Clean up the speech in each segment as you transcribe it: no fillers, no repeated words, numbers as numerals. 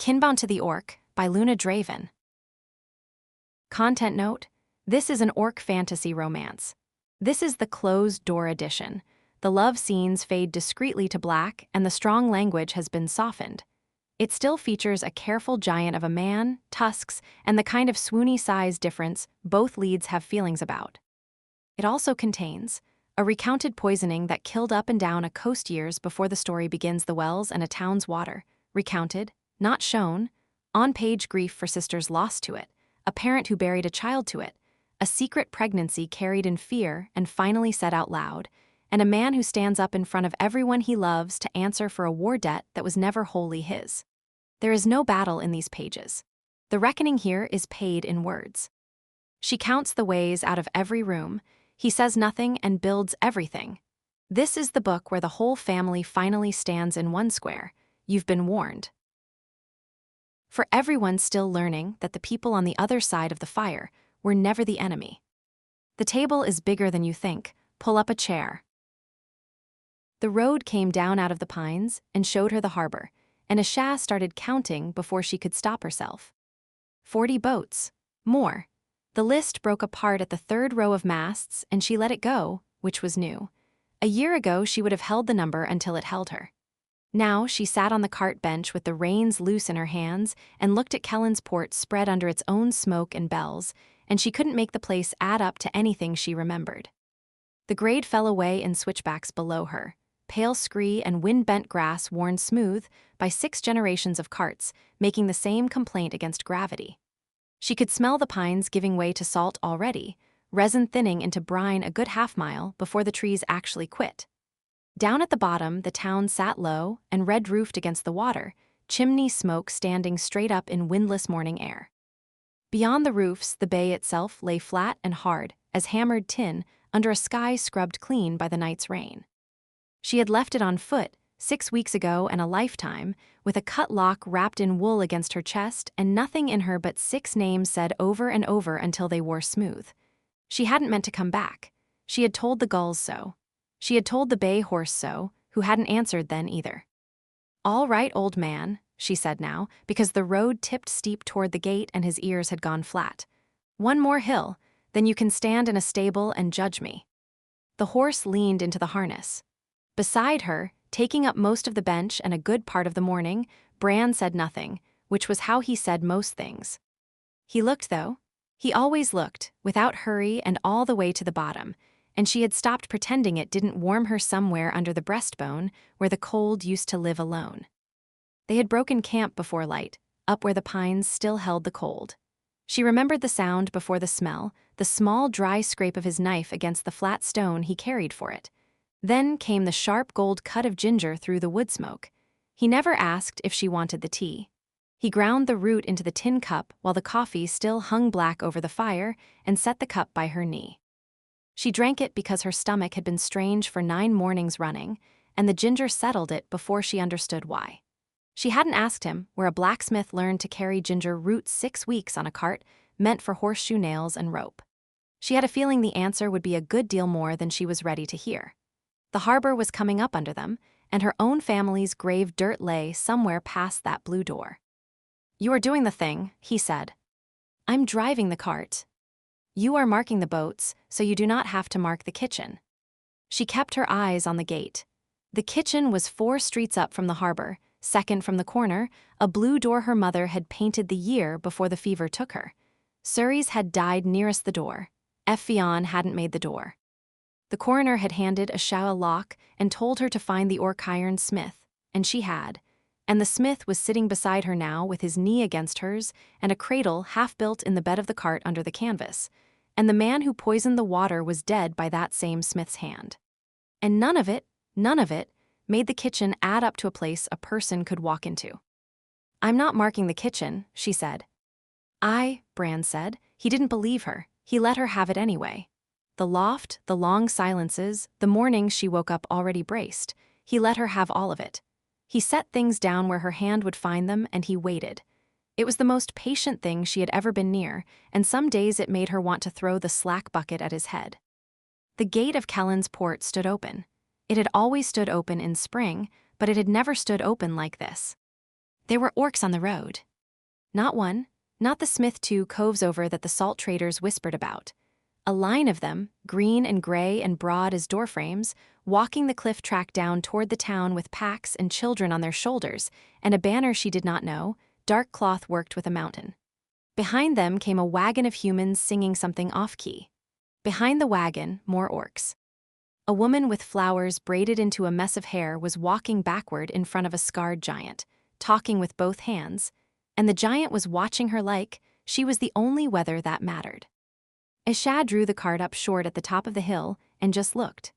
Kinbound to the Orc by Luna Draven. Content note: this is an orc fantasy romance. This is the closed-door edition. The love scenes fade discreetly to black, and the strong language has been softened. It still features a careful giant of a man, tusks, and the kind of swoony size difference both leads have feelings about. It also contains a recounted poisoning that killed up and down a coast years before the story begins, the wells and a town's water. Recounted, not shown, on-page grief for sisters lost to it, a parent who buried a child to it, a secret pregnancy carried in fear and finally said out loud, and a man who stands up in front of everyone he loves to answer for a war debt that was never wholly his. There is no battle in these pages. The reckoning here is paid in words. She counts the ways out of every room. He says nothing and builds everything. This is the book where the whole family finally stands in one square. You've been warned. For everyone still learning that the people on the other side of the fire were never the enemy. The table is bigger than you think. Pull up a chair. The road came down out of the pines and showed her the harbor, and Asha started counting before she could stop herself. 40 boats. More. The list broke apart at the third row of masts, and she let it go, which was new. A year ago, she would have held the number until it held her. Now she sat on the cart bench with the reins loose in her hands and looked at Kellen's port spread under its own smoke and bells, and she couldn't make the place add up to anything she remembered. The grade fell away in switchbacks below her, pale scree and wind-bent grass worn smooth by 6 generations of carts, making the same complaint against gravity. She could smell the pines giving way to salt already, resin thinning into brine a good half-mile before the trees actually quit. Down at the bottom, the town sat low and red-roofed against the water, chimney smoke standing straight up in windless morning air. Beyond the roofs, the bay itself lay flat and hard as hammered tin under a sky scrubbed clean by the night's rain. She had left it on foot 6 weeks ago and a lifetime, with a cut lock wrapped in wool against her chest and nothing in her but 6 names said over and over until they wore smooth. She hadn't meant to come back. She had told the gulls so. She had told the bay horse so, who hadn't answered then either. "All right, old man," she said now, because the road tipped steep toward the gate and his ears had gone flat. "One more hill, then you can stand in a stable and judge me." The horse leaned into the harness. Beside her, taking up most of the bench and a good part of the morning, Bran said nothing, which was how he said most things. He looked, though. He always looked, without hurry and all the way to the bottom, and she had stopped pretending it didn't warm her somewhere under the breastbone where the cold used to live alone. They had broken camp before light, up where the pines still held the cold. She remembered the sound before the smell, the small dry scrape of his knife against the flat stone he carried for it. Then came the sharp gold cut of ginger through the wood smoke. He never asked if she wanted the tea. He ground the root into the tin cup while the coffee still hung black over the fire and set the cup by her knee. She drank it because her stomach had been strange for 9 mornings running, and the ginger settled it before she understood why. She hadn't asked him where a blacksmith learned to carry ginger root 6 weeks on a cart meant for horseshoe nails and rope. She had a feeling the answer would be a good deal more than she was ready to hear. The harbor was coming up under them, and her own family's grave dirt lay somewhere past that blue door. "You are doing the thing," he said. "I'm driving the cart. You are marking the boats, so you do not have to mark the kitchen." She kept her eyes on the gate. The kitchen was 4 streets up from the harbor, second from the corner, a blue door her mother had painted the year before the fever took her. Ceres had died nearest the door. Fionn hadn't made the door. The coroner had handed Asha a lock and told her to find the orc iron smith, and she had. And the smith was sitting beside her now with his knee against hers and a cradle half-built in the bed of the cart under the canvas. And the man who poisoned the water was dead by that same smith's hand. And none of it, made the kitchen add up to a place a person could walk into. "I'm not marking the kitchen," she said. Bran said. He didn't believe her. He let her have it anyway. The loft, the long silences, the mornings she woke up already braced. He let her have all of it. He set things down where her hand would find them, and he waited. It was the most patient thing she had ever been near, and some days it made her want to throw the slack bucket at his head. The gate of Kellen's port stood open. It had always stood open in spring, but it had never stood open like this. There were orcs on the road. Not one, not the Smith 2 coves over that the salt traders whispered about. A line of them, green and gray and broad as doorframes, walking the cliff track down toward the town with packs and children on their shoulders, and a banner she did not know, dark cloth worked with a mountain. Behind them came a wagon of humans singing something off-key. Behind the wagon, more orcs. A woman with flowers braided into a mess of hair was walking backward in front of a scarred giant, talking with both hands, and the giant was watching her like she was the only weather that mattered. Isha drew the cart up short at the top of the hill and just looked.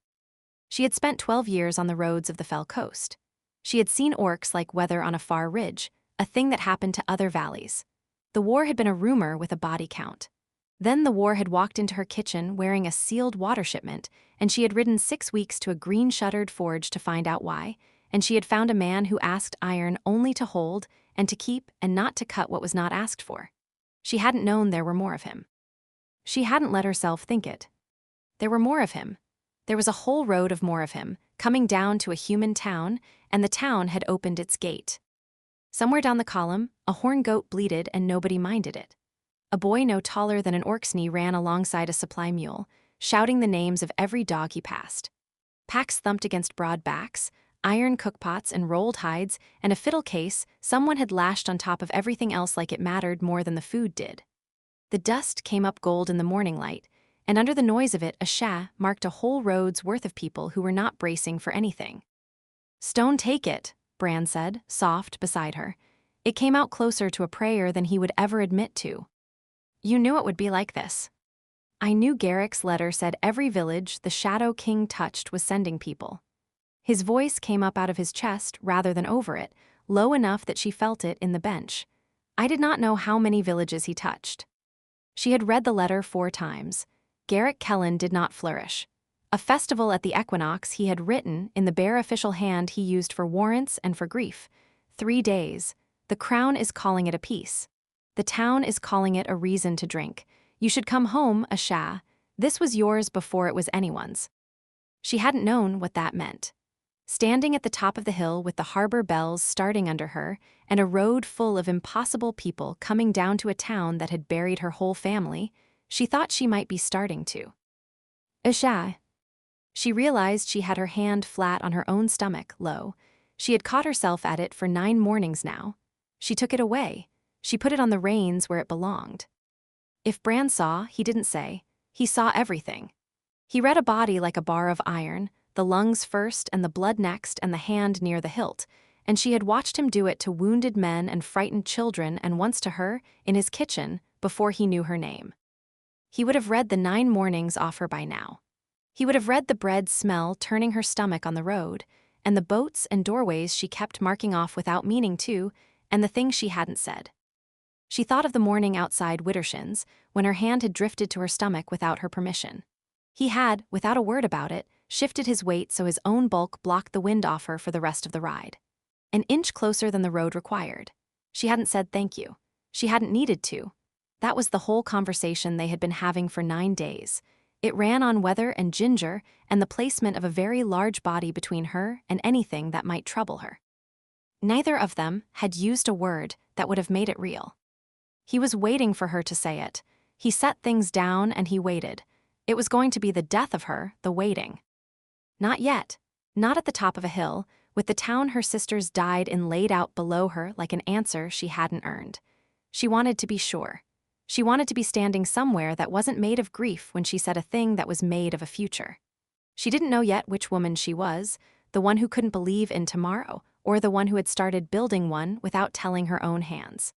She had spent 12 years on the roads of the Fell Coast. She had seen orcs like weather on a far ridge, a thing that happened to other valleys. The war had been a rumor with a body count. Then the war had walked into her kitchen wearing a sealed water shipment, and she had ridden 6 weeks to a green-shuttered forge to find out why, and she had found a man who asked iron only to hold and to keep and not to cut what was not asked for. She hadn't known there were more of him. She hadn't let herself think it. There were more of him. There was a whole road of more of him, coming down to a human town, and the town had opened its gate. Somewhere down the column, a horn goat bleated and nobody minded it. A boy no taller than an orc's knee ran alongside a supply mule, shouting the names of every dog he passed. Packs thumped against broad backs, iron cookpots and rolled hides, and a fiddle case someone had lashed on top of everything else like it mattered more than the food did. The dust came up gold in the morning light, and under the noise of it a shah marked a whole road's worth of people who were not bracing for anything. "Stone take it," Bran said, soft, beside her. It came out closer to a prayer than he would ever admit to. "You knew it would be like this." "I knew." Garrick's letter said every village the Shadow King touched was sending people. His voice came up out of his chest rather than over it, low enough that she felt it in the bench. I did not know how many villages he touched. She had read the letter 4 times. Garrick Kellen did not flourish. A festival at the equinox he had written in the bare official hand he used for warrants and for grief. 3 days. The crown is calling it a peace. The town is calling it a reason to drink. You should come home, Asha. This was yours before it was anyone's. She hadn't known what that meant. Standing at the top of the hill with the harbor bells starting under her and a road full of impossible people coming down to a town that had buried her whole family, she thought she might be starting to. Asha. She realized she had her hand flat on her own stomach, low. She had caught herself at it for 9 mornings now. She took it away. She put it on the reins where it belonged. If Bran saw, he didn't say. He saw everything. He read a body like a bar of iron, the lungs first and the blood next and the hand near the hilt, and she had watched him do it to wounded men and frightened children and once to her, in his kitchen, before he knew her name. He would have read the 9 mornings off her by now. He would have read the bread smell turning her stomach on the road, and the boats and doorways she kept marking off without meaning to, and the things she hadn't said. She thought of the morning outside Widdershins, when her hand had drifted to her stomach without her permission. He had, without a word about it, shifted his weight so his own bulk blocked the wind off her for the rest of the ride. An inch closer than the road required. She hadn't said thank you. She hadn't needed to. That was the whole conversation they had been having for 9 days. It ran on weather and ginger and the placement of a very large body between her and anything that might trouble her. Neither of them had used a word that would have made it real. He was waiting for her to say it. He set things down and he waited. It was going to be the death of her, the waiting. Not yet. Not at the top of a hill, with the town her sisters died in laid out below her like an answer she hadn't earned. She wanted to be sure. She wanted to be standing somewhere that wasn't made of grief when she said a thing that was made of a future. She didn't know yet which woman she was, the one who couldn't believe in tomorrow, or the one who had started building one without telling her own hands.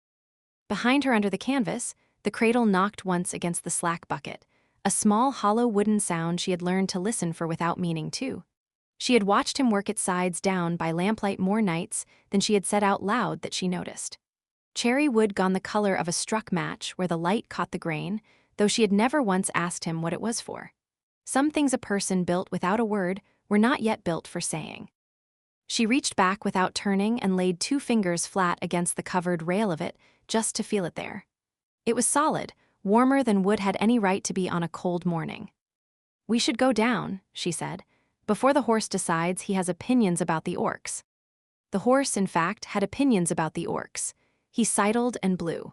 Behind her under the canvas, the cradle knocked once against the slack bucket, a small hollow wooden sound she had learned to listen for without meaning to. She had watched him work its sides down by lamplight more nights than she had said out loud that she noticed. Cherry wood gone the color of a struck match where the light caught the grain, though she had never once asked him what it was for. Some things a person built without a word were not yet built for saying. She reached back without turning and laid 2 fingers flat against the covered rail of it, just to feel it there. It was solid, warmer than wood had any right to be on a cold morning. "We should go down," she said, "before the horse decides he has opinions about the orcs." The horse, in fact, had opinions about the orcs. He sidled and blew.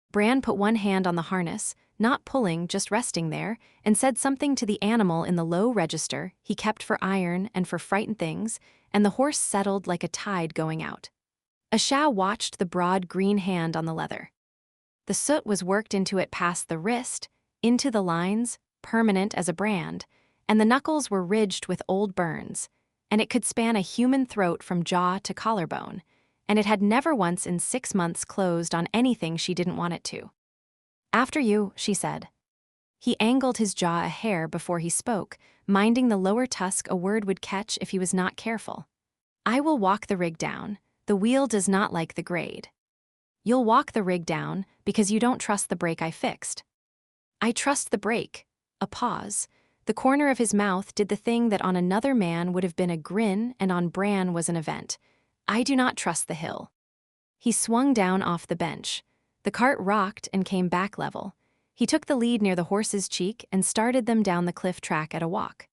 Bran put one hand on the harness, not pulling, just resting there, and said something to the animal in the low register he kept for iron and for frightened things, and the horse settled like a tide going out. Asha watched the broad green hand on the leather. The soot was worked into it past the wrist, into the lines, permanent as a brand, and the knuckles were ridged with old burns, and it could span a human throat from jaw to collarbone, and it had never once in 6 months closed on anything she didn't want it to. "After you," she said. He angled his jaw a hair before he spoke, minding the lower tusk a word would catch if he was not careful. "I will walk the rig down. The wheel does not like the grade. You'll walk the rig down because you don't trust the brake I fixed." "I trust the brake." A pause. The corner of his mouth did the thing that on another man would have been a grin and on Bran was an event. "I do not trust the hill." He swung down off the bench. The cart rocked and came back level. He took the lead near the horse's cheek and started them down the cliff track at a walk.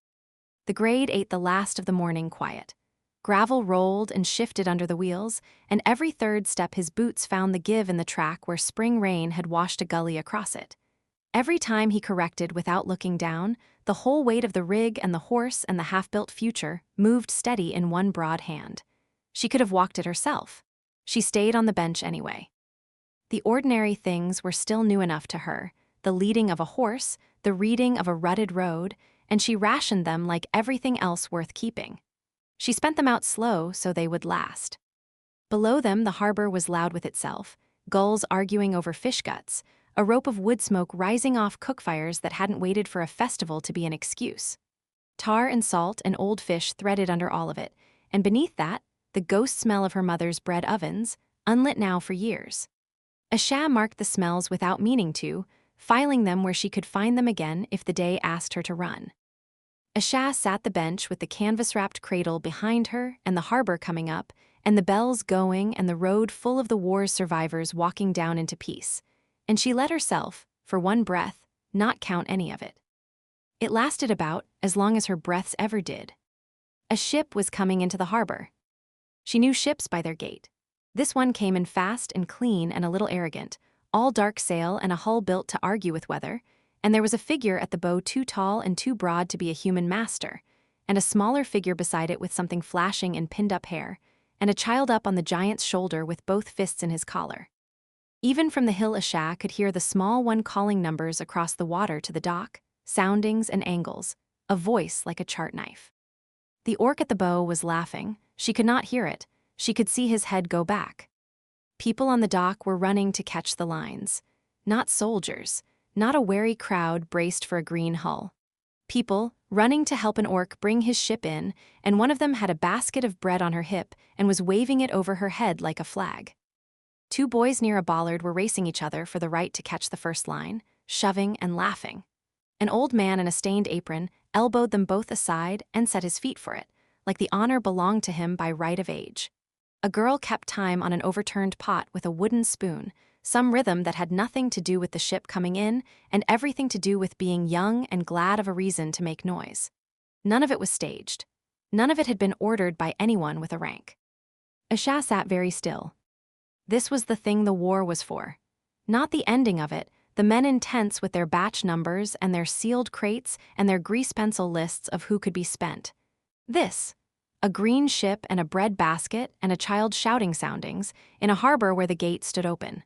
The grade ate the last of the morning quiet. Gravel rolled and shifted under the wheels, and every third step his boots found the give in the track where spring rain had washed a gully across it. Every time he corrected without looking down, the whole weight of the rig and the horse and the half-built future moved steady in one broad hand. She could have walked it herself. She stayed on the bench anyway. The ordinary things were still new enough to her, the leading of a horse, the reading of a rutted road, and she rationed them like everything else worth keeping. She spent them out slow so they would last. Below them the harbor was loud with itself, gulls arguing over fish guts, a rope of wood smoke rising off cookfires that hadn't waited for a festival to be an excuse. Tar and salt and old fish threaded under all of it, and beneath that, the ghost smell of her mother's bread ovens, unlit now for years. Asha marked the smells without meaning to, filing them where she could find them again if the day asked her to run. Asha sat the bench with the canvas-wrapped cradle behind her and the harbor coming up, and the bells going and the road full of the war's survivors walking down into peace. And she let herself, for one breath, not count any of it. It lasted about as long as her breaths ever did. A ship was coming into the harbor. She knew ships by their gait. This one came in fast and clean and a little arrogant, all dark sail and a hull built to argue with weather, and there was a figure at the bow too tall and too broad to be a human master, and a smaller figure beside it with something flashing in pinned-up hair, and a child up on the giant's shoulder with both fists in his collar. Even from the hill Asha could hear the small one calling numbers across the water to the dock, soundings and angles, a voice like a chart knife. The orc at the bow was laughing. She could not hear it. She could see his head go back. People on the dock were running to catch the lines. Not soldiers, not a wary crowd braced for a green hull. People running to help an orc bring his ship in, and one of them had a basket of bread on her hip and was waving it over her head like a flag. 2 boys near a bollard were racing each other for the right to catch the first line, shoving and laughing. An old man in a stained apron elbowed them both aside and set his feet for it, like the honor belonged to him by right of age. A girl kept time on an overturned pot with a wooden spoon, some rhythm that had nothing to do with the ship coming in and everything to do with being young and glad of a reason to make noise. None of it was staged. None of it had been ordered by anyone with a rank. Asha sat very still. This was the thing the war was for. Not the ending of it, the men in tents with their batch numbers and their sealed crates and their grease pencil lists of who could be spent. This, a green ship and a bread basket and a child shouting soundings in a harbor where the gate stood open.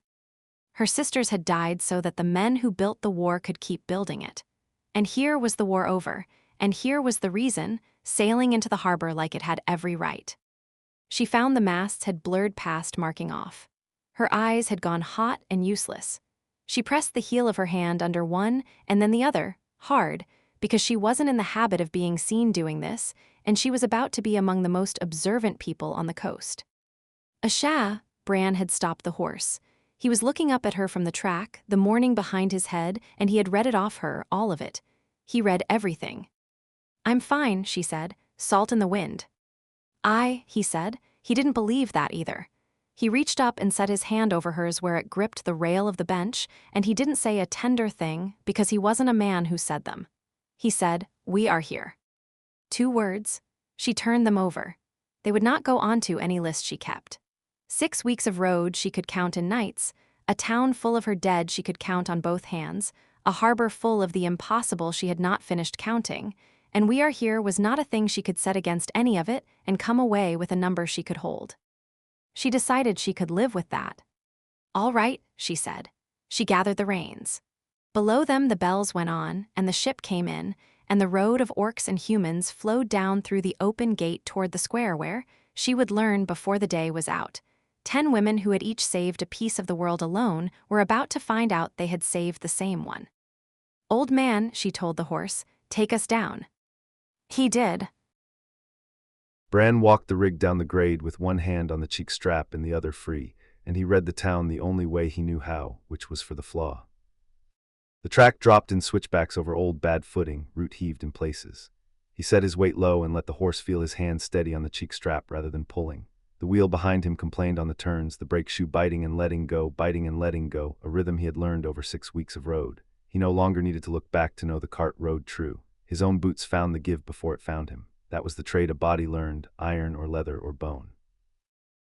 Her sisters had died so that the men who built the war could keep building it. And here was the war over, and here was the reason, sailing into the harbor like it had every right. She found the masts had blurred past marking off. Her eyes had gone hot and useless. She pressed the heel of her hand under one and then the other, hard, because she wasn't in the habit of being seen doing this, and she was about to be among the most observant people on the coast. Asha, Bran had stopped the horse. He was looking up at her from the track, the morning behind his head, and he had read it off her, all of it. He read everything. "I'm fine," she said, "salt in the wind." He said. He didn't believe that either. He reached up and set his hand over hers where it gripped the rail of the bench, and he didn't say a tender thing because he wasn't a man who said them. He said, "We are here." 2 words. She turned them over. They would not go onto any list she kept. 6 weeks of road she could count in nights, a town full of her dead she could count on both hands, a harbor full of the impossible she had not finished counting, and we are here was not a thing she could set against any of it and come away with a number she could hold. She decided she could live with that. All right, she said. She gathered the reins. Below them the bells went on, and the ship came in, and the road of orcs and humans flowed down through the open gate toward the square where, she would learn before the day was out, 10 women who had each saved a piece of the world alone were about to find out they had saved the same one. "Old man," she told the horse, "take us down." He did. Bran walked the rig down the grade with one hand on the cheek strap and the other free, and he read the town the only way he knew how, which was for the flaw. The track dropped in switchbacks over old bad footing, root heaved in places. He set his weight low and let the horse feel his hand steady on the cheek strap rather than pulling. The wheel behind him complained on the turns, the brake shoe biting and letting go, a rhythm he had learned over 6 weeks of road. He no longer needed to look back to know the cart rode true. His own boots found the give before it found him. That was the trade a body learned, iron or leather or bone.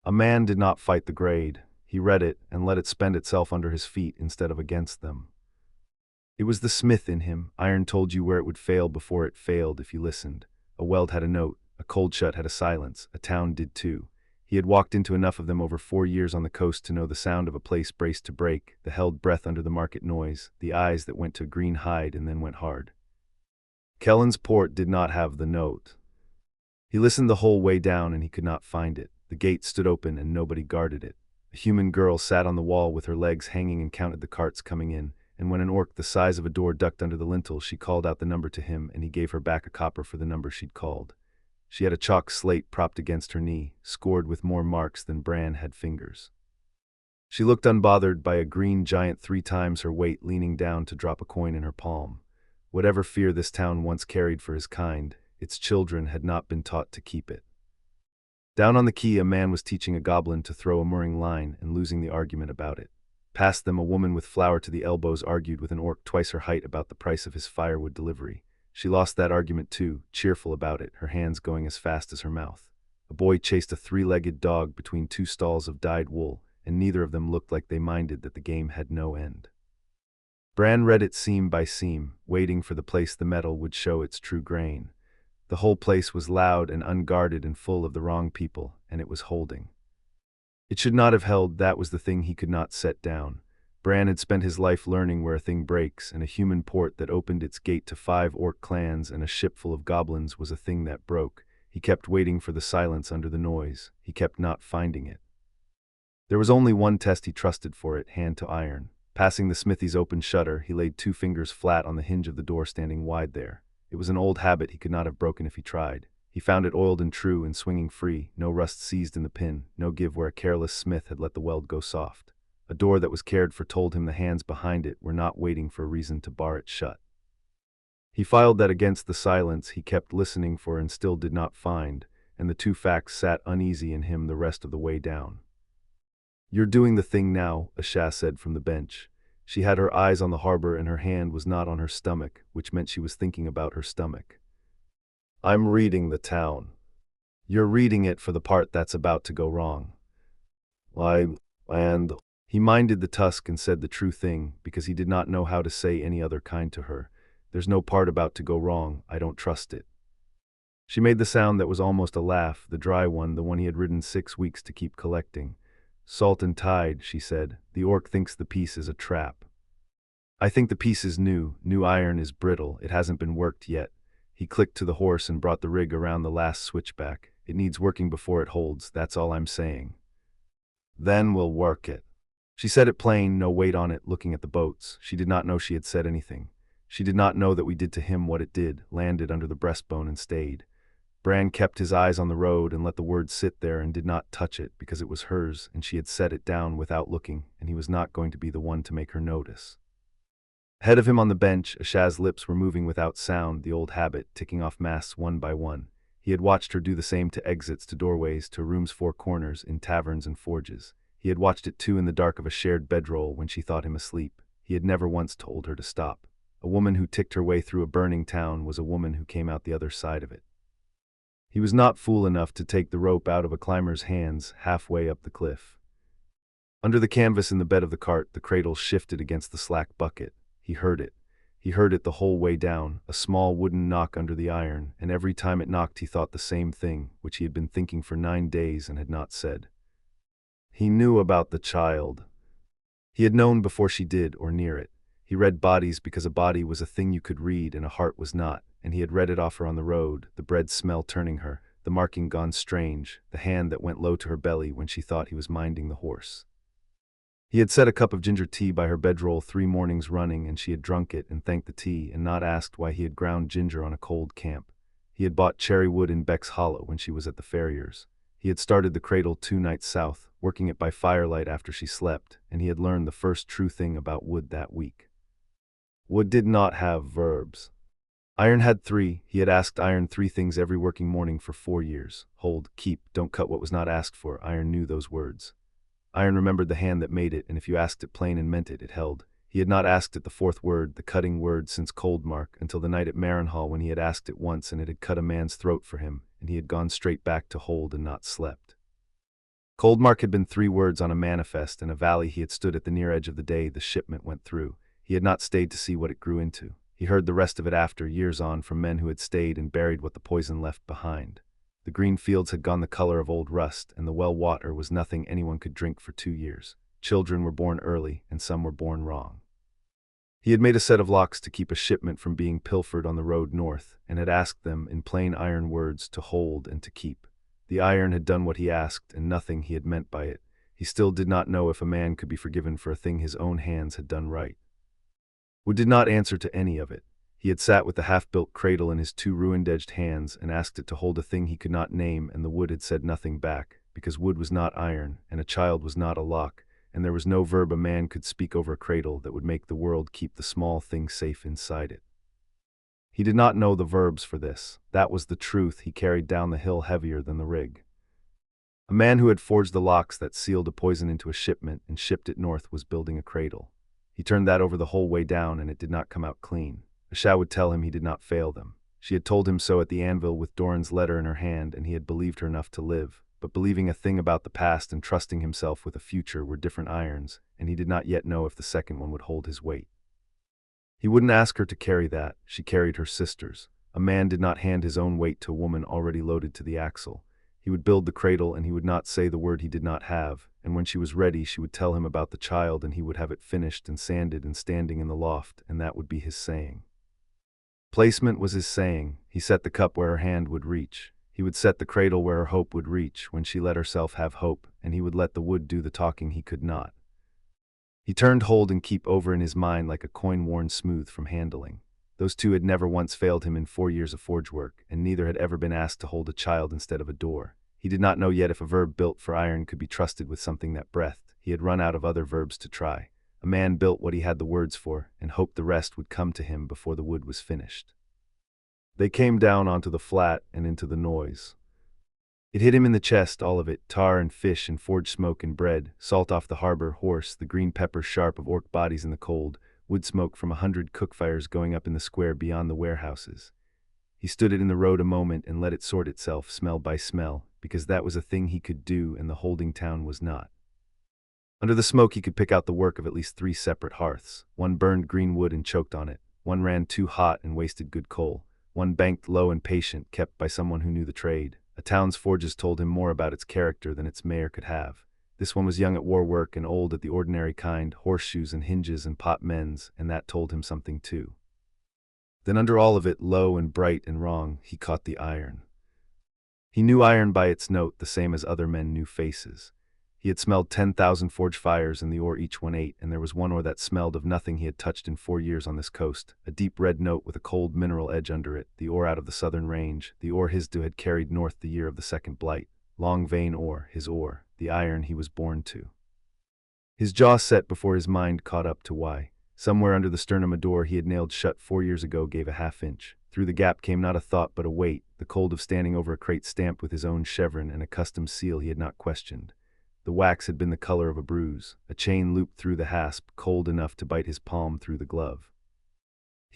A man did not fight the grade. He read it and let it spend itself under his feet instead of against them. It was the smith in him. Iron told you where it would fail before it failed if you listened. A weld had a note, a cold shut had a silence, a town did too. He had walked into enough of them over 4 years on the coast to know the sound of a place braced to break, the held breath under the market noise, the eyes that went to green hide and then went hard. Kellen's port did not have the note. He listened the whole way down and he could not find it. The gate stood open and nobody guarded it. A human girl sat on the wall with her legs hanging and counted the carts coming in, and when an orc the size of a door ducked under the lintel, she called out the number to him and he gave her back a copper for the number she'd called. She had a chalk slate propped against her knee, scored with more marks than Bran had fingers. She looked unbothered by a green giant 3 times her weight leaning down to drop a coin in her palm. Whatever fear this town once carried for his kind, its children had not been taught to keep it. Down on the quay, a man was teaching a goblin to throw a mooring line and losing the argument about it. Past them, a woman with flour to the elbows argued with an orc twice her height about the price of his firewood delivery. She lost that argument too, cheerful about it, her hands going as fast as her mouth. A boy chased a 3-legged dog between 2 stalls of dyed wool, and neither of them looked like they minded that the game had no end. Bran read it seam by seam, waiting for the place the metal would show its true grain. The whole place was loud and unguarded and full of the wrong people, and it was holding. It should not have held, that was the thing he could not set down. Bran had spent his life learning where a thing breaks, and a human port that opened its gate to 5 orc clans and a ship full of goblins was a thing that broke. He kept waiting for the silence under the noise. He kept not finding it. There was only one test he trusted for it, hand to iron. Passing the smithy's open shutter, he laid 2 fingers flat on the hinge of the door standing wide there. It was an old habit he could not have broken if he tried. He found it oiled and true and swinging free, no rust seized in the pin, no give where a careless smith had let the weld go soft. A door that was cared for told him the hands behind it were not waiting for a reason to bar it shut. He filed that against the silence he kept listening for and still did not find, and the 2 facts sat uneasy in him the rest of the way down. "You're doing the thing now," Asha said from the bench. She had her eyes on the harbor and her hand was not on her stomach, which meant she was thinking about her stomach. "I'm reading the town. You're reading it for the part that's about to go wrong." He minded the tusk and said the true thing, because he did not know how to say any other kind to her. "There's no part about to go wrong, I don't trust it." She made the sound that was almost a laugh, the dry one, the one he had ridden 6 weeks to keep collecting. "Salt and tide," she said. "The orc thinks the piece is a trap. I think the piece is new. New iron is brittle, it hasn't been worked yet." He clicked to the horse and brought the rig around the last switchback. "It needs working before it holds, that's all I'm saying." "Then we'll work it." She said it plain, no weight on it, looking at the boats. She did not know she had said anything. She did not know that we did to him what it did, landed under the breastbone and stayed. Bran kept his eyes on the road and let the word sit there and did not touch it because it was hers and she had set it down without looking, and he was not going to be the one to make her notice. Ahead of him on the bench, Asha's lips were moving without sound, the old habit, ticking off masts one by one. He had watched her do the same to exits, to doorways, to rooms' 4 corners, in taverns and forges. He had watched it too in the dark of a shared bedroll when she thought him asleep. He had never once told her to stop. A woman who ticked her way through a burning town was a woman who came out the other side of it. He was not fool enough to take the rope out of a climber's hands halfway up the cliff. Under the canvas in the bed of the cart, the cradle shifted against the slack bucket. He heard it. He heard it the whole way down, a small wooden knock under the iron, and every time it knocked he thought the same thing, which he had been thinking for 9 days and had not said. He knew about the child. He had known before she did, or near it. He read bodies because a body was a thing you could read and a heart was not, and he had read it off her on the road, the bread smell turning her, the marking gone strange, the hand that went low to her belly when she thought he was minding the horse. He had set a cup of ginger tea by her bedroll 3 mornings running, and she had drunk it and thanked the tea and not asked why he had ground ginger on a cold camp. He had bought cherry wood in Beck's Hollow when she was at the farrier's. He had started the cradle 2 nights south, working it by firelight after she slept, and he had learned the first true thing about wood that week. Wood did not have verbs. Iron had 3. He had asked iron 3 things every working morning for 4 years. Hold, keep, don't cut what was not asked for. Iron knew those words. Iron remembered the hand that made it, and if you asked it plain and meant it, it held. He had not asked it the 4th word, the cutting word, since Coldmark, until the night at Marenhall when he had asked it once and it had cut a man's throat for him, and he had gone straight back to hold and not slept. Coldmark had been 3 words on a manifest, and a valley he had stood at the near edge of the day the shipment went through. He had not stayed to see what it grew into. He heard the rest of it after, years on, from men who had stayed and buried what the poison left behind. The green fields had gone the color of old rust, and the well water was nothing anyone could drink for 2 years. Children were born early, and some were born wrong. He had made a set of locks to keep a shipment from being pilfered on the road north, and had asked them, in plain iron words, to hold and to keep. The iron had done what he asked, and nothing he had meant by it. He still did not know if a man could be forgiven for a thing his own hands had done right. Wood did not answer to any of it. He had sat with the half-built cradle in his 2 ruined-edged hands and asked it to hold a thing he could not name, and the wood had said nothing back, because wood was not iron, and a child was not a lock, and there was no verb a man could speak over a cradle that would make the world keep the small thing safe inside it. He did not know the verbs for this. That was the truth he carried down the hill heavier than the rig. A man who had forged the locks that sealed a poison into a shipment and shipped it north was building a cradle. He turned that over the whole way down, and it did not come out clean. Asha would tell him he did not fail them. She had told him so at the anvil with Doran's letter in her hand, and he had believed her enough to live. But believing a thing about the past and trusting himself with a future were different irons, and he did not yet know if the second one would hold his weight. He wouldn't ask her to carry that. She carried her sister's. A man did not hand his own weight to a woman already loaded to the axle. He would build the cradle, and he would not say the word he did not have, and when she was ready she would tell him about the child, and he would have it finished and sanded and standing in the loft, and that would be his saying. Placement was his saying. He set the cup where her hand would reach. He would set the cradle where her hope would reach when she let herself have hope, and he would let the wood do the talking he could not. He turned hold and keep over in his mind like a coin worn smooth from handling. Those 2 had never once failed him in 4 years of forge work, and neither had ever been asked to hold a child instead of a door. He did not know yet if a verb built for iron could be trusted with something that breathed. He had run out of other verbs to try. A man built what he had the words for, and hoped the rest would come to him before the wood was finished. They came down onto the flat and into the noise. It hit him in the chest, all of it, tar and fish and forge smoke and bread, salt off the harbor, horse, the green pepper sharp of orc bodies in the cold, wood smoke from 100 cook fires going up in the square beyond the warehouses. He stood it in the road a moment and let it sort itself, smell by smell, because that was a thing he could do and the holding town was not. Under the smoke he could pick out the work of at least 3 separate hearths. One burned green wood and choked on it. One ran too hot and wasted good coal. One banked low and patient, kept by someone who knew the trade. A town's forges told him more about its character than its mayor could have. This one was young at war work and old at the ordinary kind, horseshoes and hinges and pot mends, and that told him something too. Then under all of it, low and bright and wrong, he caught the iron. He knew iron by its note, the same as other men knew faces. He had smelled 10,000 forge fires, and the ore each one ate, and there was one ore that smelled of nothing he had touched in 4 years on this coast, a deep red note with a cold mineral edge under it, the ore out of the southern range, the ore his had carried north the year of the second blight. Long vein ore, his ore, the iron he was born to. His jaw set before his mind caught up to why. Somewhere under the sternum a door he had nailed shut 4 years ago gave a half-inch. Through the gap came not a thought but a weight, the cold of standing over a crate stamped with his own chevron and a custom seal he had not questioned. The wax had been the color of a bruise, a chain looped through the hasp, cold enough to bite his palm through the glove.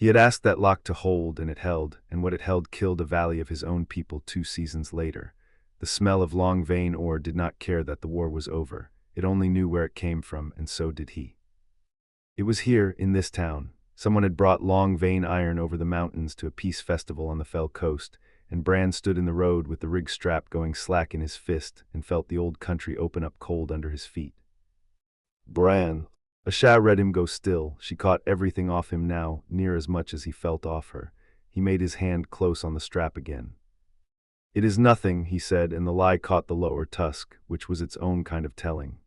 He had asked that lock to hold, and it held, and what it held killed a valley of his own people 2 seasons later. The smell of long vein ore did not care that the war was over. It only knew where it came from, and so did he. It was here, in this town. Someone had brought long vein iron over the mountains to a peace festival on the fell coast, and Bran stood in the road with the rig strap going slack in his fist and felt the old country open up cold under his feet. Bran. Asha read him go still. She caught everything off him now, near as much as he felt off her. He made his hand close on the strap again. "It is nothing," he said, and the lie caught the lower tusk, which was its own kind of telling.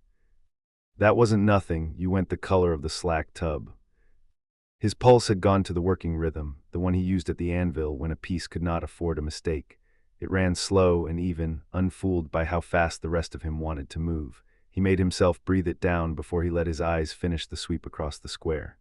"That wasn't nothing, you went the color of the slack tub." His pulse had gone to the working rhythm, the one he used at the anvil when a piece could not afford a mistake. It ran slow and even, unfooled by how fast the rest of him wanted to move. He made himself breathe it down before he let his eyes finish the sweep across the square.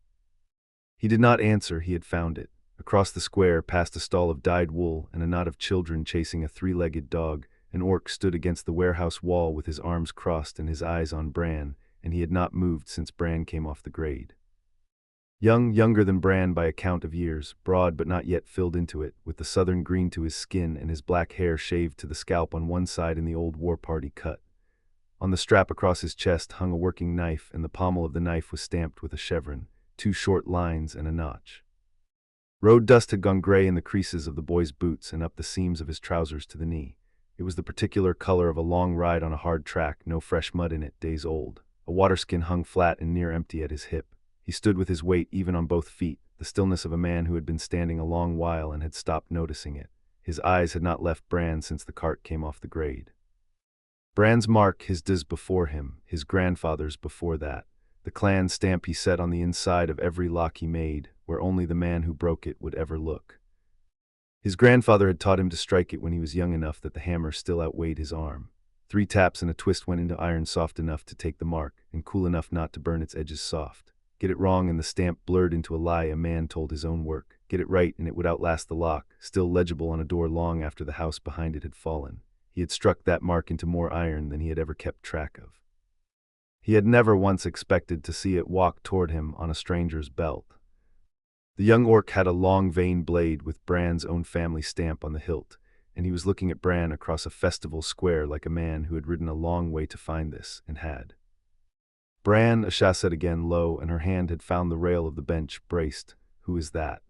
He did not answer. He had found it. Across the square, past a stall of dyed wool and a knot of children chasing a 3-legged dog, an orc stood against the warehouse wall with his arms crossed and his eyes on Bran, and he had not moved since Bran came off the grade. Younger than Bran by a count of years, broad but not yet filled into it, with the southern green to his skin and his black hair shaved to the scalp on one side in the old war party cut. On the strap across his chest hung a working knife, and the pommel of the knife was stamped with a chevron, 2 short lines and a notch. Road dust had gone gray in the creases of the boy's boots and up the seams of his trousers to the knee. It was the particular color of a long ride on a hard track, no fresh mud in it, days old. A waterskin hung flat and near empty at his hip. He stood with his weight even on both feet, the stillness of a man who had been standing a long while and had stopped noticing it. His eyes had not left Bran since the cart came off the grade. Bran's mark, his diz before him, his grandfather's before that. The clan stamp he set on the inside of every lock he made, where only the man who broke it would ever look. His grandfather had taught him to strike it when he was young enough that the hammer still outweighed his arm. 3 taps and a twist went into iron soft enough to take the mark, and cool enough not to burn its edges soft. Get it wrong and the stamp blurred into a lie a man told his own work. Get it right and it would outlast the lock, still legible on a door long after the house behind it had fallen. He had struck that mark into more iron than he had ever kept track of. He had never once expected to see it walk toward him on a stranger's belt. The young orc had a long vein blade with Bran's own family stamp on the hilt, and he was looking at Bran across a festival square like a man who had ridden a long way to find this, and had. "Bran," Asha said again, low, and her hand had found the rail of the bench, braced. "Who is that?"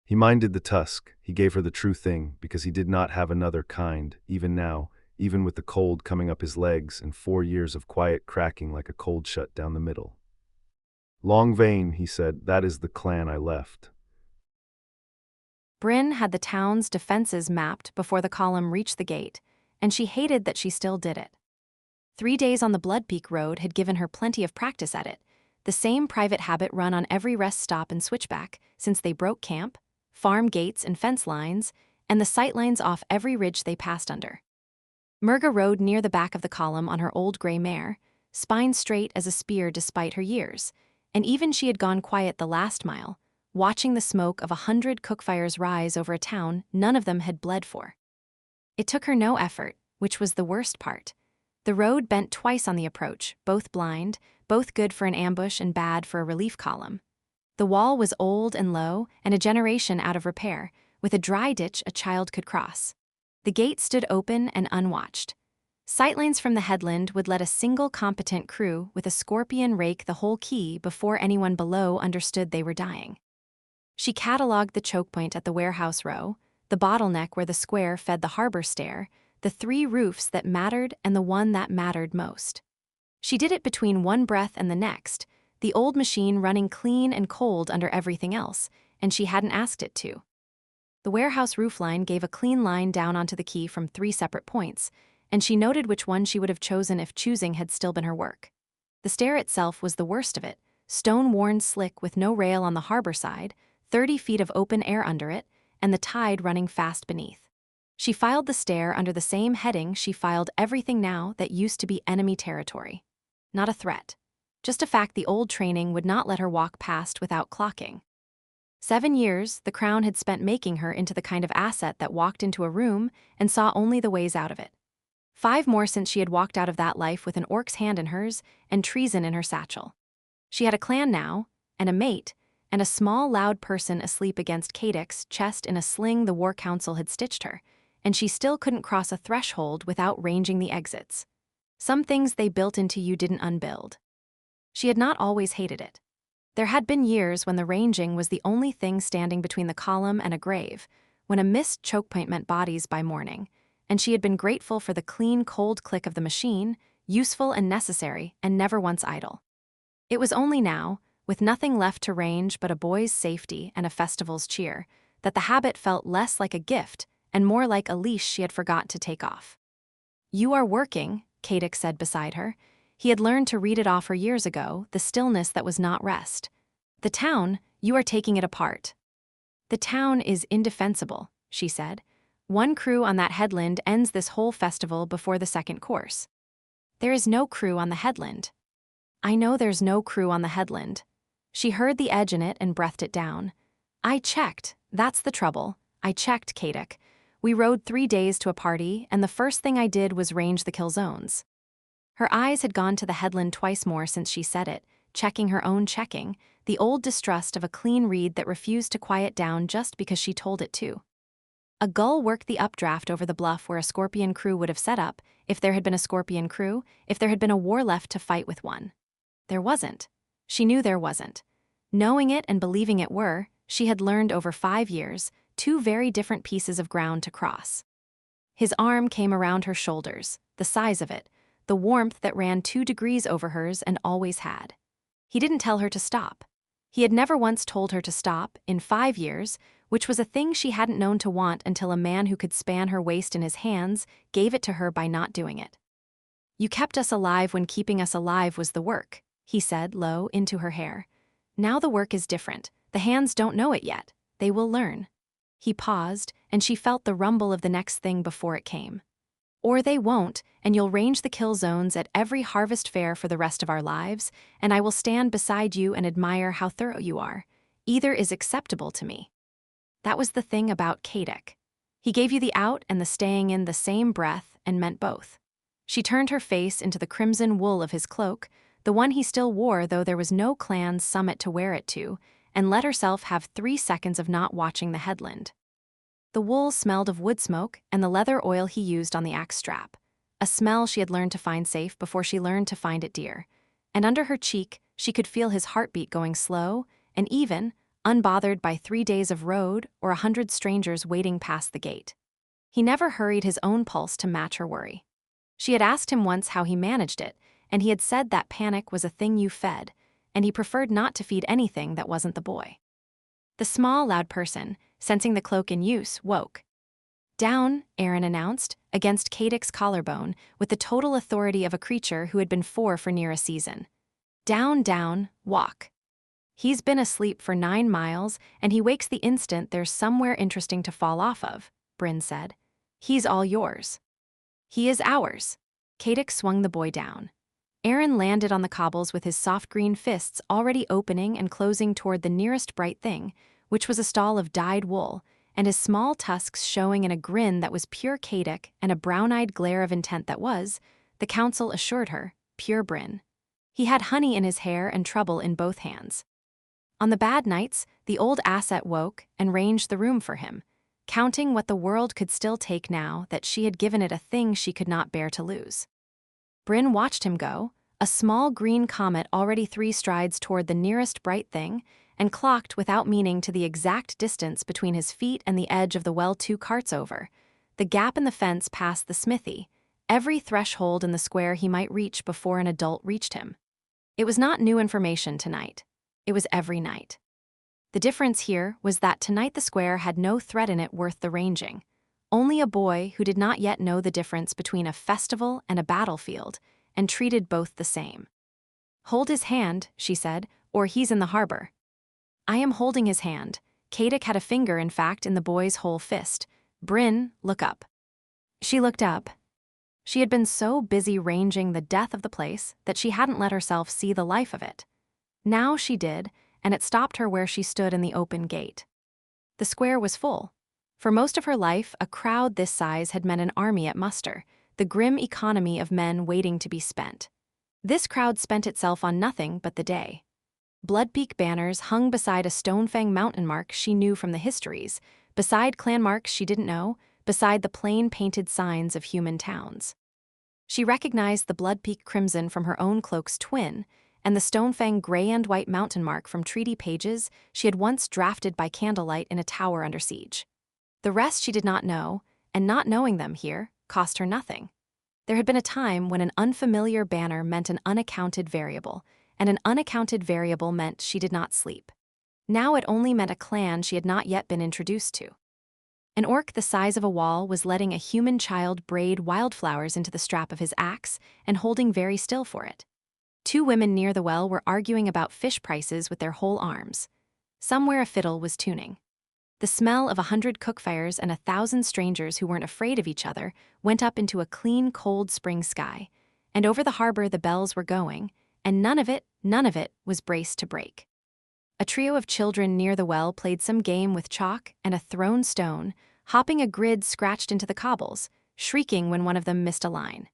He minded the tusk. He gave her the true thing, because he did not have another kind, even now, even with the cold coming up his legs and 4 years of quiet cracking like a cold shut down the middle. "Long vein," he said, "that is the clan I left." Bryn had the town's defenses mapped before the column reached the gate, and she hated that she still did it. 3 days on the Bloodpeak Road had given her plenty of practice at it, the same private habit run on every rest stop and switchback since they broke camp, farm gates and fence lines, and the sight lines off every ridge they passed under. Murga rode near the back of the column on her old gray mare, spine straight as a spear despite her years, and even she had gone quiet the last mile, watching the smoke of 100 cookfires rise over a town none of them had bled for. It took her no effort, which was the worst part. The road bent twice on the approach, both blind, both good for an ambush and bad for a relief column. The wall was old and low, and a generation out of repair, with a dry ditch a child could cross. The gate stood open and unwatched. Sightlines from the headland would let a single competent crew with a scorpion rake the whole key before anyone below understood they were dying. She catalogued the choke point at the warehouse row, the bottleneck where the square fed the harbor stair, the 3 roofs that mattered and the one that mattered most. She did it between one breath and the next, the old machine running clean and cold under everything else, and she hadn't asked it to. The warehouse roofline gave a clean line down onto the quay from 3 separate points, and she noted which one she would have chosen if choosing had still been her work. The stair itself was the worst of it, stone-worn slick with no rail on the harbor side, 30 feet of open air under it, and the tide running fast beneath. She filed the stair under the same heading she filed everything now that used to be enemy territory. Not a threat. Just a fact the old training would not let her walk past without clocking. 7 years the Crown had spent making her into the kind of asset that walked into a room and saw only the ways out of it. 5 more since she had walked out of that life with an orc's hand in hers and treason in her satchel. She had a clan now, and a mate, and a small, loud person asleep against Cadix's chest in a sling the War Council had stitched her, and she still couldn't cross a threshold without ranging the exits. Some things they built into you didn't unbuild. She had not always hated it. There had been years when the ranging was the only thing standing between the column and a grave, when a missed choke point meant bodies by morning, and she had been grateful for the clean, cold click of the machine, useful and necessary, and never once idle. It was only now, with nothing left to range but a boy's safety and a festival's cheer, that the habit felt less like a gift and more like a leash she had forgot to take off. "You are working," Cadix said beside her. He had learned to read it off her years ago, the stillness that was not rest. "The town, you are taking it apart." "The town is indefensible," she said. "One crew on that headland ends this whole festival before the second course." "There is no crew on the headland." "I know there's no crew on the headland." She heard the edge in it and breathed it down. "I checked, that's the trouble. I checked, Cadix. We rode 3 days to a party, and the first thing I did was range the kill zones." Her eyes had gone to the headland twice more since she said it, checking her own checking, the old distrust of a clean read that refused to quiet down just because she told it to. A gull worked the updraft over the bluff where a Scorpion crew would have set up, if there had been a Scorpion crew, if there had been a war left to fight with one. There wasn't. She knew there wasn't. Knowing it and believing it were, she had learned over 5 years, 2 very different pieces of ground to cross. His arm came around her shoulders, the size of it, the warmth that ran 2 degrees over hers and always had. He didn't tell her to stop. He had never once told her to stop, in 5 years, which was a thing she hadn't known to want until a man who could span her waist in his hands gave it to her by not doing it. "You kept us alive when keeping us alive was the work," he said low into her hair. "Now the work is different. The hands don't know it yet. They will learn." He paused, and she felt the rumble of the next thing before it came. "Or they won't, and you'll range the kill zones at every harvest fair for the rest of our lives, and I will stand beside you and admire how thorough you are. Either is acceptable to me." That was the thing about Cadix. He gave you the out and the staying in the same breath and meant both. She turned her face into the crimson wool of his cloak, the one he still wore though there was no clan's summit to wear it to, and let herself have 3 seconds of not watching the headland. The wool smelled of wood smoke and the leather oil he used on the axe strap, a smell she had learned to find safe before she learned to find it dear. And under her cheek, she could feel his heartbeat going slow and even, unbothered by 3 days of road or 100 strangers waiting past the gate. He never hurried his own pulse to match her worry. She had asked him once how he managed it, and he had said that panic was a thing you fed, and he preferred not to feed anything that wasn't the boy. The small, loud person, sensing the cloak in use, woke. "Down," Aaron announced, against Cadix's collarbone, with the total authority of a creature who had been 4 for near a season. "Down, down, walk." "He's been asleep for 9 miles, and he wakes the instant there's somewhere interesting to fall off of," Bryn said. "He's all yours." "He is ours." Cadix swung the boy down. Aaron landed on the cobbles with his soft green fists already opening and closing toward the nearest bright thing, which was a stall of dyed wool, and his small tusks showing in a grin that was pure Cadix and a brown-eyed glare of intent that was, the council assured her, pure Bryn. He had honey in his hair and trouble in both hands. On the bad nights, the old asset woke and ranged the room for him, counting what the world could still take now that she had given it a thing she could not bear to lose. Bryn watched him go, a small green comet already 3 strides toward the nearest bright thing, and clocked without meaning to the exact distance between his feet and the edge of the well 2 carts over, the gap in the fence past the smithy, every threshold in the square he might reach before an adult reached him. It was not new information tonight. It was every night. The difference here was that tonight the square had no threat in it worth the ranging. Only a boy who did not yet know the difference between a festival and a battlefield, and treated both the same. "Hold his hand," she said, "or he's in the harbor." "I am holding his hand." Cadix had a finger, in fact, in the boy's whole fist. "Bryn, look up." She looked up. She had been so busy ranging the death of the place that she hadn't let herself see the life of it. Now she did, and it stopped her where she stood in the open gate. The square was full. For most of her life, a crowd this size had meant an army at muster, the grim economy of men waiting to be spent. This crowd spent itself on nothing but the day. Bloodpeak banners hung beside a Stonefang mountain mark she knew from the histories, beside clan marks she didn't know, beside the plain painted signs of human towns. She recognized the Bloodpeak crimson from her own cloak's twin, and the Stonefang gray and white mountain mark from treaty pages she had once drafted by candlelight in a tower under siege. The rest she did not know, and not knowing them here cost her nothing. There had been a time when an unfamiliar banner meant an unaccounted variable, and an unaccounted variable meant she did not sleep. Now it only meant a clan she had not yet been introduced to. An orc the size of a wall was letting a human child braid wildflowers into the strap of his axe and holding very still for it. Two women near the well were arguing about fish prices with their whole arms. Somewhere a fiddle was tuning. The smell of 100 cookfires and 1,000 strangers who weren't afraid of each other went up into a clean, cold spring sky, and over the harbor the bells were going, and none of it was braced to break. A trio of children near the well played some game with chalk and a thrown stone, hopping a grid scratched into the cobbles, shrieking when one of them missed a line.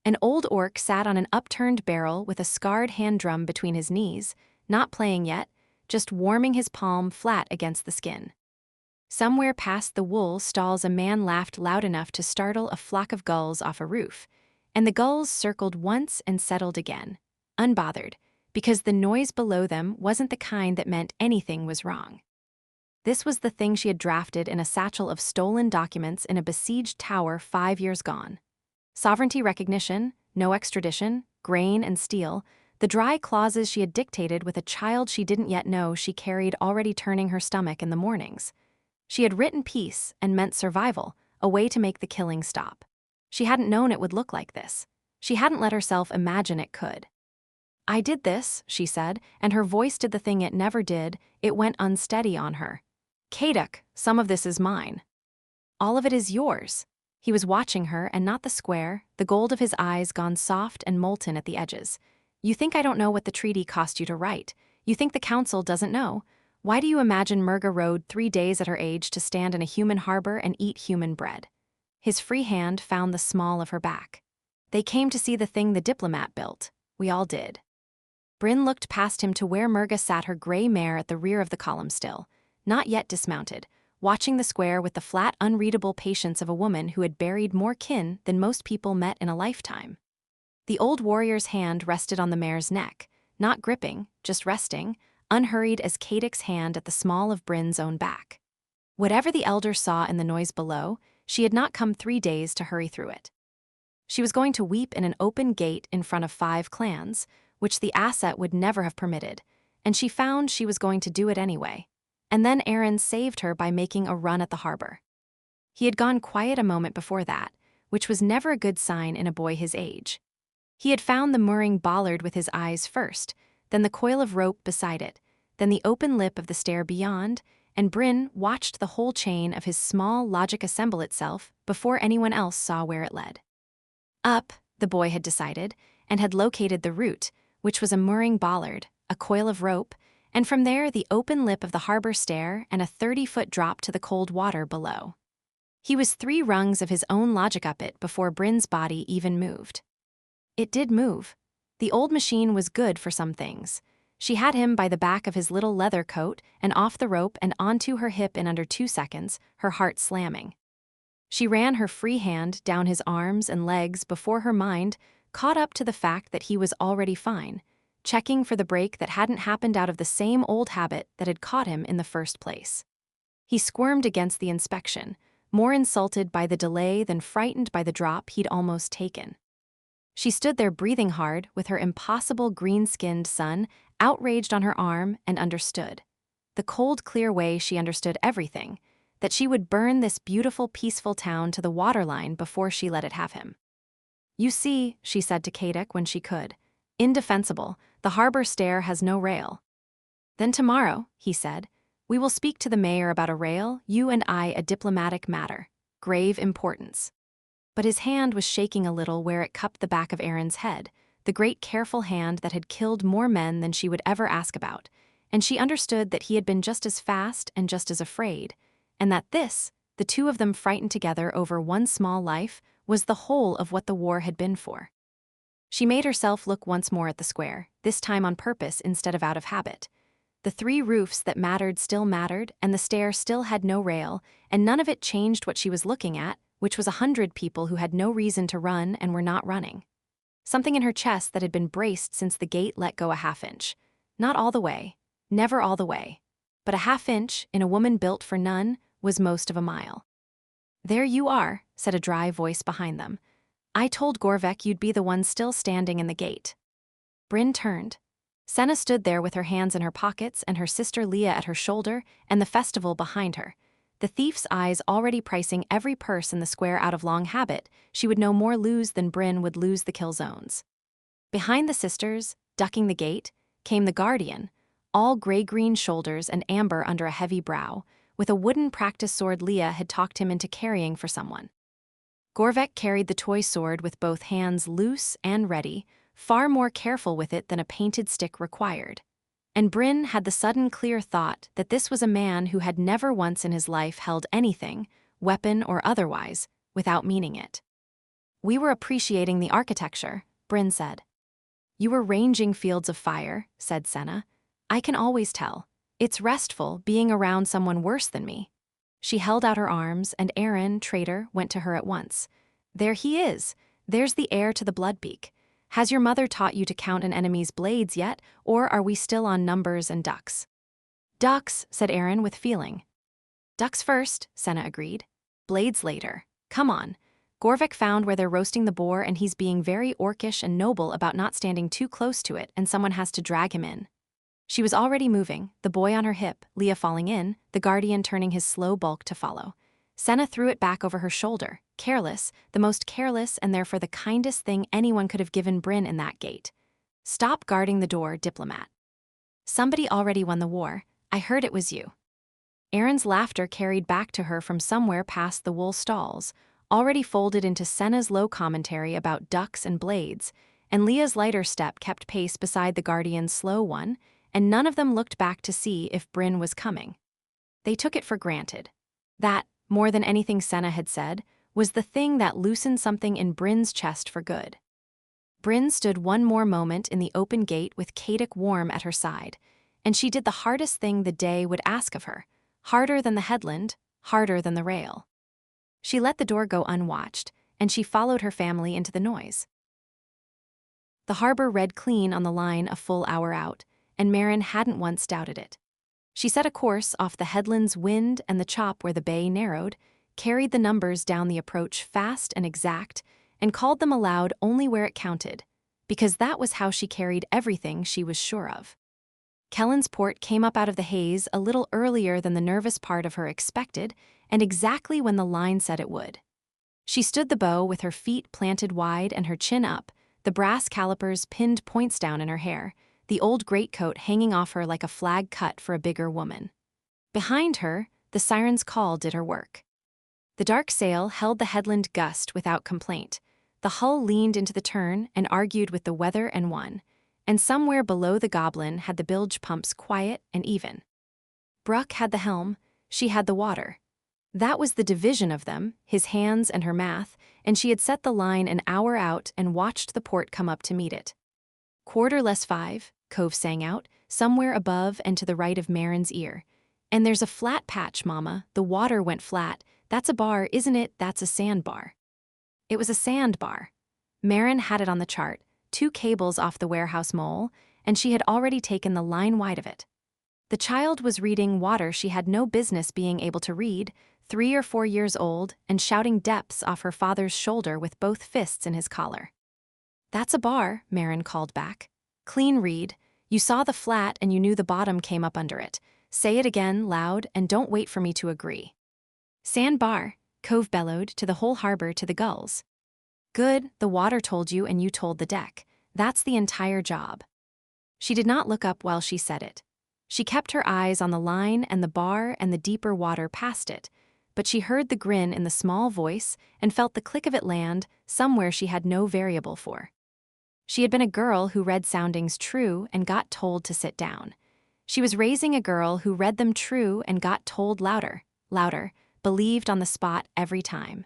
An old orc sat on an upturned barrel with a scarred hand drum between his knees, not playing yet, just warming his palm flat against the skin. Somewhere past the wool stalls a man laughed loud enough to startle a flock of gulls off a roof, and the gulls circled once and settled again, unbothered, because the noise below them wasn't the kind that meant anything was wrong. This was the thing she had drafted in a satchel of stolen documents in a besieged tower 5 years gone. Sovereignty recognition, no extradition, grain and steel, the dry clauses she had dictated with a child she didn't yet know she carried already turning her stomach in the mornings. She had written peace and meant survival, a way to make the killing stop. She hadn't known it would look like this. She hadn't let herself imagine it could. "I did this," she said, and her voice did the thing it never did, it went unsteady on her. "Kaduk, some of this is mine." "All of it is yours." He was watching her and not the square, the gold of his eyes gone soft and molten at the edges. "You think I don't know what the treaty cost you to write? You think the council doesn't know? Why do you imagine Murga rode 3 days at her age to stand in a human harbor and eat human bread?" His free hand found the small of her back. "They came to see the thing the diplomat built. We all did." Bryn looked past him to where Murga sat her gray mare at the rear of the column still, not yet dismounted, watching the square with the flat, unreadable patience of a woman who had buried more kin than most people met in a lifetime. The old warrior's hand rested on the mare's neck, not gripping, just resting, unhurried as Kaduk's hand at the small of Bryn's own back. Whatever the elder saw in the noise below, she had not come 3 days to hurry through it. She was going to weep in an open gate in front of 5 clans, which the asset would never have permitted, and she found she was going to do it anyway. And then Aaron saved her by making a run at the harbor. He had gone quiet a moment before that, which was never a good sign in a boy his age. He had found the mooring bollard with his eyes first, then the coil of rope beside it, then the open lip of the stair beyond, and Bryn watched the whole chain of his small logic assemble itself before anyone else saw where it led. Up, the boy had decided, and had located the route, which was a mooring bollard, a coil of rope, and from there the open lip of the harbor stair and a 30-foot drop to the cold water below. He was 3 rungs of his own logic up it before Bryn's body even moved. It did move. The old machine was good for some things. She had him by the back of his little leather coat and off the rope and onto her hip in under 2 seconds, her heart slamming. She ran her free hand down his arms and legs before her mind caught up to the fact that he was already fine, checking for the break that hadn't happened out of the same old habit that had caught him in the first place. He squirmed against the inspection, more insulted by the delay than frightened by the drop he'd almost taken. She stood there breathing hard with her impossible green-skinned son outraged on her arm and understood. The cold, clear way she understood everything, that she would burn this beautiful, peaceful town to the waterline before she let it have him. "You see," she said to Kaduk when she could, "indefensible, the harbor stair has no rail." "Then tomorrow," he said, "we will speak to the mayor about a rail, you and I a diplomatic matter, grave importance." But his hand was shaking a little where it cupped the back of Aaron's head, the great careful hand that had killed more men than she would ever ask about, and she understood that he had been just as fast and just as afraid, and that this, the two of them frightened together over one small life, was the whole of what the war had been for. She made herself look once more at the square, this time on purpose instead of out of habit. The 3 roofs that mattered still mattered, and the stair still had no rail, and none of it changed what she was looking at, which was 100 people who had no reason to run and were not running. Something in her chest that had been braced since the gate let go a half-inch. Not all the way, never all the way. But a half-inch, in a woman built for none, was most of a mile. "There you are," said a dry voice behind them. "I told Gorvek you'd be the one still standing in the gate." Bryn turned. Senna stood there with her hands in her pockets and her sister Leah at her shoulder and the festival behind her. The thief's eyes already pricing every purse in the square out of long habit, she would no more lose than Bryn would lose the kill zones. Behind the sisters, ducking the gate, came the guardian, all gray-green shoulders and amber under a heavy brow, with a wooden practice sword Leah had talked him into carrying for someone. Gorvek carried the toy sword with both hands loose and ready, far more careful with it than a painted stick required. And Bryn had the sudden clear thought that this was a man who had never once in his life held anything, weapon or otherwise, without meaning it. "We were appreciating the architecture," Bryn said. "You were ranging fields of fire," said Senna. "I can always tell. It's restful being around someone worse than me." She held out her arms, and Aaron, traitor, went to her at once. "There he is. There's the heir to the Bloodbeak. Has your mother taught you to count an enemy's blades yet, or are we still on numbers and ducks?" "Ducks," said Aaron with feeling. "Ducks first," Senna agreed. "Blades later. Come on." Gorvek found where they're roasting the boar, and he's being very orcish and noble about not standing too close to it, and someone has to drag him in. She was already moving, the boy on her hip, Leah falling in, the guardian turning his slow bulk to follow. Senna threw it back over her shoulder, careless, the most careless and therefore the kindest thing anyone could have given Bryn in that gate. "Stop guarding the door, diplomat. Somebody already won the war. I heard it was you." Aaron's laughter carried back to her from somewhere past the wool stalls, already folded into Senna's low commentary about ducks and blades, and Leah's lighter step kept pace beside the guardian's slow one, and none of them looked back to see if Bryn was coming. They took it for granted. That, more than anything Senna had said, was the thing that loosened something in Bryn's chest for good. Bryn stood one more moment in the open gate with Kadic warm at her side, and she did the hardest thing the day would ask of her, harder than the headland, harder than the rail. She let the door go unwatched, and she followed her family into the noise. The harbor read clean on the line a full hour out, and Marin hadn't once doubted it. She set a course off the headland's wind and the chop where the bay narrowed, carried the numbers down the approach fast and exact, and called them aloud only where it counted, because that was how she carried everything she was sure of. Kellen's port came up out of the haze a little earlier than the nervous part of her expected, and exactly when the line said it would. She stood the bow with her feet planted wide and her chin up, the brass calipers pinned points down in her hair, the old greatcoat hanging off her like a flag cut for a bigger woman. Behind her, the siren's call did her work. The dark sail held the headland gust without complaint. The hull leaned into the turn and argued with the weather and won, and somewhere below the goblin had the bilge pumps quiet and even. Bruck had the helm, she had the water. That was the division of them, his hands and her math, and she had set the line an hour out and watched the port come up to meet it. "5:15, Cove sang out, somewhere above and to the right of Marin's ear. "And there's a flat patch, Mama, the water went flat. That's a bar, isn't it? That's a sandbar." It was a sandbar. Marin had it on the chart, 2 cables off the warehouse mole, and she had already taken the line wide of it. The child was reading water she had no business being able to read, 3 or 4 years old, and shouting depths off her father's shoulder with both fists in his collar. "That's a bar," Marin called back. "Clean read. You saw the flat and you knew the bottom came up under it. Say it again, loud, and don't wait for me to agree." "Sandbar," Cove bellowed to the whole harbor, to the gulls. "Good, the water told you and you told the deck. That's the entire job." She did not look up while she said it. She kept her eyes on the line and the bar and the deeper water past it, but she heard the grin in the small voice and felt the click of it land somewhere she had no variable for. She had been a girl who read soundings true and got told to sit down. She was raising a girl who read them true and got told louder, louder, believed on the spot every time.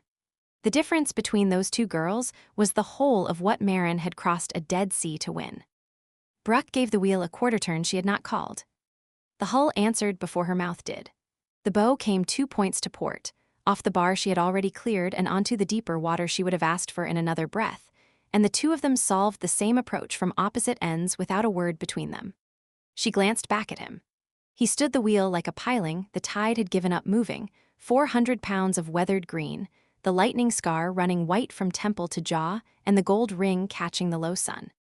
The difference between those two girls was the whole of what Marin had crossed a dead sea to win. Bruck gave the wheel a quarter turn she had not called. The hull answered before her mouth did. The bow came 2 points to port, off the bar she had already cleared and onto the deeper water she would have asked for in another breath, and the two of them solved the same approach from opposite ends without a word between them. She glanced back at him. He stood the wheel like a piling the tide had given up moving, 400 pounds of weathered green, the lightning scar running white from temple to jaw and the gold ring catching the low sun.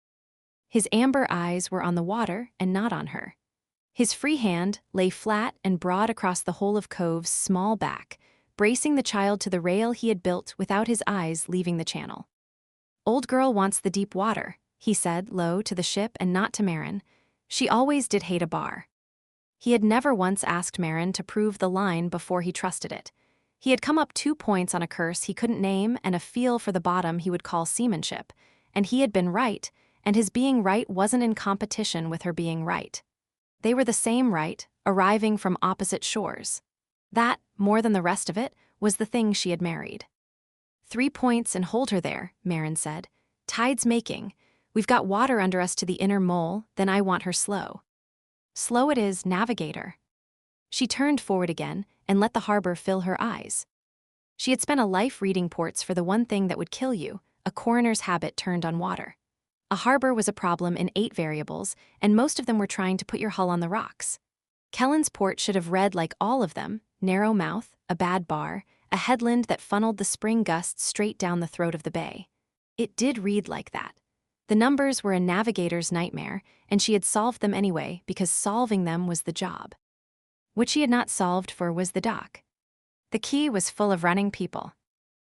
His amber eyes were on the water and not on her. His free hand lay flat and broad across the whole of Cove's small back, bracing the child to the rail he had built without his eyes leaving the channel. "Old girl wants the deep water," he said low to the ship and not to Marin. She always did hate a bar. He had never once asked Marin to prove the line before he trusted it. He had come up 2 points on a curse he couldn't name and a feel for the bottom he would call seamanship, and he had been right, and his being right wasn't in competition with her being right. They were the same right, arriving from opposite shores. That, more than the rest of it, was the thing she had married. 3 points and hold her there, Marin said. Tide's making. We've got water under us to the inner mole, then I want her slow. Slow it is, navigator. She turned forward again and let the harbor fill her eyes. She had spent a life reading ports for the one thing that would kill you, a coroner's habit turned on water. A harbor was a problem in 8 variables, and most of them were trying to put your hull on the rocks. Kellen's port should have read like all of them: narrow mouth, a bad bar, a headland that funneled the spring gusts straight down the throat of the bay. It did read like that. The numbers were a navigator's nightmare, and she had solved them anyway because solving them was the job. What she had not solved for was the dock. The quay was full of running people.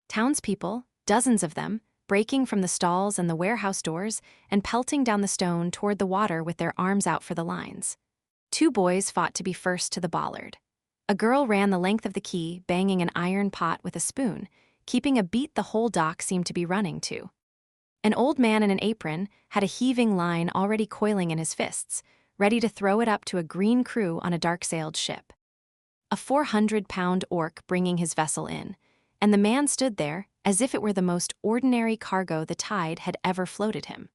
Townspeople, dozens of them, breaking from the stalls and the warehouse doors and pelting down the stone toward the water with their arms out for the lines. 2 boys fought to be first to the bollard. A girl ran the length of the quay, banging an iron pot with a spoon, keeping a beat the whole dock seemed to be running to. An old man in an apron had a heaving line already coiling in his fists, ready to throw it up to a green crew on a dark-sailed ship. A 400-pound orc bringing his vessel in, and the man stood there as if it were the most ordinary cargo the tide had ever floated him.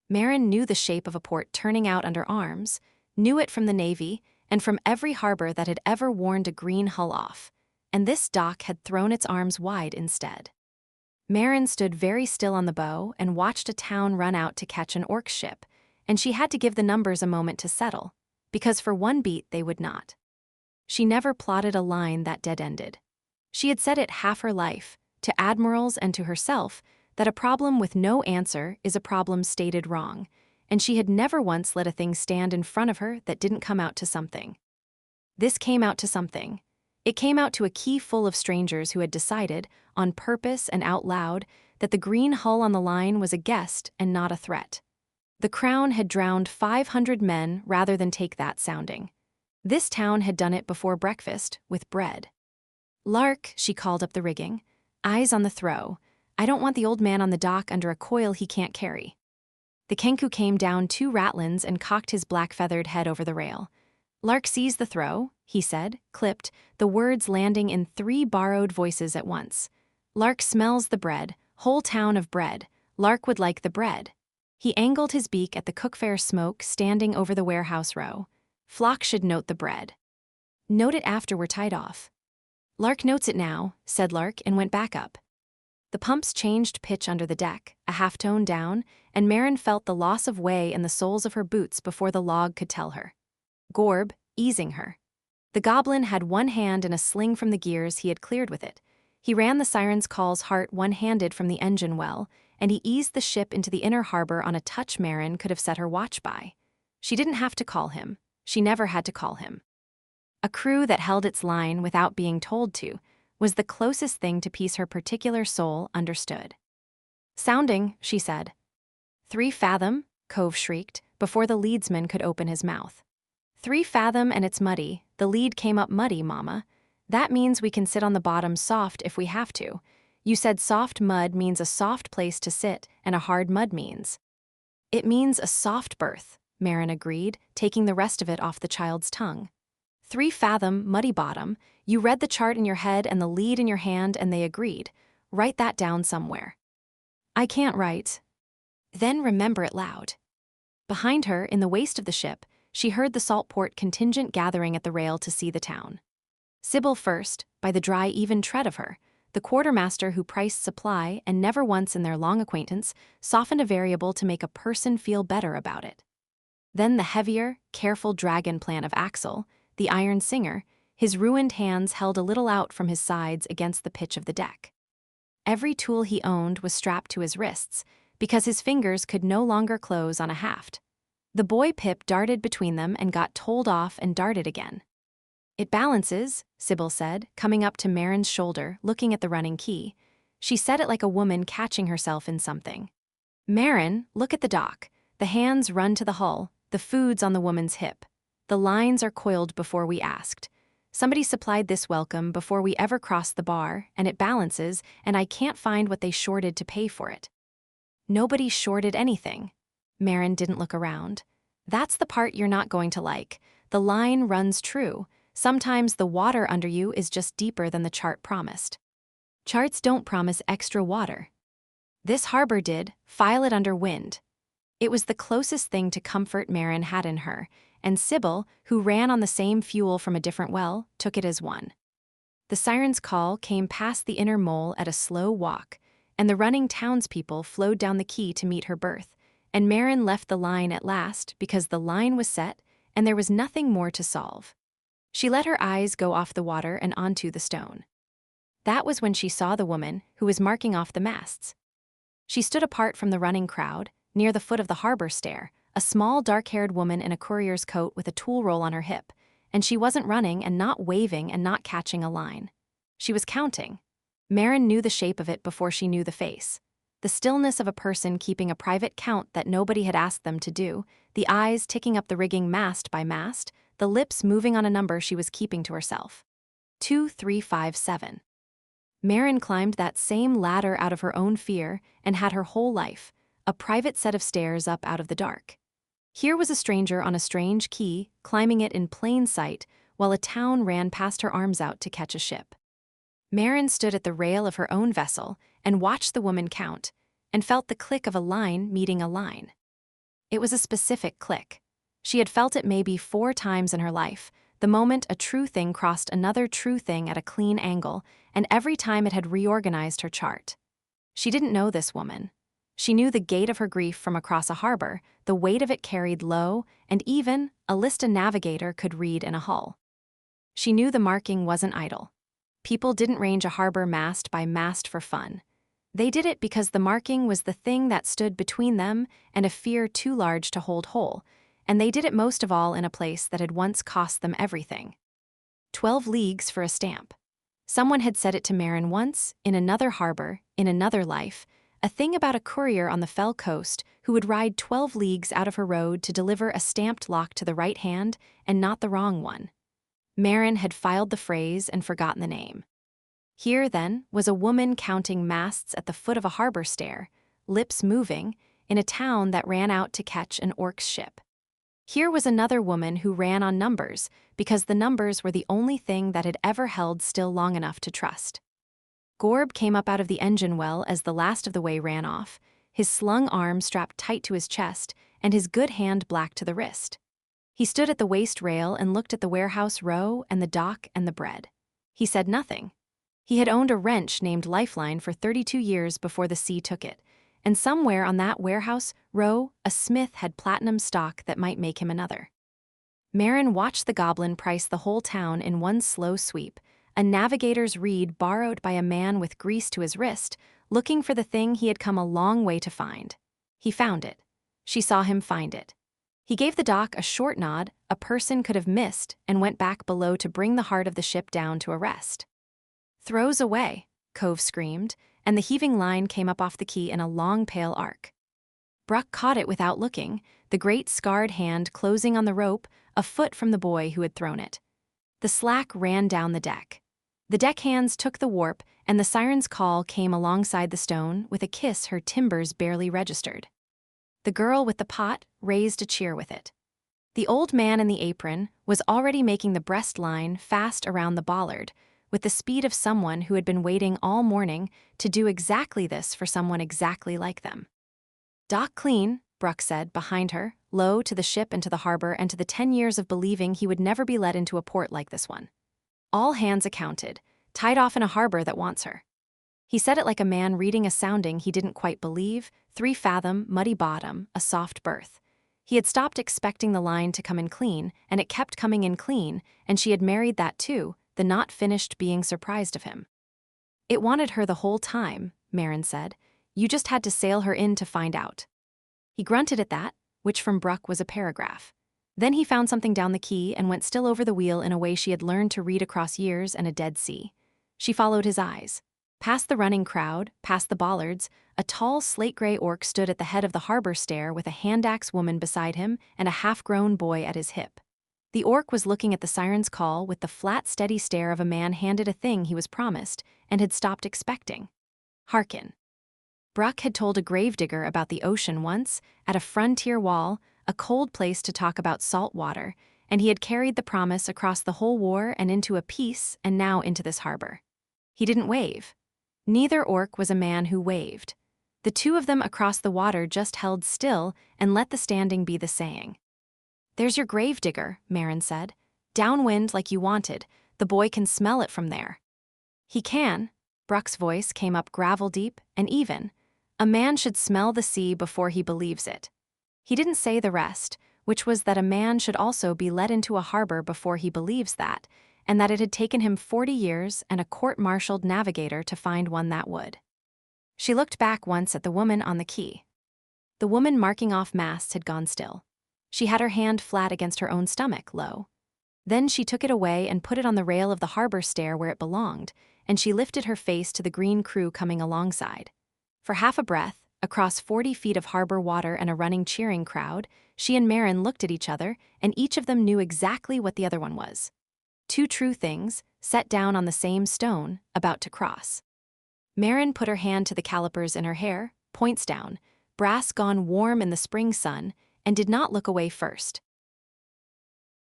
Marin knew the shape of a port turning out under arms, knew it from the Navy and from every harbor that had ever warned a green hull off, and this dock had thrown its arms wide instead. Marin stood very still on the bow and watched a town run out to catch an orc ship, and she had to give the numbers a moment to settle, because for one beat they would not. She never plotted a line that dead-ended. She had said it half her life, to admirals and to herself, that a problem with no answer is a problem stated wrong, and she had never once let a thing stand in front of her that didn't come out to something. This came out to something. It came out to a quay full of strangers who had decided, on purpose and out loud, that the green hull on the line was a guest and not a threat. The Crown had drowned 500 men rather than take that sounding. This town had done it before breakfast, with bread. "Lark," she called up the rigging. "Eyes on the throw. I don't want the old man on the dock under a coil he can't carry." The Kenku came down 2 ratlins and cocked his black-feathered head over the rail. "Lark sees the throw," he said, clipped, the words landing in 3 borrowed voices at once. "Lark smells the bread, whole town of bread. Lark would like the bread." He angled his beak at the cookfare smoke standing over the warehouse row. "Flock should note the bread. Note it after we're tied off." "Lark notes it now," said Lark and went back up. The pumps changed pitch under the deck, a half-tone down, and Marin felt the loss of way in the soles of her boots before the log could tell her. Gorb, easing her. The goblin had one hand in a sling from the gears he had cleared with it. He ran the siren's call's heart one-handed from the engine well, and he eased the ship into the inner harbor on a touch Marin could have set her watch by. She didn't have to call him. She never had to call him. A crew that held its line without being told to was the closest thing to peace her particular soul understood. "Sounding," she said. 3 fathom, Cove shrieked, before the leadsman could open his mouth. 3 fathom and it's muddy. The lead came up muddy, Mama. That means we can sit on the bottom soft if we have to. You said soft mud means a soft place to sit, and a hard mud means." "It means a soft berth," Marin agreed, taking the rest of it off the child's tongue. 3 fathom, muddy bottom. You read the chart in your head and the lead in your hand, and they agreed. Write that down somewhere." "I can't write." "Then remember it loud." Behind her, in the waist of the ship, she heard the Saltport contingent gathering at the rail to see the town. Sybil first, by the dry, even tread of her, the quartermaster who priced supply and never once in their long acquaintance softened a variable to make a person feel better about it. Then the heavier, careful dragon plan of Axel, the iron singer, his ruined hands held a little out from his sides against the pitch of the deck. Every tool he owned was strapped to his wrists, because his fingers could no longer close on a haft. The boy Pip darted between them and got told off and darted again. "It balances," Sybil said, coming up to Marin's shoulder, looking at the running key. She said it like a woman catching herself in something. "Marin, look at the dock. The hands run to the hull, the food's on the woman's hip. The lines are coiled before we asked. Somebody supplied this welcome before we ever crossed the bar, and it balances, and I can't find what they shorted to pay for it." "Nobody shorted anything." Marin didn't look around. "That's the part you're not going to like. The line runs true. Sometimes the water under you is just deeper than the chart promised. Charts don't promise extra water. This harbor did, file it under wind." It was the closest thing to comfort Marin had in her, and Sybil, who ran on the same fuel from a different well, took it as one. The siren's call came past the inner mole at a slow walk, and the running townspeople flowed down the quay to meet her berth, and Marin left the line at last because the line was set and there was nothing more to solve. She let her eyes go off the water and onto the stone. That was when she saw the woman who was marking off the masts. She stood apart from the running crowd, near the foot of the harbor stair, a small dark-haired woman in a courier's coat with a tool roll on her hip, and she wasn't running and not waving and not catching a line. She was counting. Marin knew the shape of it before she knew the face. The stillness of a person keeping a private count that nobody had asked them to do, the eyes ticking up the rigging mast by mast, the lips moving on a number she was keeping to herself. 2357. Marin climbed that same ladder out of her own fear and had her whole life, a private set of stairs up out of the dark. Here was a stranger on a strange quay, climbing it in plain sight, while a town ran past her arms out to catch a ship. Marin stood at the rail of her own vessel and watched the woman count, and felt the click of a line meeting a line. It was a specific click. She had felt it maybe 4 times in her life, the moment a true thing crossed another true thing at a clean angle, and every time it had reorganized her chart. She didn't know this woman. She knew the gait of her grief from across a harbor, the weight of it carried low, and even a list a navigator could read in a hull. She knew the marking wasn't idle. People didn't range a harbor mast by mast for fun. They did it because the marking was the thing that stood between them and a fear too large to hold whole, and they did it most of all in a place that had once cost them everything. 12 leagues for a stamp. Someone had said it to Marin once, in another harbor, in another life, a thing about a courier on the fell coast who would ride 12 leagues out of her road to deliver a stamped lock to the right hand and not the wrong one. Marin had filed the phrase and forgotten the name. Here, then, was a woman counting masts at the foot of a harbor stair, lips moving, in a town that ran out to catch an orc's ship. Here was another woman who ran on numbers, because the numbers were the only thing that had ever held still long enough to trust. Gorb came up out of the engine well as the last of the way ran off, his slung arm strapped tight to his chest and his good hand black to the wrist. He stood at the waist rail and looked at the warehouse row and the dock and the bread. He said nothing. He had owned a wrench named Lifeline for 32 years before the sea took it, and somewhere on that warehouse row, a smith had platinum stock that might make him another. Marin watched the goblin price the whole town in one slow sweep, a navigator's reed borrowed by a man with grease to his wrist, looking for the thing he had come a long way to find. He found it. She saw him find it. He gave the dock a short nod a person could have missed and went back below to bring the heart of the ship down to a rest. "Throws away," Cove screamed, and the heaving line came up off the quay in a long pale arc. Bruck caught it without looking, the great scarred hand closing on the rope a foot from the boy who had thrown it. The slack ran down the deck. The deckhands took the warp, and the siren's call came alongside the stone with a kiss her timbers barely registered. The girl with the pot raised a cheer with it. The old man in the apron was already making the breast line fast around the bollard, with the speed of someone who had been waiting all morning to do exactly this for someone exactly like them. "Dock clean," Bruck said, behind her, low to the ship and to the harbor and to the 10 years of believing he would never be let into a port like this one. "All hands accounted, tied off in a harbor that wants her." He said it like a man reading a sounding he didn't quite believe, 3 fathom, muddy bottom, a soft berth. He had stopped expecting the line to come in clean, and it kept coming in clean, and she had married that too, the not finished being surprised of him. "It wanted her the whole time," Marin said. "You just had to sail her in to find out." He grunted at that, which from Bruck was a paragraph. Then he found something down the quay and went still over the wheel in a way she had learned to read across years and a dead sea. She followed his eyes. Past the running crowd, past the bollards, a tall slate-gray orc stood at the head of the harbor stair with a hand-axe woman beside him and a half-grown boy at his hip. The orc was looking at the siren's call with the flat, steady stare of a man handed a thing he was promised and had stopped expecting. "Hearken." Bruck had told a gravedigger about the ocean once, at a frontier wall, a cold place to talk about salt water, and he had carried the promise across the whole war and into a peace and now into this harbor. He didn't wave. Neither orc was a man who waved. The two of them across the water just held still and let the standing be the saying. "There's your gravedigger," Marin said. "Downwind like you wanted. The boy can smell it from there." "He can." Bruck's voice came up gravel-deep and even. "A man should smell the sea before he believes it." He didn't say the rest, which was that a man should also be let into a harbor before he believes that, and that it had taken him 40 years and a court-martialed navigator to find one that would. She looked back once at the woman on the quay. The woman marking off masts had gone still. She had her hand flat against her own stomach, low. Then she took it away and put it on the rail of the harbor stair where it belonged, and she lifted her face to the green crew coming alongside. For half a breath, across 40 feet of harbor water and a running cheering crowd, she and Marin looked at each other, and each of them knew exactly what the other one was. 2 true things, set down on the same stone, about to cross. Marin put her hand to the calipers in her hair, points down, brass gone warm in the spring sun, and did not look away first.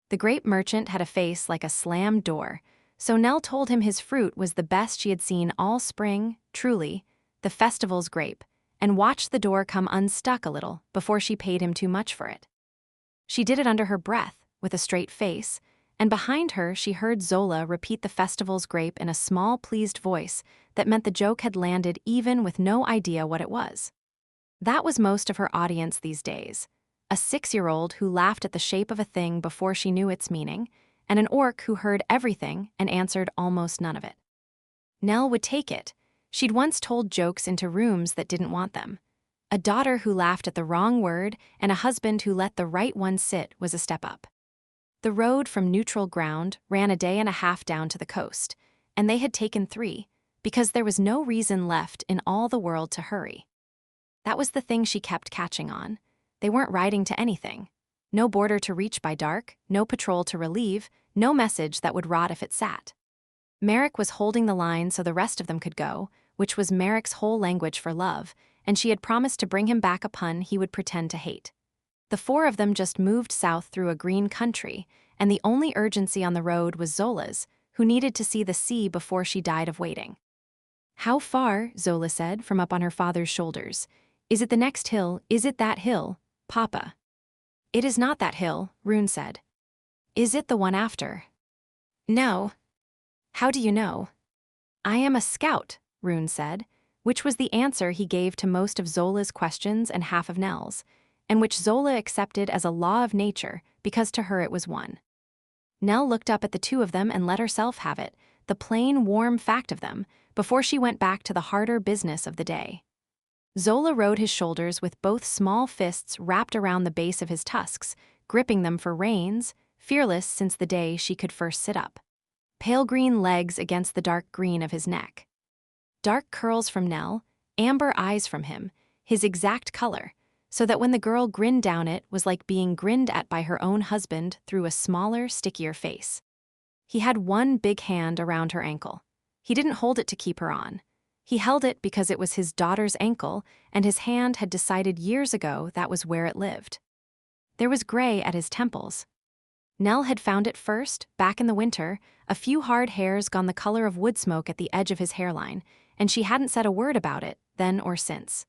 The grape merchant had a face like a slammed door, so Nell told him his fruit was the best she had seen all spring, truly, the festival's grape, and watched the door come unstuck a little before she paid him too much for it. She did it under her breath, with a straight face, and behind her she heard Zola repeat the festival's grape in a small, pleased voice that meant the joke had landed even with no idea what it was. That was most of her audience these days. A 6-year-old who laughed at the shape of a thing before she knew its meaning, and an orc who heard everything and answered almost none of it. Nell would take it. She'd once told jokes into rooms that didn't want them. A daughter who laughed at the wrong word and a husband who let the right one sit was a step up. The road from neutral ground ran a day and a half down to the coast, and they had taken 3, because there was no reason left in all the world to hurry. That was the thing she kept catching on. They weren't riding to anything. No border to reach by dark, no patrol to relieve, no message that would rot if it sat. Merrick was holding the line so the rest of them could go, which was Merrick's whole language for love, and she had promised to bring him back a pun he would pretend to hate. The 4 of them just moved south through a green country, and the only urgency on the road was Zola's, who needed to see the sea before she died of waiting. "How far?" Zola said, from up on her father's shoulders. "Is it the next hill? Is it that hill, Papa?" "It is not that hill," Rune said. "Is it the one after?" "No." "How do you know?" "I am a scout," Rune said, which was the answer he gave to most of Zola's questions and half of Nell's, and which Zola accepted as a law of nature because to her it was one. Nell looked up at the 2 of them and let herself have it, the plain, warm fact of them, before she went back to the harder business of the day. Zola rode his shoulders with both small fists wrapped around the base of his tusks, gripping them for reins, fearless since the day she could first sit up. Pale green legs against the dark green of his neck. Dark curls from Nell, amber eyes from him, his exact color, so that when the girl grinned down it was like being grinned at by her own husband through a smaller, stickier face. He had one big hand around her ankle. He didn't hold it to keep her on. He held it because it was his daughter's ankle, and his hand had decided years ago that was where it lived. There was gray at his temples. Nell had found it first, back in the winter, a few hard hairs gone the color of wood smoke at the edge of his hairline, and she hadn't said a word about it, then or since.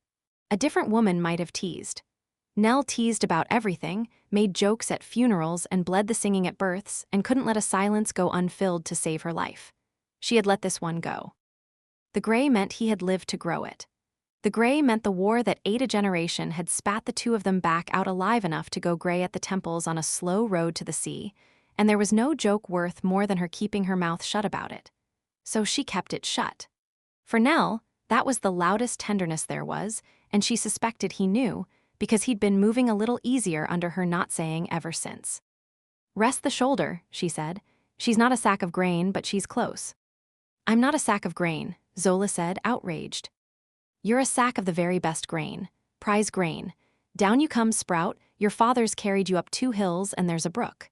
A different woman might have teased. Nell teased about everything, made jokes at funerals and bled the singing at births, and couldn't let a silence go unfilled to save her life. She had let this one go. The gray meant he had lived to grow it. The gray meant the war that ate a generation had spat the two of them back out alive enough to go gray at the temples on a slow road to the sea, and there was no joke worth more than her keeping her mouth shut about it. So she kept it shut. For Nell, that was the loudest tenderness there was, and she suspected he knew, because he'd been moving a little easier under her not saying ever since. "Rest the shoulder," she said. "She's not a sack of grain, but she's close." "I'm not a sack of grain," Zola said, outraged. "You're a sack of the very best grain. Prize grain. Down you come, sprout, your father's carried you up 2 hills and there's a brook."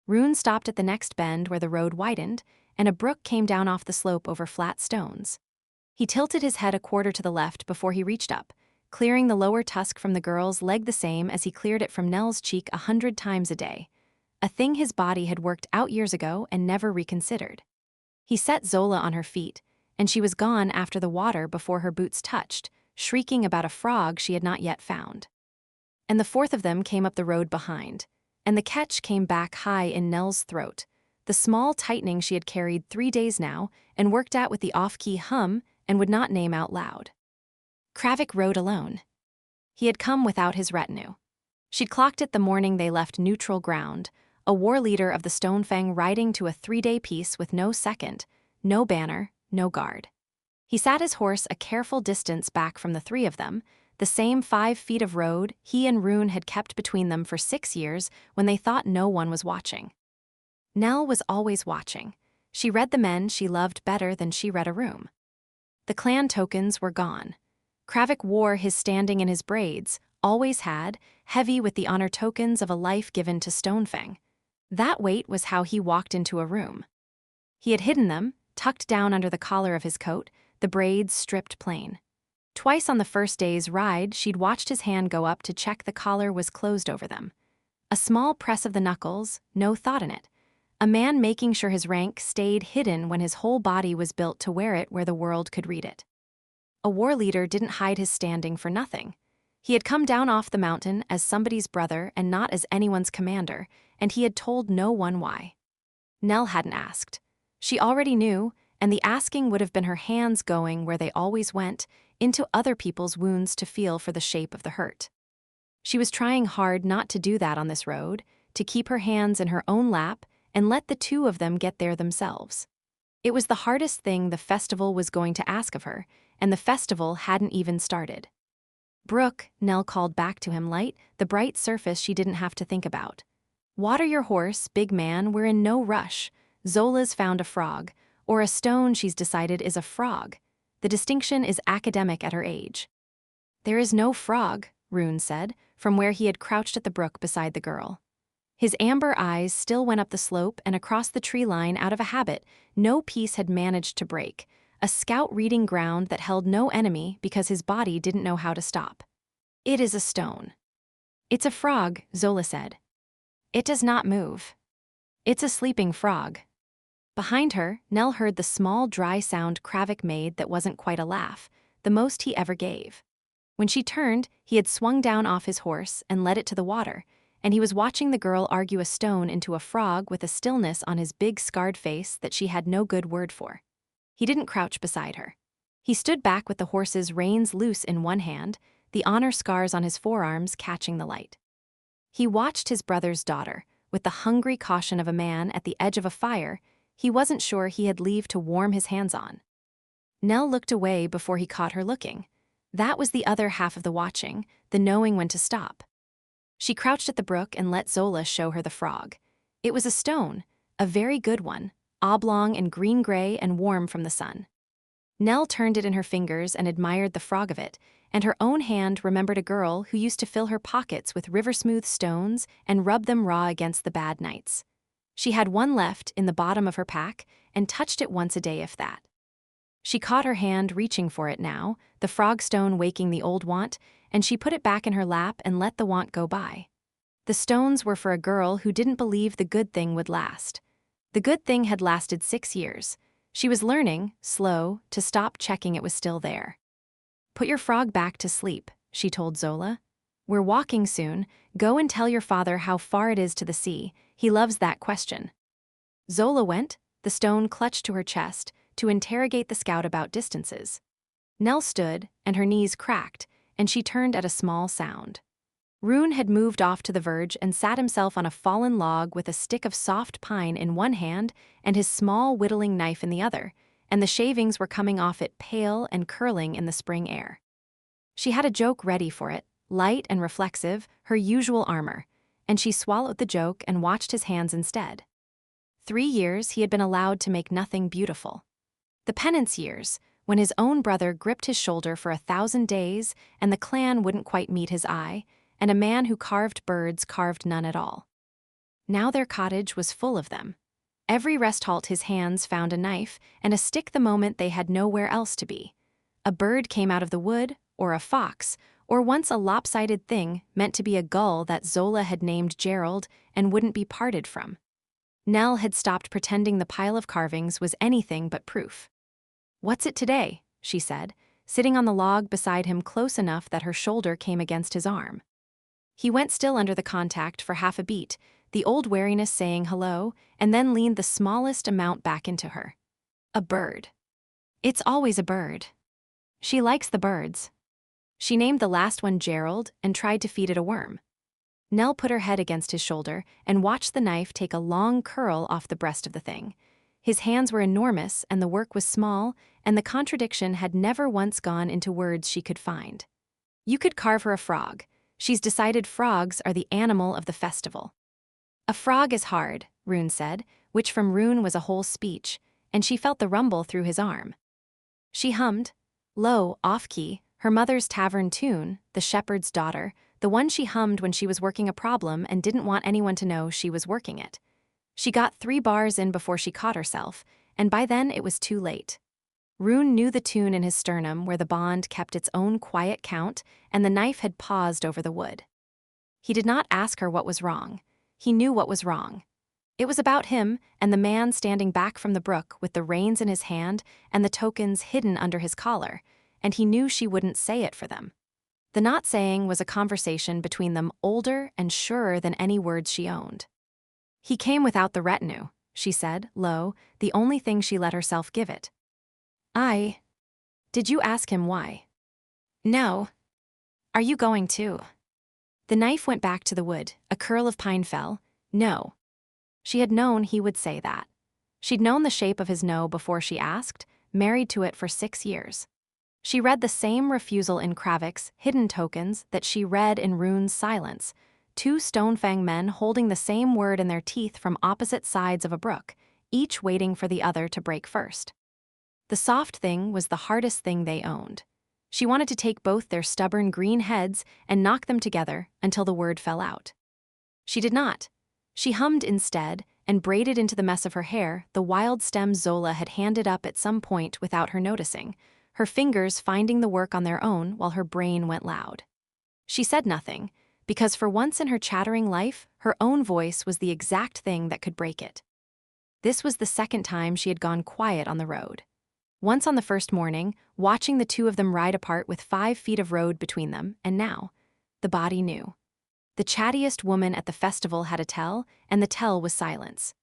Rune stopped at the next bend where the road widened, and a brook came down off the slope over flat stones. He tilted his head a quarter to the left before he reached up, clearing the lower tusk from the girl's leg the same as he cleared it from Nell's cheek 100 times a day, a thing his body had worked out years ago and never reconsidered. He set Zola on her feet, and she was gone after the water before her boots touched, shrieking about a frog she had not yet found. And the fourth of them came up the road behind, and the catch came back high in Nell's throat, the small tightening she had carried 3 days now and worked at with the off-key hum and would not name out loud. Kravik rode alone. He had come without his retinue. She'd clocked it the morning they left neutral ground, a war leader of the Stonefang riding to a 3-day peace with no second, no banner, no guard. He sat his horse a careful distance back from the 3 of them, the same 5 feet of road he and Rune had kept between them for 6 years when they thought no one was watching. Nell was always watching. She read the men she loved better than she read a room. The clan tokens were gone. Kravik wore his standing in his braids, always had, heavy with the honor tokens of a life given to Stonefang. That weight was how he walked into a room. He had hidden them, tucked down under the collar of his coat, the braids stripped plain. Twice on the first day's ride, she'd watched his hand go up to check the collar was closed over them. A small press of the knuckles, no thought in it. A man making sure his rank stayed hidden when his whole body was built to wear it where the world could read it. A war leader didn't hide his standing for nothing. He had come down off the mountain as somebody's brother and not as anyone's commander, and he had told no one why. Nell hadn't asked. She already knew, and the asking would have been her hands going where they always went, into other people's wounds to feel for the shape of the hurt. She was trying hard not to do that on this road, to keep her hands in her own lap and let the 2 of them get there themselves. It was the hardest thing the festival was going to ask of her, and the festival hadn't even started. "Brook," Nell called back to him, light, the bright surface she didn't have to think about. "Water your horse, big man, we're in no rush. Zola's found a frog, or a stone she's decided is a frog. The distinction is academic at her age." "There is no frog," Rune said, from where he had crouched at the brook beside the girl. His amber eyes still went up the slope and across the tree line out of a habit no piece had managed to break, a scout reading ground that held no enemy because his body didn't know how to stop. "It is a stone." "It's a frog," Zola said. "It does not move. It's a sleeping frog." Behind her, Nell heard the small dry sound Kravik made that wasn't quite a laugh, the most he ever gave. When she turned, he had swung down off his horse and led it to the water, and he was watching the girl argue a stone into a frog with a stillness on his big scarred face that she had no good word for. He didn't crouch beside her. He stood back with the horse's reins loose in one hand, the honor scars on his forearms catching the light. He watched his brother's daughter, with the hungry caution of a man at the edge of a fire he wasn't sure he had leave to warm his hands on. Nell looked away before he caught her looking. That was the other half of the watching, the knowing when to stop. She crouched at the brook and let Zola show her the frog. It was a stone, a very good one, oblong and green-gray and warm from the sun. Nell turned it in her fingers and admired the frog of it, and her own hand remembered a girl who used to fill her pockets with river-smooth stones and rub them raw against the bad nights. She had one left in the bottom of her pack and touched it once a day if that. She caught her hand reaching for it now, the frog stone waking the old want, and she put it back in her lap and let the want go by. The stones were for a girl who didn't believe the good thing would last. The good thing had lasted 6 years. She was learning, slow, to stop checking it was still there. "Put your frog back to sleep," she told Zola. "We're walking soon. Go and tell your father how far it is to the sea. He loves that question." Zola went, the stone clutched to her chest, to interrogate the scout about distances. Nell stood, and her knees cracked, and she turned at a small sound. Rune had moved off to the verge and sat himself on a fallen log with a stick of soft pine in one hand and his small whittling knife in the other, and the shavings were coming off it pale and curling in the spring air. She had a joke ready for it, light and reflexive, her usual armor, and she swallowed the joke and watched his hands instead. 3 years he had been allowed to make nothing beautiful. The penance years, when his own brother gripped his shoulder for 1,000 days and the clan wouldn't quite meet his eye, and a man who carved birds carved none at all. Now their cottage was full of them. Every rest halt his hands found a knife and a stick the moment they had nowhere else to be. A bird came out of the wood, or a fox, or once a lopsided thing meant to be a gull that Zola had named Gerald and wouldn't be parted from. Nell had stopped pretending the pile of carvings was anything but proof. "What's it today?" she said, sitting on the log beside him close enough that her shoulder came against his arm. He went still under the contact for half a beat, the old wariness saying hello, and then leaned the smallest amount back into her. "A bird. It's always a bird. She likes the birds." She named the last one Gerald and tried to feed it a worm. Nell put her head against his shoulder and watched the knife take a long curl off the breast of the thing. His hands were enormous and the work was small, and the contradiction had never once gone into words she could find. "You could carve her a frog. She's decided frogs are the animal of the festival." "A frog is hard," Rune said, which from Rune was a whole speech, and she felt the rumble through his arm. She hummed, low, off-key, her mother's tavern tune, The Shepherd's Daughter, the one she hummed when she was working a problem and didn't want anyone to know she was working it. She got 3 bars in before she caught herself, and by then it was too late. Rune knew the tune in his sternum where the bond kept its own quiet count and the knife had paused over the wood. He did not ask her what was wrong. He knew what was wrong. It was about him and the man standing back from the brook with the reins in his hand and the tokens hidden under his collar, and he knew she wouldn't say it for them. The not saying was a conversation between them older and surer than any words she owned. "He came without the retinue," she said, low, the only thing she let herself give it. Did you ask him why?" "No. Are you going too?" The knife went back to the wood, a curl of pine fell. "No." She had known he would say that. She'd known the shape of his no before she asked, married to it for 6 years. She read the same refusal in Kravik's hidden tokens that she read in Rune's silence, 2 Stonefang men holding the same word in their teeth from opposite sides of a brook, each waiting for the other to break first. The soft thing was the hardest thing they owned. She wanted to take both their stubborn green heads and knock them together until the word fell out. She did not. She hummed instead and braided into the mess of her hair the wild stem Zola had handed up at some point without her noticing, her fingers finding the work on their own while her brain went loud. She said nothing, because for once in her chattering life, her own voice was the exact thing that could break it. This was the second time she had gone quiet on the road. Once on the first morning, watching the 2 of them ride apart with 5 feet of road between them, and now, the body knew. The chattiest woman at the festival had a tell, and the tell was silence.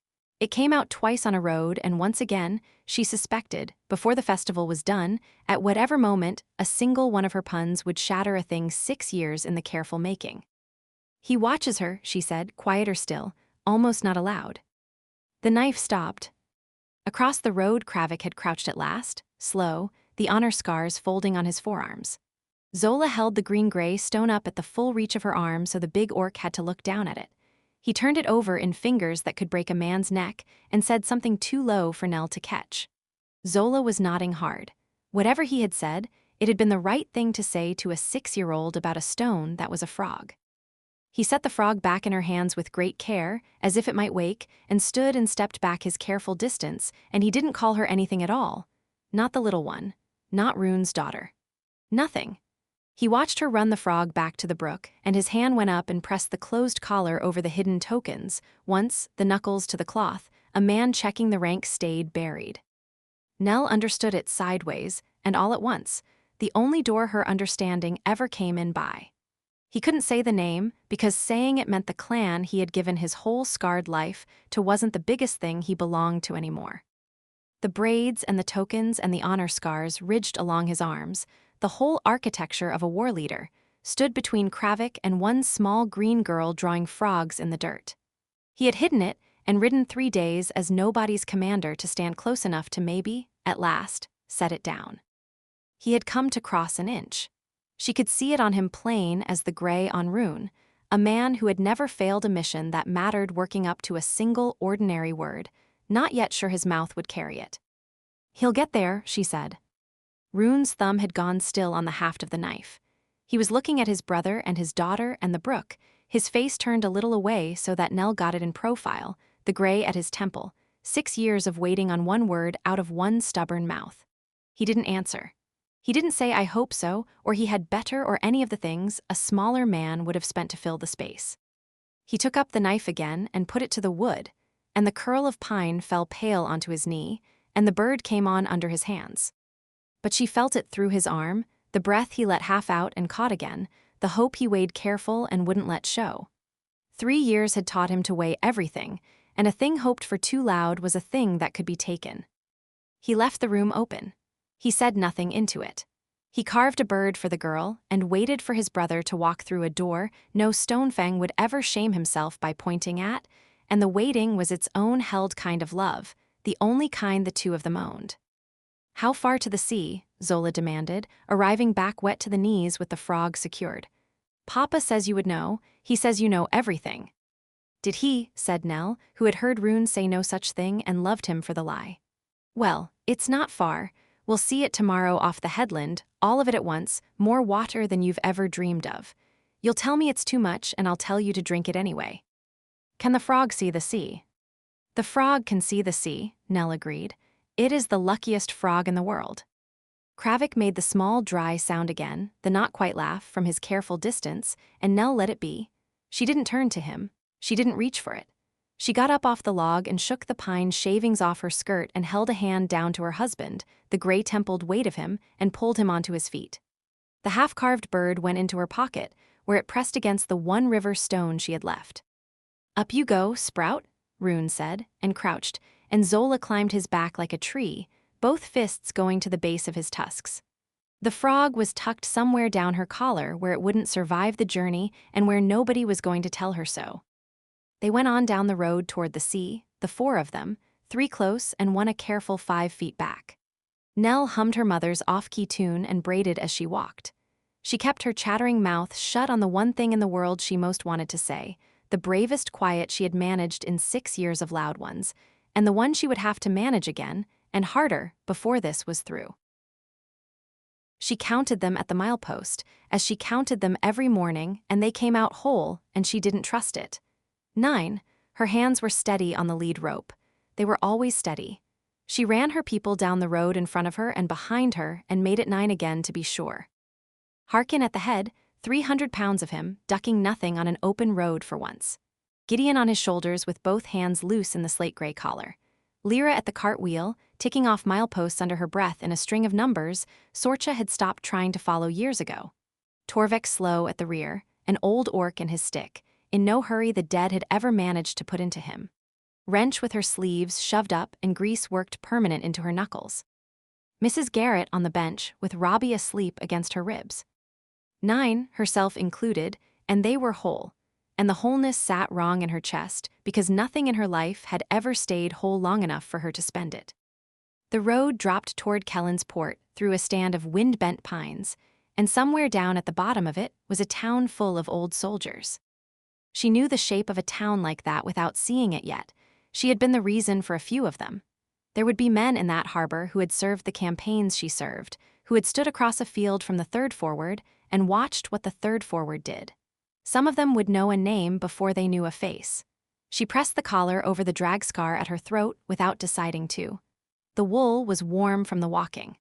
It came out twice on a road, and once again, she suspected, before the festival was done, at whatever moment, a single one of her puns would shatter a thing 6 years in the careful making. "He watches her," she said, quieter still, almost not aloud. The knife stopped. Across the road Kravik had crouched at last, slow, the honor scars folding on his forearms. Zola held the green-gray stone up at the full reach of her arm so the big orc had to look down at it. He turned it over in fingers that could break a man's neck and said something too low for Nell to catch. Zola was nodding hard. Whatever he had said, it had been the right thing to say to a 6-year-old about a stone that was a frog. He set the frog back in her hands with great care, as if it might wake, and stood and stepped back his careful distance, and he didn't call her anything at all. Not the little one. Not Rune's daughter. Nothing. He watched her run the frog back to the brook, and his hand went up and pressed the closed collar over the hidden tokens. Once, the knuckles to the cloth, a man checking the rank stayed buried. Nell understood it sideways, and all at once, the only door her understanding ever came in by. He couldn't say the name, because saying it meant the clan he had given his whole scarred life to wasn't the biggest thing he belonged to anymore. The braids and the tokens and the honor scars ridged along his arms, the whole architecture of a war leader, stood between Kravik and one small green girl drawing frogs in the dirt. He had hidden it and ridden 3 days as nobody's commander to stand close enough to maybe, at last, set it down. He had come to cross an inch. She could see it on him plain as the gray on Rune, a man who had never failed a mission that mattered working up to a single ordinary word, not yet sure his mouth would carry it. "He'll get there," she said. Rune's thumb had gone still on the haft of the knife. He was looking at his brother and his daughter and the brook, his face turned a little away so that Nell got it in profile, the gray at his temple, 6 years of waiting on one word out of one stubborn mouth. He didn't answer. He didn't say "I hope so," or "he had better," or any of the things a smaller man would have spent to fill the space. He took up the knife again and put it to the wood, and the curl of pine fell pale onto his knee, and the bird came on under his hands. But she felt it through his arm, the breath he let half out and caught again, the hope he weighed careful and wouldn't let show. 3 years had taught him to weigh everything, and a thing hoped for too loud was a thing that could be taken. He left the room open. He said nothing into it. He carved a bird for the girl and waited for his brother to walk through a door no Stonefang would ever shame himself by pointing at, and the waiting was its own held kind of love, the only kind the two of them owned. "How far to the sea?" Zola demanded, arriving back wet to the knees with the frog secured. "Papa says you would know. He says you know everything." "Did he?" said Nell, who had heard Rune say no such thing and loved him for the lie. "Well, it's not far. We'll see it tomorrow off the headland, all of it at once, more water than you've ever dreamed of. You'll tell me it's too much, and I'll tell you to drink it anyway." "Can the frog see the sea?" "The frog can see the sea," Nell agreed. "It is the luckiest frog in the world." Kravik made the small dry sound again, the not quite laugh, from his careful distance, and Nell let it be. She didn't turn to him. She didn't reach for it. She got up off the log and shook the pine shavings off her skirt and held a hand down to her husband, the gray-templed weight of him, and pulled him onto his feet. The half-carved bird went into her pocket, where it pressed against the one river stone she had left. "Up you go, Sprout," Rune said, and crouched, and Zola climbed his back like a tree, both fists going to the base of his tusks. The frog was tucked somewhere down her collar where it wouldn't survive the journey and where nobody was going to tell her so. They went on down the road toward the sea, the 4 of them, 3 close and 1 a careful 5 feet back. Nell hummed her mother's off-key tune and braided as she walked. She kept her chattering mouth shut on the one thing in the world she most wanted to say, the bravest quiet she had managed in 6 years of loud ones, and the one she would have to manage again, and harder, before this was through. She counted them at the milepost, as she counted them every morning, and they came out whole, and she didn't trust it. 9. Her hands were steady on the lead rope. They were always steady. She ran her people down the road in front of her and behind her and made it 9 again to be sure. Harkin at the head, 300 pounds of him, ducking nothing on an open road for once. Gideon on his shoulders with both hands loose in the slate-gray collar. Lyra at the cart wheel, ticking off mileposts under her breath in a string of numbers Sorcha had stopped trying to follow years ago. Torvek slow at the rear, an old orc and his stick, in no hurry the dead had ever managed to put into him. Wrench with her sleeves shoved up and grease worked permanent into her knuckles. Mrs. Garrett on the bench with Robbie asleep against her ribs. 9, herself included, and they were whole. And the wholeness sat wrong in her chest because nothing in her life had ever stayed whole long enough for her to spend it. The road dropped toward Kellen's port through a stand of wind-bent pines, and somewhere down at the bottom of it was a town full of old soldiers. She knew the shape of a town like that without seeing it yet. She had been the reason for a few of them. There would be men in that harbor who had served the campaigns she served, who had stood across a field from the 3rd Forward and watched what the 3rd Forward did. Some of them would know a name before they knew a face. She pressed the collar over the drag scar at her throat without deciding to. The wool was warm from the walking.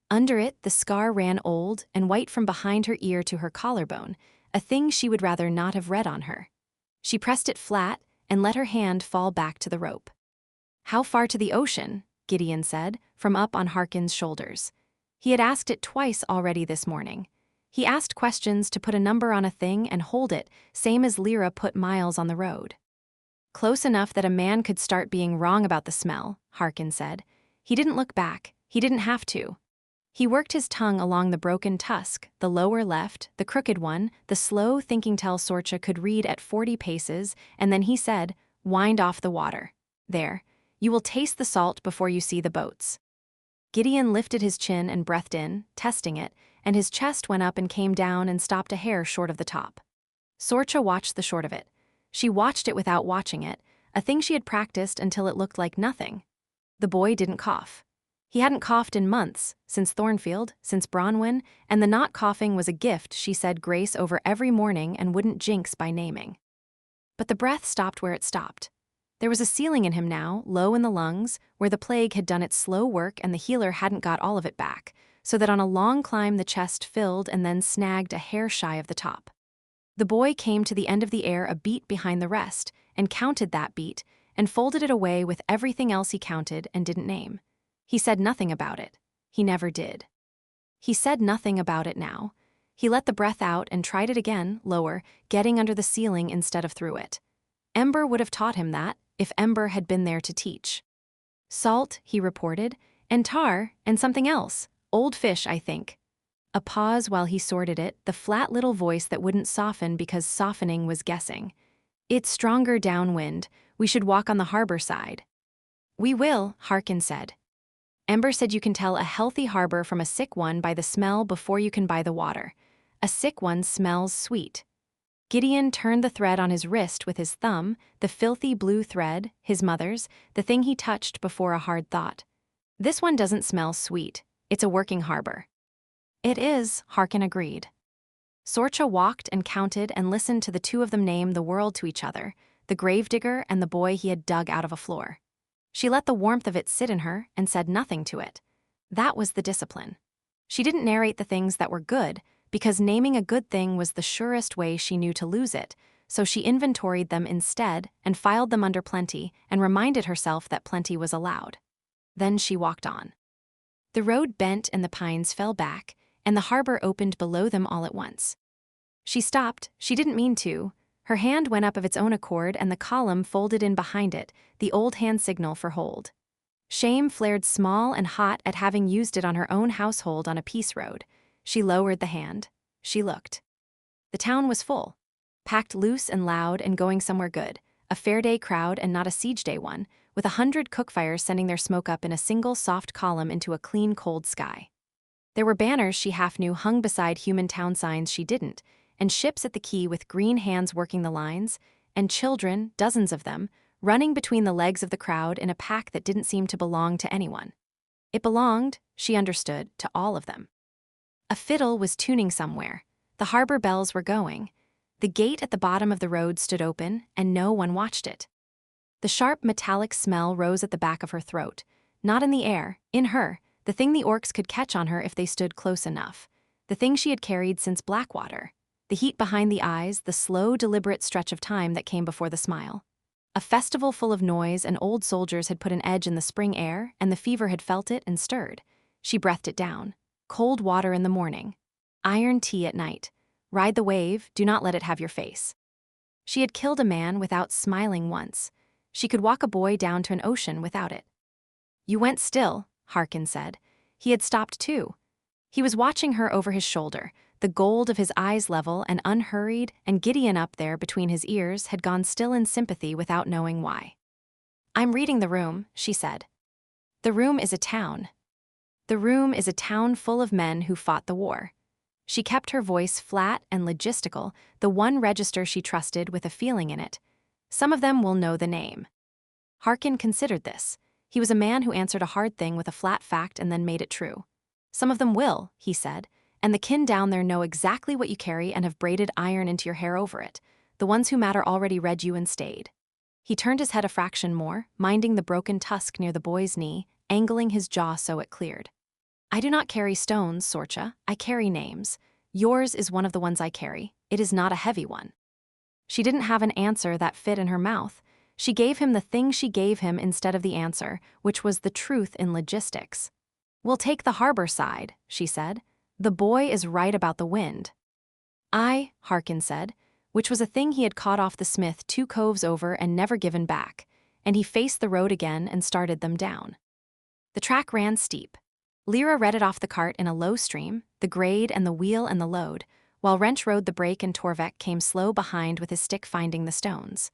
Under it, the scar ran old and white from behind her ear to her collarbone, a thing she would rather not have read on her. She pressed it flat and let her hand fall back to the rope. "How far to the ocean?" Gideon said, from up on Harkin's shoulders. He had asked it twice already this morning. He asked questions to put a number on a thing and hold it, same as Lyra put miles on the road. "Close enough that a man could start being wrong about the smell," Harkin said. He didn't look back. He didn't have to. He worked his tongue along the broken tusk, the lower left, the crooked one, the slow thinking tell Sorcha could read at 40 paces, and then he said, "Wind off the water. There. You will taste the salt before you see the boats." Gideon lifted his chin and breathed in, testing it, and his chest went up and came down and stopped a hair short of the top. Sorcha watched the short of it. She watched it without watching it, a thing she had practiced until it looked like nothing. The boy didn't cough. He hadn't coughed in months, since Thornfield, since Bronwyn, and the not coughing was a gift she said grace over every morning and wouldn't jinx by naming. But the breath stopped where it stopped. There was a ceiling in him now, low in the lungs, where the plague had done its slow work and the healer hadn't got all of it back, so that on a long climb the chest filled and then snagged a hair shy of the top. The boy came to the end of the air a beat behind the rest, and counted that beat, and folded it away with everything else he counted and didn't name. He said nothing about it. He never did. He said nothing about it now. He let the breath out and tried it again, lower, getting under the ceiling instead of through it. Ember would have taught him that, if Ember had been there to teach. "Salt," he reported, "and tar, and something else. Old fish, I think." A pause while he sorted it, the flat little voice that wouldn't soften because softening was guessing. "It's stronger downwind. We should walk on the harbor side." "We will," Harkin said. Ember said you can tell a healthy harbor from a sick one by the smell before you can buy the water. A sick one smells sweet. Gideon turned the thread on his wrist with his thumb, the filthy blue thread, his mother's, the thing he touched before a hard thought. "This one doesn't smell sweet. It's a working harbor." "It is," Harkin agreed. Sorcha walked and counted and listened to the two of them name the world to each other, the gravedigger and the boy he had dug out of a floor. She let the warmth of it sit in her and said nothing to it. That was the discipline. She didn't narrate the things that were good, because naming a good thing was the surest way she knew to lose it, so she inventoried them instead and filed them under plenty and reminded herself that plenty was allowed. Then she walked on. The road bent and the pines fell back, and the harbor opened below them all at once. She stopped. She didn't mean to. Her hand went up of its own accord and the column folded in behind it, the old hand signal for hold. Shame flared small and hot at having used it on her own household on a peace road. She lowered the hand. She looked. The town was full. Packed loose and loud and going somewhere good. A fair day crowd and not a siege day one, with 100 cookfires sending their smoke up in a single soft column into a clean, cold sky. There were banners she half knew hung beside human town signs she didn't, and ships at the quay with green hands working the lines, and children, dozens of them, running between the legs of the crowd in a pack that didn't seem to belong to anyone. It belonged, she understood, to all of them. A fiddle was tuning somewhere. The harbor bells were going. The gate at the bottom of the road stood open, and no one watched it. The sharp metallic smell rose at the back of her throat. Not in the air, in her, the thing the orcs could catch on her if they stood close enough. The thing she had carried since Blackwater. The heat behind the eyes, the slow, deliberate stretch of time that came before the smile. A festival full of noise and old soldiers had put an edge in the spring air, and the fever had felt it and stirred. She breathed it down. Cold water in the morning. Iron tea at night. Ride the wave, do not let it have your face. She had killed a man without smiling once. She could walk a boy down to an ocean without it. "You went still," Harkin said. He had stopped too. He was watching her over his shoulder. The gold of his eyes level and unhurried, and Gideon up there between his ears had gone still in sympathy without knowing why. "I'm reading the room," she said. "The room is a town. The room is a town full of men who fought the war." She kept her voice flat and logistical, the one register she trusted with a feeling in it. "Some of them will know the name." Harkin considered this. He was a man who answered a hard thing with a flat fact and then made it true. "Some of them will," he said. "And the kin down there know exactly what you carry and have braided iron into your hair over it. The ones who matter already read you and stayed." He turned his head a fraction more, minding the broken tusk near the boy's knee, angling his jaw so it cleared. I do not carry stones, Sorcha. I carry names. Yours is one of the ones I carry. It is not a heavy one. She didn't have an answer that fit in her mouth. She gave him the thing she gave him instead of the answer, which was the truth in logistics. We'll take the harbor side, she said. The boy is right about the wind. Harkin said, which was a thing he had caught off the smith 2 coves over and never given back, and he faced the road again and started them down. The track ran steep. Lyra read it off the cart in a low stream, the grade and the wheel and the load, while Wrench rode the brake and Torvek came slow behind with his stick finding the stones.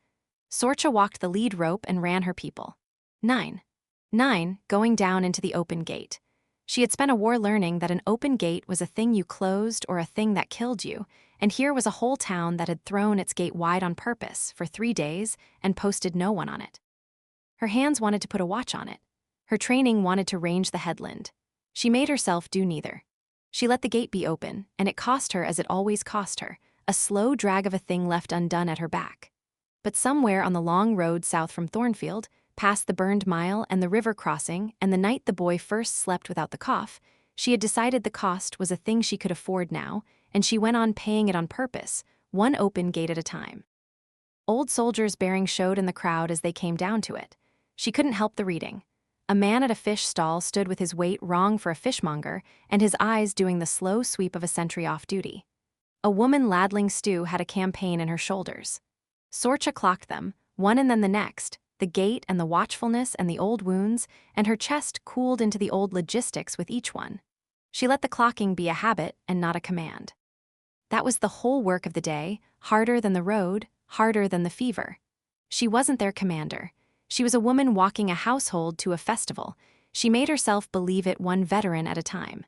Sorcha walked the lead rope and ran her people. 9. Going down into the open gate. She had spent a war learning that an open gate was a thing you closed or a thing that killed you, and here was a whole town that had thrown its gate wide on purpose for 3 days and posted no one on it. Her hands wanted to put a watch on it. Her training wanted to range the headland. She made herself do neither. She let the gate be open, and it cost her as it always cost her, a slow drag of a thing left undone at her back. But somewhere on the long road south from Thornfield, past the burned mile and the river crossing and the night the boy first slept without the cough, she had decided the cost was a thing she could afford now, and she went on paying it on purpose, one open gate at a time. Old soldiers' bearing showed in the crowd as they came down to it. She couldn't help the reading. A man at a fish stall stood with his weight wrong for a fishmonger and his eyes doing the slow sweep of a sentry off duty. A woman ladling stew had a campaign in her shoulders. Sorcha clocked them, one and then the next, the gait and the watchfulness and the old wounds, and her chest cooled into the old logistics with each one. She let the clocking be a habit and not a command. That was the whole work of the day, harder than the road, harder than the fever. She wasn't their commander. She was a woman walking a household to a festival. She made herself believe it one veteran at a time.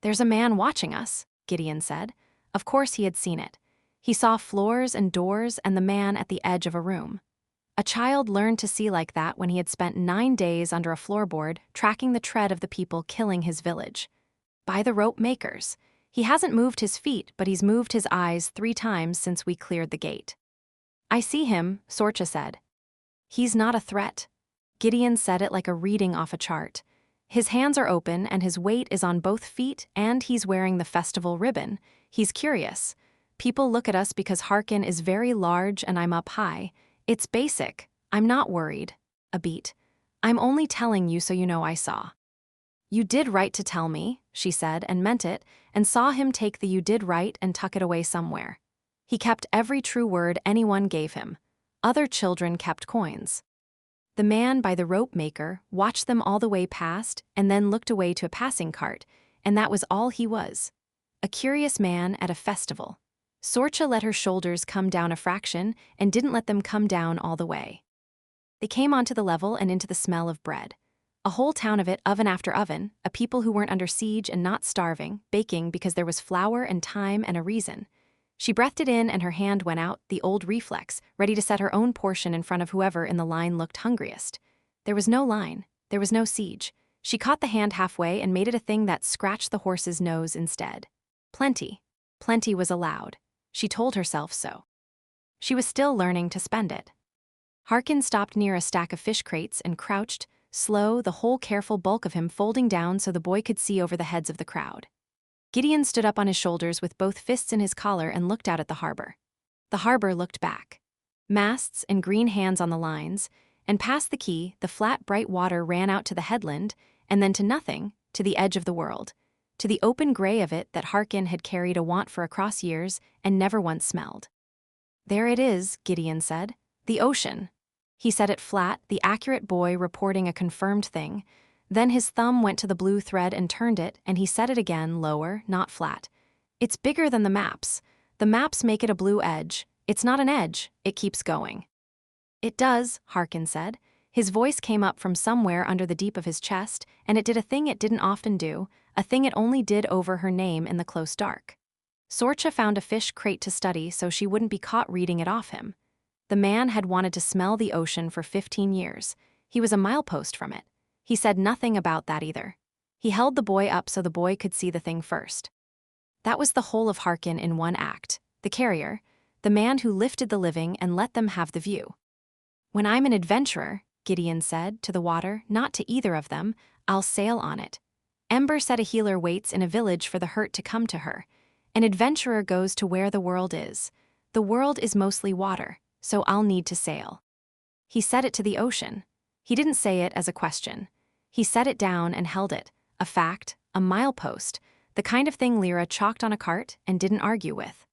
"There's a man watching us," Gideon said. Of course he had seen it. He saw floors and doors and the man at the edge of a room. A child learned to see like that when he had spent 9 days under a floorboard tracking the tread of the people killing his village. By the rope makers. He hasn't moved his feet, but he's moved his eyes 3 times since we cleared the gate. "I see him," Sorcha said. "He's not a threat." Gideon said it like a reading off a chart. His hands are open and his weight is on both feet and he's wearing the festival ribbon. He's curious. People look at us because Harkin is very large and I'm up high. It's basic. I'm not worried. A beat. "I'm only telling you so you know I saw." "You did right to tell me," she said and meant it, and saw him take the "you did right" and tuck it away somewhere. He kept every true word anyone gave him. Other children kept coins. The man by the rope maker watched them all the way past and then looked away to a passing cart, and that was all he was. A curious man at a festival. Sorcha let her shoulders come down a fraction and didn't let them come down all the way. They came onto the level and into the smell of bread. A whole town of it, oven after oven, a people who weren't under siege and not starving, baking because there was flour and time and a reason. She breathed it in and her hand went out, the old reflex, ready to set her own portion in front of whoever in the line looked hungriest. There was no line. There was no siege. She caught the hand halfway and made it a thing that scratched the horse's nose instead. Plenty. Plenty was allowed. She told herself so. She was still learning to spend it. Harkin stopped near a stack of fish crates and crouched, slow, the whole careful bulk of him folding down so the boy could see over the heads of the crowd. Gideon stood up on his shoulders with both fists in his collar and looked out at the harbor. The harbor looked back. Masts and green hands on the lines, and past the quay, the flat, bright water ran out to the headland, and then to nothing, to the edge of the world, to the open gray of it that Harkin had carried a want for across years and never once smelled. "There it is," Gideon said. "The ocean." He said it flat, the accurate boy reporting a confirmed thing. Then his thumb went to the blue thread and turned it, and he said it again, lower, not flat. "It's bigger than the maps. The maps make it a blue edge. It's not an edge, it keeps going." "It does," Harkin said. His voice came up from somewhere under the deep of his chest, and it did a thing it didn't often do, a thing it only did over her name in the close dark. Sorcha found a fish crate to study so she wouldn't be caught reading it off him. The man had wanted to smell the ocean for 15 years. He was a milepost from it. He said nothing about that either. He held the boy up so the boy could see the thing first. That was the whole of Harkin in one act, the carrier, the man who lifted the living and let them have the view. "When I'm an adventurer," Gideon said, to the water, not to either of them, "I'll sail on it. Ember said a healer waits in a village for the hurt to come to her. An adventurer goes to where the world is. The world is mostly water, so I'll need to sail. He said it to the ocean. He didn't say it as a question. He set it down and held it, a fact, a milepost, the kind of thing Lyra chalked on a cart and didn't argue with.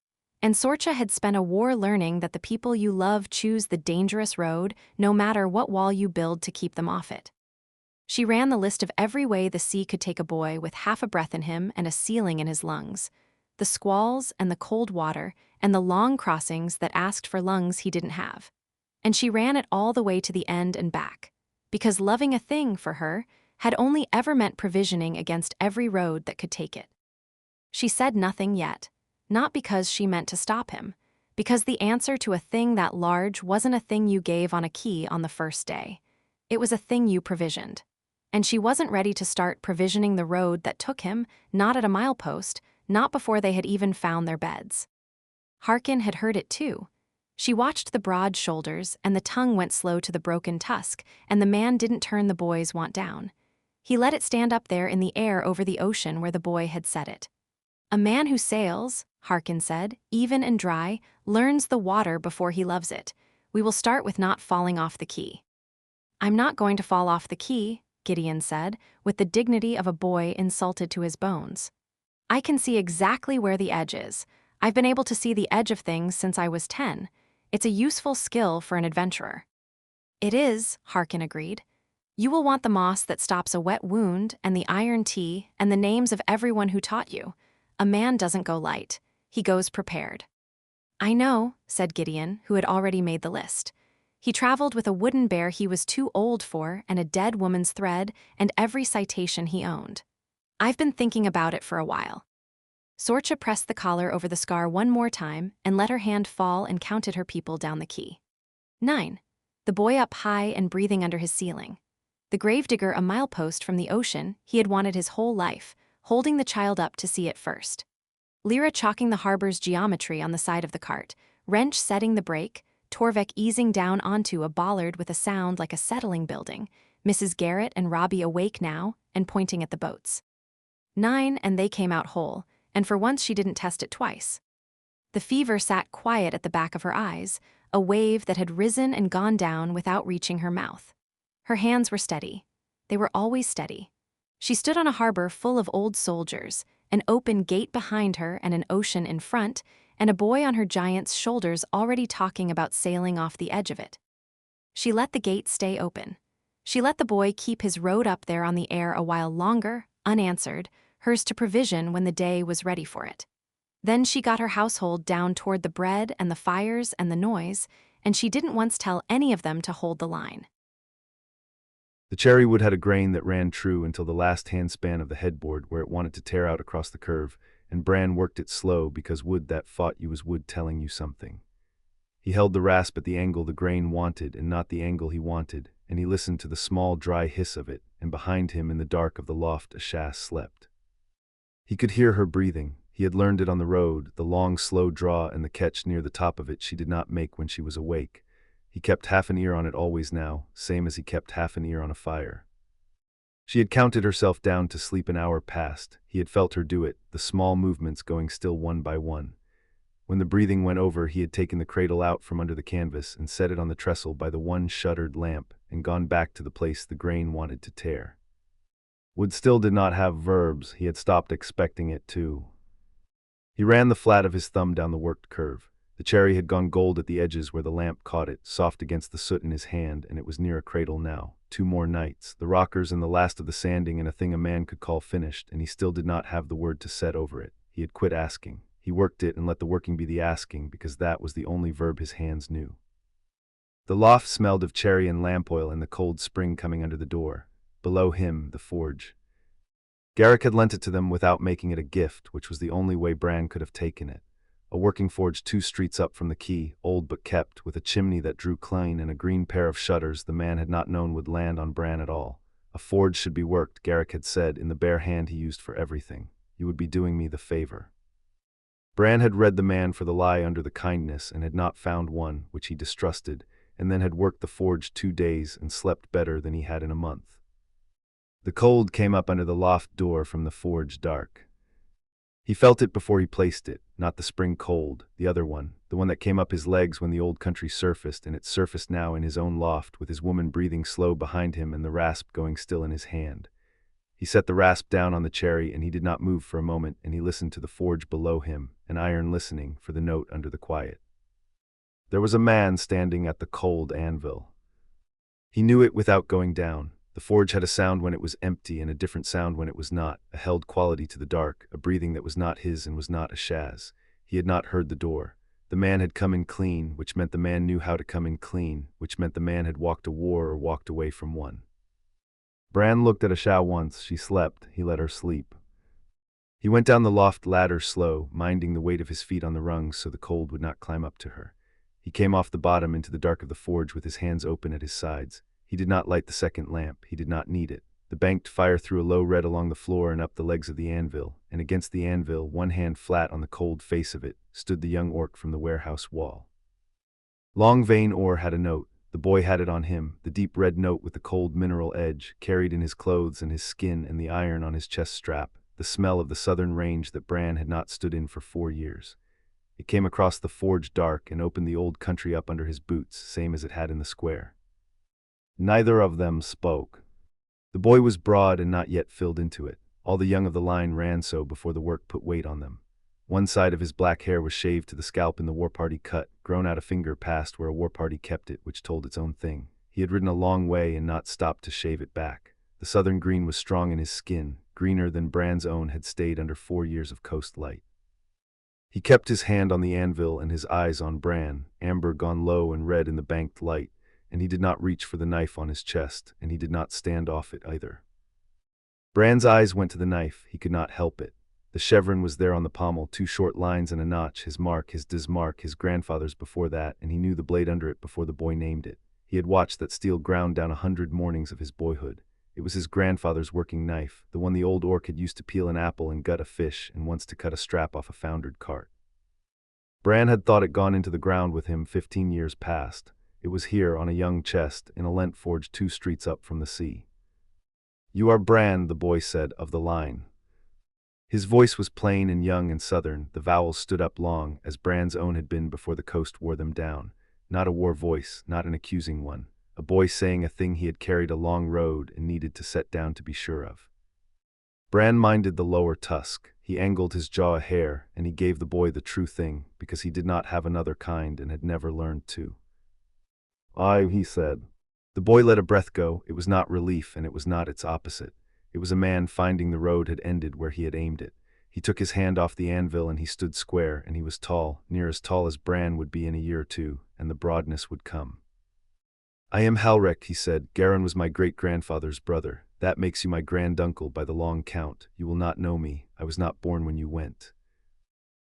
And Sorcha had spent a war learning that the people you love choose the dangerous road, no matter what wall you build to keep them off it. She ran the list of every way the sea could take a boy with half a breath in him and a ceiling in his lungs. The squalls and the cold water and the long crossings that asked for lungs he didn't have. And she ran it all the way to the end and back. Because loving a thing, for her, had only ever meant provisioning against every road that could take it. She said nothing yet, not because she meant to stop him, because the answer to a thing that large wasn't a thing you gave on a key on the first day. It was a thing you provisioned. And she wasn't ready to start provisioning the road that took him, not at a milepost, not before they had even found their beds. Harkin had heard it too. She watched the broad shoulders, and the tongue went slow to the broken tusk, and the man didn't turn the boy's want down. He let it stand up there in the air over the ocean where the boy had set it. A man who sails, Harkin said, even and dry, learns the water before he loves it. We will start with not falling off the key. I'm not going to fall off the key, Gideon said, with the dignity of a boy insulted to his bones. I can see exactly where the edge is. I've been able to see the edge of things since I was 10. It's a useful skill for an adventurer. It is, Harkin agreed. You will want the moss that stops a wet wound and the iron tea and the names of everyone who taught you. A man doesn't go light. He goes prepared. I know, said Gideon, who had already made the list. He traveled with a wooden bear he was too old for and a dead woman's thread and every citation he owned. I've been thinking about it for a while. Sorcha pressed the collar over the scar one more time and let her hand fall and counted her people down the key. 9. The boy up high and breathing under his ceiling. The gravedigger a milepost from the ocean he had wanted his whole life, holding the child up to see it first. Lyra chalking the harbor's geometry on the side of the cart, wrench setting the brake, Torvik easing down onto a bollard with a sound like a settling building, Mrs. Garrett and Robbie awake now and pointing at the boats. 9 and they came out whole, and for once she didn't test it twice. The fever sat quiet at the back of her eyes, a wave that had risen and gone down without reaching her mouth. Her hands were steady. They were always steady. She stood on a harbor full of old soldiers, an open gate behind her and an ocean in front, and a boy on her giant's shoulders already talking about sailing off the edge of it. She let the gate stay open. She let the boy keep his road up there on the air a while longer, unanswered, hers to provision when the day was ready for it. Then she got her household down toward the bread and the fires and the noise, and she didn't once tell any of them to hold the line. The cherry wood had a grain that ran true until the last handspan of the headboard where it wanted to tear out across the curve, and Bran worked it slow because wood that fought you was wood telling you something. He held the rasp at the angle the grain wanted and not the angle he wanted, and he listened to the small dry hiss of it, and behind him in the dark of the loft a Shas slept. He could hear her breathing. He had learned it on the road, the long slow draw and the catch near the top of it she did not make when she was awake. He kept half an ear on it always now, same as he kept half an ear on a fire. She had counted herself down to sleep an hour past. He had felt her do it, the small movements going still one by one. When the breathing went over, he had taken the cradle out from under the canvas and set it on the trestle by the one shuttered lamp and gone back to the place the grain wanted to tear. Wood still did not have verbs. He had stopped expecting it to. He ran the flat of his thumb down the worked curve. The cherry had gone gold at the edges where the lamp caught it, soft against the soot in his hand, and it was near a cradle now. 2 more nights, the rockers and the last of the sanding and a thing a man could call finished, and he still did not have the word to set over it. He had quit asking. He worked it and let the working be the asking, because that was the only verb his hands knew. The loft smelled of cherry and lamp oil and the cold spring coming under the door. Below him, the forge. Garrick had lent it to them without making it a gift, which was the only way Bran could have taken it. A working forge 2 streets up from the quay, old but kept, with a chimney that drew clean and a green pair of shutters the man had not known would land on Bran at all. A forge should be worked, Garrick had said, in the bare hand he used for everything. You would be doing me the favor. Bran had read the man for the lie under the kindness and had not found one, which he distrusted, and then had worked the forge 2 days and slept better than he had in a month. The cold came up under the loft door from the forge dark. He felt it before he placed it, not the spring cold, the other one, the one that came up his legs when the old country surfaced, and it surfaced now in his own loft, with his woman breathing slow behind him and the rasp going still in his hand. He set the rasp down on the cherry, and he did not move for a moment, and he listened to the forge below him, an iron listening for the note under the quiet. There was a man standing at the cold anvil. He knew it without going down. The forge had a sound when it was empty and a different sound when it was not, a held quality to the dark, a breathing that was not his and was not a Shaz. He had not heard the door. The man had come in clean, which meant the man knew how to come in clean, which meant the man had walked a war or walked away from one. Bran looked at Asha once. She slept. He let her sleep. He went down the loft ladder slow, minding the weight of his feet on the rungs so the cold would not climb up to her. He came off the bottom into the dark of the forge with his hands open at his sides. He did not light the second lamp. He did not need it. The banked fire threw a low red along the floor and up the legs of the anvil, and against the anvil, one hand flat on the cold face of it, stood the young orc from the warehouse wall. Long vein ore had a note. The boy had it on him, the deep red note with the cold mineral edge, carried in his clothes and his skin and the iron on his chest strap, the smell of the southern range that Bran had not stood in for 4 years. It came across the forge dark and opened the old country up under his boots, same as it had in the square. Neither of them spoke. The boy was broad and not yet filled into it. All the young of the line ran so before the work put weight on them. One side of his black hair was shaved to the scalp in the war party cut, grown out a finger past where a war party kept it, which told its own thing. He had ridden a long way and not stopped to shave it back. The southern green was strong in his skin, greener than Bran's own had stayed under 4 years of coast light. He kept his hand on the anvil and his eyes on Bran, amber gone low and red in the banked light, and he did not reach for the knife on his chest, and he did not stand off it either. Bran's eyes went to the knife. He could not help it. The chevron was there on the pommel, 2 short lines and a notch, his mark, his dismark, his grandfather's before that, and he knew the blade under it before the boy named it. He had watched that steel ground down 100 mornings of his boyhood. It was his grandfather's working knife, the one the old orc had used to peel an apple and gut a fish, and once to cut a strap off a foundered cart. Bran had thought it gone into the ground with him 15 years past. It was here, on a young chest, in a lent forge 2 streets up from the sea. "You are Bran," the boy said, "of the line." His voice was plain and young and southern. The vowels stood up long, as Bran's own had been before the coast wore them down. Not a war voice, not an accusing one. A boy saying a thing he had carried a long road and needed to set down to be sure of. Bran minded the lower tusk. He angled his jaw a hair, and he gave the boy the true thing, because he did not have another kind and had never learned to. "Aye," he said. The boy let a breath go. It was not relief, and it was not its opposite. It was a man finding the road had ended where he had aimed it. He took his hand off the anvil and he stood square, and he was tall, near as tall as Bran would be in a year or two, and the broadness would come. "I am Halrek," he said. "Garin was my great-grandfather's brother. That makes you my granduncle by the long count. You will not know me. I was not born when you went."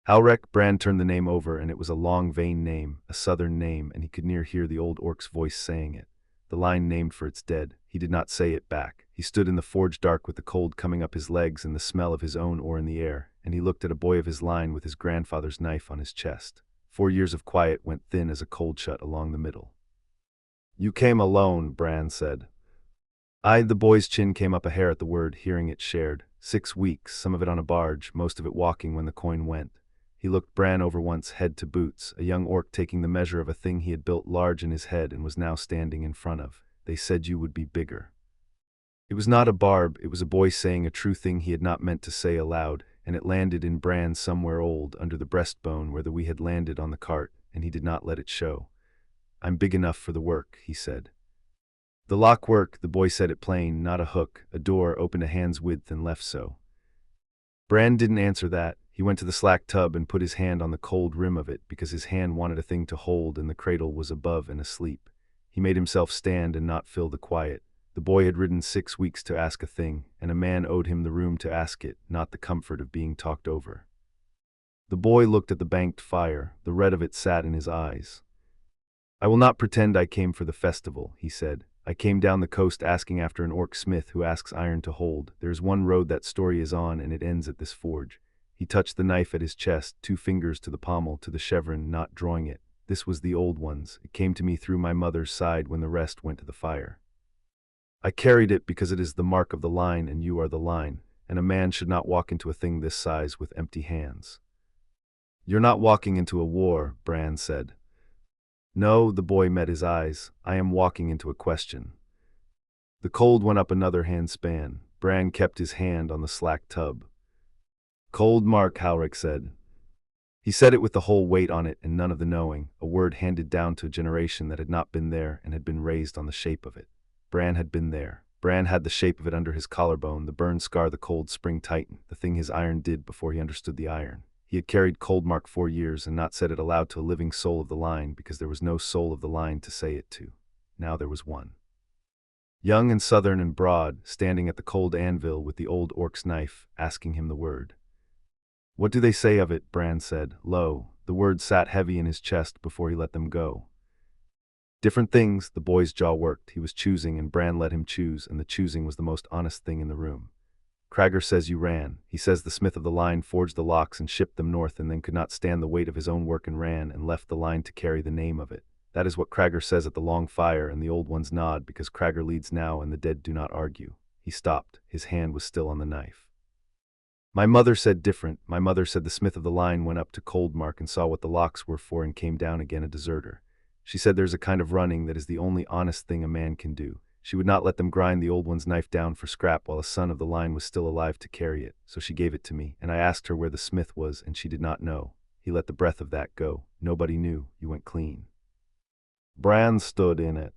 Halrek. Bran turned the name over, and it was a long vein name, a southern name, and he could near hear the old orc's voice saying it. The line named for its dead. He did not say it back. He stood in the forge dark with the cold coming up his legs and the smell of his own ore in the air, and he looked at a boy of his line with his grandfather's knife on his chest. 4 years of quiet went thin as a cold shut along the middle. "You came alone," Bran said. Aye, the boy's chin came up a hair at the word, hearing it shared. 6 weeks, some of it on a barge, most of it walking when the coin went. He looked Bran over once, head to boots, a young orc taking the measure of a thing he had built large in his head and was now standing in front of. "They said you would be bigger." It was not a barb, it was a boy saying a true thing he had not meant to say aloud, and it landed in Bran somewhere old, under the breastbone where the we had landed on the cart, and he did not let it show. "I'm big enough for the work," he said. The lock work, the boy said it plain, not a hook, a door opened a hand's width and left so. Bran didn't answer that. He went to the slack tub and put his hand on the cold rim of it because his hand wanted a thing to hold and the cradle was above and asleep. He made himself stand and not fill the quiet. The boy had ridden 6 weeks to ask a thing, and a man owed him the room to ask it, not the comfort of being talked over. The boy looked at the banked fire. The red of it sat in his eyes. "I will not pretend I came for the festival," he said. "I came down the coast asking after an orc smith who asks iron to hold. There is one road that story is on, and it ends at this forge." He touched the knife at his chest, 2 fingers to the pommel, to the chevron, not drawing it. "This was the old one's. It came to me through my mother's side when the rest went to the fire." I carried it because it is the mark of the line and you are the line, and a man should not walk into a thing this size with empty hands. You're not walking into a war, Bran said. No, the boy met his eyes. I am walking into a question. The cold went up another handspan. Bran kept his hand on the slack tub. Cold mark, Halric said. He said it with the whole weight on it and none of the knowing, a word handed down to a generation that had not been there and had been raised on the shape of it. Bran had been there. Bran had the shape of it under his collarbone, the burn scar the cold spring tightened, the thing his iron did before he understood the iron. He had carried Coldmark 4 years and not said it aloud to a living soul of the line because there was no soul of the line to say it to. Now there was one. Young and southern and broad, standing at the cold anvil with the old orc's knife, asking him the word. What do they say of it? Bran said, low. The words sat heavy in his chest before he let them go. Different things. The boy's jaw worked. He was choosing and Bran let him choose, and the choosing was the most honest thing in the room. Cragger says you ran. He says the smith of the line forged the locks and shipped them north and then could not stand the weight of his own work and ran and left the line to carry the name of it. That is what Cragger says at the long fire, and the old ones nod because Cragger leads now and the dead do not argue. He stopped. His hand was still on the knife. My mother said different. My mother said the smith of the line went up to Coldmark and saw what the locks were for and came down again a deserter. She said there's a kind of running that is the only honest thing a man can do. She would not let them grind the old one's knife down for scrap while a son of the line was still alive to carry it, so she gave it to me, and I asked her where the smith was, and she did not know. He let the breath of that go. Nobody knew. You went clean. Bran stood in it.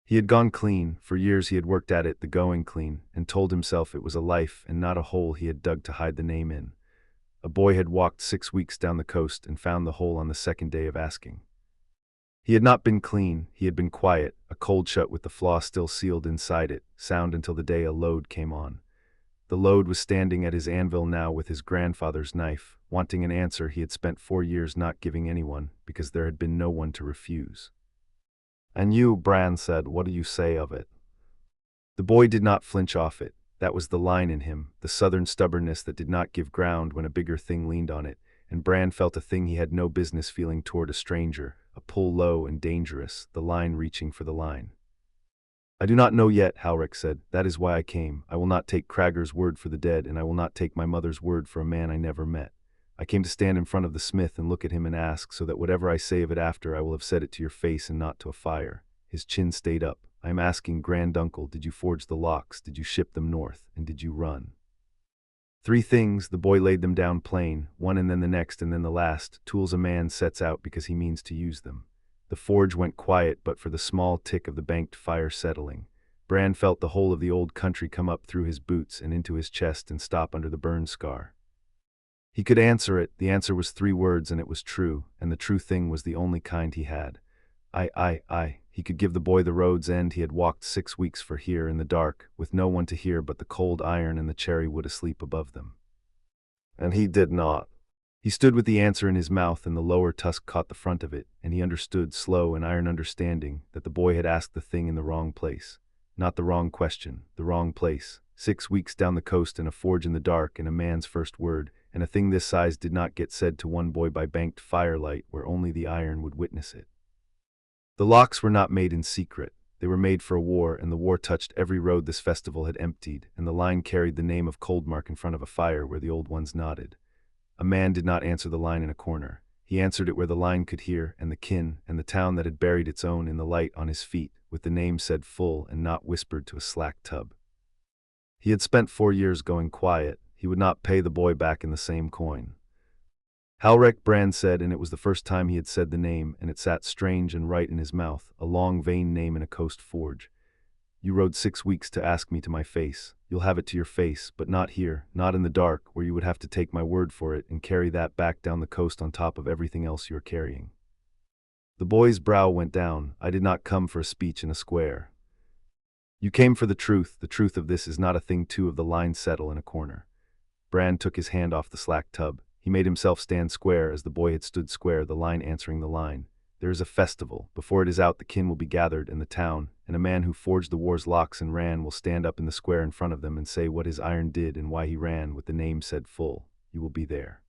He had gone clean. For years he had worked at it, the going clean, and told himself it was a life and not a hole he had dug to hide the name in. A boy had walked 6 weeks down the coast and found the hole on the second day of asking. He had not been clean, he had been quiet, a cold shut with the flaw still sealed inside it, sound until the day a load came on. The load was standing at his anvil now with his grandfather's knife, wanting an answer he had spent 4 years not giving anyone, because there had been no one to refuse. And you, Bran said, what do you say of it? The boy did not flinch off it. That was the line in him, the southern stubbornness that did not give ground when a bigger thing leaned on it, and Bran felt a thing he had no business feeling toward a stranger, a pull low and dangerous, the line reaching for the line. I do not know yet, Halric said. That is why I came. I will not take Cragger's word for the dead, and I will not take my mother's word for a man I never met. I came to stand in front of the smith and look at him and ask, so that whatever I say of it after I will have said it to your face and not to a fire. His chin stayed up. I am asking, granduncle, did you forge the locks, did you ship them north, and did you run? 3 things. The boy laid them down plain, one and then the next and then the last, tools a man sets out because he means to use them. The forge went quiet but for the small tick of the banked fire settling. Bran felt the whole of the old country come up through his boots and into his chest and stop under the burn scar. He could answer it. The answer was 3 words and it was true, and the true thing was the only kind he had. I. He could give the boy the road's end he had walked 6 weeks for here in the dark, with no one to hear but the cold iron and the cherry wood asleep above them. And he did not. He stood with the answer in his mouth and the lower tusk caught the front of it, and he understood, slow and iron understanding, that the boy had asked the thing in the wrong place. Not the wrong question, the wrong place. 6 weeks down the coast in a forge in the dark and a man's first word, and a thing this size did not get said to one boy by banked firelight where only the iron would witness it. The locks were not made in secret. They were made for a war, and the war touched every road this festival had emptied, and the line carried the name of Coldmark in front of a fire where the old ones nodded. A man did not answer the line in a corner. He answered it where the line could hear, and the kin, and the town that had buried its own in the light on his feet, with the name said full and not whispered to a slack tub. He had spent 4 years going quiet. He would not pay the boy back in the same coin. Halric, Bran said, and it was the first time he had said the name, and it sat strange and right in his mouth, a long vain name in a coast forge. You rode 6 weeks to ask me to my face. You'll have it to your face, but not here, not in the dark, where you would have to take my word for it and carry that back down the coast on top of everything else you are carrying. The boy's brow went down. I did not come for a speech in a square. You came for the truth. The truth of this is not a thing two of the line settle in a corner. Bran took his hand off the slack tub. He made himself stand square as the boy had stood square, the line answering the line. There is a festival. Before it is out, the kin will be gathered in the town, and a man who forged the war's locks and ran will stand up in the square in front of them and say what his iron did and why he ran with the name said full. You will be there.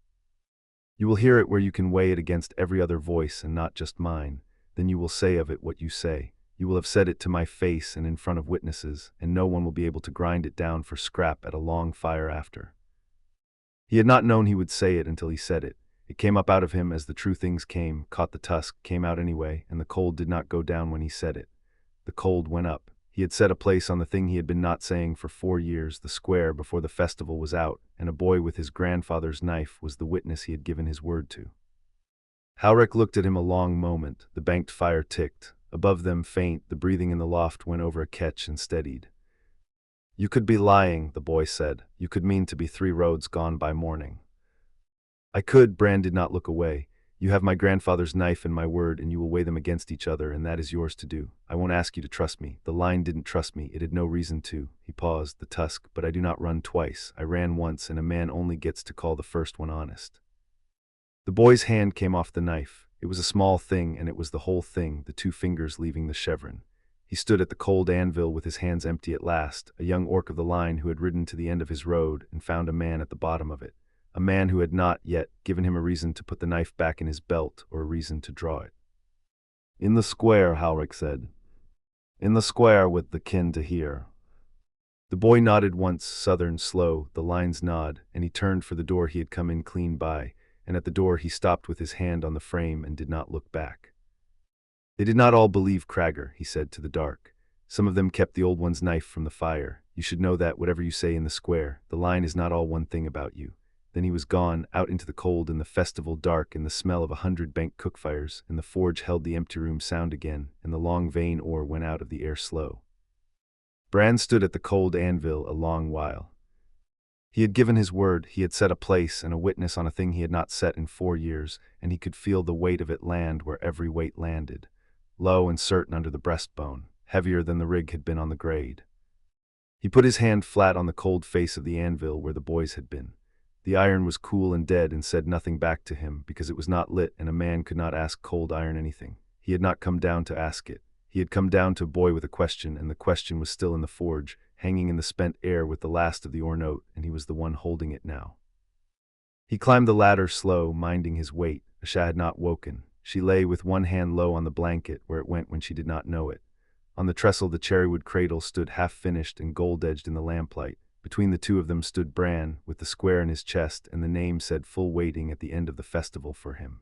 You will hear it where you can weigh it against every other voice and not just mine. Then you will say of it what you say. You will have said it to my face and in front of witnesses, and no one will be able to grind it down for scrap at a long fire after." He had not known he would say it until he said it. It came up out of him as the true things came, caught the tusk, came out anyway, and the cold did not go down when he said it. The cold went up. He had set a place on the thing he had been not saying for 4 years, the square, before the festival was out, and a boy with his grandfather's knife was the witness he had given his word to. Halric looked at him a long moment. The banked fire ticked. Above them, faint, the breathing in the loft went over a catch and steadied. "You could be lying," the boy said. "You could mean to be 3 roads gone by morning." "I could." Bran did not look away. "You have my grandfather's knife and my word, and you will weigh them against each other, and that is yours to do. I won't ask you to trust me. The line didn't trust me. It had no reason to." He paused. "The tusk, but I do not run twice. I ran once, and a man only gets to call the first one honest." The boy's hand came off the knife. It was a small thing, and it was the whole thing, the 2 fingers leaving the chevron. He stood at the cold anvil with his hands empty at last, a young orc of the line who had ridden to the end of his road and found a man at the bottom of it, a man who had not yet given him a reason to put the knife back in his belt or a reason to draw it. "In the square," Halric said. "In the square with the kin to hear." The boy nodded once, southern, slow, the line's nod, and he turned for the door he had come in clean by, and at the door he stopped with his hand on the frame and did not look back. "They did not all believe Cragger," he said to the dark. "Some of them kept the old one's knife from the fire. You should know that, whatever you say in the square, the line is not all one thing about you." Then he was gone, out into the cold in the festival dark and the smell of 100 banked cookfires, and the forge held the empty room sound again, and the long vein ore went out of the air slow. Bran stood at the cold anvil a long while. He had given his word, he had set a place and a witness on a thing he had not set in 4 years, and he could feel the weight of it land where every weight landed, low and certain under the breastbone, heavier than the rig had been on the grade. He put his hand flat on the cold face of the anvil where the boys had been. The iron was cool and dead and said nothing back to him because it was not lit and a man could not ask cold iron anything. He had not come down to ask it. He had come down to a boy with a question, and the question was still in the forge, hanging in the spent air with the last of the ore note, and he was the one holding it now. He climbed the ladder slow, minding his weight. Asha had not woken. She lay with one hand low on the blanket where it went when she did not know it. On the trestle the cherrywood cradle stood half-finished and gold-edged in the lamplight. Between the 2 of them stood Bran, with the square in his chest, and the name said full waiting at the end of the festival for him.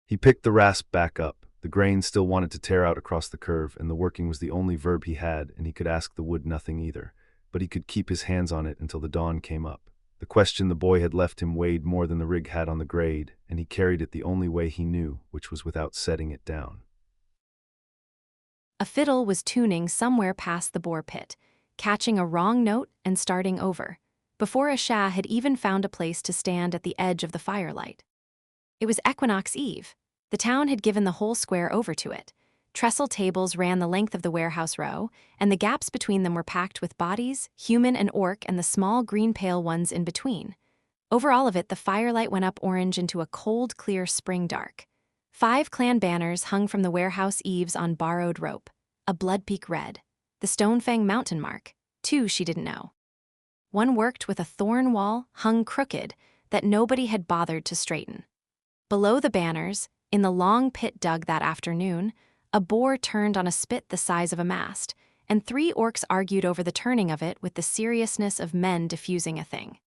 He picked the rasp back up. The grain still wanted to tear out across the curve, and the working was the only verb he had, and he could ask the wood nothing either. But he could keep his hands on it until the dawn came up. The question the boy had left him weighed more than the rig had on the grade, and he carried it the only way he knew, which was without setting it down. A fiddle was tuning somewhere past the boar pit, catching a wrong note and starting over, before Asha had even found a place to stand at the edge of the firelight. It was Equinox Eve. The town had given the whole square over to it. Trestle tables ran the length of the warehouse row, and the gaps between them were packed with bodies, human and orc, and the small green pale ones in between. Over all of it, the firelight went up orange into a cold, clear spring dark. 5 clan banners hung from the warehouse eaves on borrowed rope. A bloodpeak red. The Stonefang mountain mark. 2 she didn't know. One worked with a thorn wall, hung crooked, that nobody had bothered to straighten. Below the banners, in the long pit dug that afternoon, a boar turned on a spit the size of a mast, and 3 orcs argued over the turning of it with the seriousness of men diffusing a thing.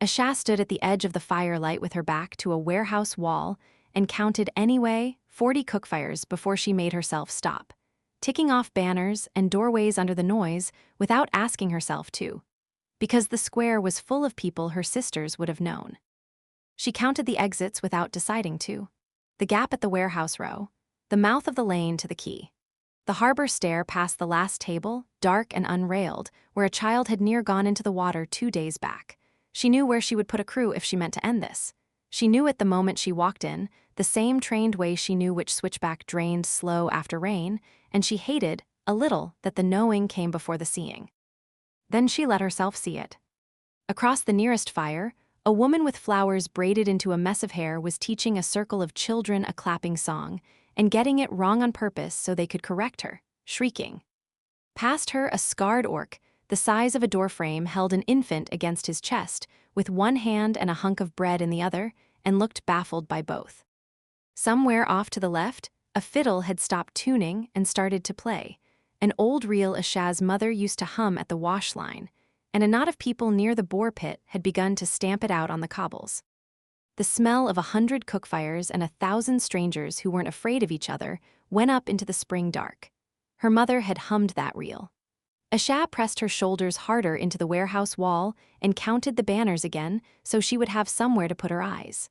Asha stood at the edge of the firelight with her back to a warehouse wall and counted anyway 40 cookfires before she made herself stop, ticking off banners and doorways under the noise without asking herself to, because the square was full of people her sisters would have known. She counted the exits without deciding to. The gap at the warehouse row, the mouth of the lane to the quay. The harbor stair past the last table, dark and unrailed, where a child had near gone into the water 2 days back. She knew where she would put a crew if she meant to end this. She knew it the moment she walked in, the same trained way she knew which switchback drained slow after rain, and she hated, a little, that the knowing came before the seeing. Then she let herself see it. Across the nearest fire, a woman with flowers braided into a mess of hair was teaching a circle of children a clapping song, and getting it wrong on purpose so they could correct her, shrieking. Past her, a scarred orc, the size of a doorframe, held an infant against his chest, with one hand and a hunk of bread in the other, and looked baffled by both. Somewhere off to the left, A fiddle had stopped tuning and started to play. An old reel Ashaz's mother used to hum at the wash line, and a knot of people near the boar pit had begun to stamp it out on the cobbles. The smell of 100 cook fires and 1,000 strangers who weren't afraid of each other went up into the spring dark. Her mother had hummed that reel. Ashaz pressed her shoulders harder into the warehouse wall and counted the banners again so she would have somewhere to put her eyes.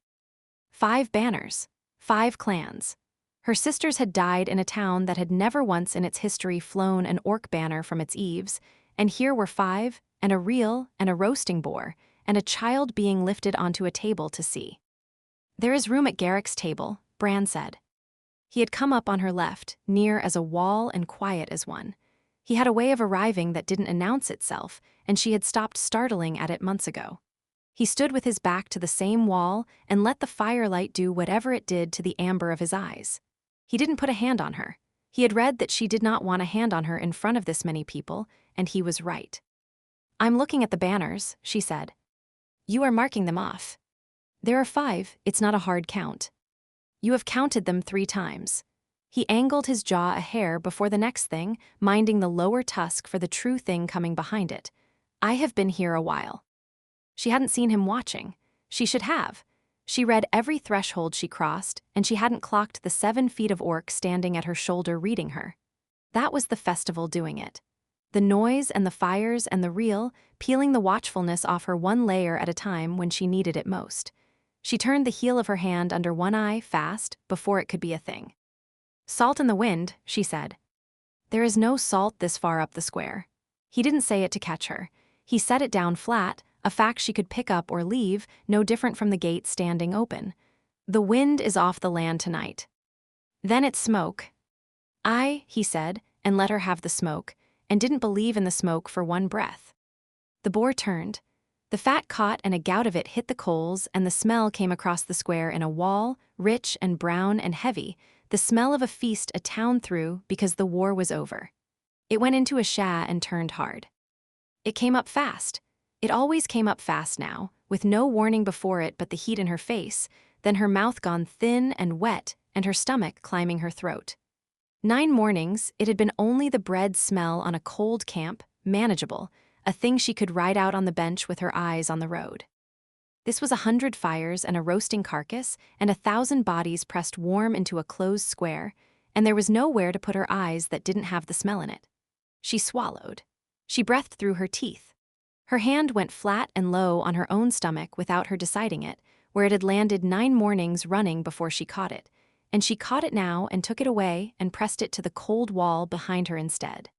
5 banners. 5 clans. Her sisters had died in a town that had never once in its history flown an orc banner from its eaves, and here were 5, and a reel, and a roasting boar, and a child being lifted onto a table to see. "There is room at Garrick's table," Bran said. He had come up on her left, near as a wall and quiet as one. He had a way of arriving that didn't announce itself, and she had stopped startling at it months ago. He stood with his back to the same wall and let the firelight do whatever it did to the amber of his eyes. He didn't put a hand on her. He had read that she did not want a hand on her in front of this many people, and he was right. "I'm looking at the banners," she said. "You are marking them off. There are 5, it's not a hard count. You have counted them 3 times. He angled his jaw a hair before the next thing, minding the lower tusk for the true thing coming behind it. "I have been here a while." She hadn't seen him watching. She should have. She read every threshold she crossed, and she hadn't clocked the 7 feet of orc standing at her shoulder reading her. That was the festival doing it. The noise and the fires and the reel, peeling the watchfulness off her one layer at a time when she needed it most. She turned the heel of her hand under one eye fast before it could be a thing. "Salt in the wind," she said. "There is no salt this far up the square." He didn't say it to catch her. He set it down flat, a fact she could pick up or leave, no different from the gate standing open. "The wind is off the land tonight." "Then it's smoke." He said, and let her have the smoke, and didn't believe in the smoke for one breath. The boar turned. The fat caught and a gout of it hit the coals, and the smell came across the square in a wall, rich and brown and heavy, the smell of a feast a town threw because the war was over. It went into Ashaz and turned hard. It came up fast. It always came up fast now, with no warning before it but the heat in her face, then her mouth gone thin and wet, and her stomach climbing her throat. 9 mornings, it had been only the bread smell on a cold camp, manageable, a thing she could ride out on the bench with her eyes on the road. This was 100 fires and a roasting carcass, and 1,000 bodies pressed warm into a closed square, and there was nowhere to put her eyes that didn't have the smell in it. She swallowed. She breathed through her teeth. Her hand went flat and low on her own stomach without her deciding it, where it had landed 9 mornings running before she caught it, and she caught it now and took it away and pressed it to the cold wall behind her instead.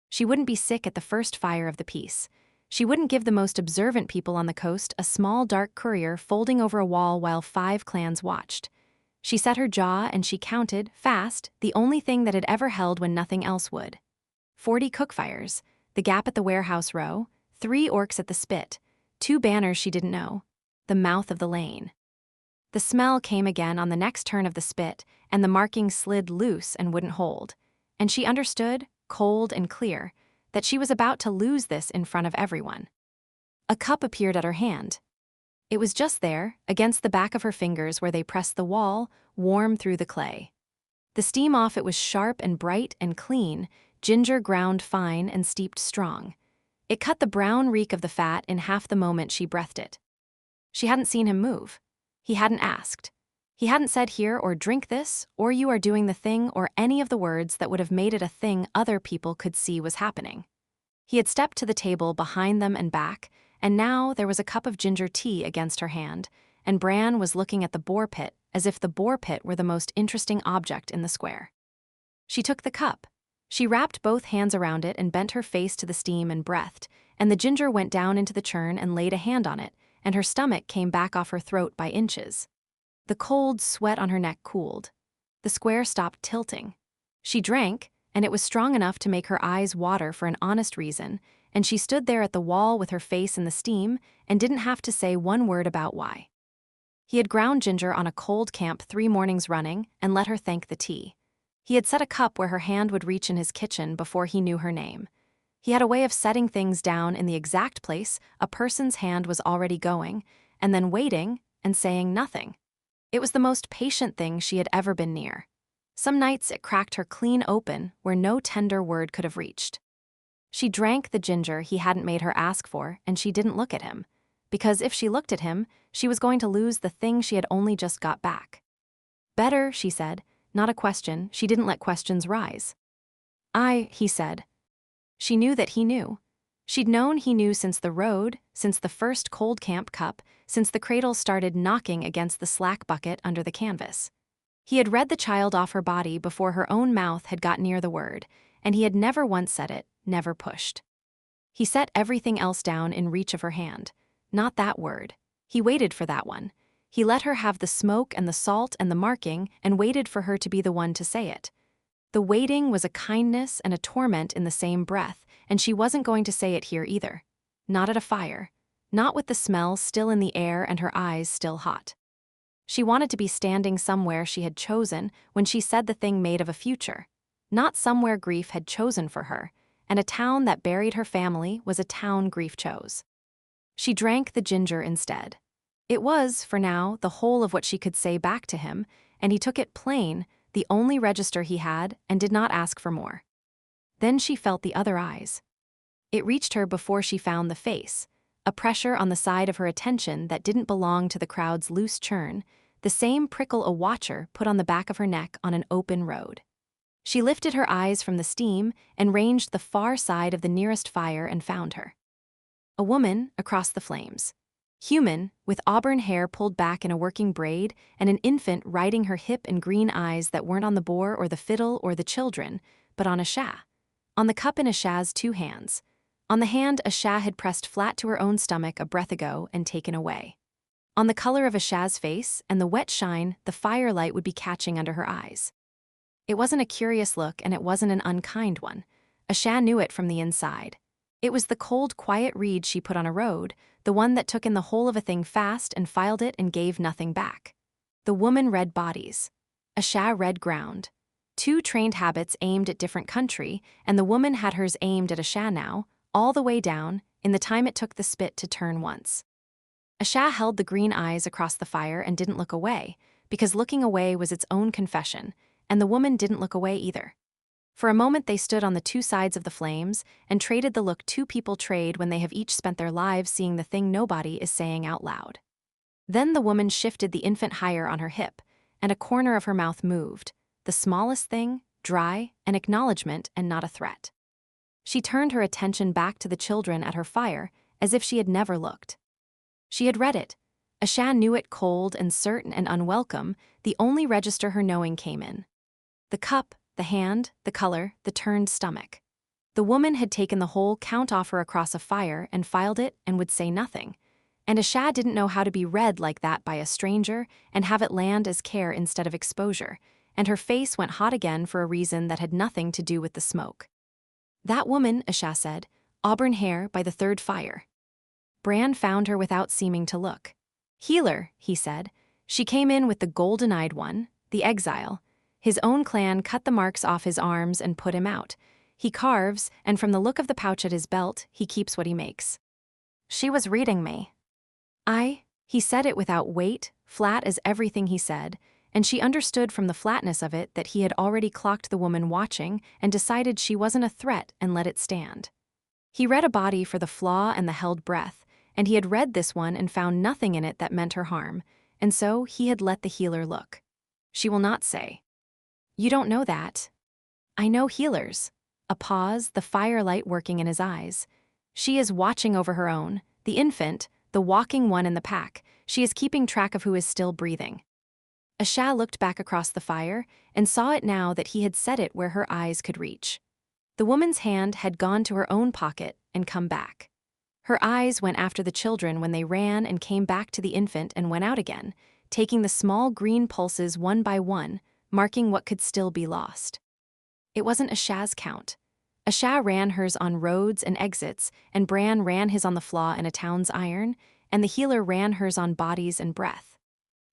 She wouldn't be sick at the first fire of the piece. She wouldn't give the most observant people on the coast a small dark courier folding over a wall while 5 clans watched. She set her jaw and she counted, fast, the only thing that had ever held when nothing else would. 40 cookfires, the gap at the warehouse row, 3 orcs at the spit, 2 banners she didn't know, the mouth of the lane. The smell came again on the next turn of the spit, and the marking slid loose and wouldn't hold. And she understood, cold and clear, that she was about to lose this in front of everyone. A cup appeared at her hand. It was just there, against the back of her fingers where they pressed the wall, warm through the clay. The steam off it was sharp and bright and clean, ginger ground fine and steeped strong. It cut the brown reek of the fat in half the moment she breathed it. She hadn't seen him move. He hadn't asked. He hadn't said here or drink this, or you are doing the thing, or any of the words that would have made it a thing other people could see was happening. He had stepped to the table behind them and back, and now there was a cup of ginger tea against her hand, and Bran was looking at the boar pit as if the boar pit were the most interesting object in the square. She took the cup. She wrapped both hands around it and bent her face to the steam and breathed, and the ginger went down into the churn and laid a hand on it, and her stomach came back off her throat by inches. The cold sweat on her neck cooled. The square stopped tilting. She drank, and it was strong enough to make her eyes water for an honest reason, and she stood there at the wall with her face in the steam and didn't have to say one word about why. He had ground ginger on a cold camp 3 mornings running and let her thank the tea. He had set a cup where her hand would reach in his kitchen before he knew her name. He had a way of setting things down in the exact place a person's hand was already going, and then waiting and saying nothing. It was the most patient thing she had ever been near. Some nights it cracked her clean open where no tender word could have reached. She drank the ginger he hadn't made her ask for, and she didn't look at him, because if she looked at him, she was going to lose the thing she had only just got back. Better, she said, not a question, she didn't let questions rise. He said. She knew that he knew. She'd known he knew since the road, since the first cold camp cup, since the cradle started knocking against the slack bucket under the canvas. He had read the child off her body before her own mouth had got near the word, and he had never once said it, never pushed. He set everything else down in reach of her hand. Not that word. He waited for that one. He let her have the smoke and the salt and the marking and waited for her to be the one to say it. The waiting was a kindness and a torment in the same breath, and she wasn't going to say it here either. Not at a fire. Not with the smell still in the air and her eyes still hot. She wanted to be standing somewhere she had chosen when she said the thing made of a future. Not somewhere grief had chosen for her, and a town that buried her family was a town grief chose. She drank the ginger instead. It was, for now, the whole of what she could say back to him, and he took it plain, the only register he had, and did not ask for more. Then she felt the other eyes. It reached her before she found the face, a pressure on the side of her attention that didn't belong to the crowd's loose churn, the same prickle a watcher put on the back of her neck on an open road. She lifted her eyes from the steam and ranged the far side of the nearest fire and found her. A woman across the flames. Human, with auburn hair pulled back in a working braid, and an infant riding her hip and green eyes that weren't on the boar or the fiddle or the children, but on a sha. On the cup in a sha's two hands. On the hand a sha had pressed flat to her own stomach a breath ago and taken away. On the color of a sha's face and the wet shine the firelight would be catching under her eyes. It wasn't a curious look and it wasn't an unkind one. A sha knew it from the inside. It was the cold, quiet reed she put on a road, the one that took in the whole of a thing fast and filed it and gave nothing back. The woman read bodies. A sha read ground. Two trained habits aimed at different country, and the woman had hers aimed at a sha now, all the way down, in the time it took the spit to turn once. A sha held the green eyes across the fire and didn't look away, because looking away was its own confession, and the woman didn't look away either. For a moment they stood on the two sides of the flames and traded the look two people trade when they have each spent their lives seeing the thing nobody is saying out loud. Then the woman shifted the infant higher on her hip, and a corner of her mouth moved, the smallest thing, dry, an acknowledgement and not a threat. She turned her attention back to the children at her fire, as if she had never looked. She had read it. A sha knew it cold and certain and unwelcome, the only register her knowing came in. The cup, the hand, the color, the turned stomach. The woman had taken the whole count offer across a fire and filed it and would say nothing. And a sha didn't know how to be read like that by a stranger and have it land as care instead of exposure, and her face went hot again for a reason that had nothing to do with the smoke. That woman, a sha said, auburn hair by the third fire. Bran found her without seeming to look. Healer, he said. She came in with the golden-eyed one, the exile. His own clan cut the marks off his arms and put him out. He carves, and from the look of the pouch at his belt, he keeps what he makes. She was reading me. He said it without weight, flat as everything he said, and she understood from the flatness of it that he had already clocked the woman watching and decided she wasn't a threat and let it stand. He read a body for the flaw and the held breath, and he had read this one and found nothing in it that meant her harm, and so he had let the healer look. She will not say. You don't know that. I know healers. A pause, the firelight working in his eyes. She is watching over her own, the infant, the walking one in the pack. She is keeping track of who is still breathing. A sha looked back across the fire and saw it now that he had set it where her eyes could reach. The woman's hand had gone to her own pocket and come back. Her eyes went after the children when they ran and came back to the infant and went out again, taking the small green pulses one by one, marking what could still be lost. It wasn't a sha's count. A sha ran hers on roads and exits, and Bran ran his on the flaw in a town's iron, and the healer ran hers on bodies and breath.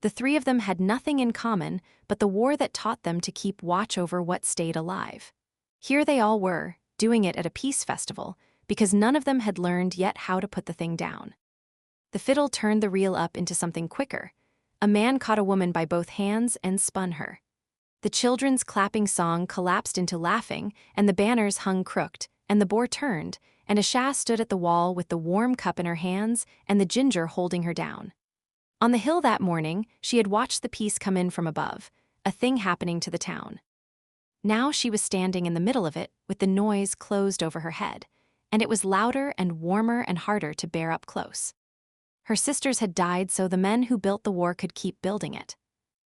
The three of them had nothing in common but the war that taught them to keep watch over what stayed alive. Here they all were, doing it at a peace festival, because none of them had learned yet how to put the thing down. The fiddle turned the reel up into something quicker. A man caught a woman by both hands and spun her. The children's clapping song collapsed into laughing, and the banners hung crooked, and the boar turned, and Asha stood at the wall with the warm cup in her hands and the ginger holding her down. On the hill that morning, she had watched the peace come in from above, a thing happening to the town. Now she was standing in the middle of it with the noise closed over her head, and it was louder and warmer and harder to bear up close. Her sisters had died so the men who built the war could keep building it.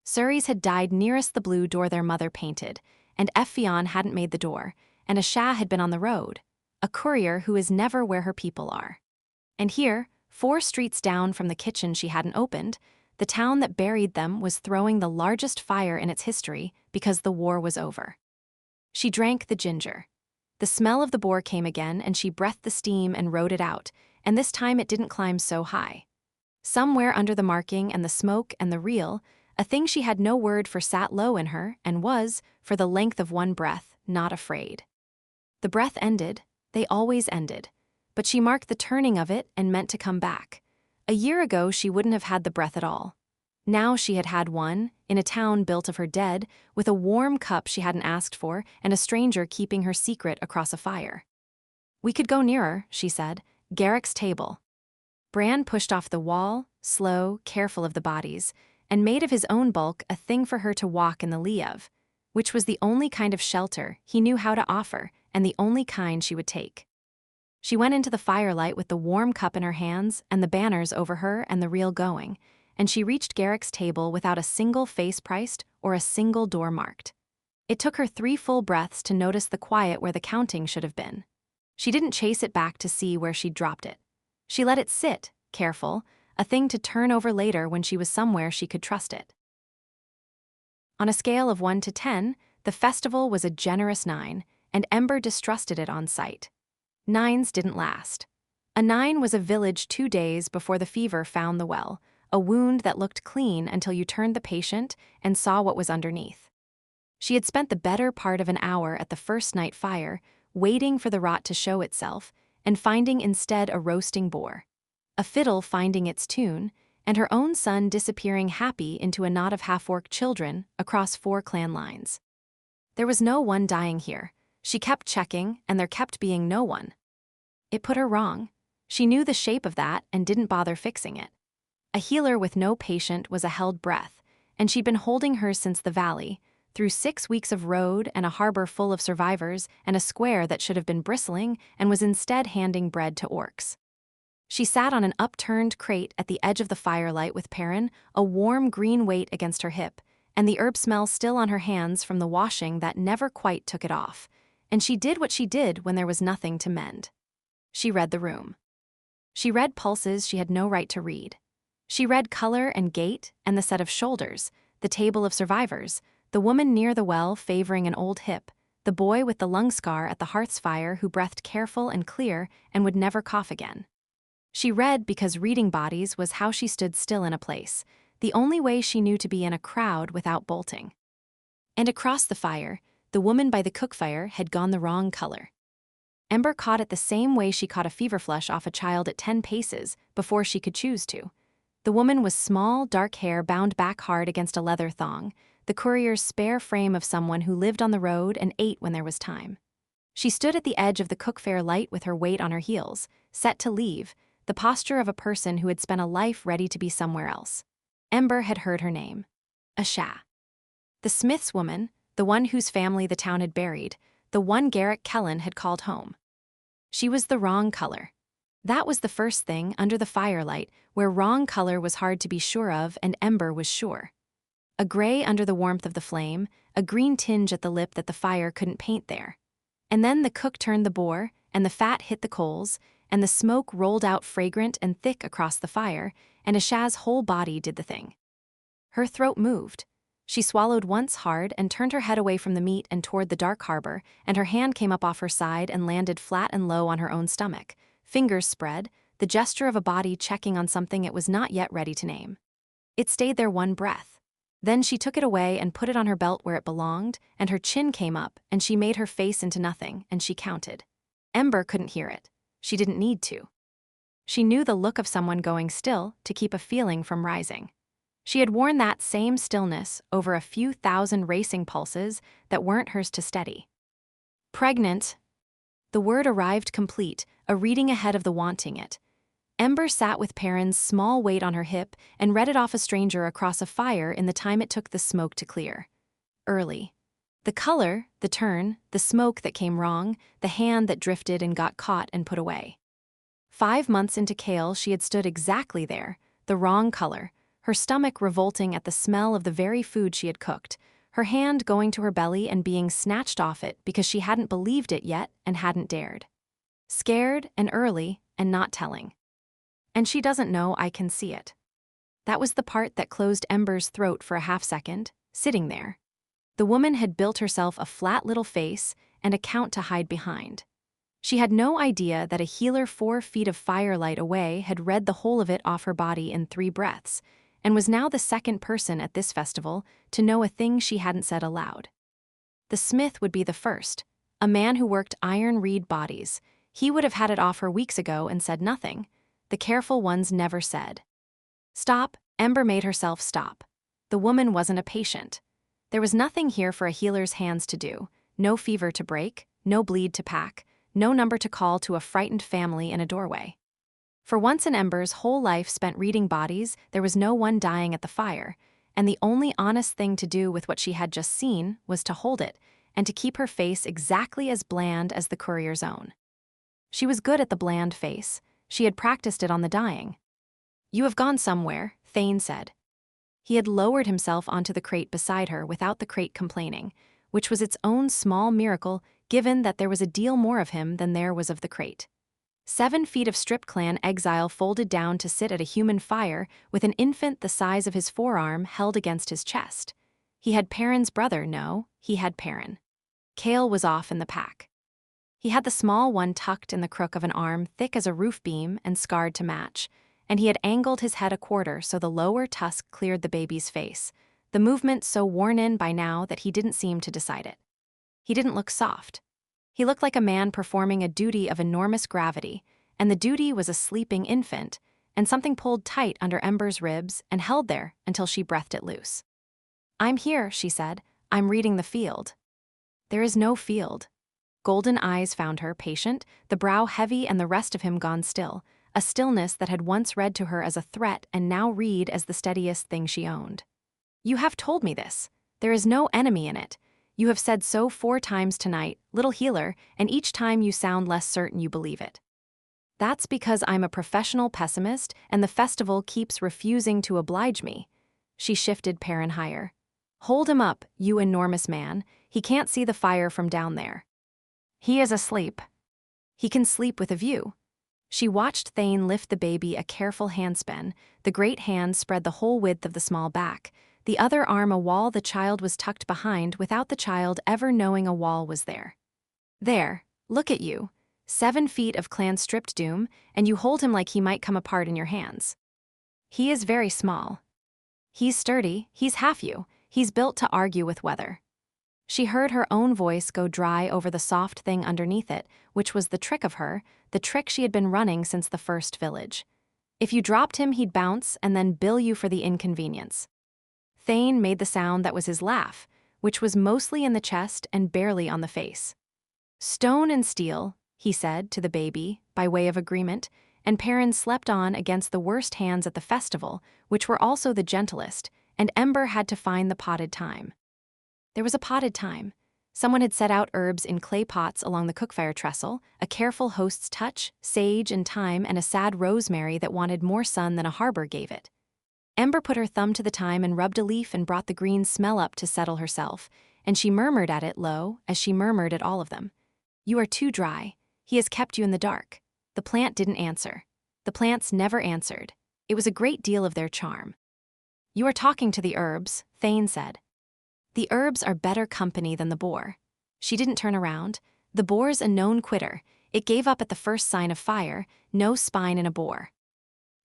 Suri's had died nearest the blue door their mother painted, and Effion hadn't made the door, and Asha had been on the road, a courier who is never where her people are. And here, 4 streets down from the kitchen she hadn't opened, the town that buried them was throwing the largest fire in its history because the war was over. She drank the ginger. The smell of the boar came again, and she breathed the steam and rode it out, and this time it didn't climb so high. Somewhere under the marking and the smoke and the reel, a thing she had no word for sat low in her and was, for the length of one breath, not afraid. The breath ended, they always ended, but she marked the turning of it and meant to come back. A year ago she wouldn't have had the breath at all. Now she had had one, in a town built of her dead, with a warm cup she hadn't asked for and a stranger keeping her secret across a fire. "We could go nearer," she said, "Garrick's table." Bran pushed off the wall, slow, careful of the bodies, and made of his own bulk a thing for her to walk in the lee of, which was the only kind of shelter he knew how to offer and the only kind she would take. She went into the firelight with the warm cup in her hands and the banners over her and the reel going, and she reached Garrick's table without a single face priced or a single door marked. It took her 3 full breaths to notice the quiet where the counting should have been. She didn't chase it back to see where she'd dropped it. She let it sit, careful, a thing to turn over later when she was somewhere she could trust it. On a scale of 1 to 10, the festival was a generous 9, and Ember distrusted it on sight. 9s didn't last. A 9 was a village 2 days before the fever found the well, a wound that looked clean until you turned the patient and saw what was underneath. She had spent the better part of an hour at the first night fire, waiting for the rot to show itself, and finding instead a roasting boar, a fiddle finding its tune, and her own son disappearing happy into a knot of half-orc children across 4 clan lines. There was no one dying here. She kept checking, and there kept being no one. It put her wrong. She knew the shape of that and didn't bother fixing it. A healer with no patient was a held breath, and she'd been holding hers since the valley, through 6 weeks of road and a harbor full of survivors and a square that should have been bristling and was instead handing bread to orcs. She sat on an upturned crate at the edge of the firelight with Perrin, a warm green weight against her hip, and the herb smell still on her hands from the washing that never quite took it off, and she did what she did when there was nothing to mend. She read the room. She read pulses she had no right to read. She read color and gait and the set of shoulders, the table of survivors, the woman near the well favoring an old hip, the boy with the lung scar at the hearth's fire who breathed careful and clear and would never cough again. She read because reading bodies was how she stood still in a place, the only way she knew to be in a crowd without bolting. And across the fire, the woman by the cook fire had gone the wrong color. Ember caught it the same way she caught a fever flush off a child at 10 paces before she could choose to. The woman was small, dark hair bound back hard against a leather thong, the courier's spare frame of someone who lived on the road and ate when there was time. She stood at the edge of the cook-fare light with her weight on her heels, set to leave, the posture of a person who had spent a life ready to be somewhere else. Ember had heard her name. Asha. The Smith's woman, the one whose family the town had buried, the one Garrick Kellen had called home. She was the wrong color. That was the first thing under the firelight, where wrong color was hard to be sure of and Ember was sure. A gray under the warmth of the flame, a green tinge at the lip that the fire couldn't paint there. And then the cook turned the boar, and the fat hit the coals, and the smoke rolled out fragrant and thick across the fire, and Asha's whole body did the thing. Her throat moved. She swallowed once hard and turned her head away from the meat and toward the dark harbor, and her hand came up off her side and landed flat and low on her own stomach, fingers spread, the gesture of a body checking on something it was not yet ready to name. It stayed there one breath. Then she took it away and put it on her belt where it belonged, and her chin came up, and she made her face into nothing, and she counted. Ember couldn't hear it. She didn't need to. She knew the look of someone going still to keep a feeling from rising. She had worn that same stillness over a few thousand racing pulses that weren't hers to steady. Pregnant. The word arrived complete, a reading ahead of the wanting it. Ember sat with Perrin's small weight on her hip and read it off a stranger across a fire in the time it took the smoke to clear. Early. The color, the turn, the smoke that came wrong, the hand that drifted and got caught and put away. 5 months into Kale, she had stood exactly there, the wrong color, her stomach revolting at the smell of the very food she had cooked, her hand going to her belly and being snatched off it because she hadn't believed it yet and hadn't dared. Scared and early and not telling. And she doesn't know I can see it. That was the part that closed Ember's throat for a half-second, sitting there. The woman had built herself a flat little face and a count to hide behind. She had no idea that a healer 4 feet of firelight away had read the whole of it off her body in 3 breaths, and was now the second person at this festival to know a thing she hadn't said aloud. The smith would be the first, a man who worked iron reed bodies. He would have had it off her weeks ago and said nothing. The careful ones never said. Stop. Ember made herself stop. The woman wasn't a patient. There was nothing here for a healer's hands to do, no fever to break, no bleed to pack, no number to call to a frightened family in a doorway. For once in Ember's whole life spent reading bodies, there was no one dying at the fire, and the only honest thing to do with what she had just seen was to hold it, and to keep her face exactly as bland as the courier's own. She was good at the bland face. She had practiced it on the dying. "You have gone somewhere," Thane said. He had lowered himself onto the crate beside her without the crate complaining, which was its own small miracle given that there was a deal more of him than there was of the crate. 7 feet of strip clan exile folded down to sit at a human fire with an infant the size of his forearm held against his chest. He had Perrin's brother, no, he had Perrin. Kale was off in the pack. He had the small one tucked in the crook of an arm thick as a roof beam and scarred to match, and he had angled his head a quarter so the lower tusk cleared the baby's face, the movement so worn in by now that he didn't seem to decide it. He didn't look soft. He looked like a man performing a duty of enormous gravity, and the duty was a sleeping infant, and something pulled tight under Ember's ribs and held there until she breathed it loose. "I'm here," she said. "I'm reading the field." "There is no field." Golden eyes found her, patient, the brow heavy and the rest of him gone still, a stillness that had once read to her as a threat and now read as the steadiest thing she owned. "You have told me this. There is no enemy in it. You have said so 4 times tonight, little healer, and each time you sound less certain you believe it." "That's because I'm a professional pessimist and the festival keeps refusing to oblige me." She shifted Perrin higher. "Hold him up, you enormous man. He can't see the fire from down there." "He is asleep." "He can sleep with a view." She watched Thane lift the baby a careful handspin, the great hand spread the whole width of the small back, the other arm a wall the child was tucked behind without the child ever knowing a wall was there. "There, look at you. 7 feet of clan stripped doom, and you hold him like he might come apart in your hands." "He is very small." "He's sturdy, he's half you, he's built to argue with weather." She heard her own voice go dry over the soft thing underneath it, which was the trick of her, the trick she had been running since the first village. If you dropped him, he'd bounce and then bill you for the inconvenience. Thane made the sound that was his laugh, which was mostly in the chest and barely on the face. "Stone and steel," he said to the baby, by way of agreement, and Perrin slept on against the worst hands at the festival, which were also the gentlest, and Ember had to find the potted thyme. There was a potted thyme. Someone had set out herbs in clay pots along the cookfire trestle, a careful host's touch, sage and thyme, and a sad rosemary that wanted more sun than a harbor gave it. Ember put her thumb to the thyme and rubbed a leaf and brought the green smell up to settle herself, and she murmured at it low, as she murmured at all of them. "You are too dry. He has kept you in the dark." The plant didn't answer. The plants never answered. It was a great deal of their charm. "You are talking to the herbs," Thane said. "The herbs are better company than the boar." She didn't turn around. The boar's a known quitter. It gave up at the first sign of fire, no spine in a boar.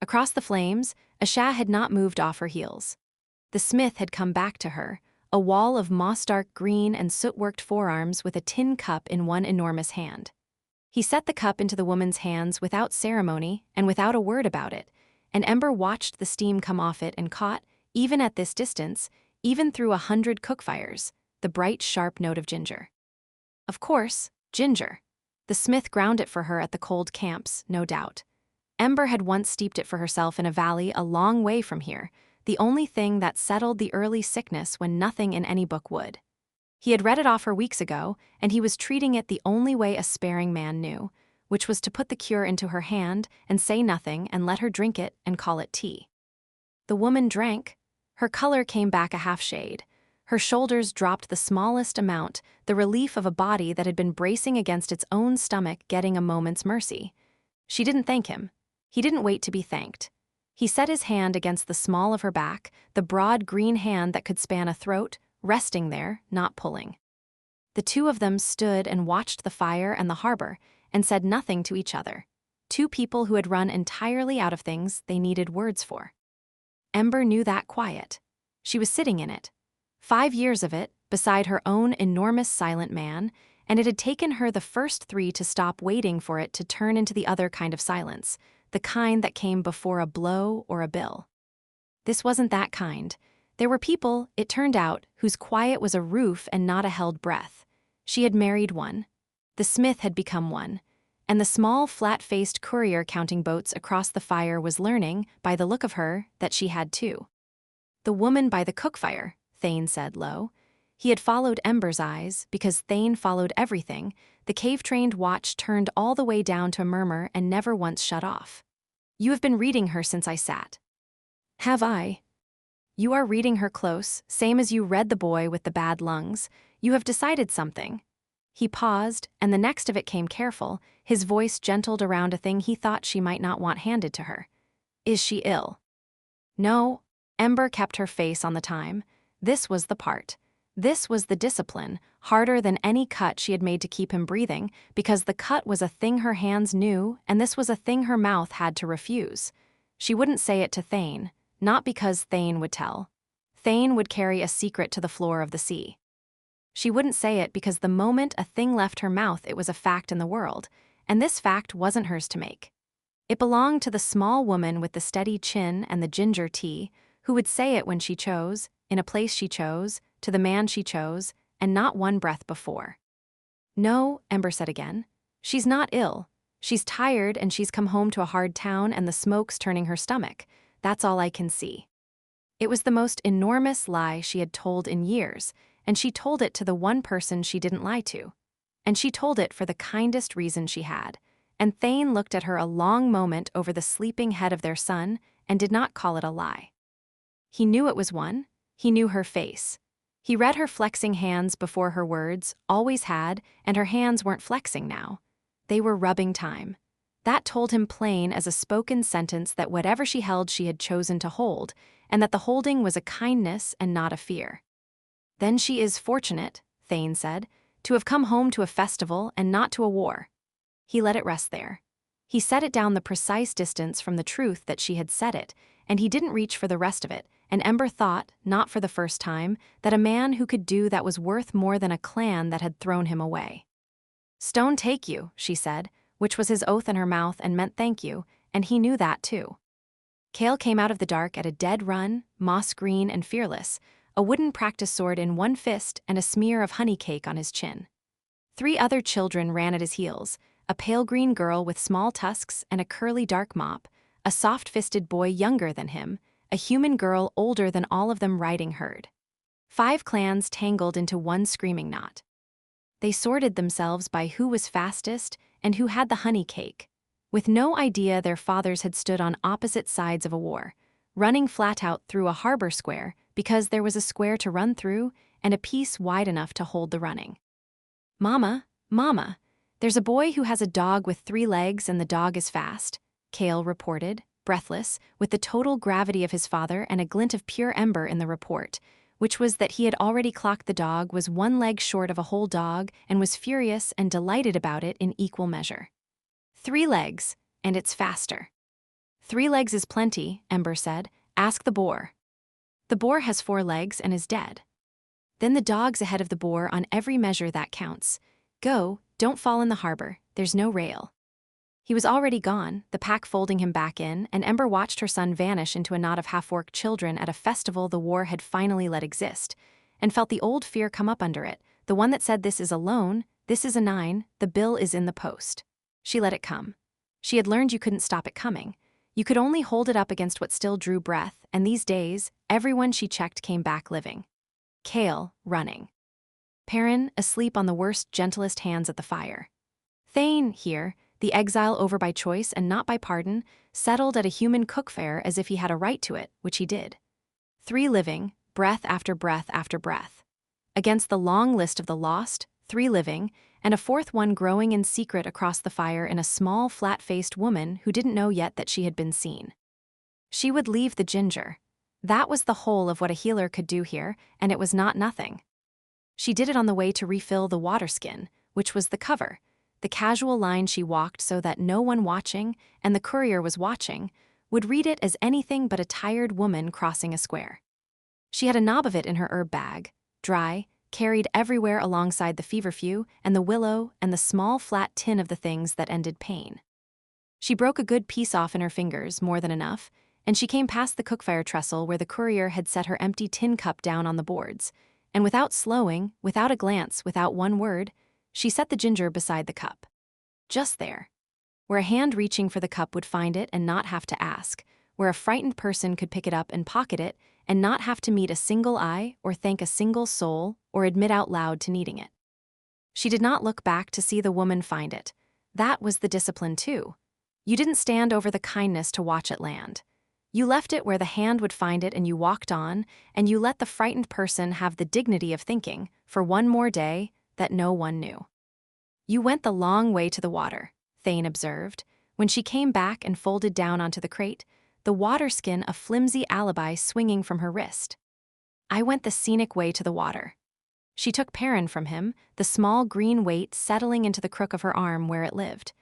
Across the flames, Asha had not moved off her heels. The smith had come back to her, a wall of moss-dark green and soot-worked forearms with a tin cup in one enormous hand. He set the cup into the woman's hands without ceremony and without a word about it, and Ember watched the steam come off it and caught, even at this distance, even through 100 cookfires, the bright, sharp note of ginger. Of course, ginger. The smith ground it for her at the cold camps, no doubt. Ember had once steeped it for herself in a valley a long way from here, the only thing that settled the early sickness when nothing in any book would. He had read it off her weeks ago, and he was treating it the only way a sparing man knew, which was to put the cure into her hand and say nothing and let her drink it and call it tea. The woman drank. Her color came back a half shade. Her shoulders dropped the smallest amount, the relief of a body that had been bracing against its own stomach getting a moment's mercy. She didn't thank him. He didn't wait to be thanked. He set his hand against the small of her back, the broad green hand that could span a throat, resting there, not pulling. The two of them stood and watched the fire and the harbor, and said nothing to each other. Two people who had run entirely out of things they needed words for. Ember knew that quiet. She was sitting in it. 5 years of it, beside her own enormous silent man, and it had taken her the first 3 to stop waiting for it to turn into the other kind of silence, the kind that came before a blow or a bill. This wasn't that kind. There were people, it turned out, whose quiet was a roof and not a held breath. She had married one. The smith had become one. And the small, flat-faced courier counting boats across the fire was learning, by the look of her, that she had too. The woman by the cookfire, Thane said low. He had followed Ember's eyes, because Thane followed everything. The cave-trained watch turned all the way down to a murmur and never once shut off. You have been reading her since I sat. Have I? You are reading her close, same as you read the boy with the bad lungs. You have decided something. He paused, and the next of it came careful, his voice gentled around a thing he thought she might not want handed to her. Is she ill? No. Ember kept her face on the time. This was the part. This was the discipline, harder than any cut she had made to keep him breathing, because the cut was a thing her hands knew, and this was a thing her mouth had to refuse. She wouldn't say it to Thane, not because Thane would tell. Thane would carry a secret to the floor of the sea. She wouldn't say it because the moment a thing left her mouth it was a fact in the world, and this fact wasn't hers to make. It belonged to the small woman with the steady chin and the ginger tea, who would say it when she chose, in a place she chose, to the man she chose, and not one breath before. No, Ember said again. She's not ill. She's tired and she's come home to a hard town and the smoke's turning her stomach. That's all I can see. It was the most enormous lie she had told in years, and she told it to the one person she didn't lie to. And she told it for the kindest reason she had. And Thane looked at her a long moment over the sleeping head of their son and did not call it a lie. He knew it was one. He knew her face. He read her flexing hands before her words, always had, and her hands weren't flexing now. They were rubbing time. That told him plain as a spoken sentence that whatever she held she had chosen to hold, and that the holding was a kindness and not a fear. Then she is fortunate, Thane said, to have come home to a festival and not to a war. He let it rest there. He set it down the precise distance from the truth that she had said it, and he didn't reach for the rest of it, and Ember thought, not for the first time, that a man who could do that was worth more than a clan that had thrown him away. Stone take you, she said, which was his oath in her mouth and meant thank you, and he knew that too. Kale came out of the dark at a dead run, moss green and fearless, a wooden practice sword in one fist and a smear of honey cake on his chin. 3 other children ran at his heels, a pale green girl with small tusks and a curly dark mop, a soft-fisted boy younger than him, a human girl older than all of them riding herd. 5 clans tangled into one screaming knot. They sorted themselves by who was fastest and who had the honey cake, with no idea their fathers had stood on opposite sides of a war, running flat out through a harbor square because there was a square to run through and a piece wide enough to hold the running. Mama, Mama, there's a boy who has a dog with 3 legs and the dog is fast, Kale reported, breathless, with the total gravity of his father and a glint of pure ember in the report, which was that he had already clocked the dog was 1 leg short of a whole dog and was furious and delighted about it in equal measure. 3 legs, and it's faster. 3 legs is plenty, Ember said. Ask the boar. The boar has 4 legs and is dead. Then the dog's ahead of the boar on every measure that counts. Go, don't fall in the harbor, there's no rail. He was already gone, the pack folding him back in, and Ember watched her son vanish into a knot of half-orc children at a festival the war had finally let exist, and felt the old fear come up under it, the one that said this is a loan, this is a 9, the bill is in the post. She let it come. She had learned you couldn't stop it coming. You could only hold it up against what still drew breath, and these days, everyone she checked came back living. Kale, running. Perrin, asleep on the worst, gentlest hands at the fire. Thane, here, the exile over by choice and not by pardon, settled at a human cookfare as if he had a right to it, which he did. 3 living, breath after breath after breath. Against the long list of the lost, 3 living, and a 4th one growing in secret across the fire in a small, flat-faced woman who didn't know yet that she had been seen. She would leave the ginger. That was the whole of what a healer could do here, and it was not nothing. She did it on the way to refill the water skin, which was the cover, the casual line she walked so that no one watching, and the courier was watching, would read it as anything but a tired woman crossing a square. She had a knob of it in her herb bag, dry, carried everywhere alongside the feverfew and the willow and the small flat tin of the things that ended pain. She broke a good piece off in her fingers, more than enough, and she came past the cookfire trestle where the courier had set her empty tin cup down on the boards, and without slowing, without a glance, without one word, she set the ginger beside the cup. Just there. Where a hand reaching for the cup would find it and not have to ask, where a frightened person could pick it up and pocket it and not have to meet a single eye or thank a single soul or admit out loud to needing it. She did not look back to see the woman find it. That was the discipline too. You didn't stand over the kindness to watch it land. You left it where the hand would find it and you walked on, and you let the frightened person have the dignity of thinking, for one more day, that no one knew. You went the long way to the water, Thane observed. When she came back and folded down onto the crate, the water skin a flimsy alibi swinging from her wrist. I went the scenic way to the water. She took Perrin from him, the small green weight settling into the crook of her arm where it lived.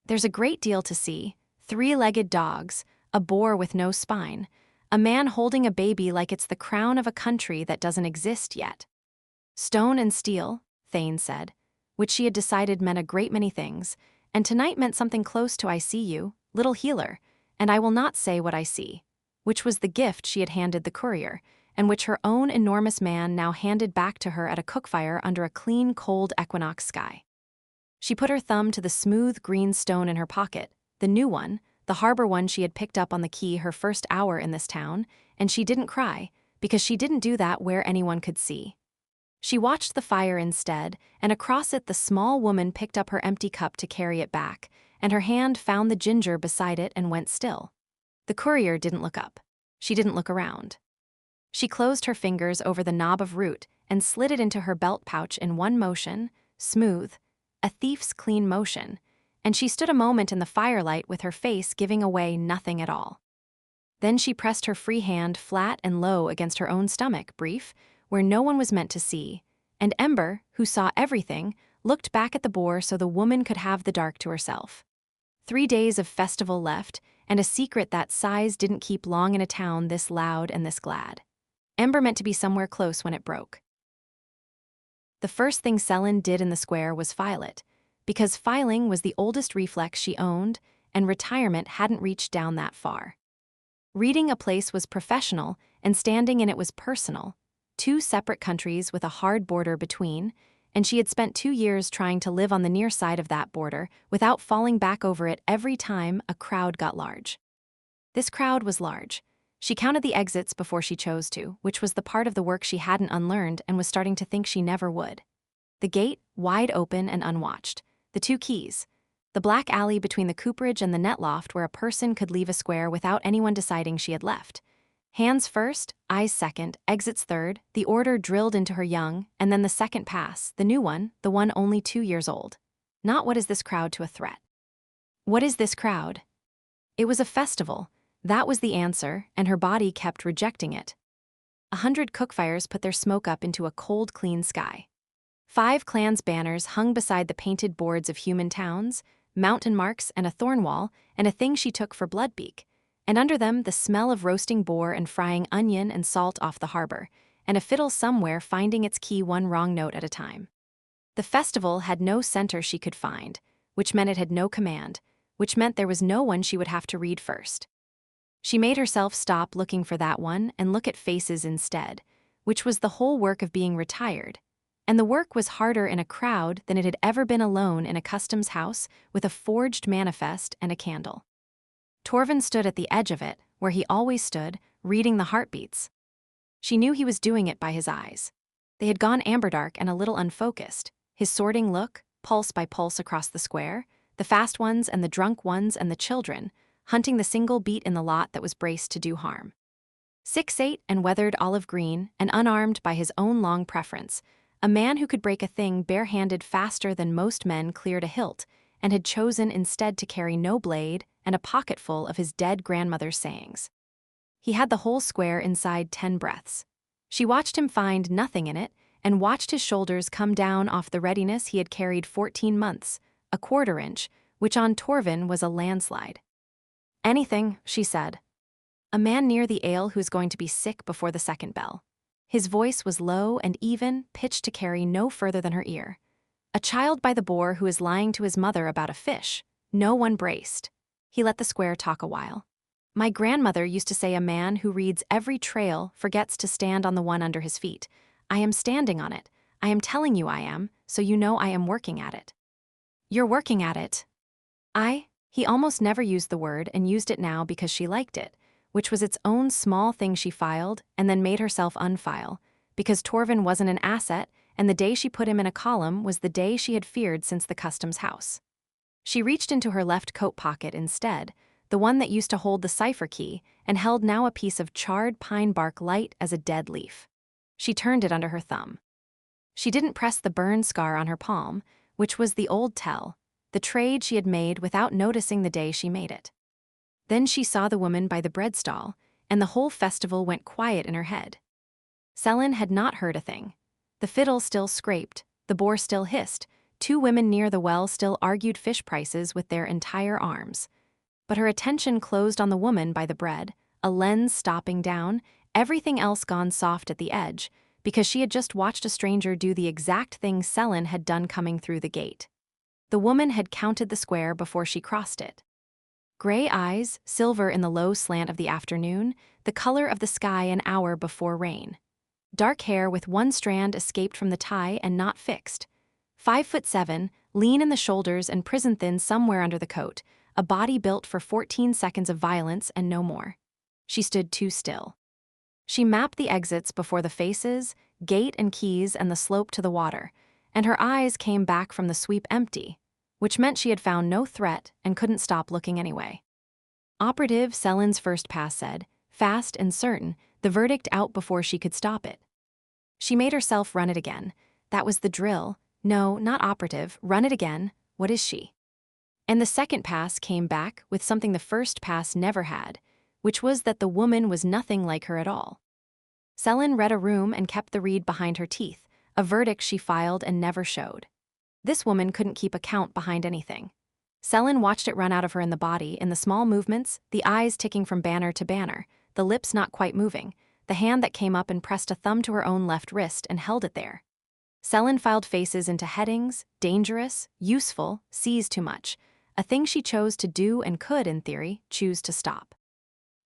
There's a great deal to see. 3-legged dogs, a boar with no spine, a man holding a baby like it's the crown of a country that doesn't exist yet. Stone and steel, Thane said, which she had decided meant a great many things, and tonight meant something close to I see you, little healer, and I will not say what I see, which was the gift she had handed the courier, and which her own enormous man now handed back to her at a cookfire under a clean, cold equinox sky. She put her thumb to the smooth green stone in her pocket, the new one, the harbor one she had picked up on the quay her first hour in this town, and she didn't cry, because she didn't do that where anyone could see. She watched the fire instead, and across it the small woman picked up her empty cup to carry it back, and her hand found the ginger beside it and went still. The courier didn't look up. She didn't look around. She closed her fingers over the knob of root and slid it into her belt pouch in one motion, smooth, a thief's clean motion, and she stood a moment in the firelight with her face giving away nothing at all. Then she pressed her free hand flat and low against her own stomach, brief, where no one was meant to see, and Ember, who saw everything, looked back at the boar so the woman could have the dark to herself. 3 days of festival left, and a secret that sighs didn't keep long in a town this loud and this glad. Ember meant to be somewhere close when it broke. The first thing Selin did in the square was file it, because filing was the oldest reflex she owned, and retirement hadn't reached down that far. Reading a place was professional, and standing in it was personal, 2 separate countries with a hard border between, and she had spent 2 years trying to live on the near side of that border without falling back over it every time a crowd got large. This crowd was large. She counted the exits before she chose to, which was the part of the work she hadn't unlearned and was starting to think she never would. The gate, wide open and unwatched. The 2 keys. The black alley between the cooperage and the net loft where a person could leave a square without anyone deciding she had left. Hands first, eyes second, exits third, the order drilled into her young, and then the second pass, the new one, the one only 2 years old. Not what is this crowd to a threat. What is this crowd? It was a festival. That was the answer, and her body kept rejecting it. 100 cookfires put their smoke up into a cold, clean sky. 5 clans' banners hung beside the painted boards of human towns, mountain marks and a thorn wall, and a thing she took for Bloodbeak, and under them the smell of roasting boar and frying onion and salt off the harbor, and a fiddle somewhere finding its key one wrong note at a time. The festival had no center she could find, which meant it had no command, which meant there was no one she would have to read first. She made herself stop looking for that one and look at faces instead, which was the whole work of being retired. And the work was harder in a crowd than it had ever been alone in a customs house with a forged manifest and a candle. Torvin stood at the edge of it, where he always stood, reading the heartbeats. She knew he was doing it by his eyes. They had gone amberdark and a little unfocused, his sorting look, pulse by pulse across the square, the fast ones and the drunk ones and the children, hunting the single beat in the lot that was braced to do harm. 6'8" and weathered olive green and unarmed by his own long preference, a man who could break a thing barehanded faster than most men cleared a hilt, and had chosen instead to carry no blade and a pocketful of his dead grandmother's sayings. He had the whole square inside 10 breaths. She watched him find nothing in it, and watched his shoulders come down off the readiness he had carried 14 months, a quarter-inch, which on Torvin was a landslide. "Anything," she said. A man near the ale who's going to be sick before the second bell. His voice was low and even, pitched to carry no further than her ear. A child by the boar who is lying to his mother about a fish. No one braced. He let the square talk a while. "My grandmother used to say a man who reads every trail forgets to stand on the one under his feet. I am standing on it. I am telling you I am, so you know I am working at it." "You're working at it." He almost never used the word and used it now because she liked it, which was its own small thing she filed and then made herself unfile, because Torvin wasn't an asset, and the day she put him in a column was the day she had feared since the customs house. She reached into her left coat pocket instead, the one that used to hold the cipher key, and held now a piece of charred pine bark light as a dead leaf. She turned it under her thumb. She didn't press the burn scar on her palm, which was the old tell, the trade she had made without noticing the day she made it. Then she saw the woman by the bread stall, and the whole festival went quiet in her head. Selin had not heard a thing. The fiddle still scraped, the boar still hissed, 2 women near the well still argued fish prices with their entire arms. But her attention closed on the woman by the bread, a lens stopping down, everything else gone soft at the edge, because she had just watched a stranger do the exact thing Selin had done coming through the gate. The woman had counted the square before she crossed it. Gray eyes, silver in the low slant of the afternoon, the color of the sky an hour before rain. Dark hair with one strand escaped from the tie and not fixed. 5'7", lean in the shoulders and prison-thin somewhere under the coat, a body built for 14 seconds of violence and no more. She stood too still. She mapped the exits before the faces, gate and keys and the slope to the water, and her eyes came back from the sweep empty, which meant she had found no threat and couldn't stop looking anyway. Operative Selin's first pass said, fast and certain, the verdict out before she could stop it. She made herself run it again. That was the drill. No, not operative, run it again. What is she? And the second pass came back with something the first pass never had, which was that the woman was nothing like her at all. Selin read a room and kept the read behind her teeth, a verdict she filed and never showed. This woman couldn't keep a count behind anything. Selin watched it run out of her in the body, in the small movements, the eyes ticking from banner to banner, the lips not quite moving, the hand that came up and pressed a thumb to her own left wrist and held it there. Selin filed faces into headings, dangerous, useful, sees too much, a thing she chose to do and could, in theory, choose to stop.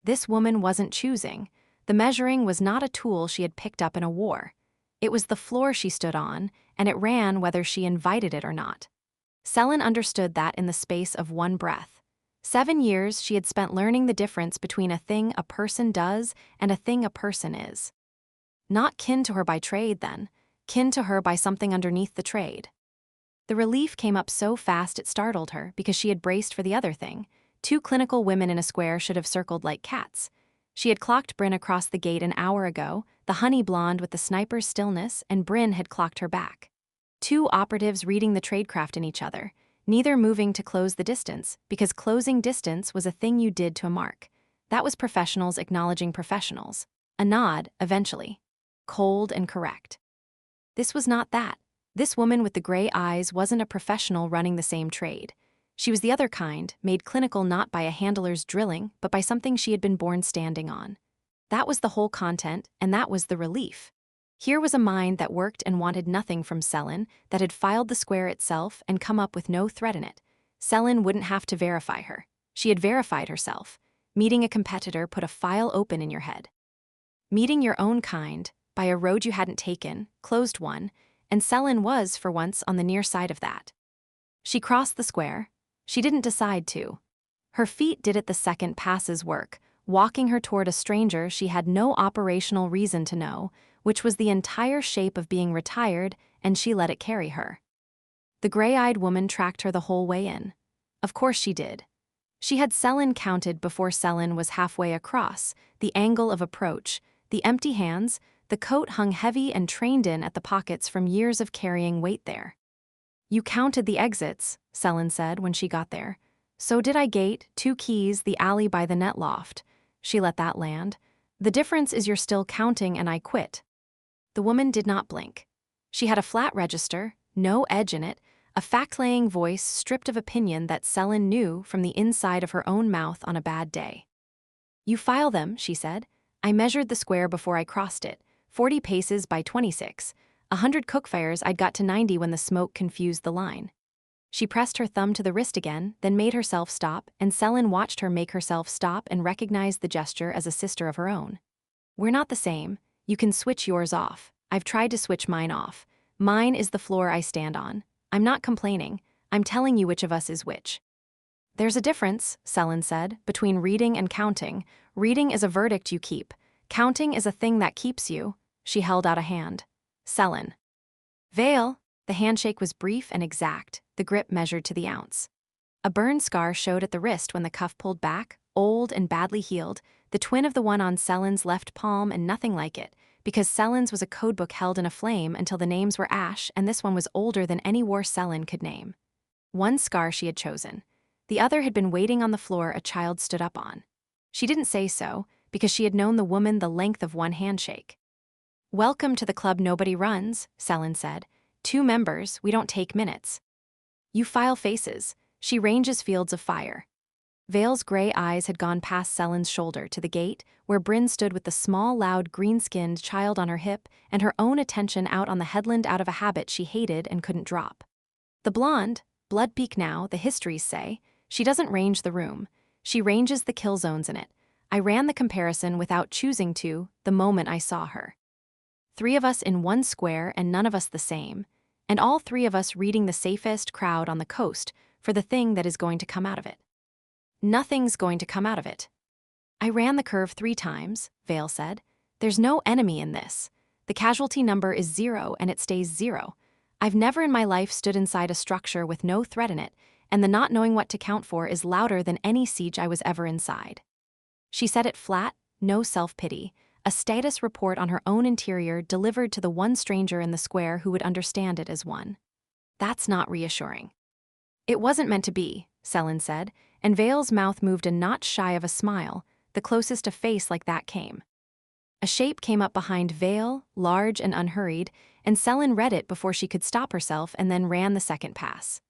This woman wasn't choosing. The measuring was not a tool she had picked up in a war. It was the floor she stood on, and it ran whether she invited it or not. Selin understood that in the space of one breath. 7 years she had spent learning the difference between a thing a person does and a thing a person is. Not kin to her by trade, then. Kin to her by something underneath the trade. The relief came up so fast it startled her because she had braced for the other thing. 2 clinical women in a square should have circled like cats. She had clocked Bryn across the gate an hour ago, the honey blonde with the sniper's stillness, and Bryn had clocked her back. 2 operatives reading the tradecraft in each other, neither moving to close the distance, because closing distance was a thing you did to a mark. That was professionals acknowledging professionals. A nod, eventually. Cold and correct. This was not that. This woman with the gray eyes wasn't a professional running the same trade. She was the other kind, made clinical not by a handler's drilling, but by something she had been born standing on. That was the whole content, and that was the relief. Here was a mind that worked and wanted nothing from Selin, that had filed the square itself and come up with no threat in it. Selin wouldn't have to verify her. She had verified herself. Meeting a competitor put a file open in your head. Meeting your own kind, by a road you hadn't taken, closed one, and Selin was, for once, on the near side of that. She crossed the square. She didn't decide to. Her feet did it the second pass's work, walking her toward a stranger she had no operational reason to know, which was the entire shape of being retired, and she let it carry her. The gray-eyed woman tracked her the whole way in. Of course she did. She had Selin counted before Selin was halfway across, the angle of approach, the empty hands, the coat hung heavy and trained in at the pockets from years of carrying weight there. You counted the exits, Selin said when she got there. So did I. Gate, 2 keys, the alley by the net loft. She let that land. The difference is you're still counting and I quit. The woman did not blink. She had a flat register, no edge in it, a fact-laying voice stripped of opinion that Selin knew from the inside of her own mouth on a bad day. You file them, she said. I measured the square before I crossed it, 40 paces by 26. 100 cookfires. I'd got to 90 when the smoke confused the line. She pressed her thumb to the wrist again, then made herself stop, and Selin watched her make herself stop and recognized the gesture as a sister of her own. We're not the same. You can switch yours off. I've tried to switch mine off. Mine is the floor I stand on. I'm not complaining. I'm telling you which of us is which. There's a difference, Selin said, between reading and counting. Reading is a verdict you keep. Counting is a thing that keeps you. She held out a hand. Selin. Vale. The handshake was brief and exact, the grip measured to the ounce. A burn scar showed at the wrist when the cuff pulled back, old and badly healed, the twin of the one on Selin's left palm and nothing like it, because Selin's was a codebook held in a flame until the names were ash, and this one was older than any war Selin could name. One scar she had chosen. The other had been waiting on the floor a child stood up on. She didn't say so, because she had known the woman the length of one handshake. Welcome to the club nobody runs, Selin said. 2 members, we don't take minutes. You file faces. She ranges fields of fire. Vale's gray eyes had gone past Selin's shoulder to the gate, where Bryn stood with the small, loud, green-skinned child on her hip and her own attention out on the headland out of a habit she hated and couldn't drop. The blonde, Bloodpeak now, the histories say, she doesn't range the room. She ranges the kill zones in it. I ran the comparison without choosing to, the moment I saw her. 3 of us in one square and none of us the same, and all 3 of us reading the safest crowd on the coast for the thing that is going to come out of it. Nothing's going to come out of it. I ran the curve 3 times, Vale said. There's no enemy in this. The casualty number is 0 and it stays 0. I've never in my life stood inside a structure with no threat in it, and the not knowing what to count for is louder than any siege I was ever inside. She said it flat, no self-pity. A status report on her own interior delivered to the one stranger in the square who would understand it as one. That's not reassuring. It wasn't meant to be, Selin said, and Vale's mouth moved a notch shy of a smile, the closest a face like that came. A shape came up behind Vale, large and unhurried, and Selin read it before she could stop herself and then ran the second pass.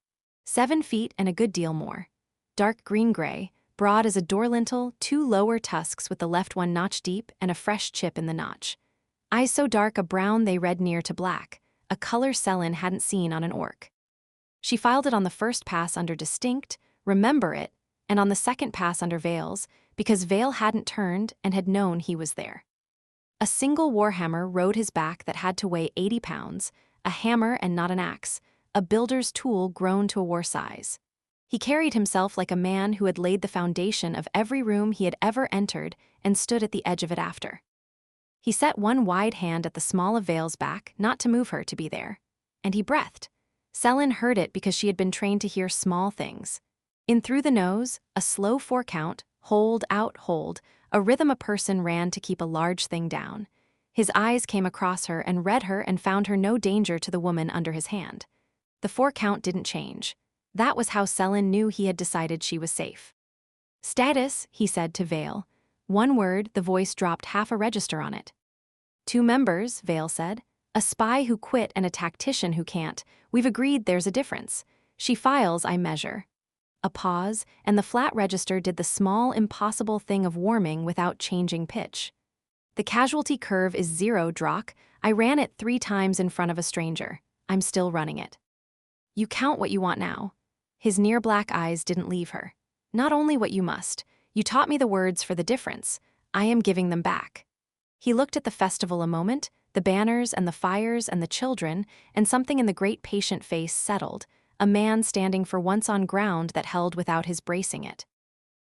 7 feet and a good deal more. Dark green-gray, broad as a door lintel, 2 lower tusks with the left one notch deep and a fresh chip in the notch. Eyes so dark a brown they read near to black, a color Selin hadn't seen on an orc. She filed it on the first pass under distinct, remember it, and on the second pass under Vale's, because Vale hadn't turned and had known he was there. A single warhammer rode his back that had to weigh 80 pounds, a hammer and not an axe, a builder's tool grown to a war size. He carried himself like a man who had laid the foundation of every room he had ever entered and stood at the edge of it after. He set one wide hand at the small of Vale's back, not to move her to be there. And he breathed. Selin heard it because she had been trained to hear small things. In through the nose, a slow 4 count, hold, out, hold, a rhythm a person ran to keep a large thing down. His eyes came across her and read her and found her no danger to the woman under his hand. The 4 count didn't change. That was how Selin knew he had decided she was safe. Status, he said to Vale. 1 word, the voice dropped half a register on it. 2 members, Vale said. A spy who quit and a tactician who can't. We've agreed there's a difference. She files, I measure. A pause, and the flat register did the small, impossible thing of warming without changing pitch. The casualty curve is 0, Drock. I ran it 3 times in front of a stranger. I'm still running it. You count what you want now. His near-black eyes didn't leave her. "Not only what you must. You taught me the words for the difference. I am giving them back." He looked at the festival a moment, the banners and the fires and the children, and something in the great patient face settled, a man standing for once on ground that held without his bracing it.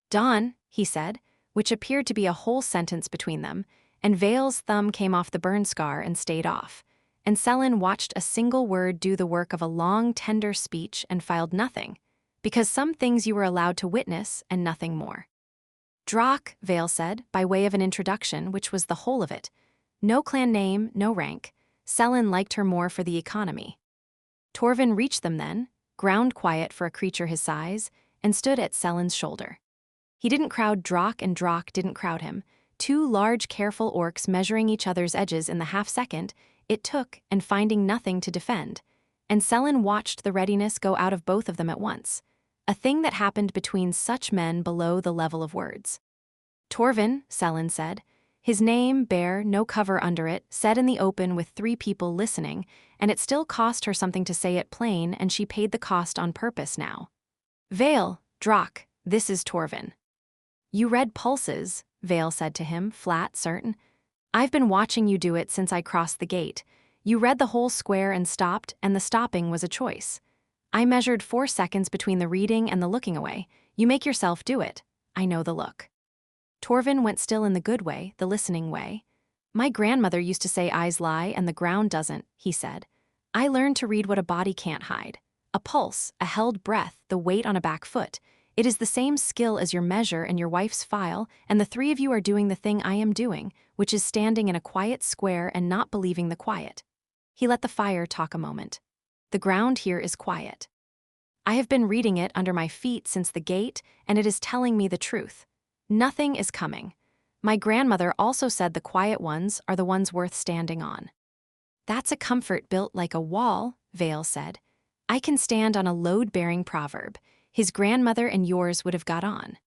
"Dawn," he said, which appeared to be a whole sentence between them, and Vale's thumb came off the burn scar and stayed off. And Selin watched a single word do the work of a long, tender speech and filed nothing, because some things you were allowed to witness and nothing more. "Drak," Vale said, by way of an introduction, which was the whole of it. No clan name, no rank. Selin liked her more for the economy. Torvin reached them then, ground quiet for a creature his size, and stood at Selin's shoulder. He didn't crowd Drak and Drak didn't crowd him, two large, careful orcs measuring each other's edges in the half-second it took and finding nothing to defend. And Selin watched the readiness go out of both of them at once, a thing that happened between such men below the level of words. "Torvin," Selin said, his name bare, no cover under it, said in the open with 3 people listening, and it still cost her something to say it plain, and she paid the cost on purpose now. "Vale, Drak, this is Torvin." "You read pulses," Vale said to him, flat, certain. "I've been watching you do it since I crossed the gate. You read the whole square and stopped, and the stopping was a choice. I measured 4 seconds between the reading and the looking away. You make yourself do it. I know the look." Torvin went still in the good way, the listening way. "My grandmother used to say eyes lie and the ground doesn't," he said. "I learned to read what a body can't hide. A pulse, a held breath, the weight on a back foot. It is the same skill as your measure and your wife's file, and the 3 of you are doing the thing I am doing, which is standing in a quiet square and not believing the quiet." He let the fire talk a moment. "The ground here is quiet. I have been reading it under my feet since the gate, and it is telling me the truth. Nothing is coming. My grandmother also said the quiet ones are the ones worth standing on." "That's a comfort built like a wall," Vale said. "I can stand on a load-bearing proverb. His grandmother and yours would have got on."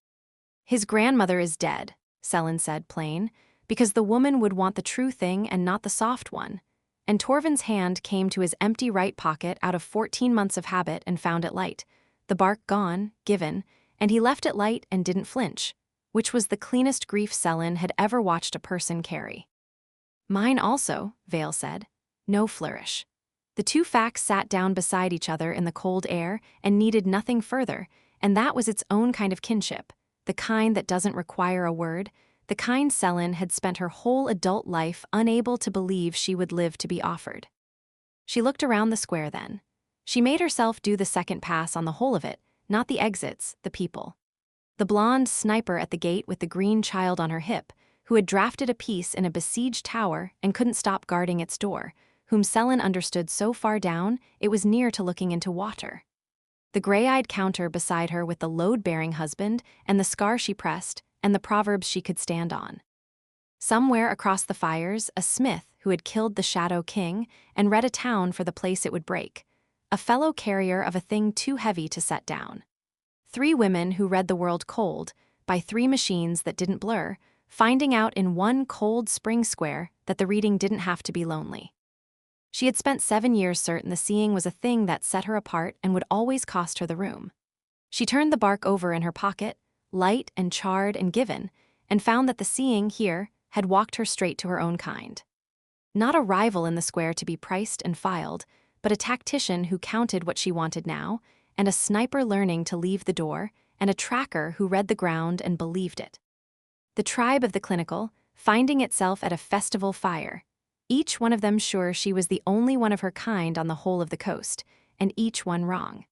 "His grandmother is dead," Selin said plain, "because the woman would want the true thing and not the soft one." And Torvin's hand came to his empty right pocket out of 14 months of habit and found it light, the bark gone, given, and he left it light and didn't flinch, which was the cleanest grief Selin had ever watched a person carry. "Mine also," Vale said. No flourish. The 2 facts sat down beside each other in the cold air and needed nothing further, and that was its own kind of kinship, the kind that doesn't require a word, the kind Selin had spent her whole adult life unable to believe she would live to be offered. She looked around the square then. She made herself do the second pass on the whole of it, not the exits, the people. The blonde sniper at the gate with the green child on her hip, who had drafted a piece in a besieged tower and couldn't stop guarding its door, whom Selin understood so far down it was near to looking into water. The gray-eyed counter beside her with the load-bearing husband and the scar she pressed and the proverbs she could stand on. Somewhere across the fires, a smith who had killed the Shadow King and read a town for the place it would break, a fellow carrier of a thing too heavy to set down. 3 women who read the world cold, by 3 machines that didn't blur, finding out in one cold spring square that the reading didn't have to be lonely. She had spent 7 years certain the seeing was a thing that set her apart and would always cost her the room. She turned the bark over in her pocket, light and charred and given, and found that the seeing here had walked her straight to her own kind. Not a rival in the square to be priced and filed, but a tactician who counted what she wanted now, and a sniper learning to leave the door, and a tracker who read the ground and believed it. The tribe of the clinical, finding itself at a festival fire, each one of them sure she was the only one of her kind on the whole of the coast, and each one wrong.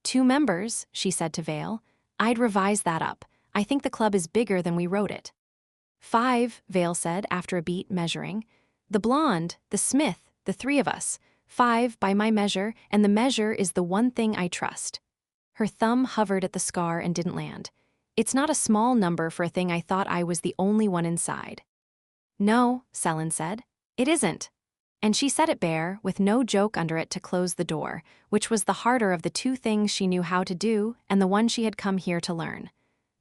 2 members, she said to Vale. "I'd revise that up. I think the club is bigger than we wrote it." 5, Vale said after a beat, measuring. "The blonde, the smith, the 3 of us. 5 by my measure, and the measure is the one thing I trust." Her thumb hovered at the scar and didn't land. "It's not a small number for a thing I thought I was the only one inside." "No," Selin said. "It isn't." And she said it bare, with no joke under it to close the door, which was the harder of the 2 things she knew how to do and the one she had come here to learn.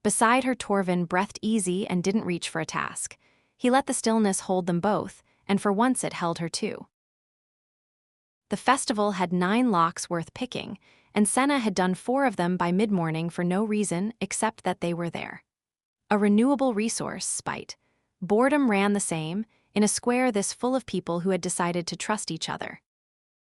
Beside her Torvin breathed easy and didn't reach for a task. He let the stillness hold them both, and for once it held her too. The festival had 9 locks worth picking, and Senna had done 4 of them by mid-morning for no reason except that they were there. A renewable resource, spite. Boredom ran the same, in a square this full of people who had decided to trust each other.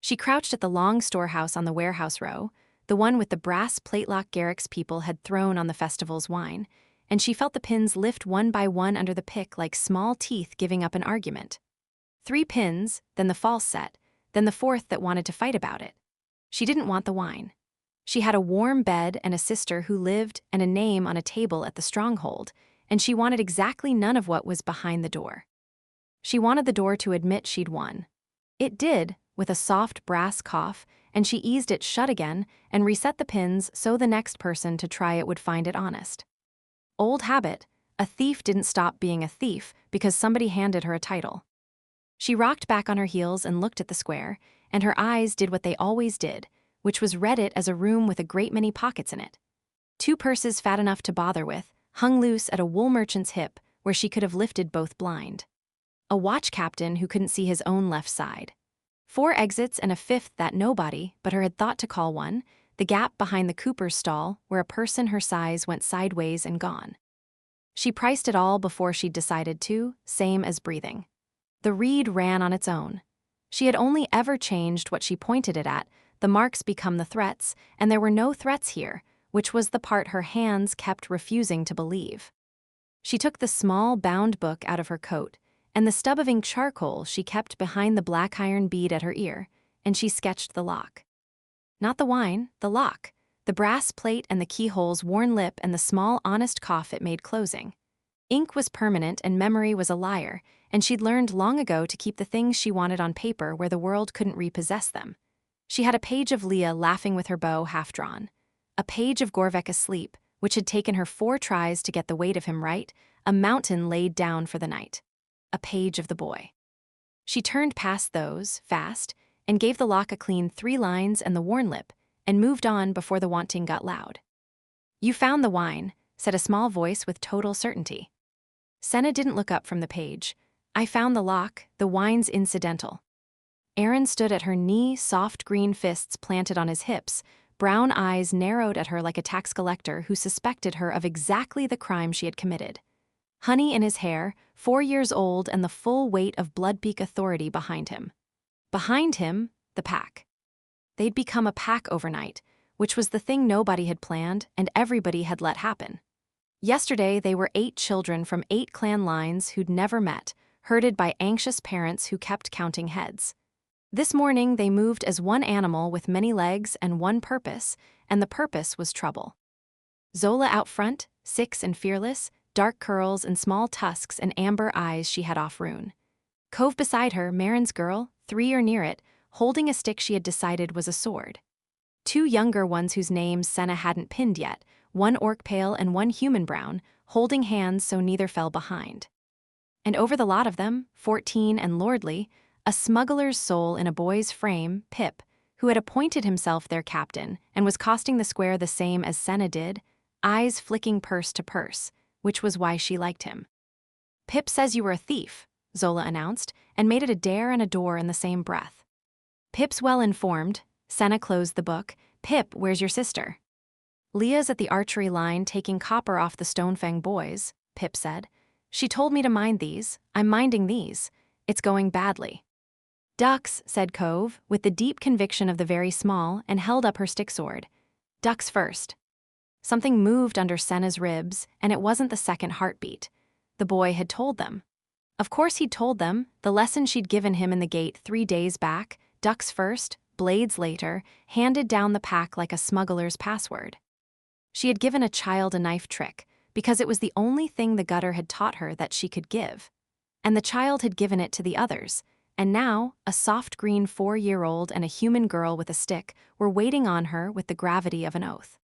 She crouched at the long storehouse on the warehouse row, the one with the brass plate-lock Garrick's people had thrown on the festival's wine, and she felt the pins lift one by one under the pick like small teeth giving up an argument. 3 pins, then the false set, then the 4th that wanted to fight about it. She didn't want the wine. She had a warm bed and a sister who lived and a name on a table at the stronghold, and she wanted exactly none of what was behind the door. She wanted the door to admit she'd won. It did, with a soft brass cough, and she eased it shut again and reset the pins so the next person to try it would find it honest. Old habit, a thief didn't stop being a thief because somebody handed her a title. She rocked back on her heels and looked at the square, and her eyes did what they always did, which was read it as a room with a great many pockets in it. 2 purses fat enough to bother with, hung loose at a wool merchant's hip where she could have lifted both blind. A watch captain who couldn't see his own left side. 4 exits and a 5th that nobody but her had thought to call one, the gap behind the cooper's stall where a person her size went sideways and gone. She priced it all before she'd decided to, same as breathing. The reed ran on its own. She had only ever changed what she pointed it at, the marks become the threats, and there were no threats here, which was the part her hands kept refusing to believe. She took the small bound book out of her coat, and the stub of ink charcoal she kept behind the black iron bead at her ear, and she sketched the lock. Not the wine, the lock, the brass plate and the keyhole's worn lip and the small honest cough it made closing. Ink was permanent and memory was a liar, and she'd learned long ago to keep the things she wanted on paper where the world couldn't repossess them. She had a page of Leah laughing with her bow half-drawn, a page of Gorvek asleep, which had taken her 4 tries to get the weight of him right, a mountain laid down for the night. A page of the boy. She turned past those, fast, and gave the lock a clean 3 lines and the worn lip, and moved on before the wanting got loud. "You found the wine," said a small voice with total certainty. Senna didn't look up from the page. "I found the lock, the wine's incidental." Aaron stood at her knee, soft green fists planted on his hips, brown eyes narrowed at her like a tax collector who suspected her of exactly the crime she had committed. Honey in his hair, 4 years old and the full weight of Bloodpeak authority behind him. Behind him, the pack. They'd become a pack overnight, which was the thing nobody had planned and everybody had let happen. Yesterday they were 8 children from 8 clan lines who'd never met, herded by anxious parents who kept counting heads. This morning they moved as one animal with many legs and one purpose, and the purpose was trouble. Zola out front, 6 and fearless, dark curls and small tusks and amber eyes she had off Rune. Cove beside her, Marin's girl, 3 or near it, holding a stick she had decided was a sword. 2 younger ones whose names Senna hadn't pinned yet, one orc pale and one human brown, holding hands so neither fell behind. And over the lot of them, 14 and lordly, a smuggler's soul in a boy's frame, Pip, who had appointed himself their captain and was costing the square the same as Senna did, eyes flicking purse to purse, which was why she liked him. "Pip says you were a thief," Zola announced, and made it a dare and a door in the same breath. "Pip's well-informed," Senna closed the book. "Pip, where's your sister?" "Leah's at the archery line taking copper off the Stonefang boys," Pip said. "She told me to mind these. I'm minding these. It's going badly." "Ducks," said Cove, with the deep conviction of the very small, and held up her stick sword. "Ducks first." Something moved under Senna's ribs, and it wasn't the second heartbeat. The boy had told them. Of course he'd told them, the lesson she'd given him in the gate 3 days back, ducks first, blades later, handed down the pack like a smuggler's password. She had given a child a knife trick, because it was the only thing the gutter had taught her that she could give. And the child had given it to the others, and now, a soft green 4-year-old and a human girl with a stick were waiting on her with the gravity of an oath.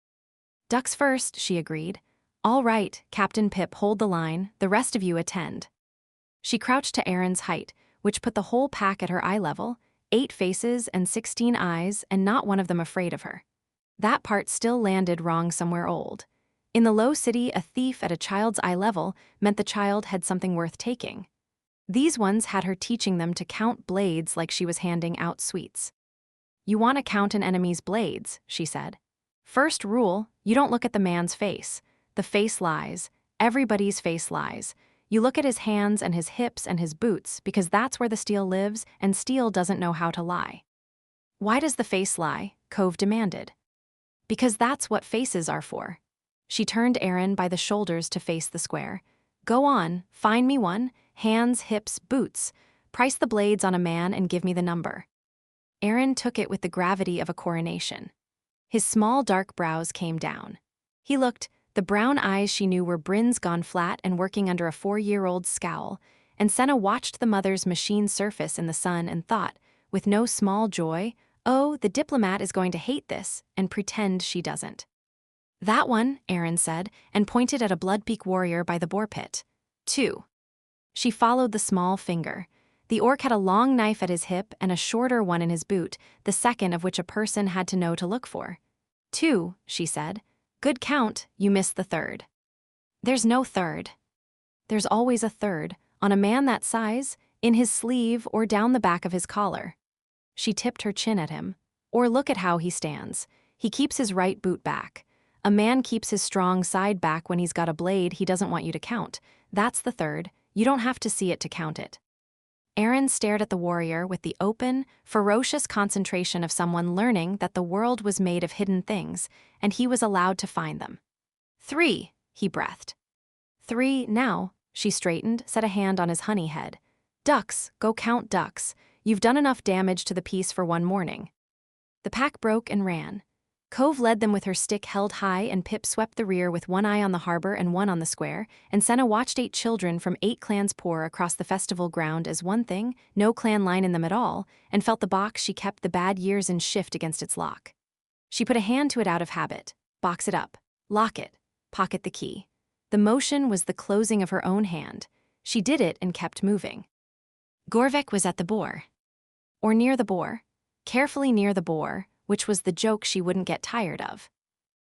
"Ducks first," she agreed. "All right, Captain Pip, hold the line, the rest of you attend." She crouched to Aaron's height, which put the whole pack at her eye level, 8 faces and 16 eyes, and not one of them afraid of her. That part still landed wrong somewhere old. In the low city, a thief at a child's eye level meant the child had something worth taking. These ones had her teaching them to count blades like she was handing out sweets. You want to count an enemy's blades, she said. First rule, you don't look at the man's face. The face lies. Everybody's face lies. You look at his hands and his hips and his boots because that's where the steel lives, and steel doesn't know how to lie. Why does the face lie? Cove demanded. Because that's what faces are for. She turned Aaron by the shoulders to face the square. Go on, find me one, hands, hips, boots. Price the blades on a man and give me the number. Aaron took it with the gravity of a coronation. His small dark brows came down. He looked, the brown eyes she knew were brins gone flat and working under a 4-year-old's scowl, and Senna watched the mother's machine surface in the sun and thought, with no small joy, oh, the diplomat is going to hate this, and pretend she doesn't. That one, Aaron said, and pointed at a bloodpeak warrior by the boar pit. 2. She followed the small finger. The orc had a long knife at his hip and a shorter one in his boot, the second of which a person had to know to look for. 2, she said. Good count, you missed the third. There's no third. There's always a third, on a man that size, in his sleeve or down the back of his collar. She tipped her chin at him. Or look at how he stands. He keeps his right boot back. A man keeps his strong side back when he's got a blade he doesn't want you to count. That's the third. You don't have to see it to count it. Aaron stared at the warrior with the open, ferocious concentration of someone learning that the world was made of hidden things, and he was allowed to find them. 3, he breathed. 3, now, she straightened, set a hand on his honey head. Ducks, go count ducks. You've done enough damage to the piece for one morning. The pack broke and ran. Cove led them with her stick held high, and Pip swept the rear with one eye on the harbor and one on the square, and Senna watched 8 children from 8 clans pour across the festival ground as one thing, no clan line in them at all, and felt the box she kept the bad years in shift against its lock. She put a hand to it out of habit. Box it up. Lock it. Pocket the key. The motion was the closing of her own hand. She did it and kept moving. Gorvek was at the boar. Or near the boar. Carefully near the boar, which was the joke she wouldn't get tired of.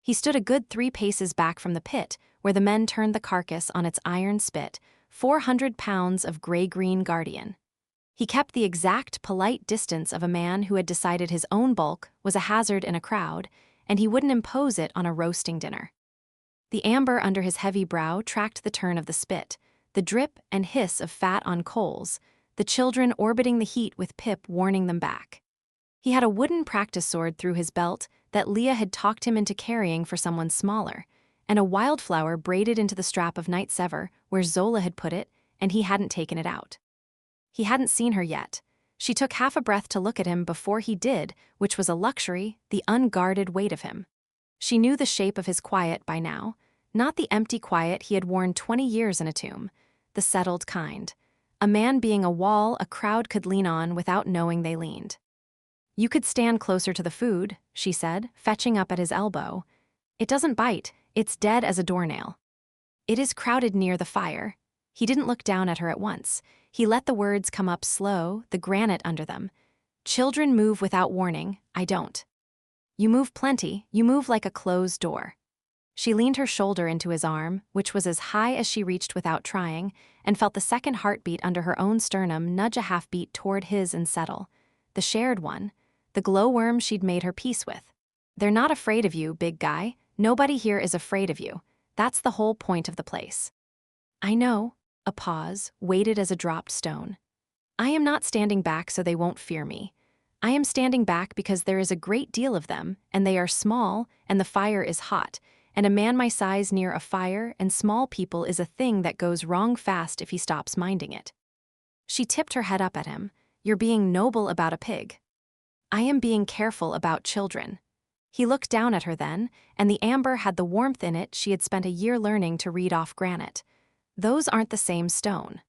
He stood a good 3 paces back from the pit, where the men turned the carcass on its iron spit, 400 pounds of gray-green guardian. He kept the exact polite distance of a man who had decided his own bulk was a hazard in a crowd, and he wouldn't impose it on a roasting dinner. The amber under his heavy brow tracked the turn of the spit, the drip and hiss of fat on coals, the children orbiting the heat with Pip warning them back. He had a wooden practice sword through his belt that Leah had talked him into carrying for someone smaller, and a wildflower braided into the strap of Night Sever where Zola had put it, and he hadn't taken it out. He hadn't seen her yet. She took half a breath to look at him before he did, which was a luxury, the unguarded weight of him. She knew the shape of his quiet by now, not the empty quiet he had worn 20 years in a tomb, the settled kind. A man being a wall a crowd could lean on without knowing they leaned. You could stand closer to the food, she said, fetching up at his elbow. It doesn't bite, it's dead as a doornail. It is crowded near the fire. He didn't look down at her at once. He let the words come up slow, the granite under them. Children move without warning, I don't. You move plenty, you move like a closed door. She leaned her shoulder into his arm, which was as high as she reached without trying, and felt the second heartbeat under her own sternum nudge a half-beat toward his and settle. The shared one. The glowworm she'd made her peace with. They're not afraid of you, big guy. Nobody here is afraid of you. That's the whole point of the place. I know. A pause, weighted as a dropped stone. I am not standing back so they won't fear me. I am standing back because there is a great deal of them, and they are small, and the fire is hot, and a man my size near a fire and small people is a thing that goes wrong fast if he stops minding it. She tipped her head up at him. You're being noble about a pig. I am being careful about children. He looked down at her then, and the amber had the warmth in it she had spent a year learning to read off granite. Those aren't the same stone.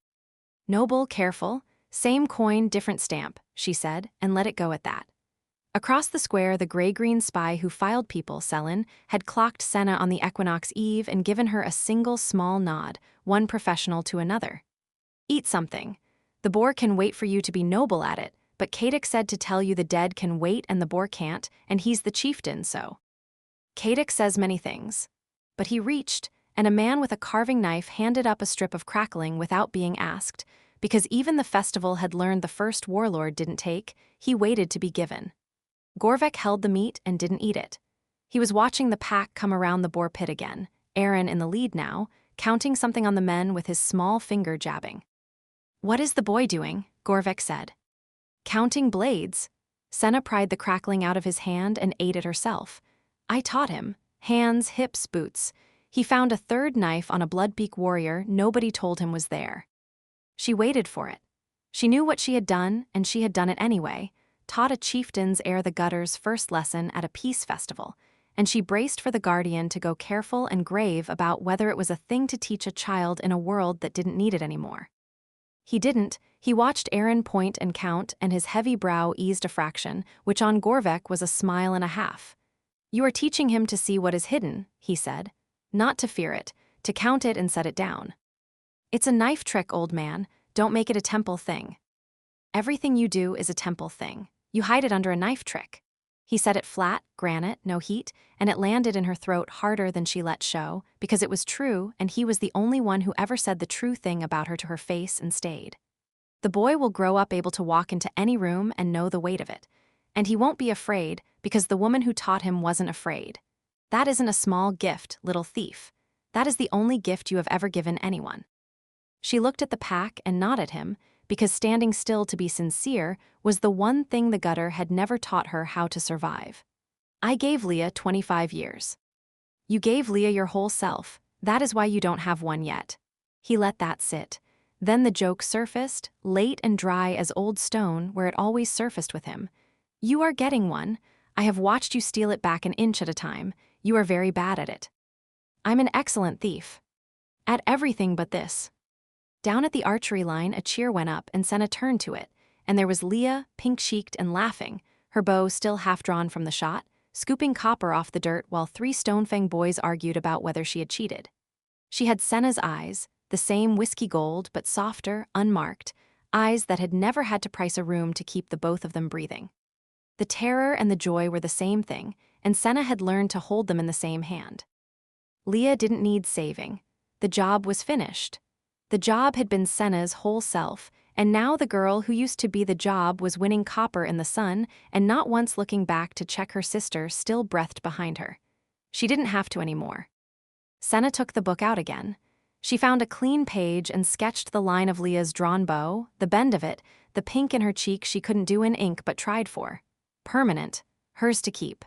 Noble, careful, same coin, different stamp, she said, and let it go at that. Across the square, the gray-green spy who filed people, Selin, had clocked Senna on the equinox eve and given her a single small nod, one professional to another. Eat something. The boar can wait for you to be noble at it, but Kadek said to tell you the dead can wait and the boar can't, and he's the chieftain, so. Kadek says many things. But he reached, and a man with a carving knife handed up a strip of crackling without being asked, because even the festival had learned the first warlord didn't take, he waited to be given. Gorvek held the meat and didn't eat it. He was watching the pack come around the boar pit again, Aaron in the lead now, counting something on the men with his small finger jabbing. "What is the boy doing?" Gorvek said. "Counting blades." Senna pried the crackling out of his hand and ate it herself. "I taught him. Hands, hips, boots. He found a third knife on a bloodbeak warrior nobody told him was there." She waited for it. She knew what she had done, and she had done it anyway, taught a chieftain's heir the gutter's first lesson at a peace festival, and she braced for the guardian to go careful and grave about whether it was a thing to teach a child in a world that didn't need it anymore. He didn't. He watched Aaron point and count, and his heavy brow eased a fraction, which on Gorvek was a smile and a half. "You are teaching him to see what is hidden," he said. "Not to fear it, to count it and set it down. It's a knife trick, old man. Don't make it a temple thing. Everything you do is a temple thing. You hide it under a knife trick." He said it flat, granite, no heat, and it landed in her throat harder than she let show, because it was true, and he was the only one who ever said the true thing about her to her face and stayed. "The boy will grow up able to walk into any room and know the weight of it. And he won't be afraid, because the woman who taught him wasn't afraid. That isn't a small gift, little thief. That is the only gift you have ever given anyone." She looked at the pack and nodded at him, because standing still to be sincere was the one thing the gutter had never taught her how to survive. "I gave Leah 25 years. You gave Leah your whole self. That is why you don't have one yet." He let that sit. Then the joke surfaced, late and dry as old stone where it always surfaced with him. "You are getting one. I have watched you steal it back an inch at a time. You are very bad at it." "I'm an excellent thief. At everything but this." Down at the archery line, a cheer went up, and Senna turned to it, and there was Leah, pink-cheeked and laughing, her bow still half-drawn from the shot, scooping copper off the dirt while 3 Stonefang boys argued about whether she had cheated. She had Senna's eyes, the same whiskey gold but softer, unmarked, eyes that had never had to price a room to keep the both of them breathing. The terror and the joy were the same thing, and Senna had learned to hold them in the same hand. Leah didn't need saving. The job was finished. The job had been Senna's whole self, and now the girl who used to be the job was winning copper in the sun and not once looking back to check her sister still breathed behind her. She didn't have to anymore. Senna took the book out again. She found a clean page and sketched the line of Leah's drawn bow, the bend of it, the pink in her cheek she couldn't do in ink but tried for. Permanent, hers to keep.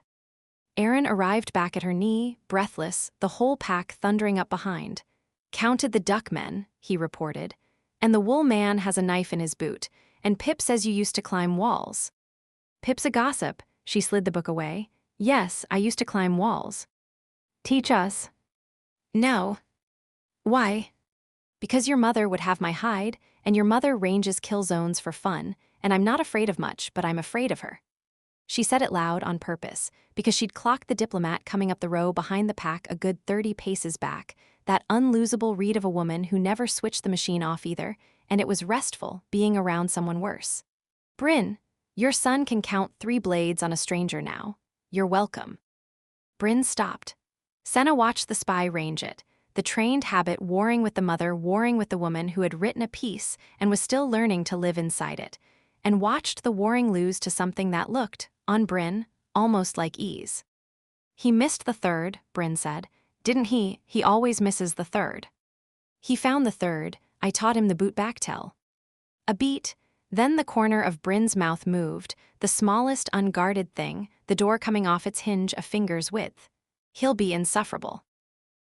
Aaron arrived back at her knee, breathless, the whole pack thundering up behind. "Counted the duck men," he reported. "And the wool man has a knife in his boot, and Pip says you used to climb walls." "Pip's a gossip." She slid the book away. "Yes, I used to climb walls." "Teach us." "No." "Why?" "Because your mother would have my hide, and your mother ranges kill zones for fun, and I'm not afraid of much, but I'm afraid of her." She said it loud on purpose, because she'd clocked the diplomat coming up the row behind the pack a good 30 paces back, that unlosable read of a woman who never switched the machine off either, and it was restful being around someone worse. "Bryn, your son can count 3 blades on a stranger now. You're welcome." Bryn stopped. Senna watched the spy range it, the trained habit warring with the mother, warring with the woman who had written a piece and was still learning to live inside it, and watched the warring lose to something that looked, on Bryn, almost like ease. "He missed the third," Bryn said. "Didn't he? He always misses the third." "He found the third. I taught him the boot back tell." A beat, then the corner of Bryn's mouth moved, the smallest unguarded thing, the door coming off its hinge a finger's width. "He'll be insufferable."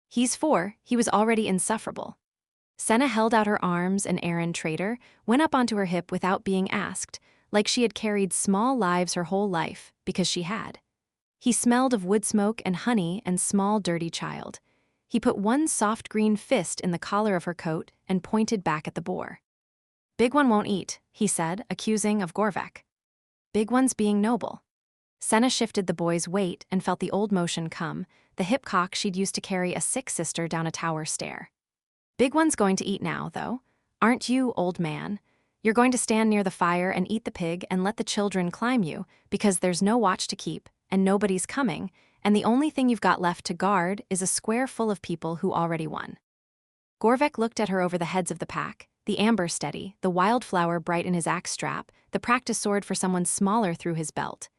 "He's 4, he was already insufferable." Senna held out her arms, and Aaron, traitor, went up onto her hip without being asked, like she had carried small lives her whole life, because she had. He smelled of wood smoke and honey and small dirty child. He put one soft green fist in the collar of her coat and pointed back at the boar. "Big one won't eat," he said, accusing of Gorvek. "Big one's being noble." Senna shifted the boy's weight and felt the old motion come, the hip cock she'd used to carry a sick sister down a tower stair. "Big one's going to eat now, though. Aren't you, old man? You're going to stand near the fire and eat the pig and let the children climb you, because there's no watch to keep, and nobody's coming, and the only thing you've got left to guard is a square full of people who already won." Gorvek looked at her over the heads of the pack, the amber steady, the wildflower bright in his axe strap, the practice sword for someone smaller through his belt.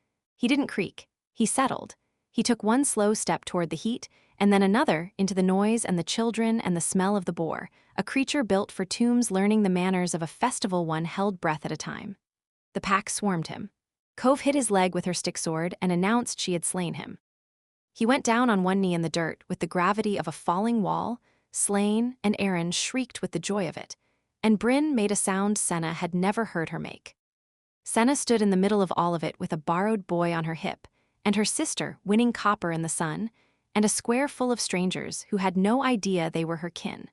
He didn't creak. He settled. He took one slow step toward the heat, and then another into the noise and the children and the smell of the boar, a creature built for tombs learning the manners of a festival one held breath at a time. The pack swarmed him. Cove hit his leg with her stick sword and announced she had slain him. He went down on one knee in the dirt with the gravity of a falling wall, slain, and Aaron shrieked with the joy of it, and Bryn made a sound Senna had never heard her make. Senna stood in the middle of all of it with a borrowed boy on her hip, and her sister winning copper in the sun, and a square full of strangers who had no idea they were her kin.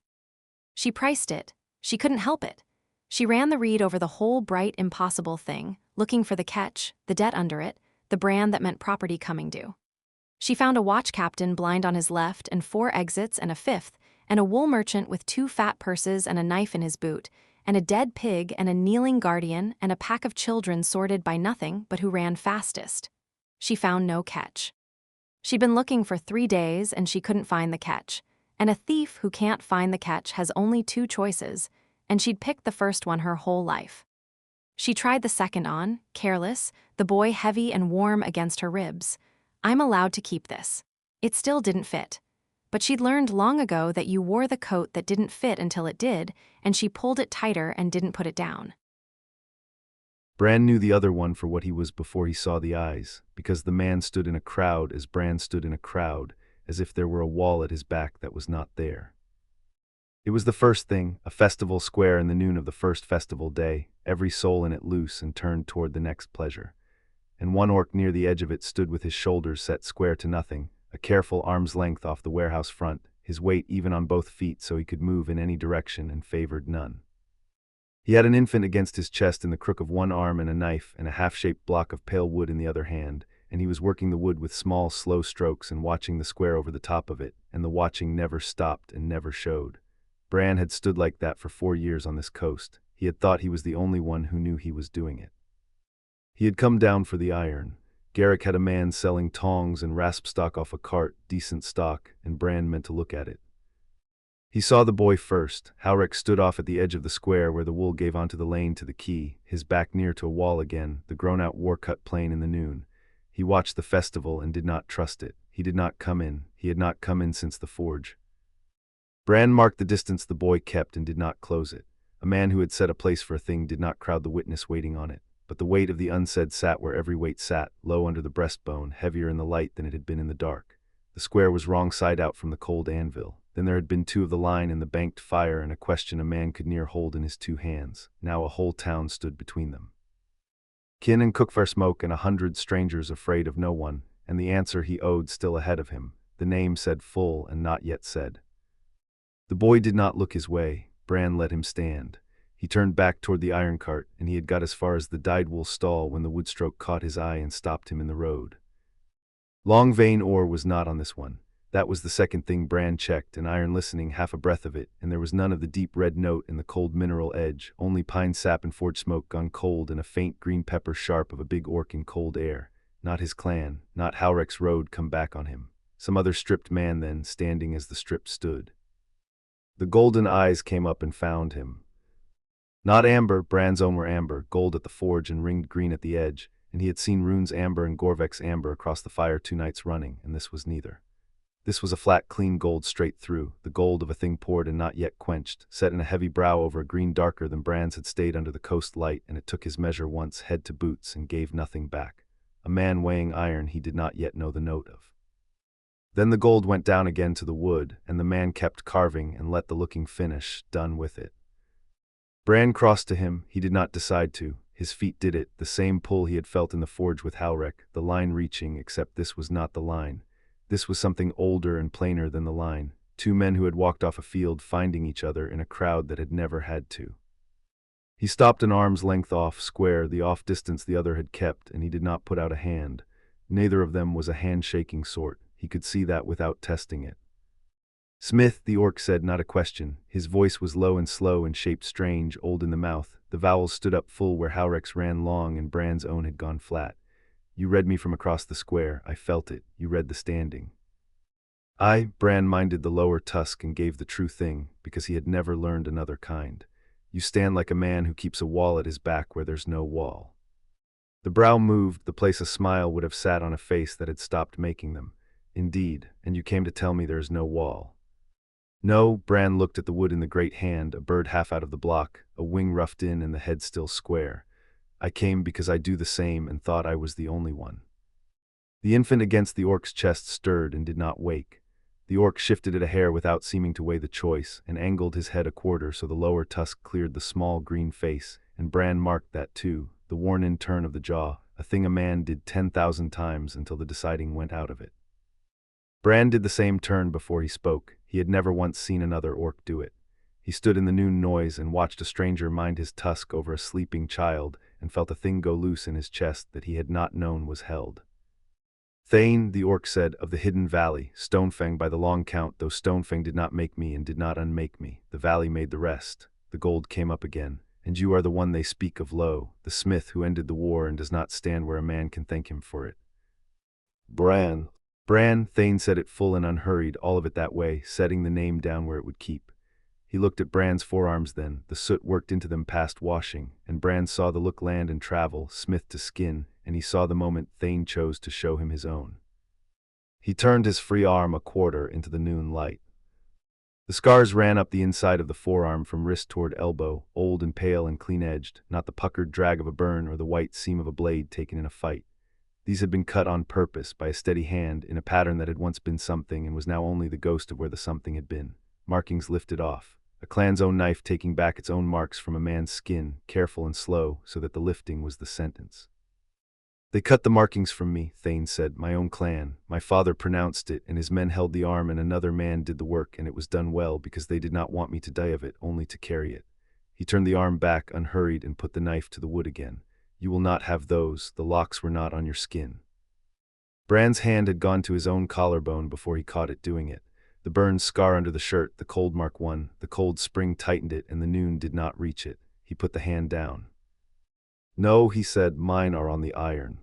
She priced it. She couldn't help it. She ran the reed over the whole bright, impossible thing, looking for the catch, the debt under it, the brand that meant property coming due. She found a watch captain blind on his left and 4 exits and a 5th, and a wool merchant with 2 fat purses and a knife in his boot, and a dead pig and a kneeling guardian and a pack of children sorted by nothing but who ran fastest. She found no catch. She'd been looking for 3 days and she couldn't find the catch, and a thief who can't find the catch has only 2 choices, and she'd picked the first one her whole life. She tried the second on, careless, the boy heavy and warm against her ribs. I'm allowed to keep this. It still didn't fit. But she'd learned long ago that you wore the coat that didn't fit until it did, and she pulled it tighter and didn't put it down. Bran knew the other one for what he was before he saw the eyes, because the man stood in a crowd as Bran stood in a crowd, as if there were a wall at his back that was not there. It was the first thing, a festival square in the noon of the first festival day, every soul in it loose and turned toward the next pleasure. And one orc near the edge of it stood with his shoulders set square to nothing, a careful arm's length off the warehouse front, his weight even on both feet so he could move in any direction and favored none. He had an infant against his chest in the crook of one arm and a knife and a half-shaped block of pale wood in the other hand, and he was working the wood with small, slow strokes and watching the square over the top of it, and the watching never stopped and never showed. Bran had stood like that for 4 years on this coast. He had thought he was the only one who knew he was doing it. He had come down for the iron. Garrick had a man selling tongs and rasp stock off a cart, decent stock, and Bran meant to look at it. He saw the boy first. Howrick stood off at the edge of the square where the wool gave onto the lane to the quay, his back near to a wall again, the grown-out war-cut plain in the noon. He watched the festival and did not trust it. He did not come in. He had not come in since the forge. Bran marked the distance the boy kept and did not close it. A man who had set a place for a thing did not crowd the witness waiting on it. But the weight of the unsaid sat where every weight sat, low under the breastbone, heavier in the light than it had been in the dark. The square was wrong side out from the cold anvil. Then there had been 2 of the line in the banked fire and a question a man could near hold in his 2 hands. Now a whole town stood between them. Kin and cook for smoke and 100 strangers afraid of no one, and the answer he owed still ahead of him, the name said full and not yet said. The boy did not look his way. Bran let him stand. He turned back toward the iron cart, and he had got as far as the dyed wool stall when the woodstroke caught his eye and stopped him in the road. Long vein ore was not on this one. That was the second thing Bran checked, an iron listening, half a breath of it, and there was none of the deep red note in the cold mineral edge, only pine sap and forge smoke gone cold and a faint green pepper sharp of a big orc in cold air. Not his clan, not Howrick's road come back on him. Some other stripped man then, standing as the strip stood. The golden eyes came up and found him. Not amber, Bran's own were amber, gold at the forge and ringed green at the edge, and he had seen Rune's amber and Gorvek's amber across the fire 2 nights running, and this was neither. This was a flat, clean gold straight through, the gold of a thing poured and not yet quenched, set in a heavy brow over a green darker than Bran's had stayed under the coast light, and it took his measure once, head to boots, and gave nothing back. A man weighing iron he did not yet know the note of. Then the gold went down again to the wood, and the man kept carving and let the looking finish, done with it. Bran crossed to him. He did not decide to. His feet did it, the same pull he had felt in the forge with Howrick, the line reaching, except this was not the line. This was something older and plainer than the line. 2 men who had walked off a field finding each other in a crowd that had never had to. He stopped an arm's length off, square, the off distance the other had kept, and he did not put out a hand. Neither of them was a hand-shaking sort. He could see that without testing it. Smith, the orc said, not a question. His voice was low and slow and shaped strange, old in the mouth. The vowels stood up full where Howrick's ran long and Bran's own had gone flat. You read me from across the square. I felt it. You read the standing. Bran minded the lower tusk and gave the true thing, because he had never learned another kind. You stand like a man who keeps a wall at his back where there's no wall. The brow moved, the place a smile would have sat on a face that had stopped making them. Indeed, and you came to tell me there is no wall. No, Bran looked at the wood in the great hand, a bird half out of the block, a wing roughed in and the head still square. I came because I do the same and thought I was the only one. The infant against the orc's chest stirred and did not wake. The orc shifted it a hair without seeming to weigh the choice, and angled his head a quarter so the lower tusk cleared the small green face, and Bran marked that too, the worn-in turn of the jaw, a thing a man did 10,000 times until the deciding went out of it. Bran did the same turn before he spoke. He had never once seen another orc do it. He stood in the noon noise and watched a stranger mind his tusk over a sleeping child, and felt a thing go loose in his chest that he had not known was held. Thane, the orc said, of the hidden valley, Stonefang by the long count, though Stonefang did not make me and did not unmake me, the valley made the rest. The gold came up again, and you are the one they speak of low, the smith who ended the war and does not stand where a man can thank him for it. Bran, Thane said it full and unhurried, all of it that way, setting the name down where it would keep. He looked at Bran's forearms then, the soot worked into them past washing, and Bran saw the look land and travel, smith to skin, and he saw the moment Thane chose to show him his own. He turned his free arm a quarter into the noon light. The scars ran up the inside of the forearm from wrist toward elbow, old and pale and clean-edged, not the puckered drag of a burn or the white seam of a blade taken in a fight. These had been cut on purpose by a steady hand in a pattern that had once been something and was now only the ghost of where the something had been. Markings lifted off. A clan's own knife taking back its own marks from a man's skin, careful and slow, so that the lifting was the sentence. They cut the markings from me, Thane said, my own clan. My father pronounced it, and his men held the arm, and another man did the work, and it was done well, because they did not want me to die of it, only to carry it. He turned the arm back, unhurried, and put the knife to the wood again. You will not have those, the locks were not on your skin. Bran's hand had gone to his own collarbone before he caught it doing it. The burned scar under the shirt, the cold mark won, the cold spring tightened it, and the noon did not reach it. He put the hand down. No, he said, mine are on the iron.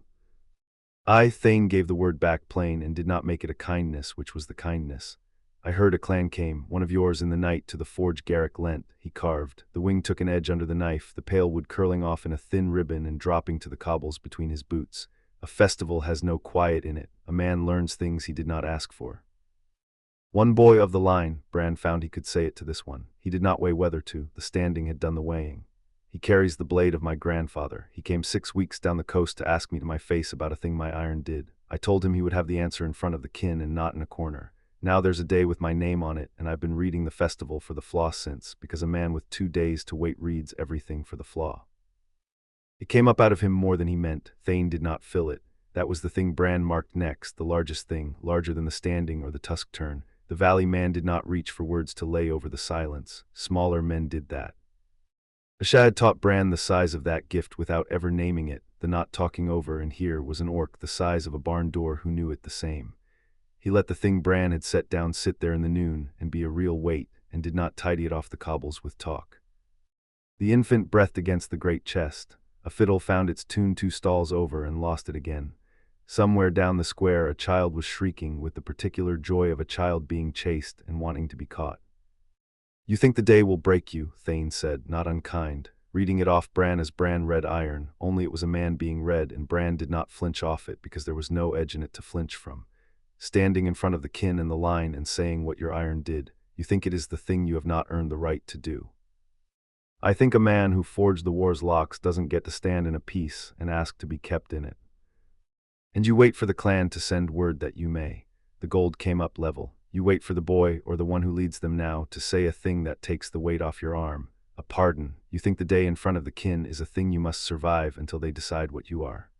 Thane gave the word back plain and did not make it a kindness, which was the kindness. I heard a clan came, one of yours in the night to the forge Garrick lent, he carved. The wing took an edge under the knife, the pale wood curling off in a thin ribbon and dropping to the cobbles between his boots. A festival has no quiet in it, a man learns things he did not ask for. One boy of the line, Bran found he could say it to this one. He did not weigh whether to, the standing had done the weighing. He carries the blade of my grandfather. He came 6 weeks down the coast to ask me to my face about a thing my iron did. I told him he would have the answer in front of the kin and not in a corner. Now there's a day with my name on it, and I've been reading the festival for the flaw since, because a man with 2 days to wait reads everything for the flaw. It came up out of him more than he meant. Thane did not fill it. That was the thing Bran marked next, the largest thing, larger than the standing or the tusk turn. The valley man did not reach for words to lay over the silence. Smaller men did that. Asha had taught Bran the size of that gift without ever naming it, the not talking over, and here was an orc the size of a barn door who knew it the same. He let the thing Bran had set down sit there in the noon and be a real weight, and did not tidy it off the cobbles with talk. The infant breathed against the great chest. A fiddle found its tune 2 stalls over and lost it again. Somewhere down the square a child was shrieking with the particular joy of a child being chased and wanting to be caught. You think the day will break you, Thane said, not unkind, reading it off Bran as Bran read iron, only it was a man being read, and Bran did not flinch off it because there was no edge in it to flinch from. Standing in front of the kin and the line and saying what your iron did, you think it is the thing you have not earned the right to do. I think a man who forged the war's locks doesn't get to stand in a peace and ask to be kept in it. And you wait for the clan to send word that you may. The gold came up level. You wait for the boy, or the one who leads them now, to say a thing that takes the weight off your arm. A pardon. You think the day in front of the kin is a thing you must survive until they decide what you are.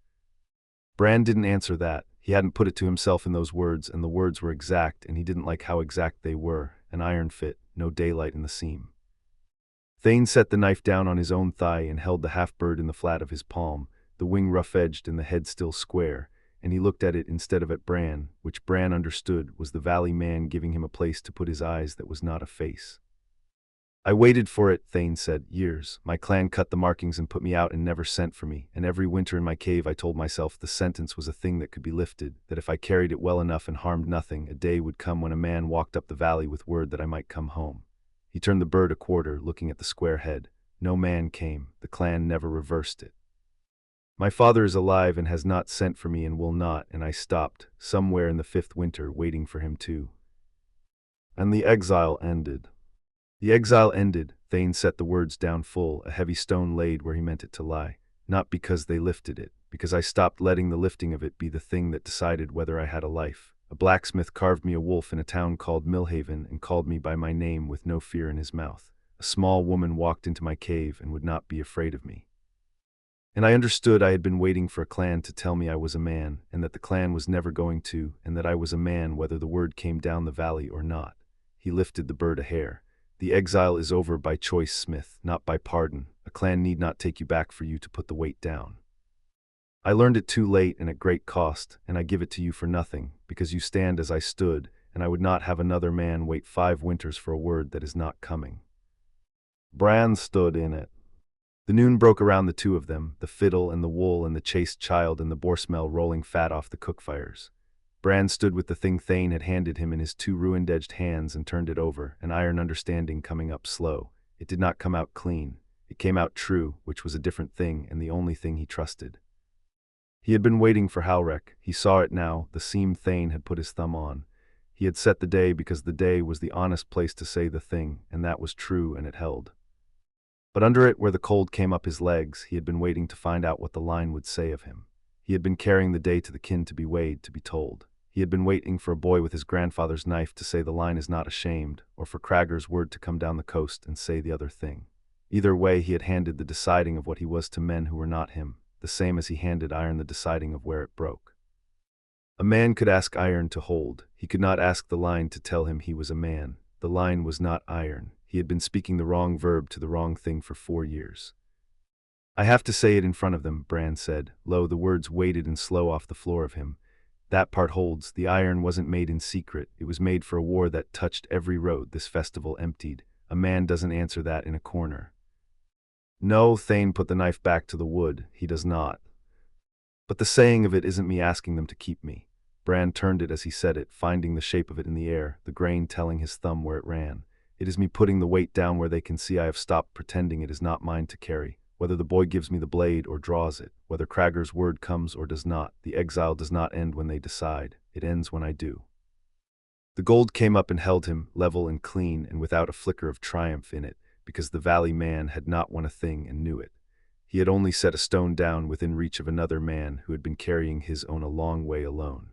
Bran didn't answer that. He hadn't put it to himself in those words, and the words were exact, and he didn't like how exact they were. An iron fit, no daylight in the seam. Thane set the knife down on his own thigh and held the half-bird in the flat of his palm, the wing rough-edged and the head still square, and he looked at it instead of at Bran, which Bran understood was the valley man giving him a place to put his eyes that was not a face. I waited for it, Thane said, years. My clan cut the markings and put me out and never sent for me, and every winter in my cave I told myself the sentence was a thing that could be lifted, that if I carried it well enough and harmed nothing, a day would come when a man walked up the valley with word that I might come home. He turned the bird a quarter, looking at the square head. No man came. The clan never reversed it. My father is alive and has not sent for me and will not, and I stopped, somewhere in the 5th winter, waiting for him too. And the exile ended. The exile ended, Thane set the words down full, a heavy stone laid where he meant it to lie. Not because they lifted it, because I stopped letting the lifting of it be the thing that decided whether I had a life. A blacksmith carved me a wolf in a town called Millhaven and called me by my name with no fear in his mouth. A small woman walked into my cave and would not be afraid of me. And I understood I had been waiting for a clan to tell me I was a man, and that the clan was never going to, and that I was a man whether the word came down the valley or not. He lifted the bird a hair. The exile is over by choice, Smith, not by pardon. A clan need not take you back for you to put the weight down. I learned it too late and at great cost, and I give it to you for nothing, because you stand as I stood, and I would not have another man wait 5 winters for a word that is not coming. Bran stood in it. The noon broke around the two of them, the fiddle and the wool and the chaste child and the boar smell rolling fat off the cook fires. Bran stood with the thing Thane had handed him in his 2 ruined-edged hands and turned it over, an iron understanding coming up slow. It did not come out clean. It came out true, which was a different thing and the only thing he trusted. He had been waiting for Halrek. He saw it now, the seam Thane had put his thumb on. He had set the day because the day was the honest place to say the thing, and that was true and it held. But under it, where the cold came up his legs, he had been waiting to find out what the line would say of him. He had been carrying the day to the kin to be weighed, to be told. He had been waiting for a boy with his grandfather's knife to say the line is not ashamed, or for Cragger's word to come down the coast and say the other thing. Either way, he had handed the deciding of what he was to men who were not him, the same as he handed iron the deciding of where it broke. A man could ask iron to hold. He could not ask the line to tell him he was a man. The line was not iron. He had been speaking the wrong verb to the wrong thing for 4 years. I have to say it in front of them, Bran said. Lo, the words weighted and slow off the floor of him. That part holds. The iron wasn't made in secret. It was made for a war that touched every road this festival emptied. A man doesn't answer that in a corner. No, Thane put the knife back to the wood. He does not. But the saying of it isn't me asking them to keep me. Bran turned it as he said it, finding the shape of it in the air, the grain telling his thumb where it ran. It is me putting the weight down where they can see I have stopped pretending it is not mine to carry. Whether the boy gives me the blade or draws it, whether Cragger's word comes or does not, the exile does not end when they decide. It ends when I do. The gold came up and held him, level and clean and without a flicker of triumph in it, because the valley man had not won a thing and knew it. He had only set a stone down within reach of another man who had been carrying his own a long way alone.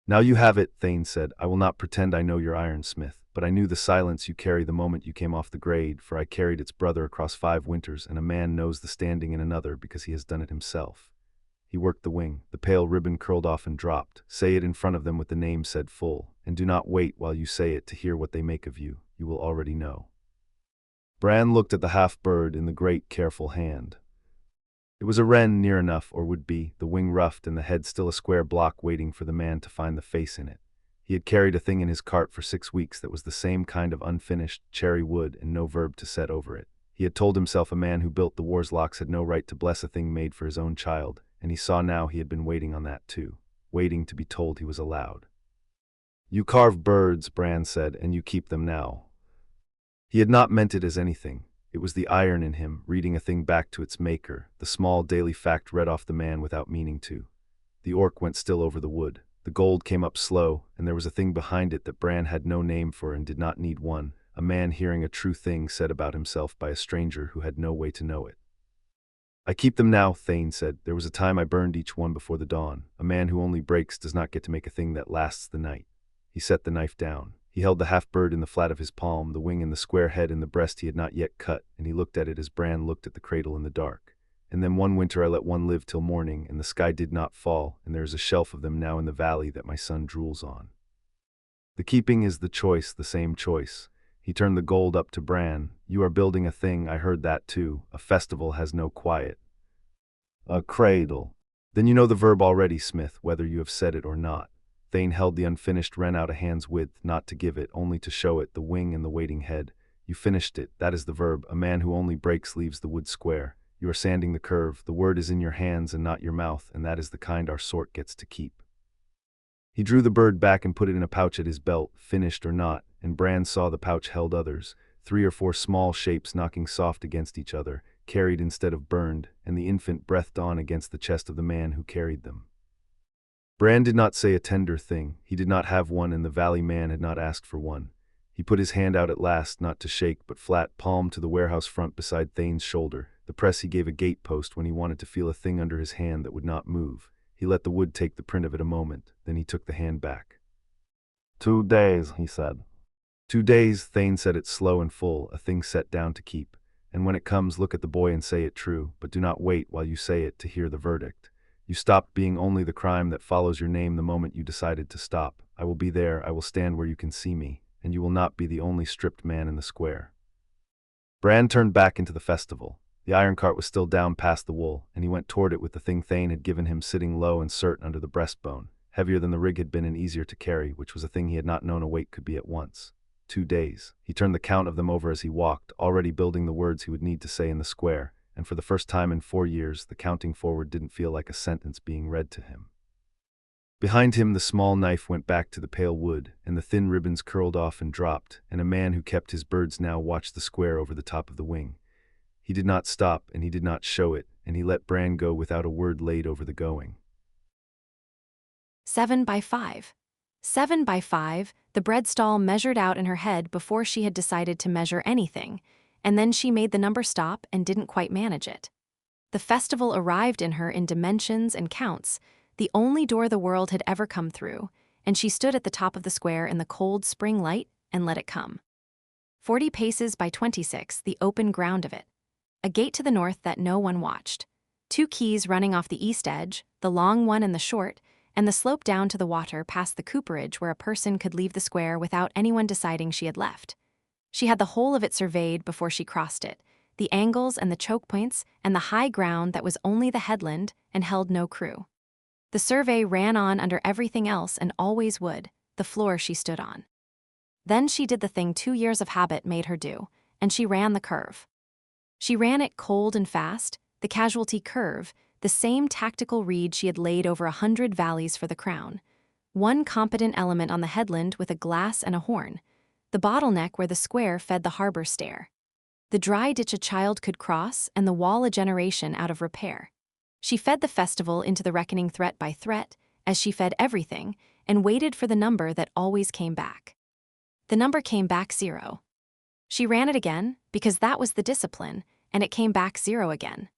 Now you have it, Thane said. I will not pretend I know your ironsmith, but I knew the silence you carry the moment you came off the grade, for I carried its brother across 5 winters, and a man knows the standing in another because he has done it himself. He worked the wing. The pale ribbon curled off and dropped. Say it in front of them with the name said full, and do not wait while you say it to hear what they make of you. You will already know. Bran looked at the half-bird in the great, careful hand. It was a wren near enough, or would be, the wing roughed and the head still a square block waiting for the man to find the face in it. He had carried a thing in his cart for 6 weeks that was the same kind of unfinished, cherry wood and no verb to set over it. He had told himself a man who built the Warslocks had no right to bless a thing made for his own child, and he saw now he had been waiting on that too, waiting to be told he was allowed. You carve birds, Bran said, and you keep them now. He had not meant it as anything. It was the iron in him, reading a thing back to its maker, the small daily fact read off the man without meaning to. The orc went still over the wood. The gold came up slow, and there was a thing behind it that Bran had no name for and did not need one, a man hearing a true thing said about himself by a stranger who had no way to know it. I keep them now, Thane said. There was a time I burned each one before the dawn. A man who only breaks does not get to make a thing that lasts the night. He set the knife down. He held the half-bird in the flat of his palm, the wing and the square head in the breast he had not yet cut, and he looked at it as Bran looked at the cradle in the dark. And then one winter I let one live till morning, and the sky did not fall, and there is a shelf of them now in the valley that my son drools on. The keeping is the choice, the same choice. He turned the gold up to Bran. You are building a thing, I heard that too. A festival has no quiet. A cradle. Then you know the verb already, Smith, whether you have said it or not. Thane held the unfinished wren out a hand's width, not to give it, only to show it, the wing and the waiting head. You finished it, that is the verb. A man who only breaks leaves the wood square. You are sanding the curve. The word is in your hands and not your mouth, and that is the kind our sort gets to keep. He drew the bird back and put it in a pouch at his belt, finished or not, and Bran saw the pouch held others, 3 or 4 small shapes knocking soft against each other, carried instead of burned, and the infant breathed on against the chest of the man who carried them. Bran did not say a tender thing. He did not have one, and the valley man had not asked for one. He put his hand out at last, not to shake, but flat palm to the warehouse front beside Thane's shoulder. The press he gave a gate post when he wanted to feel a thing under his hand that would not move. He let the wood take the print of it a moment, then he took the hand back. 2 days, he said. 2 days, Thane said it slow and full, a thing set down to keep. And when it comes, look at the boy and say it true, but do not wait while you say it to hear the verdict. You stopped being only the crime that follows your name the moment you decided to stop. I will be there, I will stand where you can see me, and you will not be the only stripped man in the square. Bran turned back into the festival. The iron cart was still down past the wool, and he went toward it with the thing Thane had given him sitting low and certain under the breastbone, heavier than the rig had been and easier to carry, which was a thing he had not known a weight could be at once. 2 days. He turned the count of them over as he walked, already building the words he would need to say in the square, and for the first time in 4 years, the counting forward didn't feel like a sentence being read to him. Behind him, the small knife went back to the pale wood, and the thin ribbons curled off and dropped, and a man who kept his birds now watched the square over the top of the wing. He did not stop, and he did not show it, and he let Bran go without a word laid over the going. 7 by 5. 7 by 5, the bread stall measured out in her head before she had decided to measure anything, and then she made the number stop and didn't quite manage it. The festival arrived in her in dimensions and counts, the only door the world had ever come through, and she stood at the top of the square in the cold spring light and let it come. 40 paces by 26, the open ground of it. A gate to the north that no one watched. 2 quays running off the east edge, the long one and the short, and the slope down to the water past the cooperage where a person could leave the square without anyone deciding she had left. She had the whole of it surveyed before she crossed it, the angles and the choke points and the high ground that was only the headland and held no crew. The survey ran on under everything else and always would, the floor she stood on. Then she did the thing 2 years of habit made her do, and she ran the curve. She ran it cold and fast, the casualty curve, the same tactical reed she had laid over 100 valleys for the crown. One competent element on the headland with a glass and a horn, the bottleneck where the square fed the harbor stair. The dry ditch a child could cross and the wall a generation out of repair. She fed the festival into the reckoning threat by threat, as she fed everything, and waited for the number that always came back. The number came back 0. She ran it again, because that was the discipline, and it came back 0 again.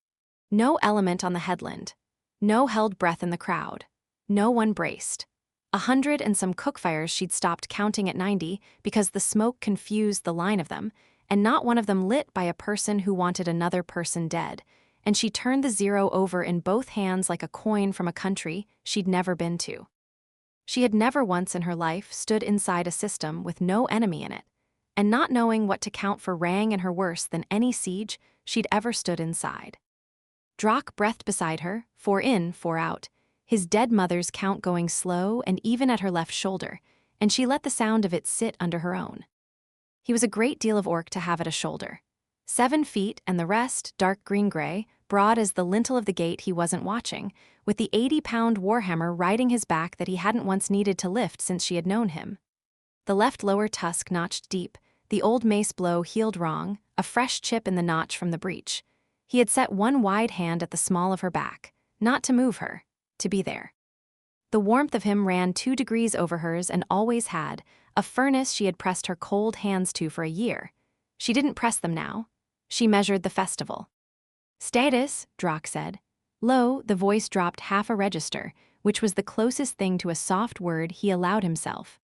No element on the headland. No held breath in the crowd. No one braced. 100 and some cookfires she'd stopped counting at 90 because the smoke confused the line of them, and not one of them lit by a person who wanted another person dead, and she turned the 0 over in both hands like a coin from a country she'd never been to. She had never once in her life stood inside a system with no enemy in it, and not knowing what to count for rang in her worse than any siege she'd ever stood inside. Drock breathed beside her, 4 in, 4 out, his dead mother's count going slow and even at her left shoulder, and she let the sound of it sit under her own. He was a great deal of orc to have at a shoulder. 7 feet and the rest dark green-gray, broad as the lintel of the gate he wasn't watching, with the 80-pound warhammer riding his back that he hadn't once needed to lift since she had known him. The left lower tusk notched deep, the old mace blow healed wrong, a fresh chip in the notch from the breach. He had set one wide hand at the small of her back, not to move her, to be there. The warmth of him ran 2 degrees over hers and always had, a furnace she had pressed her cold hands to for a year. She didn't press them now. She measured the festival. Status, Drock said. Low, the voice dropped half a register, which was the closest thing to a soft word he allowed himself.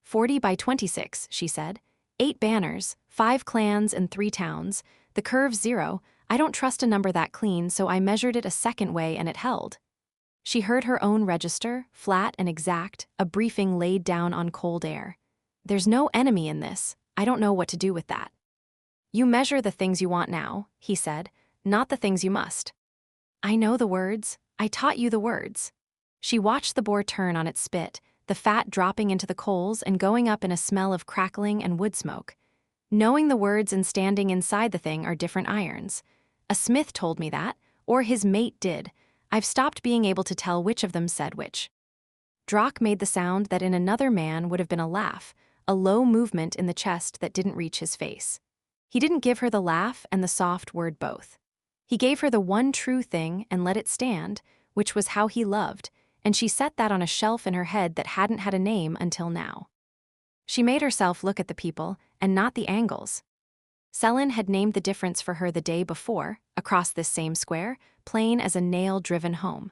40 by 26, she said. 8 banners, 5 clans and 3 towns, the curve 0. I don't trust a number that clean, so I measured it a second way and it held. She heard her own register, flat and exact, a briefing laid down on cold air. There's no enemy in this. I don't know what to do with that. You measure the things you want now, he said, not the things you must. I know the words. I taught you the words. She watched the boar turn on its spit, the fat dropping into the coals and going up in a smell of crackling and wood smoke. Knowing the words and standing inside the thing are different irons. A smith told me that, or his mate did. I've stopped being able to tell which of them said which. Drock made the sound that in another man would have been a laugh, a low movement in the chest that didn't reach his face. He didn't give her the laugh and the soft word both. He gave her the one true thing and let it stand, which was how he loved, and she set that on a shelf in her head that hadn't had a name until now. She made herself look at the people, and not the angles. Selin had named the difference for her the day before, across this same square, plain as a nail-driven home.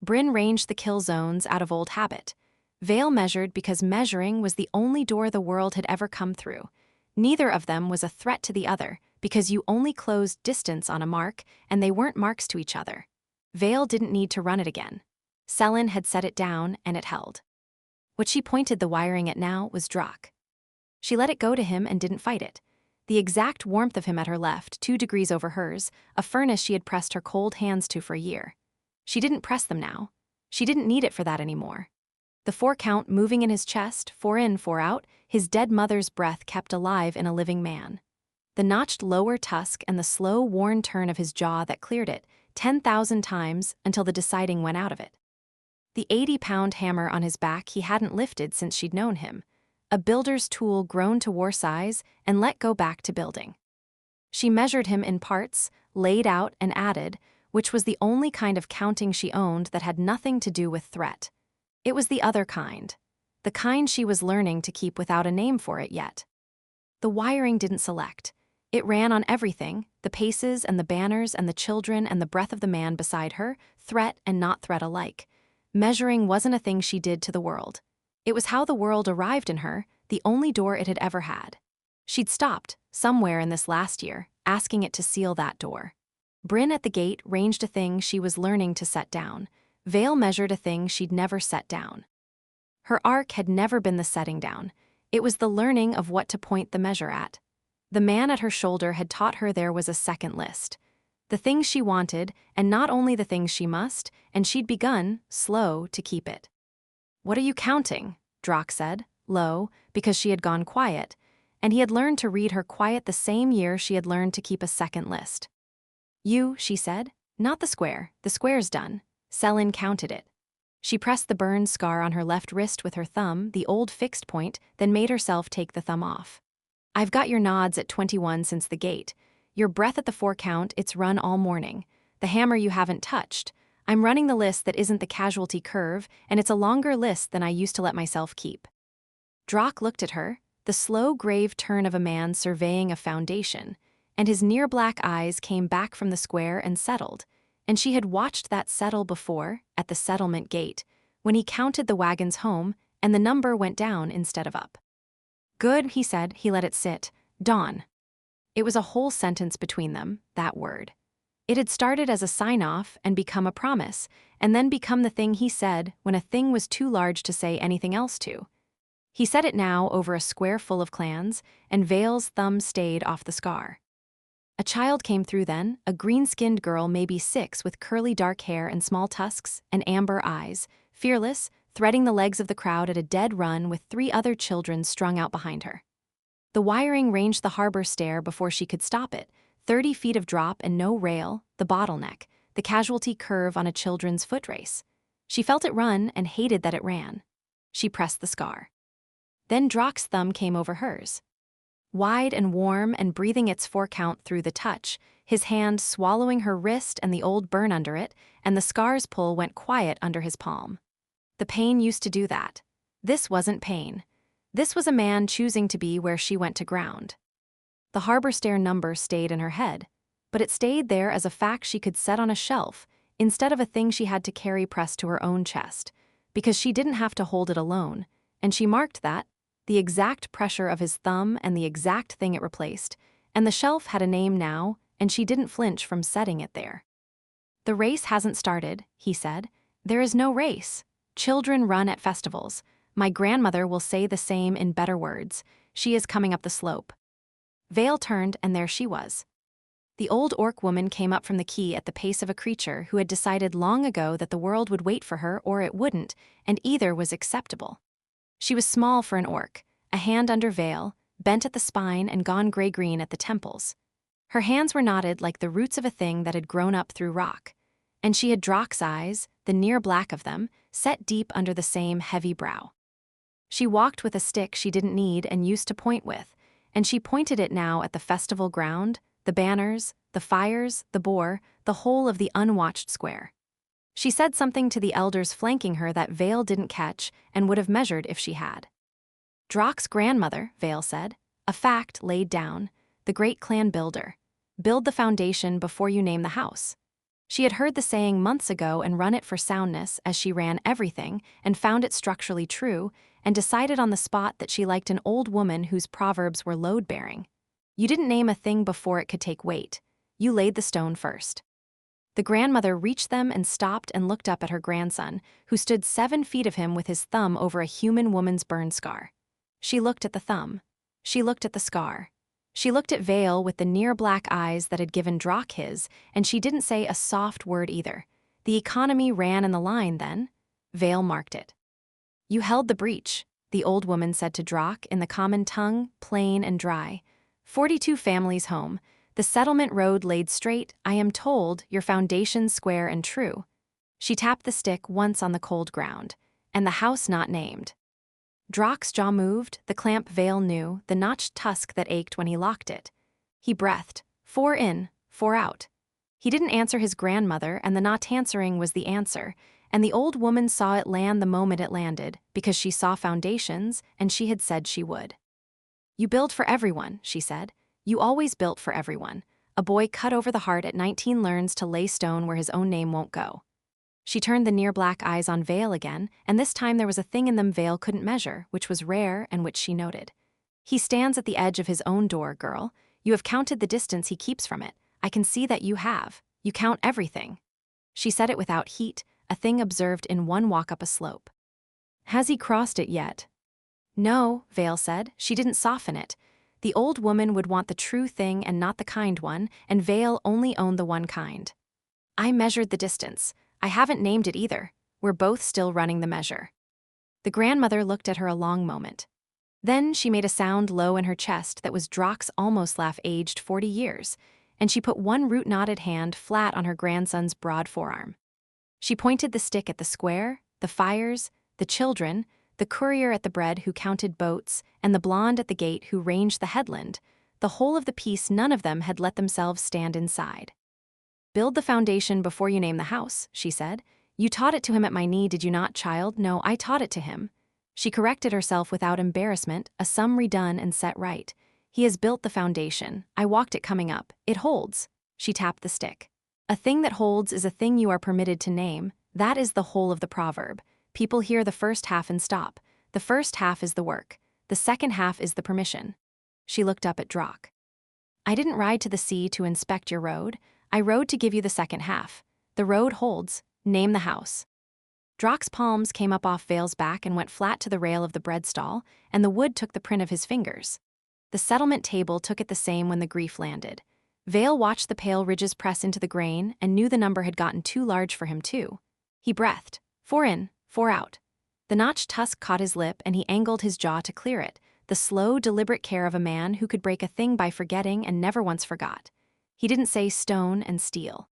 Bryn ranged the kill zones out of old habit. Vale measured because measuring was the only door the world had ever come through. Neither of them was a threat to the other, because you only closed distance on a mark, and they weren't marks to each other. Vale didn't need to run it again. Selin had set it down, and it held. What she pointed the wiring at now was Drak. She let it go to him and didn't fight it. The exact warmth of him at her left, 2 degrees over hers, a furnace she had pressed her cold hands to for a year. She didn't press them now. She didn't need it for that anymore. The 4 count moving in his chest, 4 in, 4 out, his dead mother's breath kept alive in a living man. The notched lower tusk and the slow, worn turn of his jaw that cleared it 10,000 times until the deciding went out of it. The 80-pound hammer on his back he hadn't lifted since she'd known him, a builder's tool grown to war size and let go back to building. She measured him in parts, laid out and added, which was the only kind of counting she owned that had nothing to do with threat. It was the other kind, the kind she was learning to keep without a name for it yet. The wiring didn't select. It ran on everything, the paces and the banners and the children and the breath of the man beside her, threat and not threat alike. Measuring wasn't a thing she did to the world. It was how the world arrived in her, the only door it had ever had. She'd stopped, somewhere in this last year, asking it to seal that door. Bryn at the gate ranged a thing she was learning to set down. Vale measured a thing she'd never set down. Her arc had never been the setting down. It was the learning of what to point the measure at. The man at her shoulder had taught her there was a second list. The things she wanted, and not only the things she must, and she'd begun, slow, to keep it. "What are you counting?" Drak said, low, because she had gone quiet, and he had learned to read her quiet the same year she had learned to keep a second list. "You," she said, "not the square's done." Selin counted it. She pressed the burn scar on her left wrist with her thumb, the old fixed point, then made herself take the thumb off. "I've got your nods at 21 since the gate. Your breath at the 4 count, it's run all morning. The hammer you haven't touched. I'm running the list that isn't the casualty curve, and it's a longer list than I used to let myself keep." Drak looked at her, the slow, grave turn of a man surveying a foundation, and his near-black eyes came back from the square and settled, and she had watched that settle before, at the settlement gate, when he counted the wagons home, and the number went down instead of up. "Good," he said. He let it sit. "Dawn." It was a whole sentence between them, that word. It had started as a sign-off and become a promise, and then become the thing he said when a thing was too large to say anything else to. He said it now over a square full of clans, and Vale's thumb stayed off the scar. A child came through then, a green-skinned girl maybe 6 with curly dark hair and small tusks and amber eyes, fearless, threading the legs of the crowd at a dead run with 3 other children strung out behind her. The wiring ranged the harbor stair before she could stop it, 30 feet of drop and no rail, the bottleneck, the casualty curve on a children's foot race. She felt it run and hated that it ran. She pressed the scar. Then Drak's thumb came over hers. Wide and warm and breathing its 4 count through the touch, his hand swallowing her wrist and the old burn under it, and the scar's pull went quiet under his palm. The pain used to do that. This wasn't pain. This was a man choosing to be where she went to ground. The harbor stair number stayed in her head, but it stayed there as a fact she could set on a shelf instead of a thing she had to carry pressed to her own chest, because she didn't have to hold it alone, and she marked that, the exact pressure of his thumb and the exact thing it replaced, and the shelf had a name now, and she didn't flinch from setting it there. "The race hasn't started," he said. "There is no race. Children run at festivals. My grandmother will say the same in better words. She is coming up the slope." Vale turned, and there she was. The old orc woman came up from the quay at the pace of a creature who had decided long ago that the world would wait for her or it wouldn't, and either was acceptable. She was small for an orc, a hand under veil, bent at the spine and gone gray-green at the temples. Her hands were knotted like the roots of a thing that had grown up through rock, and she had Drak's eyes, the near black of them, set deep under the same heavy brow. She walked with a stick she didn't need and used to point with, and she pointed it now at the festival ground, the banners, the fires, the boar, the whole of the unwatched square. She said something to the elders flanking her that Vale didn't catch and would have measured if she had. Drock's grandmother, Vale said, a fact laid down, the great clan builder. Build the foundation before you name the house. She had heard the saying months ago and run it for soundness as she ran everything and found it structurally true and decided on the spot that she liked an old woman whose proverbs were load-bearing. You didn't name a thing before it could take weight. You laid the stone first. The grandmother reached them and stopped and looked up at her grandson, who stood 7 feet of him with his thumb over a human woman's burn scar. She looked at the thumb. She looked at the scar. She looked at Vale with the near-black eyes that had given Drock his, and she didn't say a soft word either. The economy ran in the line then. Vale marked it. You held the breach, the old woman said to Drock in the common tongue, plain and dry. 42 families home. The settlement road laid straight, I am told, your foundations square and true. She tapped the stick once on the cold ground, and the house not named. Drock's jaw moved, the clamp Vale knew, the notched tusk that ached when he locked it. He breathed, 4 in, 4 out. He didn't answer his grandmother, and the not answering was the answer, and the old woman saw it land the moment it landed, because she saw foundations, and she had said she would. You build for everyone, she said. You always built for everyone. A boy cut over the heart at 19 learns to lay stone where his own name won't go. She turned the near-black eyes on Vale again, and this time there was a thing in them Vale couldn't measure, which was rare and which she noted. He stands at the edge of his own door, girl. You have counted the distance he keeps from it. I can see that you have. You count everything. She said it without heat, a thing observed in one walk up a slope. Has he crossed it yet? No, Vale said. She didn't soften it. The old woman would want the true thing and not the kind one, and Vale only owned the one kind. I measured the distance. I haven't named it either. We're both still running the measure. The grandmother looked at her a long moment. Then she made a sound low in her chest that was Drock's almost laugh aged 40 years, and she put one root-knotted hand flat on her grandson's broad forearm. She pointed the stick at the square, the fires, the children, the courier at the bread who counted boats, and the blonde at the gate who ranged the headland. The whole of the piece, none of them had let themselves stand inside. Build the foundation before you name the house, she said. You taught it to him at my knee, did you not, child? No, I taught it to him. She corrected herself without embarrassment, a sum redone and set right. He has built the foundation. I walked it coming up. It holds. She tapped the stick. A thing that holds is a thing you are permitted to name. That is the whole of the proverb. People hear the first half and stop. The first half is the work. The second half is the permission. She looked up at Drock. I didn't ride to the sea to inspect your road. I rode to give you the second half. The road holds. Name the house. Drock's palms came up off Vale's back and went flat to the rail of the bread stall, and the wood took the print of his fingers. The settlement table took it the same when the grief landed. Vale watched the pale ridges press into the grain and knew the number had gotten too large for him too. He breathed. 4 in, 4 out. The notched tusk caught his lip and he angled his jaw to clear it, the slow, deliberate care of a man who could break a thing by forgetting and never once forgot. He didn't say stone and steel.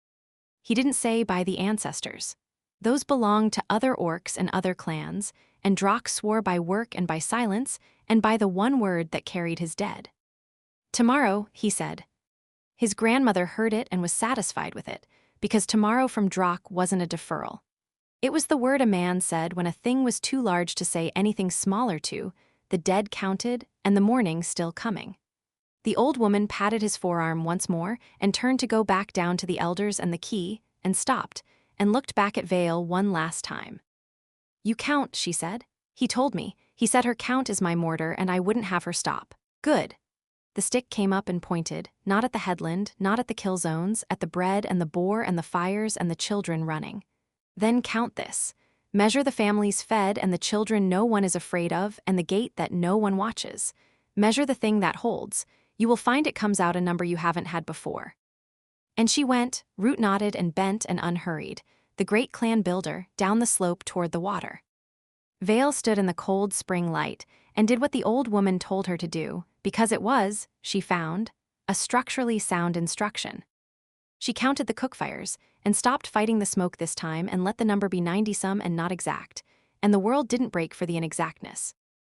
He didn't say by the ancestors. Those belonged to other orcs and other clans, and Drock swore by work and by silence, and by the one word that carried his dead. Tomorrow, he said. His grandmother heard it and was satisfied with it, because tomorrow from Drock wasn't a deferral. It was the word a man said when a thing was too large to say anything smaller to, the dead counted, and the morning still coming. The old woman patted his forearm once more and turned to go back down to the elders and the key, and stopped, and looked back at Vale one last time. You count, she said. He told me. He said her count is my mortar and I wouldn't have her stop. Good. The stick came up and pointed, not at the headland, not at the kill zones, at the bread and the boar and the fires and the children running. Then count this. Measure the families fed and the children no one is afraid of and the gate that no one watches. Measure the thing that holds. You will find it comes out a number you haven't had before. And she went, root-knotted and bent and unhurried, the great clan builder, down the slope toward the water. Vale stood in the cold spring light and did what the old woman told her to do, because it was, she found, a structurally sound instruction. She counted the cookfires and stopped fighting the smoke this time and let the number be 90-some and not exact, and the world didn't break for the inexactness.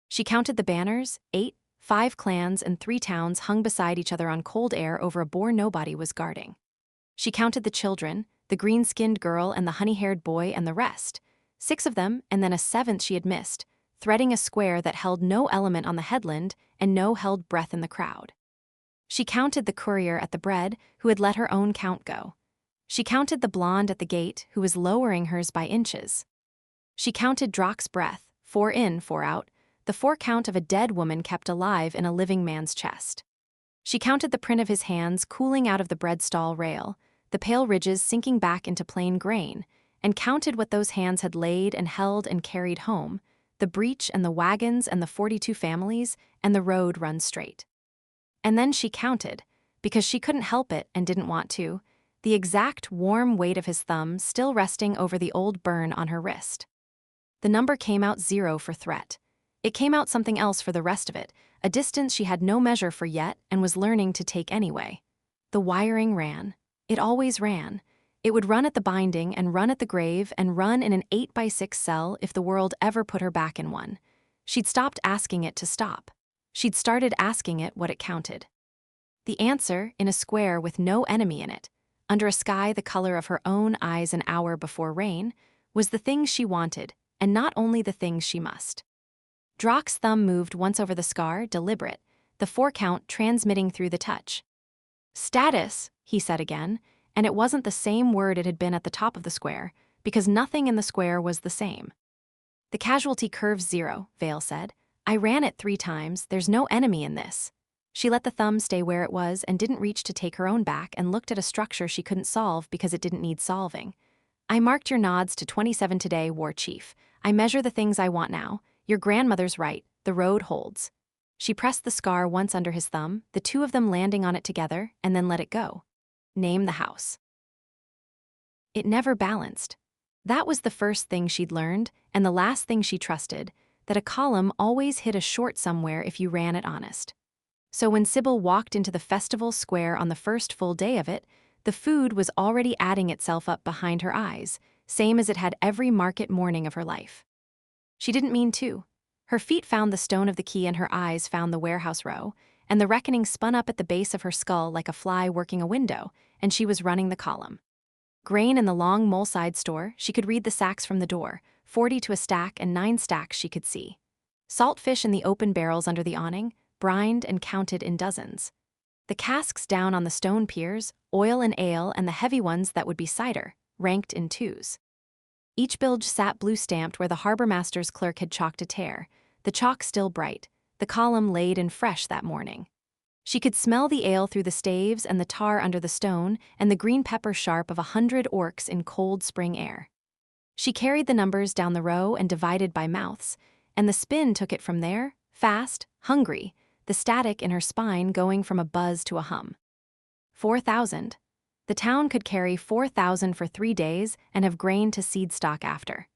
She counted the banners, 8, 5 clans and 3 towns hung beside each other on cold air over a boar nobody was guarding. She counted the children, the green-skinned girl and the honey-haired boy and the rest. 6 of them, and then a 7th she had missed, threading a square that held no element on the headland and no held breath in the crowd. She counted the courier at the bread, who had let her own count go. She counted the blonde at the gate, who was lowering hers by inches. She counted Drock's breath, 4 in, 4 out, the 4 count of a dead woman kept alive in a living man's chest. She counted the print of his hands cooling out of the bread stall rail, the pale ridges sinking back into plain grain, and counted what those hands had laid and held and carried home, the breach and the wagons and the 42 families, and the road run straight. And then she counted, because she couldn't help it and didn't want to, the exact warm weight of his thumb still resting over the old burn on her wrist. The number came out 0 for threat. It came out something else for the rest of it, a distance she had no measure for yet and was learning to take anyway. The wiring ran. It always ran. It would run at the binding and run at the grave and run in an 8x6 cell if the world ever put her back in one. She'd stopped asking it to stop. She'd started asking it what it counted. The answer, in a square with no enemy in it, under a sky the color of her own eyes an hour before rain, was the things she wanted, and not only the things she must. Drock's thumb moved once over the scar, deliberate, the 4 count transmitting through the touch. Status, he said again, and it wasn't the same word it had been at the top of the square, because nothing in the square was the same. The casualty curve's 0, Vale said. I ran it 3 times, there's no enemy in this. She let the thumb stay where it was and didn't reach to take her own back and looked at a structure she couldn't solve because it didn't need solving. I marked your nods to 27 today, War Chief. I measure the things I want now. Your grandmother's right, the road holds. She pressed the scar once under his thumb, the 2 of them landing on it together, and then let it go. Name the house. It never balanced. That was the first thing she'd learned, and the last thing she trusted, that a column always hit a short somewhere if you ran it honest. So when Sybil walked into the festival square on the first full day of it, the food was already adding itself up behind her eyes, same as it had every market morning of her life. She didn't mean to. Her feet found the stone of the key and her eyes found the warehouse row, and the reckoning spun up at the base of her skull like a fly working a window, and she was running the column. Grain in the long mole-side store, she could read the sacks from the door, 40 to a stack and 9 stacks she could see. Salt fish in the open barrels under the awning, brined and counted in dozens. The casks down on the stone piers, oil and ale and the heavy ones that would be cider, ranked in 2s. Each bilge sat blue-stamped where the harbor master's clerk had chalked a tear, the chalk still bright, the column laid and fresh that morning. She could smell the ale through the staves and the tar under the stone and the green pepper sharp of 100 orcs in cold spring air. She carried the numbers down the row and divided by mouths, and the spin took it from there, fast, hungry, the static in her spine going from a buzz to a hum. 4,000. The town could carry 4,000 for 3 days and have grain to seed stock after.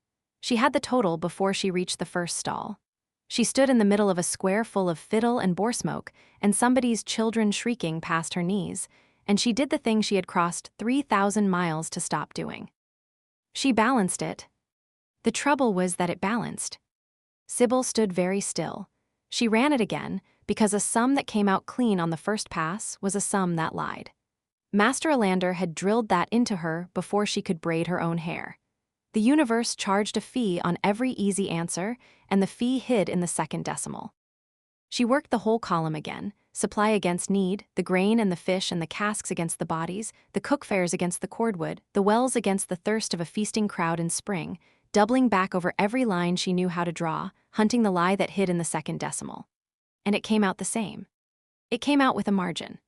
She had the total before she reached the first stall. She stood in the middle of a square full of fiddle and boar smoke and somebody's children shrieking past her knees, and she did the thing she had crossed 3,000 miles to stop doing. She balanced it. The trouble was that it balanced. Sybil stood very still. She ran it again, because a sum that came out clean on the first pass was a sum that lied. Master Alander had drilled that into her before she could braid her own hair. The universe charged a fee on every easy answer, and the fee hid in the second decimal. She worked the whole column again, supply against need, the grain and the fish and the casks against the bodies, the cook fares against the cordwood, the wells against the thirst of a feasting crowd in spring, doubling back over every line she knew how to draw, hunting the lie that hid in the second decimal. And it came out the same. It came out with a margin.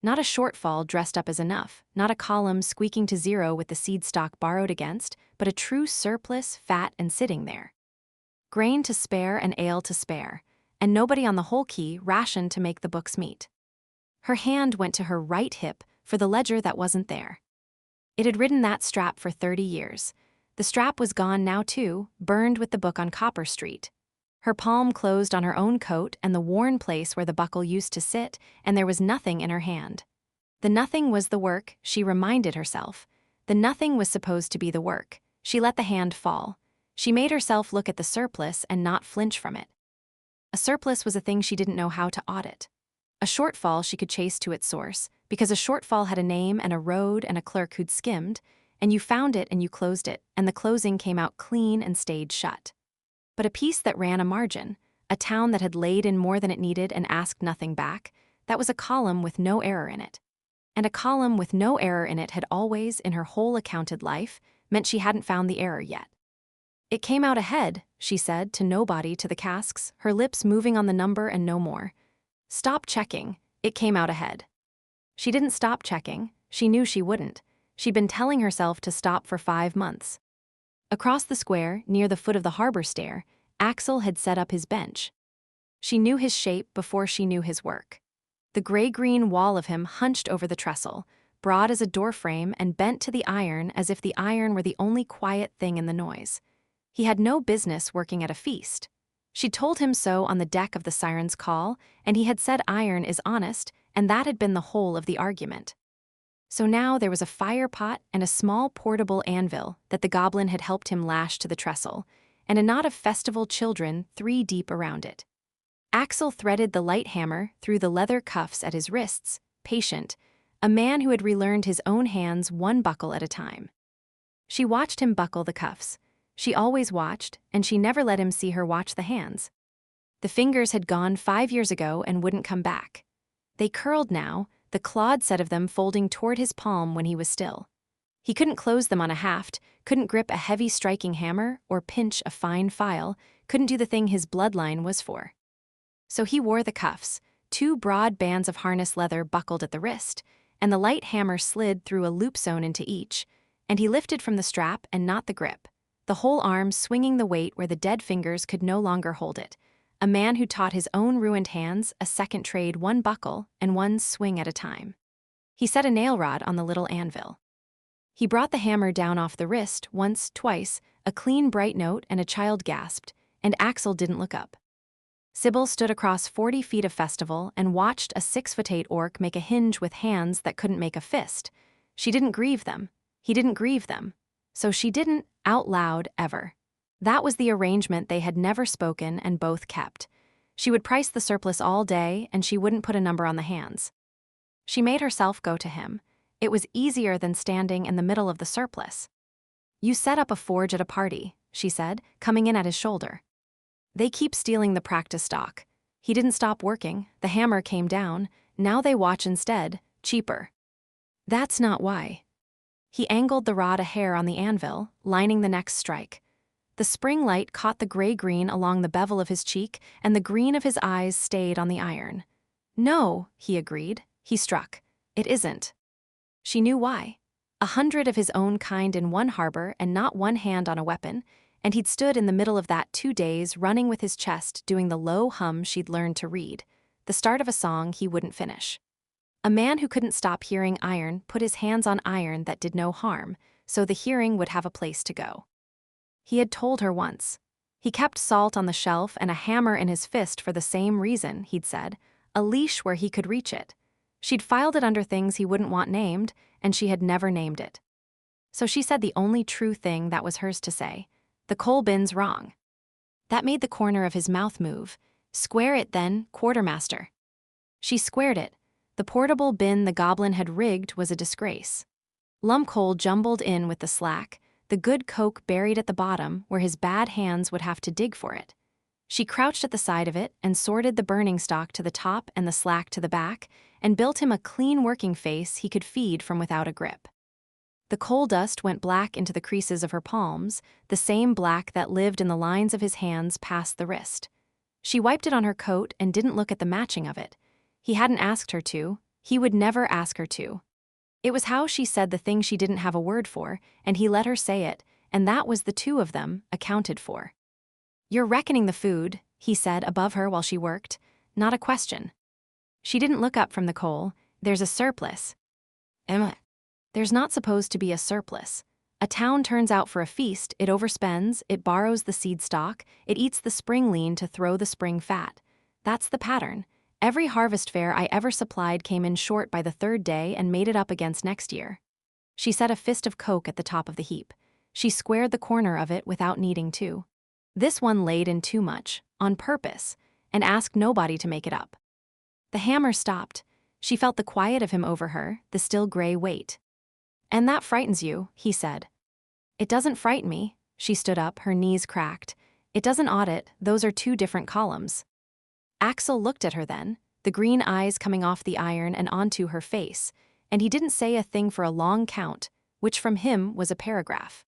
Not a shortfall dressed up as enough, not a column squeaking to 0 with the seed stock borrowed against, but a true surplus, fat and sitting there. Grain to spare and ale to spare, and nobody on the whole key rationed to make the books meet. Her hand went to her right hip for the ledger that wasn't there. It had ridden that strap for 30 years. The strap was gone now too, burned with the book on Copper Street. Her palm closed on her own coat and the worn place where the buckle used to sit, and there was nothing in her hand. The nothing was the work, she reminded herself. The nothing was supposed to be the work. She let the hand fall. She made herself look at the surplus and not flinch from it. A surplus was a thing she didn't know how to audit. A shortfall she could chase to its source, because a shortfall had a name and a road and a clerk who'd skimmed, and you found it and you closed it, and the closing came out clean and stayed shut. But a piece that ran a margin, a town that had laid in more than it needed and asked nothing back, that was a column with no error in it. And a column with no error in it had always, in her whole accounted life, meant she hadn't found the error yet. It came out ahead, she said, to nobody, to the casks, her lips moving on the number and no more. Stop checking. It came out ahead. She didn't stop checking. She knew she wouldn't. She'd been telling herself to stop for 5 months. Across the square, near the foot of the harbor stair, Axel had set up his bench. She knew his shape before she knew his work. The gray-green wall of him hunched over the trestle, broad as a doorframe and bent to the iron as if the iron were the only quiet thing in the noise. He had no business working at a feast. She'd told him so on the deck of the Siren's Call, and he had said iron is honest, and that had been the whole of the argument. So now there was a fire pot and a small portable anvil that the goblin had helped him lash to the trestle, and a knot of festival children 3 deep around it. Axel threaded the light hammer through the leather cuffs at his wrists, patient, a man who had relearned his own hands 1 buckle at a time. She watched him buckle the cuffs. She always watched, and she never let him see her watch the hands. The fingers had gone 5 years ago and wouldn't come back. They curled now, the clawed set of them folding toward his palm when he was still. He couldn't close them on a haft, couldn't grip a heavy striking hammer or pinch a fine file, couldn't do the thing his bloodline was for. So he wore the cuffs, 2 broad bands of harness leather buckled at the wrist, and the light hammer slid through a loop sewn into each, and he lifted from the strap and not the grip, the whole arm swinging the weight where the dead fingers could no longer hold it, a man who taught his own ruined hands a second trade 1 buckle and 1 swing at a time. He set a nail rod on the little anvil. He brought the hammer down off the wrist once, twice, a clean bright note, and a child gasped, and Axel didn't look up. Sybil stood across 40 feet of festival and watched a 6'8" orc make a hinge with hands that couldn't make a fist. She didn't grieve them. He didn't grieve them. So she didn't, out loud, ever. That was the arrangement they had never spoken and both kept. She would price the surplus all day, and she wouldn't put a number on the hands. She made herself go to him. It was easier than standing in the middle of the surplus. You set up a forge at a party, she said, coming in at his shoulder. They keep stealing the practice stock. He didn't stop working, the hammer came down, now they watch instead, cheaper. That's not why. He angled the rod a hair on the anvil, lining the next strike. The spring light caught the gray-green along the bevel of his cheek, and the green of his eyes stayed on the iron. No, he agreed. He struck. It isn't. She knew why. 100 of his own kind in 1 harbor and not 1 hand on a weapon, and he'd stood in the middle of that 2 days running with his chest doing the low hum she'd learned to read, the start of a song he wouldn't finish. A man who couldn't stop hearing iron put his hands on iron that did no harm, so the hearing would have a place to go. He had told her once. He kept salt on the shelf and a hammer in his fist for the same reason, he'd said, a leash where he could reach it. She'd filed it under things he wouldn't want named, and she had never named it. So she said the only true thing that was hers to say. The coal bin's wrong. That made the corner of his mouth move. Square it then, quartermaster. She squared it. The portable bin the goblin had rigged was a disgrace. Lump coal jumbled in with the slack, the good coke buried at the bottom where his bad hands would have to dig for it. She crouched at the side of it and sorted the burning stock to the top and the slack to the back, and built him a clean working face he could feed from without a grip. The coal dust went black into the creases of her palms, the same black that lived in the lines of his hands past the wrist. She wiped it on her coat and didn't look at the matching of it. He hadn't asked her to. He would never ask her to. It was how she said the thing she didn't have a word for, and he let her say it, and that was the 2 of them accounted for. You're reckoning the food, he said above her while she worked, not a question. She didn't look up from the coal. There's a surplus. Emma. There's not supposed to be a surplus. A town turns out for a feast, it overspends, it borrows the seed stock, it eats the spring lean to throw the spring fat. That's the pattern. Every harvest fair I ever supplied came in short by the 3rd day and made it up against next year. She set a fist of coke at the top of the heap. She squared the corner of it without needing to. This one laid in too much, on purpose, and ask nobody to make it up. The hammer stopped. She felt the quiet of him over her, the still gray weight. "And that frightens you," he said. "It doesn't frighten me." She stood up, her knees cracked. "It doesn't audit, those are two different columns." Axel looked at her then, the green eyes coming off the iron and onto her face, and he didn't say a thing for a long count, which from him was a paragraph.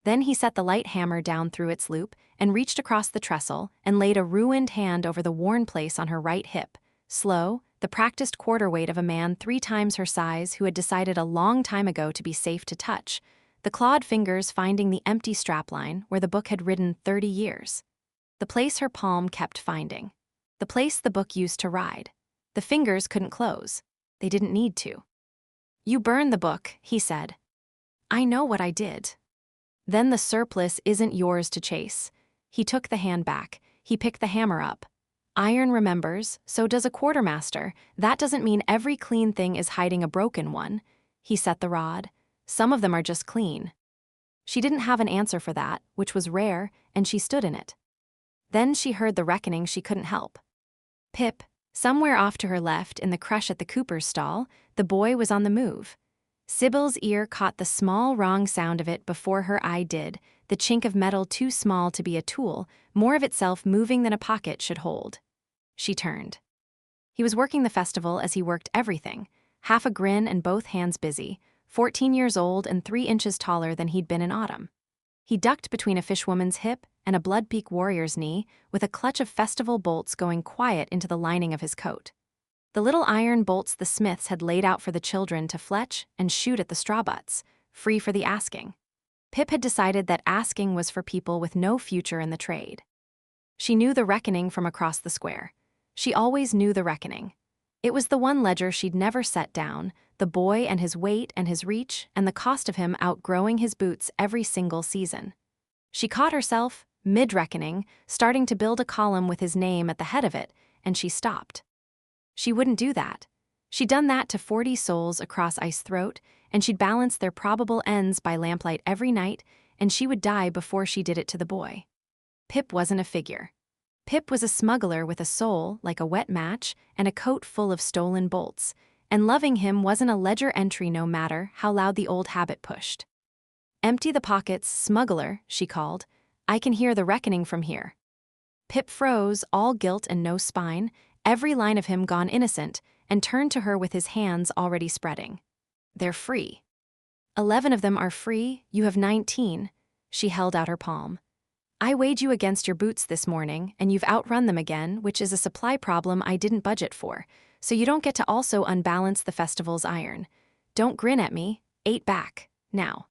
Then he set the light hammer down through its loop and reached across the trestle and laid a ruined hand over the worn place on her right hip, slow, the practiced quarter weight of a man 3 times her size who had decided a long time ago to be safe to touch, the clawed fingers finding the empty strapline where the book had ridden 30 years. The place her palm kept finding. The place the book used to ride. The fingers couldn't close. They didn't need to. "You burned the book," he said. "I know what I did." "Then the surplus isn't yours to chase." He took the hand back. He picked the hammer up. "Iron remembers, so does a quartermaster. That doesn't mean every clean thing is hiding a broken one." He set the rod. "Some of them are just clean." She didn't have an answer for that, which was rare, and she stood in it. Then she heard the reckoning she couldn't help. Pip, somewhere off to her left in the crush at the cooper's stall, the boy was on the move. Sybil's ear caught the small wrong sound of it before her eye did, the chink of metal too small to be a tool, more of itself moving than a pocket should hold. She turned. He was working the festival as he worked everything, half a grin and both hands busy, 14 years old and 3 inches taller than he'd been in autumn. He ducked between a fishwoman's hip and a blood-peak warrior's knee, with a clutch of festival bolts going quiet into the lining of his coat. The little iron bolts the smiths had laid out for the children to fletch and shoot at the straw butts, free for the asking. Pip had decided that asking was for people with no future in the trade. She knew the reckoning from across the square. She always knew the reckoning. It was the one ledger she'd never set down, the boy and his weight and his reach and the cost of him outgrowing his boots every single season. She caught herself, mid-reckoning, starting to build a column with his name at the head of it, and she stopped. She wouldn't do that. She'd done that to 40 souls across Ice Throat, and she'd balance their probable ends by lamplight every night, and she would die before she did it to the boy. Pip wasn't a figure. Pip was a smuggler with a soul like a wet match and a coat full of stolen bolts, and loving him wasn't a ledger entry no matter how loud the old habit pushed. "Empty the pockets, smuggler," she called. "I can hear the reckoning from here." Pip froze, all guilt and no spine, every line of him gone innocent, and turned to her with his hands already spreading. "They're free. 11 of them are free, you have 19. She held out her palm. "I weighed you against your boots this morning, and you've outrun them again, which is a supply problem I didn't budget for, so you don't get to also unbalance the festival's iron. Don't grin at me, 8 back, now."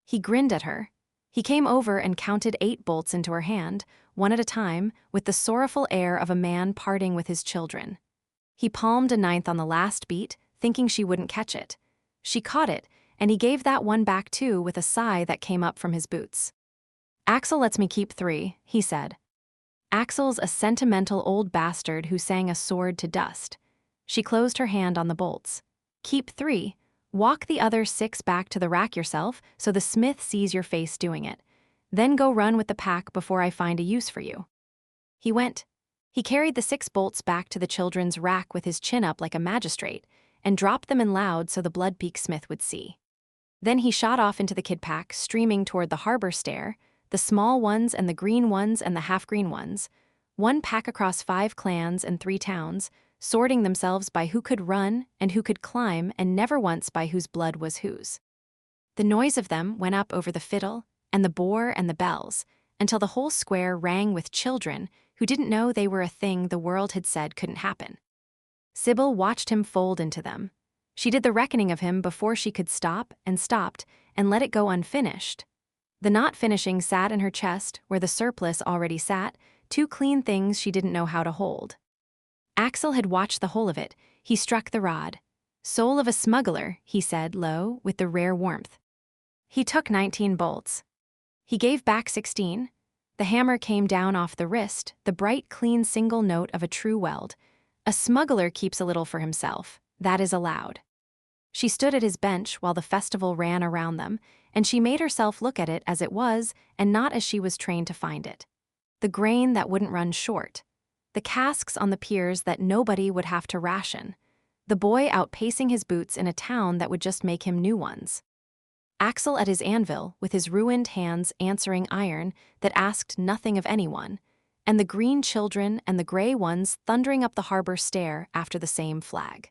He grinned at her. He came over and counted 8 bolts into her hand, one at a time, with the sorrowful air of a man parting with his children. He palmed a 9th on the last beat, thinking she wouldn't catch it. She caught it, and he gave that one back too with a sigh that came up from his boots. "Axel lets me keep 3, he said. Axel's a sentimental old bastard who sang a sword to dust. She closed her hand on the bolts. "Keep 3. Walk the other 6 back to the rack yourself so the smith sees your face doing it. Then go run with the pack before I find a use for you." He went. He carried the 6 bolts back to the children's rack with his chin up like a magistrate, and dropped them in loud so the blood-peak smith would see. Then he shot off into the kid pack, streaming toward the harbor stair, the small ones and the green ones and the half-green ones, one pack across 5 clans and 3 towns, sorting themselves by who could run and who could climb and never once by whose blood was whose. The noise of them went up over the fiddle and the boar and the bells, until the whole square rang with children who didn't know they were a thing the world had said couldn't happen. Sybil watched him fold into them. She did the reckoning of him before she could stop and stopped and let it go unfinished. The not finishing sat in her chest where the surplus already sat, 2 clean things she didn't know how to hold. Axel had watched the whole of it. He struck the rod. "Soul of a smuggler," he said low, with the rare warmth. He took 19 bolts. He gave back 16. The hammer came down off the wrist, the bright, clean single note of a true weld. A smuggler keeps a little for himself. That is allowed. She stood at his bench while the festival ran around them, and she made herself look at it as it was and not as she was trained to find it. The grain that wouldn't run short. The casks on the piers that nobody would have to ration. The boy outpacing his boots in a town that would just make him new ones. Axel at his anvil, with his ruined hands answering iron that asked nothing of anyone, and the green children and the gray ones thundering up the harbor stair after the same flag.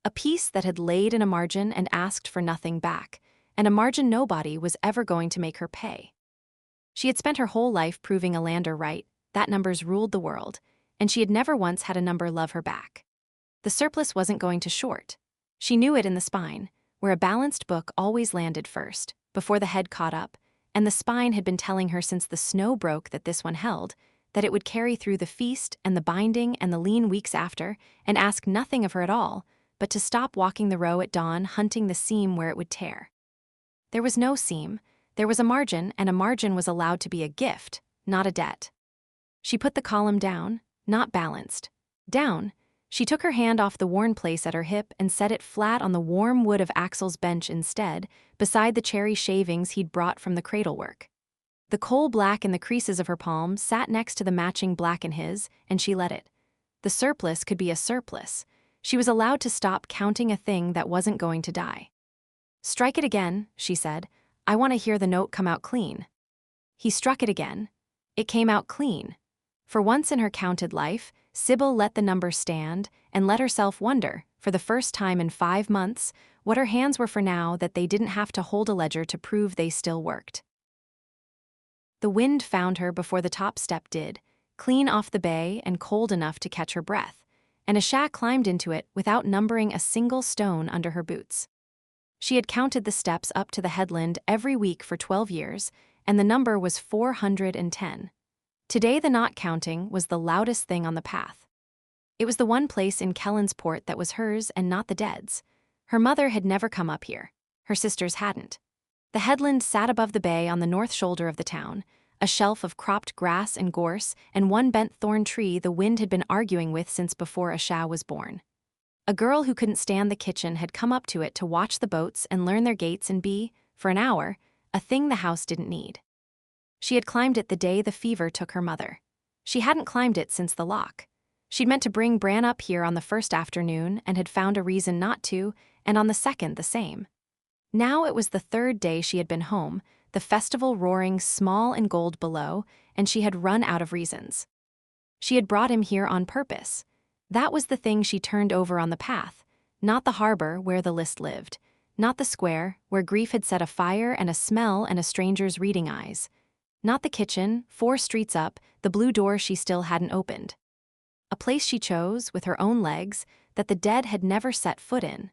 A piece that had laid in a margin and asked for nothing back, and a margin nobody was ever going to make her pay. She had spent her whole life proving a lander right, that numbers ruled the world, and she had never once had a number love her back. The surplus wasn't going to short. She knew it in the spine, where a balanced book always landed first, before the head caught up, and the spine had been telling her since the snow broke that this one held, that it would carry through the feast and the binding and the lean weeks after, and ask nothing of her at all, but to stop walking the row at dawn hunting the seam where it would tear. There was no seam, there was a margin, and a margin was allowed to be a gift, not a debt. She put the column down, not balanced. Down. She took her hand off the worn place at her hip and set it flat on the warm wood of Axel's bench instead, beside the cherry shavings he'd brought from the cradle work. The coal black in the creases of her palm sat next to the matching black in his, and she let it. The surplus could be a surplus. She was allowed to stop counting a thing that wasn't going to die. "Strike it again," she said. "I want to hear the note come out clean." He struck it again. It came out clean. For once in her counted life, Sybil let the number stand and let herself wonder, for the first time in 5 months, what her hands were for now that they didn't have to hold a ledger to prove they still worked. The wind found her before the top step did, clean off the bay and cold enough to catch her breath, and Asha climbed into it without numbering a single stone under her boots. She had counted the steps up to the headland every week for 12 years, and the number was 410. Today the not counting was the loudest thing on the path. It was the one place in Kellensport that was hers and not the dead's. Her mother had never come up here. Her sisters hadn't. The headland sat above the bay on the north shoulder of the town, a shelf of cropped grass and gorse and one bent thorn tree the wind had been arguing with since before Asha was born. A girl who couldn't stand the kitchen had come up to it to watch the boats and learn their gates and be, for an hour, a thing the house didn't need. She had climbed it the day the fever took her mother. She hadn't climbed it since the lock. She'd meant to bring Bran up here on the first afternoon and had found a reason not to, and on the second the same. Now it was the third day she had been home, the festival roaring small and gold below, and she had run out of reasons. She had brought him here on purpose. That was the thing she turned over on the path, not the harbor where the list lived, not the square where grief had set a fire and a smell and a stranger's reading eyes. Not the kitchen, 4 streets up, the blue door she still hadn't opened. A place she chose, with her own legs, that the dead had never set foot in.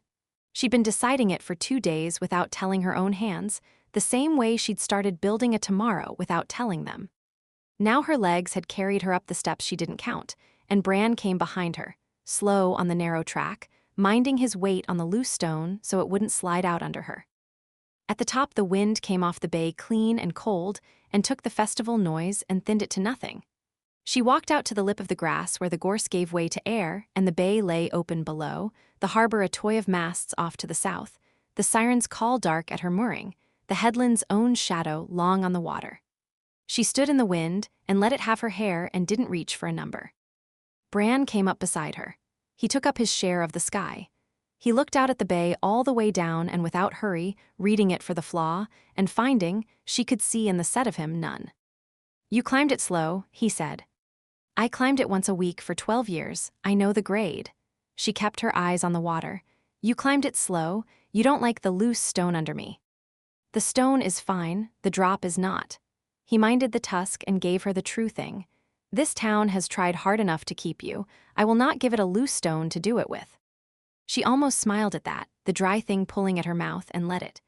She'd been deciding it for 2 days without telling her own hands, the same way she'd started building a tomorrow without telling them. Now her legs had carried her up the steps she didn't count, and Bran came behind her, slow on the narrow track, minding his weight on the loose stone so it wouldn't slide out under her. At the top the wind came off the bay clean and cold and took the festival noise and thinned it to nothing. She walked out to the lip of the grass where the gorse gave way to air and the bay lay open below, the harbor a toy of masts off to the south, the siren's call dark at her mooring, the headland's own shadow long on the water. She stood in the wind and let it have her hair and didn't reach for a number. Bran came up beside her. He took up his share of the sky. He looked out at the bay all the way down and without hurry, reading it for the flaw, and finding, she could see in the set of him, none. "You climbed it slow," he said. "I climbed it once a week for 12 years, I know the grade." She kept her eyes on the water. "You climbed it slow, you don't like the loose stone under me." "The stone is fine, the drop is not." He minded the tusk and gave her the true thing. "This town has tried hard enough to keep you, I will not give it a loose stone to do it with." She almost smiled at that, the dry thing pulling at her mouth, and let it.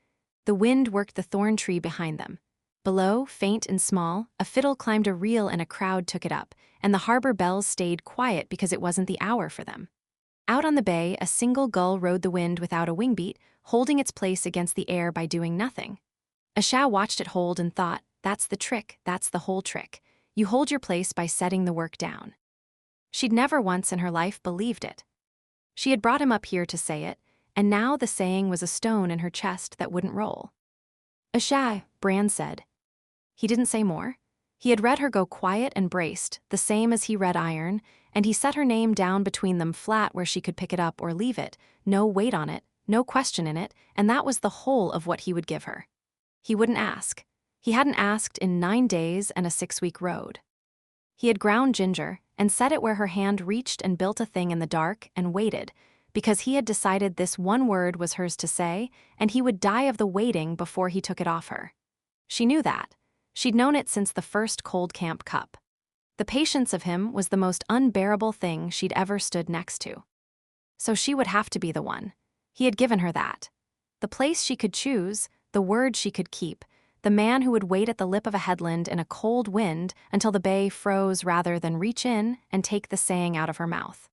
The wind worked the thorn tree behind them. Below, faint and small, a fiddle climbed a reel and a crowd took it up, and the harbor bells stayed quiet because it wasn't the hour for them. Out on the bay, a single gull rode the wind without a wing beat, holding its place against the air by doing nothing. Asha watched it hold and thought, that's the trick, that's the whole trick. You hold your place by setting the work down. She'd never once in her life believed it. She had brought him up here to say it, and now the saying was a stone in her chest that wouldn't roll. "Asha," Bran said. He didn't say more. He had read her go quiet and braced, the same as he read iron, and he set her name down between them flat where she could pick it up or leave it, no weight on it, no question in it, and that was the whole of what he would give her. He wouldn't ask. He hadn't asked in 9 days and a 6-week road. He had ground ginger and set it where her hand reached and built a thing in the dark and waited, because he had decided this one word was hers to say, and he would die of the waiting before he took it off her. She knew that. She'd known it since the first cold camp cup. The patience of him was the most unbearable thing she'd ever stood next to. So she would have to be the one. He had given her that. The place she could choose, the word she could keep, the man who would wait at the lip of a headland in a cold wind until the bay froze rather than reach in and take the saying out of her mouth.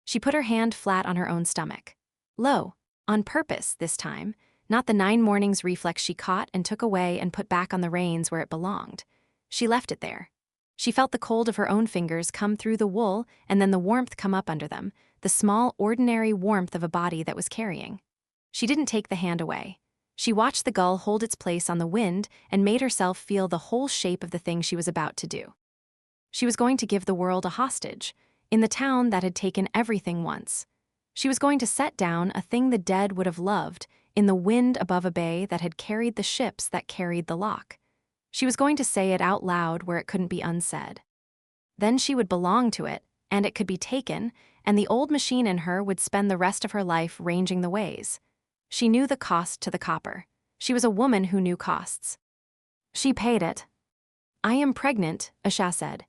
She put her hand flat on her own stomach. Low, on purpose this time, not the 9 mornings reflex she caught and took away and put back on the reins where it belonged. She left it there. She felt the cold of her own fingers come through the wool and then the warmth come up under them, the small, ordinary warmth of a body that was carrying. She didn't take the hand away. She watched the gull hold its place on the wind and made herself feel the whole shape of the thing she was about to do. She was going to give the world a hostage, in the town that had taken everything once. She was going to set down a thing the dead would have loved, in the wind above a bay that had carried the ships that carried the lock. She was going to say it out loud where it couldn't be unsaid. Then she would belong to it, and it could be taken, and the old machine in her would spend the rest of her life ranging the ways. She knew the cost to the copper. She was a woman who knew costs. She paid it. "I am pregnant," Asha said.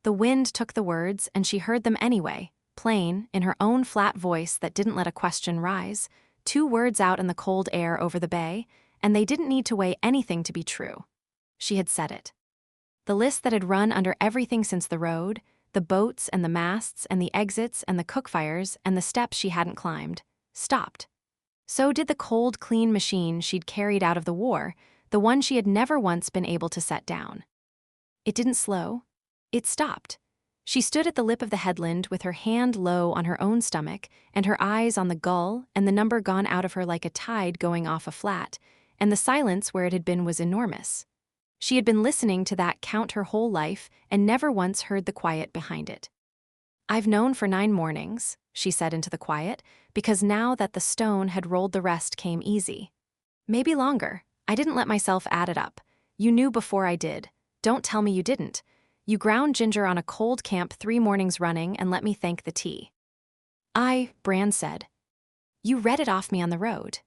The wind took the words, and she heard them anyway, plain, in her own flat voice that didn't let a question rise, 2 words out in the cold air over the bay, and they didn't need to weigh anything to be true. She had said it. The list that had run under everything since the road, the boats and the masts and the exits and the cookfires and the steps she hadn't climbed, stopped. So did the cold, clean machine she'd carried out of the war, the one she had never once been able to set down. It didn't slow. It stopped. She stood at the lip of the headland with her hand low on her own stomach and her eyes on the gull and the number gone out of her like a tide going off a flat, and the silence where it had been was enormous. She had been listening to that count her whole life and never once heard the quiet behind it. "I've known for 9 mornings," she said into the quiet, because now that the stone had rolled the rest came easy. "Maybe longer. I didn't let myself add it up. You knew before I did. Don't tell me you didn't. You ground ginger on a cold camp 3 mornings running and let me thank the tea." Bran said. "You read it off me on the road."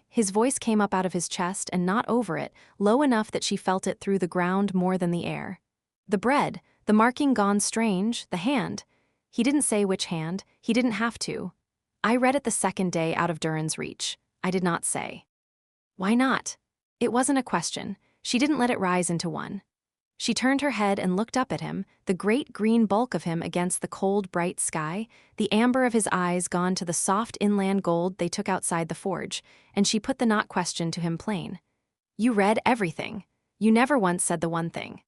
His voice came up out of his chest and not over it, low enough that she felt it through the ground more than the air. The bread, the marking gone strange, the hand. He didn't say which hand, he didn't have to. "I read it the 2nd day out of Durin's reach. I did not say." "Why not?" It wasn't a question. She didn't let it rise into one. She turned her head and looked up at him, the great green bulk of him against the cold, bright sky, the amber of his eyes gone to the soft inland gold they took outside the forge, and she put the not question to him plain. "You read everything. You never once said the one thing."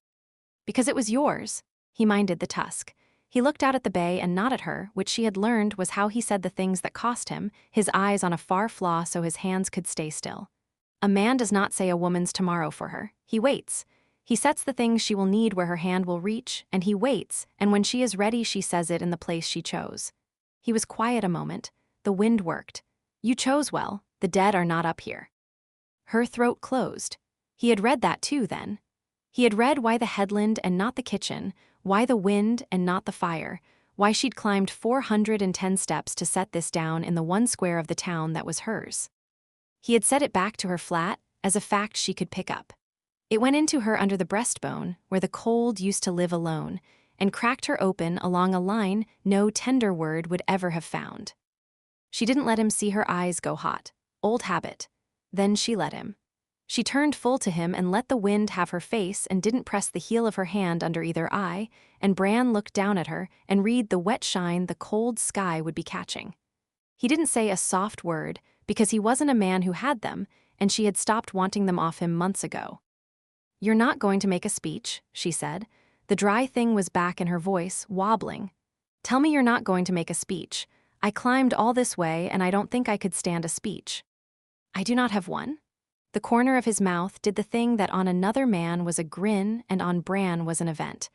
"Because it was yours." He minded the tusk. He looked out at the bay and not at her, which she had learned was how he said the things that cost him, his eyes on a far flaw so his hands could stay still. A man does not say a woman's tomorrow for her. He waits. He sets the things she will need where her hand will reach, and he waits, and when she is ready she says it in the place she chose. He was quiet a moment. The wind worked. "You chose well. The dead are not up here." Her throat closed. He had read that too, then. He had read why the headland and not the kitchen, why the wind and not the fire, why she'd climbed 410 steps to set this down in the one square of the town that was hers. He had set it back to her flat, as a fact she could pick up. It went into her under the breastbone, where the cold used to live alone, and cracked her open along a line no tender word would ever have found. She didn't let him see her eyes go hot. Old habit. Then she let him. She turned full to him and let the wind have her face and didn't press the heel of her hand under either eye, and Bran looked down at her and read the wet shine the cold sky would be catching. He didn't say a soft word, because he wasn't a man who had them, and she had stopped wanting them off him months ago. "You're not going to make a speech," she said. The dry thing was back in her voice, wobbling. "Tell me you're not going to make a speech. I climbed all this way and I don't think I could stand a speech." "I do not have one." The corner of his mouth did the thing that on another man was a grin and on Bran was an event.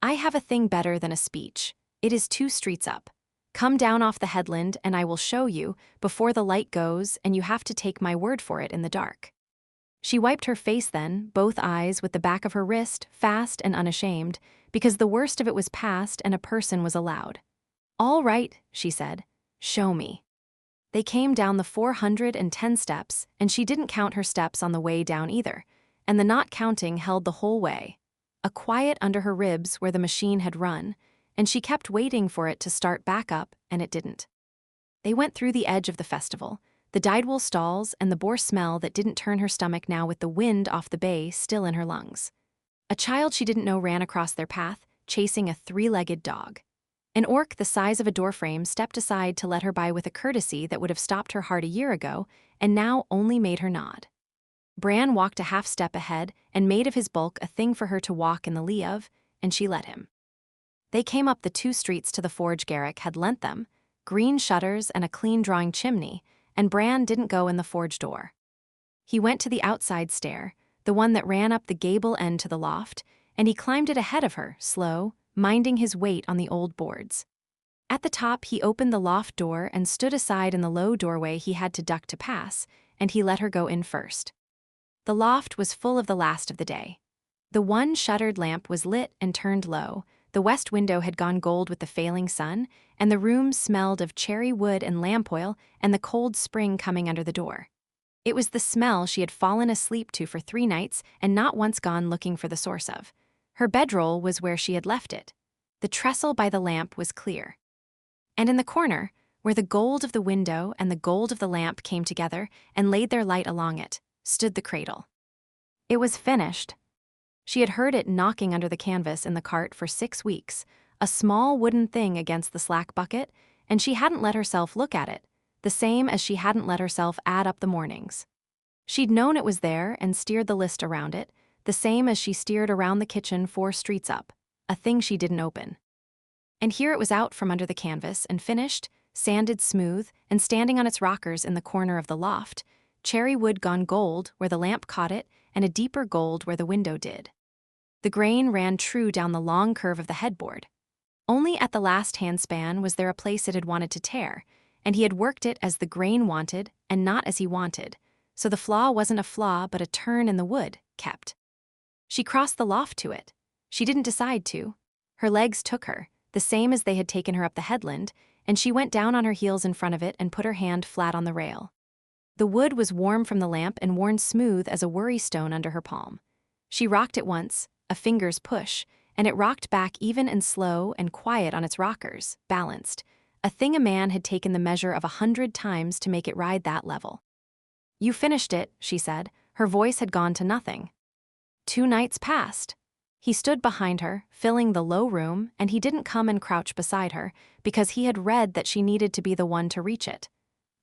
"I have a thing better than a speech. It is 2 streets up. Come down off the headland and I will show you, before the light goes, and you have to take my word for it in the dark." She wiped her face then, both eyes, with the back of her wrist, fast and unashamed, because the worst of it was past and a person was allowed. "All right," she said. "Show me." They came down the 410 steps, and she didn't count her steps on the way down either, and the not counting held the whole way. A quiet under her ribs where the machine had run, and she kept waiting for it to start back up, and it didn't. They went through the edge of the festival, the dyedwool stalls, and the boar smell that didn't turn her stomach now with the wind off the bay still in her lungs. A child she didn't know ran across their path, chasing a 3-legged dog. An orc the size of a doorframe stepped aside to let her by with a courtesy that would have stopped her heart a year ago, and now only made her nod. Bran walked a half-step ahead and made of his bulk a thing for her to walk in the lee of, and she let him. They came up the 2 streets to the forge Garrick had lent them, green shutters and a clean-drawing chimney, and Bran didn't go in the forge door. He went to the outside stair, the one that ran up the gable end to the loft, and he climbed it ahead of her, slow, minding his weight on the old boards. At the top he opened the loft door and stood aside in the low doorway he had to duck to pass, and he let her go in first. The loft was full of the last of the day. The one shuttered lamp was lit and turned low, the west window had gone gold with the failing sun, and the room smelled of cherry wood and lamp oil and the cold spring coming under the door. It was the smell she had fallen asleep to for 3 nights and not once gone looking for the source of. Her bedroll was where she had left it. The trestle by the lamp was clear. And in the corner, where the gold of the window and the gold of the lamp came together and laid their light along it, stood the cradle. It was finished. She had heard it knocking under the canvas in the cart for 6 weeks, a small wooden thing against the slack bucket, and she hadn't let herself look at it, the same as she hadn't let herself add up the mornings. She'd known it was there and steered the list around it, the same as she steered around the kitchen 4 streets up, a thing she didn't open. And here it was out from under the canvas and finished, sanded smooth, and standing on its rockers in the corner of the loft, cherry wood gone gold where the lamp caught it and a deeper gold where the window did. The grain ran true down the long curve of the headboard. Only at the last handspan was there a place it had wanted to tear, and he had worked it as the grain wanted and not as he wanted, so the flaw wasn't a flaw but a turn in the wood, kept. She crossed the loft to it. She didn't decide to. Her legs took her, the same as they had taken her up the headland, and she went down on her heels in front of it and put her hand flat on the rail. The wood was warm from the lamp and worn smooth as a worry stone under her palm. She rocked it once, a finger's push, and it rocked back even and slow and quiet on its rockers, balanced, a thing a man had taken the measure of 100 times to make it ride that level. "You finished it," she said. Her voice had gone to nothing. 2 nights passed. He stood behind her, filling the low room, and he didn't come and crouch beside her, because he had read that she needed to be the one to reach it.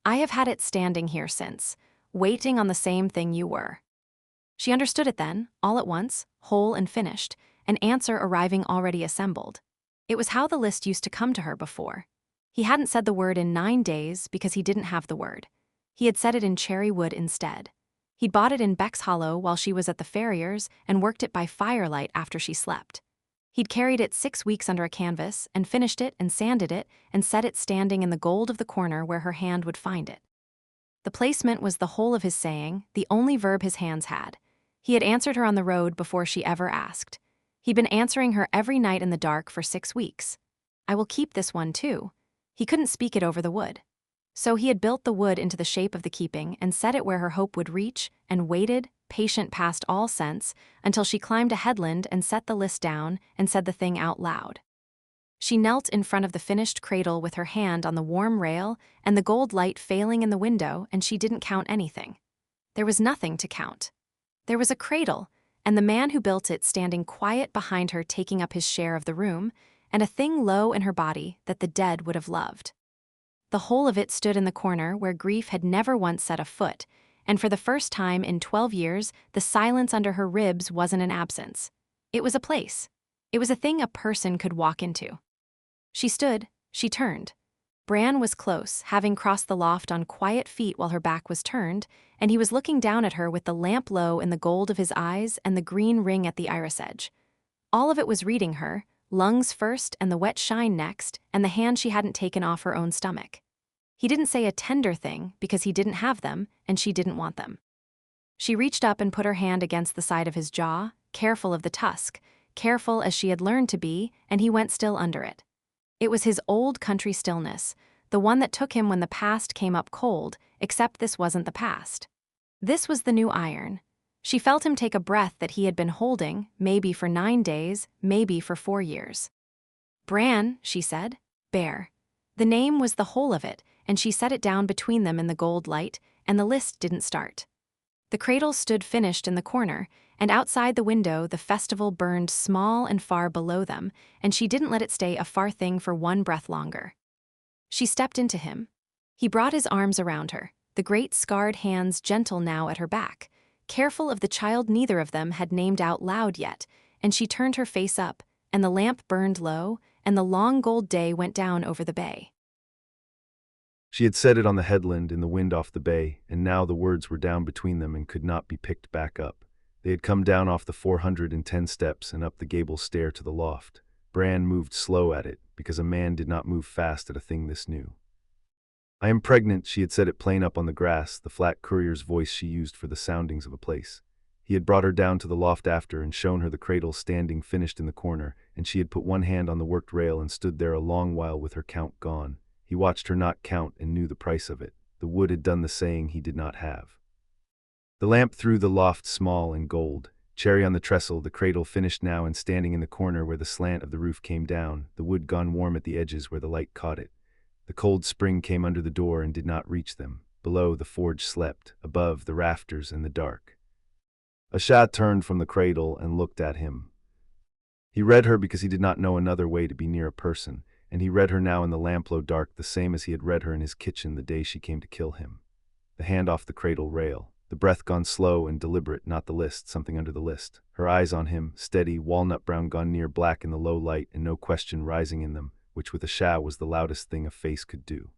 "I have had it standing here since, waiting on the same thing you were." She understood it then, all at once, whole and finished, an answer arriving already assembled. It was how the list used to come to her before. He hadn't said the word in 9 days because he didn't have the word. He had said it in cherry wood instead. He'd bought it in Beck's Hollow while she was at the farrier's and worked it by firelight after she slept. He'd carried it 6 weeks under a canvas and finished it and sanded it and set it standing in the gold of the corner where her hand would find it. The placement was the whole of his saying, the only verb his hands had. He had answered her on the road before she ever asked. He'd been answering her every night in the dark for 6 weeks. "I will keep this one too." He couldn't speak it over the wood. So he had built the wood into the shape of the keeping and set it where her hope would reach, and waited, patient past all sense, until she climbed a headland and set the list down and said the thing out loud. She knelt in front of the finished cradle with her hand on the warm rail and the gold light failing in the window, and she didn't count anything. There was nothing to count. There was a cradle, and the man who built it standing quiet behind her taking up his share of the room, and a thing low in her body that the dead would have loved. The whole of it stood in the corner where grief had never once set a foot, and for the first time in 12 years, the silence under her ribs wasn't an absence. It was a place. It was a thing a person could walk into. She stood, she turned. Bran was close, having crossed the loft on quiet feet while her back was turned, and he was looking down at her with the lamp low in the gold of his eyes and the green ring at the iris edge. All of it was reading her, lungs first and the wet shine next, and the hand she hadn't taken off her own stomach. He didn't say a tender thing because he didn't have them and she didn't want them. She reached up and put her hand against the side of his jaw, careful of the tusk, careful as she had learned to be, and he went still under it. It was his old country stillness, the one that took him when the past came up cold, except this wasn't the past. This was the new iron. She felt him take a breath that he had been holding, maybe for 9 days, maybe for 4 years. Bran, she said. Bear. The name was the whole of it, and she set it down between them in the gold light, and the list didn't start. The cradle stood finished in the corner, and outside the window the festival burned small and far below them, and she didn't let it stay a far thing for 1 breath longer. She stepped into him. He brought his arms around her, the great scarred hands gentle now at her back, careful of the child neither of them had named out loud yet, and she turned her face up, and the lamp burned low, and the long gold day went down over the bay. She had set it on the headland in the wind off the bay, and now the words were down between them and could not be picked back up. They had come down off the 410 steps and up the gable stair to the loft. Bran moved slow at it, because a man did not move fast at a thing this new. I am pregnant, she had said it plain up on the grass, the flat courier's voice she used for the soundings of a place. He had brought her down to the loft after and shown her the cradle standing finished in the corner, and she had put one hand on the worked rail and stood there a long while with her count gone. He watched her not count and knew the price of it. The wood had done the saying he did not have. The lamp threw the loft small and gold. Cherry on the trestle, the cradle finished now and standing in the corner where the slant of the roof came down, the wood gone warm at the edges where the light caught it. The cold spring came under the door and did not reach them. Below, the forge slept, above, the rafters in the dark. Asha turned from the cradle and looked at him. He read her because he did not know another way to be near a person, and he read her now in the lampglow dark the same as he had read her in his kitchen the day she came to kill him. The hand off the cradle rail, the breath gone slow and deliberate, not the list, something under the list. Her eyes on him, steady, walnut brown gone near black in the low light, and no question rising in them, which with Asha was the loudest thing a face could do.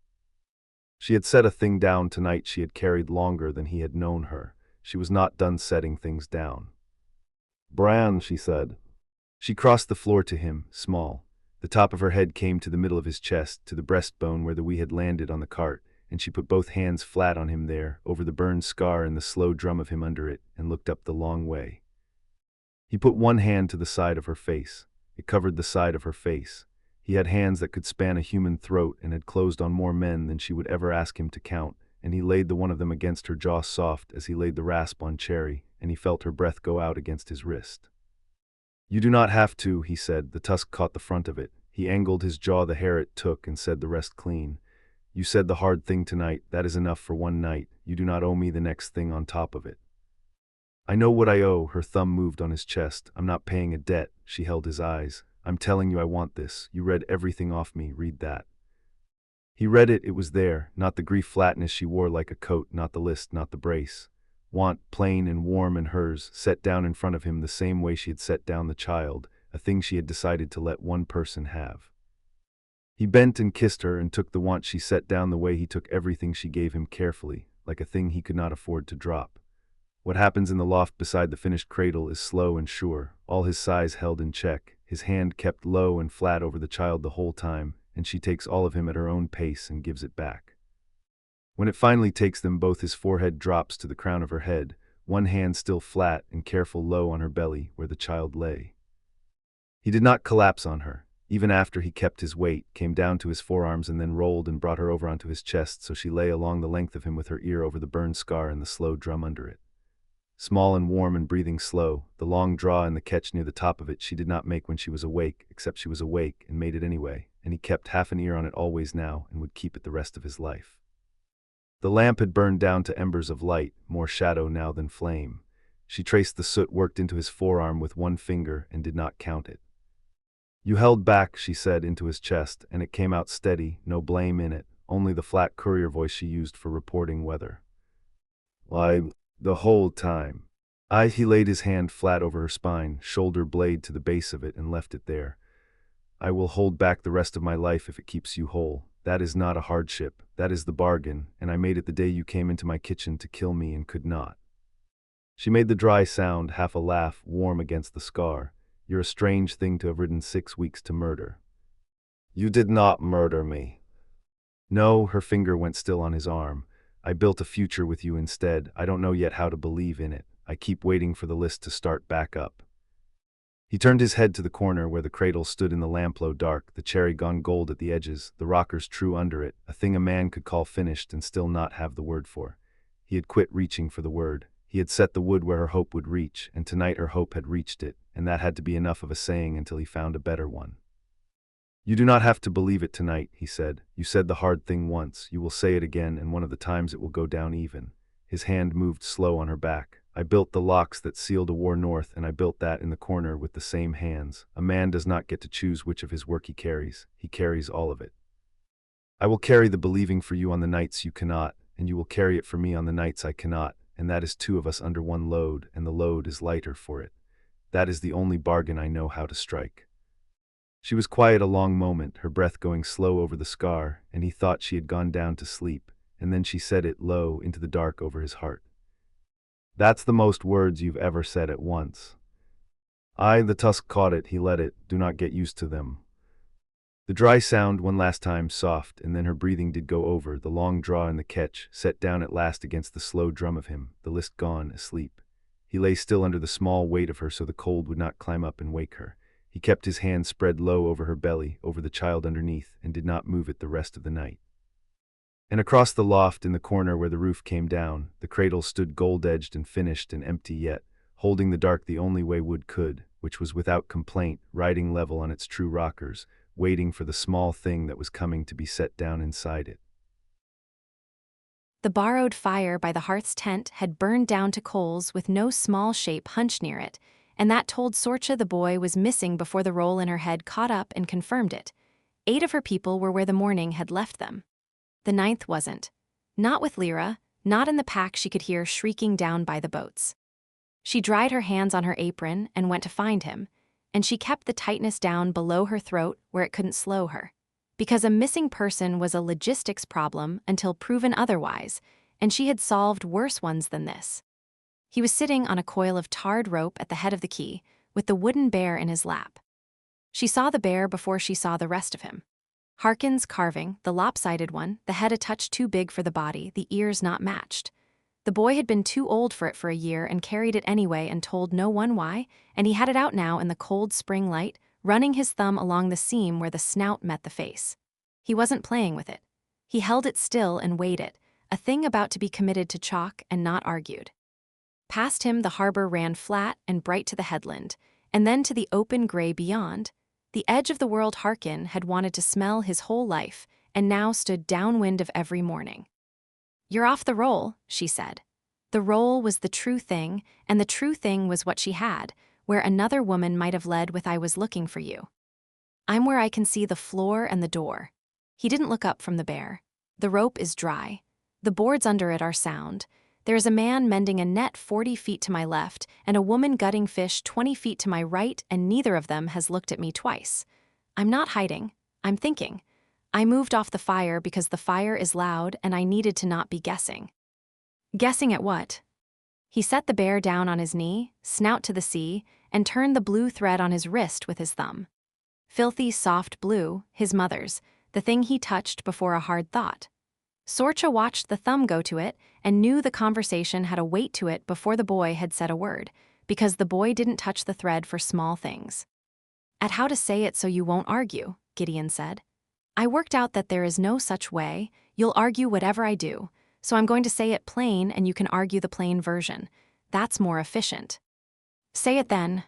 She had set a thing down tonight she had carried longer than he had known her. She was not done setting things down. Bran, she said. She crossed the floor to him, small. The top of her head came to the middle of his chest, to the breastbone where the we had landed on the cart, and she put both hands flat on him there, over the burned scar and the slow drum of him under it, and looked up the long way. He put one hand to the side of her face. It covered the side of her face. He had hands that could span a human throat and had closed on more men than she would ever ask him to count, and he laid the one of them against her jaw soft as he laid the rasp on Cherry, and he felt her breath go out against his wrist. You do not have to, he said. The tusk caught the front of it. He angled his jaw the hair it took and said the rest clean. You said the hard thing tonight. That is enough for one night. You do not owe me the next thing on top of it. I know what I owe. Her thumb moved on his chest. I'm not paying a debt. She held his eyes. I'm telling you I want this. You read everything off me. Read that. He read it. It was there. Not the grief flatness she wore like a coat. Not the list. Not the brace. Want, plain and warm and hers, set down in front of him the same way she had set down the child, a thing she had decided to let one person have. He bent and kissed her and took the want she set down the way he took everything she gave him carefully, like a thing he could not afford to drop. What happens in the loft beside the finished cradle is slow and sure, all his sighs held in check, his hand kept low and flat over the child the whole time, and she takes all of him at her own pace and gives it back. When it finally takes them both, his forehead drops to the crown of her head, one hand still flat and careful low on her belly where the child lay. He did not collapse on her. Even after he kept his weight, came down to his forearms and then rolled and brought her over onto his chest so she lay along the length of him with her ear over the burned scar and the slow drum under it. Small and warm and breathing slow, the long draw and the catch near the top of it she did not make when she was awake, except she was awake and made it anyway, and he kept half an ear on it always now and would keep it the rest of his life. The lamp had burned down to embers of light, more shadow now than flame. She traced the soot worked into his forearm with one finger and did not count it. You held back, she said, into his chest, and it came out steady, no blame in it, only the flat courier voice she used for reporting weather. Why, the whole time. He laid his hand flat over her spine, shoulder blade to the base of it, and left it there. I will hold back the rest of my life if it keeps you whole. That is not a hardship, that is the bargain, and I made it the day you came into my kitchen to kill me and could not. She made the dry sound, half a laugh, warm against the scar. You're a strange thing to have ridden 6 weeks to murder. You did not murder me. No, her finger went still on his arm. I built a future with you instead. I don't know yet how to believe in it. I keep waiting for the list to start back up. He turned his head to the corner where the cradle stood in the lampglow dark, the cherry gone gold at the edges, the rockers true under it, a thing a man could call finished and still not have the word for. He had quit reaching for the word. He had set the wood where her hope would reach, and tonight her hope had reached it, and that had to be enough of a saying until he found a better one. You do not have to believe it tonight, he said. You said the hard thing once. You will say it again, and one of the times it will go down even. His hand moved slow on her back. I built the locks that sealed a war north, and I built that in the corner with the same hands. A man does not get to choose which of his work he carries all of it. I will carry the believing for you on the nights you cannot, and you will carry it for me on the nights I cannot, and that is 2 of us under one load, and the load is lighter for it. That is the only bargain I know how to strike. She was quiet a long moment, her breath going slow over the scar, and he thought she had gone down to sleep, and then she said it low into the dark over his heart. That's the most words you've ever said at once. The tusk caught it, he let it, do not get used to them. The dry sound one last time soft, and then her breathing did go over, the long draw and the catch, set down at last against the slow drum of him, the list gone, asleep. He lay still under the small weight of her so the cold would not climb up and wake her. He kept his hand spread low over her belly, over the child underneath, and did not move it the rest of the night. And across the loft in the corner where the roof came down, the cradle stood gold-edged and finished and empty yet, holding the dark the only way wood could, which was without complaint, riding level on its true rockers, waiting for the small thing that was coming to be set down inside it. The borrowed fire by the hearth's tent had burned down to coals with no small shape hunched near it, and that told Sorcha the boy was missing before the roll in her head caught up and confirmed it. 8 of her people were where the morning had left them. The 9th wasn't. Not with Lyra, not in the pack she could hear shrieking down by the boats. She dried her hands on her apron and went to find him, and she kept the tightness down below her throat where it couldn't slow her. Because a missing person was a logistics problem until proven otherwise, and she had solved worse ones than this. He was sitting on a coil of tarred rope at the head of the quay, with the wooden bear in his lap. She saw the bear before she saw the rest of him. Harkin's carving, the lopsided one, the head a touch too big for the body, the ears not matched. The boy had been too old for it for a year and carried it anyway and told no one why, and he had it out now in the cold spring light, running his thumb along the seam where the snout met the face. He wasn't playing with it. He held it still and weighed it, a thing about to be committed to chalk and not argued. Past him the harbor ran flat and bright to the headland, and then to the open gray beyond. The edge of the world Harkin had wanted to smell his whole life, and now stood downwind of every morning. You're off the roll, she said. The roll was the true thing, and the true thing was what she had, where another woman might have led with I was looking for you. I'm where I can see the floor and the door. He didn't look up from the bear. The rope is dry. The boards under it are sound. There is a man mending a net 40 feet to my left and a woman gutting fish 20 feet to my right, and neither of them has looked at me twice. I'm not hiding. I'm thinking. I moved off the fire because the fire is loud and I needed to not be guessing. Guessing at what? He set the bear down on his knee, snout to the sea, and turned the blue thread on his wrist with his thumb. Filthy, soft blue, his mother's, the thing he touched before a hard thought. Sorcha watched the thumb go to it and knew the conversation had a weight to it before the boy had said a word, because the boy didn't touch the thread for small things. At how to say it so you won't argue, Gideon said. I worked out that there is no such way, you'll argue whatever I do, so I'm going to say it plain and you can argue the plain version. That's more efficient. Say it then.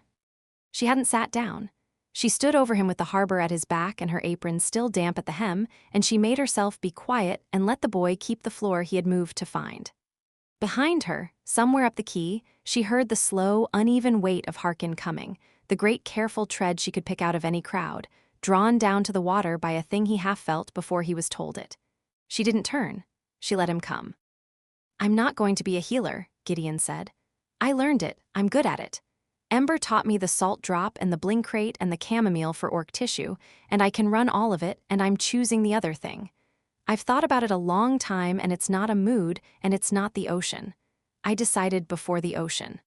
She hadn't sat down. She stood over him with the harbor at his back and her apron still damp at the hem, and she made herself be quiet and let the boy keep the floor he had moved to find. Behind her, somewhere up the quay, she heard the slow, uneven weight of Harkin coming, the great careful tread she could pick out of any crowd, drawn down to the water by a thing he half felt before he was told it. She didn't turn. She let him come. I'm not going to be a healer, Gideon said. I learned it. I'm good at it. Ember taught me the salt drop and the blinkrate and the chamomile for orc tissue, and I can run all of it, and I'm choosing the other thing. I've thought about it a long time, and it's not a mood, and it's not the ocean. I decided before the ocean.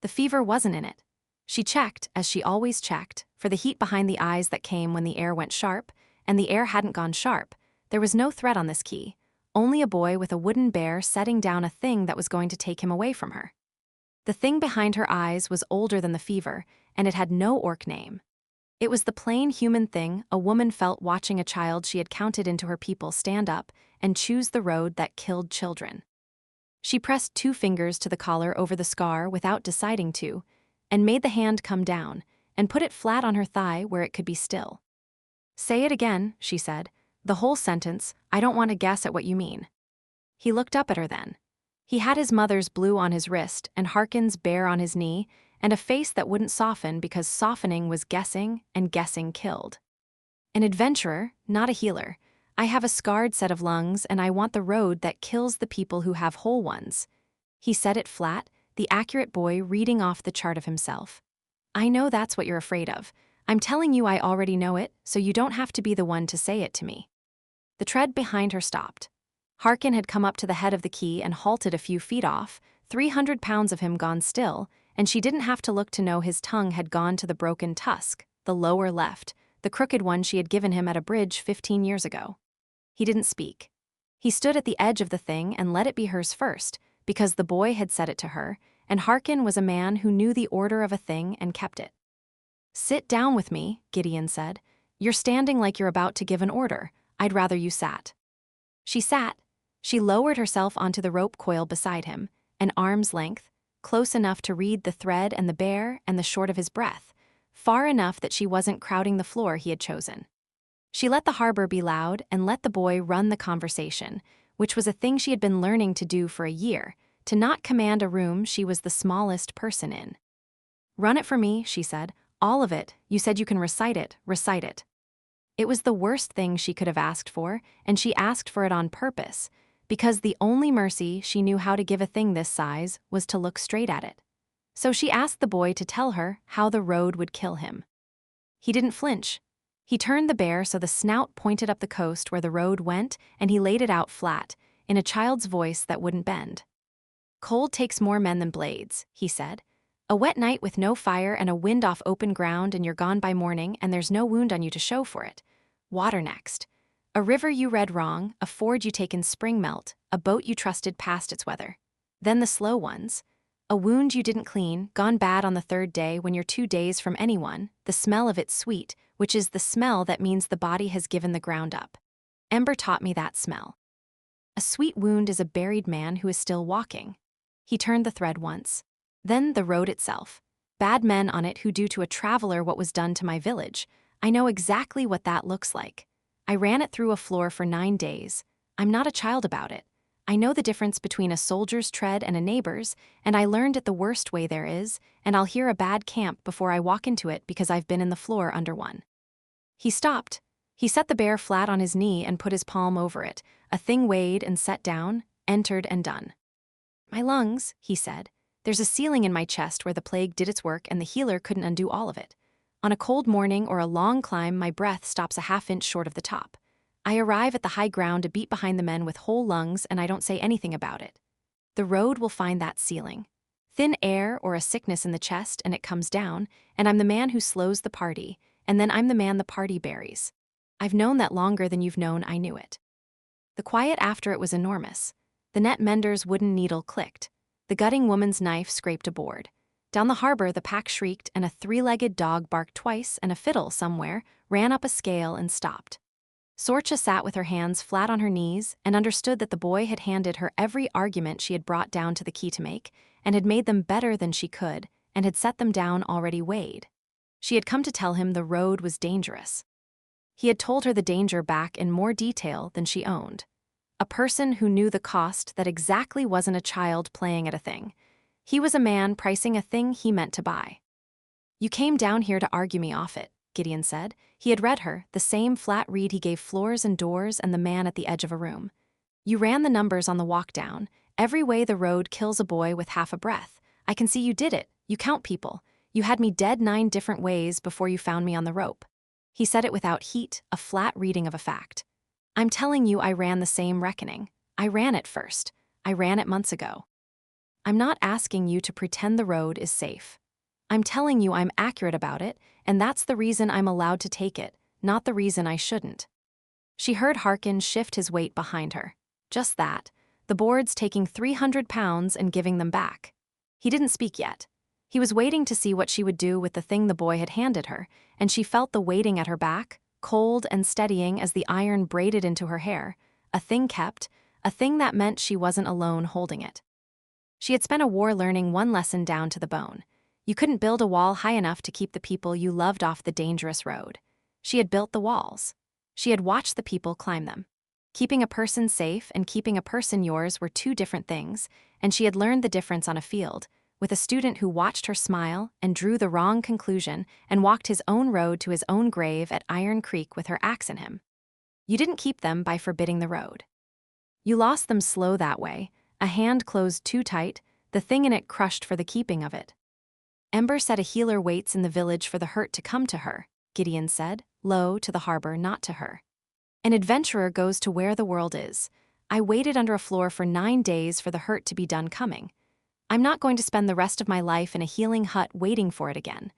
The fever wasn't in it. She checked, as she always checked, for the heat behind the eyes that came when the air went sharp, and the air hadn't gone sharp. There was no threat on this key, only a boy with a wooden bear setting down a thing that was going to take him away from her. The thing behind her eyes was older than the fever, and it had no orc name. It was the plain human thing a woman felt watching a child she had counted into her people stand up and choose the road that killed children. She pressed 2 fingers to the collar over the scar without deciding to, and made the hand come down, and put it flat on her thigh where it could be still. "Say it again," she said. "The whole sentence. I don't want to guess at what you mean." He looked up at her then. He had his mother's blue on his wrist and Harkin's bear on his knee, and a face that wouldn't soften because softening was guessing, and guessing killed. "An adventurer, not a healer. I have a scarred set of lungs, and I want the road that kills the people who have whole ones." He said it flat, the accurate boy reading off the chart of himself. "I know that's what you're afraid of. I'm telling you I already know it, so you don't have to be the one to say it to me." The tread behind her stopped. Harkin had come up to the head of the key and halted a few feet off, 300 pounds of him gone still, and she didn't have to look to know his tongue had gone to the broken tusk, the lower left, the crooked one she had given him at a bridge 15 years ago. He didn't speak. He stood at the edge of the thing and let it be hers first, because the boy had said it to her, and Harkin was a man who knew the order of a thing and kept it. "Sit down with me," Gideon said. "You're standing like you're about to give an order. I'd rather you sat." She sat. She lowered herself onto the rope coil beside him, an arm's length, close enough to read the thread and the bear and the short of his breath, far enough that she wasn't crowding the floor he had chosen. She let the harbor be loud and let the boy run the conversation, which was a thing she had been learning to do for a year, to not command a room she was the smallest person in. "Run it for me," she said. "All of it. You said you can recite it, recite it." It was the worst thing she could have asked for, and she asked for it on purpose, because the only mercy she knew how to give a thing this size was to look straight at it. So she asked the boy to tell her how the road would kill him. He didn't flinch. He turned the bear so the snout pointed up the coast where the road went, and he laid it out flat, in a child's voice that wouldn't bend. "Cold takes more men than blades," he said. "A wet night with no fire and a wind off open ground, and you're gone by morning, and there's no wound on you to show for it. Water next. A river you read wrong, a ford you take in spring melt, a boat you trusted past its weather. Then the slow ones. A wound you didn't clean, gone bad on the 3rd day when you're 2 days from anyone, the smell of it sweet, which is the smell that means the body has given the ground up. Ember taught me that smell. A sweet wound is a buried man who is still walking." He turned the thread once. "Then the road itself. Bad men on it who do to a traveler what was done to my village. I know exactly what that looks like. I ran it through a floor for 9 days. I'm not a child about it. I know the difference between a soldier's tread and a neighbor's, and I learned it the worst way there is, and I'll hear a bad camp before I walk into it because I've been in the floor under one." He stopped. He set the bear flat on his knee and put his palm over it. A thing weighed and set down, entered and done. "My lungs," he said. "There's a ceiling in my chest where the plague did its work and the healer couldn't undo all of it. On a cold morning or a long climb, my breath stops a half-inch short of the top. I arrive at the high ground a beat behind the men with whole lungs, and I don't say anything about it. The road will find that ceiling. Thin air or a sickness in the chest, and it comes down, and I'm the man who slows the party, and then I'm the man the party buries. I've known that longer than you've known I knew it." The quiet after it was enormous. The net mender's wooden needle clicked. The gutting woman's knife scraped a board. Down the harbor, the pack shrieked, and a 3-legged dog barked twice, and a fiddle somewhere ran up a scale and stopped. Sorcha sat with her hands flat on her knees and understood that the boy had handed her every argument she had brought down to the key to make, and had made them better than she could, and had set them down already weighed. She had come to tell him the road was dangerous. He had told her the danger back in more detail than she owned. A person who knew the cost that exactly wasn't a child playing at a thing. He was a man pricing a thing he meant to buy. "You came down here to argue me off it," Gideon said. He had read her, the same flat read he gave floors and doors and the man at the edge of a room. "You ran the numbers on the walk down. Every way the road kills a boy with half a breath. I can see you did it. You count people. You had me dead 9 different ways before you found me on the rope." He said it without heat, a flat reading of a fact. "I'm telling you I ran the same reckoning. I ran it first. I ran it months ago. I'm not asking you to pretend the road is safe. I'm telling you I'm accurate about it, and that's the reason I'm allowed to take it, not the reason I shouldn't. She heard Harkin shift his weight behind her. Just that, the boards taking 300 pounds and giving them back. He didn't speak yet. He was waiting to see what she would do with the thing the boy had handed her, and she felt the weighting at her back, cold and steadying as the iron braided into her hair, a thing kept, a thing that meant she wasn't alone holding it. She had spent a war learning one lesson down to the bone. You couldn't build a wall high enough to keep the people you loved off the dangerous road. She had built the walls. She had watched the people climb them. Keeping a person safe and keeping a person yours were two different things, and she had learned the difference on a field, with a student who watched her smile and drew the wrong conclusion and walked his own road to his own grave at Iron Creek with her axe in him. You didn't keep them by forbidding the road. You lost them slow that way, a hand closed too tight, the thing in it crushed for the keeping of it. Ember said a healer waits in the village for the hurt to come to her, Gideon said, low to the harbor, not to her. An adventurer goes to where the world is. I waited under a floor for 9 days for the hurt to be done coming. I'm not going to spend the rest of my life in a healing hut waiting for it again.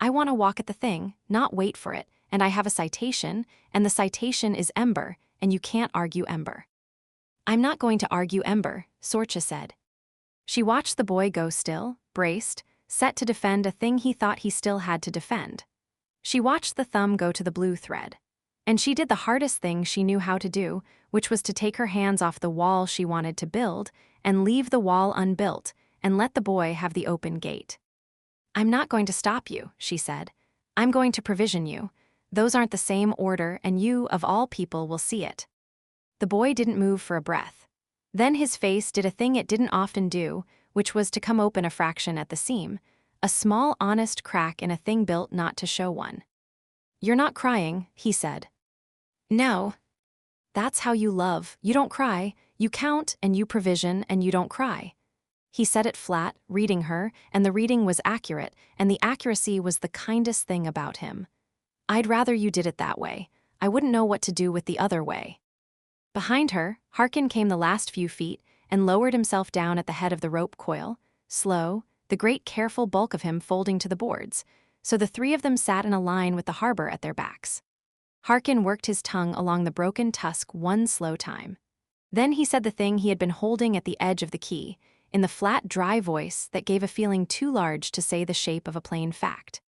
I want to walk at the thing, not wait for it, and I have a citation, and the citation is Ember, and you can't argue Ember. I'm not going to argue Ember, Sorcha said. She watched the boy go still, braced, set to defend a thing he thought he still had to defend. She watched the thumb go to the blue thread. And she did the hardest thing she knew how to do, which was to take her hands off the wall she wanted to build and leave the wall unbuilt and let the boy have the open gate. I'm not going to stop you, she said. I'm going to provision you. Those aren't the same order, and you, of all people, will see it. The boy didn't move for a breath. Then his face did a thing it didn't often do, which was to come open a fraction at the seam, a small, honest crack in a thing built not to show one. You're not crying, he said. No. That's how you love. You don't cry, you count and you provision and you don't cry. He said it flat, reading her, and the reading was accurate, and the accuracy was the kindest thing about him. I'd rather you did it that way. I wouldn't know what to do with the other way. Behind her, Harkin came the last few feet and lowered himself down at the head of the rope coil, slow, the great careful bulk of him folding to the boards, so the three of them sat in a line with the harbor at their backs. Harkin worked his tongue along the broken tusk one slow time. Then he said the thing he had been holding at the edge of the key, in the flat, dry voice that gave a feeling too large to say the shape of a plain fact.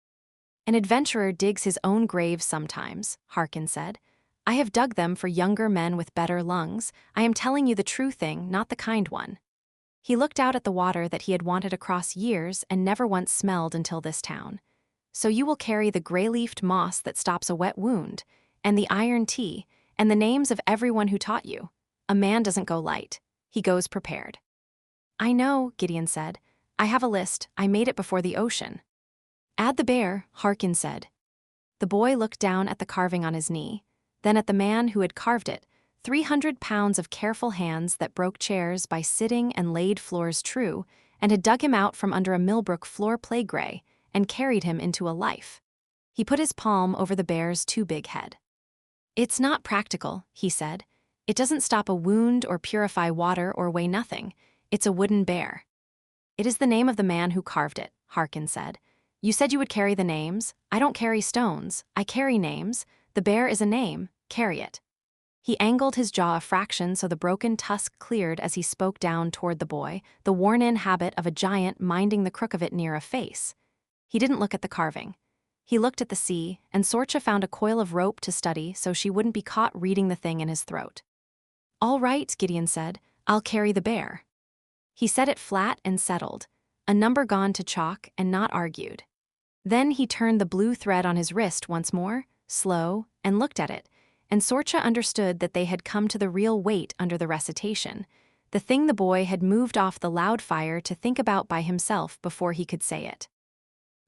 An adventurer digs his own grave sometimes, Harkin said. I have dug them for younger men with better lungs. I am telling you the true thing, not the kind one. He looked out at the water that he had wanted across years and never once smelled until this town. So you will carry the gray-leafed moss that stops a wet wound, and the iron tea, and the names of everyone who taught you. A man doesn't go light. He goes prepared. I know, Gideon said. I have a list. I made it before the ocean. Add the bear, Harkin said. The boy looked down at the carving on his knee, then at the man who had carved it, 300 pounds of careful hands that broke chairs by sitting and laid floors true, and had dug him out from under a Millbrook floor play gray and carried him into a life. He put his palm over the bear's too big head. It's not practical, he said. It doesn't stop a wound or purify water or weigh nothing. It's a wooden bear. It is the name of the man who carved it, Harkin said. You said you would carry the names. I don't carry stones. I carry names. The bear is a name. Carry it. He angled his jaw a fraction so the broken tusk cleared as he spoke down toward the boy, the worn-in habit of a giant minding the crook of it near a face. He didn't look at the carving. He looked at the sea, and Sorcha found a coil of rope to study so she wouldn't be caught reading the thing in his throat. All right, Gideon said. I'll carry the bear. He said it flat and settled, a number gone to chalk and not argued. Then he turned the blue thread on his wrist once more, slow, and looked at it, and Sorcha understood that they had come to the real weight under the recitation, the thing the boy had moved off the loud fire to think about by himself before he could say it.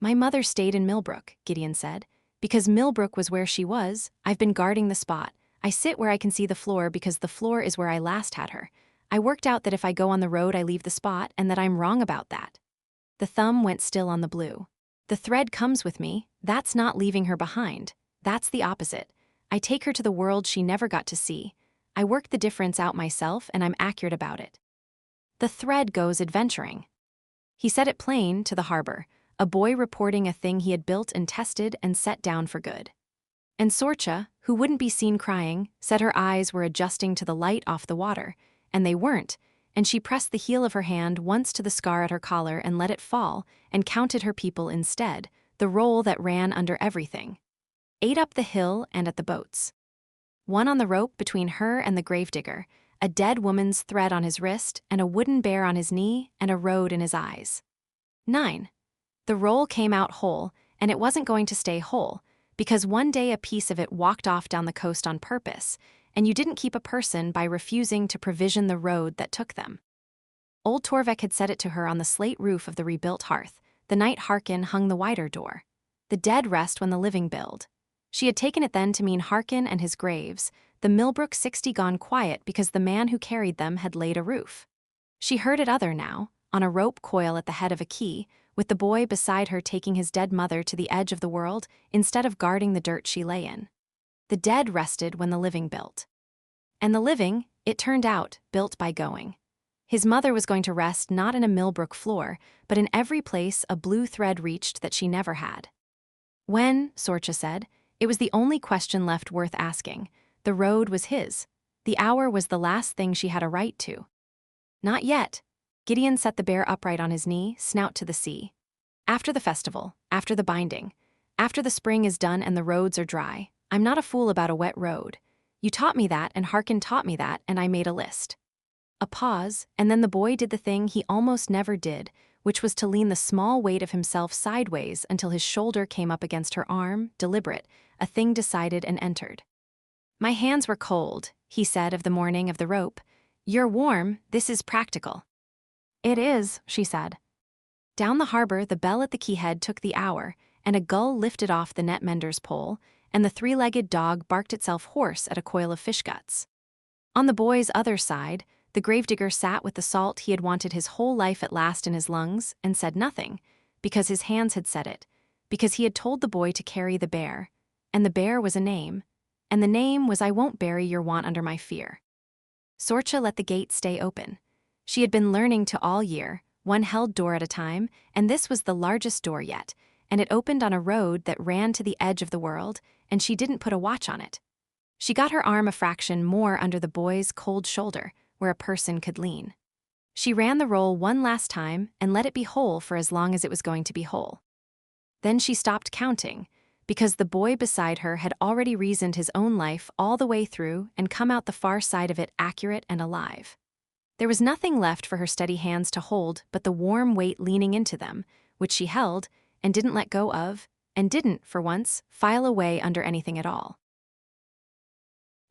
My mother stayed in Millbrook, Gideon said. Because Millbrook was where she was, I've been guarding the spot. I sit where I can see the floor because the floor is where I last had her. I worked out that if I go on the road I leave the spot and that I'm wrong about that. The thumb went still on the blue. The thread comes with me. That's not leaving her behind. That's the opposite. I take her to the world she never got to see. I work the difference out myself and I'm accurate about it. The thread goes adventuring. He said it plain to the harbor, a boy reporting a thing he had built and tested and set down for good. And Sorcha, who wouldn't be seen crying, said her eyes were adjusting to the light off the water, and they weren't, and she pressed the heel of her hand once to the scar at her collar and let it fall, and counted her people instead, the roll that ran under everything. 8 up the hill and at the boats. 1 on the rope between her and the gravedigger, a dead woman's thread on his wrist, and a wooden bear on his knee, and a road in his eyes. 9. The roll came out whole, and it wasn't going to stay whole, because one day a piece of it walked off down the coast on purpose, and you didn't keep a person by refusing to provision the road that took them. Old Torvik had said it to her on the slate roof of the rebuilt hearth, the night Harkin hung the wider door. The dead rest when the living build. She had taken it then to mean Harkin and his graves, the Millbrook 60 gone quiet because the man who carried them had laid a roof. She heard it other now, on a rope coil at the head of a quay, with the boy beside her taking his dead mother to the edge of the world instead of guarding the dirt she lay in. The dead rested when the living built. And the living, it turned out, built by going. His mother was going to rest not in a Millbrook floor, but in every place a blue thread reached that she never had. When, Sorcha said, it was the only question left worth asking. The road was his. The hour was the last thing she had a right to. Not yet. Gideon set the bear upright on his knee, snout to the sea. After the festival, after the binding, after the spring is done and the roads are dry, I'm not a fool about a wet road. You taught me that, and Harkin taught me that, and I made a list. A pause, and then the boy did the thing he almost never did, which was to lean the small weight of himself sideways until his shoulder came up against her arm, deliberate, a thing decided and entered. My hands were cold, he said of the morning of the rope. You're warm, this is practical. It is, she said. Down the harbor, the bell at the quayhead took the hour, and a gull lifted off the net mender's pole, and the 3-legged dog barked itself hoarse at a coil of fish guts. On the boy's other side, the gravedigger sat with the salt he had wanted his whole life at last in his lungs, and said nothing, because his hands had said it, because he had told the boy to carry the bear, and the bear was a name, and the name was I won't bury your want under my fear. Sorcha let the gate stay open. She had been learning to all year, one held door at a time, and this was the largest door yet, and it opened on a road that ran to the edge of the world, and she didn't put a watch on it. She got her arm a fraction more under the boy's cold shoulder, where a person could lean. She ran the roll one last time and let it be whole for as long as it was going to be whole. Then she stopped counting, because the boy beside her had already reasoned his own life all the way through and come out the far side of it accurate and alive. There was nothing left for her steady hands to hold but the warm weight leaning into them, which she held and didn't let go of, and didn't, for once, file away under anything at all.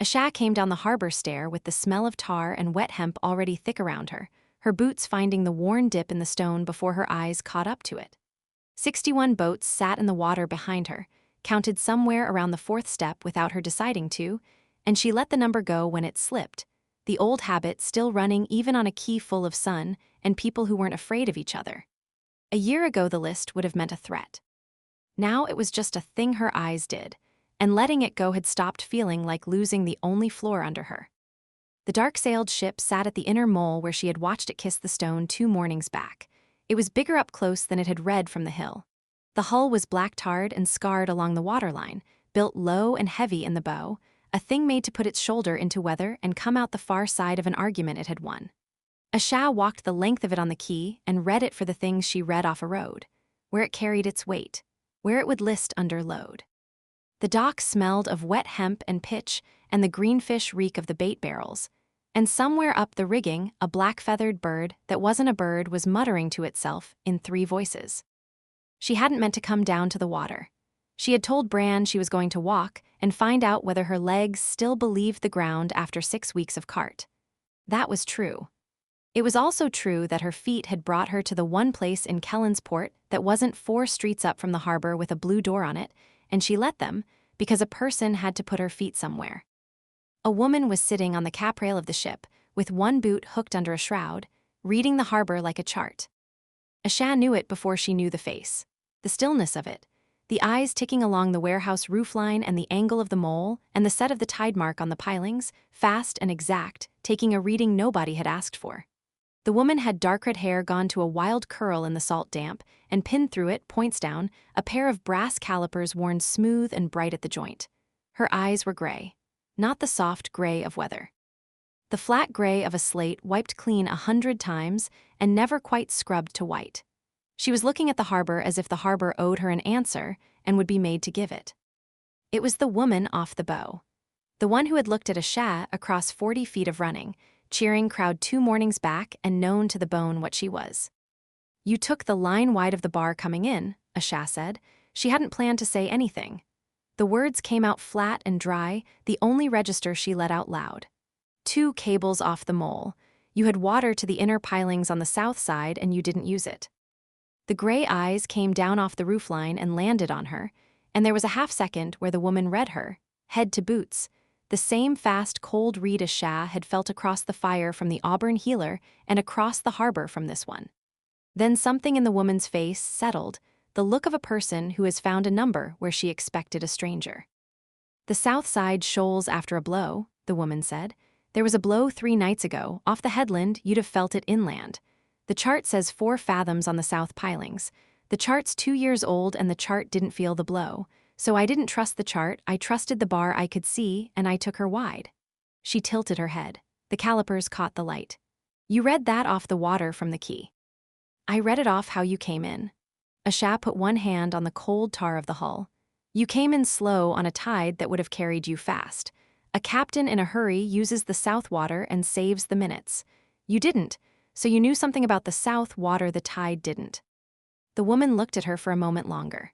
Asha came down the harbor stair with the smell of tar and wet hemp already thick around her boots finding the worn dip in the stone before her eyes caught up to it. 61 boats sat in the water behind her, counted somewhere around the 4th step without her deciding to, and she let the number go when it slipped, the old habit still running even on a quay full of sun and people who weren't afraid of each other. A year ago the list would have meant a threat. Now it was just a thing her eyes did, and letting it go had stopped feeling like losing the only floor under her. The dark-sailed ship sat at the inner mole where she had watched it kiss the stone 2 mornings back. It was bigger up close than it had read from the hill. The hull was black-tarred and scarred along the waterline, built low and heavy in the bow, a thing made to put its shoulder into weather and come out the far side of an argument it had won. Asha walked the length of it on the quay and read it for the things she read off a road, where it carried its weight, where it would list under load. The dock smelled of wet hemp and pitch and the greenfish reek of the bait barrels, and somewhere up the rigging a black-feathered bird that wasn't a bird was muttering to itself in 3 voices. She hadn't meant to come down to the water. She had told Bran she was going to walk and find out whether her legs still believed the ground after 6 weeks of cart. That was true. It was also true that her feet had brought her to the one place in Kellensport that wasn't 4 streets up from the harbor with a blue door on it, and she let them, because a person had to put her feet somewhere. A woman was sitting on the caprail of the ship, with one boot hooked under a shroud, reading the harbor like a chart. Asha knew it before she knew the face. The stillness of it, the eyes ticking along the warehouse roofline and the angle of the mole and the set of the tide mark on the pilings, fast and exact, taking a reading nobody had asked for. The woman had dark red hair gone to a wild curl in the salt damp, and pinned through it, points down, a pair of brass calipers worn smooth and bright at the joint. Her eyes were gray, not the soft gray of weather. The flat gray of a slate wiped clean 100 times and never quite scrubbed to white. She was looking at the harbor as if the harbor owed her an answer and would be made to give it. It was the woman off the bow. The one who had looked at a Sha across 40 feet of running, cheering crowd 2 mornings back and known to the bone what she was. You took the line wide of the bar coming in, a Sha said. She hadn't planned to say anything. The words came out flat and dry, the only register she let out loud. 2 cables off the mole. You had water to the inner pilings on the south side and you didn't use it. The gray eyes came down off the roofline and landed on her, and there was a half-second where the woman read her, head to boots, the same fast, cold read a Sha had felt across the fire from the Auburn healer and across the harbor from this one. Then something in the woman's face settled, the look of a person who has found a number where she expected a stranger. The south side shoals after a blow, the woman said. There was a blow 3 nights ago. Off the headland, you'd have felt it inland. The chart says 4 fathoms on the south pilings. The chart's 2 years old and the chart didn't feel the blow. So I didn't trust the chart, I trusted the bar I could see, and I took her wide. She tilted her head. The calipers caught the light. You read that off the water from the quay. I read it off how you came in. A Sha put one hand on the cold tar of the hull. You came in slow on a tide that would have carried you fast. A captain in a hurry uses the south water and saves the minutes. You didn't, so you knew something about the south water the tide didn't. The woman looked at her for a moment longer.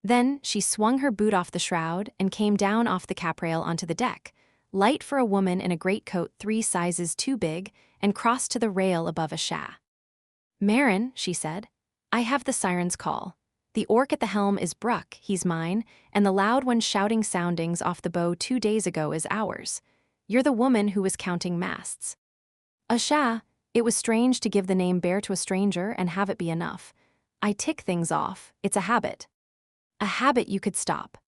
Then she swung her boot off the shroud and came down off the caprail onto the deck, light for a woman in a greatcoat 3 sizes too big, and crossed to the rail above a Sha. Marin, she said, I have the siren's call. The orc at the helm is Bruck, he's mine, and the loud one shouting soundings off the bow 2 days ago is ours. You're the woman who was counting masts. A Sha, it was strange to give the name bear to a stranger and have it be enough. I tick things off, it's a habit. A habit you could stop.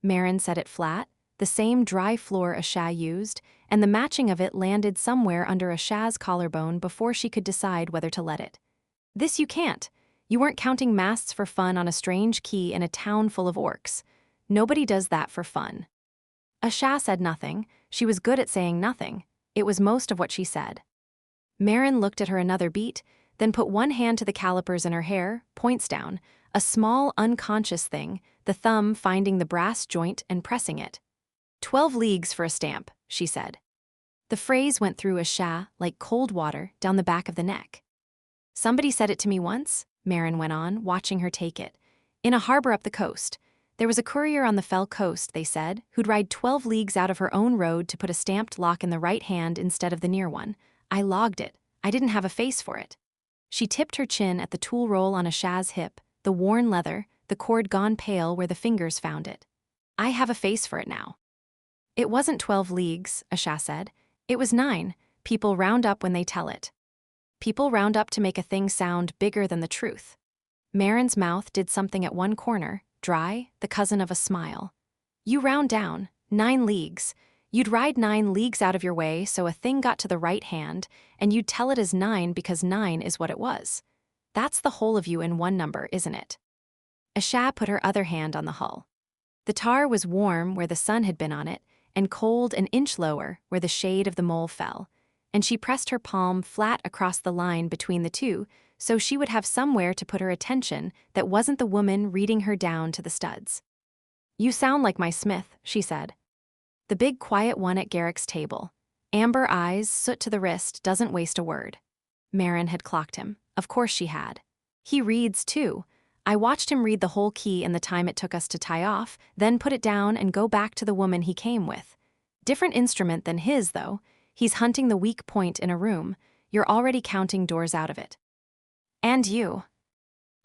Marin said it flat, the same dry floor a Sha used, and the matching of it landed somewhere under a Sha's collarbone before she could decide whether to let it. This you can't. You weren't counting masts for fun on a strange quay in a town full of orcs. Nobody does that for fun. A Sha said nothing. She was good at saying nothing. It was most of what she said. Marin looked at her another beat, then put one hand to the calipers in her hair, points down, a small, unconscious thing, the thumb finding the brass joint and pressing it. 12 leagues for a stamp, she said. The phrase went through a Sha like cold water down the back of the neck. Somebody said it to me once, Marin went on, watching her take it. In a harbor up the coast. There was a courier on the fell coast, they said, who'd ride 12 leagues out of her own road to put a stamped lock in the right hand instead of the near one. I logged it. I didn't have a face for it. She tipped her chin at the tool roll on a Sha's hip, the worn leather, the cord gone pale where the fingers found it. I have a face for it now. It wasn't 12 leagues, a Sha said. It was 9. People round up when they tell it. People round up to make a thing sound bigger than the truth. Marin's mouth did something at one corner, dry, the cousin of a smile. You round down, 9 leagues. You'd ride 9 leagues out of your way so a thing got to the right hand, and you'd tell it as 9 because 9 is what it was. That's the whole of you in one number, isn't it? A Sha put her other hand on the hull. The tar was warm where the sun had been on it, and cold an inch lower where the shade of the mole fell, and she pressed her palm flat across the line between the two so she would have somewhere to put her attention that wasn't the woman reading her down to the studs. You sound like my smith, she said. The big quiet one at Garrick's table. Amber eyes, soot to the wrist, doesn't waste a word. Marin had clocked him. Of course she had. He reads, too. I watched him read the whole key in the time it took us to tie off, then put it down and go back to the woman he came with. Different instrument than his, though. He's hunting the weak point in a room. You're already counting doors out of it. And you.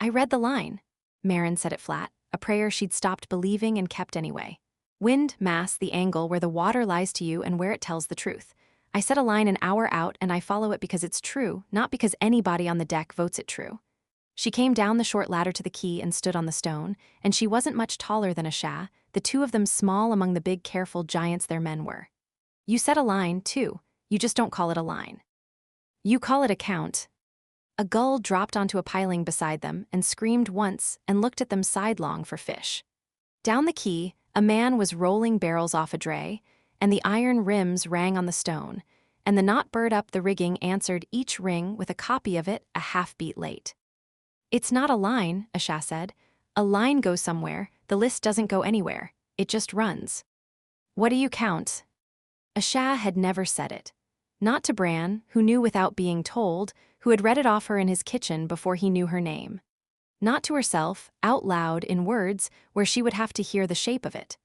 I read the line. Marin said it flat, a prayer she'd stopped believing and kept anyway. Wind, mass, the angle where the water lies to you and where it tells the truth. I set a line an hour out and I follow it because it's true, not because anybody on the deck votes it true. She came down the short ladder to the quay and stood on the stone, and she wasn't much taller than a Sha, the two of them small among the big careful giants their men were. You set a line, too, you just don't call it a line. You call it a count, A gull dropped onto a piling beside them and screamed once and looked at them sidelong for fish. Down the quay, a man was rolling barrels off a dray, and the iron rims rang on the stone, and the knot bird up the rigging answered each ring with a copy of it a half-beat late. "It's not a line," Asha said. "A line goes somewhere, the list doesn't go anywhere, it just runs." "What do you count?" Asha had never said it. Not to Bran, who knew without being told, who had read it off her in his kitchen before he knew her name. Not to herself, out loud in words where she would have to hear the shape of it.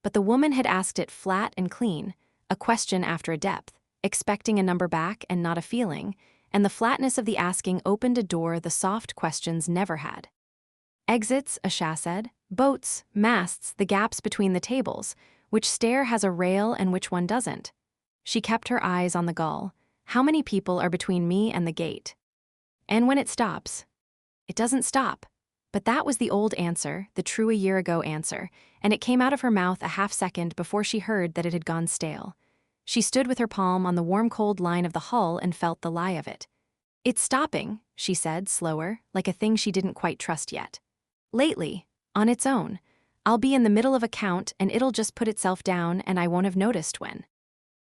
But the woman had asked it flat and clean, a question after a depth, expecting a number back and not a feeling, and the flatness of the asking opened a door the soft questions never had. "Exits," Asha said. "Boats, masts, the gaps between the tables. Which stair has a rail and which one doesn't?" She kept her eyes on the gull. "How many people are between me and the gate?" "And when it stops?" "It doesn't stop." But that was the old answer, the true a-year-ago answer, and it came out of her mouth a half-second before she heard that it had gone stale. She stood with her palm on the warm-cold line of the hull and felt the lie of it. "It's stopping," she said, slower, like a thing she didn't quite trust yet. "Lately, on its own. I'll be in the middle of a count and it'll just put itself down and I won't have noticed when.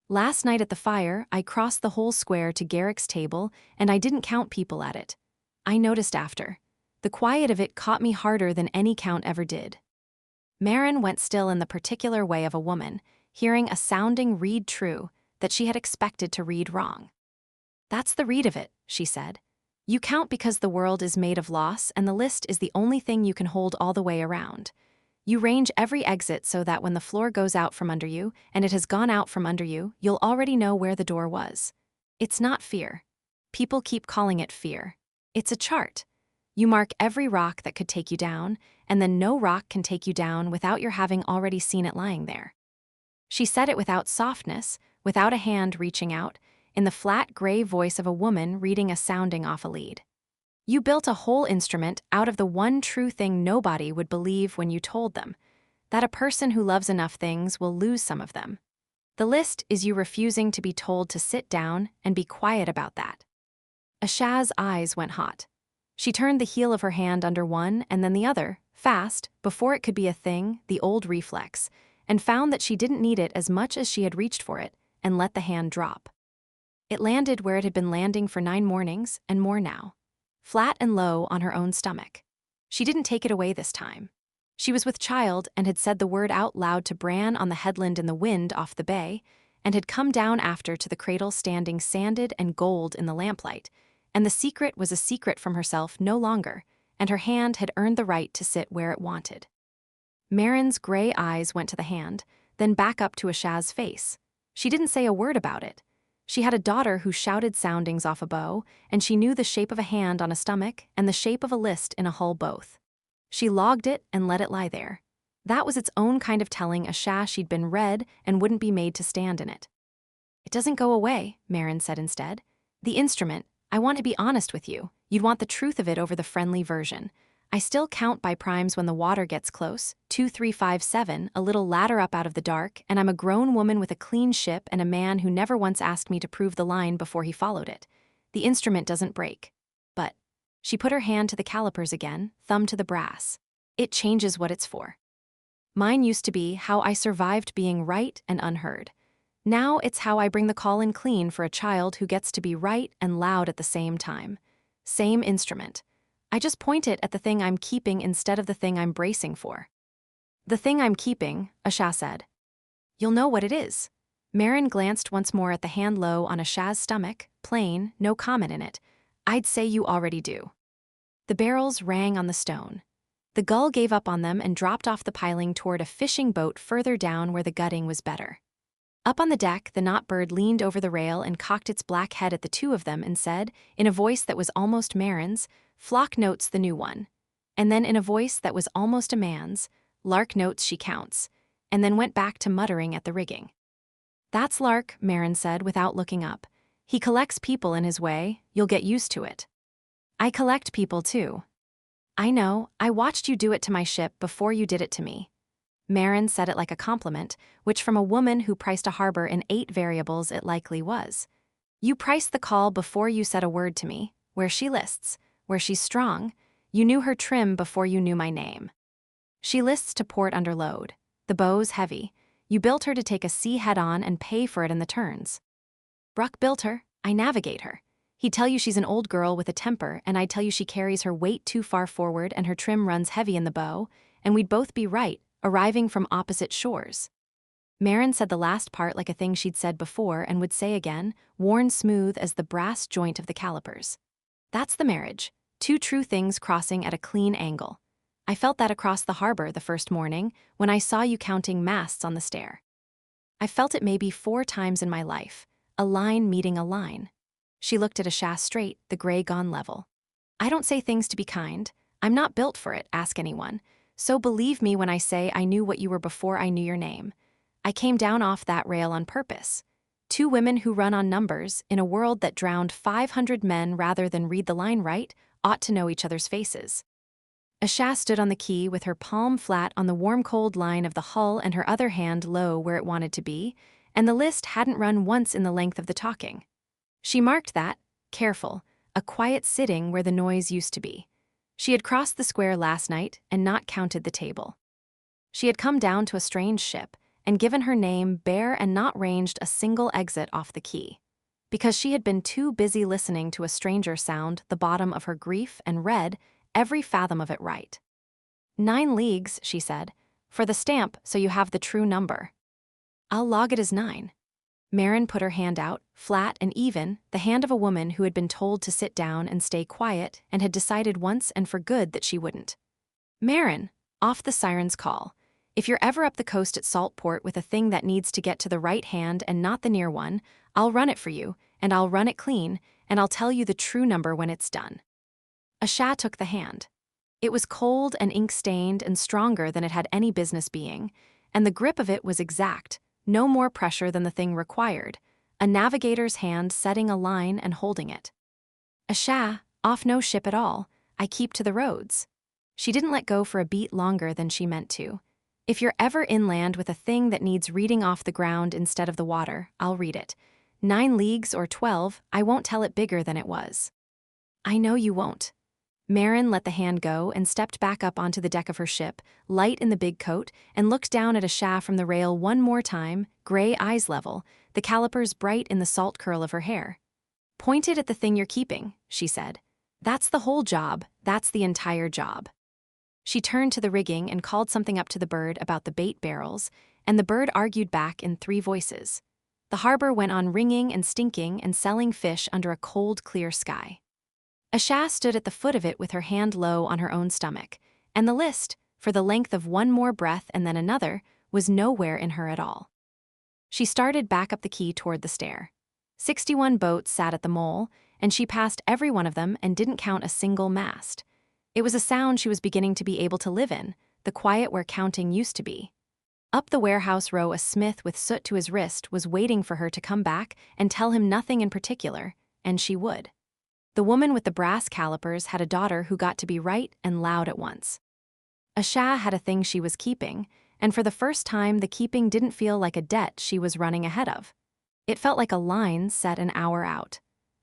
Last night at the fire, I crossed the whole square to Garrick's table and I didn't count people at it. I noticed after. The quiet of it caught me harder than any count ever did." Maren went still in the particular way of a woman, hearing a sounding read true that she had expected to read wrong. "That's the read of it," she said. "You count because the world is made of loss and the list is the only thing you can hold all the way around. You range every exit so that when the floor goes out from under you, and it has gone out from under you, you'll already know where the door was. It's not fear. People keep calling it fear. It's a chart. You mark every rock that could take you down, and then no rock can take you down without your having already seen it lying there." She said it without softness, without a hand reaching out, in the flat gray voice of a woman reading a sounding off a lead. "You built a whole instrument out of the one true thing nobody would believe when you told them, that a person who loves enough things will lose some of them. The list is you refusing to be told to sit down and be quiet about that." Asha's eyes went hot. She turned the heel of her hand under one and then the other, fast, before it could be a thing, the old reflex, and found that she didn't need it as much as she had reached for it, and let the hand drop. It landed where it had been landing for 9 mornings, and more now. Flat and low on her own stomach. She didn't take it away this time. She was with child and had said the word out loud to Bran on the headland in the wind off the bay, and had come down after to the cradle standing sanded and gold in the lamplight, and the secret was a secret from herself no longer, and her hand had earned the right to sit where it wanted. Maren's gray eyes went to the hand, then back up to Asha's face. She didn't say a word about it. She had a daughter who shouted soundings off a bow, and she knew the shape of a hand on a stomach and the shape of a list in a hull both. She logged it and let it lie there. That was its own kind of telling Asha she'd been read and wouldn't be made to stand in it. "It doesn't go away," Maren said instead. "The instrument, I want to be honest with you, you'd want the truth of it over the friendly version. I still count by primes when the water gets close, 2, 3, 5, 7, a little ladder up out of the dark, and I'm a grown woman with a clean ship and a man who never once asked me to prove the line before he followed it. The instrument doesn't break. But," she put her hand to the calipers again, thumb to the brass, "it changes what it's for. Mine used to be how I survived being right and unheard. Now it's how I bring the call in clean for a child who gets to be right and loud at the same time. Same instrument. I just point it at the thing I'm keeping instead of the thing I'm bracing for." "The thing I'm keeping," Asha said. "You'll know what it is." Maren glanced once more at the hand low on Asha's stomach, plain, no comment in it. "I'd say you already do." The barrels rang on the stone. The gull gave up on them and dropped off the piling toward a fishing boat further down where the gutting was better. Up on the deck, the knot bird leaned over the rail and cocked its black head at the two of them and said, in a voice that was almost Maren's, "Flock notes the new one." And then in a voice that was almost a man's, "Lark notes she counts," and then went back to muttering at the rigging. "That's Lark," Maren said without looking up. "He collects people in his way, you'll get used to it." "I collect people too." "I know, I watched you do it to my ship before you did it to me." Maren said it like a compliment, which from a woman who priced a harbor in 8 variables it likely was. "You priced the call before you said a word to me, where she lists, where she's strong. You knew her trim before you knew my name. She lists to port under load. The bow's heavy. You built her to take a sea head-on and pay for it in the turns. Bruck built her, I navigate her. He'd tell you she's an old girl with a temper, and I'd tell you she carries her weight too far forward and her trim runs heavy in the bow, and we'd both be right, arriving from opposite shores. Marin said the last part like a thing she'd said before and would say again, worn smooth as the brass joint of the calipers. That's the marriage, two true things crossing at a clean angle. I felt that across the harbor the first morning when I saw you counting masts on the stair. I felt it maybe 4 times in my life, a line meeting a line. She looked at Asha straight, the gray gone level. I don't say things to be kind. I'm not built for it, ask anyone. So believe me when I say I knew what you were before I knew your name. I came down off that rail on purpose. 2 women who run on numbers, in a world that drowned 500 men rather than read the line right, ought to know each other's faces. Asha stood on the quay with her palm flat on the warm-cold line of the hull and her other hand low where it wanted to be, and the list hadn't run once in the length of the talking. She marked that, careful, a quiet sitting where the noise used to be. She had crossed the square last night and not counted the table. She had come down to a strange ship and given her name bare and not ranged a single exit off the quay, because she had been too busy listening to a stranger sound the bottom of her grief and read every fathom of it right. 9 leagues, she said, for the stamp so you have the true number. I'll log it as 9. Marin put her hand out, flat and even, the hand of a woman who had been told to sit down and stay quiet and had decided once and for good that she wouldn't. Marin, off the siren's call. If you're ever up the coast at Saltport with a thing that needs to get to the right hand and not the near one, I'll run it for you, and I'll run it clean, and I'll tell you the true number when it's done. Asha took the hand. It was cold and ink-stained and stronger than it had any business being, and the grip of it was exact, no more pressure than the thing required, a navigator's hand setting a line and holding it. Asha, off no ship at all, I keep to the roads. She didn't let go for a beat longer than she meant to. If you're ever inland with a thing that needs reading off the ground instead of the water, I'll read it. 9 leagues or 12, I won't tell it bigger than it was. I know you won't. Marin let the hand go and stepped back up onto the deck of her ship, light in the big coat, and looked down at Asha from the rail one more time, gray eyes level, the calipers bright in the salt curl of her hair. Pointed at the thing you're keeping, she said. That's the whole job, that's the entire job. She turned to the rigging and called something up to the bird about the bait barrels, and the bird argued back in 3 voices. The harbor went on ringing and stinking and selling fish under a cold, clear sky. Asha stood at the foot of it with her hand low on her own stomach, and the list, for the length of one more breath and then another, was nowhere in her at all. She started back up the quay toward the stair. 61 boats sat at the mole, and she passed every one of them and didn't count a single mast. It was a sound she was beginning to be able to live in, the quiet where counting used to be. Up the warehouse row a smith with soot to his wrist was waiting for her to come back and tell him nothing in particular, and she would. The woman with the brass calipers had a daughter who got to be right and loud at once. Asha had a thing she was keeping, and for the first time the keeping didn't feel like a debt she was running ahead of. It felt like a line set an hour out.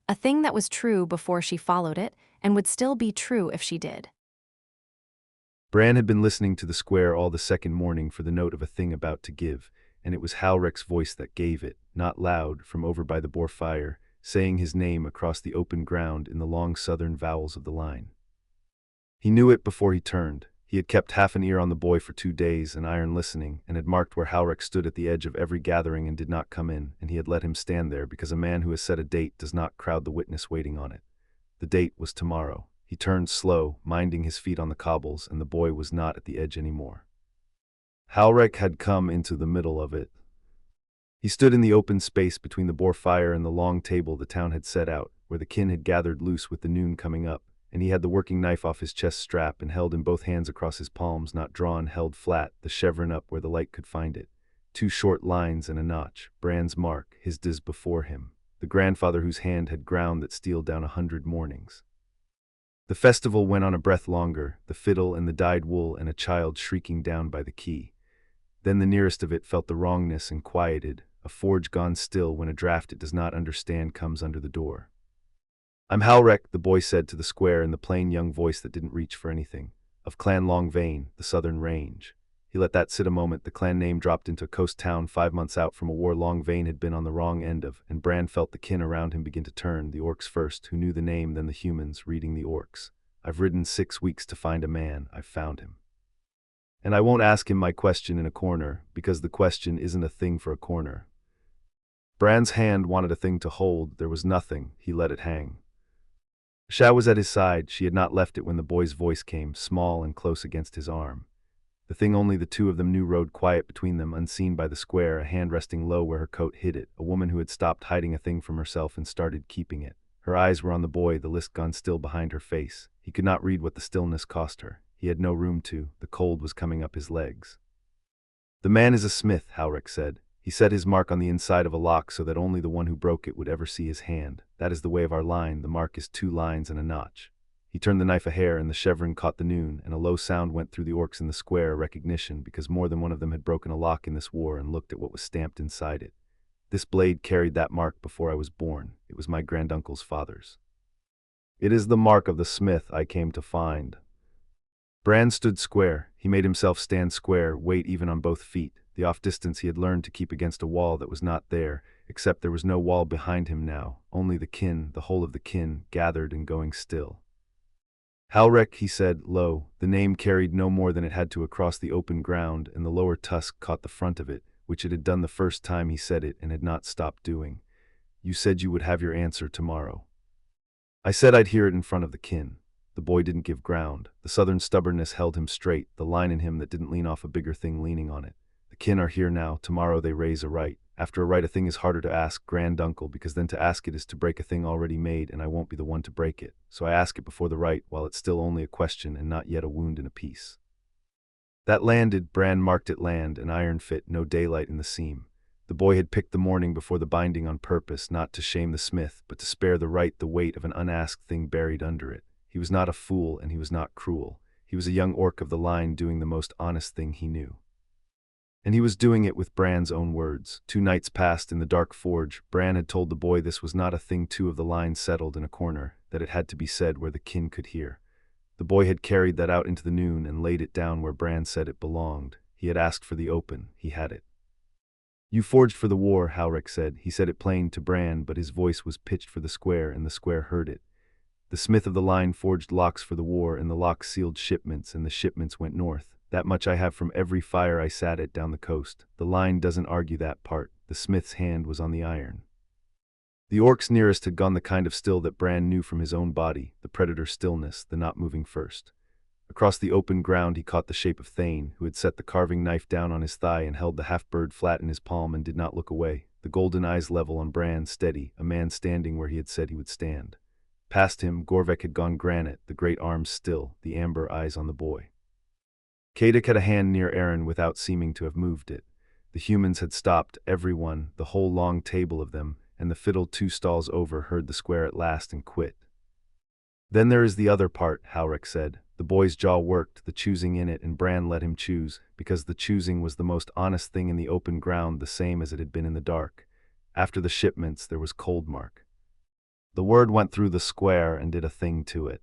A thing that was true before she followed it, and would still be true if she did. Bran had been listening to the square all the second morning for the note of a thing about to give, and it was Halrek's voice that gave it, not loud, from over by the boar fire, saying his name across the open ground in the long southern vowels of the line. He knew it before he turned. He had kept half an ear on the boy for 2 days, an iron listening, and had marked where Halrek stood at the edge of every gathering and did not come in, and he had let him stand there because a man who has set a date does not crowd the witness waiting on it. The date was tomorrow. He turned slow, minding his feet on the cobbles, and the boy was not at the edge anymore. Halrek had come into the middle of it. He stood in the open space between the boar fire and the long table the town had set out, where the kin had gathered loose with the noon coming up, and he had the working knife off his chest strap and held in both hands across his palms, not drawn, held flat, the chevron up where the light could find it. 2 short lines and a notch, Bran's mark, his diz before him, the grandfather whose hand had ground that steel down 100 mornings. The festival went on a breath longer, the fiddle and the dyed wool and a child shrieking down by the quay. Then the nearest of it felt the wrongness and quieted, a forge gone still when a draft it does not understand comes under the door. I'm Halrek, the boy said to the square in the plain young voice that didn't reach for anything. Of Clan Longvain, the southern range. He let that sit a moment. The clan name dropped into a coast town 5 months out from a war Longvain had been on the wrong end of, and Bran felt the kin around him begin to turn, the orcs first, who knew the name, then the humans, reading the orcs. I've ridden 6 weeks to find a man, I've found him. And I won't ask him my question in a corner, because the question isn't a thing for a corner. Bran's hand wanted a thing to hold, there was nothing, he let it hang. Sha was at his side, she had not left it when the boy's voice came, small and close against his arm. The thing only the two of them knew rode quiet between them, unseen by the square, a hand resting low where her coat hid it, a woman who had stopped hiding a thing from herself and started keeping it. Her eyes were on the boy, the list gun still behind her face. He could not read what the stillness cost her. He had no room to, the cold was coming up his legs. The man is a smith, Halrek said. He set his mark on the inside of a lock so that only the one who broke it would ever see his hand. That is the way of our line, the mark is 2 lines and a notch. He turned the knife a hair and the chevron caught the noon, and a low sound went through the orcs in the square, recognition, because more than one of them had broken a lock in this war and looked at what was stamped inside it. This blade carried that mark before I was born. It was my granduncle's father's. It is the mark of the smith I came to find. Bran stood square. He made himself stand square, weight even on both feet. The off distance he had learned to keep against a wall that was not there, except there was no wall behind him now, only the kin, the whole of the kin, gathered and going still. Halrek, he said, low. The name carried no more than it had to across the open ground, and the lower tusk caught the front of it, which it had done the first time he said it and had not stopped doing. You said you would have your answer tomorrow. I said I'd hear it in front of the kin. The boy didn't give ground. The southern stubbornness held him straight, the line in him that didn't lean off a bigger thing leaning on it. The kin are here now, tomorrow they raise a right. After a right a thing is harder to ask, granduncle, because then to ask it is to break a thing already made, and I won't be the one to break it. So I ask it before the right, while it's still only a question and not yet a wound in a piece. That landed, Bran marked it land, an iron fit, no daylight in the seam. The boy had picked the morning before the binding on purpose, not to shame the smith, but to spare the right the weight of an unasked thing buried under it. He was not a fool, and he was not cruel. He was a young orc of the line doing the most honest thing he knew. And he was doing it with Bran's own words. 2 nights passed in the dark forge. Bran had told the boy this was not a thing 2 of the line settled in a corner, that it had to be said where the kin could hear. The boy had carried that out into the noon and laid it down where Bran said it belonged. He had asked for the open. He had it. You forged for the war, Halrek said. He said it plain to Bran, but his voice was pitched for the square, and the square heard it. The smith of the line forged locks for the war, and the locks sealed shipments, and the shipments went north. That much I have from every fire I sat at down the coast. The line doesn't argue that part. The smith's hand was on the iron. The orcs nearest had gone the kind of still that Bran knew from his own body, the predator stillness, the not moving first. Across the open ground he caught the shape of Thane, who had set the carving knife down on his thigh and held the half-bird flat in his palm and did not look away, the golden eyes level on Bran, steady, a man standing where he had said he would stand. Past him, Gorvek had gone granite, the great arms still, the amber eyes on the boy. Kaduk had a hand near Aaron without seeming to have moved it. The humans had stopped, everyone, the whole long table of them, and the fiddle 2 stalls over heard the square at last and quit. Then there is the other part, Halrek said. The boy's jaw worked, the choosing in it, and Bran let him choose, because the choosing was the most honest thing in the open ground, the same as it had been in the dark. After the shipments, there was Coldmark. The word went through the square and did a thing to it.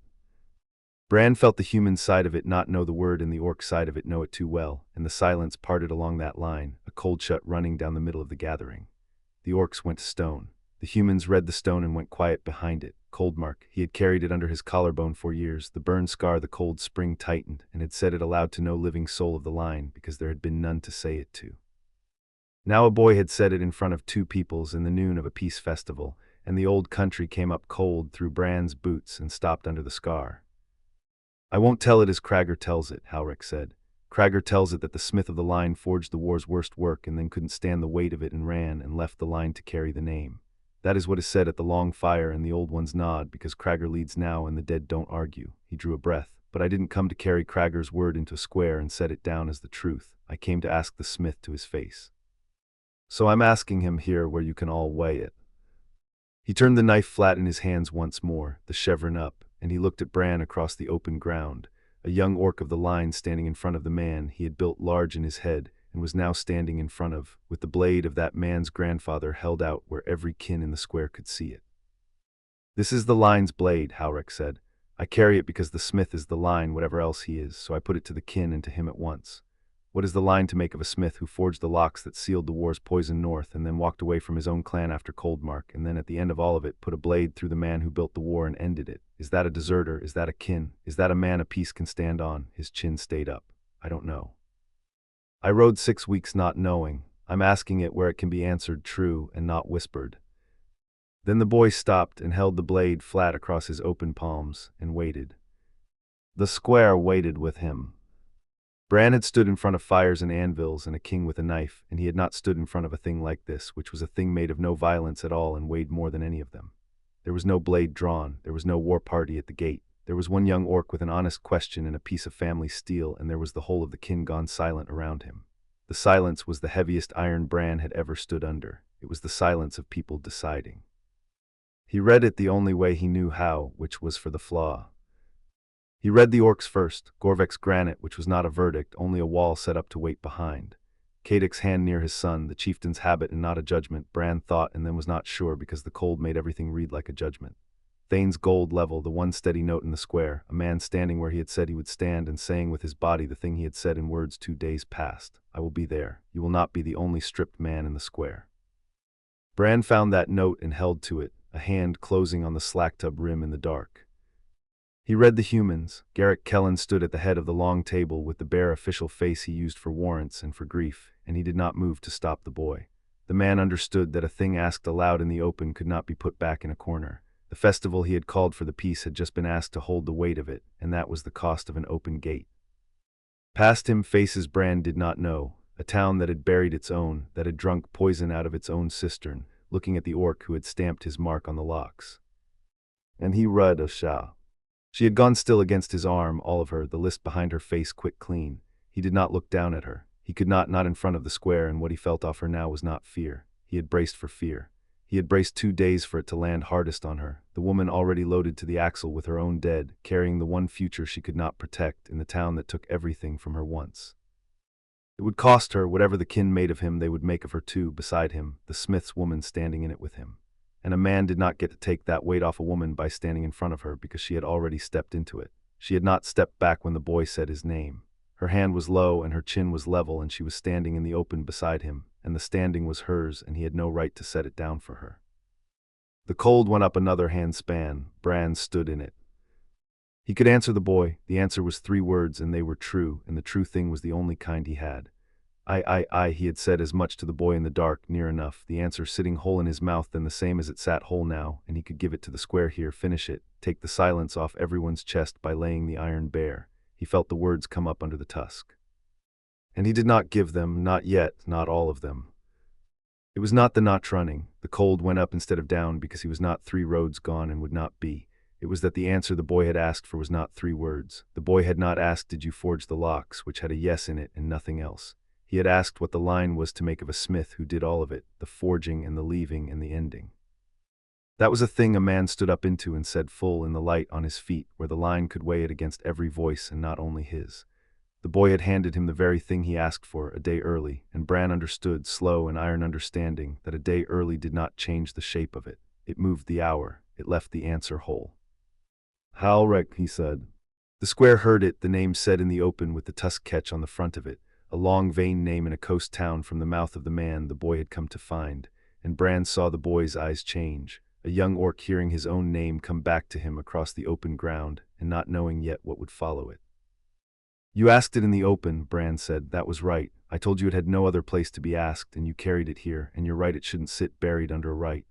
Bran felt the human side of it not know the word and the orc side of it know it too well, and the silence parted along that line, a cold shut running down the middle of the gathering. The orcs went to stone. The humans read the stone and went quiet behind it. Coldmark, he had carried it under his collarbone for years, the burn scar the cold spring tightened, and had said it aloud to no living soul of the line, because there had been none to say it to. Now a boy had said it in front of 2 peoples in the noon of a peace festival, and the old country came up cold through Bran's boots and stopped under the scar. I won't tell it as Cragger tells it, Halrek said. Cragger tells it that the smith of the line forged the war's worst work and then couldn't stand the weight of it and ran and left the line to carry the name. That is what is said at the long fire, and the old ones nod because Cragger leads now and the dead don't argue. He drew a breath. But I didn't come to carry Cragger's word into a square and set it down as the truth. I came to ask the smith to his face. So I'm asking him here where you can all weigh it. He turned the knife flat in his hands once more, the chevron up, and he looked at Bran across the open ground, a young orc of the line standing in front of the man he had built large in his head and was now standing in front of, with the blade of that man's grandfather held out where every kin in the square could see it. This is the line's blade, Howrick said. I carry it because the smith is the line, whatever else he is, so I put it to the kin and to him at once. What is the line to make of a smith who forged the locks that sealed the war's poison north and then walked away from his own clan after Coldmark, and then at the end of all of it put a blade through the man who built the war and ended it? Is that a deserter? Is that a kin? Is that a man a peace can stand on? His chin stayed up. I don't know. I rode 6 weeks not knowing. I'm asking it where it can be answered true and not whispered. Then the boy stopped and held the blade flat across his open palms and waited. The square waited with him. Bran had stood in front of fires and anvils and a king with a knife, and he had not stood in front of a thing like this, which was a thing made of no violence at all and weighed more than any of them. There was no blade drawn, there was no war party at the gate. There was one young orc with an honest question and a piece of family steel, and there was the whole of the kin gone silent around him. The silence was the heaviest iron Bran had ever stood under. It was the silence of people deciding. He read it the only way he knew how, which was for the flaw. He read the orcs first, Gorvek's granite, which was not a verdict, only a wall set up to wait behind. Kadic's hand near his son, the chieftain's habit and not a judgment, Bran thought and then was not sure because the cold made everything read like a judgment. Thane's gold level, the one steady note in the square, a man standing where he had said he would stand and saying with his body the thing he had said in words 2 days past. I will be there. You will not be the only stripped man in the square. Bran found that note and held to it, a hand closing on the slacktub rim in the dark. He read the humans. Garrick Kellen stood at the head of the long table with the bare official face he used for warrants and for grief, and he did not move to stop the boy. The man understood that a thing asked aloud in the open could not be put back in a corner. The festival he had called for the peace had just been asked to hold the weight of it, and that was the cost of an open gate. Past him faces Bran did not know, a town that had buried its own, that had drunk poison out of its own cistern, looking at the orc who had stamped his mark on the locks. And he read a Shah. She had gone still against his arm, all of her, the list behind her face quick clean. He did not look down at her. He could not in front of the square, and what he felt off her now was not fear. He had braced for fear. He had braced 2 days for it to land hardest on her, the woman already loaded to the axle with her own dead, carrying the one future she could not protect in the town that took everything from her once. It would cost her, whatever the kin made of him they would make of her too, beside him, the smith's woman standing in it with him. And a man did not get to take that weight off a woman by standing in front of her because she had already stepped into it. She had not stepped back when the boy said his name. Her hand was low and her chin was level and she was standing in the open beside him, and the standing was hers and he had no right to set it down for her. The cold went up another handspan. Bran stood in it. He could answer the boy. The answer was 3 words and they were true, and the true thing was the only kind he had. I, he had said as much to the boy in the dark, near enough, the answer sitting whole in his mouth then the same as it sat whole now, and he could give it to the square here, finish it, take the silence off everyone's chest by laying the iron bare. He felt the words come up under the tusk. And he did not give them, not yet, not all of them. It was not the not running. The cold went up instead of down because he was not 3 roads gone and would not be. It was that the answer the boy had asked for was not 3 words. The boy had not asked, did you forge the locks, which had a yes in it and nothing else. He had asked what the line was to make of a smith who did all of it, the forging and the leaving and the ending. That was a thing a man stood up into and said full in the light on his feet, where the line could weigh it against every voice and not only his. The boy had handed him the very thing he asked for a day early, and Bran understood, slow and iron understanding, that a day early did not change the shape of it. It moved the hour. It left the answer whole. Halrek, he said. The square heard it, the name said in the open with the tusk catch on the front of it. A long vain name in a coast town from the mouth of the man the boy had come to find, and Bran saw the boy's eyes change, a young orc hearing his own name come back to him across the open ground, and not knowing yet what would follow it. You asked it in the open, Bran said. That was right. I told you it had no other place to be asked, and you carried it here, and you're right, it shouldn't sit buried under a right.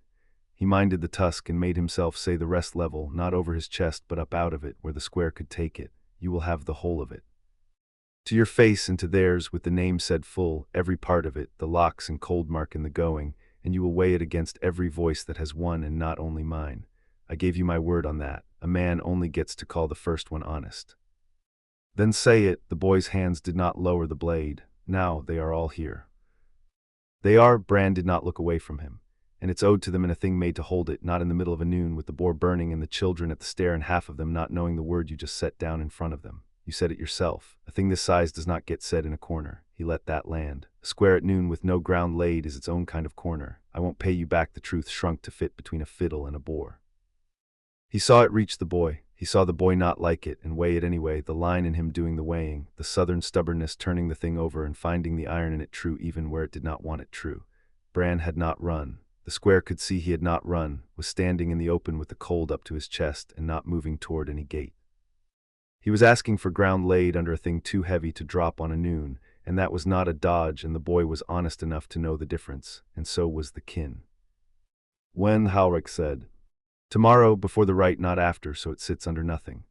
He minded the tusk and made himself say the rest level, not over his chest but up out of it, where the square could take it. You will have the whole of it. To your face and to theirs, with the name said full, every part of it, the locks and Coldmark in the going, and you will weigh it against every voice that has won and not only mine. I gave you my word on that. A man only gets to call the first one honest. Then say it. The boy's hands did not lower the blade. Now they are all here. They are. Bran did not look away from him. And it's owed to them in a thing made to hold it, not in the middle of a noon with the boar burning and the children at the stair and half of them not knowing the word you just set down in front of them. You said it yourself. A thing this size does not get said in a corner. He let that land. A square at noon with no ground laid is its own kind of corner. I won't pay you back the truth shrunk to fit between a fiddle and a boar. He saw it reach the boy. He saw the boy not like it and weigh it anyway, the line in him doing the weighing, the southern stubbornness turning the thing over and finding the iron in it true even where it did not want it true. Bran had not run. The square could see he had not run, was standing in the open with the cold up to his chest and not moving toward any gate. He was asking for ground laid under a thing too heavy to drop on a noon, and that was not a dodge, and the boy was honest enough to know the difference, and so was the kin. When Halric said, "Tomorrow, before the right, not after, so it sits under nothing."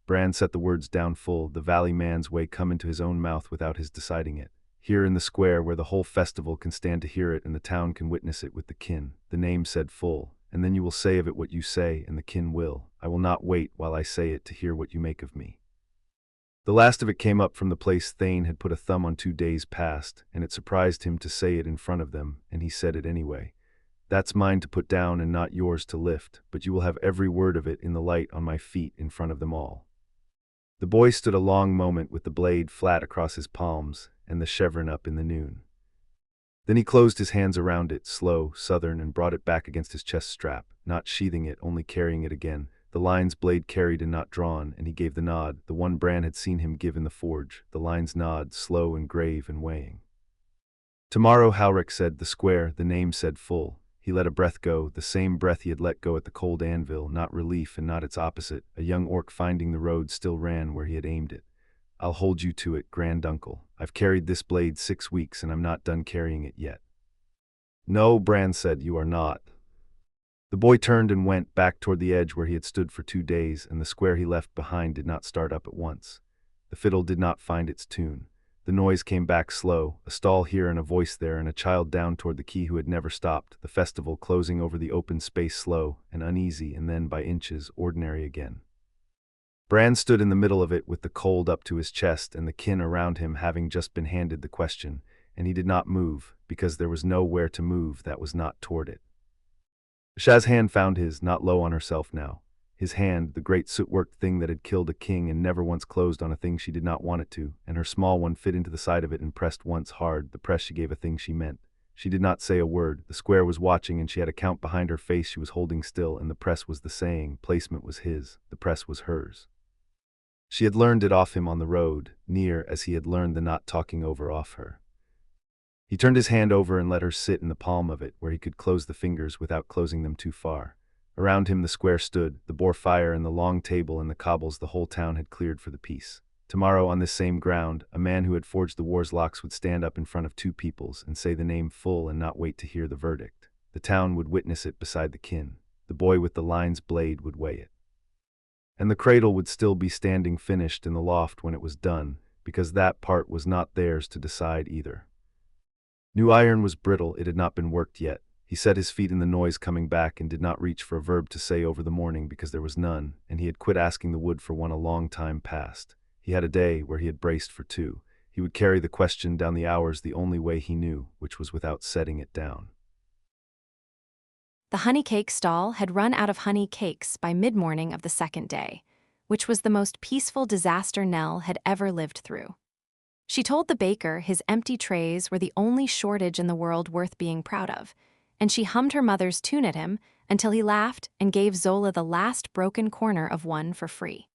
Bran set the words down full, the valley man's way come into his own mouth without his deciding it. Here in the square where the whole festival can stand to hear it and the town can witness it with the kin, the name said full, and then you will say of it what you say, and the kin will. I will not wait while I say it to hear what you make of me. The last of it came up from the place Thane had put a thumb on 2 days past, and it surprised him to say it in front of them, and he said it anyway. That's mine to put down and not yours to lift, but you will have every word of it in the light on my feet in front of them all. The boy stood a long moment with the blade flat across his palms and the chevron up in the noon. Then he closed his hands around it, slow, southern, and brought it back against his chest strap, not sheathing it, only carrying it again. The line's blade carried and not drawn, and he gave the nod, the one Bran had seen him give in the forge, the line's nod, slow and grave and weighing. Tomorrow, Halric said, the square, the name said full. He let a breath go, the same breath he had let go at the cold anvil, not relief and not its opposite. A young orc finding the road still ran where he had aimed it. I'll hold you to it, grand uncle. I've carried this blade 6 weeks and I'm not done carrying it yet. No, Bran said, you are not. The boy turned and went back toward the edge where he had stood for 2 days, and the square he left behind did not start up at once. The fiddle did not find its tune. The noise came back slow, a stall here and a voice there and a child down toward the key who had never stopped, the festival closing over the open space slow and uneasy and then by inches ordinary again. Bran stood in the middle of it with the cold up to his chest and the kin around him having just been handed the question, and he did not move, because there was nowhere to move that was not toward it. Shah's hand found his, not low on herself now. His hand, the great soot-worked thing that had killed a king and never once closed on a thing she did not want it to, and her small one fit into the side of it and pressed once hard, the press she gave a thing she meant. She did not say a word. The square was watching and she had a count behind her face she was holding still, and the press was the saying, placement was his, the press was hers. She had learned it off him on the road, near as he had learned the not talking over off her. He turned his hand over and let her sit in the palm of it, where he could close the fingers without closing them too far. Around him the square stood, the boar fire and the long table and the cobbles the whole town had cleared for the peace. Tomorrow, on this same ground, a man who had forged the war's locks would stand up in front of 2 peoples and say the name full and not wait to hear the verdict. The town would witness it beside the kin. The boy with the line's blade would weigh it. And the cradle would still be standing finished in the loft when it was done, because that part was not theirs to decide either. New iron was brittle, it had not been worked yet. He set his feet in the noise coming back and did not reach for a verb to say over the morning because there was none, and he had quit asking the wood for one a long time past. He had a day where he had braced for 2. He would carry the question down the hours the only way he knew, which was without setting it down. The honey cake stall had run out of honey cakes by mid-morning of the 2nd day, which was the most peaceful disaster Nell had ever lived through. She told the baker his empty trays were the only shortage in the world worth being proud of, and she hummed her mother's tune at him until he laughed and gave Zola the last broken corner of one for free.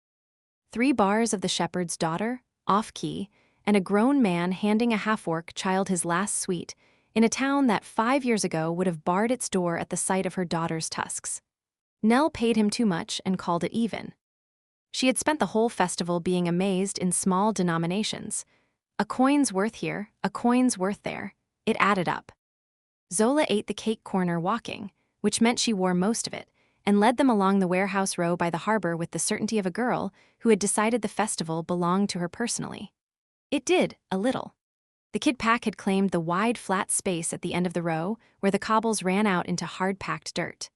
3 bars of the shepherd's daughter, off-key, and a grown man handing a half-orc child his last sweet in a town that 5 years ago would have barred its door at the sight of her daughter's tusks. Nell paid him too much and called it even. She had spent the whole festival being amazed in small denominations. A coin's worth here, a coin's worth there. It added up. Zola ate the cake corner walking, which meant she wore most of it, and led them along the warehouse row by the harbor with the certainty of a girl who had decided the festival belonged to her personally. It did, a little. The kid pack had claimed the wide, flat space at the end of the row where the cobbles ran out into hard-packed dirt.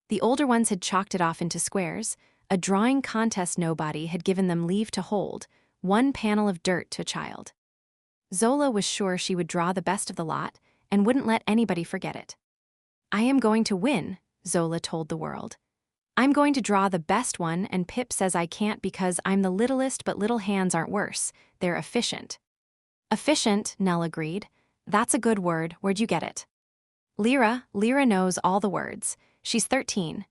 The older ones had chalked it off into squares. A drawing contest nobody had given them leave to hold, 1 panel of dirt to a child. Zola was sure she would draw the best of the lot and wouldn't let anybody forget it. I am going to win, Zola told the world. I'm going to draw the best one, and Pip says I can't because I'm the littlest, but little hands aren't worse. They're efficient. Efficient, Nell agreed. That's a good word. Where'd you get it? Lyra knows all the words. She's 13.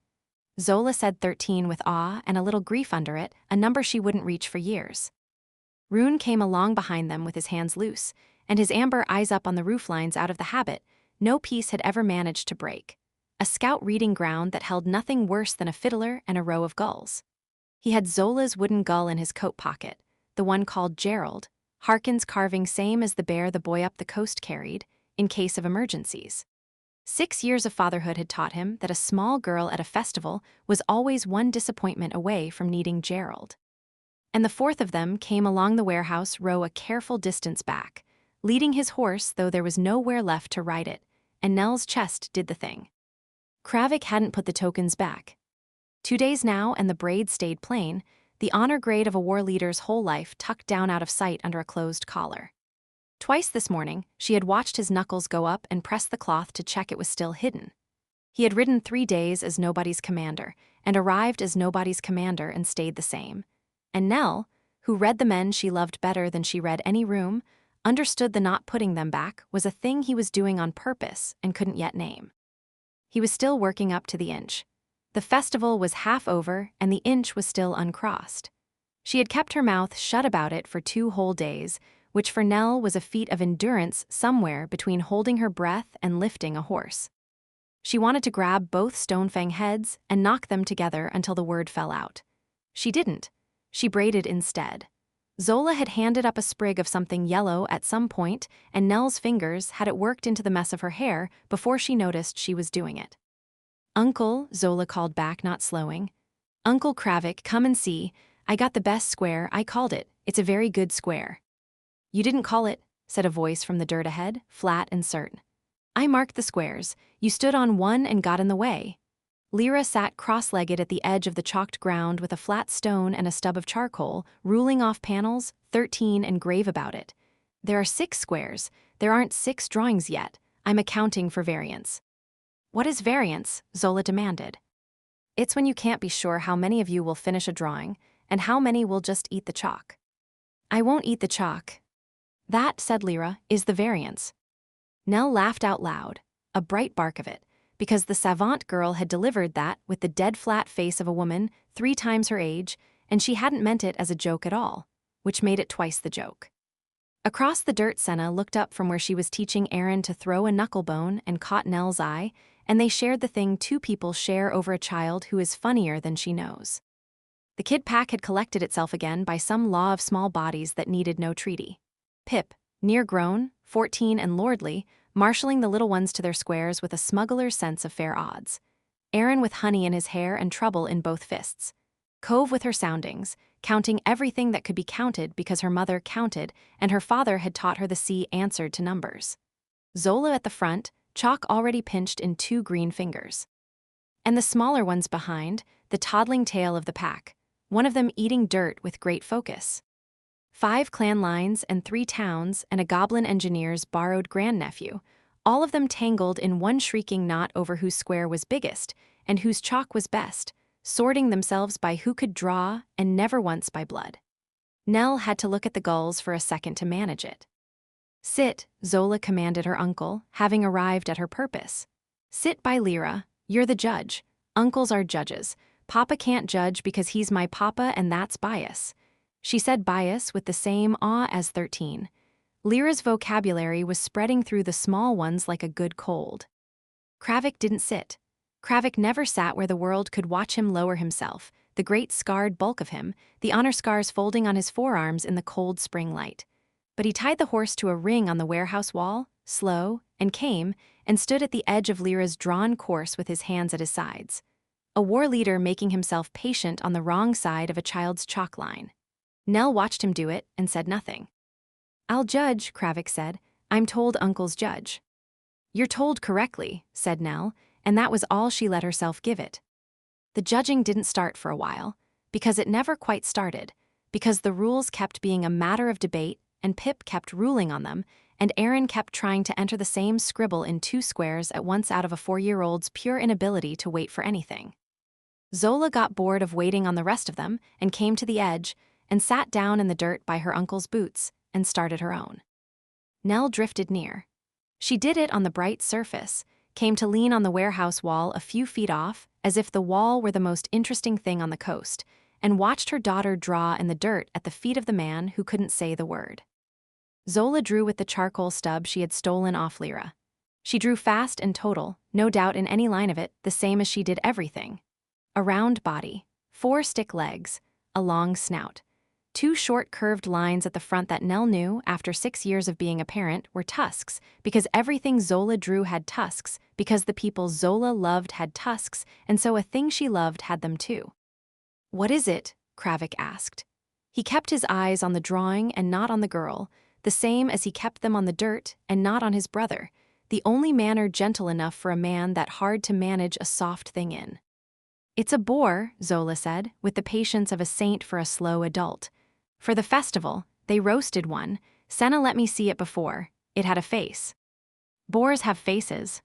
Zola said 13 with awe and a little grief under it, a number she wouldn't reach for years. Rune came along behind them with his hands loose, and his amber eyes up on the rooflines out of the habit no piece had ever managed to break. A scout reading ground that held nothing worse than a fiddler and a row of gulls. He had Zola's wooden gull in his coat pocket, the one called Gerald, Harkin's carving same as the bear the boy up the coast carried, in case of emergencies. 6 years of fatherhood had taught him that a small girl at a festival was always one disappointment away from needing Gerald. And the fourth of them came along the warehouse row a careful distance back, leading his horse though there was nowhere left to ride it, and Nell's chest did the thing. Kravik hadn't put the tokens back. 2 days now and the braid stayed plain, the honor grade of a war leader's whole life tucked down out of sight under a closed collar. Twice this morning, she had watched his knuckles go up and press the cloth to check it was still hidden. He had ridden 3 days as nobody's commander, and arrived as nobody's commander and stayed the same. And Nell, who read the men she loved better than she read any room, understood the not putting them back was a thing he was doing on purpose and couldn't yet name. He was still working up to the inch. The festival was half over and the inch was still uncrossed. She had kept her mouth shut about it for 2 whole days, which for Nell was a feat of endurance somewhere between holding her breath and lifting a horse. She wanted to grab both Stonefang heads and knock them together until the word fell out. She didn't. She braided instead. Zola had handed up a sprig of something yellow at some point, and Nell's fingers had it worked into the mess of her hair before she noticed she was doing it. "Uncle," Zola called back, not slowing. "Uncle Kravik, come and see. I got the best square, I called it. It's a very good square." "You didn't call it," said a voice from the dirt ahead, flat and certain. "I marked the squares. You stood on one and got in the way." Lyra sat cross-legged at the edge of the chalked ground with a flat stone and a stub of charcoal, ruling off panels, 13 and grave about it. "There are 6 squares. There aren't 6 drawings yet. I'm accounting for variance." "What is variance?" Zola demanded. "It's when you can't be sure how many of you will finish a drawing, and how many will just eat the chalk." "I won't eat the chalk." "That," said Lyra, "is the variance." Nell laughed out loud, a bright bark of it, because the savant girl had delivered that with the dead-flat face of a woman 3 times her age, and she hadn't meant it as a joke at all, which made it twice the joke. Across the dirt, Senna looked up from where she was teaching Aaron to throw a knucklebone and caught Nell's eye, and they shared the thing 2 people share over a child who is funnier than she knows. The kid pack had collected itself again by some law of small bodies that needed no treaty. Pip, near-grown, 14 and lordly, marshalling the little ones to their squares with a smuggler's sense of fair odds. Aaron with honey in his hair and trouble in both fists. Cove with her soundings, counting everything that could be counted because her mother counted and her father had taught her the C answered to numbers. Zola at the front, chalk already pinched in 2 green fingers. And the smaller ones behind, the toddling tail of the pack, one of them eating dirt with great focus. 5 clan lines and 3 towns and a goblin engineer's borrowed grandnephew, all of them tangled in one shrieking knot over whose square was biggest and whose chalk was best, sorting themselves by who could draw and never once by blood. Nell had to look at the gulls for a second to manage it. "Sit," Zola commanded her uncle, having arrived at her purpose. "Sit by Lyra, you're the judge. Uncles are judges. Papa can't judge because he's my papa and that's bias." She said bias with the same awe as 13. Lyra's vocabulary was spreading through the small ones like a good cold. Kravik didn't sit. Kravik never sat where the world could watch him lower himself, the great scarred bulk of him, the honor scars folding on his forearms in the cold spring light. But he tied the horse to a ring on the warehouse wall, slow, and came, and stood at the edge of Lyra's drawn course with his hands at his sides. A war leader making himself patient on the wrong side of a child's chalk line. Nell watched him do it and said nothing. "I'll judge," Kravik said. "I'm told uncles judge." "You're told correctly," said Nell, and that was all she let herself give it. The judging didn't start for a while, because it never quite started, because the rules kept being a matter of debate and Pip kept ruling on them, and Aaron kept trying to enter the same scribble in 2 squares at once out of a 4-year-old's pure inability to wait for anything. Zola got bored of waiting on the rest of them and came to the edge, and sat down in the dirt by her uncle's boots and started her own. Nell drifted near. She did it on the bright surface, came to lean on the warehouse wall a few feet off, as if the wall were the most interesting thing on the coast, and watched her daughter draw in the dirt at the feet of the man who couldn't say the word. Zola drew with the charcoal stub she had stolen off Lyra. She drew fast and total, no doubt in any line of it, the same as she did everything. A round body, 4 stick legs, a long snout. 2 short curved lines at the front that Nell knew, after 6 years of being a parent, were tusks, because everything Zola drew had tusks, because the people Zola loved had tusks, and so a thing she loved had them too. "What is it?" Kravik asked. He kept his eyes on the drawing and not on the girl, the same as he kept them on the dirt and not on his brother, the only manner gentle enough for a man that hard to manage a soft thing in. "It's a boar," Zola said, with the patience of a saint for a slow adult. "For the festival, they roasted one. Senna let me see it before. It had a face." "Boars have faces."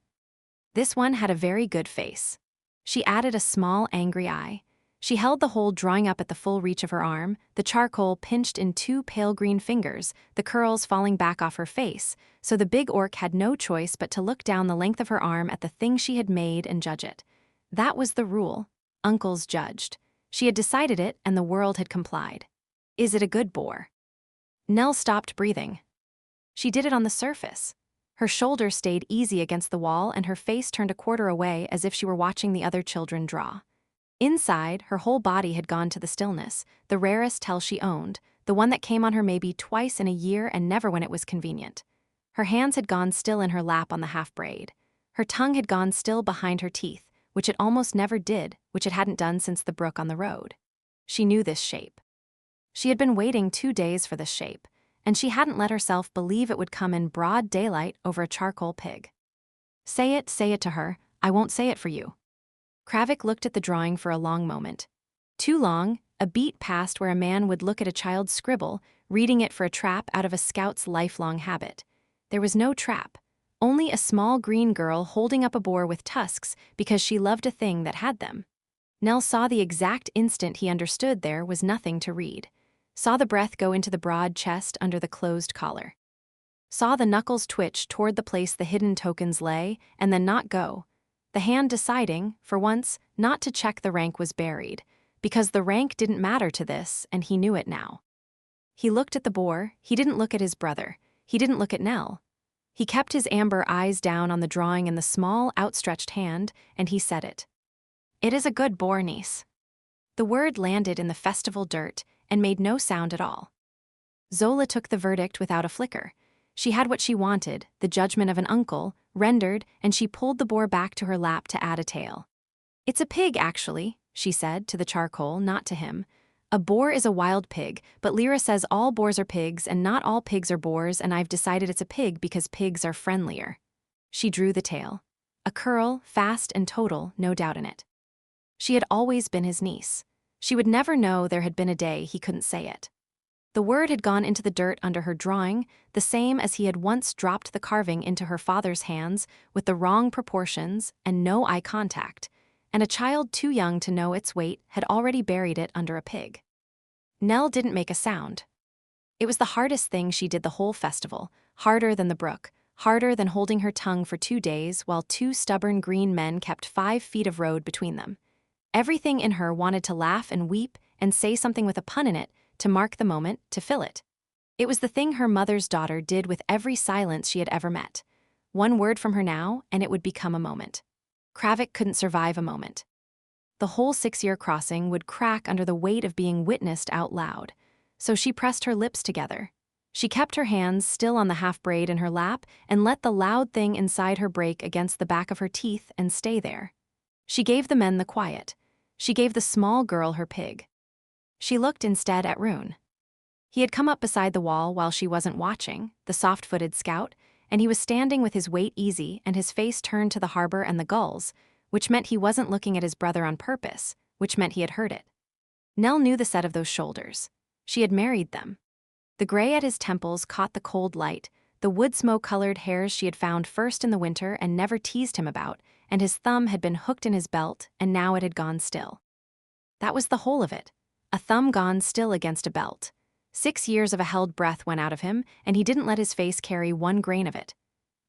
This one had a very good face. She added a small, angry eye. She held the whole drawing up at the full reach of her arm, the charcoal pinched in 2 pale green fingers, the curls falling back off her face, so the big orc had no choice but to look down the length of her arm at the thing she had made and judge it. That was the rule. Uncles judged. She had decided it, and the world had complied. Is it a good boar? Nell stopped breathing. She did it on the surface. Her shoulder stayed easy against the wall and her face turned a quarter away as if she were watching the other children draw. Inside, her whole body had gone to the stillness, the rarest tell she owned, the one that came on her maybe twice in a year and never when it was convenient. Her hands had gone still in her lap on the half-braid. Her tongue had gone still behind her teeth, which it almost never did, which it hadn't done since the brook on the road. She knew this shape. She had been waiting 2 days for this shape, and she hadn't let herself believe it would come in broad daylight over a charcoal pig. Say it to her, I won't say it for you." Kravik looked at the drawing for a long moment. Too long, a beat passed where a man would look at a child's scribble, reading it for a trap out of a scout's lifelong habit. There was no trap, only a small green girl holding up a boar with tusks because she loved a thing that had them. Nell saw the exact instant he understood there was nothing to read. Saw the breath go into the broad chest under the closed collar. Saw the knuckles twitch toward the place the hidden tokens lay, and then not go. The hand deciding, for once, not to check the rank was buried, because the rank didn't matter to this, and he knew it now. He looked at the boar, he didn't look at his brother, he didn't look at Nell. He kept his amber eyes down on the drawing in the small, outstretched hand, and he said it. "It is a good boar, niece." The word landed in the festival dirt and made no sound at all. Zola took the verdict without a flicker. She had what she wanted, the judgment of an uncle, rendered, and she pulled the boar back to her lap to add a tail. "It's a pig, actually," she said to the charcoal, not to him. "A boar is a wild pig, but Lyra says all boars are pigs and not all pigs are boars, and I've decided it's a pig because pigs are friendlier." She drew the tail. A curl, fast and total, no doubt in it. She had always been his niece. She would never know there had been a day he couldn't say it. The word had gone into the dirt under her drawing, the same as he had once dropped the carving into her father's hands with the wrong proportions and no eye contact, and a child too young to know its weight had already buried it under a pig. Nell didn't make a sound. It was the hardest thing she did the whole festival, harder than the brook, harder than holding her tongue for 2 days while 2 stubborn green men kept 5 feet of road between them. Everything in her wanted to laugh and weep and say something with a pun in it, to mark the moment, to fill it. It was the thing her mother's daughter did with every silence she had ever met. One word from her now, and it would become a moment. Kravik couldn't survive a moment. The whole 6-year crossing would crack under the weight of being witnessed out loud, so she pressed her lips together. She kept her hands still on the half-braid in her lap and let the loud thing inside her break against the back of her teeth and stay there. She gave the men the quiet. She gave the small girl her pig. She looked instead at Rune. He had come up beside the wall while she wasn't watching, the soft-footed scout, and he was standing with his weight easy and his face turned to the harbor and the gulls, which meant he wasn't looking at his brother on purpose, which meant he had heard it. Nell knew the set of those shoulders. She had married them. The gray at his temples caught the cold light, the wood smoke-colored hairs she had found first in the winter and never teased him about, and his thumb had been hooked in his belt, and now it had gone still. That was the whole of it. A thumb gone still against a belt. 6 years of a held breath went out of him, and he didn't let his face carry 1 grain of it.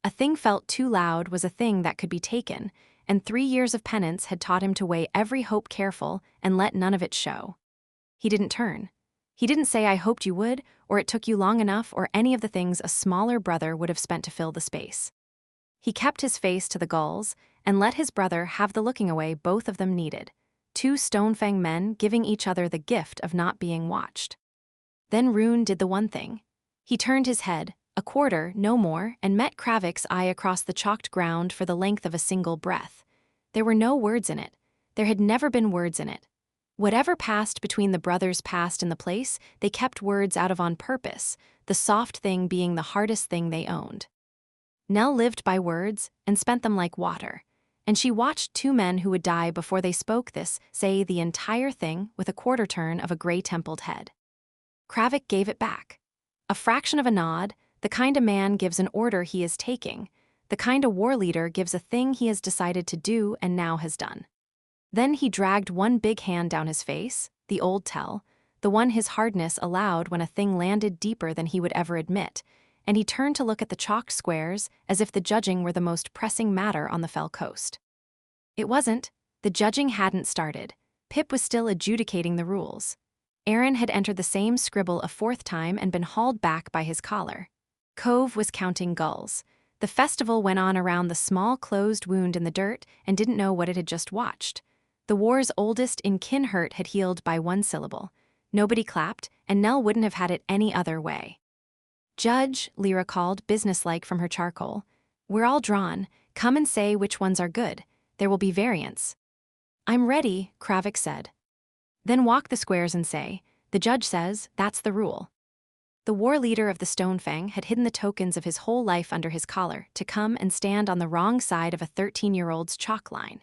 A thing felt too loud was a thing that could be taken, and 3 years of penance had taught him to weigh every hope careful and let none of it show. He didn't turn. He didn't say, "I hoped you would," or "It took you long enough," or any of the things a smaller brother would have spent to fill the space. He kept his face to the gulls and let his brother have the looking away both of them needed, 2 Stonefang men giving each other the gift of not being watched. Then Rune did the one thing. He turned his head, a quarter, no more, and met Kravik's eye across the chalked ground for the length of a single breath. There were no words in it. There had never been words in it. Whatever passed between the brothers passed in the place they kept words out of on purpose, the soft thing being the hardest thing they owned. Nell lived by words and spent them like water, and she watched 2 men who would die before they spoke this say the entire thing with a quarter turn of a gray-templed head. Kravik gave it back. A fraction of a nod, the kind a man gives an order he is taking, the kind a war leader gives a thing he has decided to do and now has done. Then he dragged one big hand down his face, the old tell, the one his hardness allowed when a thing landed deeper than he would ever admit, and he turned to look at the chalked squares as if the judging were the most pressing matter on the fell coast. It wasn't. The judging hadn't started. Pip was still adjudicating the rules. Aaron had entered the same scribble a 4th time and been hauled back by his collar. Cove was counting gulls. The festival went on around the small closed wound in the dirt and didn't know what it had just watched. The war's oldest in-kin hurt had healed by 1 syllable. Nobody clapped, and Nell wouldn't have had it any other way. "Judge," Lyra called, businesslike from her charcoal. "We're all drawn. Come and say which ones are good. There will be variants." "I'm ready," Kravik said. "Then walk the squares and say, 'The judge says, that's the rule.'" The war leader of the Stonefang had hidden the tokens of his whole life under his collar to come and stand on the wrong side of a 13-year-old's chalk line.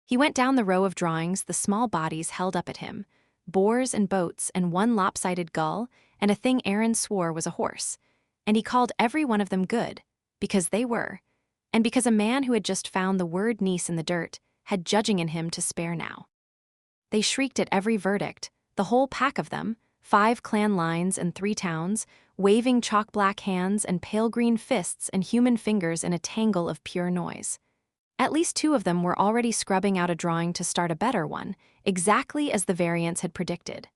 He went down the row of drawings the small bodies held up at him, boars and boats and 1 lopsided gull and a thing Aaron swore was a horse, and he called every one of them good, because they were, and because a man who had just found the word niece in the dirt had judging in him to spare now. They shrieked at every verdict, the whole pack of them, 5 clan lines and 3 towns, waving chalk-black hands and pale green fists and human fingers in a tangle of pure noise. At least 2 of them were already scrubbing out a drawing to start a better one, exactly as the variants had predicted.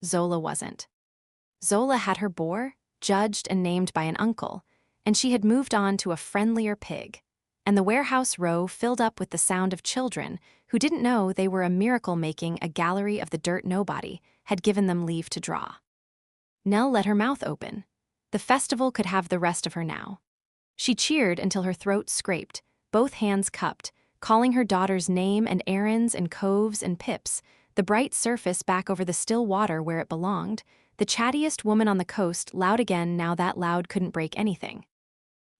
Zola wasn't. Zola had her boar, judged and named by an uncle, and she had moved on to a friendlier pig, and the warehouse row filled up with the sound of children who didn't know they were a miracle making a gallery of the dirt nobody had given them leave to draw. Nell let her mouth open. The festival could have the rest of her now. She cheered until her throat scraped, both hands cupped, calling her daughter's name and Aaron's and Cove's and Pip's, the bright surface back over the still water where it belonged, the chattiest woman on the coast loud again now that loud couldn't break anything.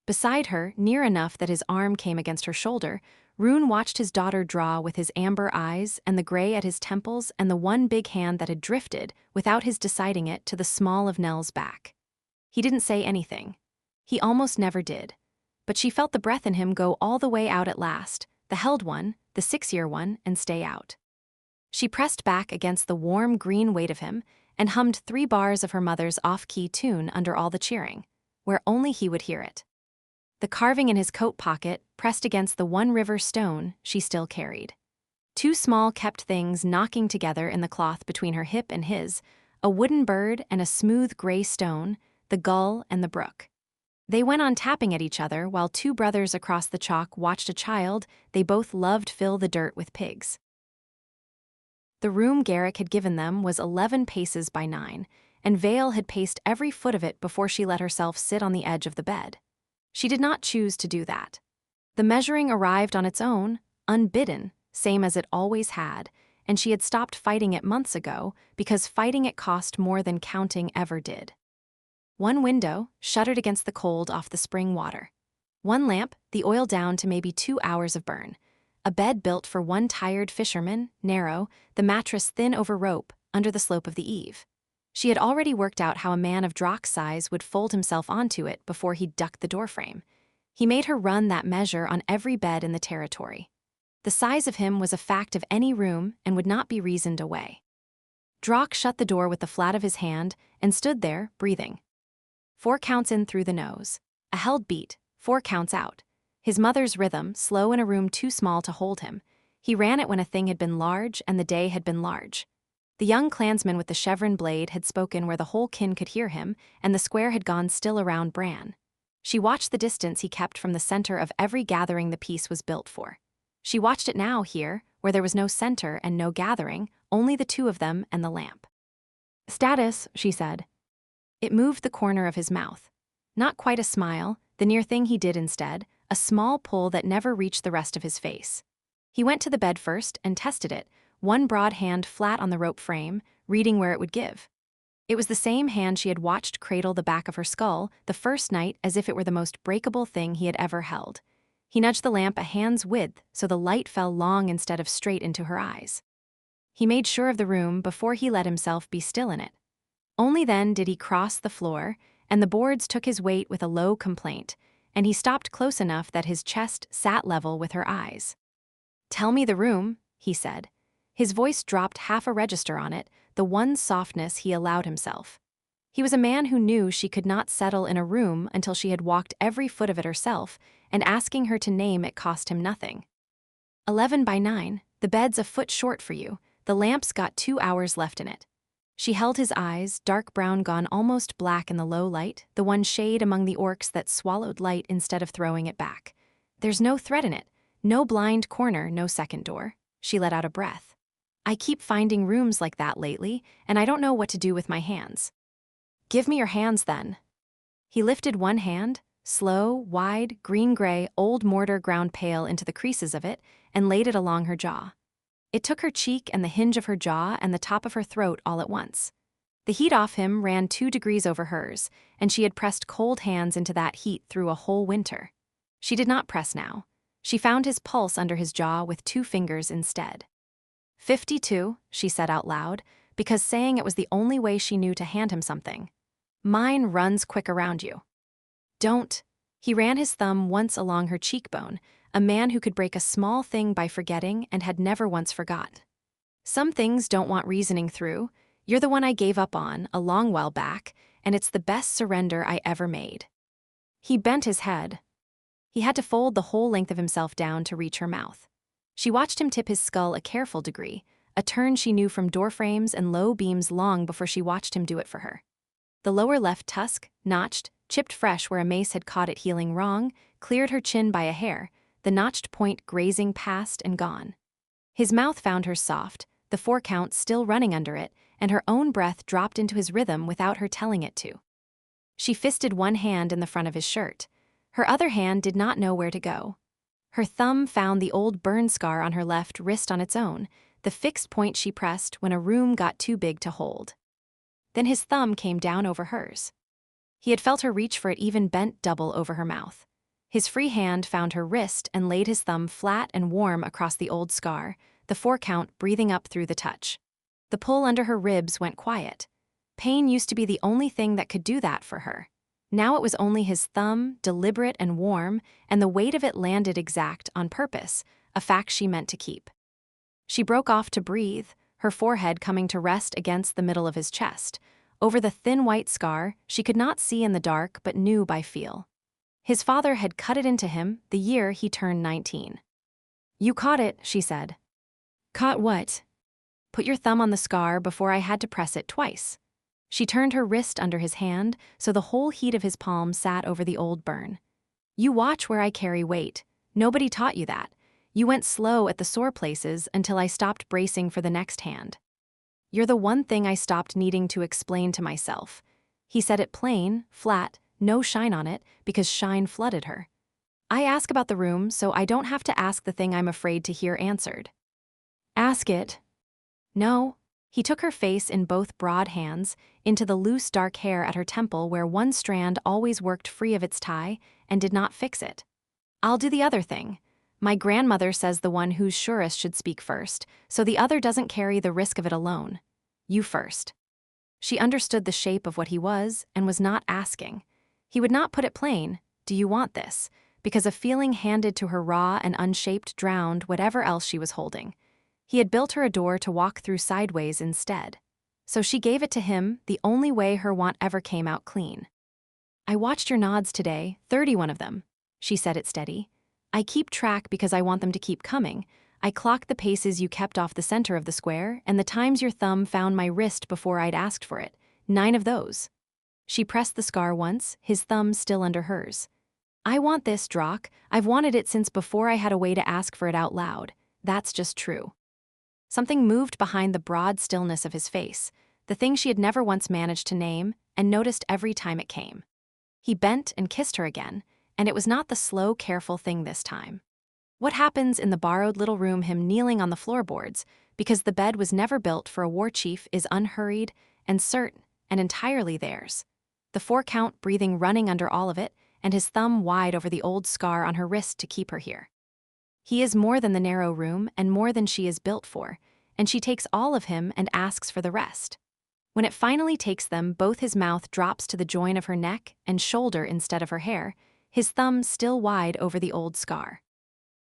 Beside her, near enough that his arm came against her shoulder, Rune watched his daughter draw with his amber eyes and the gray at his temples and the one big hand that had drifted, without his deciding it, to the small of Nell's back. He didn't say anything. He almost never did. But she felt the breath in him go all the way out at last, the held one, the 6-year one, and stay out. She pressed back against the warm green weight of him and hummed 3 bars of her mother's off-key tune under all the cheering, where only he would hear it. The carving in his coat pocket pressed against the 1 river stone she still carried. 2 small kept things knocking together in the cloth between her hip and his, a wooden bird and a smooth gray stone, the gull and the brook. They went on tapping at each other while 2 brothers across the chalk watched a child they both loved fill the dirt with pigs. The room Garrick had given them was 11 paces by 9, and Vale had paced every foot of it before she let herself sit on the edge of the bed. She did not choose to do that. The measuring arrived on its own, unbidden, same as it always had, and she had stopped fighting it months ago because fighting it cost more than counting ever did. 1 window, shuttered against the cold off the spring water. 1 lamp, the oil down to maybe 2 hours of burn. A bed built for 1 tired fisherman, narrow, the mattress thin over rope, under the slope of the eave. She had already worked out how a man of Drock's size would fold himself onto it before he ducked the doorframe. He made her run that measure on every bed in the territory. The size of him was a fact of any room and would not be reasoned away. Drock shut the door with the flat of his hand and stood there, breathing. 4 counts in through the nose. A held beat, 4 counts out. His mother's rhythm, slow in a room too small to hold him. He ran it when a thing had been large and the day had been large. The young clansman with the chevron blade had spoken where the whole kin could hear him, and the square had gone still around Bran. She watched the distance he kept from the center of every gathering the piece was built for. She watched it now here, where there was no center and no gathering, only the two of them and the lamp. "Status," she said. It moved the corner of his mouth. Not quite a smile, the near thing he did instead, a small pull that never reached the rest of his face. He went to the bed first and tested it, one broad hand flat on the rope frame, reading where it would give. It was the same hand she had watched cradle the back of her skull the first night as if it were the most breakable thing he had ever held. He nudged the lamp a hand's width so the light fell long instead of straight into her eyes. He made sure of the room before he let himself be still in it. Only then did he cross the floor, and the boards took his weight with a low complaint, and he stopped close enough that his chest sat level with her eyes. "Tell me the room," he said. His voice dropped half a register on it, the one softness he allowed himself. He was a man who knew she could not settle in a room until she had walked every foot of it herself, and asking her to name it cost him nothing. 11 by 9, the bed's a foot short for you, the lamp's got 2 hours left in it. She held his eyes, dark brown gone almost black in the low light, the one shade among the orcs that swallowed light instead of throwing it back. "There's no thread in it, no blind corner, no second door." She let out a breath. "I keep finding rooms like that lately, and I don't know what to do with my hands." "Give me your hands, then." He lifted one hand, slow, wide, green-gray, old mortar ground pale into the creases of it, and laid it along her jaw. It took her cheek and the hinge of her jaw and the top of her throat all at once. The heat off him ran 2 degrees over hers, and she had pressed cold hands into that heat through a whole winter. She did not press now. She found his pulse under his jaw with 2 fingers instead. 52, she said out loud, because saying it was the only way she knew to hand him something. "Mine runs quick around you." "Don't." He ran his thumb once along her cheekbone, a man who could break a small thing by forgetting and had never once forgot. "Some things don't want reasoning through. You're the one I gave up on a long while back, and it's the best surrender I ever made." He bent his head. He had to fold the whole length of himself down to reach her mouth. She watched him tip his skull a careful degree, a turn she knew from doorframes and low beams long before she watched him do it for her. The lower left tusk, notched, chipped fresh where a mace had caught it healing wrong, cleared her chin by a hair, the notched point grazing past and gone. His mouth found her soft, the 4 count still running under it, and her own breath dropped into his rhythm without her telling it to. She fisted one hand in the front of his shirt. Her other hand did not know where to go. Her thumb found the old burn scar on her left wrist on its own, the fixed point she pressed when a room got too big to hold. Then his thumb came down over hers. He had felt her reach for it even bent double over her mouth. His free hand found her wrist and laid his thumb flat and warm across the old scar, the 4 count breathing up through the touch. The pull under her ribs went quiet. Pain used to be the only thing that could do that for her. Now it was only his thumb, deliberate and warm, and the weight of it landed exact on purpose, a fact she meant to keep. She broke off to breathe, her forehead coming to rest against the middle of his chest. Over the thin white scar, she could not see in the dark but knew by feel. His father had cut it into him the year he turned 19. "You caught it," she said. "Caught what?" "Put your thumb on the scar before I had to press it twice." She turned her wrist under his hand so the whole heat of his palm sat over the old burn. "You watch where I carry weight. Nobody taught you that. You went slow at the sore places until I stopped bracing for the next hand. You're the one thing I stopped needing to explain to myself." He said it plain, flat, no shine on it, because shine flooded her. "I ask about the room so I don't have to ask the thing I'm afraid to hear answered." "Ask it." "No." He took her face in both broad hands, into the loose dark hair at her temple where one strand always worked free of its tie, and did not fix it. "I'll do the other thing. My grandmother says the one who's surest should speak first, so the other doesn't carry the risk of it alone. You first." She understood the shape of what he was and was not asking. He would not put it plain, "Do you want this?" because a feeling handed to her raw and unshaped drowned whatever else she was holding. He had built her a door to walk through sideways instead. So she gave it to him the only way her want ever came out clean. "I watched your nods today, 31 of them." she said it steady. "I keep track because I want them to keep coming. I clocked the paces you kept off the center of the square and the times your thumb found my wrist before I'd asked for it. 9 of those." She pressed the scar once, his thumb still under hers. "I want this, Drock. I've wanted it since before I had a way to ask for it out loud. That's just true." Something moved behind the broad stillness of his face, the thing she had never once managed to name and noticed every time it came. He bent and kissed her again, and it was not the slow, careful thing this time. What happens in the borrowed little room, him kneeling on the floorboards, because the bed was never built for a war chief, is unhurried and certain and entirely theirs. The 4-count breathing running under all of it, and his thumb wide over the old scar on her wrist to keep her here. He is more than the narrow room and more than she is built for, and she takes all of him and asks for the rest. When it finally takes them, both his mouth drops to the join of her neck and shoulder instead of her hair, his thumb still wide over the old scar.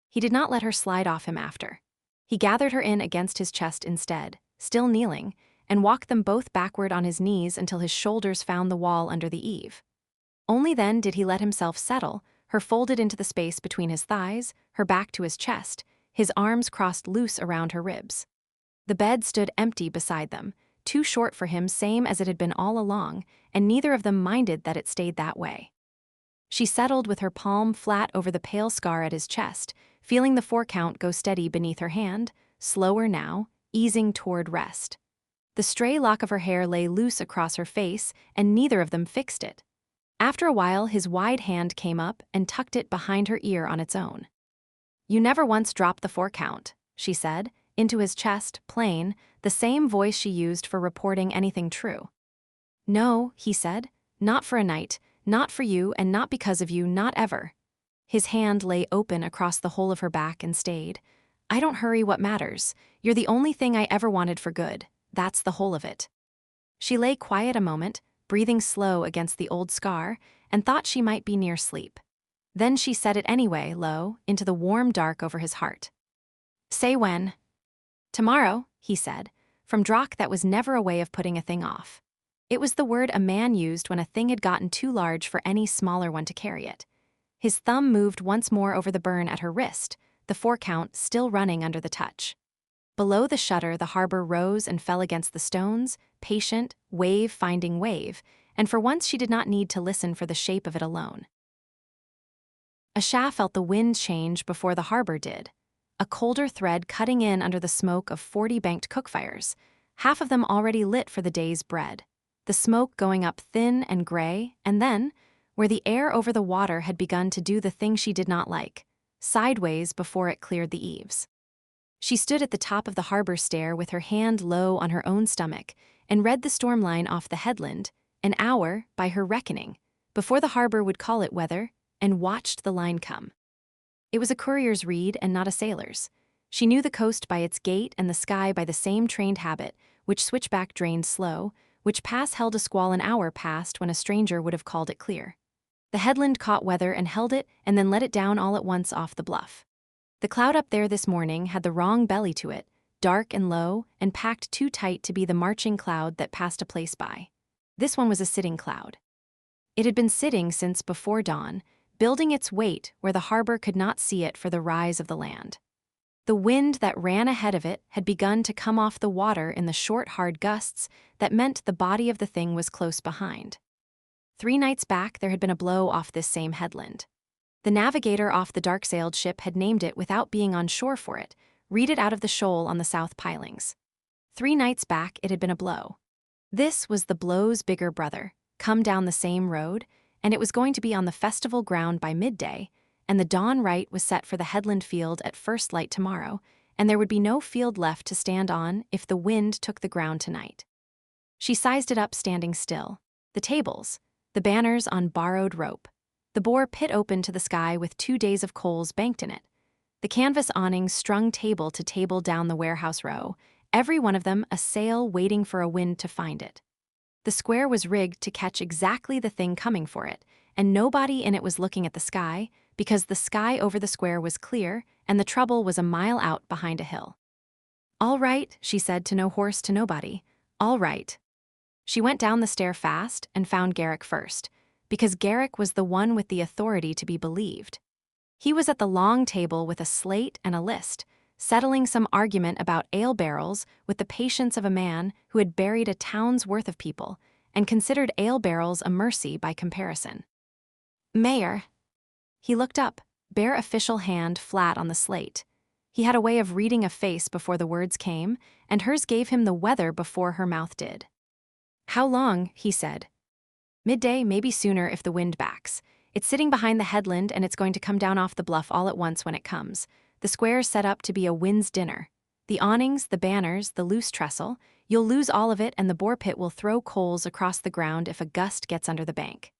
He did not let her slide off him after. He gathered her in against his chest instead, still kneeling, and walked them both backward on his knees until his shoulders found the wall under the eave. Only then did he let himself settle, her folded into the space between his thighs, her back to his chest, his arms crossed loose around her ribs. The bed stood empty beside them, too short for him, same as it had been all along, and neither of them minded that it stayed that way. She settled with her palm flat over the pale scar at his chest, feeling the 4-count go steady beneath her hand, slower now, easing toward rest. The stray lock of her hair lay loose across her face, and neither of them fixed it. After a while, his wide hand came up and tucked it behind her ear on its own. "You never once dropped the 4-count, she said, into his chest, plain, the same voice she used for reporting anything true. "No," he said, "not for a night, not for you, and not because of you, not ever." His hand lay open across the whole of her back and stayed. "I don't hurry what matters. You're the only thing I ever wanted for good. That's the whole of it." She lay quiet a moment, breathing slow against the old scar, and thought she might be near sleep. Then she said it anyway, low, into the warm dark over his heart. "Say when." "Tomorrow," he said, from Drock that was never a way of putting a thing off. It was the word a man used when a thing had gotten too large for any smaller one to carry it. His thumb moved once more over the burn at her wrist, the 4-count still running under the touch. Below the shutter, the harbor rose and fell against the stones, patient, wave finding wave, and for once she did not need to listen for the shape of it alone. Asha felt the wind change before the harbor did, a colder thread cutting in under the smoke of 40 banked cookfires, half of them already lit for the day's bread, the smoke going up thin and gray, and then, where the air over the water had begun to do the thing she did not like, sideways before it cleared the eaves. She stood at the top of the harbor stair with her hand low on her own stomach and read the storm line off the headland, an hour, by her reckoning, before the harbor would call it weather, and watched the line come. It was a courier's read and not a sailor's. She knew the coast by its gait and the sky by the same trained habit, which switchback drained slow, which pass held a squall an hour past when a stranger would have called it clear. The headland caught weather and held it and then let it down all at once off the bluff. The cloud up there this morning had the wrong belly to it, dark and low and packed too tight to be the marching cloud that passed a place by. This one was a sitting cloud. It had been sitting since before dawn, building its weight where the harbor could not see it for the rise of the land. The wind that ran ahead of it had begun to come off the water in the short, hard gusts that meant the body of the thing was close behind. 3 nights back, there had been a blow off this same headland. The navigator off the dark-sailed ship had named it without being on shore for it, read it out of the shoal on the south pilings. 3 nights back, it had been a blow. This was the blow's bigger brother, come down the same road, and it was going to be on the festival ground by midday, and the dawn right was set for the headland field at first light tomorrow, and there would be no field left to stand on if the wind took the ground tonight. She sized it up standing still. The tables, the banners on borrowed rope, the bore pit open to the sky with 2 days of coals banked in it, the canvas awnings strung table to table down the warehouse row, every one of them a sail waiting for a wind to find it. The square was rigged to catch exactly the thing coming for it, and nobody in it was looking at the sky, because the sky over the square was clear and the trouble was a mile out behind a hill. "All right," she said to no horse to nobody. "All right." She went down the stair fast and found Garrick first, because Garrick was the one with the authority to be believed. He was at the long table with a slate and a list, settling some argument about ale barrels with the patience of a man who had buried a town's worth of people and considered ale barrels a mercy by comparison. "Mayor." He looked up, bare official hand flat on the slate. He had a way of reading a face before the words came, and hers gave him the weather before her mouth did. "How long?" he said. "Midday, maybe sooner if the wind backs. It's sitting behind the headland and it's going to come down off the bluff all at once when it comes. The square's set up to be a wind's dinner. The awnings, the banners, the loose trestle, you'll lose all of it and the boar pit will throw coals across the ground if a gust gets under the bank."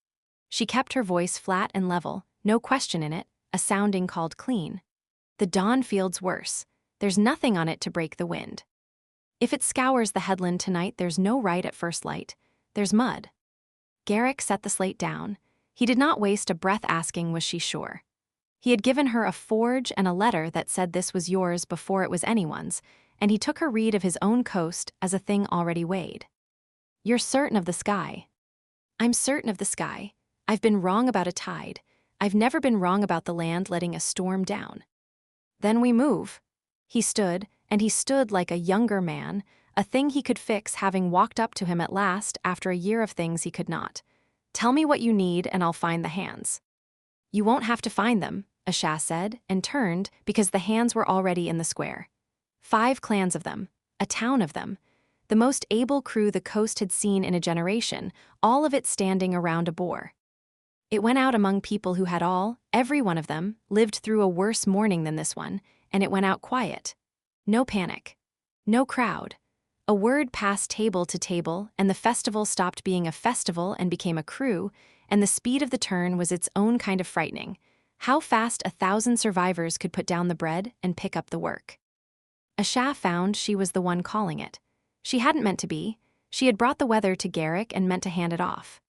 She kept her voice flat and level, no question in it, a sounding called clean. "The dawn field's worse. There's nothing on it to break the wind. If it scours the headland tonight, there's no right at first light. There's mud." Garrick set the slate down. He did not waste a breath asking was she sure. He had given her a forge and a letter that said this was yours before it was anyone's, and he took her read of his own coast as a thing already weighed. "You're certain of the sky." "I'm certain of the sky. I've been wrong about a tide. I've never been wrong about the land letting a storm down." "Then we move." He stood, and he stood like a younger man, a thing he could fix having walked up to him at last after a year of things he could not. "Tell me what you need and I'll find the hands." "You won't have to find them," Asha said, and turned because the hands were already in the square. 5 clans of them, a town of them, the most able crew the coast had seen in a generation, all of it standing around a boar. It went out among people who had all, every one of them, lived through a worse morning than this one, and it went out quiet. No panic. No crowd. A word passed table to table, and the festival stopped being a festival and became a crew, and the speed of the turn was its own kind of frightening. How fast 1,000 survivors could put down the bread and pick up the work. Asha found she was the one calling it. She hadn't meant to be. She had brought the weather to Garrick and meant to hand it off.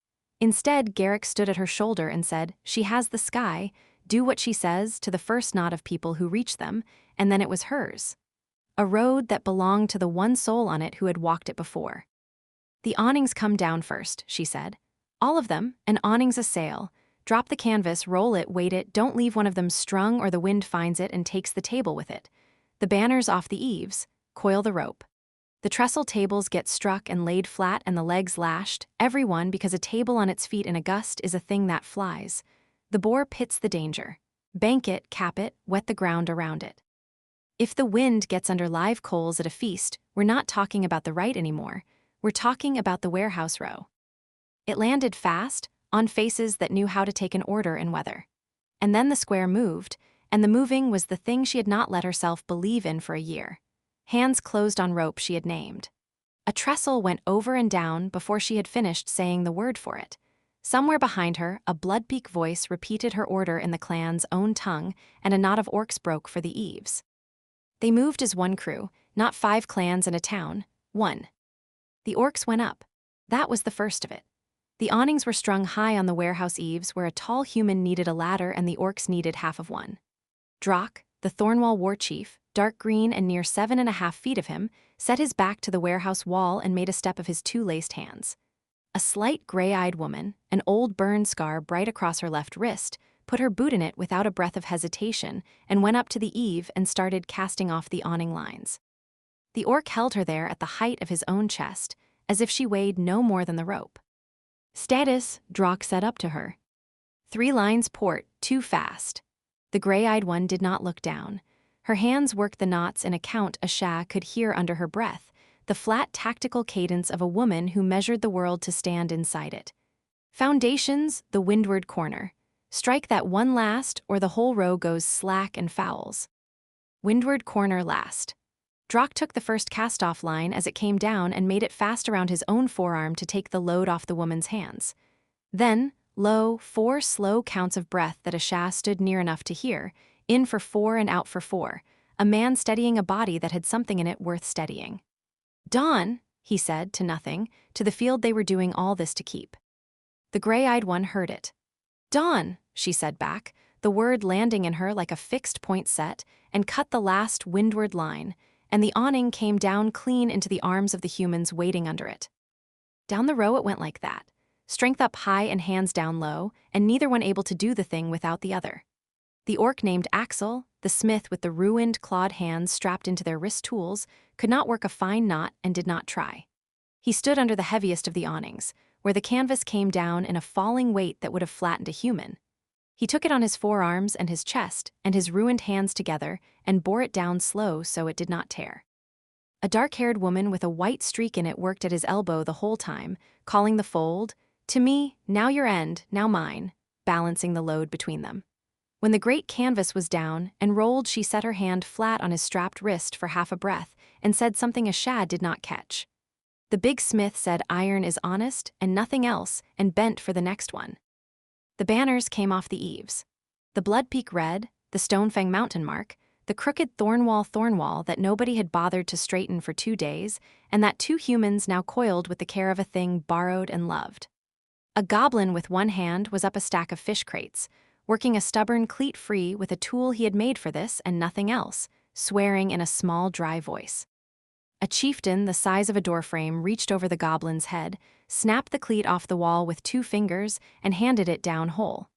Instead, Garrick stood at her shoulder and said, "She has the sky, do what she says," to the first knot of people who reached them, and then it was hers. A road that belonged to the one soul on it who had walked it before. "The awnings come down first," she said. "All of them, and awnings a sail. Drop the canvas, roll it, weight it, don't leave one of them strung or the wind finds it and takes the table with it. The banners off the eaves, coil the rope. The trestle tables get struck and laid flat and the legs lashed, every one because a table on its feet in a gust is a thing that flies. The boar pits the danger. Bank it, cap it, wet the ground around it. If the wind gets under live coals at a feast, we're not talking about the right anymore. We're talking about the warehouse row." It landed fast, on faces that knew how to take an order in weather. And then the square moved, and the moving was the thing she had not let herself believe in for a year. Hands closed on rope she had named. A trestle went over and down before she had finished saying the word for it. Somewhere behind her, a bloodpeak voice repeated her order in the clan's own tongue, and a knot of orcs broke for the eaves. They moved as one crew, not 5 clans and a town, one. The orcs went up. That was the first of it. The awnings were strung high on the warehouse eaves where a tall human needed a ladder and the orcs needed half of one. Drock, the Thornwall war chief, dark green and near 7.5 feet of him, set his back to the warehouse wall and made a step of his 2 laced hands. A slight gray-eyed woman, an old burn scar bright across her left wrist, put her boot in it without a breath of hesitation and went up to the eave and started casting off the awning lines. The orc held her there at the height of his own chest, as if she weighed no more than the rope. "Status," Drock said up to her. 3 lines port, too fast. The gray-eyed one did not look down. Her hands worked the knots in a count Asha could hear under her breath, the flat tactical cadence of a woman who measured the world to stand inside it. "Foundations, the windward corner. Strike that one last, or the whole row goes slack and fouls. Windward corner last." Drock took the first cast-off line as it came down and made it fast around his own forearm to take the load off the woman's hands. Then, low, 4 slow counts of breath that Asha stood near enough to hear, in for 4 and out for 4, a man steadying a body that had something in it worth steadying. "Dawn," he said to nothing, to the field they were doing all this to keep. The gray-eyed one heard it. "Dawn," she said back, the word landing in her like a fixed point set, and cut the last windward line, and the awning came down clean into the arms of the humans waiting under it. Down the row it went like that, strength up high and hands down low, and neither one able to do the thing without the other. The orc named Axel, the smith with the ruined clawed hands strapped into their wrist tools, could not work a fine knot and did not try. He stood under the heaviest of the awnings, where the canvas came down in a falling weight that would have flattened a human. He took it on his forearms and his chest and his ruined hands together and bore it down slow so it did not tear. A dark-haired woman with a white streak in it worked at his elbow the whole time, calling the fold, "To me, now your end, now mine," balancing the load between them. When the great canvas was down and rolled, she set her hand flat on his strapped wrist for half a breath and said something a shad did not catch. The big smith said iron is honest and nothing else and bent for the next one. The banners came off the eaves. The Blood Peak Red, the Stonefang Mountain Mark, the crooked Thornwall that nobody had bothered to straighten for 2 days, and that 2 humans now coiled with the care of a thing borrowed and loved. A goblin with one hand was up a stack of fish crates, working a stubborn cleat free with a tool he had made for this and nothing else, swearing in a small, dry voice. A chieftain the size of a doorframe reached over the goblin's head, snapped the cleat off the wall with 2 fingers, and handed it down whole.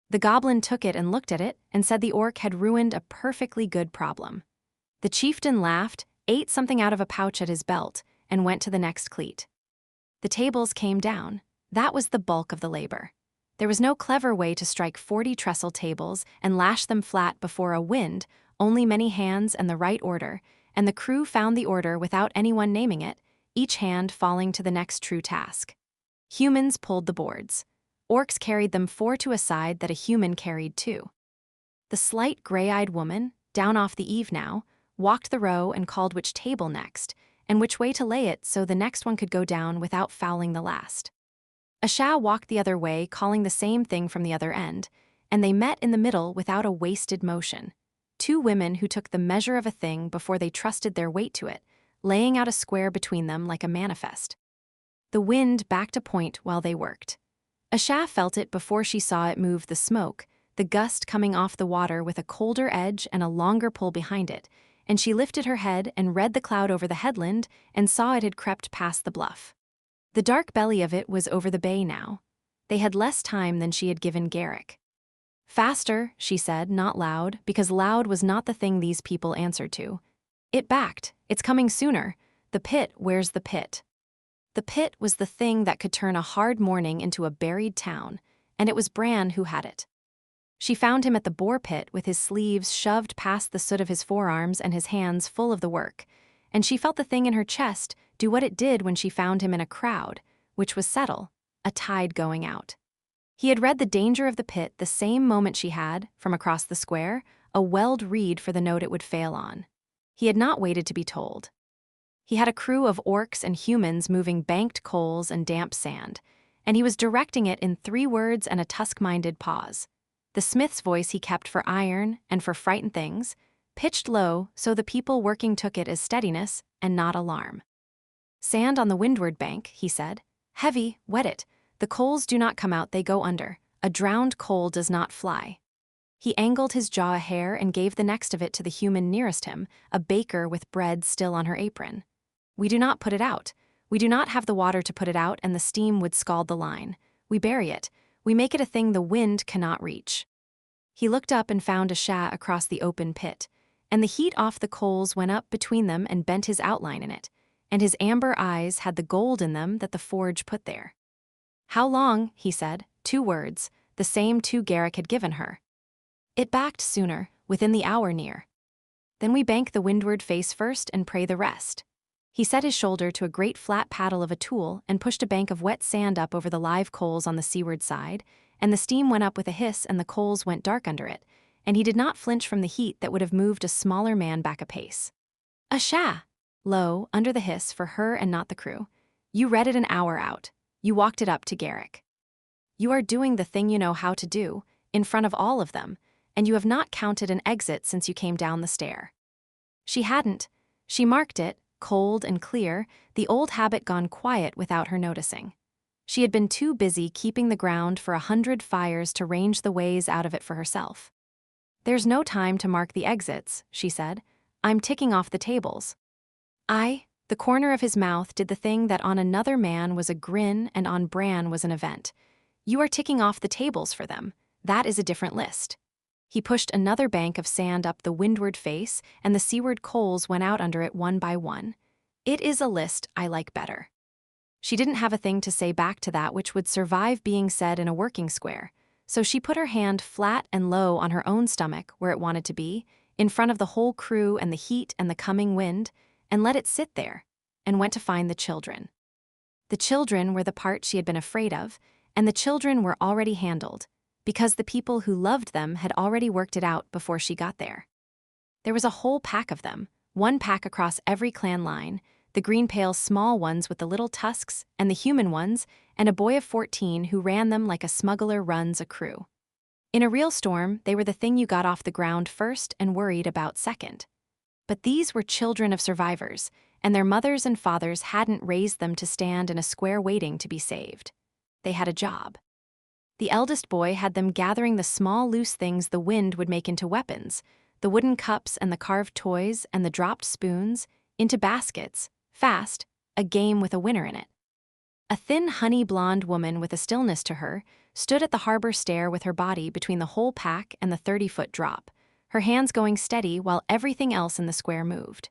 The goblin took it and looked at it and said the orc had ruined a perfectly good problem. The chieftain laughed, ate something out of a pouch at his belt, and went to the next cleat. The tables came down. That was the bulk of the labor. There was no clever way to strike 40 trestle tables and lash them flat before a wind, only many hands and the right order, and the crew found the order without anyone naming it, each hand falling to the next true task. Humans pulled the boards. Orcs carried them 4 to a side that a human carried 2. The slight gray-eyed woman, down off the eave now, walked the row and called which table next, and which way to lay it so the next one could go down without fouling the last. A Sha walked the other way, calling the same thing from the other end, and they met in the middle without a wasted motion. 2 women who took the measure of a thing before they trusted their weight to it, laying out a square between them like a manifest. The wind backed a point while they worked. A Sha felt it before she saw it move the smoke, the gust coming off the water with a colder edge and a longer pull behind it, and she lifted her head and read the cloud over the headland and saw it had crept past the bluff. The dark belly of it was over the bay now. They had less time than she had given Garrick. "Faster," she said, not loud, because loud was not the thing these people answered to. It backed. "It's coming sooner. The pit, where's the pit?" The pit was the thing that could turn a hard morning into a buried town, and it was Bran who had it. She found him at the boar pit with his sleeves shoved past the soot of his forearms and his hands full of the work, and she felt the thing in her chest do what it did when she found him in a crowd, which was settle, a tide going out. He had read the danger of the pit the same moment she had, from across the square, a welled reed for the note it would fail on. He had not waited to be told. He had a crew of orcs and humans moving banked coals and damp sand, and he was directing it in 3 words and a tusk-minded pause. The smith's voice he kept for iron and for frightened things, pitched low so the people working took it as steadiness and not alarm. "Sand on the windward bank," he said. "Heavy, wet it. The coals do not come out, they go under. A drowned coal does not fly." He angled his jaw a hair and gave the next of it to the human nearest him, a baker with bread still on her apron. "We do not put it out. We do not have the water to put it out, and the steam would scald the line. We bury it. We make it a thing the wind cannot reach." He looked up and found a Sha across the open pit, and the heat off the coals went up between them and bent his outline in it, and his amber eyes had the gold in them that the forge put there. "How long?" he said, 2 words, the same 2 Garrick had given her. "It backed sooner, within the hour near. Then we bank the windward face first and pray the rest." He set his shoulder to a great flat paddle of a tool and pushed a bank of wet sand up over the live coals on the seaward side, and the steam went up with a hiss and the coals went dark under it, and he did not flinch from the heat that would have moved a smaller man back a pace. "A Sha!" Low, under the hiss for her and not the crew. "You read it an hour out. You walked it up to Garrick. You are doing the thing you know how to do, in front of all of them, and you have not counted an exit since you came down the stair." She hadn't. She marked it, cold and clear, the old habit gone quiet without her noticing. She had been too busy keeping the ground for 100 fires to range the ways out of it for herself. "There's no time to mark the exits," she said. "I'm ticking off the tables." The corner of his mouth did the thing that on another man was a grin and on Bran was an event. "You are ticking off the tables for them. That is a different list." He pushed another bank of sand up the windward face, and the seaward coals went out under it one by one. It is a list I like better. She didn't have a thing to say back to that which would survive being said in a working square, so she put her hand flat and low on her own stomach where it wanted to be, in front of the whole crew and the heat and the coming wind, and let it sit there, and went to find the children. The children were the part she had been afraid of, and the children were already handled, because the people who loved them had already worked it out before she got there. There was a whole pack of them, one pack across every clan line, the green pale small ones with the little tusks, and the human ones, and a boy of 14 who ran them like a smuggler runs a crew. In a real storm, they were the thing you got off the ground first and worried about second. But these were children of survivors, and their mothers and fathers hadn't raised them to stand in a square waiting to be saved. They had a job. The eldest boy had them gathering the small loose things the wind would make into weapons, the wooden cups and the carved toys and the dropped spoons, into baskets, fast, a game with a winner in it. A thin honey-blonde woman with a stillness to her stood at the harbor stair with her body between the whole pack and the 30-foot drop, her hands going steady while everything else in the square moved.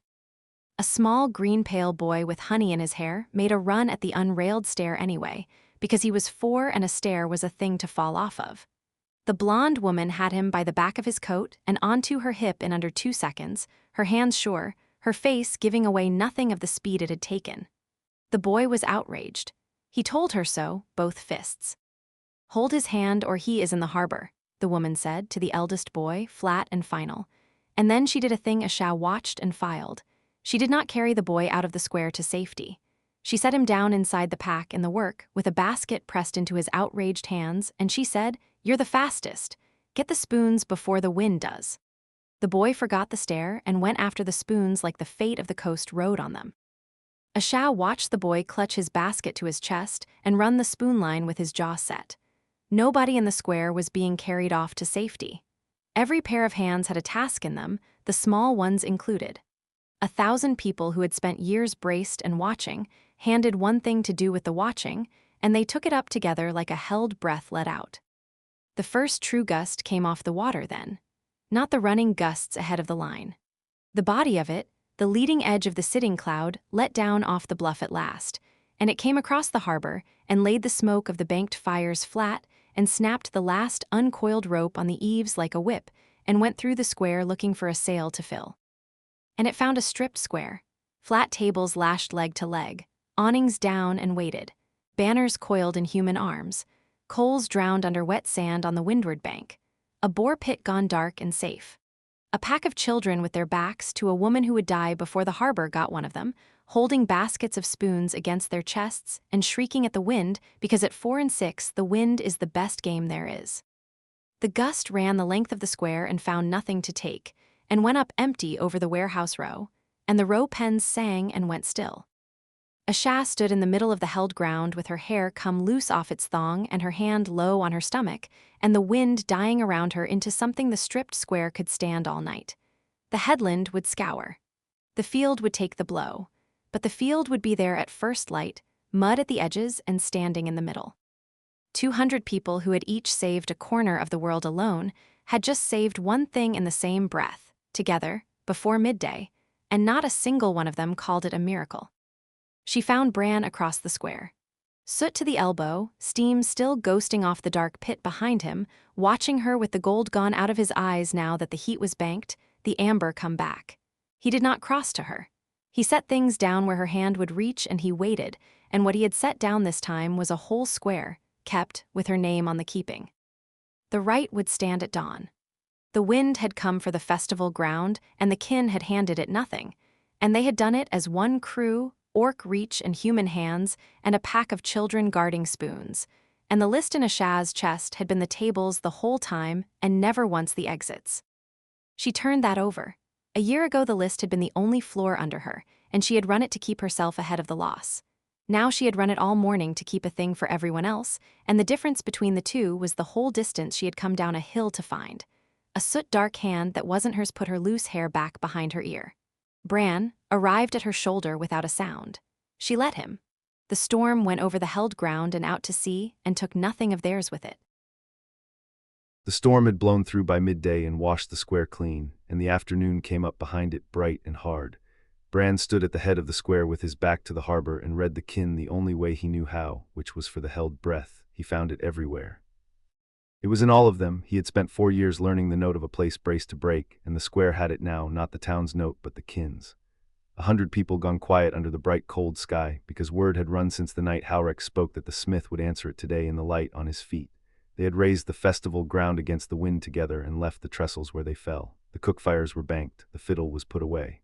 A small green pale boy with honey in his hair made a run at the unrailed stair anyway, because he was 4 and a stair was a thing to fall off of. The blonde woman had him by the back of his coat and onto her hip in under 2 seconds, her hands sure, her face giving away nothing of the speed it had taken. The boy was outraged. He told her so, both fists. "Hold his hand or he is in the harbor," the woman said to the eldest boy, flat and final. And then she did a thing Asha watched and filed. She did not carry the boy out of the square to safety. She set him down inside the pack in the work with a basket pressed into his outraged hands, and she said, "You're the fastest. Get the spoons before the wind does." The boy forgot the stair and went after the spoons like the fate of the coast rode on them. Asha watched the boy clutch his basket to his chest and run the spoon line with his jaw set. Nobody in the square was being carried off to safety. Every pair of hands had a task in them, the small ones included. 1,000 people who had spent years braced and watching, handed one thing to do with the watching, and they took it up together like a held breath let out. The first true gust came off the water then, not the running gusts ahead of the line. The body of it, the leading edge of the sitting cloud, let down off the bluff at last, and it came across the harbor and laid the smoke of the banked fires flat and snapped the last uncoiled rope on the eaves like a whip and went through the square looking for a sail to fill. And it found a stripped square, flat tables lashed leg to leg, awnings down and weighted, banners coiled in human arms, coals drowned under wet sand on the windward bank, a boar pit gone dark and safe. A pack of children with their backs to a woman who would die before the harbor got one of them, holding baskets of spoons against their chests and shrieking at the wind because at 4 and 6 the wind is the best game there is. The gust ran the length of the square and found nothing to take, and went up empty over the warehouse row, and the row pens sang and went still. Asha stood in the middle of the held ground with her hair come loose off its thong and her hand low on her stomach, and the wind dying around her into something the stripped square could stand all night. The headland would scour. The field would take the blow, but the field would be there at first light, mud at the edges and standing in the middle. 200 people who had each saved a corner of the world alone had just saved one thing in the same breath, together, before midday, and not a single one of them called it a miracle. She found Bran across the square. Soot to the elbow, steam still ghosting off the dark pit behind him, watching her with the gold gone out of his eyes now that the heat was banked, the amber come back. He did not cross to her. He set things down where her hand would reach and he waited, and what he had set down this time was a whole square, kept, with her name on the keeping. The right would stand at dawn. The wind had come for the festival ground, and the kin had handed it nothing, and they had done it as one crew, orc reach and human hands, and a pack of children guarding spoons, and the list in Asha's chest had been the tables the whole time and never once the exits. She turned that over. A year ago the list had been the only floor under her, and she had run it to keep herself ahead of the loss. Now she had run it all morning to keep a thing for everyone else, and the difference between the two was the whole distance she had come down a hill to find. A soot-dark hand that wasn't hers put her loose hair back behind her ear. Bran arrived at her shoulder without a sound. She let him. The storm went over the held ground and out to sea and took nothing of theirs with it. The storm had blown through by midday and washed the square clean, and the afternoon came up behind it bright and hard. Bran stood at the head of the square with his back to the harbor and read the kin the only way he knew how, which was for the held breath. He found it everywhere. It was in all of them. He had spent 4 years learning the note of a place braced to break, and the square had it now, not the town's note, but the kin's. 100 people gone quiet under the bright cold sky, because word had run since the night Halrek spoke that the smith would answer it today in the light on his feet. They had raised the festival ground against the wind together and left the trestles where they fell. The cook-fires were banked, the fiddle was put away.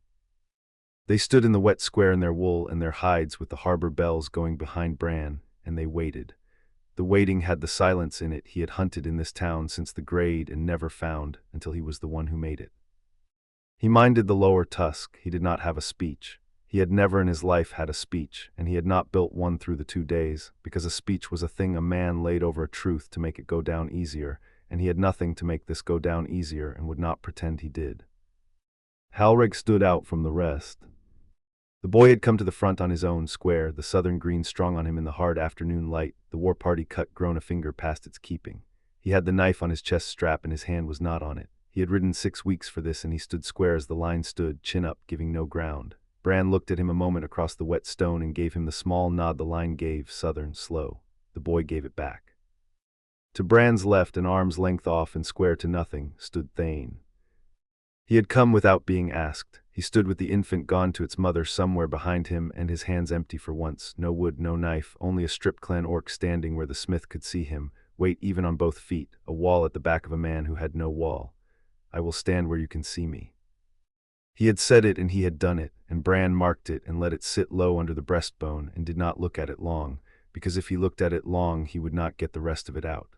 They stood in the wet square in their wool and their hides with the harbor bells going behind Bran, and they waited. The waiting had the silence in it he had hunted in this town since the grade and never found until he was the one who made it. He minded the lower tusk. He did not have a speech. He had never in his life had a speech, and he had not built one through the 2 days, because a speech was a thing a man laid over a truth to make it go down easier, and he had nothing to make this go down easier and would not pretend he did. Halrek stood out from the rest. The boy had come to the front on his own square, the southern green strong on him in the hard afternoon light. The war party cut grown a finger past its keeping. He had the knife on his chest strap and his hand was not on it. He had ridden 6 weeks for this, and he stood square as the line stood, chin up, giving no ground. Bran looked at him a moment across the wet stone and gave him the small nod the line gave, southern, slow. The boy gave it back. To Bran's left, an arm's length off and square to nothing, stood Thane. He had come without being asked. He stood with the infant gone to its mother somewhere behind him, and his hands empty for once. No wood, no knife, only a stripped clan orc standing where the smith could see him, weight even on both feet, a wall at the back of a man who had no wall. I will stand where you can see me. He had said it and he had done it, and Bran marked it and let it sit low under the breastbone and did not look at it long, because if he looked at it long he would not get the rest of it out.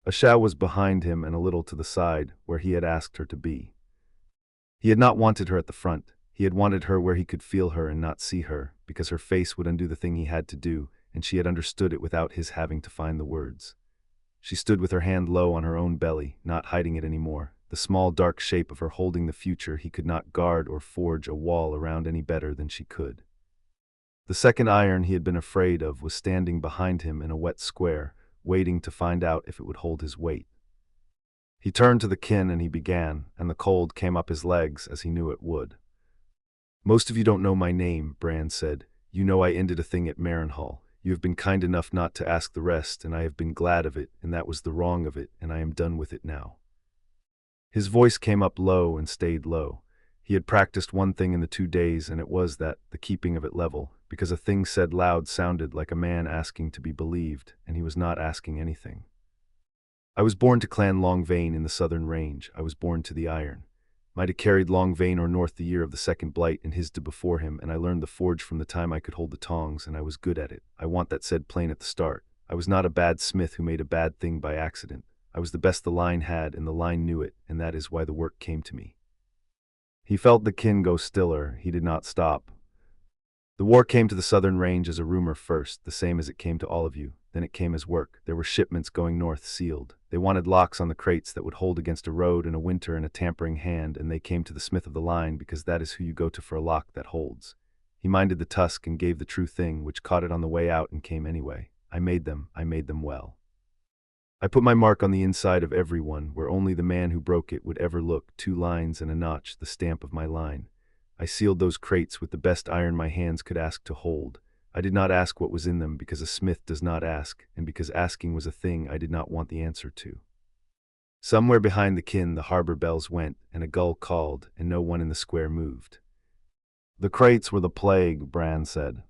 Asha was behind him and a little to the side, where he had asked her to be. He had not wanted her at the front. He had wanted her where he could feel her and not see her, because her face would undo the thing he had to do, and she had understood it without his having to find the words. She stood with her hand low on her own belly, not hiding it any more, the small dark shape of her holding the future he could not guard or forge a wall around any better than she could. The second iron he had been afraid of was standing behind him in a wet square, waiting to find out if it would hold his weight. He turned to the kin and he began, and the cold came up his legs as he knew it would. Most of you don't know my name, Bran said. You know I ended a thing at Marenhall. You have been kind enough not to ask the rest, and I have been glad of it, and that was the wrong of it, and I am done with it now. His voice came up low and stayed low. He had practiced one thing in the 2 days, and it was that, the keeping of it level, because a thing said loud sounded like a man asking to be believed, and he was not asking anything. I was born to Clan Longvain in the southern range. I was born to the iron. Might have carried Longvain or north the year of the second blight and Hisda before him, and I learned the forge from the time I could hold the tongs, and I was good at it. I want that said plain at the start. I was not a bad smith who made a bad thing by accident. I was the best the line had, and the line knew it, and that is why the work came to me. He felt the kin go stiller. He did not stop. The war came to the southern range as a rumor first, the same as it came to all of you. Then it came as work. There were shipments going north sealed. They wanted locks on the crates that would hold against a road in a winter and a tampering hand, and they came to the smith of the line because that is who you go to for a lock that holds. He minded the tusk and gave the true thing, which caught it on the way out and came anyway. I made them well. I put my mark on the inside of every one, where only the man who broke it would ever look, 2 lines and a notch, the stamp of my line. I sealed those crates with the best iron my hands could ask to hold. I did not ask what was in them because a smith does not ask, and because asking was a thing I did not want the answer to. Somewhere behind the kin the harbor bells went, and a gull called, and no one in the square moved. The crates were the plague, Bran said.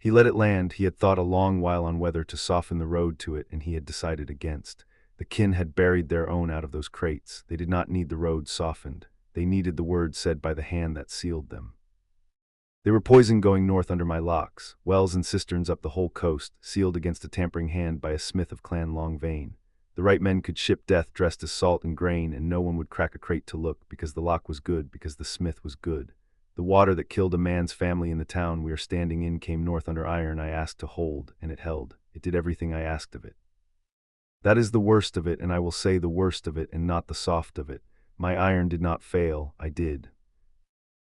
He let it land. He had thought a long while on whether to soften the road to it, and he had decided against. The kin had buried their own out of those crates. They did not need the road softened. They needed the word said by the hand that sealed them. They were poison going north under my locks, wells and cisterns up the whole coast, sealed against a tampering hand by a smith of Clan Longvain. The right men could ship death dressed as salt and grain, and no one would crack a crate to look, because the lock was good, because the smith was good. The water that killed a man's family in the town we are standing in came north under iron I asked to hold, and it held. It did everything I asked of it. That is the worst of it, and I will say the worst of it and not the soft of it. My iron did not fail, I did.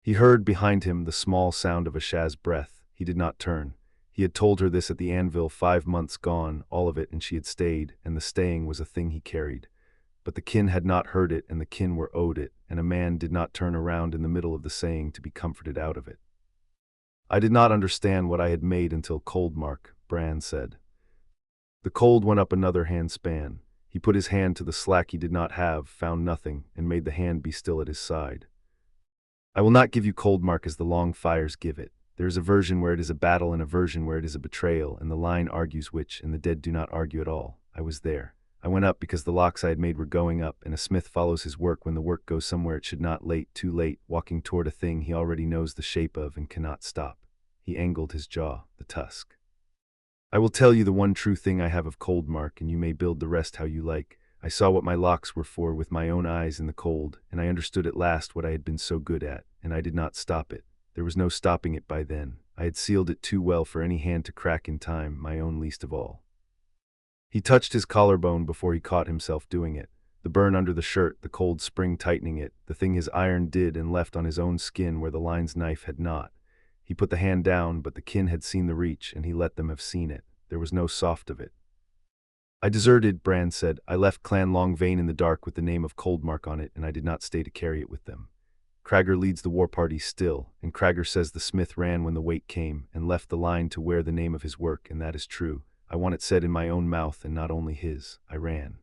He heard behind him the small sound of Asha's breath. He did not turn. He had told her this at the anvil 5 months gone, all of it, and she had stayed, and the staying was a thing he carried. But the kin had not heard it, and the kin were owed it, and a man did not turn around in the middle of the saying to be comforted out of it. I did not understand what I had made until cold, Mark, Bran said. The cold went up another hand span. He put his hand to the slack he did not have, found nothing, and made the hand be still at his side. I will not give you cold, Mark, as the long fires give it. There is a version where it is a battle and a version where it is a betrayal, and the line argues which, and the dead do not argue at all. I was there. I went up because the locks I had made were going up, and a smith follows his work when the work goes somewhere it should not, too late, walking toward a thing he already knows the shape of and cannot stop. He angled his jaw, the tusk. I will tell you the one true thing I have of cold, Mark, and you may build the rest how you like. I saw what my locks were for with my own eyes in the cold, and I understood at last what I had been so good at, and I did not stop it. There was no stopping it by then. I had sealed it too well for any hand to crack in time, my own least of all. He touched his collarbone before he caught himself doing it. The burn under the shirt, the cold spring tightening it, the thing his iron did and left on his own skin where the line's knife had not. He put the hand down, but the kin had seen the reach, and he let them have seen it. There was no soft of it. I deserted, Bran said. I left Clan Longvain in the dark with the name of Coldmark on it, and I did not stay to carry it with them. Cragger leads the war party still, and Cragger says the smith ran when the weight came, and left the line to wear the name of his work, and that is true. I want it said in my own mouth, and not only his. I ran.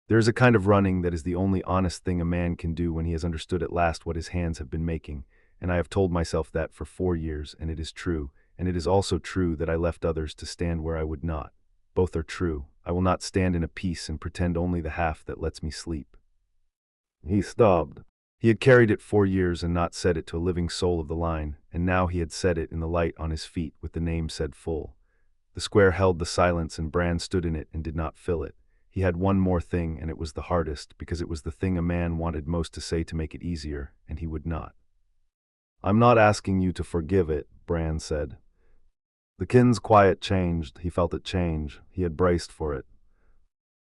There is a kind of running that is the only honest thing a man can do when he has understood at last what his hands have been making, and I have told myself that for 4 years, and it is true, and it is also true that I left others to stand where I would not. Both are true. I will not stand in a peace and pretend only the half that lets me sleep. He stopped. He had carried it 4 years and not said it to a living soul of the line, and now he had said it in the light on his feet with the name said full. The square held the silence, and Bran stood in it and did not fill it. He had one more thing, and it was the hardest, because it was the thing a man wanted most to say to make it easier, and he would not. I'm not asking you to forgive it, Bran said. The kin's quiet changed. He felt it change. He had braced for it.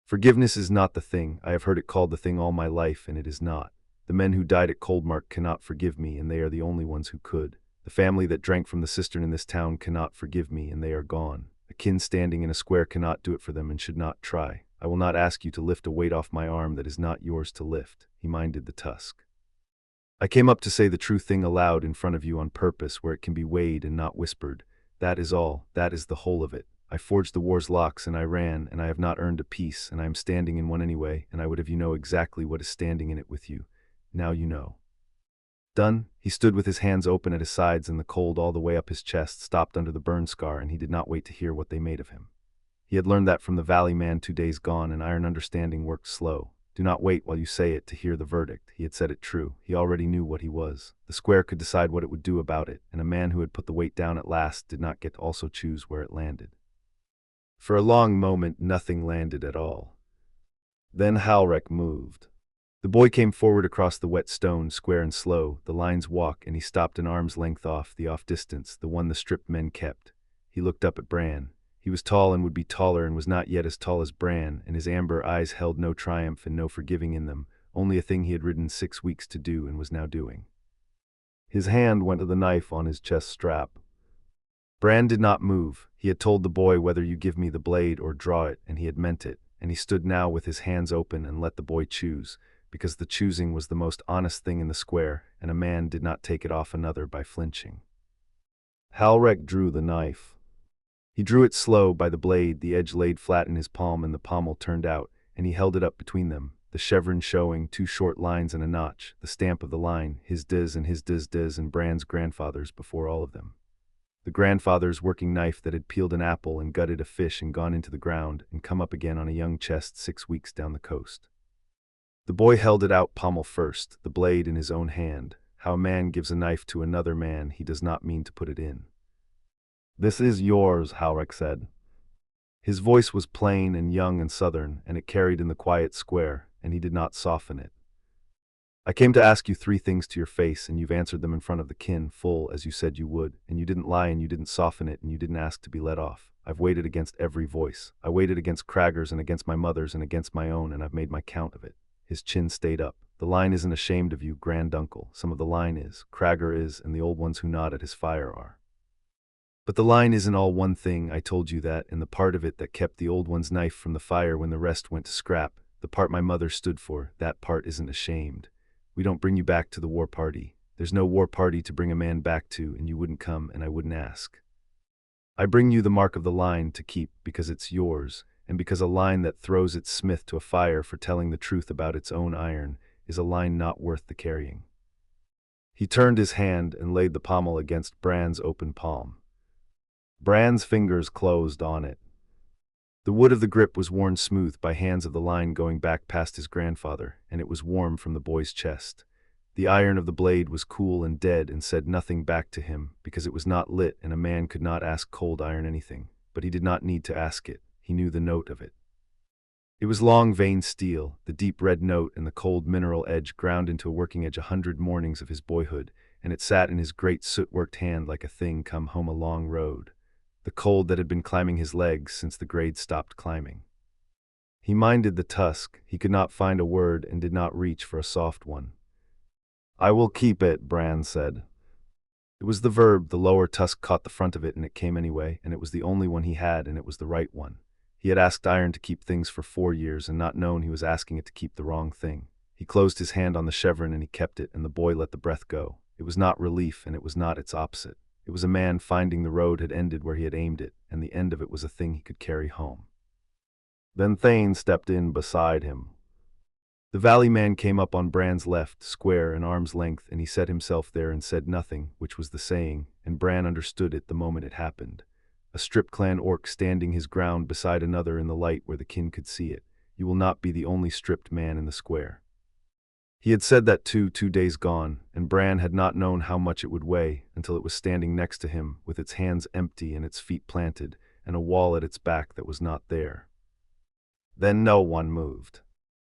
Forgiveness is not the thing. I have heard it called the thing all my life, and it is not. The men who died at Coldmark cannot forgive me, and they are the only ones who could. The family that drank from the cistern in this town cannot forgive me, and they are gone. A kin standing in a square cannot do it for them and should not try. I will not ask you to lift a weight off my arm that is not yours to lift. He minded the tusk. I came up to say the true thing aloud in front of you on purpose, where it can be weighed and not whispered. That is all. That is the whole of it. I forged the war's locks, and I ran, and I have not earned a peace, and I am standing in one anyway, and I would have you know exactly what is standing in it with you. Now you know. Done. He stood with his hands open at his sides, and the cold all the way up his chest stopped under the burn scar, and he did not wait to hear what they made of him. He had learned that from the valley man 2 days gone, and iron understanding worked slow. Do not wait while you say it to hear the verdict. He had said it true. He already knew what he was. The square could decide what it would do about it, and a man who had put the weight down at last did not get to also choose where it landed. For a long moment nothing landed at all. Then Halrek moved. The boy came forward across the wet stone, square and slow, the lines walk, and he stopped an arm's length off, the off distance, the one the stripped men kept. He looked up at Bran. He was tall and would be taller and was not yet as tall as Bran, and his amber eyes held no triumph and no forgiving in them, only a thing he had ridden 6 weeks to do and was now doing. His hand went to the knife on his chest strap. Bran did not move. He had told the boy, whether you give me the blade or draw it, and he had meant it, and he stood now with his hands open and let the boy choose, because the choosing was the most honest thing in the square, and a man did not take it off another by flinching. Halrek drew the knife. He drew it slow by the blade, the edge laid flat in his palm and the pommel turned out, and he held it up between them, the chevron showing 2 short lines and a notch, the stamp of the line, his diz and his diz and Bran's grandfather's before all of them. The grandfather's working knife that had peeled an apple and gutted a fish and gone into the ground and come up again on a young chest 6 weeks down the coast. The boy held it out pommel first, the blade in his own hand. How a man gives a knife to another man, he does not mean to put it in. This is yours, Halrek said. His voice was plain and young and southern, and it carried in the quiet square, and he did not soften it. I came to ask you 3 things to your face, and you've answered them in front of the kin, full as you said you would, and you didn't lie and you didn't soften it and you didn't ask to be let off. I've waited against every voice. I waited against Cragger's and against my mother's and against my own, and I've made my count of it. His chin stayed up. The line isn't ashamed of you, granduncle. Some of the line is, Cragger is, and the old ones who nod at his fire are. But the line isn't all one thing, I told you that, and the part of it that kept the old one's knife from the fire when the rest went to scrap, the part my mother stood for, that part isn't ashamed. We don't bring you back to the war party. There's no war party to bring a man back to, and you wouldn't come, and I wouldn't ask. I bring you the mark of the line to keep because it's yours, and because a line that throws its smith to a fire for telling the truth about its own iron is a line not worth the carrying. He turned his hand and laid the pommel against Bran's open palm. Bran's fingers closed on it. The wood of the grip was worn smooth by hands of the line going back past his grandfather, and it was warm from the boy's chest. The iron of the blade was cool and dead and said nothing back to him because it was not lit and a man could not ask cold iron anything, but he did not need to ask it. He knew the note of it. It was long veined steel, the deep red note and the cold mineral edge ground into a working edge 100 mornings of his boyhood, and it sat in his great soot-worked hand like a thing come home a long road. The cold that had been climbing his legs since the grade stopped climbing. He minded the tusk, he could not find a word and did not reach for a soft one. I will keep it, Bran said. It was the verb, the lower tusk caught the front of it and it came anyway, and it was the only one he had and it was the right one. He had asked iron to keep things for 4 years and not known he was asking it to keep the wrong thing. He closed his hand on the chevron and he kept it, and the boy let the breath go. It was not relief and it was not its opposite. It was a man finding the road had ended where he had aimed it, and the end of it was a thing he could carry home. Then Thane stepped in beside him. The valley man came up on Bran's left, square and arm's length, and he set himself there and said nothing, which was the saying, and Bran understood it the moment it happened. A strip-clan orc standing his ground beside another in the light where the kin could see it. You will not be the only stripped man in the square. He had said that too 2 days gone, and Bran had not known how much it would weigh until it was standing next to him, with its hands empty and its feet planted, and a wall at its back that was not there. Then no one moved.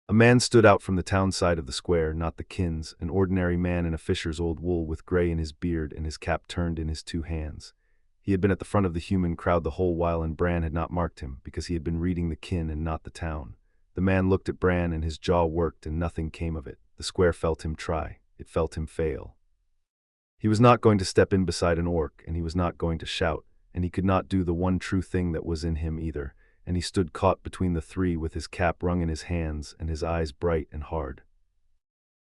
A man stood out from the town side of the square, not the kin's, an ordinary man in a fisher's old wool with gray in his beard and his cap turned in his 2 hands. He had been at the front of the human crowd the whole while, and Bran had not marked him because he had been reading the kin and not the town. The man looked at Bran and his jaw worked and nothing came of it. The square felt him try. It felt him fail. He was not going to step in beside an orc, and he was not going to shout, and he could not do the one true thing that was in him either, and he stood caught between the 3 with his cap wrung in his hands and his eyes bright and hard.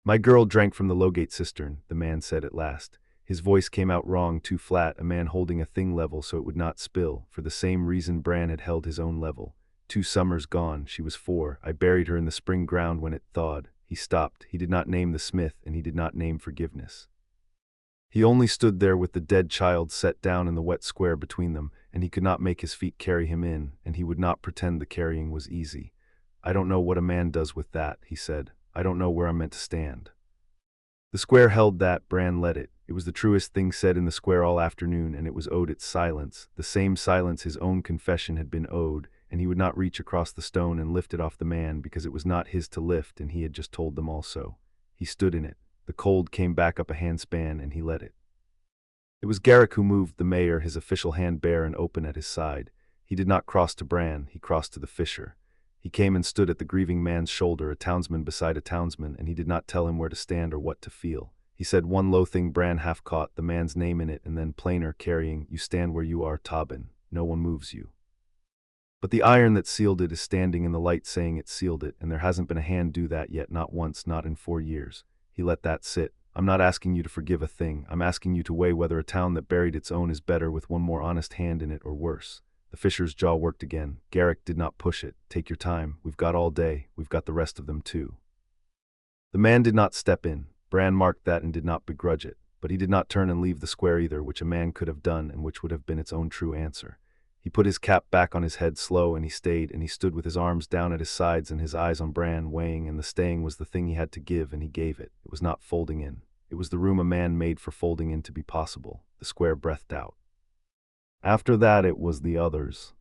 My girl drank from the Lowgate cistern, the man said at last. His voice came out wrong, too flat, a man holding a thing level so it would not spill, for the same reason Bran had held his own level. 2 summers gone, she was 4, I buried her in the spring ground when it thawed. He stopped. He did not name the smith, and he did not name forgiveness. He only stood there with the dead child set down in the wet square between them, and he could not make his feet carry him in, and he would not pretend the carrying was easy. I don't know what a man does with that, he said. I don't know where I'm meant to stand. The square held that, Bran let it. It was the truest thing said in the square all afternoon, and it was owed its silence, the same silence his own confession had been owed, and he would not reach across the stone and lift it off the man because it was not his to lift, and he had just told them all so. He stood in it. The cold came back up a handspan, and he let it. It was Garrick who moved, the mayor, his official hand bare and open at his side. He did not cross to Bran, he crossed to the fisher. He came and stood at the grieving man's shoulder, a townsman beside a townsman, and he did not tell him where to stand or what to feel. He said one low thing Bran half caught, the man's name in it, and then plainer, carrying, you stand where you are, Tobin. No one moves you. But the iron that sealed it is standing in the light saying it sealed it, and there hasn't been a hand do that yet, not once, not in 4 years. He let that sit. I'm not asking you to forgive a thing. I'm asking you to weigh whether a town that buried its own is better with one more honest hand in it or worse. The fisher's jaw worked again. Garrick did not push it. Take your time. We've got all day. We've got the rest of them too. The man did not step in. Bran marked that and did not begrudge it. But he did not turn and leave the square either, which a man could have done and which would have been its own true answer. He put his cap back on his head slow, and he stayed, and he stood with his arms down at his sides and his eyes on Bran, weighing, and the staying was the thing he had to give, and he gave it. It was not folding in. It was the room a man made for folding in to be possible. The square breathed out. After that it was the others.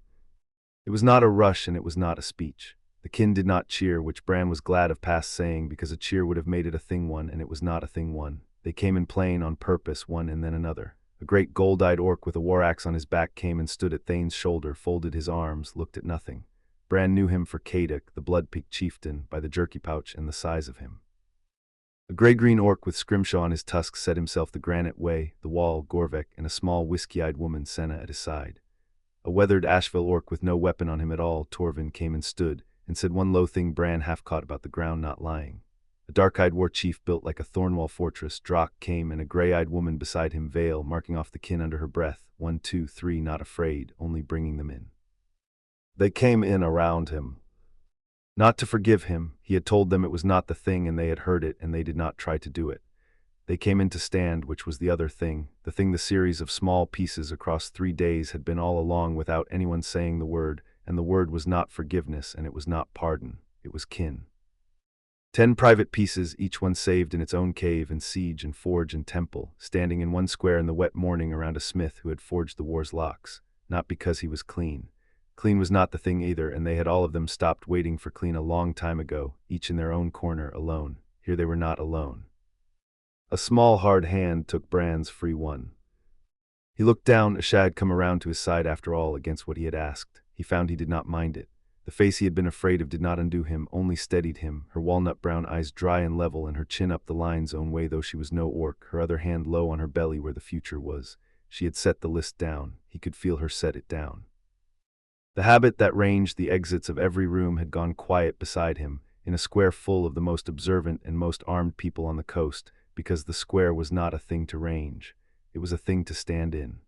It was not a rush, and it was not a speech. The kin did not cheer, which Bran was glad of past saying, because a cheer would have made it a thing one, and it was not a thing one. They came in plain on purpose, one and then another. A great gold-eyed orc with a war axe on his back came and stood at Thane's shoulder, folded his arms, looked at nothing. Bran knew him for Kaduk, the blood-peaked chieftain, by the jerky pouch and the size of him. A gray-green orc with scrimshaw on his tusks set himself the granite way, the wall, Gorvek, and a small whiskey-eyed woman, Senna, at his side. A weathered Asheville orc with no weapon on him at all, Torvin, came and stood, and said one low thing Bran half caught about the ground not lying. A dark-eyed war chief built like a Thornwall fortress, Drock, came, and a gray-eyed woman beside him, Vale, marking off the kin under her breath, 1, 2, 3, not afraid, only bringing them in. They came in around him. Not to forgive him, he had told them it was not the thing and they had heard it and they did not try to do it. They came in to stand, which was the other thing, the series of small pieces across 3 days had been all along without anyone saying the word, and the word was not forgiveness and it was not pardon, it was kin. 10 private pieces, each one saved in its own cave and siege and forge and temple, standing in one square in the wet morning around a smith who had forged the war's locks, not because he was clean. Clean was not the thing either, and they had all of them stopped waiting for clean a long time ago, each in their own corner, alone. Here they were not alone. A small hard hand took Bran's free one. He looked down, Asha had come around to his side after all, against what he had asked. He found he did not mind it. The face he had been afraid of did not undo him, only steadied him, her walnut-brown eyes dry and level and her chin up the line's own way though she was no orc, her other hand low on her belly where the future was. She had set the list down. He could feel her set it down. The habit that ranged the exits of every room had gone quiet beside him, in a square full of the most observant and most armed people on the coast, because the square was not a thing to range. It was a thing to stand in.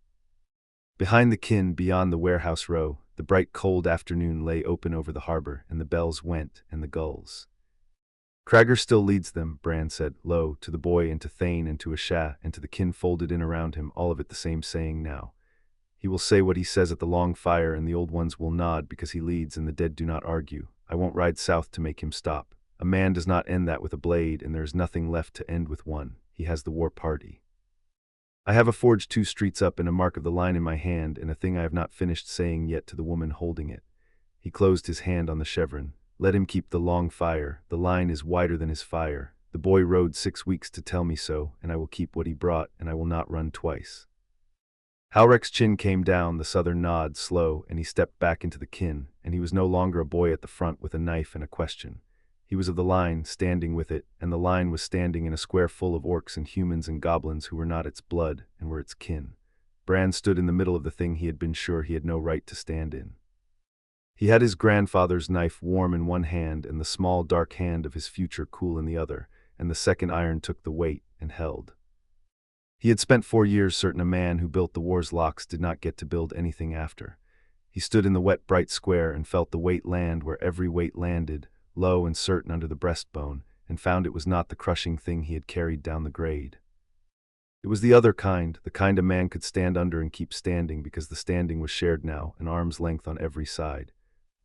Behind the kin, beyond the warehouse row, the bright cold afternoon lay open over the harbor, and the bells went, and the gulls. Cragger still leads them, Bran said, low, to the boy and to Thane and to Asha and to the kin folded in around him, all of it the same saying now. He will say what he says at the long fire, and the old ones will nod because he leads, and the dead do not argue. I won't ride south to make him stop. A man does not end that with a blade, and there is nothing left to end with one. He has the war party. I have a forge 2 streets up and a mark of the line in my hand, and a thing I have not finished saying yet to the woman holding it. He closed his hand on the chevron. Let him keep the long fire. The line is wider than his fire. The boy rode 6 weeks to tell me so, and I will keep what he brought, and I will not run twice. Halrek's chin came down, the southern nod, slow, and he stepped back into the kin, and he was no longer a boy at the front with a knife and a question. He was of the line, standing with it, and the line was standing in a square full of orcs and humans and goblins who were not its blood and were its kin. Bran stood in the middle of the thing he had been sure he had no right to stand in. He had his grandfather's knife warm in one hand and the small dark hand of his future cool in the other, and the second iron took the weight and held. He had spent 4 years certain a man who built the war's locks did not get to build anything after. He stood in the wet bright square and felt the weight land where every weight landed, low and certain under the breastbone, and found it was not the crushing thing he had carried down the grade. It was the other kind, the kind a man could stand under and keep standing because the standing was shared now, an arm's length on every side.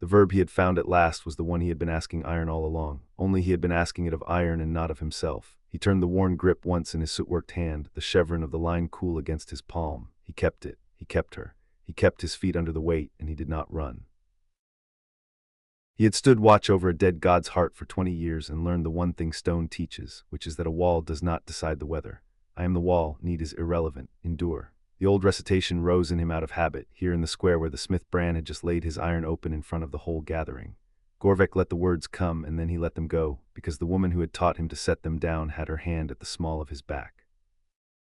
The verb he had found at last was the one he had been asking iron all along, only he had been asking it of iron and not of himself. He turned the worn grip once in his soot-worked hand, the chevron of the line cool against his palm. He kept it, he kept her. He kept his feet under the weight, and he did not run. He had stood watch over a dead god's heart for 20 years and learned the one thing stone teaches, which is that a wall does not decide the weather. I am the wall, need is irrelevant, endure. The old recitation rose in him out of habit, here in the square where the smith Bran had just laid his iron open in front of the whole gathering. Gorvek let the words come, and then he let them go, because the woman who had taught him to set them down had her hand at the small of his back.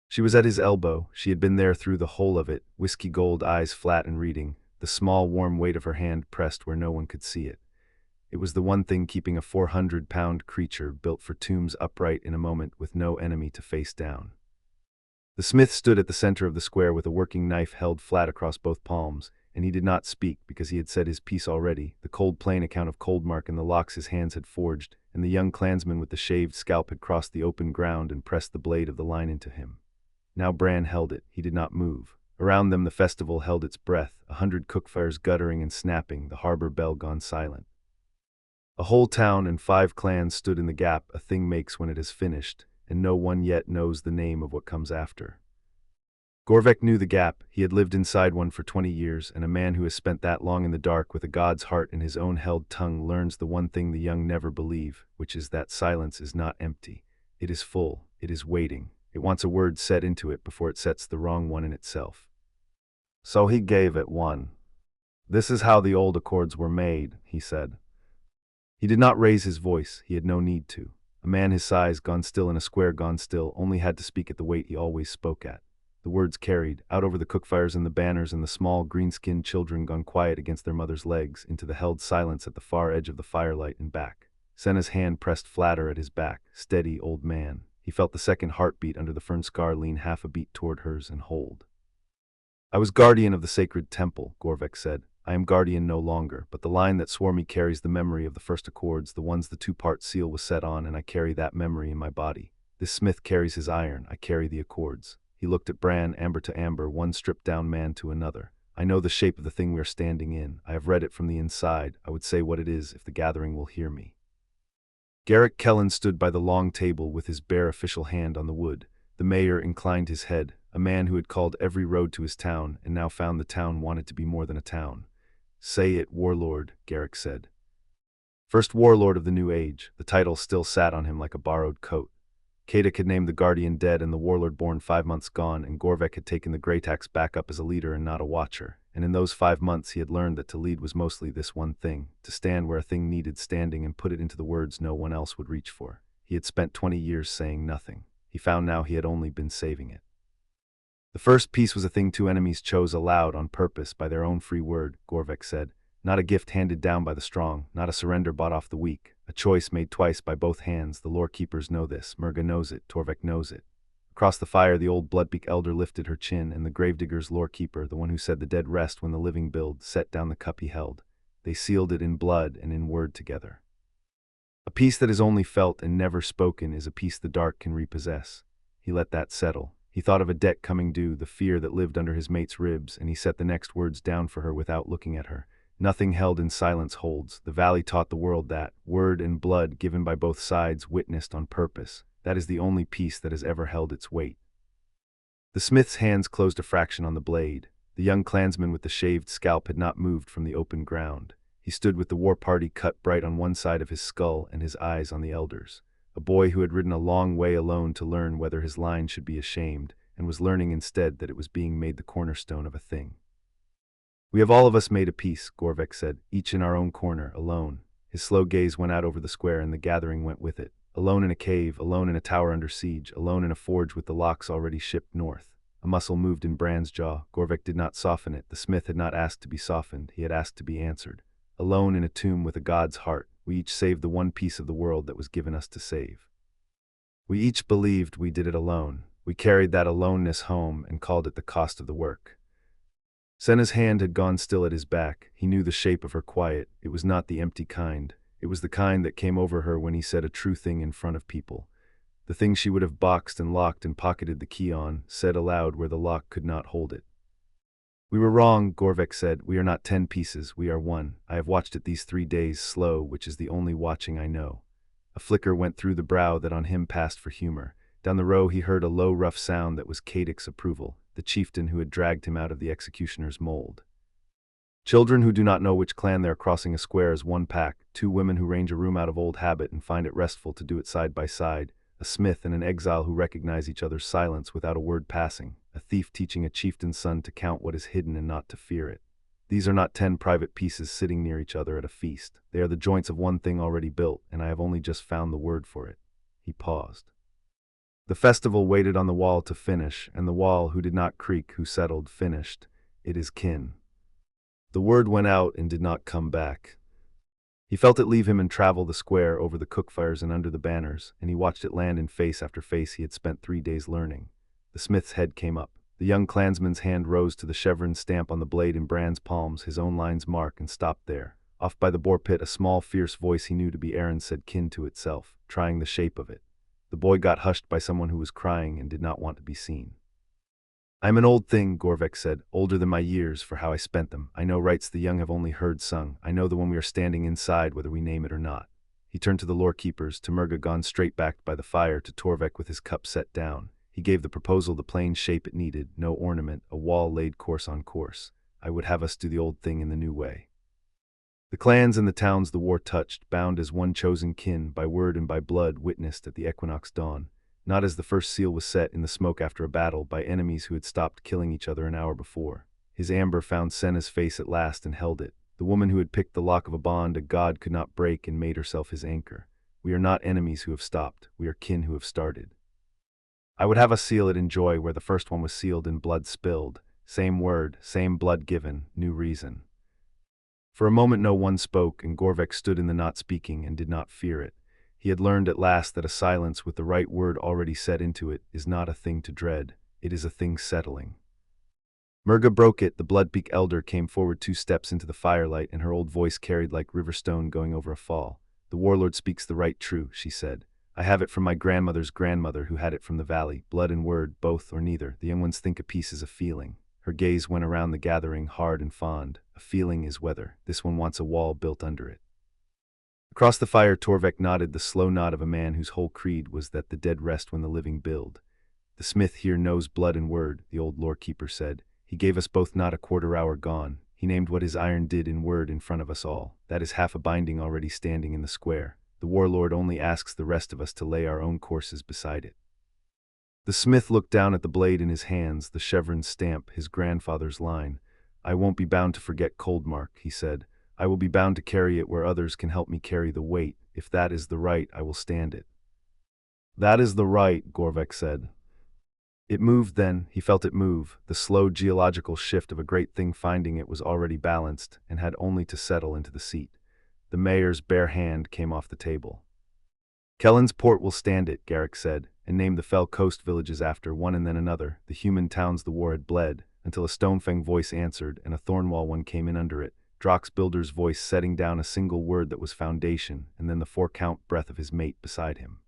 She was at his elbow. She had been there through the whole of it, whiskey gold eyes flat and reading, the small warm weight of her hand pressed where no one could see it. It was the one thing keeping a 400-pound creature built for tombs upright in a moment with no enemy to face down. The smith stood at the center of the square with a working knife held flat across both palms, and he did not speak because he had said his piece already, the cold plain account of Coldmark and the locks his hands had forged, and the young clansman with the shaved scalp had crossed the open ground and pressed the blade of the line into him. Now Bran held it. He did not move. Around them the festival held its breath, 100 cookfires guttering and snapping, the harbor bell gone silent. A whole town and 5 clans stood in the gap a thing makes when it is finished, and no one yet knows the name of what comes after. Gorvek knew the gap. He had lived inside one for 20 years, and a man who has spent that long in the dark with a god's heart in his own held tongue learns the one thing the young never believe, which is that silence is not empty. It is full. It is waiting. It wants a word set into it before it sets the wrong one in itself. So he gave it one. This is how the old accords were made, he said. He did not raise his voice. He had no need to. A man his size, gone still in a square gone still, only had to speak at the weight he always spoke at. The words carried, out over the cookfires and the banners and the small green-skinned children gone quiet against their mother's legs, into the held silence at the far edge of the firelight and back. Senna's hand pressed flatter at his back. Steady, old man. He felt the second heartbeat under the fern scar lean half a beat toward hers and hold. I was guardian of the sacred temple, Gorvek said. I am guardian no longer, but the line that swore me carries the memory of the first accords, the ones the two-part seal was set on, and I carry that memory in my body. This smith carries his iron, I carry the accords. He looked at Bran, amber to amber, one stripped-down man to another. I know the shape of the thing we are standing in. I have read it from the inside. I would say what it is if the gathering will hear me. Garrick Kellen stood by the long table with his bare official hand on the wood. The mayor inclined his head, a man who had called every road to his town and now found the town wanted to be more than a town. Say it, warlord, Garrick said. First warlord of the new age, the title still sat on him like a borrowed coat. Kadak had named the guardian dead and the warlord born 5 months gone, and Gorvek had taken the Greytax back up as a leader and not a watcher, and in those 5 months he had learned that to lead was mostly this one thing, to stand where a thing needed standing and put it into the words no one else would reach for. He had spent 20 years saying nothing. He found now he had only been saving it. The first peace was a thing two enemies chose aloud on purpose by their own free word, Gorvek said. Not a gift handed down by the strong, not a surrender bought off the weak. A choice made twice by both hands. The lore keepers know this. Murga knows it. Torvek knows it. Across the fire, the old Bloodbeak elder lifted her chin, and the gravedigger's lore keeper, the one who said the dead rest when the living build, set down the cup he held. They sealed it in blood and in word together. A peace that is only felt and never spoken is a peace the dark can repossess. He let that settle. He thought of a debt coming due, the fear that lived under his mate's ribs, and he set the next words down for her without looking at her. Nothing held in silence holds. The valley taught the world that, word and blood given by both sides witnessed on purpose. That is the only peace that has ever held its weight. The smith's hands closed a fraction on the blade. The young clansman with the shaved scalp had not moved from the open ground. He stood with the war party cut bright on one side of his skull and his eyes on the elders. A boy who had ridden a long way alone to learn whether his line should be ashamed, and was learning instead that it was being made the cornerstone of a thing. We have all of us made a peace, Gorvek said, each in our own corner, alone. His slow gaze went out over the square and the gathering went with it. Alone in a cave, alone in a tower under siege, alone in a forge with the locks already shipped north. A muscle moved in Bran's jaw. Gorvek did not soften it. The smith had not asked to be softened. He had asked to be answered. Alone in a tomb with a god's heart, we each saved the one piece of the world that was given us to save. We each believed we did it alone. We carried that aloneness home and called it the cost of the work. Senna's hand had gone still at his back. He knew the shape of her quiet. It was not the empty kind. It was the kind that came over her when he said a true thing in front of people. The thing she would have boxed and locked and pocketed the key on, said aloud where the lock could not hold it. We were wrong, Gorvek said. We are not 10 pieces, we are one. I have watched it these 3 days, slow, which is the only watching I know. A flicker went through the brow that on him passed for humor. Down the row he heard a low, rough sound that was Kadik's approval, the chieftain who had dragged him out of the executioner's mold. Children who do not know which clan they are crossing a square as one pack, 2 women who range a room out of old habit and find it restful to do it side by side, a smith and an exile who recognize each other's silence without a word passing, a thief teaching a chieftain's son to count what is hidden and not to fear it. These are not 10 private pieces sitting near each other at a feast. They are the joints of one thing already built, and I have only just found the word for it. He paused. The festival waited on the wall to finish, and the wall, who did not creak, who settled, finished. It is kin. The word went out and did not come back. He felt it leave him and travel the square over the cookfires and under the banners, and he watched it land in face after face he had spent 3 days learning. The smith's head came up. The young clansman's hand rose to the chevron stamp on the blade in Bran's palms, his own line's mark, and stopped there. Off by the boar pit, a small, fierce voice he knew to be Aaron said kin to itself, trying the shape of it. The boy got hushed by someone who was crying and did not want to be seen. I am an old thing, Gorvek said, older than my years for how I spent them. I know rights the young have only heard sung. I know the one we are standing inside, whether we name it or not. He turned to the lore keepers, to Murga gone straight back by the fire, to Torvek with his cup set down. He gave the proposal the plain shape it needed, no ornament, a wall laid course on course. I would have us do the old thing in the new way. The clans and the towns the war touched, bound as one chosen kin, by word and by blood, witnessed at the equinox dawn, not as the first seal was set in the smoke after a battle, by enemies who had stopped killing each other an hour before. His amber found Senna's face at last and held it, the woman who had picked the lock of a bond a god could not break and made herself his anchor. We are not enemies who have stopped, we are kin who have started. I would have us seal it in joy where the first one was sealed in blood spilled. Same word, same blood given, new reason. For a moment no one spoke, and Gorvek stood in the not speaking and did not fear it. He had learned at last that a silence with the right word already set into it is not a thing to dread, it is a thing settling. Murga broke it. The Bloodpeak elder came forward 2 steps into the firelight, and her old voice carried like riverstone going over a fall. The warlord speaks the right true, she said. I have it from my grandmother's grandmother who had it from the valley. Blood and word, both or neither. The young ones think a peace is a feeling. Her gaze went around the gathering, hard and fond. A feeling is weather. This one wants a wall built under it. Across the fire, Torvek nodded, the slow nod of a man whose whole creed was that the dead rest when the living build. The smith here knows blood and word, the old lore-keeper said. He gave us both not a quarter hour gone. He named what his iron did in word in front of us all. That is half a binding already standing in the square. The warlord only asks the rest of us to lay our own courses beside it. The smith looked down at the blade in his hands, the chevron stamp, his grandfather's line. I won't be bound to forget Coldmark, he said. I will be bound to carry it where others can help me carry the weight. If that is the right, I will stand it. That is the right, Gorvek said. It moved then, he felt it move, the slow geological shift of a great thing finding it was already balanced and had only to settle into the seat. The mayor's bare hand came off the table. Kellen's port will stand it, Garrick said, and named the fell coast villages after one and then another, the human towns the war had bled, until a Stonefang voice answered and a Thornwall one came in under it, Drox Builder's voice setting down a single word that was foundation, and then the 4-count breath of his mate beside him.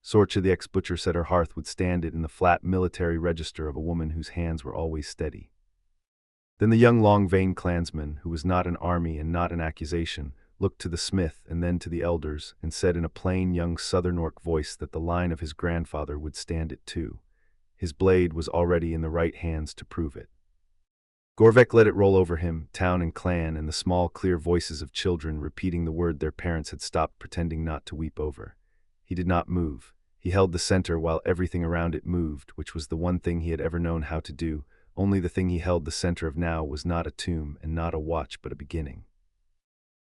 Sorcha the ex-butcher said her hearth would stand it in the flat military register of a woman whose hands were always steady. Then the young long-veined clansman, who was not an army and not an accusation, looked to the smith and then to the elders, and said in a plain young southern orc voice that the line of his grandfather would stand it too. His blade was already in the right hands to prove it. Gorvek let it roll over him, town and clan, and the small clear voices of children repeating the word their parents had stopped pretending not to weep over. He did not move. He held the center while everything around it moved, which was the one thing he had ever known how to do. Only the thing he held the center of now was not a tomb and not a watch but a beginning.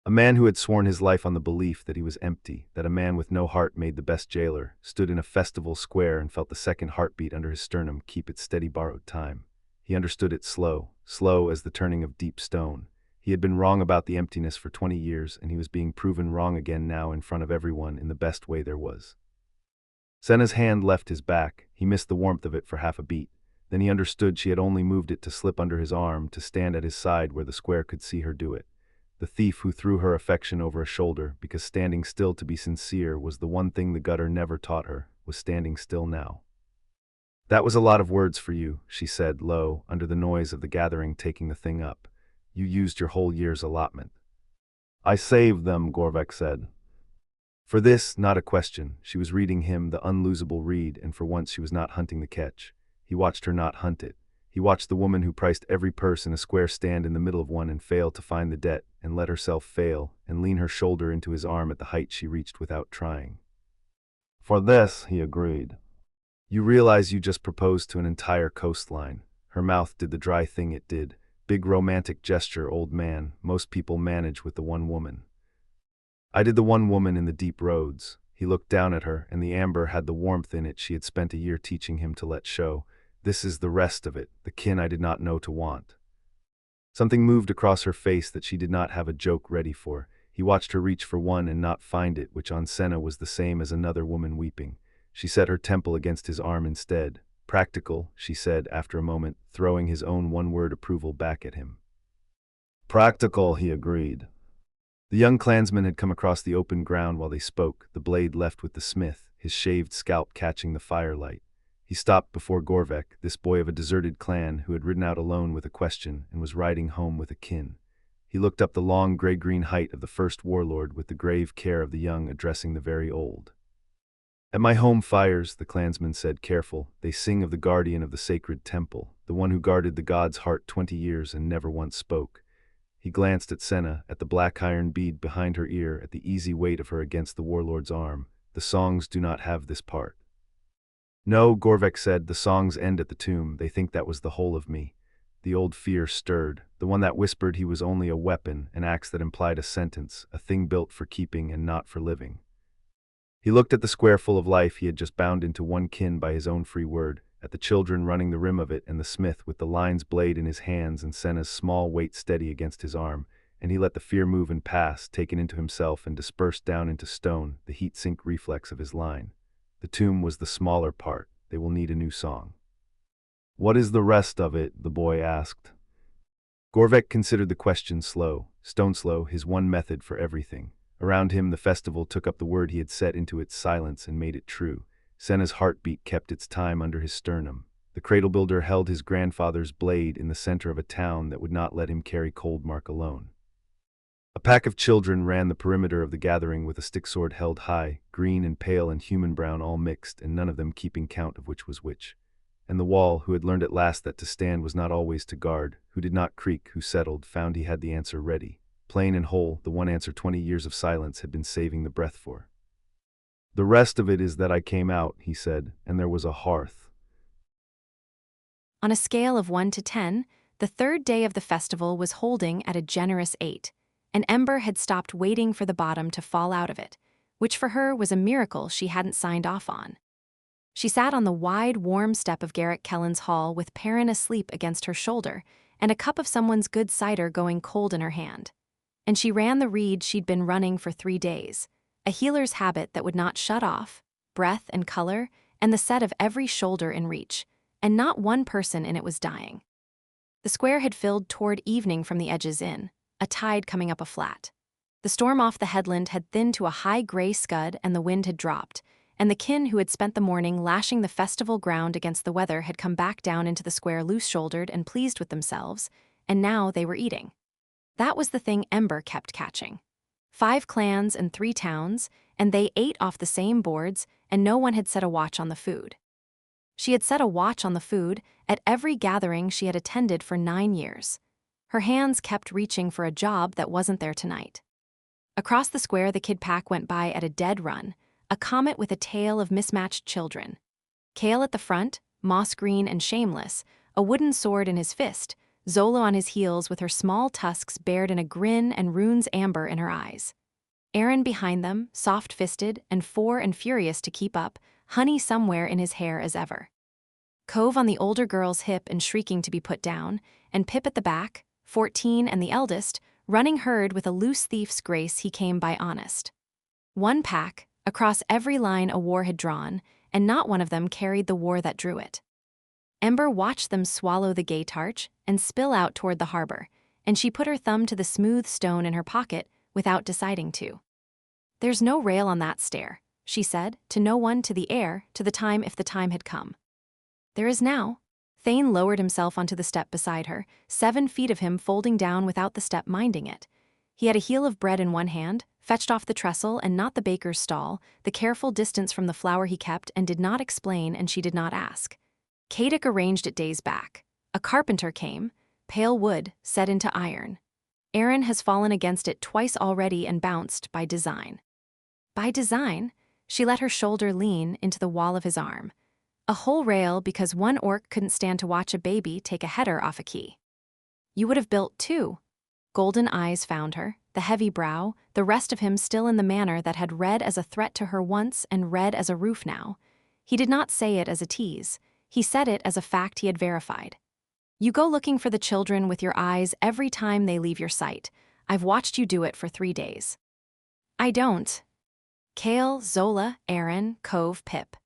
A man who had sworn his life on the belief that he was empty, that a man with no heart made the best jailer, stood in a festival square and felt the second heartbeat under his sternum keep its steady borrowed time. He understood it slow as the turning of deep stone. He had been wrong about the emptiness for 20 years, and he was being proven wrong again now in front of everyone in the best way there was. Senna's hand left his back. He missed the warmth of it for half a beat. Then he understood she had only moved it to slip under his arm, to stand at his side where the square could see her do it. The thief who threw her affection over a shoulder, because standing still to be sincere was the one thing the gutter never taught her, was standing still now. That was a lot of words for you, she said, low, under the noise of the gathering taking the thing up. You used your whole year's allotment. I saved them, Gorvek said. For this, not a question. She was reading him the unlosable read, and for once she was not hunting the catch. He watched her not hunt it. He watched the woman who priced every purse in a square stand in the middle of one and fail to find the debt, and let herself fail, and lean her shoulder into his arm at the height she reached without trying. For this, he agreed. You realize you just proposed to an entire coastline. Her mouth did the dry thing it did. Big romantic gesture, old man. Most people manage with the one woman. I did the one woman in the deep roads. He looked down at her, and the amber had the warmth in it she had spent a year teaching him to let show. This is the rest of it, the kin I did not know to want. Something moved across her face that she did not have a joke ready for. He watched her reach for one and not find it, which on Senna was the same as another woman weeping. She set her temple against his arm instead. Practical, she said after a moment, throwing his own one-word approval back at him. Practical, he agreed. The young clansman had come across the open ground while they spoke, the blade left with the smith, his shaved scalp catching the firelight. He stopped before Gorvek, this boy of a deserted clan who had ridden out alone with a question and was riding home with a kin. He looked up the long gray-green height of the first warlord with the grave care of the young addressing the very old. At my home fires, the clansman said, careful, they sing of the guardian of the sacred temple, the one who guarded the god's heart 20 years and never once spoke. He glanced at Senna, at the black iron bead behind her ear, at the easy weight of her against the warlord's arm. The songs do not have this part. No, Gorvek said, the songs end at the tomb. They think that was the whole of me. The old fear stirred, the one that whispered he was only a weapon, an axe that implied a sentence, a thing built for keeping and not for living. He looked at the square full of life he had just bound into one kin by his own free word, at the children running the rim of it and the smith with the lion's blade in his hands and Senna's small weight steady against his arm, and he let the fear move and pass, taken into himself and dispersed down into stone, the heat-sink reflex of his line. The tomb was the smaller part. They will need a new song. What is the rest of it? The boy asked. Gorvek considered the question stone slow, his one method for everything. Around him the festival took up the word he had set into its silence and made it true. Senna's heartbeat kept its time under his sternum. The cradle builder held his grandfather's blade in the center of a town that would not let him carry Coldmark alone. A pack of children ran the perimeter of the gathering with a stick sword held high, green and pale and human brown all mixed, and none of them keeping count of which was which. And the wall, who had learned at last that to stand was not always to guard, who did not creak, who settled, found he had the answer ready. Plain and whole, the one answer 20 years of silence had been saving the breath for. The rest of it is that I came out, he said, and there was a hearth. On a scale of 1 to 10, the third day of the festival was holding at a generous 8. And Ember had stopped waiting for the bottom to fall out of it, which for her was a miracle she hadn't signed off on. She sat on the wide, warm step of Garrett Kellen's hall with Perrin asleep against her shoulder and a cup of someone's good cider going cold in her hand. And she ran the read she'd been running for 3 days, a healer's habit that would not shut off, breath and color, and the set of every shoulder in reach, and not one person in it was dying. The square had filled toward evening from the edges in, a tide coming up a flat. The storm off the headland had thinned to a high gray scud and the wind had dropped, and the kin who had spent the morning lashing the festival ground against the weather had come back down into the square loose-shouldered and pleased with themselves, and now they were eating. That was the thing Ember kept catching. 5 clans and 3 towns, and they ate off the same boards, and no one had set a watch on the food. She had set a watch on the food at every gathering she had attended for 9 years. Her hands kept reaching for a job that wasn't there tonight. Across the square the kid pack went by at a dead run, a comet with a tail of mismatched children. Kale at the front, moss green and shameless, a wooden sword in his fist, Zola on his heels with her small tusks bared in a grin and runes amber in her eyes. Aaron behind them, soft-fisted and furious to keep up, honey somewhere in his hair as ever. Cove on the older girl's hip and shrieking to be put down, and Pip at the back, 14 and the eldest, running herd with a loose thief's grace he came by honest. One pack, across every line a war had drawn, and not one of them carried the war that drew it. Ember watched them swallow the gay tarch and spill out toward the harbor, and she put her thumb to the smooth stone in her pocket without deciding to. "There's no rail on that stair," she said, to no one, to the air, to the time if the time had come. "There is now." Thane lowered himself onto the step beside her, 7 feet of him folding down without the step minding it. He had a heel of bread in one hand, fetched off the trestle and not the baker's stall, the careful distance from the flour he kept and did not explain and she did not ask. Kadic arranged it days back. A carpenter came, pale wood, set into iron. Aaron has fallen against it twice already and bounced by design. By design, she let her shoulder lean into the wall of his arm. A whole rail because one orc couldn't stand to watch a baby take a header off a key. "You would have built 2. Golden eyes found her, the heavy brow, the rest of him still in the manner that had read as a threat to her once and read as a roof now. He did not say it as a tease. He said it as a fact he had verified. "You go looking for the children with your eyes every time they leave your sight. I've watched you do it for 3 days. "I don't." Kale, Zola, Aaron, Cove, Pip.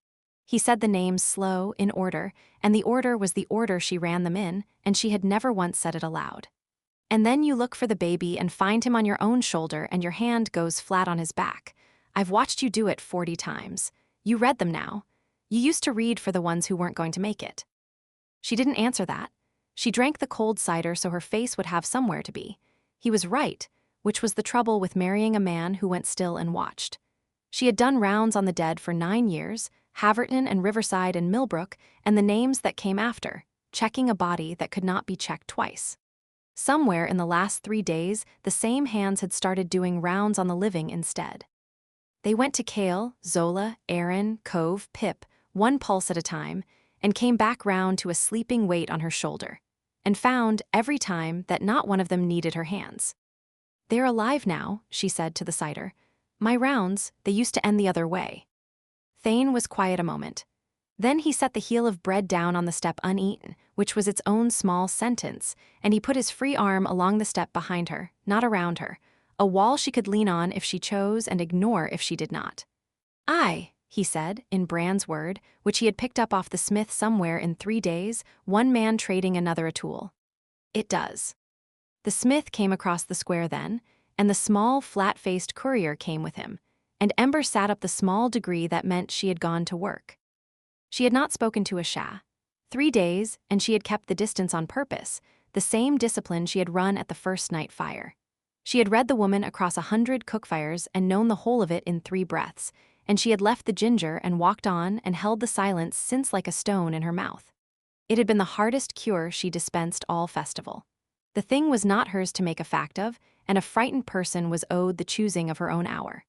He said the names slow, in order, and the order was the order she ran them in, and she had never once said it aloud. "And then you look for the baby and find him on your own shoulder and your hand goes flat on his back. I've watched you do it 40 times. You read them now. You used to read for the ones who weren't going to make it." She didn't answer that. She drank the cold cider so her face would have somewhere to be. He was right, which was the trouble with marrying a man who went still and watched. She had done rounds on the dead for 9 years, Haverton and Riverside and Millbrook, and the names that came after, checking a body that could not be checked twice. Somewhere in the last 3 days, the same hands had started doing rounds on the living instead. They went to Kale, Zola, Aaron, Cove, Pip, 1 pulse at a time, and came back round to a sleeping weight on her shoulder, and found, every time, that not one of them needed her hands. "They're alive now," she said to the cider. "My rounds, they used to end the other way." Thane was quiet a moment. Then he set the heel of bread down on the step uneaten, which was its own small sentence, and he put his free arm along the step behind her, not around her, a wall she could lean on if she chose and ignore if she did not. "Aye," he said, in Bran's word, which he had picked up off the smith somewhere in 3 days, one man trading another a tool. "It does." The smith came across the square then, and the small, flat-faced courier came with him, and Ember sat up the small degree that meant she had gone to work. She had not spoken to Asha. 3 days, and she had kept the distance on purpose, the same discipline she had run at the first night fire. She had read the woman across 100 cookfires and known the whole of it in 3 breaths, and she had left the ginger and walked on and held the silence since like a stone in her mouth. It had been the hardest cure she dispensed all festival. The thing was not hers to make a fact of, and a frightened person was owed the choosing of her own hour.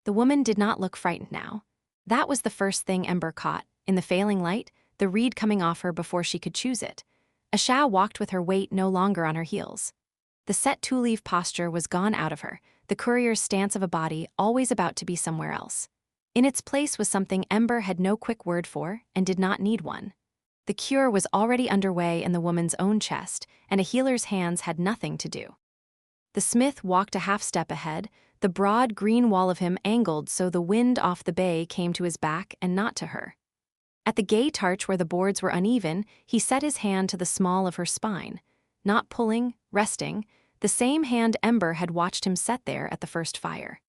The woman did not look frightened now. That was the first thing Ember caught, in the failing light, the reed coming off her before she could choose it. Asha walked with her weight no longer on her heels. The set two-leaf posture was gone out of her, the courier's stance of a body always about to be somewhere else. In its place was something Ember had no quick word for and did not need one. The cure was already underway in the woman's own chest, and a healer's hands had nothing to do. The smith walked a half-step ahead, the broad green wall of him angled so the wind off the bay came to his back and not to her. At the gay tarch where the boards were uneven, he set his hand to the small of her spine, not pulling, resting, the same hand Ember had watched him set there at the first fire.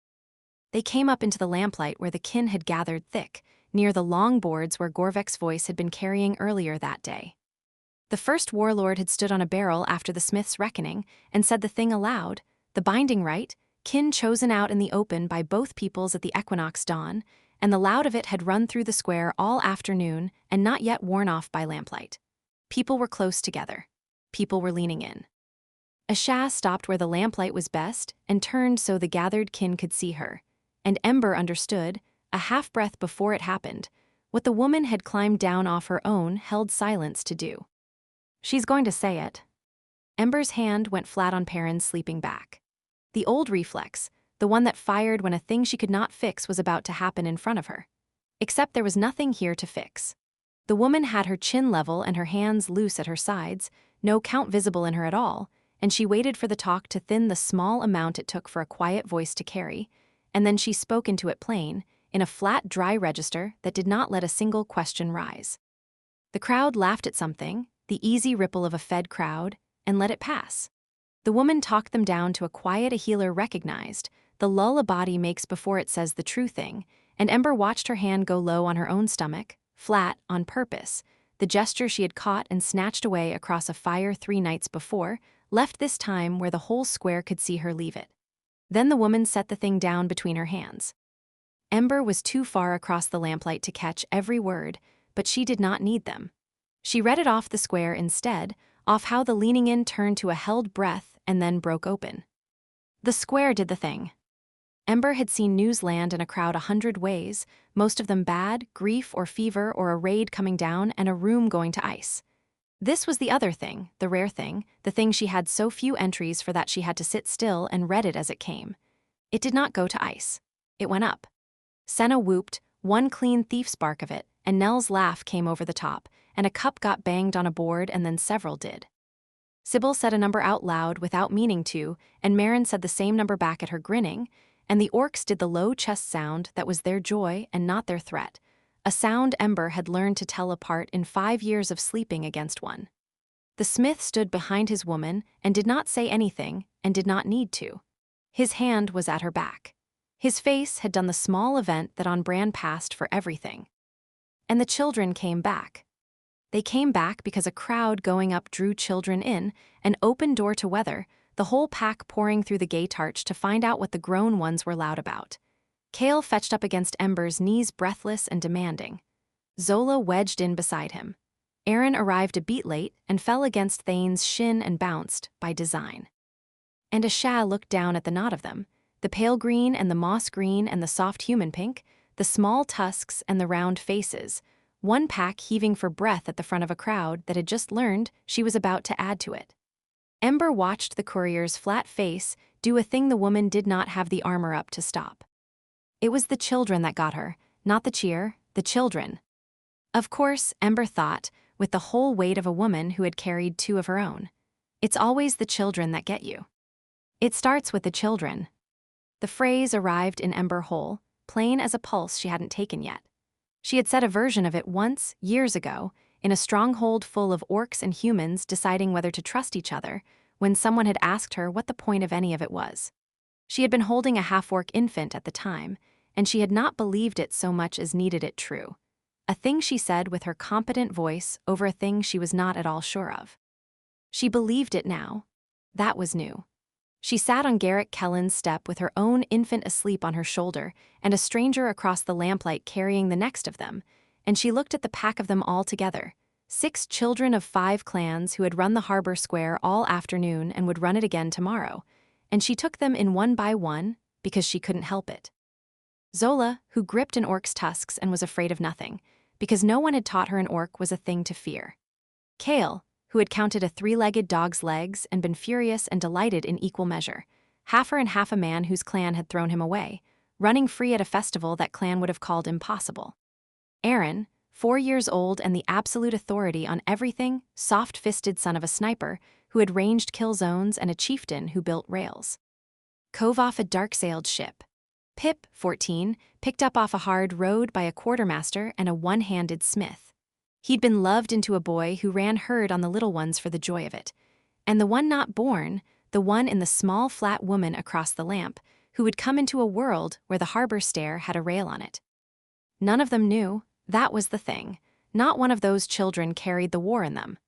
They came up into the lamplight where the kin had gathered thick, near the long boards where Gorvek's voice had been carrying earlier that day. The first warlord had stood on a barrel after the smith's reckoning and said the thing aloud, the binding rite, kin chosen out in the open by both peoples at the equinox dawn, and the loud of it had run through the square all afternoon and not yet worn off by lamplight. People were close together. People were leaning in. Asha stopped where the lamplight was best and turned so the gathered kin could see her, and Ember understood, a half-breath before it happened, what the woman had climbed down off her own held silence to do. "She's going to say it." Ember's hand went flat on Perrin's sleeping back. The old reflex, the one that fired when a thing she could not fix was about to happen in front of her. Except there was nothing here to fix. The woman had her chin level and her hands loose at her sides, no count visible in her at all, and she waited for the talk to thin the small amount it took for a quiet voice to carry, and then she spoke into it plain, in a flat, dry register that did not let a single question rise. The crowd laughed at something, the easy ripple of a fed crowd, and let it pass. The woman talked them down to a quiet a healer recognized, the lull a body makes before it says the true thing, and Ember watched her hand go low on her own stomach, flat, on purpose, the gesture she had caught and snatched away across a fire 3 nights before, left this time where the whole square could see her leave it. Then the woman set the thing down between her hands. Ember was too far across the lamplight to catch every word, but she did not need them. She read it off the square instead, off how the leaning in turned to a held breath and then broke open. The square did the thing. Ember had seen news land in a crowd 100 ways, most of them bad, grief or fever or a raid coming down and a room going to ice. This was the other thing, the rare thing, the thing she had so few entries for that she had to sit still and read it as it came. It did not go to ice. It went up. Senna whooped, one clean thief's bark of it, and Nell's laugh came over the top, and a cup got banged on a board and then several did. Sybil said a number out loud without meaning to, and Marin said the same number back at her grinning, and the orcs did the low chest sound that was their joy and not their threat, a sound Ember had learned to tell apart in 5 years of sleeping against one. The smith stood behind his woman and did not say anything and did not need to. His hand was at her back. His face had done the small event that on Bran passed for everything. And the children came back. They came back because a crowd going up drew children in, an open door to weather, the whole pack pouring through the gate arch to find out what the grown ones were loud about. Kale fetched up against Ember's knees breathless and demanding. Zola wedged in beside him. Aaron arrived a beat late and fell against Thane's shin and bounced, by design. And Asha looked down at the knot of them, the pale green and the moss green and the soft human pink, the small tusks and the round faces, one pack heaving for breath at the front of a crowd that had just learned she was about to add to it. Ember watched the courier's flat face do a thing the woman did not have the armor up to stop. It was the children that got her, Not the cheer, the children. Of course, Ember thought, with the whole weight of a woman who had carried two of her own. It's always the children that get you. It starts with the children. The phrase arrived in Ember whole, plain as a pulse she hadn't taken yet. She had said a version of it once, years ago, in a stronghold full of orcs and humans deciding whether to trust each other, when someone had asked her what the point of any of it was. She had been holding a half-orc infant at the time, and she had not believed it so much as needed it true. A thing she said with her competent voice over a thing she was not at all sure of. She believed it now. That was new. She sat on Garrett Kellen's step with her own infant asleep on her shoulder and a stranger across the lamplight carrying the next of them, and she looked at the pack of them all together, 6 children of 5 clans who had run the harbor square all afternoon and would run it again tomorrow, and she took them in one by one because she couldn't help it. Zola, who gripped an orc's tusks and was afraid of nothing, because no one had taught her an orc was a thing to fear. Kale, who had counted a 3-legged dog's legs and been furious and delighted in equal measure, half her and half a man whose clan had thrown him away, running free at a festival that clan would have called impossible. Aaron, 4 years old and the absolute authority on everything, soft-fisted son of a sniper who had ranged kill zones and a chieftain who built rails. Cove off a dark-sailed ship. Pip, 14, picked up off a hard road by a quartermaster and a one-handed smith. He'd been loved into a boy who ran herd on the little ones for the joy of it. And the one not born, the one in the small flat woman across the lamp, who would come into a world where the harbor stair had a rail on it. None of them knew, that was the thing. Not one of those children carried the war in them.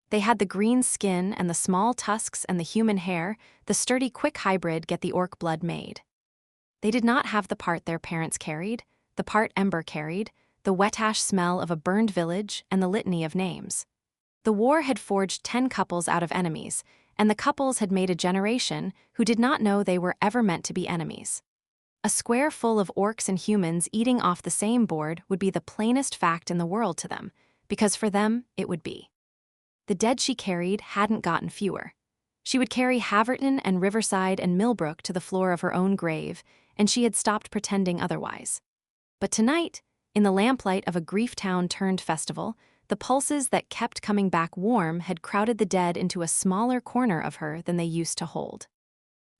They had the green skin and the small tusks and the human hair, the sturdy quick hybrid get the orc blood made. They did not have the part their parents carried, the part Ember carried, the wet-ash smell of a burned village and the litany of names. The war had forged 10 couples out of enemies, and the couples had made a generation who did not know they were ever meant to be enemies. A square full of orcs and humans eating off the same board would be the plainest fact in the world to them, because for them, it would be. The dead she carried hadn't gotten fewer. She would carry Haverton and Riverside and Millbrook to the floor of her own grave, and she had stopped pretending otherwise. But tonight, in the lamplight of a grief town-turned festival, the pulses that kept coming back warm had crowded the dead into a smaller corner of her than they used to hold.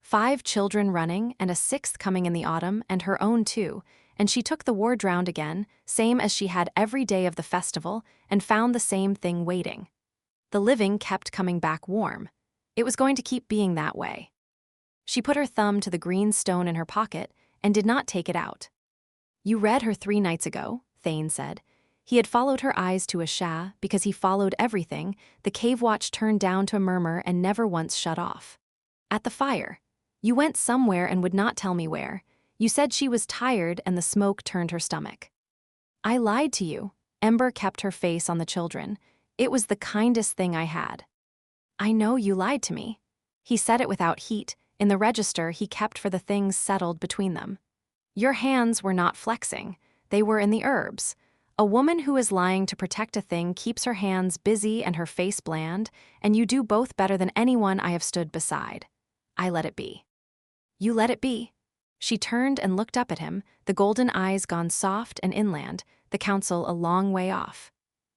5 children running and a 6th coming in the autumn, and her own too, and she took the war drowned again, same as she had every day of the festival, and found the same thing waiting. The living kept coming back warm. It was going to keep being that way. She put her thumb to the green stone in her pocket and did not take it out. "You read her 3 nights ago," Thane said. He had followed her eyes to a Shah because he followed everything, the cave watch turned down to a murmur and never once shut off. "At the fire. You went somewhere and would not tell me where. You said she was tired and the smoke turned her stomach." "I lied to you." Ember kept her face on the children. "It was the kindest thing I had." "I know you lied to me." He said it without heat, in the register he kept for the things settled between them. "Your hands were not flexing. They were in the herbs. A woman who is lying to protect a thing keeps her hands busy and her face bland, and you do both better than anyone I have stood beside. I let it be." "You let it be?" She turned and looked up at him, the golden eyes gone soft and inland, the council a long way off.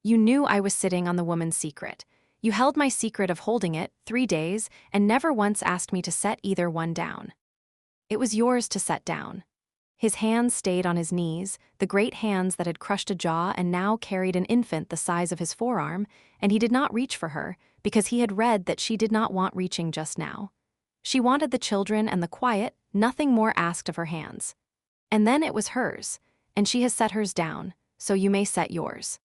"You knew I was sitting on the woman's secret. You held my secret of holding it 3 days and never once asked me to set either one down. It was yours to set down." His hands stayed on his knees, the great hands that had crushed a jaw and now carried an infant the size of his forearm, and he did not reach for her because he had read that she did not want reaching just now. She wanted the children and the quiet, nothing more asked of her hands. And then it was hers, and she has set hers down, so you may set yours.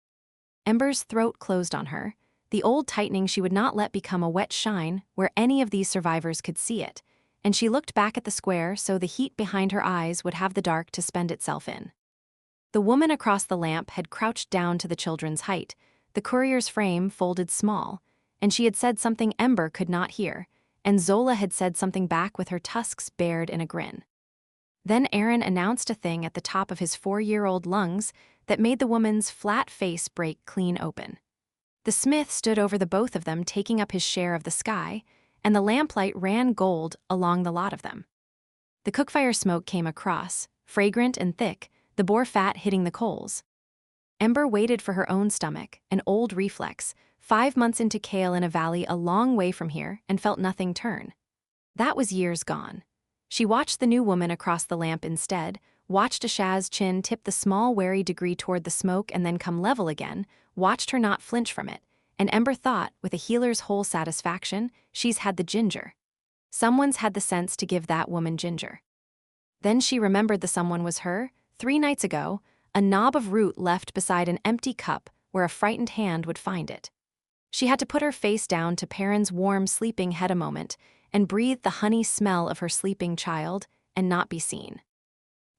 Ember's throat closed on her, the old tightening she would not let become a wet shine where any of these survivors could see it, and she looked back at the square so the heat behind her eyes would have the dark to spend itself in. The woman across the lamp had crouched down to the children's height, the courier's frame folded small, and she had said something Ember could not hear, and Zola had said something back with her tusks bared in a grin. Then Aaron announced a thing at the top of his 4-year-old lungs that made the woman's flat face break clean open. The smith stood over the both of them taking up his share of the sky, and the lamplight ran gold along the lot of them. The cookfire smoke came across, fragrant and thick, the the boar fat hitting the coals. Ember waited for her own stomach, an old reflex, 5 months into kale in a valley a long way from here, and felt nothing turn. That was years gone. She watched the new woman across the lamp instead, watched Ashaz's chin tip the small wary degree toward the smoke and then come level again, watched her not flinch from it, and Ember thought, with a healer's whole satisfaction, she's had the ginger. Someone's had the sense to give that woman ginger. Then she remembered the someone was her, 3 nights ago, a knob of root left beside an empty cup where a frightened hand would find it. She had to put her face down to Perrin's warm, sleeping head a moment and breathe the honey smell of her sleeping child and not be seen.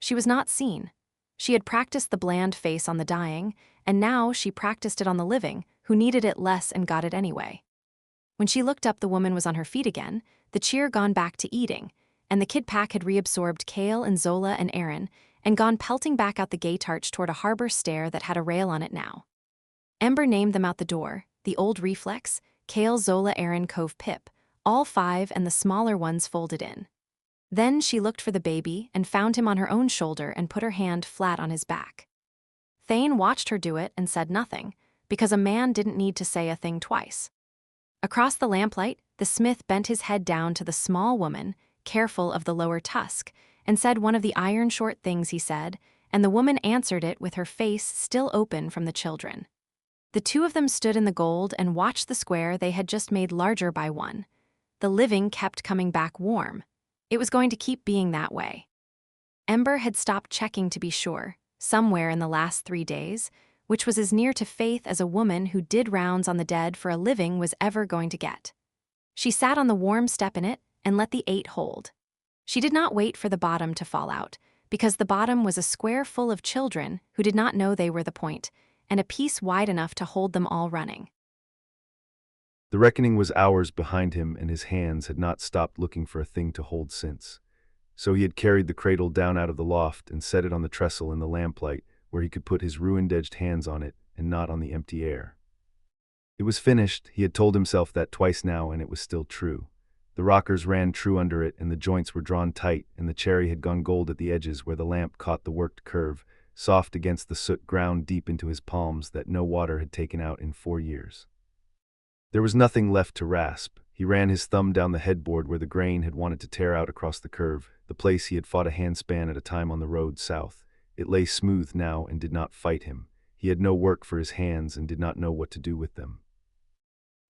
She was not seen. She had practiced the bland face on the dying, and now she practiced it on the living, who needed it less and got it anyway. When she looked up, the woman was on her feet again, the cheer gone back to eating, and the kid pack had reabsorbed Kale and Zola and Aaron and gone pelting back out the gate arch toward a harbor stair that had a rail on it now. Ember named them out the door, the old reflex, Kale, Zola, Aaron, Cove, Pip, all 5 and the smaller ones folded in. Then she looked for the baby and found him on her own shoulder and put her hand flat on his back. Thane watched her do it and said nothing, because a man didn't need to say a thing twice. Across the lamplight, the smith bent his head down to the small woman, careful of the lower tusk, and said one of the iron short things he said, and the woman answered it with her face still open from the children. The 2 of them stood in the gold and watched the square they had just made larger by 1. The living kept coming back warm. It was going to keep being that way. Ember had stopped checking to be sure, somewhere in the last 3 days, which was as near to faith as a woman who did rounds on the dead for a living was ever going to get. She sat on the warm step in it and let the 8 hold. She did not wait for the bottom to fall out, because the bottom was a square full of children who did not know they were the point, and a piece wide enough to hold them all running. The reckoning was hours behind him, and his hands had not stopped looking for a thing to hold since. So he had carried the cradle down out of the loft and set it on the trestle in the lamplight, where he could put his ruined-edged hands on it and not on the empty air. It was finished. He had told himself that twice now, and it was still true. The rockers ran true under it, and the joints were drawn tight, and the cherry had gone gold at the edges where the lamp caught the worked curve, soft against the soot ground deep into his palms that no water had taken out in 4 years. There was nothing left to rasp. He ran his thumb down the headboard where the grain had wanted to tear out across the curve, the place he had fought a handspan at a time on the road south. It lay smooth now and did not fight him. He had no work for his hands and did not know what to do with them.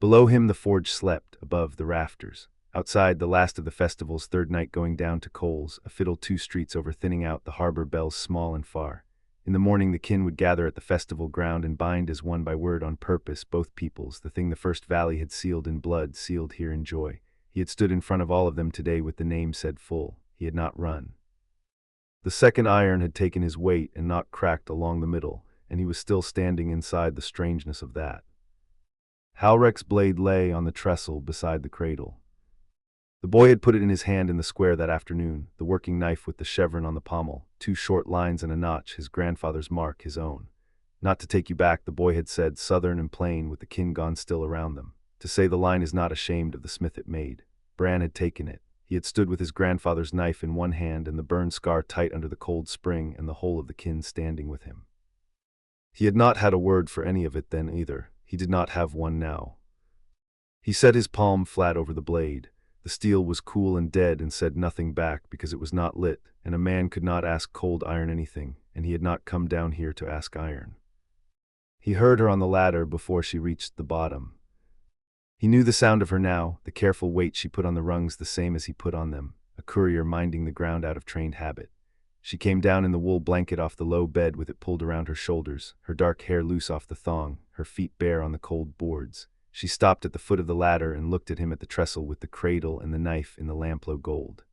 Below him the forge slept, above the rafters. Outside, the last of the festival's 3rd night going down to coals, a fiddle 2 streets over thinning out the harbor bells small and far. In the morning the kin would gather at the festival ground and bind as one by word on purpose both peoples, the thing the first valley had sealed in blood, sealed here in joy. He had stood in front of all of them today with the name said full. He had not run. The 2nd iron had taken his weight and not cracked along the middle, and he was still standing inside the strangeness of that. Halrek's blade lay on the trestle beside the cradle. The boy had put it in his hand in the square that afternoon, the working knife with the chevron on the pommel, 2 short lines and a notch, his grandfather's mark, his own. Not to take you back, the boy had said, southern and plain with the kin gone still around them. To say the line is not ashamed of the smith it made. Bran had taken it. He had stood with his grandfather's knife in one hand and the burn scar tight under the cold spring and the whole of the kin standing with him. He had not had a word for any of it then either. He did not have one now. He set his palm flat over the blade. The steel was cool and dead and said nothing back because it was not lit, and a man could not ask cold iron anything, and he had not come down here to ask iron. He heard her on the ladder before she reached the bottom. He knew the sound of her now, the careful weight she put on the rungs the same as he put on them, a courier minding the ground out of trained habit. She came down in the wool blanket off the low bed with it pulled around her shoulders, her dark hair loose off the thong, her feet bare on the cold boards. She stopped at the foot of the ladder and looked at him at the trestle with the cradle and the knife in the lampglow gold.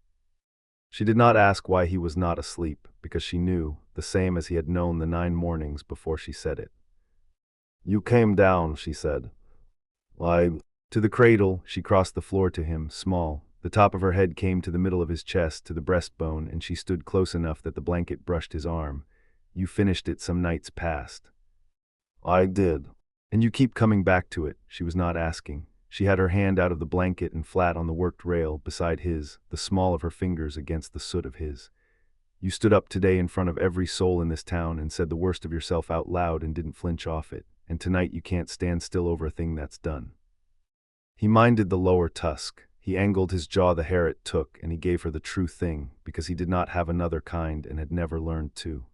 She did not ask why he was not asleep, because she knew, the same as he had known the 9 mornings before she said it. "You came down," she said. "Why?" To the cradle, she crossed the floor to him, small. The top of her head came to the middle of his chest, to the breastbone, and she stood close enough that the blanket brushed his arm. "You finished it some nights past." "I did." "And you keep coming back to it." She was not asking. She had her hand out of the blanket and flat on the worked rail beside his, the small of her fingers against the soot of his. You stood up today in front of every soul in this town and said the worst of yourself out loud and didn't flinch off it, and tonight you can't stand still over a thing that's done." He minded the lower tusk. He angled his jaw the hair it took, and he gave her the true thing, because he did not have another kind and had never learned to.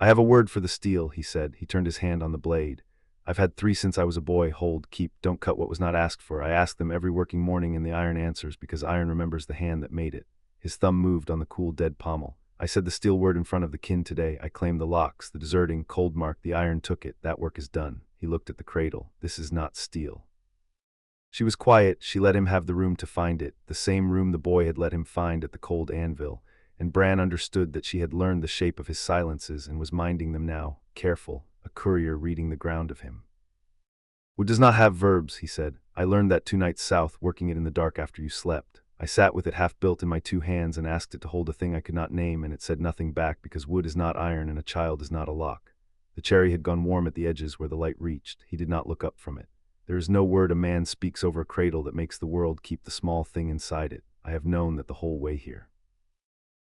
"I have a word for the steel," he said. He turned his hand on the blade. "I've had 3 since I was a boy. Hold, keep, don't cut what was not asked for. I ask them every working morning, and the iron answers, because iron remembers the hand that made it." His thumb moved on the cool, dead pommel. "I said the steel word in front of the kin today. I claimed the locks, the deserting, cold mark. The iron took it. That work is done." He looked at the cradle. "This is not steel." She was quiet. She let him have the room to find it, the same room the boy had let him find at the cold anvil, and Bran understood that she had learned the shape of his silences and was minding them now, careful, a courier reading the ground of him. "Wood does not have verbs," he said. "I learned that 2 nights south, working it in the dark after you slept. I sat with it half built in my 2 hands and asked it to hold a thing I could not name, and it said nothing back, because wood is not iron and a child is not a lock." The cherry had gone warm at the edges where the light reached. He did not look up from it. "There is no word a man speaks over a cradle that makes the world keep the small thing inside it. I have known that the whole way here.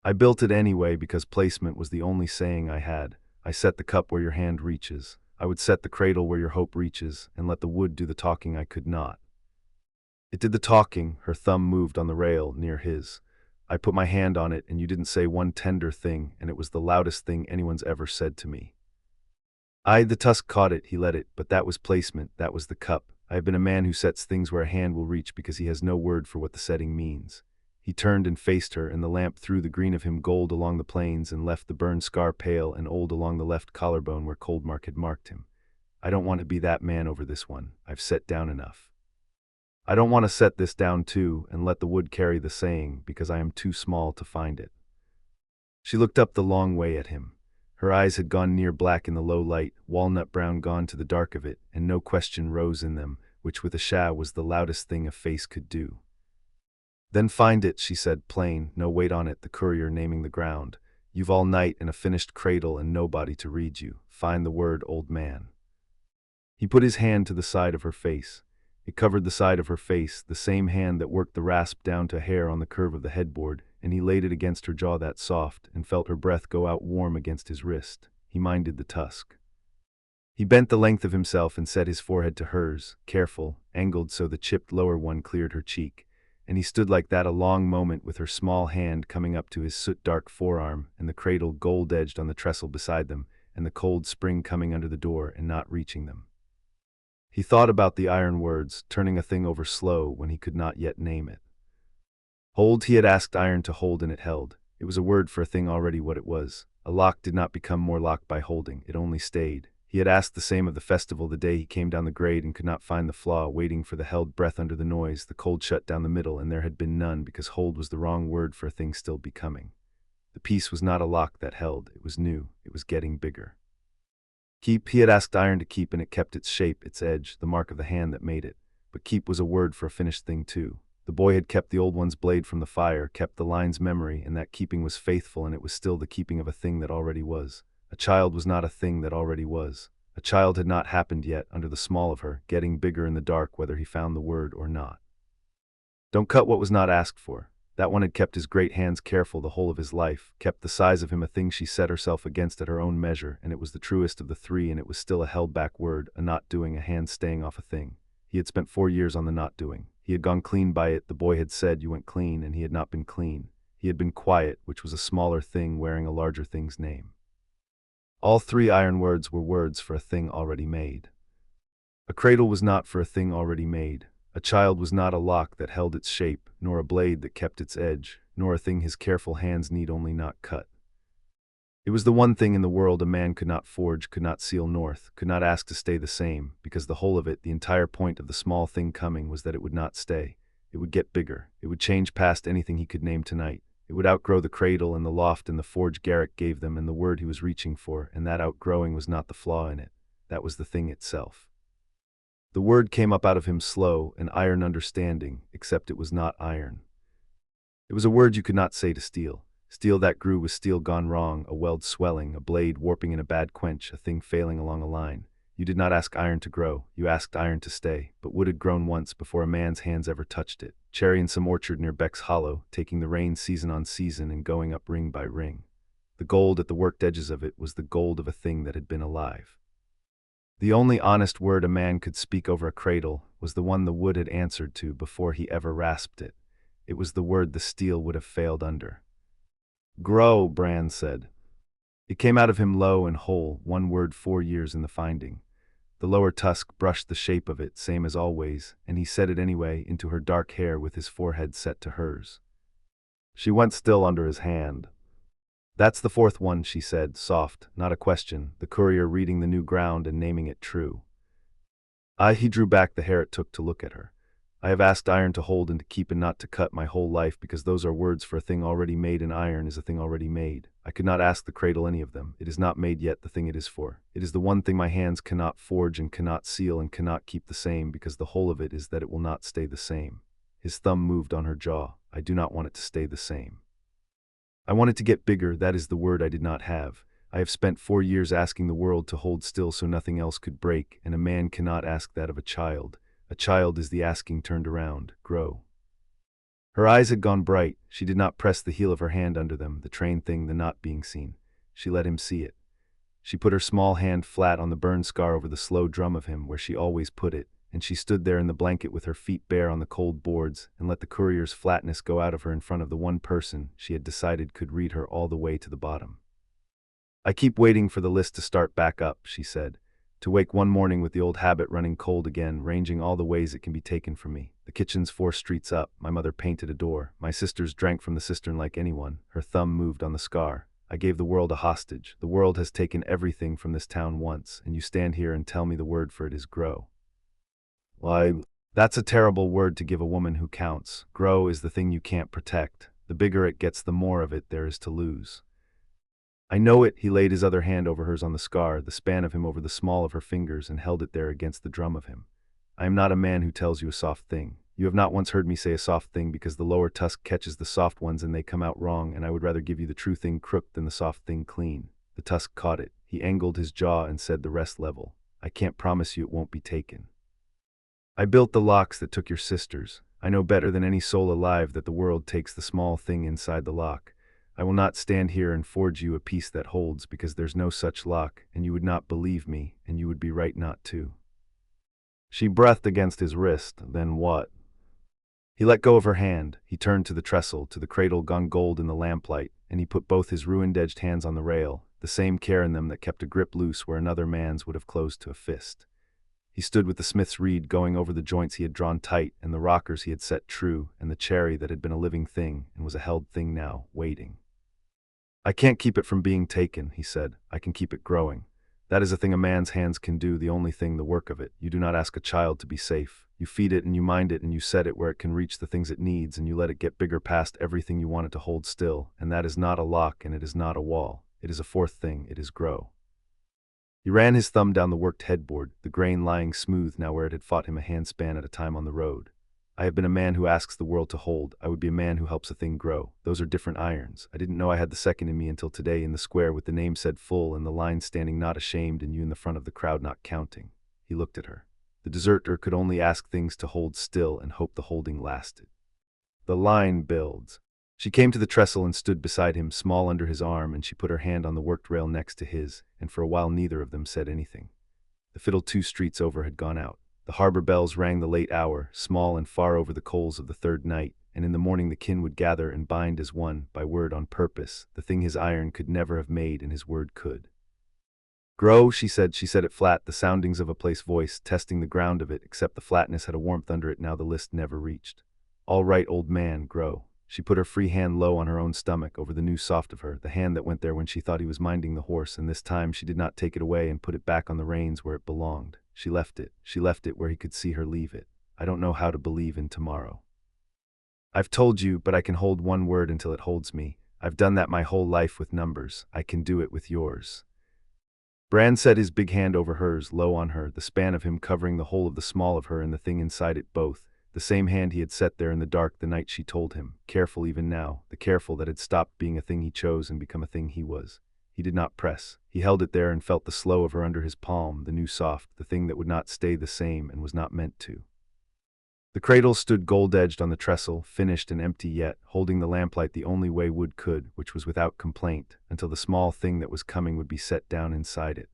I built it anyway because placement was the only saying I had. I set the cup where your hand reaches. I would set the cradle where your hope reaches, and let the wood do the talking I could not." It did the talking. Her thumb moved on the rail near his. "I put my hand on it, and you didn't say one tender thing, and it was the loudest thing anyone's ever said to me." The tusk caught it, he let it, but that was placement, that was the cup. I have been a man who sets things where a hand will reach because he has no word for what the setting means. He turned and faced her, and the lamp threw the green of him gold along the plains and left the burned scar pale and old along the left collarbone where Coldmark had marked him. "I don't want to be that man over this one. I've set down enough. I don't want to set this down too and let the wood carry the saying, because I am too small to find it." She looked up the long way at him. Her eyes had gone near black in the low light, walnut brown gone to the dark of it, and no question rose in them, which with a sha was the loudest thing a face could do. "Then find it," she said, plain, no weight on it, the courier naming the ground. "You've all night and a finished cradle and nobody to read you. Find the word, old man." He put his hand to the side of her face. It covered the side of her face, the same hand that worked the rasp down to hair on the curve of the headboard, and he laid it against her jaw that soft, and felt her breath go out warm against his wrist. He minded the tusk. He bent the length of himself and set his forehead to hers, careful, angled so the chipped lower one cleared her cheek, and he stood like that a long moment with her small hand coming up to his soot-dark forearm, and the cradle gold-edged on the trestle beside them, and the cold spring coming under the door and not reaching them. He thought about the iron words, turning a thing over slow when he could not yet name it. Hold, he had asked iron to hold, and it held. It was a word for a thing already what it was. A lock did not become more locked by holding, it only stayed. He had asked the same of the festival the day he came down the grade and could not find the flaw, waiting for the held breath under the noise, the cold shut down the middle, and there had been none, because hold was the wrong word for a thing still becoming. The piece was not a lock that held, it was new, it was getting bigger. Keep, he had asked iron to keep, and it kept its shape, its edge, the mark of the hand that made it. But keep was a word for a finished thing too. The boy had kept the old one's blade from the fire, kept the line's memory, and that keeping was faithful, and it was still the keeping of a thing that already was. A child was not a thing that already was. A child had not happened yet, under the small of her, getting bigger in the dark whether he found the word or not. Don't cut what was not asked for. That one had kept his great hands careful the whole of his life, kept the size of him a thing she set herself against at her own measure, and it was the truest of the 3, and it was still a held-back word, a not doing, a hand staying off a thing. He had spent 4 years on the not doing. He had gone clean by it. The boy had said, "You went clean," and he had not been clean. He had been quiet, which was a smaller thing wearing a larger thing's name. All 3 iron words were words for a thing already made. A cradle was not for a thing already made. A child was not a lock that held its shape, nor a blade that kept its edge, nor a thing his careful hands need only not cut. It was the one thing in the world a man could not forge, could not seal north, could not ask to stay the same, because the whole of it, the entire point of the small thing coming, was that it would not stay. It would get bigger. It would change past anything he could name tonight. It would outgrow the cradle and the loft and the forge Garrick gave them and the word he was reaching for, and that outgrowing was not the flaw in it. That was the thing itself. The word came up out of him slow, an iron understanding, except it was not iron. It was a word you could not say to steel. Steel that grew was steel gone wrong, a weld swelling, a blade warping in a bad quench, a thing failing along a line. You did not ask iron to grow, you asked iron to stay, but wood had grown once before a man's hands ever touched it. Cherry in some orchard near Beck's Hollow, taking the rain season on season and going up ring by ring. The gold at the worked edges of it was the gold of a thing that had been alive. The only honest word a man could speak over a cradle was the one the wood had answered to before he ever rasped it. It was the word the steel would have failed under. "Grow," Bran said. It came out of him low and whole, one word 4 years in the finding. The lower tusk brushed the shape of it, same as always, and he said it anyway into her dark hair with his forehead set to hers. She went still under his hand. "That's the 4th one," she said, soft, not a question, the courier reading the new ground and naming it true. He drew back the hair it took to look at her. "I have asked iron to hold and to keep and not to cut my whole life because those are words for a thing already made, and iron is a thing already made. I could not ask the cradle any of them. It is not made yet the thing it is for. It is the one thing my hands cannot forge and cannot seal and cannot keep the same, because the whole of it is that it will not stay the same." His thumb moved on her jaw. "I do not want it to stay the same. I want it to get bigger, that is the word I did not have. I have spent 4 years asking the world to hold still so nothing else could break, and a man cannot ask that of a child. A child is the asking turned around, grow." Her eyes had gone bright. She did not press the heel of her hand under them, the trained thing, the not being seen. She let him see it. She put her small hand flat on the burn scar over the slow drum of him, where she always put it, and she stood there in the blanket with her feet bare on the cold boards, and let the courier's flatness go out of her in front of the one person she had decided could read her all the way to the bottom. "I keep waiting for the list to start back up," she said. "To wake one morning with the old habit running cold again, ranging all the ways it can be taken from me. The kitchen's 4 streets up, my mother painted a door, my sisters drank from the cistern like anyone." Her thumb moved on the scar. "I gave the world a hostage. The world has taken everything from this town once, and you stand here and tell me the word for it is grow. Why, that's a terrible word to give a woman who counts. Grow is the thing you can't protect. The bigger it gets, the more of it there is to lose." "I know it." He laid his other hand over hers on the scar, the span of him over the small of her fingers, and held it there against the drum of him. "I am not a man who tells you a soft thing. You have not once heard me say a soft thing, because the lower tusk catches the soft ones and they come out wrong, and I would rather give you the true thing crooked than the soft thing clean." The tusk caught it. He angled his jaw and said the rest level. "I can't promise you it won't be taken. I built the locks that took your sisters. I know better than any soul alive that the world takes the small thing inside the lock. I will not stand here and forge you a piece that holds, because there's no such lock, and you would not believe me, and you would be right not to." She breathed against his wrist. "Then what?" He let go of her hand. He turned to the trestle, to the cradle gone gold in the lamplight, and he put both his ruined-edged hands on the rail, the same care in them that kept a grip loose where another man's would have closed to a fist. He stood with the smith's reed going over the joints he had drawn tight, and the rockers he had set true, and the cherry that had been a living thing, and was a held thing now, waiting. "I can't keep it from being taken," he said. "I can keep it growing. That is a thing a man's hands can do, the only thing, the work of it. You do not ask a child to be safe. You feed it and you mind it and you set it where it can reach the things it needs, and you let it get bigger past everything you want it to hold still, and that is not a lock and it is not a wall. It is a 4th thing, it is grow." He ran his thumb down the worked headboard, the grain lying smooth now where it had fought him a handspan at a time on the road. "I have been a man who asks the world to hold. I would be a man who helps a thing grow. Those are different irons. I didn't know I had the second in me until today, in the square with the name said full and the line standing not ashamed, and you in the front of the crowd not counting." He looked at her. The deserter could only ask things to hold still and hope the holding lasted. "The line builds." She came to the trestle and stood beside him, small under his arm, and she put her hand on the worked rail next to his, and for a while neither of them said anything. The fiddle 2 streets over had gone out. The harbor bells rang the late hour, small and far over the coals of the 3rd night, and in the morning the kin would gather and bind as one, by word on purpose, the thing his iron could never have made and his word could. "Grow," she said it flat, the soundings of a place voice, testing the ground of it, except the flatness had a warmth under it now the list never reached. "All right, old man, grow." She put her free hand low on her own stomach, over the new soft of her, the hand that went there when she thought he was minding the horse, and this time she did not take it away and put it back on the reins where it belonged. She left it where he could see her leave it. "I don't know how to believe in tomorrow. I've told you, but I can hold one word until it holds me. I've done that my whole life with numbers. I can do it with yours." Bran set his big hand over hers, low on her, the span of him covering the whole of the small of her and the thing inside it both, the same hand he had set there in the dark the night she told him, careful even now, the careful that had stopped being a thing he chose and become a thing he was. He did not press. He held it there and felt the slow of her under his palm, the new soft, the thing that would not stay the same and was not meant to. The cradle stood gold-edged on the trestle, finished and empty yet, holding the lamplight the only way wood could, which was without complaint, until the small thing that was coming would be set down inside it.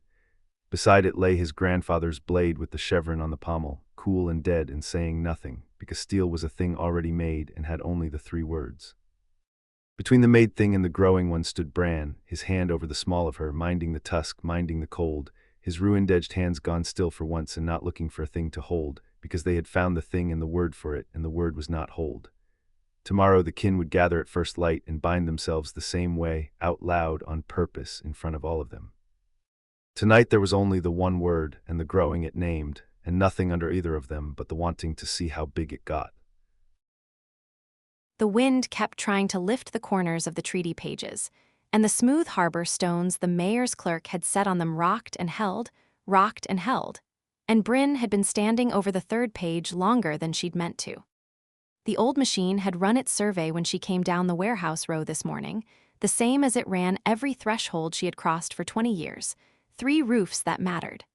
Beside it lay his grandfather's blade with the chevron on the pommel, cool and dead and saying nothing, because steel was a thing already made and had only the 3 words. Between the made thing and the growing one stood Bran, his hand over the small of her, minding the tusk, minding the cold, his ruined-edged hands gone still for once and not looking for a thing to hold, because they had found the thing and the word for it, and the word was not hold. Tomorrow the kin would gather at first light and bind themselves the same way, out loud, on purpose, in front of all of them. Tonight there was only the one word, and the growing it named, and nothing under either of them but the wanting to see how big it got. The wind kept trying to lift the corners of the treaty pages, and the smooth harbor stones the mayor's clerk had set on them rocked and held, and Bryn had been standing over the 3rd page longer than she'd meant to. The old machine had run its survey when she came down the warehouse row this morning, the same as it ran every threshold she had crossed for 20 years, 3 roofs that mattered.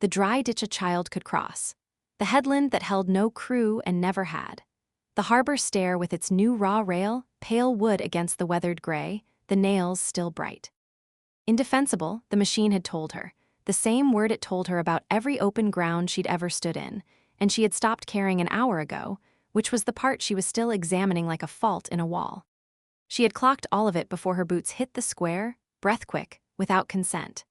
The dry ditch a child could cross, the headland that held no crew and never had, the harbor stair with its new raw rail, pale wood against the weathered gray, the nails still bright. Indefensible, the machine had told her, the same word it told her about every open ground she'd ever stood in, and she had stopped caring an hour ago, which was the part she was still examining like a fault in a wall. She had clocked all of it before her boots hit the square, breath-quick, without consent.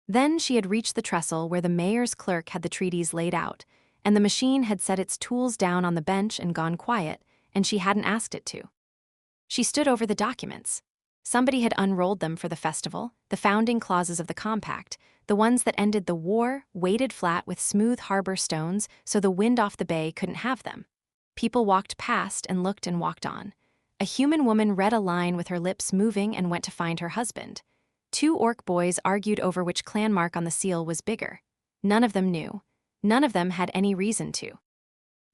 Then she had reached the trestle where the mayor's clerk had the treaties laid out, and the machine had set its tools down on the bench and gone quiet, and she hadn't asked it to. She stood over the documents. Somebody had unrolled them for the festival, the founding clauses of the compact, the ones that ended the war, weighted flat with smooth harbor stones so the wind off the bay couldn't have them. People walked past and looked and walked on. A human woman read a line with her lips moving and went to find her husband. 2 orc boys argued over which clan mark on the seal was bigger. None of them knew. None of them had any reason to.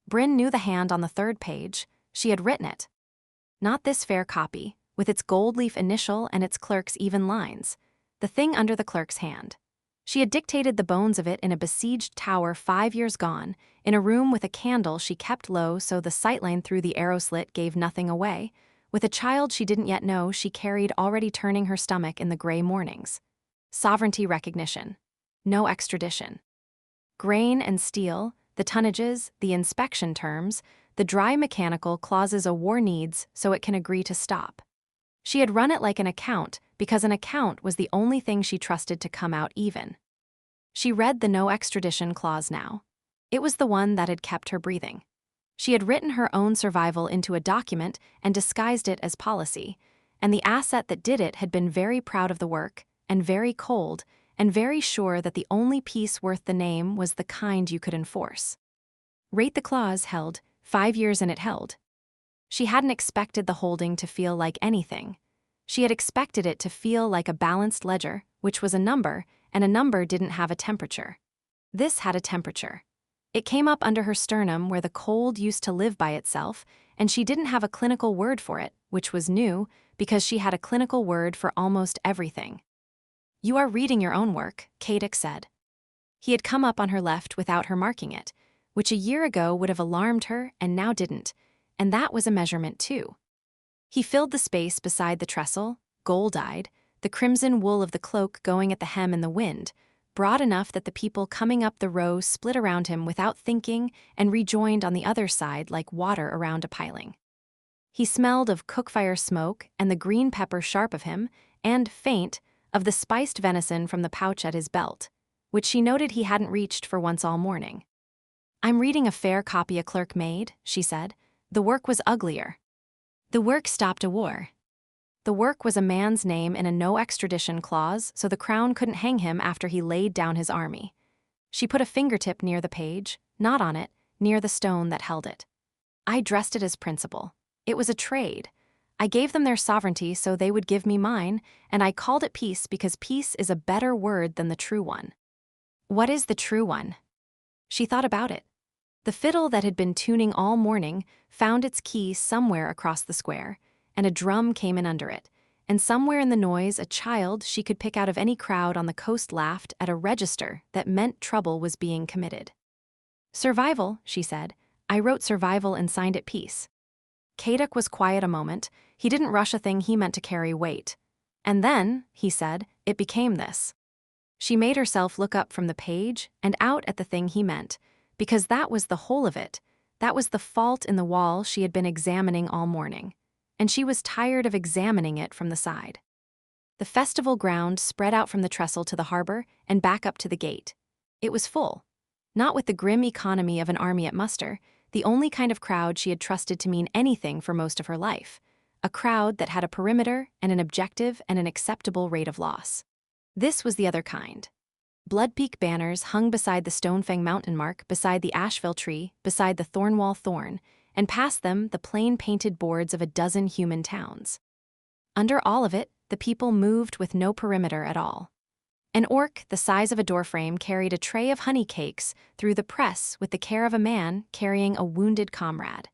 Bryn knew the hand on the 3rd page. She had written it. Not this fair copy, with its gold leaf initial and its clerk's even lines. The thing under the clerk's hand. She had dictated the bones of it in a besieged tower 5 years gone, in a room with a candle she kept low so the sightline through the arrow slit gave nothing away, with a child she didn't yet know she carried already turning her stomach in the gray mornings. Sovereignty recognition. No extradition. Grain and steel, the tonnages, the inspection terms, the dry mechanical clauses a war needs so it can agree to stop. She had run it like an account because an account was the only thing she trusted to come out even. She read the no extradition clause now. It was the one that had kept her breathing. She had written her own survival into a document and disguised it as policy, and the asset that did it had been very proud of the work, and very cold, and very sure that the only piece worth the name was the kind you could enforce. Rate the clause held, 5 years and it held. She hadn't expected the holding to feel like anything. She had expected it to feel like a balanced ledger, which was a number, and a number didn't have a temperature. This had a temperature. It came up under her sternum where the cold used to live by itself, and she didn't have a clinical word for it, which was new, because she had a clinical word for almost everything. "You are reading your own work," Kadic said. He had come up on her left without her marking it, which a year ago would have alarmed her and now didn't, and that was a measurement too. He filled the space beside the trestle, gold-eyed, the crimson wool of the cloak going at the hem in the wind, broad enough that the people coming up the row split around him without thinking and rejoined on the other side like water around a piling. He smelled of cookfire smoke and the green pepper sharp of him, and, faint, of the spiced venison from the pouch at his belt, which she noted he hadn't reached for once all morning. "I'm reading a fair copy a clerk made," she said. "The work was uglier. The work stopped a war. The work was a man's name in a no extradition clause so the crown couldn't hang him after he laid down his army." She put a fingertip near the page, not on it, near the stone that held it. "I dressed it as principle. It was a trade. I gave them their sovereignty so they would give me mine, and I called it peace because peace is a better word than the true one." What is the true one? She thought about it. The fiddle that had been tuning all morning found its key somewhere across the square, and a drum came in under it, and somewhere in the noise a child she could pick out of any crowd on the coast laughed at a register that meant trouble was being committed. "Survival," she said. "I wrote survival and signed it peace." Kaduk was quiet a moment. He didn't rush a thing he meant to carry weight. "And then," he said, "it became this." She made herself look up from the page and out at the thing he meant, because that was the whole of it. That was the fault in the wall she had been examining all morning, and she was tired of examining it from the side. The festival ground spread out from the trestle to the harbor and back up to the gate. It was full. Not with the grim economy of an army at muster, the only kind of crowd she had trusted to mean anything for most of her life. A crowd that had a perimeter and an objective and an acceptable rate of loss. This was the other kind. Bloodpeak banners hung beside the Stonefang mountain mark, beside the Asheville tree, beside the Thornwall thorn, and past them the plain painted boards of a dozen human towns. Under all of it, the people moved with no perimeter at all. An orc the size of a doorframe carried a tray of honey cakes through the press with the care of a man carrying a wounded comrade.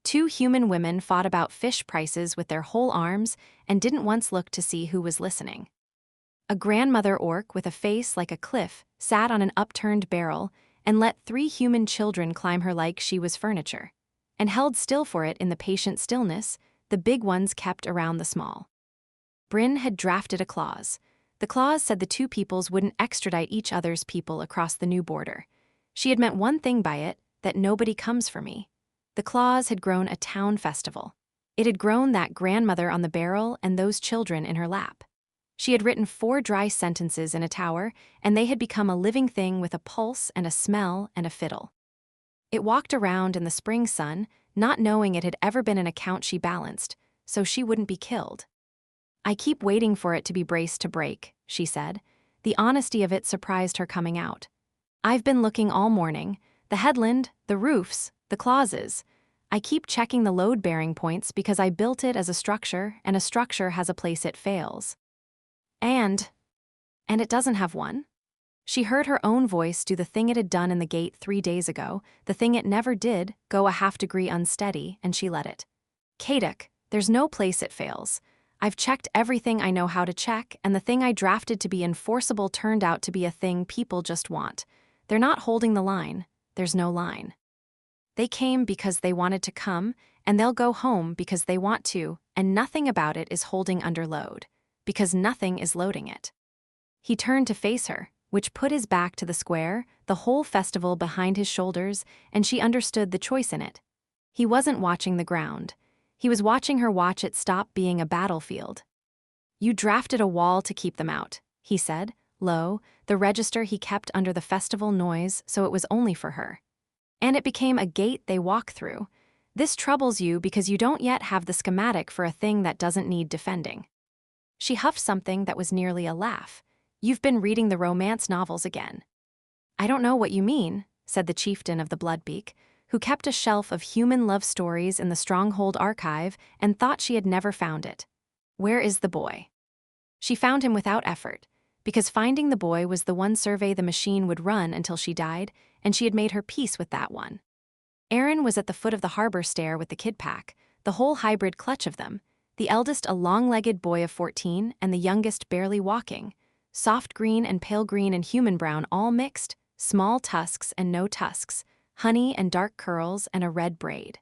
2 human women fought about fish prices with their whole arms and didn't once look to see who was listening. A grandmother orc with a face like a cliff sat on an upturned barrel and let 3 human children climb her like she was furniture, and held still for it in the patient stillness the big ones kept around the small. Bryn had drafted a clause. The clause said the 2 peoples wouldn't extradite each other's people across the new border. She had meant one thing by it, that nobody comes for me. The clause had grown a town festival. It had grown that grandmother on the barrel and those children in her lap. She had written 4 dry sentences in a tower, and they had become a living thing with a pulse and a smell and a fiddle. It walked around in the spring sun, not knowing it had ever been an account she balanced, so she wouldn't be killed. "I keep waiting for it to be braced to break," she said. The honesty of it surprised her coming out. "I've been looking all morning. The headland, the roofs, the clauses. I keep checking the load-bearing points because I built it as a structure, and a structure has a place it fails. And it doesn't have one?" She heard her own voice do the thing it had done in the gate 3 days ago, the thing it never did, go a half-degree unsteady, and she let it. "Kaduk, there's no place it fails. I've checked everything I know how to check, and the thing I drafted to be enforceable turned out to be a thing people just want. They're not holding the line. There's no line. They came because they wanted to come, and they'll go home because they want to, and nothing about it is holding under load, because nothing is loading it." He turned to face her, which put his back to the square, the whole festival behind his shoulders, and she understood the choice in it. He wasn't watching the ground. He was watching her watch it stop being a battlefield. "You drafted a wall to keep them out," he said, low, the register he kept under the festival noise so it was only for her. "And it became a gate they walk through. This troubles you because you don't yet have the schematic for a thing that doesn't need defending." She huffed something that was nearly a laugh. "You've been reading the romance novels again." "I don't know what you mean," said the chieftain of the Bloodpeak, who kept a shelf of human love stories in the Stronghold archive and thought she had never found it. "Where is the boy?" She found him without effort, because finding the boy was the one survey the machine would run until she died, and she had made her peace with that one. Aaron was at the foot of the harbor stair with the kid pack, the whole hybrid clutch of them, the eldest a long-legged boy of 14 and the youngest barely walking, soft green and pale green and human brown all mixed, small tusks and no tusks, honey and dark curls and a red braid.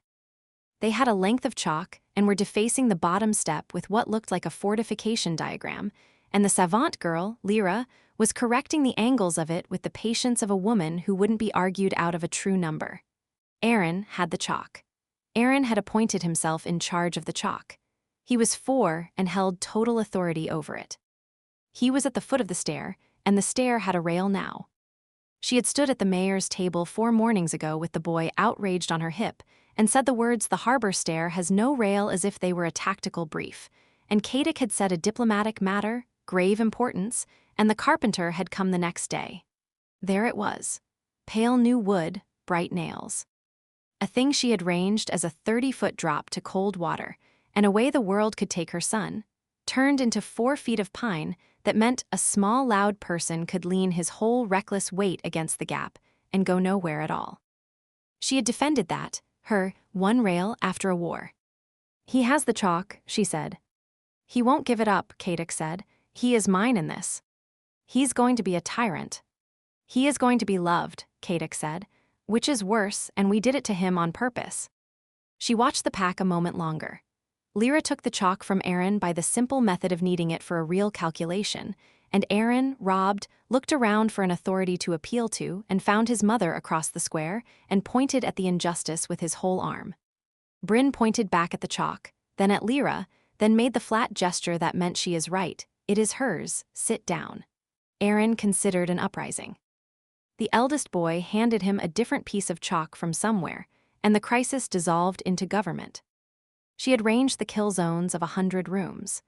They had a length of chalk and were defacing the bottom step with what looked like a fortification diagram, and the savant girl, Lyra, was correcting the angles of it with the patience of a woman who wouldn't be argued out of a true number. Aaron had the chalk. Aaron had appointed himself in charge of the chalk. He was 4 and held total authority over it. He was at the foot of the stair, and the stair had a rail now. She had stood at the mayor's table 4 mornings ago with the boy outraged on her hip, and said the words "the harbor stair has no rail" as if they were a tactical brief, and Kaduk had said a diplomatic matter, grave importance, and the carpenter had come the next day. There it was. Pale new wood, bright nails. A thing she had ranged as a 30-foot drop to cold water, and away the world could take her son, turned into 4 feet of pine that meant a small loud person could lean his whole reckless weight against the gap and go nowhere at all. She had defended that, her one rail after a war. "He has the chalk," she said. He won't give it up, Kadek said. He is mine in this. He's going to be a tyrant. He is going to be loved, Kadek said, which is worse, and we did it to him on purpose. She watched the pack a moment longer. Lyra took the chalk from Aaron by the simple method of kneading it for a real calculation, and Aaron, robbed, looked around for an authority to appeal to and found his mother across the square and pointed at the injustice with his whole arm. Bryn pointed back at the chalk, then at Lyra, then made the flat gesture that meant she is right. It is hers, sit down. Aaron considered an uprising. The eldest boy handed him a different piece of chalk from somewhere, and the crisis dissolved into government. She had ranged the kill zones of 100 rooms.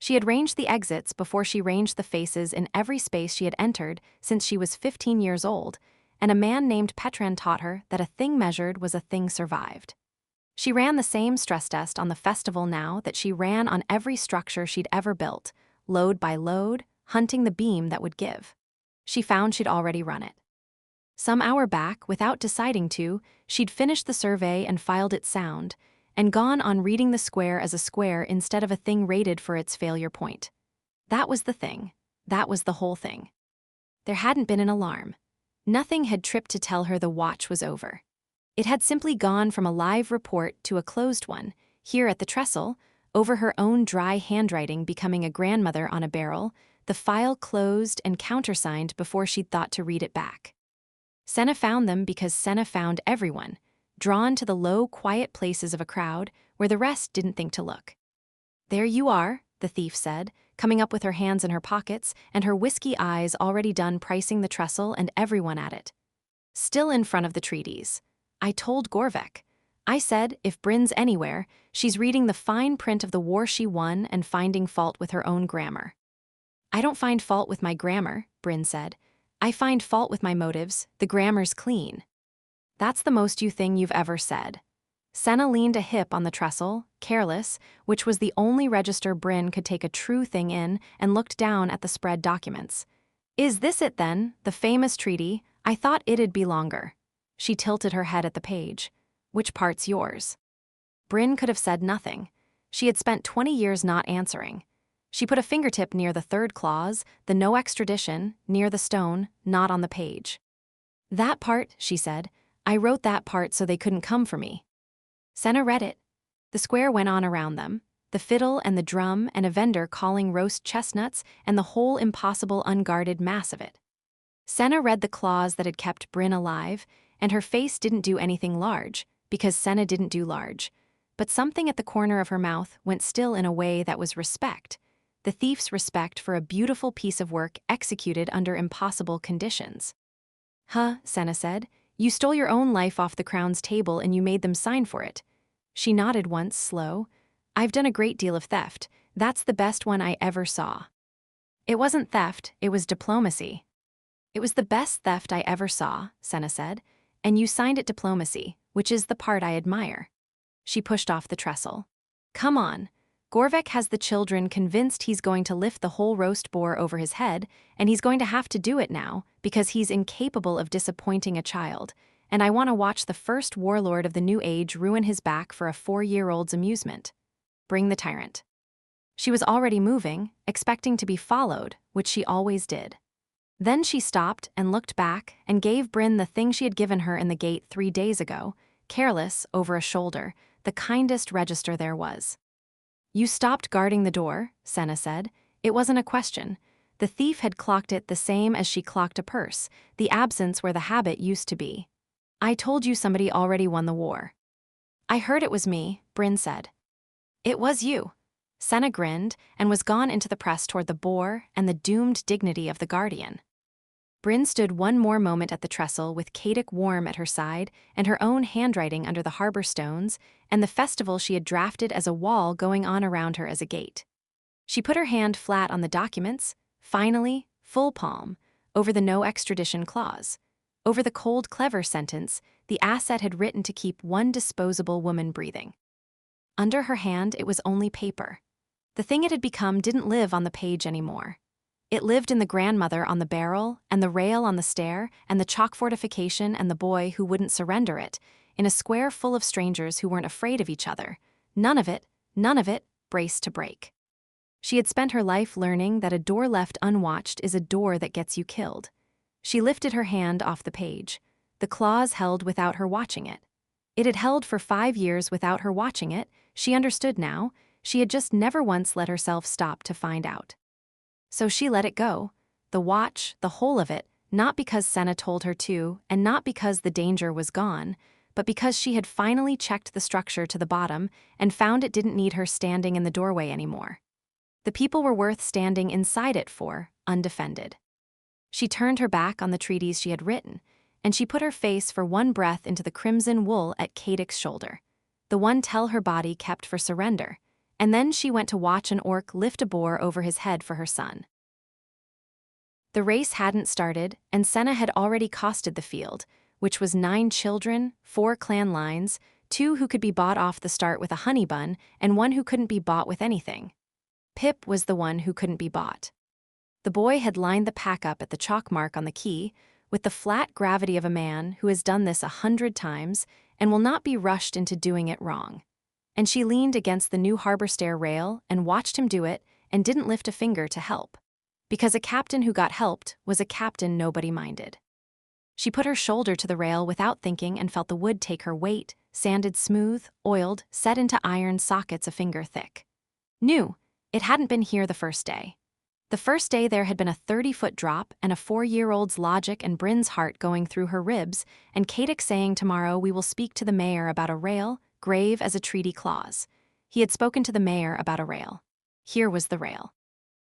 She had ranged the exits before she ranged the faces in every space she had entered since she was 15 years old, and a man named Petran taught her that a thing measured was a thing survived. She ran the same stress test on the festival now that she ran on every structure she'd ever built, load by load, hunting the beam that would give. She found she'd already run it. Some hour back, without deciding to, she'd finished the survey and filed it sound, and gone on reading the square as a square instead of a thing rated for its failure point. That was the thing. That was the whole thing. There hadn't been an alarm. Nothing had tripped to tell her the watch was over. It had simply gone from a live report to a closed one, here at the trestle, over her own dry handwriting becoming a grandmother on a barrel, the file closed and countersigned before she'd thought to read it back. Senna found them because Senna found everyone, drawn to the low, quiet places of a crowd where the rest didn't think to look. There you are, the thief said, coming up with her hands in her pockets and her whiskey eyes already done pricing the trestle and everyone at it. Still in front of the treaties. I told Gorvek. I said, if Bryn's anywhere, she's reading the fine print of the war she won and finding fault with her own grammar. I don't find fault with my grammar, Bryn said. I find fault with my motives, the grammar's clean. That's the most you thing you've ever said. Senna leaned a hip on the trestle, careless, which was the only register Bryn could take a true thing in, and looked down at the spread documents. Is this it then, the famous treaty? I thought it'd be longer. She tilted her head at the page. Which part's yours? Bryn could have said nothing. She had spent 20 years not answering. She put a fingertip near the third clause, the no extradition, near the stone, not on the page. That part, she said. I wrote that part so they couldn't come for me. Senna read it. The square went on around them, the fiddle and the drum and a vendor calling roast chestnuts and the whole impossible unguarded mass of it. Senna read the clause that had kept Bryn alive, and her face didn't do anything large, because Senna didn't do large, but something at the corner of her mouth went still in a way that was respect, the thief's respect for a beautiful piece of work executed under impossible conditions. Huh, Senna said. You stole your own life off the crown's table and you made them sign for it. She nodded once, slow. I've done a great deal of theft. That's the best one I ever saw. It wasn't theft, it was diplomacy. It was the best theft I ever saw, Senna said, and you signed it diplomacy, which is the part I admire. She pushed off the trestle. Come on. Gorvek has the children convinced he's going to lift the whole roast boar over his head, and he's going to have to do it now because he's incapable of disappointing a child, and I want to watch the first warlord of the new age ruin his back for a 4-year-old's amusement. Bring the tyrant. She was already moving, expecting to be followed, which she always did. Then she stopped and looked back and gave Bryn the thing she had given her in the gate 3 days ago, careless, over a shoulder, the kindest register there was. You stopped guarding the door, Senna said. It wasn't a question. The thief had clocked it the same as she clocked a purse, the absence where the habit used to be. I told you somebody already won the war. I heard it was me, Bryn said. It was you. Senna grinned and was gone into the press toward the boar and the doomed dignity of the guardian. Bryn stood one more moment at the trestle with Kadek warm at her side and her own handwriting under the harbor stones and the festival she had drafted as a wall going on around her as a gate. She put her hand flat on the documents, finally, full palm, over the no extradition clause. Over the cold clever sentence the asset had written to keep one disposable woman breathing. Under her hand it was only paper. The thing it had become didn't live on the page anymore. It lived in the grandmother on the barrel, and the rail on the stair, and the chalk fortification and the boy who wouldn't surrender it, in a square full of strangers who weren't afraid of each other. None of it, braced to break. She had spent her life learning that a door left unwatched is a door that gets you killed. She lifted her hand off the page. The claws held without her watching it. It had held for 5 years without her watching it. She understood now. She had just never once let herself stop to find out. So she let it go. The watch, the whole of it, not because Senna told her to, and not because the danger was gone, but because she had finally checked the structure to the bottom and found it didn't need her standing in the doorway anymore. The people were worth standing inside it for, undefended. She turned her back on the treaties she had written, and she put her face for one breath into the crimson wool at Cadic's shoulder, the one tell her body kept for surrender, and then she went to watch an orc lift a boar over his head for her son. The race hadn't started, and Senna had already costed the field, which was 9 children, 4 clan lines, 2 who could be bought off the start with a honey bun, and 1 who couldn't be bought with anything. Pip was the one who couldn't be bought. The boy had lined the pack up at the chalk mark on the key, with the flat gravity of a man who has done this 100 times and will not be rushed into doing it wrong. And she leaned against the new harbor stair rail and watched him do it and didn't lift a finger to help. Because a captain who got helped was a captain nobody minded. She put her shoulder to the rail without thinking and felt the wood take her weight, sanded smooth, oiled, set into iron sockets a finger thick. New. It hadn't been here the first day. The first day there had been a 30-foot drop and a 4-year-old's logic and Bryn's heart going through her ribs, and Cadic saying tomorrow we will speak to the mayor about a rail, grave as a treaty clause. He had spoken to the mayor about a rail. Here was the rail.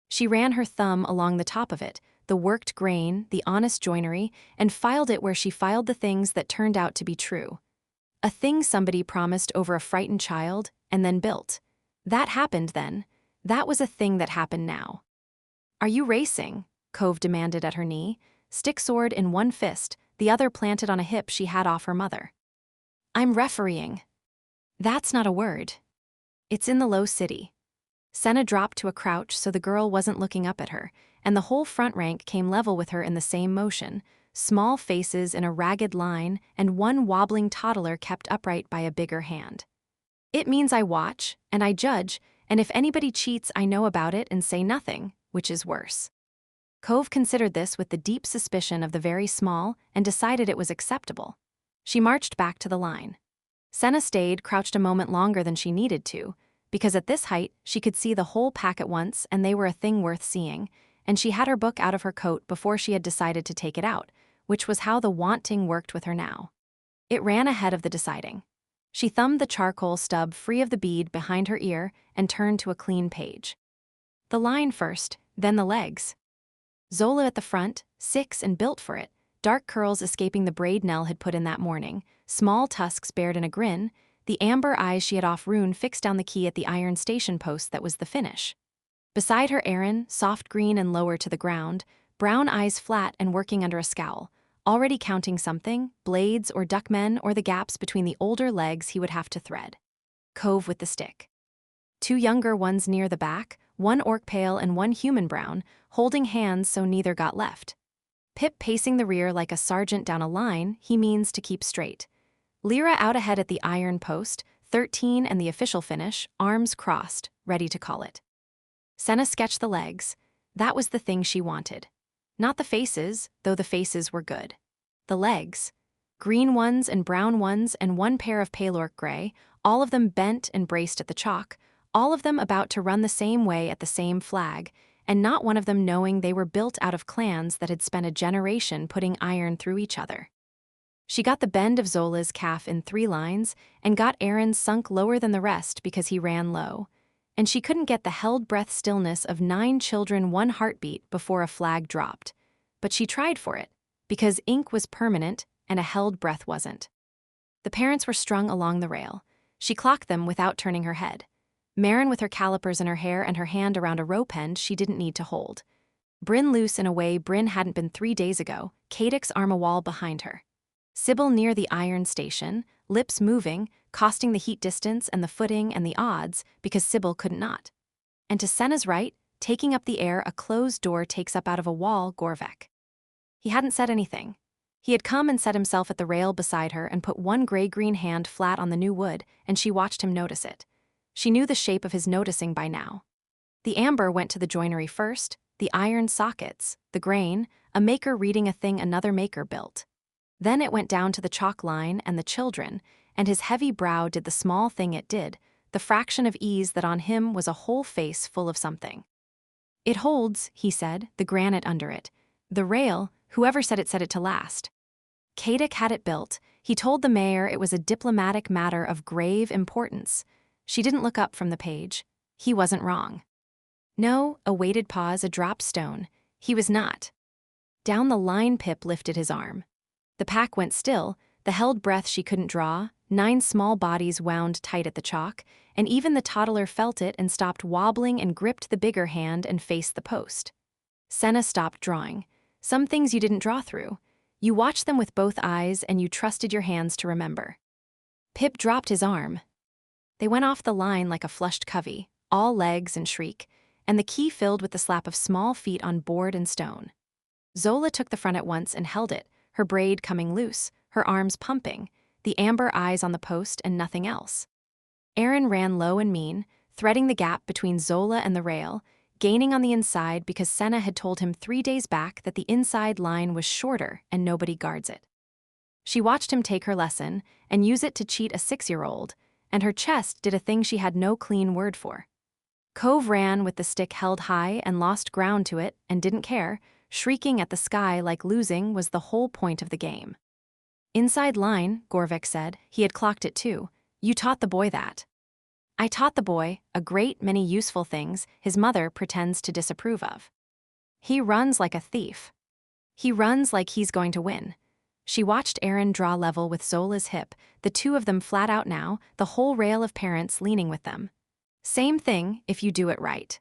She ran her thumb along the top of it, the worked grain, the honest joinery, and filed it where she filed the things that turned out to be true. A thing somebody promised over a frightened child and then built. That happened then. That was a thing that happened now. "Are you racing?" Cove demanded at her knee, stick sword in one fist, the other planted on a hip she had off her mother. "I'm refereeing." "That's not a word. It's in the low city." Senna dropped to a crouch so the girl wasn't looking up at her, and the whole front rank came level with her in the same motion, small faces in a ragged line and one wobbling toddler kept upright by a bigger hand. "It means I watch, and I judge, and if anybody cheats I know about it and say nothing, which is worse." Cove considered this with the deep suspicion of the very small and decided it was acceptable. She marched back to the line. Senna stayed crouched a moment longer than she needed to, because at this height she could see the whole pack at once and they were a thing worth seeing, and she had her book out of her coat before she had decided to take it out, which was how the wanting worked with her now. It ran ahead of the deciding. She thumbed the charcoal stub free of the bead behind her ear and turned to a clean page. The line first, then the legs. Zola at the front, 6 and built for it, dark curls escaping the braid Nell had put in that morning, small tusks bared in a grin, the amber eyes she had off Rune fixed down the key at the iron station post that was the finish. Beside her Aaron, soft green and lower to the ground, brown eyes flat and working under a scowl, already counting something, blades or duckmen or the gaps between the older legs he would have to thread. Cove with the stick. 2 younger ones near the back, 1 orc pale and 1 human brown, holding hands so neither got left. Pip pacing the rear like a sergeant down a line he means to keep straight. Lyra out ahead at the iron post, 13 and the official finish, arms crossed, ready to call it. Senna sketched the legs. That was the thing she wanted. Not the faces, though the faces were good. The legs. Green ones and brown ones and 1 pair of pale orc gray, all of them bent and braced at the chalk, all of them about to run the same way at the same flag, and not one of them knowing they were built out of clans that had spent a generation putting iron through each other. She got the bend of Zola's calf in 3 lines and got Aaron's sunk lower than the rest because he ran low, and she couldn't get the held breath stillness of 9 children 1 heartbeat before a flag dropped. But she tried for it, because ink was permanent and a held breath wasn't. The parents were strung along the rail. She clocked them without turning her head. Marin with her calipers in her hair and her hand around a rope end she didn't need to hold. Bryn loose in a way Bryn hadn't been 3 days ago, Cadic's arm a wall behind her. Sybil near the iron station, lips moving, costing the heat distance and the footing and the odds because Sybil could not. And to Senna's right, taking up the air a closed door takes up out of a wall Gorvek. He hadn't said anything. He had come and set himself at the rail beside her and put 1 gray-green hand flat on the new wood, and she watched him notice it. She knew the shape of his noticing by now. The amber went to the joinery first, the iron sockets, the grain, a maker reading a thing another maker built. Then it went down to the chalk line and the children, and his heavy brow did the small thing it did, the fraction of ease that on him was a whole face full of something. It holds, he said, the granite under it. The rail, whoever said it to last. Kadic had it built. He told the mayor it was a diplomatic matter of grave importance. She didn't look up from the page. He wasn't wrong. No, a weighted pause, a dropped stone. He was not. Down the line Pip lifted his arm. The pack went still, the held breath she couldn't draw, 9 small bodies wound tight at the chalk, and even the toddler felt it and stopped wobbling and gripped the bigger hand and faced the post. Senna stopped drawing. Some things you didn't draw through. You watched them with both eyes and you trusted your hands to remember. Pip dropped his arm. They went off the line like a flushed covey, all legs and shriek, and the key filled with the slap of small feet on board and stone. Zola took the front at once and held it, her braid coming loose, her arms pumping, the amber eyes on the post and nothing else. Aaron ran low and mean, threading the gap between Zola and the rail, gaining on the inside because Senna had told him 3 days back that the inside line was shorter and nobody guards it. She watched him take her lesson and use it to cheat a 6-year-old, and her chest did a thing she had no clean word for. Cove ran with the stick held high and lost ground to it and didn't care, shrieking at the sky like losing was the whole point of the game. Inside line, Gorvik said. He had clocked it too. You taught the boy that. I taught the boy a great many useful things his mother pretends to disapprove of. He runs like a thief. He runs like he's going to win. She watched Aaron draw level with Zola's hip, the two of them flat out now, the whole rail of parents leaning with them. Same thing if you do it right.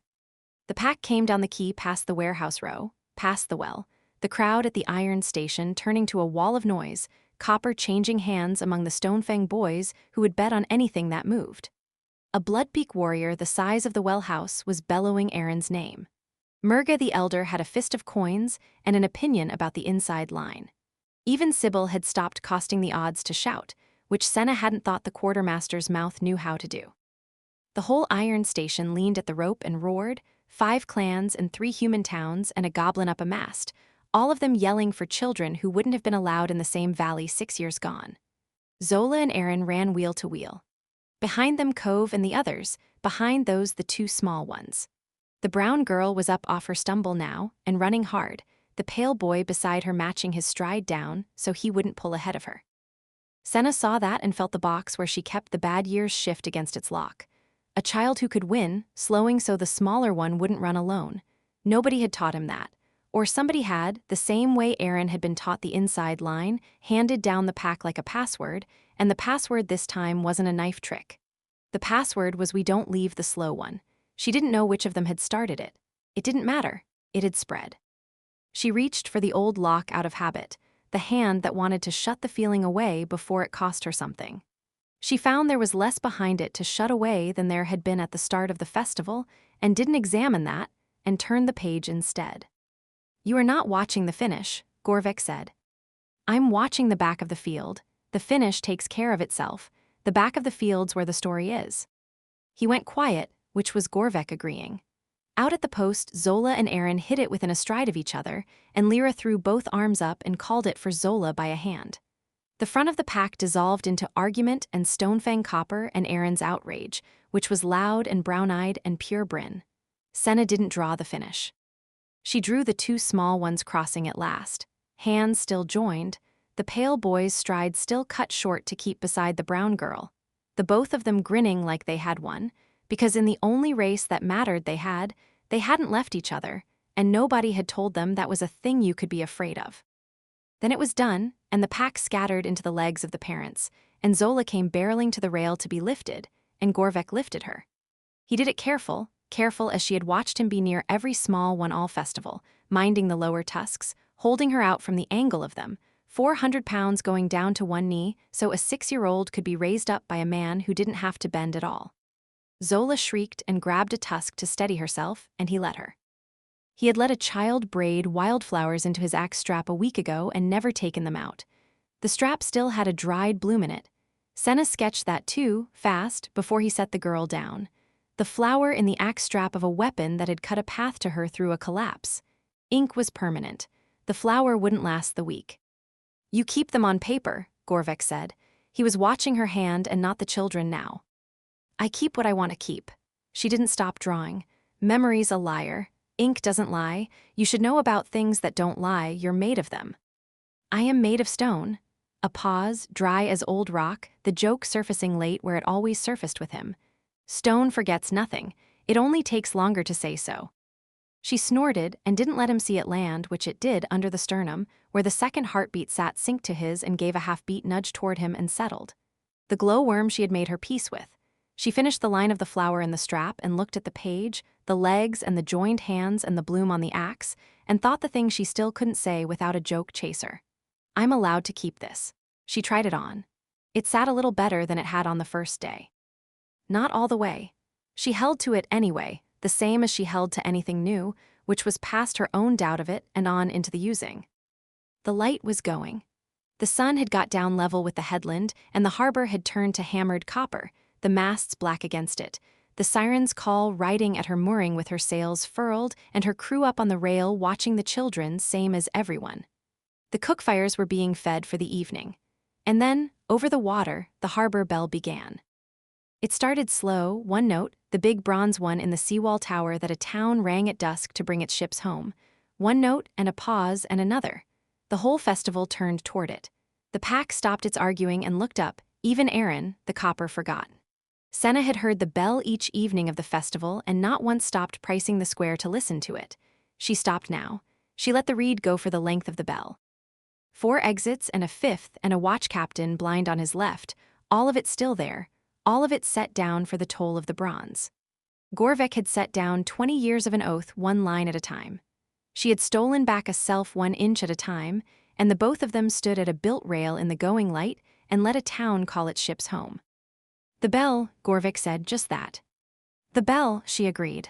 The pack came down the quay past the warehouse row, past the well, the crowd at the iron station turning to a wall of noise, copper changing hands among the Stonefang boys who would bet on anything that moved. A bloodbeak warrior the size of the well house was bellowing Aaron's name. Murga the elder had a fist of coins and an opinion about the inside line. Even Sybil had stopped costing the odds to shout, which Senna hadn't thought the quartermaster's mouth knew how to do. The whole iron station leaned at the rope and roared, 5 clans and 3 human towns and a goblin up a mast, all of them yelling for children who wouldn't have been allowed in the same valley 6 years gone. Zola and Aaron ran wheel to wheel. Behind them Cove and the others, behind those the 2 small ones. The brown girl was up off her stumble now and running hard, the pale boy beside her matching his stride down so he wouldn't pull ahead of her. Senna saw that and felt the box where she kept the bad years shift against its lock. A child who could win, slowing so the smaller one wouldn't run alone. Nobody had taught him that. Or somebody had, the same way Aaron had been taught the inside line, handed down the pack like a password, and the password this time wasn't a knife trick. The password was we don't leave the slow one. She didn't know which of them had started it. It didn't matter. It had spread. She reached for the old lock out of habit, the hand that wanted to shut the feeling away before it cost her something. She found there was less behind it to shut away than there had been at the start of the festival, and didn't examine that, and turned the page instead. You are not watching the finish, Gorvik said. I'm watching the back of the field. The finish takes care of itself. The back of the field's where the story is. He went quiet, which was Gorvik agreeing. Out at the post, Zola and Aaron hit it within a stride of each other, and Lyra threw both arms up and called it for Zola by a hand. The front of the pack dissolved into argument and Stonefang Copper and Aaron's outrage, which was loud and brown-eyed and pure Bryn. Senna didn't draw the finish. She drew the 2 small ones crossing at last, hands still joined, the pale boy's stride still cut short to keep beside the brown girl, the both of them grinning like they had won, because in the only race that mattered they hadn't left each other, and nobody had told them that was a thing you could be afraid of. Then it was done, and the pack scattered into the legs of the parents, and Zola came barreling to the rail to be lifted, and Gorvik lifted her. He did it careful as she had watched him be near every small one-all festival, minding the lower tusks, holding her out from the angle of them, 400 pounds going down to one knee so a 6-year-old could be raised up by a man who didn't have to bend at all. Zola shrieked and grabbed a tusk to steady herself, and he let her. He had let a child braid wildflowers into his axe strap a week ago and never taken them out. The strap still had a dried bloom in it. Senna sketched that too, fast, before he set the girl down. the flower in the axe strap of a weapon that had cut a path to her through a collapse. Ink was permanent. The flower wouldn't last the week. "You keep them on paper," Gorvek said. He was watching her hand and not the children now. "I keep what I want to keep." She didn't stop drawing. "Memory's a liar. Ink doesn't lie. You should know about things that don't lie. You're made of them." "I am made of stone." A pause, dry as old rock, the joke surfacing late where it always surfaced with him. "Stone forgets nothing. It only takes longer to say so." She snorted and didn't let him see it land, which it did under the sternum, where the second heartbeat sat synced to his and gave a half-beat nudge toward him and settled. The glowworm she had made her peace with. She finished the line of the flower in the strap and looked at the page, the legs and the joined hands and the bloom on the axe, and thought the thing she still couldn't say without a joke chaser. "I'm allowed to keep this." She tried it on. It sat a little better than it had on the first day. Not all the way. She held to it anyway, the same as she held to anything new, which was past her own doubt of it and on into the using. The light was going. The sun had got down level with the headland, and the harbor had turned to hammered copper, the masts black against it, the siren's call riding at her mooring with her sails furled and her crew up on the rail watching the children, same as everyone. The cook fires were being fed for the evening. And then, over the water, the harbor bell began. It started slow, one note, the big bronze one in the seawall tower that a town rang at dusk to bring its ships home. One note and a pause and another. The whole festival turned toward it. The pack stopped its arguing and looked up, even Aaron, the copper, forgot. Senna had heard the bell each evening of the festival and not once stopped pricing the square to listen to it. She stopped now. She let the reed go for the length of the bell. 4 exits and a 5th and a watch captain blind on his left, all of it still there, all of it set down for the toll of the bronze. Gorvek had set down 20 years of an oath, one line at a time. She had stolen back a self 1 inch at a time, and the both of them stood at a built rail in the going light and let a town call its ships home. "The bell," Gorvek said, just that. "The bell," she agreed.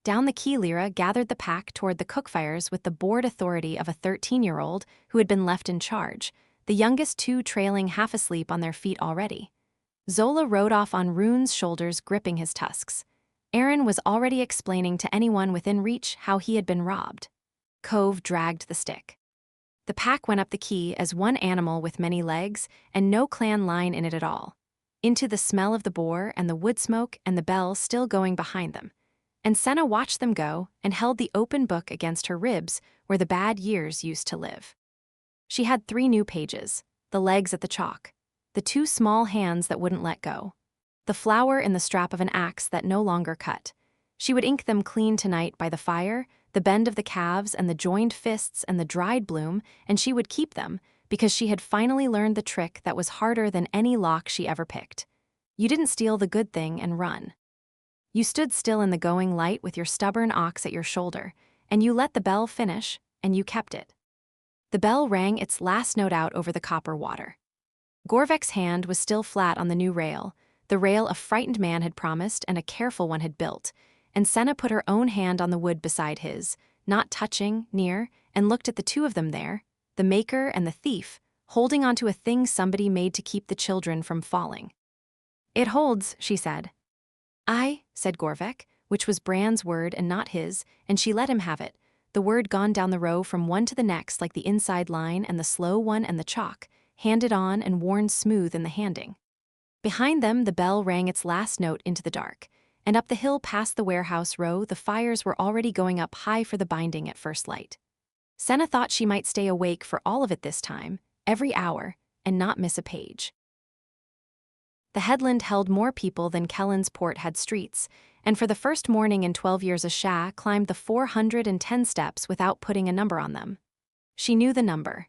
Down the quay Lyra gathered the pack toward the cookfires with the bored authority of a 13-year-old who had been left in charge, the youngest 2 trailing half asleep on their feet already. Zola rode off on Rune's shoulders, gripping his tusks. Aaron was already explaining to anyone within reach how he had been robbed. Cove dragged the stick. The pack went up the quay as one animal with many legs and no clan line in it at all, into the smell of the boar and the wood smoke and the bell still going behind them. And Senna watched them go and held the open book against her ribs where the bad years used to live. She had 3 new pages, the legs at the chalk, the 2 small hands that wouldn't let go, the flower in the strap of an axe that no longer cut. She would ink them clean tonight by the fire, the bend of the calves and the joined fists and the dried bloom, and she would keep them because she had finally learned the trick that was harder than any lock she ever picked. You didn't steal the good thing and run. You stood still in the going light with your stubborn ox at your shoulder, and you let the bell finish, and you kept it. The bell rang its last note out over the copper water. Gorvek's hand was still flat on the new rail, the rail a frightened man had promised and a careful one had built, and Senna put her own hand on the wood beside his, not touching, near, and looked at the 2 of them there, the maker and the thief, holding onto a thing somebody made to keep the children from falling. "It holds," she said. "I," said Gorvek, which was Bran's word and not his, and she let him have it, the word gone down the row from one to the next like the inside line and the slow one and the chalk, handed on and worn smooth in the handing. Behind them the bell rang its last note into the dark, and up the hill past the warehouse row the fires were already going up high for the binding at first light. Senna thought she might stay awake for all of it this time, every hour, and not miss a page. The headland held more people than Kellen's port had streets, and for the first morning in 12 years a Shah climbed the 410 steps without putting a number on them. She knew the number.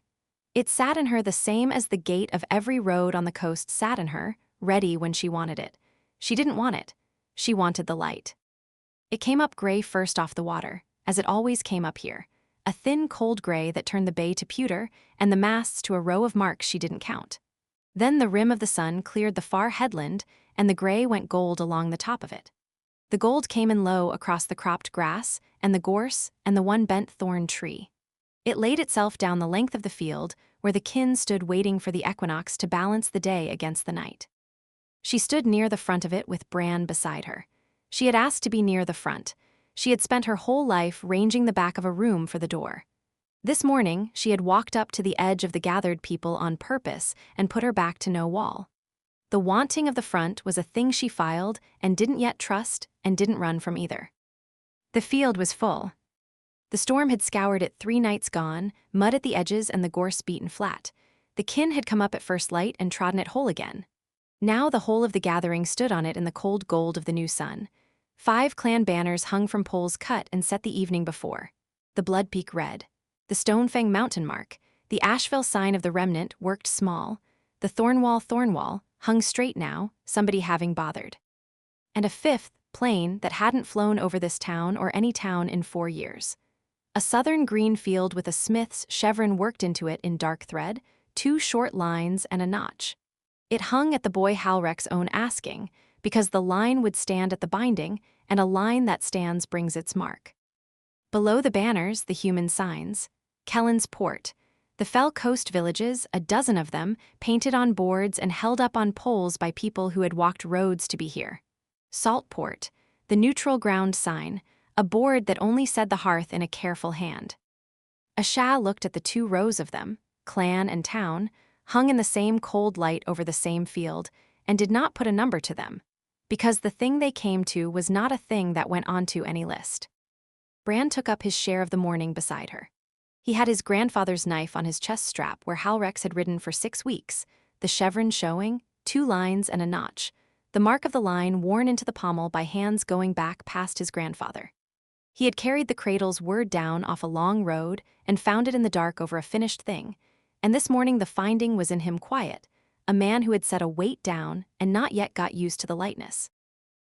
It sat in her the same as the gate of every road on the coast sat in her, ready when she wanted it. She didn't want it. She wanted the light. It came up gray first off the water, as it always came up here, a thin cold gray that turned the bay to pewter and the masts to a row of marks she didn't count. Then the rim of the sun cleared the far headland, and the gray went gold along the top of it. The gold came in low across the cropped grass, and the gorse, and the one bent thorn tree. It laid itself down the length of the field, where the kin stood waiting for the equinox to balance the day against the night. She stood near the front of it with Bran beside her. She had asked to be near the front. She had spent her whole life ranging the back of a room for the door. This morning, she had walked up to the edge of the gathered people on purpose and put her back to no wall. The wanting of the front was a thing she filed and didn't yet trust and didn't run from either. The field was full. The storm had scoured it 3 nights gone, mud at the edges and the gorse beaten flat. The kin had come up at first light and trodden it whole again. Now the whole of the gathering stood on it in the cold gold of the new sun. 5 clan banners hung from poles cut and set the evening before. The Blood Peak red. The Stonefang mountain mark. The Asheville sign of the remnant worked small. The Thornwall hung straight now, somebody having bothered. And a 5th, plain, that hadn't flown over this town or any town in 4 years. A southern green field with a smith's chevron worked into it in dark thread, 2 short lines and a notch. It hung at the boy Halreck's own asking, because the line would stand at the binding, and a line that stands brings its mark. Below the banners, the human signs. Kellen's Port. The Fell Coast villages, a dozen of them, painted on boards and held up on poles by people who had walked roads to be here. Saltport. The neutral ground sign, a board that only said the hearth in a careful hand. Asha looked at the 2 rows of them, clan and town, hung in the same cold light over the same field, and did not put a number to them, because the thing they came to was not a thing that went onto any list. Bran took up his share of the morning beside her. He had his grandfather's knife on his chest strap where Halrex had ridden for 6 weeks, the chevron showing, 2 lines and a notch, the mark of the line worn into the pommel by hands going back past his grandfather. He had carried the cradle's word down off a long road and found it in the dark over a finished thing, and this morning the finding was in him quiet, a man who had set a weight down and not yet got used to the lightness.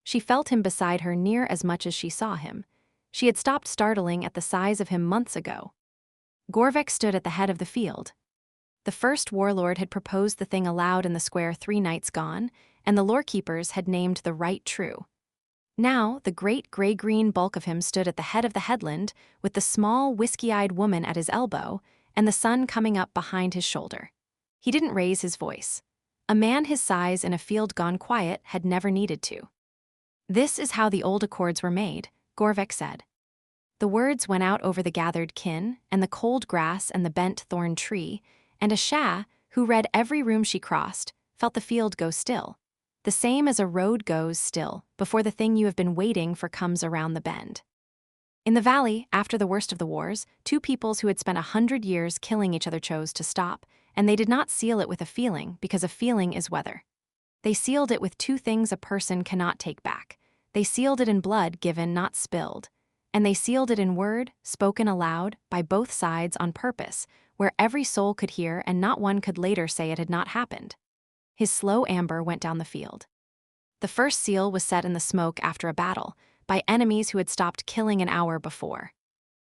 She felt him beside her near as much as she saw him. She had stopped startling at the size of him months ago. Gorvek stood at the head of the field. The first warlord had proposed the thing aloud in the square 3 nights gone, and the lorekeepers had named the right true. Now, the great gray-green bulk of him stood at the head of the headland, with the small, whiskey-eyed woman at his elbow, and the sun coming up behind his shoulder. He didn't raise his voice. A man his size in a field gone quiet had never needed to. "This is how the old accords were made," Gorvek said. The words went out over the gathered kin, and the cold grass and the bent thorn tree, and Asha, who read every room she crossed, felt the field go still, the same as a road goes still before the thing you have been waiting for comes around the bend. In the valley, after the worst of the wars, 2 peoples who had spent 100 years killing each other chose to stop, and they did not seal it with a feeling, because a feeling is weather. They sealed it with 2 things a person cannot take back. They sealed it in blood given, not spilled. And they sealed it in word, spoken aloud, by both sides on purpose, where every soul could hear and not one could later say it had not happened. His slow amber went down the field. The first seal was set in the smoke after a battle, by enemies who had stopped killing an hour before.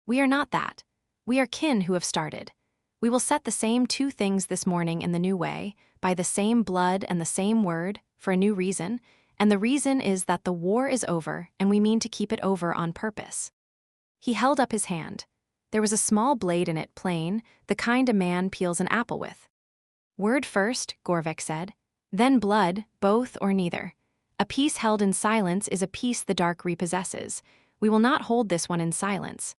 We are not that. We are kin who have started. We will set the same 2 things this morning in the new way, by the same blood and the same word, for a new reason, and the reason is that the war is over and we mean to keep it over on purpose. He held up his hand. There was a small blade in it, plain, the kind a man peels an apple with. "Word first," Gorvek said. "Then blood, both or neither. A peace held in silence is a peace the dark repossesses. We will not hold this one in silence."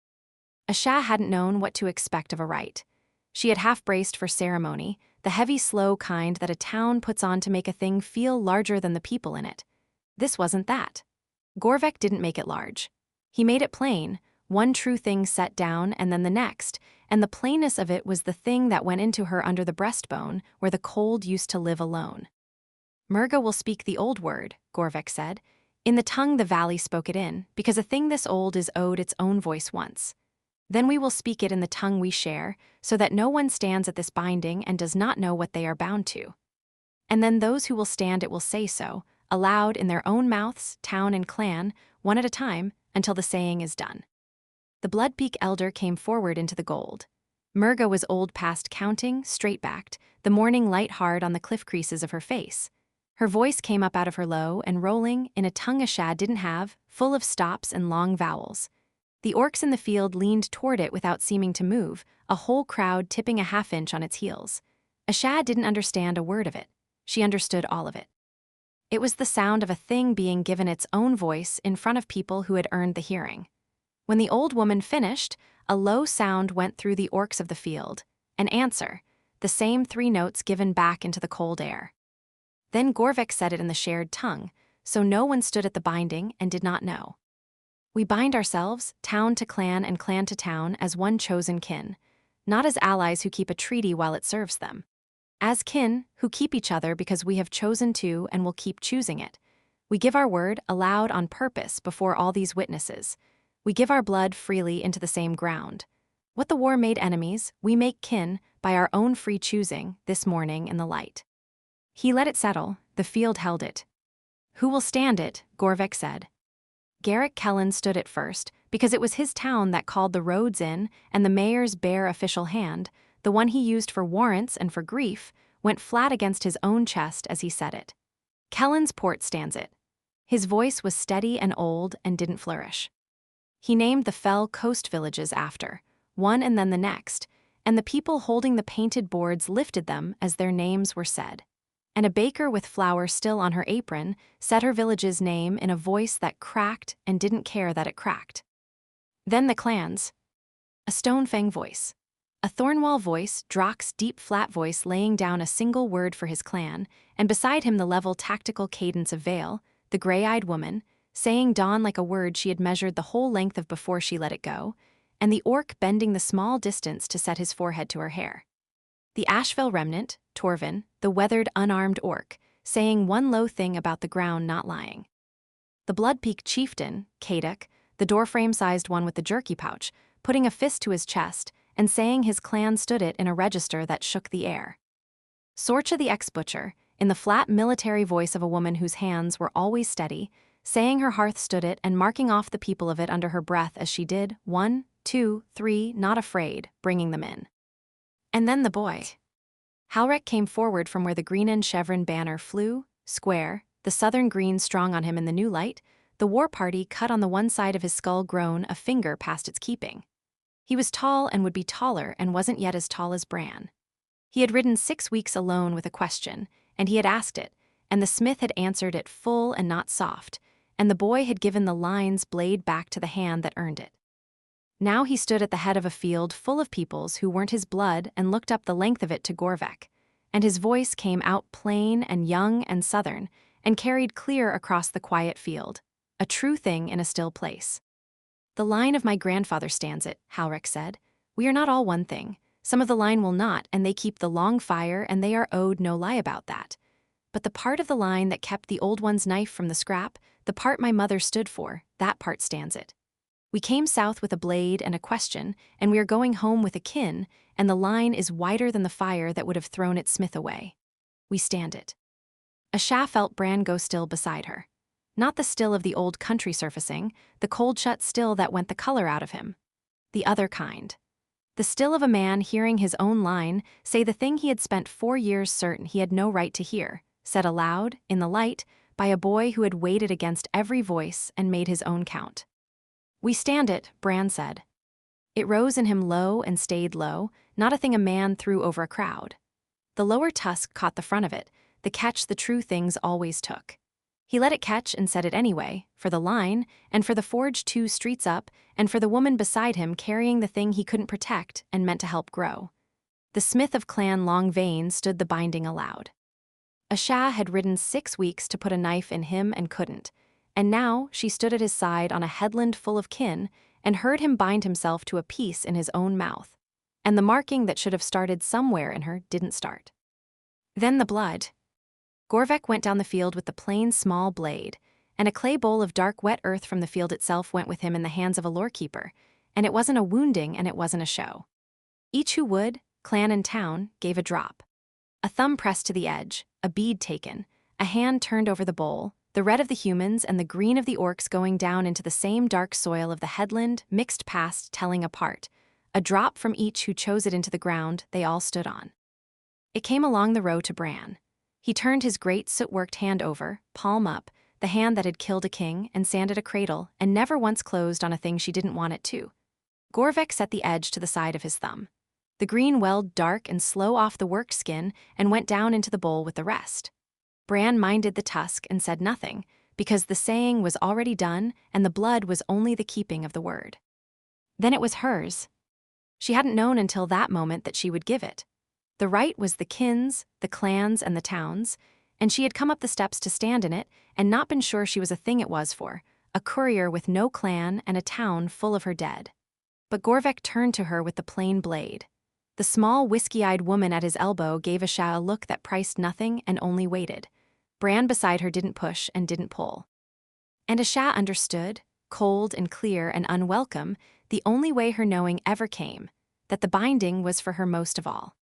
Asha hadn't known what to expect of a rite. She had half-braced for ceremony, the heavy, slow kind that a town puts on to make a thing feel larger than the people in it. This wasn't that. Gorvek didn't make it large. He made it plain, one true thing set down and then the next, and the plainness of it was the thing that went into her under the breastbone where the cold used to live alone. "Murga will speak the old word," Gorvek said, "in the tongue the valley spoke it in, because a thing this old is owed its own voice once. Then we will speak it in the tongue we share, so that no one stands at this binding and does not know what they are bound to. And then those who will stand it will say so, aloud in their own mouths, town and clan, one at a time, until the saying is done." The Bloodpeak elder came forward into the gold. Murga was old past counting, straight-backed, the morning light hard on the cliff creases of her face. Her voice came up out of her low and rolling in a tongue Ashad didn't have, full of stops and long vowels. The orcs in the field leaned toward it without seeming to move, a whole crowd tipping a half-inch on its heels. Ashad didn't understand a word of it. She understood all of it. It was the sound of a thing being given its own voice in front of people who had earned the hearing. When the old woman finished, a low sound went through the orcs of the field, an answer, the same 3 notes given back into the cold air. Then Gorvik said it in the shared tongue, so no one stood at the binding and did not know. We bind ourselves, town to clan and clan to town, as one chosen kin, not as allies who keep a treaty while it serves them. As kin, who keep each other because we have chosen to and will keep choosing it. We give our word aloud on purpose before all these witnesses. We give our blood freely into the same ground. What the war made enemies, we make kin by our own free choosing this morning in the light. He let it settle, the field held it. Who will stand it, Gorvik said. Garrick Kellen stood it first, because it was his town that called the roads in, and the mayor's bare official hand, the one he used for warrants and for grief, went flat against his own chest as he said it. Kellen's port stands it. His voice was steady and old and didn't flourish. He named the fell coast villages after, one and then the next, and the people holding the painted boards lifted them as their names were said. And a baker with flour still on her apron said her village's name in a voice that cracked and didn't care that it cracked. Then the clans. A Stonefang voice. A Thornwall voice, Drock's deep flat voice laying down a single word for his clan, and beside him the level tactical cadence of Vale, the gray-eyed woman, saying dawn like a word she had measured the whole length of before she let it go, and the orc bending the small distance to set his forehead to her hair. The Ashville remnant, Torvin, the weathered, unarmed orc, saying one low thing about the ground not lying. The Bloodpeak chieftain, Kaduk, the doorframe-sized one with the jerky pouch, putting a fist to his chest and saying his clan stood it in a register that shook the air. Sorcha the ex-butcher, in the flat military voice of a woman whose hands were always steady, saying her hearth stood it and marking off the people of it under her breath as she did, 1, 2, 3, not afraid, bringing them in. And then the boy. Halrek came forward from where the green and chevron banner flew, square, the southern green strong on him in the new light, the war party cut on the one side of his skull grown a finger past its keeping. He was tall and would be taller and wasn't yet as tall as Bran. He had ridden 6 weeks alone with a question, and he had asked it, and the smith had answered it full and not soft, and the boy had given the line's blade back to the hand that earned it. Now he stood at the head of a field full of peoples who weren't his blood and looked up the length of it to Gorvek, and his voice came out plain and young and southern and carried clear across the quiet field, a true thing in a still place. The line of my grandfather stands it, Halrek said. We are not all one thing. Some of the line will not, and they keep the long fire, and they are owed no lie about that. But the part of the line that kept the old one's knife from the scrap, the part my mother stood for, that part stands it. We came south with a blade and a question, and we are going home with a kin, and the line is wider than the fire that would have thrown its smith away. We stand it. Asha felt Bran go still beside her. Not the still of the old country surfacing, the cold-shut still that went the color out of him. The other kind. The still of a man hearing his own line say the thing he had spent 4 years certain he had no right to hear, said aloud, in the light, by a boy who had weighed it against every voice and made his own count. We stand it, Bran said. It rose in him low and stayed low, not a thing a man threw over a crowd. The lower tusk caught the front of it, the catch the true things always took. He let it catch and said it anyway, for the line, and for the forge 2 streets up, and for the woman beside him carrying the thing he couldn't protect and meant to help grow. The smith of Clan Longvain stood the binding aloud. Asha had ridden 6 weeks to put a knife in him and couldn't, and now she stood at his side on a headland full of kin and heard him bind himself to a piece in his own mouth, and the marking that should have started somewhere in her didn't start. Then the blood. Gorvek went down the field with the plain small blade, and a clay bowl of dark wet earth from the field itself went with him in the hands of a lorekeeper, and it wasn't a wounding and it wasn't a show. Each who would, clan and town, gave a drop. A thumb pressed to the edge, a bead taken, a hand turned over the bowl, the red of the humans and the green of the orcs going down into the same dark soil of the headland, mixed past telling apart, a drop from each who chose it into the ground they all stood on. It came along the row to Bran. He turned his great soot-worked hand over, palm up, the hand that had killed a king and sanded a cradle and never once closed on a thing she didn't want it to. Gorvek set the edge to the side of his thumb. The green welled dark and slow off the worked skin and went down into the bowl with the rest. Bran minded the tusk and said nothing, because the saying was already done and the blood was only the keeping of the word. Then it was hers. She hadn't known until that moment that she would give it. The right was the kin's, the clan's, and the town's, and she had come up the steps to stand in it and not been sure she was a thing it was for, a courier with no clan and a town full of her dead. But Gorvek turned to her with the plain blade. The small, whiskey-eyed woman at his elbow gave Asha a look that priced nothing and only waited. Bran beside her didn't push and didn't pull. And Asha understood, cold and clear and unwelcome, the only way her knowing ever came, that the binding was for her most of all.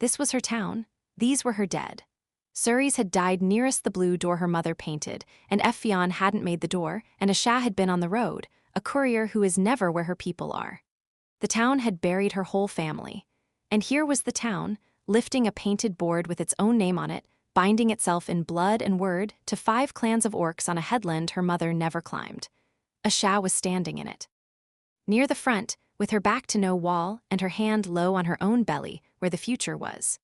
This was her town, these were her dead. Ceres had died nearest the blue door her mother painted, and Ephion hadn't made the door, and Asha had been on the road, a courier who is never where her people are. The town had buried her whole family. And here was the town, lifting a painted board with its own name on it, binding itself in blood and word to 5 clans of orcs on a headland her mother never climbed. Asha was standing in it. Near the front, with her back to no wall and her hand low on her own belly, where the future was.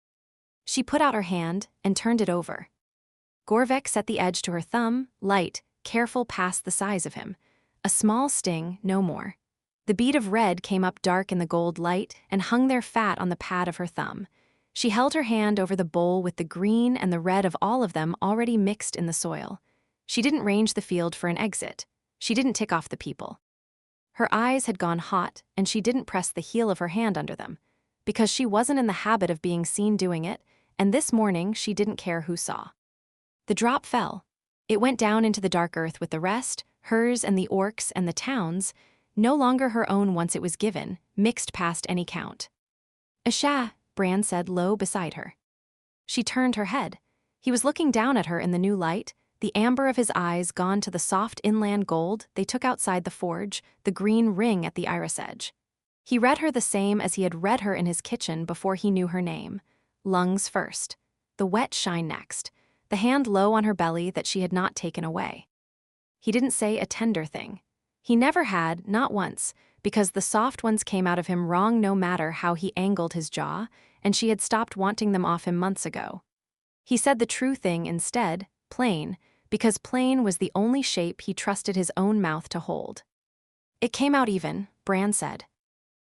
She put out her hand and turned it over. Gorvek set the edge to her thumb, light, careful past the size of him. A small sting, no more. The bead of red came up dark in the gold light and hung there fat on the pad of her thumb. She held her hand over the bowl with the green and the red of all of them already mixed in the soil. She didn't range the field for an exit. She didn't tick off the people. Her eyes had gone hot, and she didn't press the heel of her hand under them, because she wasn't in the habit of being seen doing it, and this morning she didn't care who saw. The drop fell. It went down into the dark earth with the rest, hers and the orcs and the town's, no longer her own once it was given, mixed past any count. Asha, Bran said low beside her. She turned her head. He was looking down at her in the new light, the amber of his eyes gone to the soft inland gold they took outside the forge, the green ring at the iris edge. He read her the same as he had read her in his kitchen before he knew her name. Lungs first. The wet shine next. The hand low on her belly that she had not taken away. He didn't say a tender thing. He never had, not once, because the soft ones came out of him wrong no matter how he angled his jaw, and she had stopped wanting them off him months ago. He said the true thing instead, plain, because plain was the only shape he trusted his own mouth to hold. It came out even, Bran said.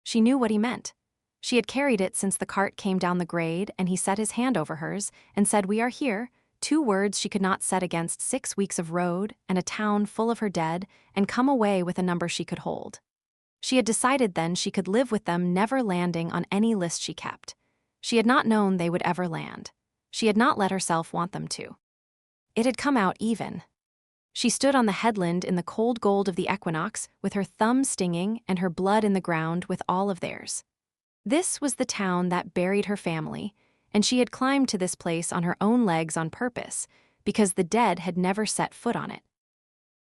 She knew what he meant. She had carried it since the cart came down the grade and he set his hand over hers and said, "We are here," 2 words she could not set against 6 weeks of road and a town full of her dead, and come away with a number she could hold. She had decided then she could live with them never landing on any list she kept. She had not known they would ever land. She had not let herself want them to. It had come out even. She stood on the headland in the cold gold of the equinox with her thumb stinging and her blood in the ground with all of theirs. This was the town that buried her family, and she had climbed to this place on her own legs on purpose, because the dead had never set foot on it.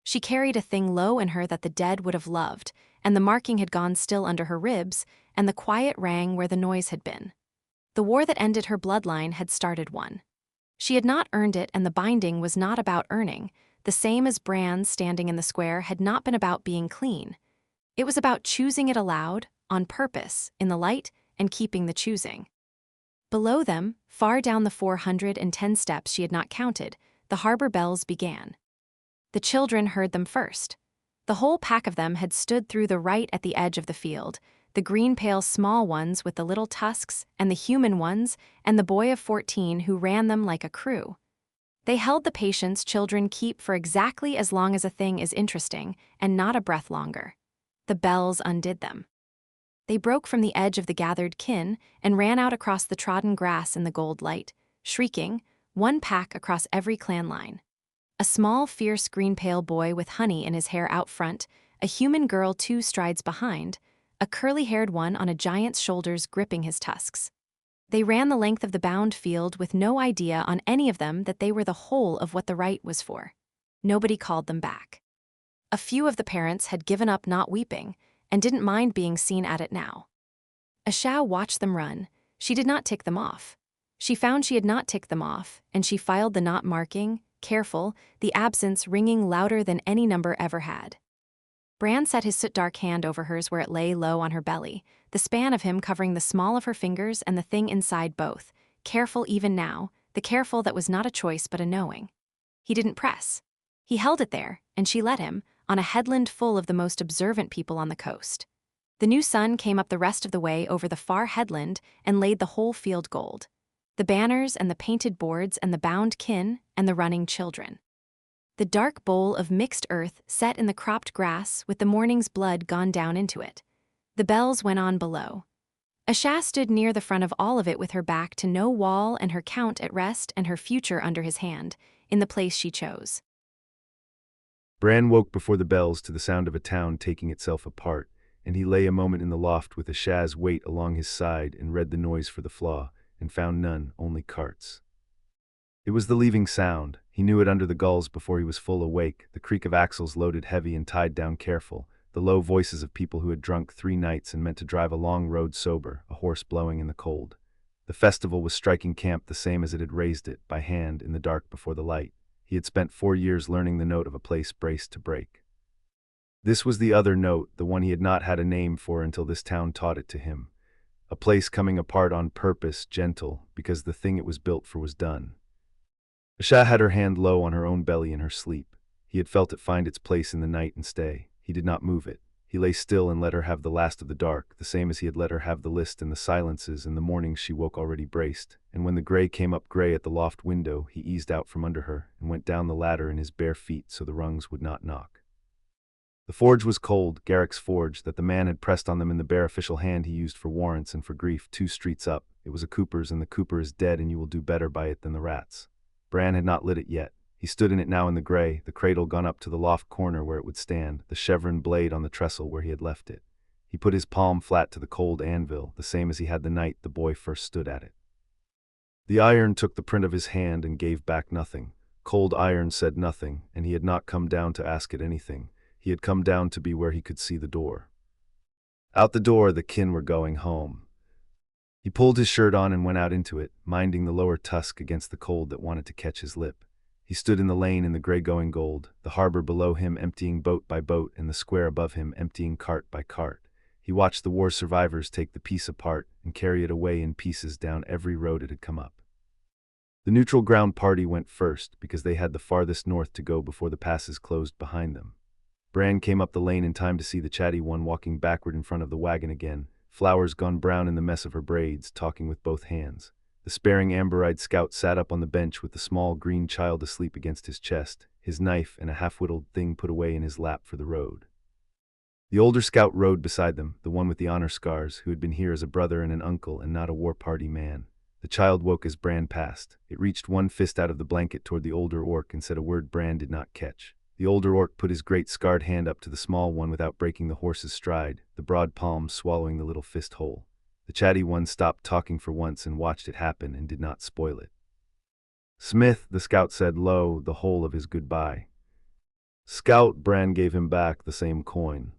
She carried a thing low in her that the dead would have loved, and the marking had gone still under her ribs, and the quiet rang where the noise had been. The war that ended her bloodline had started one. She had not earned it, and the binding was not about earning, the same as Bran's standing in the square had not been about being clean. It was about choosing it aloud, on purpose, in the light, and keeping the choosing. Below them, far down the 410 steps she had not counted, the harbor bells began. The children heard them first. The whole pack of them had stood through the right at the edge of the field, the green pale small ones with the little tusks, and the human ones, and the boy of 14 who ran them like a crew. They held the patience children keep for exactly as long as a thing is interesting, and not a breath longer. The bells undid them. They broke from the edge of the gathered kin and ran out across the trodden grass in the gold light, shrieking, 1 pack across every clan line. A small, fierce green-pale boy with honey in his hair out front, a human girl 2 strides behind, a curly-haired one on a giant's shoulders gripping his tusks. They ran the length of the bound field with no idea on any of them that they were the whole of what the right was for. Nobody called them back. A few of the parents had given up not weeping, and didn't mind being seen at it now. Asha watched them run. She did not tick them off. She found she had not ticked them off, and she filed the not marking, careful, the absence ringing louder than any number ever had. Bran set his soot-dark hand over hers where it lay low on her belly, the span of him covering the small of her fingers and the thing inside both, careful even now, the careful that was not a choice but a knowing. He didn't press. He held it there, and she let him, on a headland full of the most observant people on the coast. The new sun came up the rest of the way over the far headland and laid the whole field gold. The banners and the painted boards and the bound kin and the running children. The dark bowl of mixed earth set in the cropped grass with the morning's blood gone down into it. The bells went on below. Asha stood near the front of all of it with her back to no wall and her count at rest and her future under his hand, in the place she chose. Bran woke before the bells to the sound of a town taking itself apart, and he lay a moment in the loft with Asha's weight along his side and read the noise for the flaw, and found none, only carts. It was the leaving sound. He knew it under the gulls before he was full awake, the creak of axles loaded heavy and tied down careful, the low voices of people who had drunk 3 nights and meant to drive a long road sober, a horse blowing in the cold. The festival was striking camp the same as it had raised it, by hand, in the dark before the light. He had spent 4 years learning the note of a place braced to break. This was the other note, the one he had not had a name for until this town taught it to him. A place coming apart on purpose, gentle, because the thing it was built for was done. Asha had her hand low on her own belly in her sleep. He had felt it find its place in the night and stay. He did not move it. He lay still and let her have the last of the dark, the same as he had let her have the list and the silences and the mornings she woke already braced. And when the gray came up gray at the loft window, he eased out from under her and went down the ladder in his bare feet so the rungs would not knock. The forge was cold, Garrick's forge, that the man had pressed on them in the bare official hand he used for warrants and for grief 2 streets up. It was a cooper's, and the cooper is dead, and you will do better by it than the rats. Bran had not lit it yet. He stood in it now in the gray, the cradle gone up to the loft corner where it would stand, the chevron blade on the trestle where he had left it. He put his palm flat to the cold anvil, the same as he had the night the boy first stood at it. The iron took the print of his hand and gave back nothing. Cold iron said nothing, and he had not come down to ask it anything. He had come down to be where he could see the door. Out the door the kin were going home. He pulled his shirt on and went out into it, minding the lower tusk against the cold that wanted to catch his lip. He stood in the lane in the gray-going gold, the harbor below him emptying boat by boat and the square above him emptying cart by cart. He watched the war survivors take the piece apart and carry it away in pieces down every road it had come up. The neutral ground party went first because they had the farthest north to go before the passes closed behind them. Bran came up the lane in time to see the chatty one walking backward in front of the wagon again, flowers gone brown in the mess of her braids, talking with both hands. The sparing amber-eyed scout sat up on the bench with the small green child asleep against his chest, his knife and a half-whittled thing put away in his lap for the road. The older scout rode beside them, the one with the honor scars, who had been here as a brother and an uncle and not a war-party man. The child woke as Bran passed. It reached one fist out of the blanket toward the older orc and said a word Bran did not catch. The older orc put his great scarred hand up to the small one without breaking the horse's stride, the broad palm swallowing the little fist whole. The chatty one stopped talking for once and watched it happen and did not spoil it. "Smith," the scout said low, the whole of his goodbye. "Scout," Bran gave him back the same coin.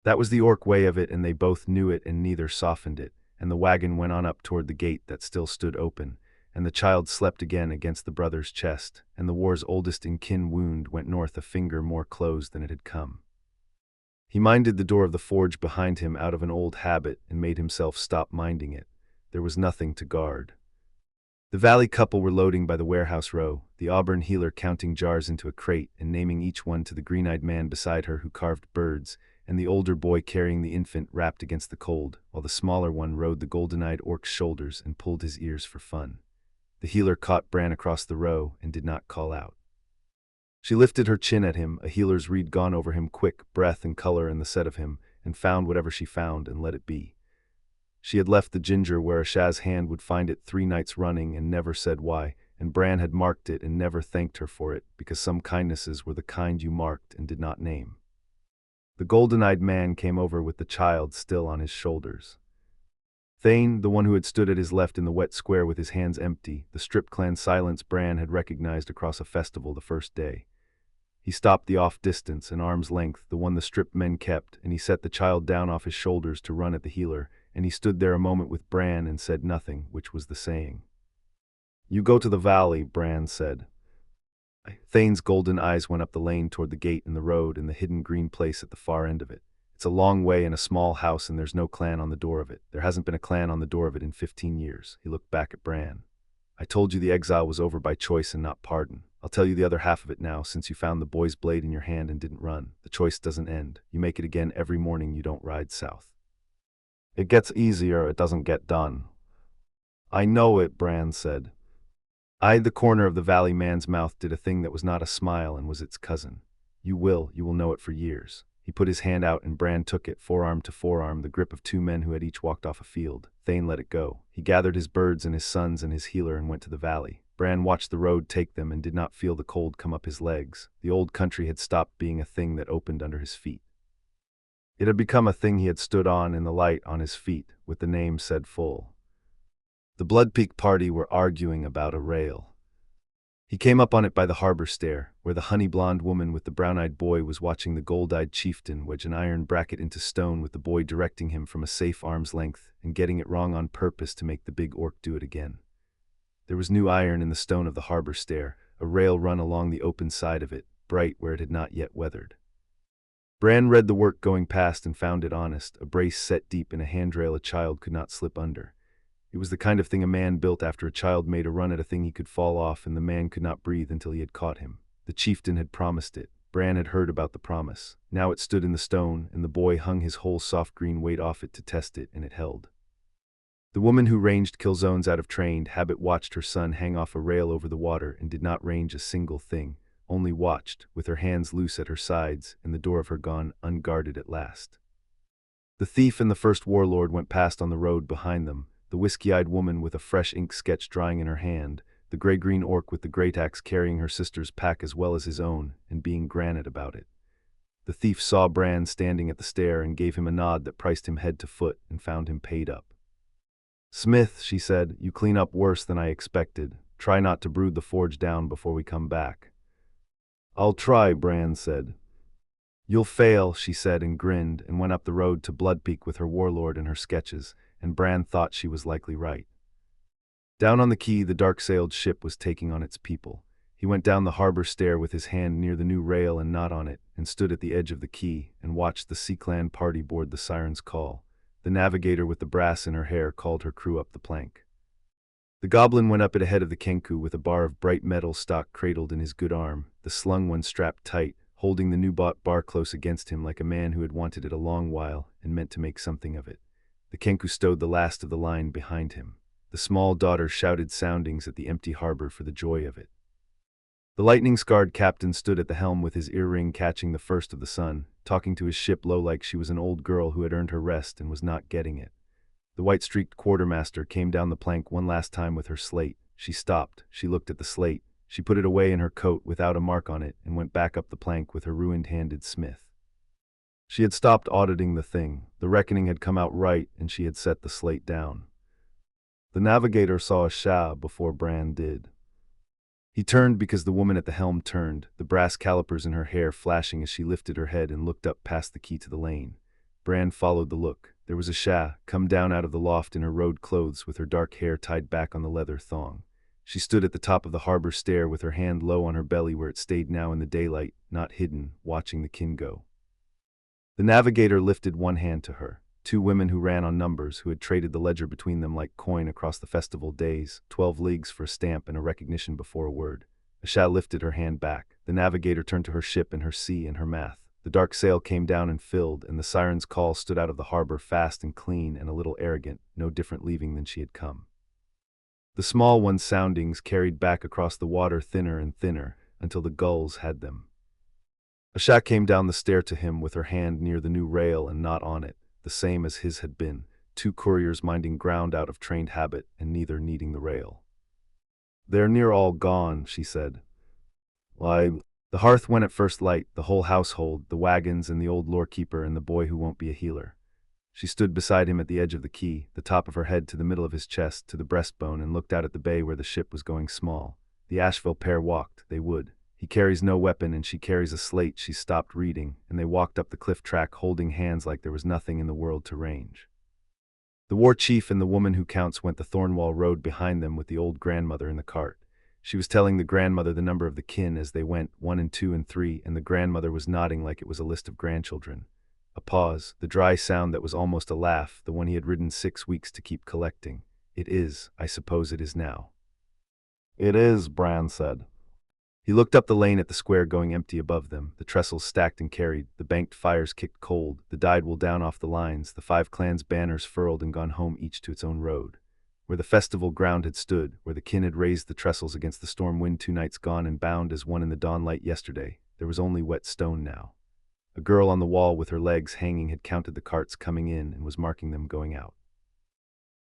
That was the orc way of it, and they both knew it and neither softened it, and the wagon went on up toward the gate that still stood open, and the child slept again against the brother's chest, and the war's oldest-in-kin wound went north a finger more closed than it had come. He minded the door of the forge behind him out of an old habit and made himself stop minding it. There was nothing to guard. The valley couple were loading by the warehouse row, the auburn healer counting jars into a crate and naming each one to the green-eyed man beside her who carved birds, and the older boy carrying the infant wrapped against the cold, while the smaller one rode the golden-eyed orc's shoulders and pulled his ears for fun. The healer caught Bran across the row and did not call out. She lifted her chin at him, a healer's reed gone over him quick, breath and color in the set of him, and found whatever she found and let it be. She had left the ginger where Asha's hand would find it 3 nights running and never said why, and Bran had marked it and never thanked her for it, because some kindnesses were the kind you marked and did not name. The golden-eyed man came over with the child still on his shoulders. Thane, the one who had stood at his left in the wet square with his hands empty, the strip-clan silence Bran had recognized across a festival the first day. He stopped the off-distance, an arm's length, the one the stripped men kept, and he set the child down off his shoulders to run at the healer, and he stood there a moment with Bran and said nothing, which was the saying. "You go to the valley," Bran said. Thane's golden eyes went up the lane toward the gate in the road and the hidden green place at the far end of it. "It's a long way and a small house, and there's no clan on the door of it. There hasn't been a clan on the door of it in 15 years. He looked back at Bran. I told you the exile was over by choice and not pardon. I'll tell you the other half of it now, since you found the boy's blade in your hand and didn't run. The choice doesn't end. You make it again every morning you don't ride south. It gets easier, it doesn't get done. I know it, Bran said. Eyed the corner of the valley man's mouth did a thing that was not a smile and was its cousin. You will know it for years. He put his hand out and Bran took it, forearm to forearm, the grip of two men who had each walked off a field. Thane let it go. He gathered his birds and his sons and his healer and went to the valley. Bran watched the road take them and did not feel the cold come up his legs. The old country had stopped being a thing that opened under his feet. It had become a thing he had stood on in the light on his feet, with the name said full. The Bloodpeak party were arguing about a rail. He came up on it by the harbor stair, where the honey-blonde woman with the brown-eyed boy was watching the gold-eyed chieftain wedge an iron bracket into stone with the boy directing him from a safe arm's length and getting it wrong on purpose to make the big orc do it again. There was new iron in the stone of the harbor stair, a rail run along the open side of it, bright where it had not yet weathered. Bran read the work going past and found it honest, a brace set deep in a handrail a child could not slip under. It was the kind of thing a man built after a child made a run at a thing he could fall off and the man could not breathe until he had caught him. The chieftain had promised it. Bran had heard about the promise. Now it stood in the stone, and the boy hung his whole soft green weight off it to test it, and it held. The woman who ranged kill zones out of trained habit watched her son hang off a rail over the water and did not range a single thing, only watched, with her hands loose at her sides and the door of her gun unguarded at last. The thief and the first warlord went past on the road behind them, the whiskey-eyed woman with a fresh ink sketch drying in her hand, the gray-green orc with the great axe carrying her sister's pack as well as his own, and being granite about it. The thief saw Bran standing at the stair and gave him a nod that priced him head to foot and found him paid up. Smith, she said, you clean up worse than I expected. Try not to brood the forge down before we come back. I'll try, Bran said. You'll fail, she said and grinned and went up the road to Bloodpeak with her warlord and her sketches, and Bran thought she was likely right. Down on the quay, the dark-sailed ship was taking on its people. He went down the harbor stair with his hand near the new rail and not on it, and stood at the edge of the quay and watched the Sea-Clan party board the siren's call. The navigator with the brass in her hair called her crew up the plank. The goblin went up it ahead of the Kenku with a bar of bright metal stock cradled in his good arm, the slung one strapped tight, holding the new-bought bar close against him like a man who had wanted it a long while and meant to make something of it. The Kenku stowed the last of the line behind him. The small daughter shouted soundings at the empty harbor for the joy of it. The lightning-scarred captain stood at the helm with his earring catching the first of the sun, talking to his ship low like she was an old girl who had earned her rest and was not getting it. The white-streaked quartermaster came down the plank one last time with her slate. She stopped, she looked at the slate, she put it away in her coat without a mark on it and went back up the plank with her ruined-handed smith. She had stopped auditing the thing, the reckoning had come out right and she had set the slate down. The navigator saw a Shah before Bran did. He turned because the woman at the helm turned, the brass calipers in her hair flashing as she lifted her head and looked up past the quay to the lane. Bran followed the look. There was a Shah, come down out of the loft in her road clothes with her dark hair tied back on the leather thong. She stood at the top of the harbor stair with her hand low on her belly where it stayed now in the daylight, not hidden, watching the kin go. The navigator lifted one hand to her. Two women who ran on numbers, who had traded the ledger between them like coin across the festival days, 12 leagues for a stamp and a recognition before a word. Asha lifted her hand back. The navigator turned to her ship and her sea and her math. The dark sail came down and filled, and the siren's call stood out of the harbor fast and clean and a little arrogant, no different leaving than she had come. The small one's soundings carried back across the water thinner and thinner, until the gulls had them. Asha came down the stair to him with her hand near the new rail and not on it, the same as his had been, two couriers minding ground out of trained habit and neither needing the rail. They're near all gone, she said. Why, the hearth went at first light, the whole household, the wagons and the old lorekeeper and the boy who won't be a healer. She stood beside him at the edge of the quay, the top of her head to the middle of his chest, to the breastbone, and looked out at the bay where the ship was going small. The Asheville pair walked, they would. He carries no weapon and she carries a slate. She stopped reading, and they walked up the cliff track holding hands like there was nothing in the world to range. The war chief and the woman who counts went the Thornwall road behind them with the old grandmother in the cart. She was telling the grandmother the number of the kin as they went, 1 and 2 and 3, and the grandmother was nodding like it was a list of grandchildren. A pause, the dry sound that was almost a laugh, the one he had ridden 6 weeks to keep collecting. It is, I suppose it is now. It is, Bran said. He looked up the lane at the square going empty above them, the trestles stacked and carried, the banked fires kicked cold, the dyed wool down off the lines, the 5 clans' banners furled and gone home each to its own road. Where the festival ground had stood, where the kin had raised the trestles against the storm wind 2 nights gone and bound as one in the dawn light yesterday, there was only wet stone now. A girl on the wall with her legs hanging had counted the carts coming in and was marking them going out.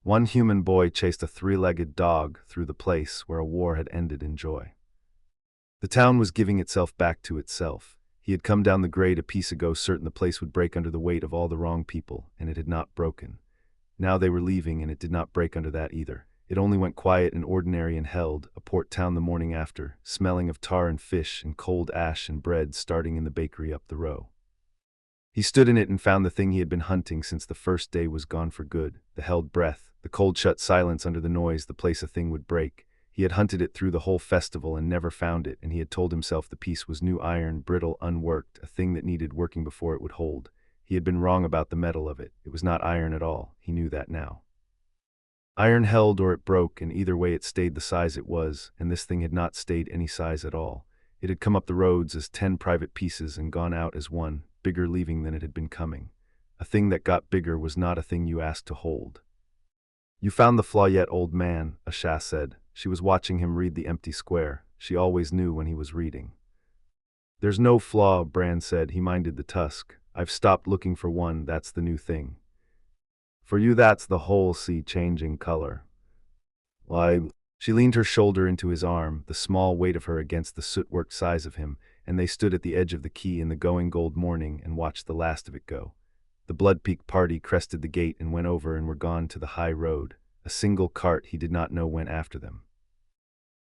One human boy chased a 3-legged dog through the place where a war had ended in joy. The town was giving itself back to itself. He had come down the grade a piece ago certain the place would break under the weight of all the wrong people, and it had not broken. Now they were leaving, and it did not break under that either. It only went quiet and ordinary and held, a port town the morning after, smelling of tar and fish and cold ash and bread starting in the bakery up the row. He stood in it and found the thing he had been hunting since the first day was gone for good, the held breath, the cold shut silence under the noise the place a thing would break. He had hunted it through the whole festival and never found it, and he had told himself the piece was new iron, brittle, unworked, a thing that needed working before it would hold. He had been wrong about the metal of it. It was not iron at all. He knew that now. Iron held or it broke, and either way it stayed the size it was, and this thing had not stayed any size at all. It had come up the roads as 10 private pieces and gone out as one, bigger leaving than it had been coming. A thing that got bigger was not a thing you asked to hold. You found the flaw yet, old man, Asha said. She was watching him read the empty square. She always knew when he was reading. There's no flaw, Bran said. He minded the tusk. I've stopped looking for one, that's the new thing. For you that's the whole sea changing color. Why? She leaned her shoulder into his arm, the small weight of her against the soot-worked size of him, and they stood at the edge of the quay in the going gold morning and watched the last of it go. The Bloodpeak party crested the gate and went over and were gone to the high road. A single cart he did not know went after them.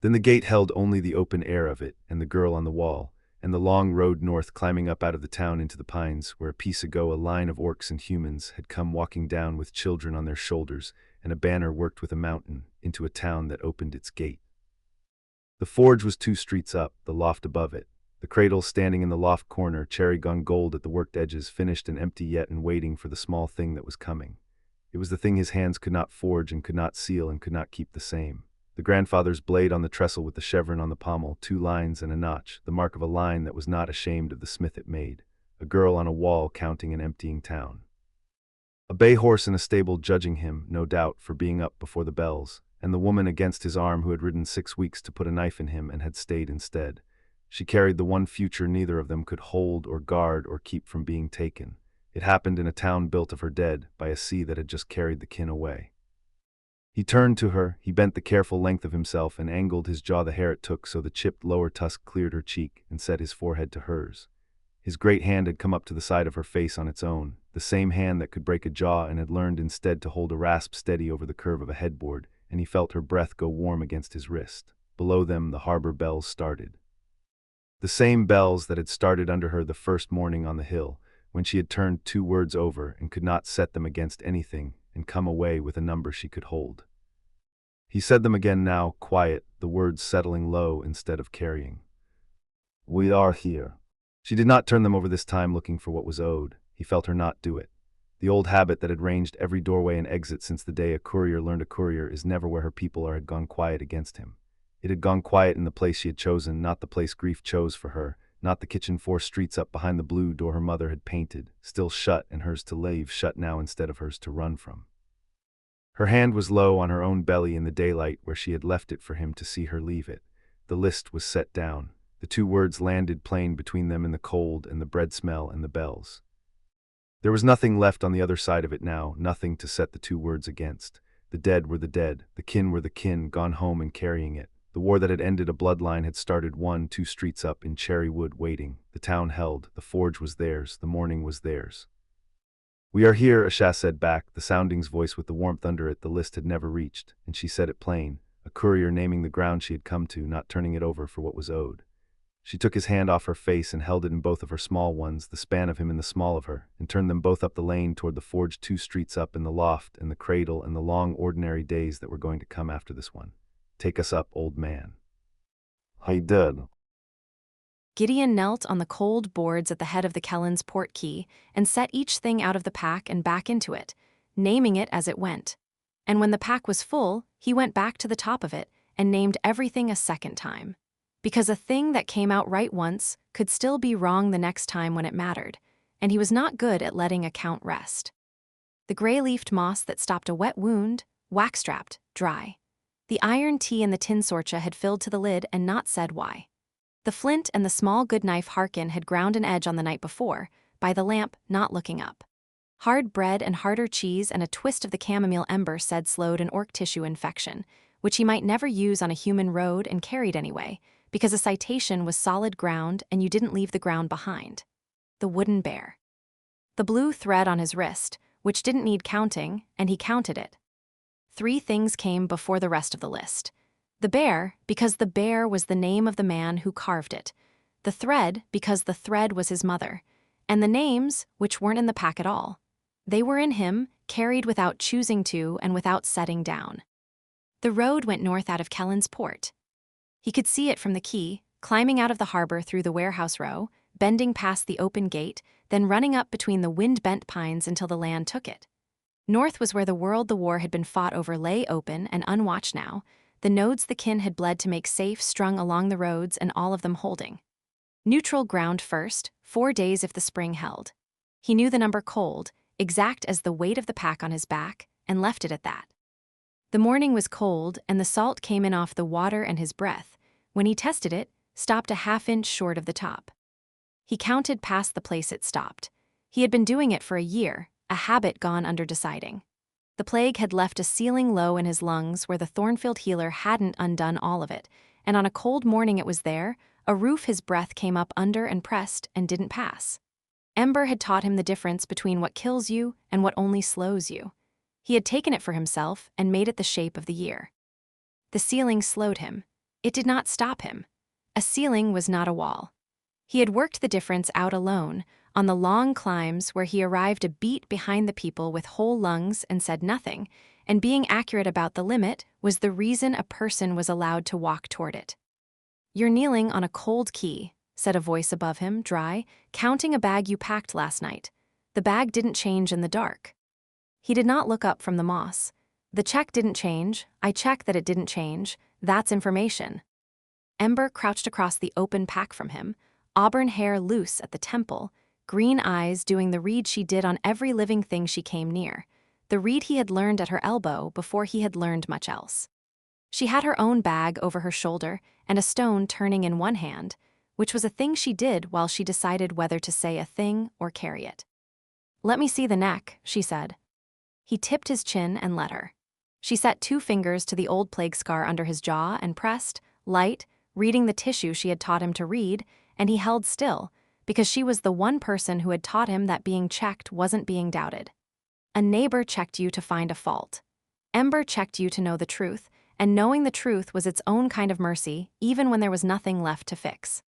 Then the gate held only the open air of it, and the girl on the wall, and the long road north climbing up out of the town into the pines, where a piece ago a line of orcs and humans had come walking down with children on their shoulders, and a banner worked with a mountain, into a town that opened its gate. The forge was 2 streets up, the loft above it. The cradle standing in the loft corner, cherry gone gold at the worked edges, finished and empty yet and waiting for the small thing that was coming. It was the thing his hands could not forge and could not seal and could not keep the same. The grandfather's blade on the trestle with the chevron on the pommel, 2 lines and a notch, the mark of a line that was not ashamed of the smith it made. A girl on a wall counting an emptying town. A bay horse in a stable judging him, no doubt, for being up before the bells, and the woman against his arm who had ridden 6 weeks to put a knife in him and had stayed instead. She carried the one future neither of them could hold or guard or keep from being taken. It happened in a town built of her dead, by a sea that had just carried the kin away. He turned to her, he bent the careful length of himself and angled his jaw the hair it took so the chipped lower tusk cleared her cheek and set his forehead to hers. His great hand had come up to the side of her face on its own, the same hand that could break a jaw and had learned instead to hold a rasp steady over the curve of a headboard, and he felt her breath go warm against his wrist. Below them the harbor bells started. The same bells that had started under her the first morning on the hill, when she had turned 2 words over and could not set them against anything and come away with a number she could hold. He said them again now, quiet, the words settling low instead of carrying. We are here. She did not turn them over this time looking for what was owed. He felt her not do it. The old habit that had ranged every doorway and exit since the day a courier learned a courier is never where her people or had gone quiet against him. It had gone quiet in the place she had chosen, not the place grief chose for her, not the kitchen 4 streets up behind the blue door her mother had painted, still shut and hers to leave shut now instead of hers to run from. Her hand was low on her own belly in the daylight where she had left it for him to see her leave it. The list was set down. The 2 words landed plain between them in the cold and the bread smell and the bells. There was nothing left on the other side of it now, nothing to set the 2 words against. The dead were the dead, the kin were the kin, gone home and carrying it. The war that had ended a bloodline had started 1-2 streets up in Cherrywood waiting. The town held, the forge was theirs, the morning was theirs. We are here, Asha said back, the sounding's voice with the warmth under it the list had never reached, and she said it plain, a courier naming the ground she had come to, not turning it over for what was owed. She took his hand off her face and held it in both of her small ones, the span of him in the small of her, and turned them both up the lane toward the forge 2 streets up in the loft and the cradle and the long ordinary days that were going to come after this one. Take us up, old man. I did. Gideon knelt on the cold boards at the head of the Kellen's port key and set each thing out of the pack and back into it, naming it as it went. And when the pack was full, he went back to the top of it and named everything a second time. Because a thing that came out right once could still be wrong the next time when it mattered, and he was not good at letting a count rest. The gray-leafed moss that stopped a wet wound, wax-strapped, dry. The iron tea and the tin sorcha had filled to the lid and not said why. The flint and the small good knife Harkin had ground an edge on the night before, by the lamp, not looking up. Hard bread and harder cheese and a twist of the chamomile ember said slowed an orc tissue infection, which he might never use on a human road and carried anyway, because a citation was solid ground and you didn't leave the ground behind. The wooden bear. The blue thread on his wrist, which didn't need counting, and he counted it. 3 things came before the rest of the list. The bear, because the bear was the name of the man who carved it. The thread, because the thread was his mother. And the names, which weren't in the pack at all. They were in him, carried without choosing to and without setting down. The road went north out of Kellen's port. He could see it from the quay, climbing out of the harbor through the warehouse row, bending past the open gate, then running up between the wind-bent pines until the land took it. North was where the world the war had been fought over lay open and unwatched now, the nodes the kin had bled to make safe strung along the roads and all of them holding. Neutral ground first, 4 days if the spring held. He knew the number cold, exact as the weight of the pack on his back, and left it at that. The morning was cold and the salt came in off the water and his breath. When he tested it, stopped a half-inch short of the top. He counted past the place it stopped. He had been doing it for a year, a habit gone under deciding. The plague had left a ceiling low in his lungs where the Thornfield healer hadn't undone all of it, and on a cold morning it was there, a roof his breath came up under and pressed and didn't pass. Ember had taught him the difference between what kills you and what only slows you. He had taken it for himself and made it the shape of the year. The ceiling slowed him. It did not stop him. A ceiling was not a wall. He had worked the difference out alone, on the long climbs where he arrived a beat behind the people with whole lungs and said nothing, and being accurate about the limit was the reason a person was allowed to walk toward it. "You're kneeling on a cold key," said a voice above him, dry, "counting a bag you packed last night. The bag didn't change in the dark." He did not look up from the moss. "The check didn't change. I check that it didn't change. That's information." Ember crouched across the open pack from him, auburn hair loose at the temple, green eyes doing the read she did on every living thing she came near, the read he had learned at her elbow before he had learned much else. She had her own bag over her shoulder and a stone turning in one hand, which was a thing she did while she decided whether to say a thing or carry it. "Let me see the neck," she said. He tipped his chin and let her. She set 2 fingers to the old plague scar under his jaw and pressed, light, reading the tissue she had taught him to read, and he held still, because she was the one person who had taught him that being checked wasn't being doubted. A neighbor checked you to find a fault. Ember checked you to know the truth, and knowing the truth was its own kind of mercy, even when there was nothing left to fix.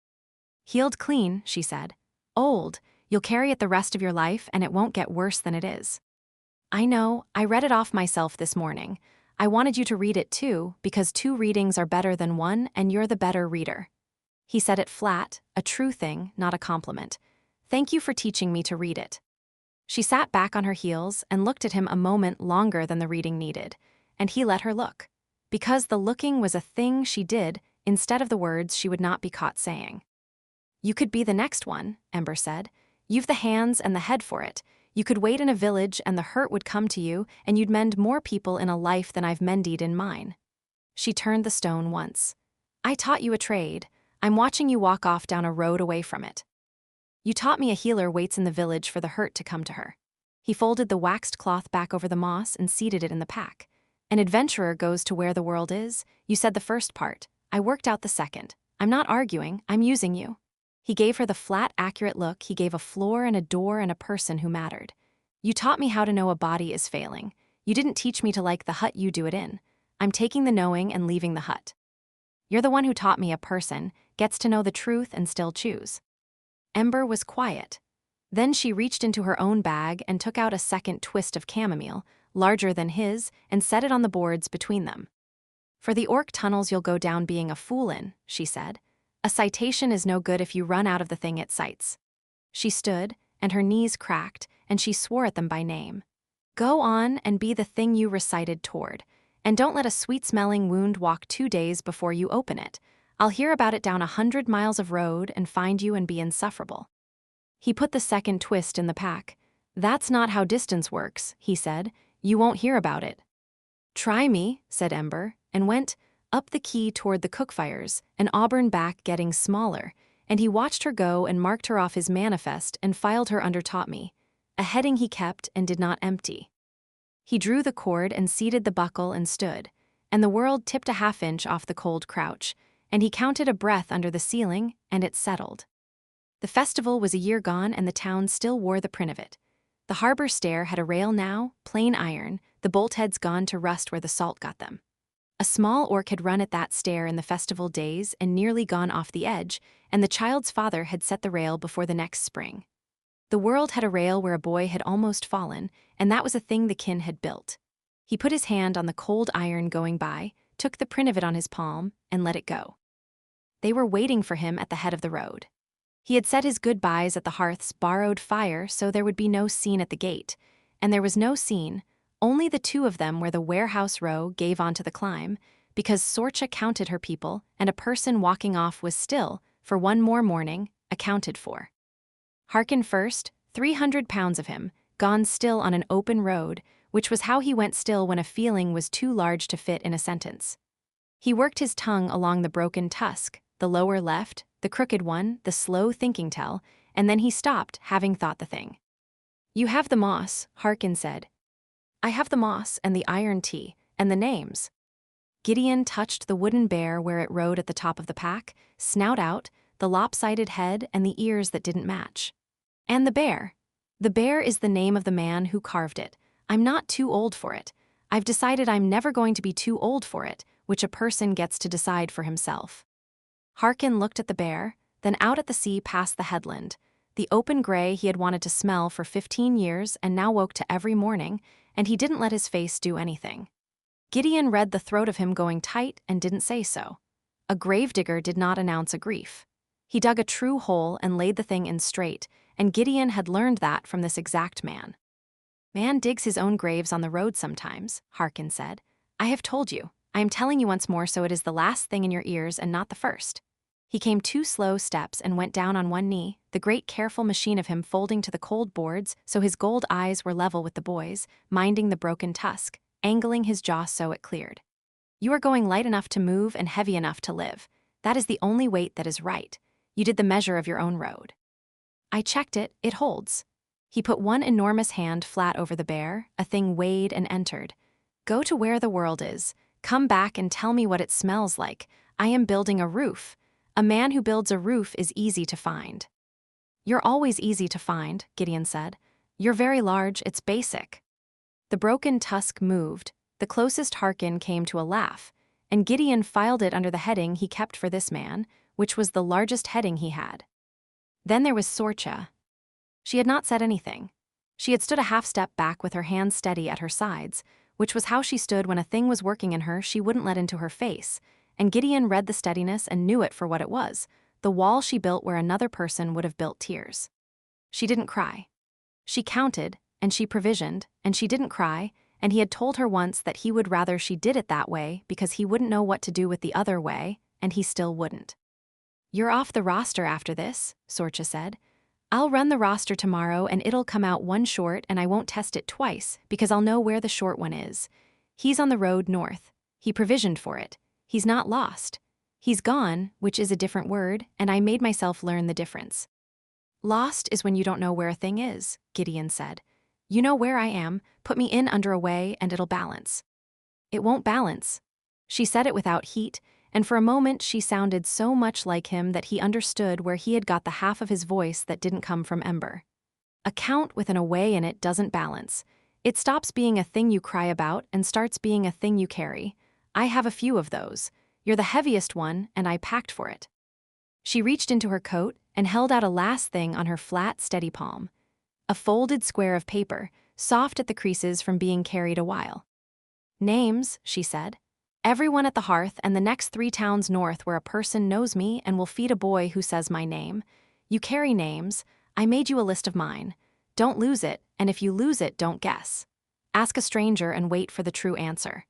"Healed clean," she said. "Old, you'll carry it the rest of your life and it won't get worse than it is." "I know, I read it off myself this morning. I wanted you to read it too, because 2 readings are better than 1 and you're the better reader." He said it flat, a true thing, not a compliment. "Thank you for teaching me to read it." She sat back on her heels and looked at him a moment longer than the reading needed, and he let her look. Because the looking was a thing she did instead of the words she would not be caught saying. "You could be the next one," Ember said. "You've the hands and the head for it. You could wait in a village and the hurt would come to you and you'd mend more people in a life than I've mended in mine." She turned the stone once. "I taught you a trade. I'm watching you walk off down a road away from it." "You taught me a healer waits in the village for the hurt to come to her." He folded the waxed cloth back over the moss and seated it in the pack. "An adventurer goes to where the world is. You said the first part. I worked out the second. I'm not arguing, I'm using you." He gave her the flat, accurate look he gave a floor and a door and a person who mattered. "You taught me how to know a body is failing. You didn't teach me to like the hut you do it in. I'm taking the knowing and leaving the hut. You're the one who taught me a person gets to know the truth and still choose." Ember was quiet. Then she reached into her own bag and took out a second twist of chamomile, larger than his, and set it on the boards between them. "For the orc tunnels you'll go down being a fool in," she said. "A citation is no good if you run out of the thing it cites." She stood, and her knees cracked, and she swore at them by name. "Go on and be the thing you recited toward, And don't let a sweet-smelling wound walk 2 days before you open it. I'll hear about it down 100 miles of road and find you and be insufferable. He put the second twist in the pack. That's not how distance works, he said. You won't hear about it. Try me, said Ember, and went up the quay toward the cookfires, an auburn back getting smaller, and he watched her go and marked her off his manifest and filed her under taught me, a heading he kept and did not empty. He drew the cord and seated the buckle and stood, and the world tipped a half-inch off the cold crouch, and he counted a breath under the ceiling, and it settled. The festival was a year gone, and the town still wore the print of it. The harbor stair had a rail now, plain iron, the boltheads gone to rust where the salt got them. A small orc had run at that stair in the festival days and nearly gone off the edge, and the child's father had set the rail before the next spring. The world had a rail where a boy had almost fallen, and that was a thing the kin had built. He put his hand on the cold iron going by, took the print of it on his palm, and let it go. They were waiting for him at the head of the road. He had said his goodbyes at the hearth's borrowed fire so there would be no scene at the gate, and there was no scene, only the two of them where the warehouse row gave onto the climb, because Sorcha counted her people, and a person walking off was still, for one more morning, accounted for. Hearken first, 300 pounds of him, gone still on an open road, which was how he went still when a feeling was too large to fit in a sentence. He worked his tongue along the broken tusk, the lower left, the crooked one, the slow thinking tell, and then he stopped, having thought the thing. You have the moss, Harkin said. I have the moss and the iron tea, and the names. Gideon touched the wooden bear where it rode at the top of the pack, snout out, the lopsided head and the ears that didn't match. And the bear. The bear is the name of the man who carved it. I'm not too old for it. I've decided I'm never going to be too old for it, which a person gets to decide for himself. Harkin looked at the bear, then out at the sea past the headland, the open gray he had wanted to smell for 15 years and now woke to every morning, and he didn't let his face do anything. Gideon read the throat of him going tight and didn't say so. A gravedigger did not announce a grief. He dug a true hole and laid the thing in straight, and Gideon had learned that from this exact man. Man digs his own graves on the road sometimes, Harkin said. I have told you. I am telling you once more so it is the last thing in your ears and not the first. He came 2 slow steps and went down on one knee, the great careful machine of him folding to the cold boards so his gold eyes were level with the boy's, minding the broken tusk, angling his jaw so it cleared. You are going light enough to move and heavy enough to live. That is the only weight that is right. You did the measure of your own road. I checked it, it holds. He put one enormous hand flat over the bear, a thing weighed and entered. Go to where the world is. Come back and tell me what it smells like. I am building a roof. A man who builds a roof is easy to find. You're always easy to find, Gideon said. You're very large, it's basic. The broken tusk moved. The closest Harkin came to a laugh, and Gideon filed it under the heading he kept for this man, which was the largest heading he had. Then there was Sorcha. She had not said anything. She had stood a half step back with her hands steady at her sides, which was how she stood when a thing was working in her she wouldn't let into her face, and Gideon read the steadiness and knew it for what it was, the wall she built where another person would have built tears. She didn't cry. She counted, and she provisioned, and she didn't cry, and he had told her once that he would rather she did it that way because he wouldn't know what to do with the other way, and he still wouldn't. You're off the roster after this, Sorcha said. I'll run the roster tomorrow and it'll come out one short and I won't test it twice because I'll know where the short one is. He's on the road north. He provisioned for it. He's not lost. He's gone, which is a different word, and I made myself learn the difference. Lost is when you don't know where a thing is, Gideon said. You know where I am, put me in under a way and it'll balance. It won't balance. She said it without heat, and for a moment she sounded so much like him that he understood where he had got the half of his voice that didn't come from Ember. A count with an away in it doesn't balance. It stops being a thing you cry about and starts being a thing you carry. I have a few of those. You're the heaviest one, and I packed for it. She reached into her coat and held out a last thing on her flat, steady palm. A folded square of paper, soft at the creases from being carried a while. Names, she said. Everyone at the hearth and the next 3 towns north where a person knows me and will feed a boy who says my name. You carry names. I made you a list of mine. Don't lose it, and if you lose it, don't guess. Ask a stranger and wait for the true answer.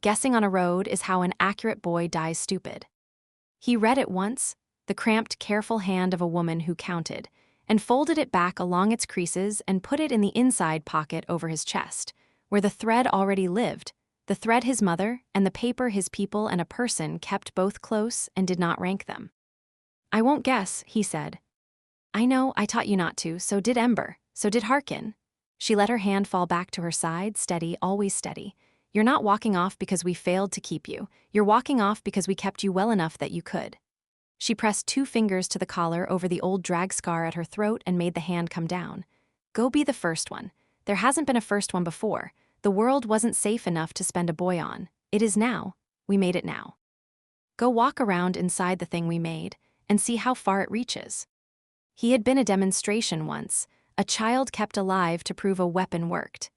Guessing on a road is how an accurate boy dies stupid. He read it once, the cramped, careful hand of a woman who counted, and folded it back along its creases and put it in the inside pocket over his chest, where the thread already lived, the thread his mother, and the paper his people and a person kept both close and did not rank them. "I won't guess," he said. "I know, I taught you not to, so did Ember, so did Harkin." She let her hand fall back to her side, steady, always steady. "You're not walking off because we failed to keep you. You're walking off because we kept you well enough that you could." She pressed 2 fingers to the collar over the old drag scar at her throat and made the hand come down. "Go be the first one. There hasn't been a first one before. The world wasn't safe enough to spend a boy on. It is now. We made it now. Go walk around inside the thing we made and see how far it reaches." He had been a demonstration once, a child kept alive to prove a weapon worked.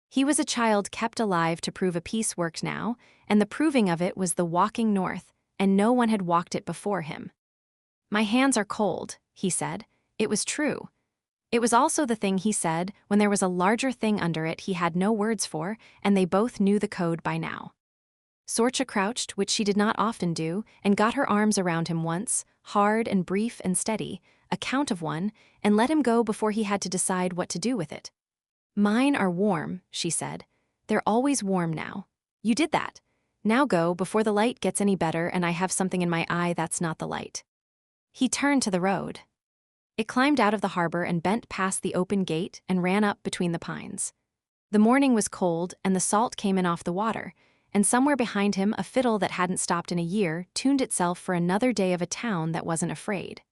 He was a child kept alive to prove a piece worked now, and the proving of it was the walking north, and no one had walked it before him. "My hands are cold," he said. It was true. It was also the thing he said when there was a larger thing under it he had no words for, and they both knew the code by now. Sorcha crouched, which she did not often do, and got her arms around him once, hard and brief and steady, a count of 1, and let him go before he had to decide what to do with it. "Mine are warm," she said. "They're always warm now. You did that. Now go before the light gets any better and I have something in my eye that's not the light." He turned to the road. It climbed out of the harbor and bent past the open gate and ran up between the pines. The morning was cold and the salt came in off the water, and somewhere behind him a fiddle that hadn't stopped in a year tuned itself for another day of a town that wasn't afraid.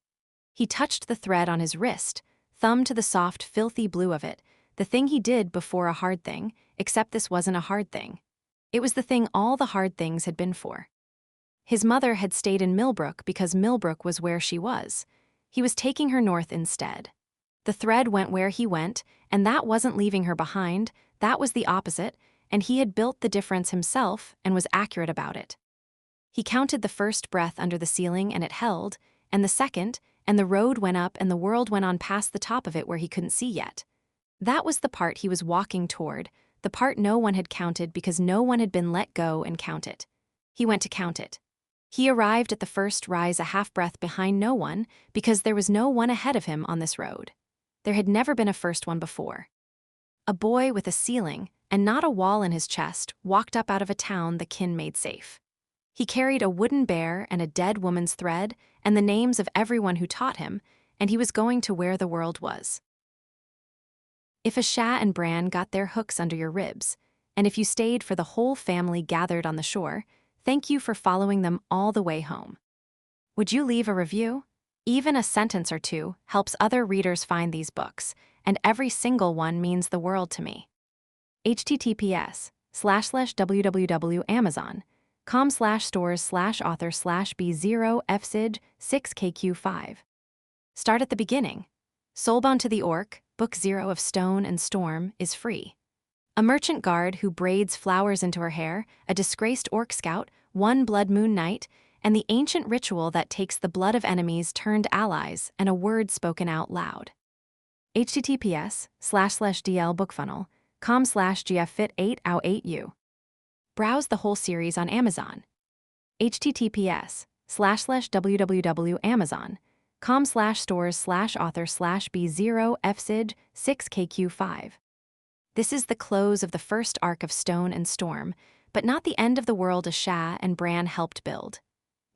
He touched the thread on his wrist, thumbed to the soft, filthy blue of it, the thing he did before a hard thing, except this wasn't a hard thing. It was the thing all the hard things had been for. His mother had stayed in Millbrook because Millbrook was where she was. He was taking her north instead. The thread went where he went, and that wasn't leaving her behind, that was the opposite, and he had built the difference himself and was accurate about it. He counted the first breath under the ceiling and it held, and the second, and the road went up and the world went on past the top of it where he couldn't see yet. That was the part he was walking toward, the part no one had counted because no one had been let go and count it. He went to count it. He arrived at the first rise a half-breath behind no one because there was no one ahead of him on this road. There had never been a first one before. A boy with a ceiling, and not a wall in his chest, walked up out of a town the kin made safe. He carried a wooden bear and a dead woman's thread and the names of everyone who taught him, and he was going to where the world was. If a Sha and Bran got their hooks under your ribs, and if you stayed for the whole family gathered on the shore, thank you for following them all the way home. Would you leave a review? Even a sentence or 2 helps other readers find these books, and every single one means the world to me. https://www.amazon.com/stores/author/B0FSID6KQ5. Start at the beginning. Soulbound to the Orc, Book 0 of Stone and Storm, is free. A merchant guard who braids flowers into her hair, a disgraced orc scout, 1 blood moon night, and the ancient ritual that takes the blood of enemies turned allies and a word spoken out loud. https://dlbookfunnel.com/gffit8ou8u. Browse the whole series on Amazon. https://www.amazon.com/stores/author/B0FSID6KQ5. This is the close of the first arc of Stone and Storm, but not the end of the world Sha and Bran helped build.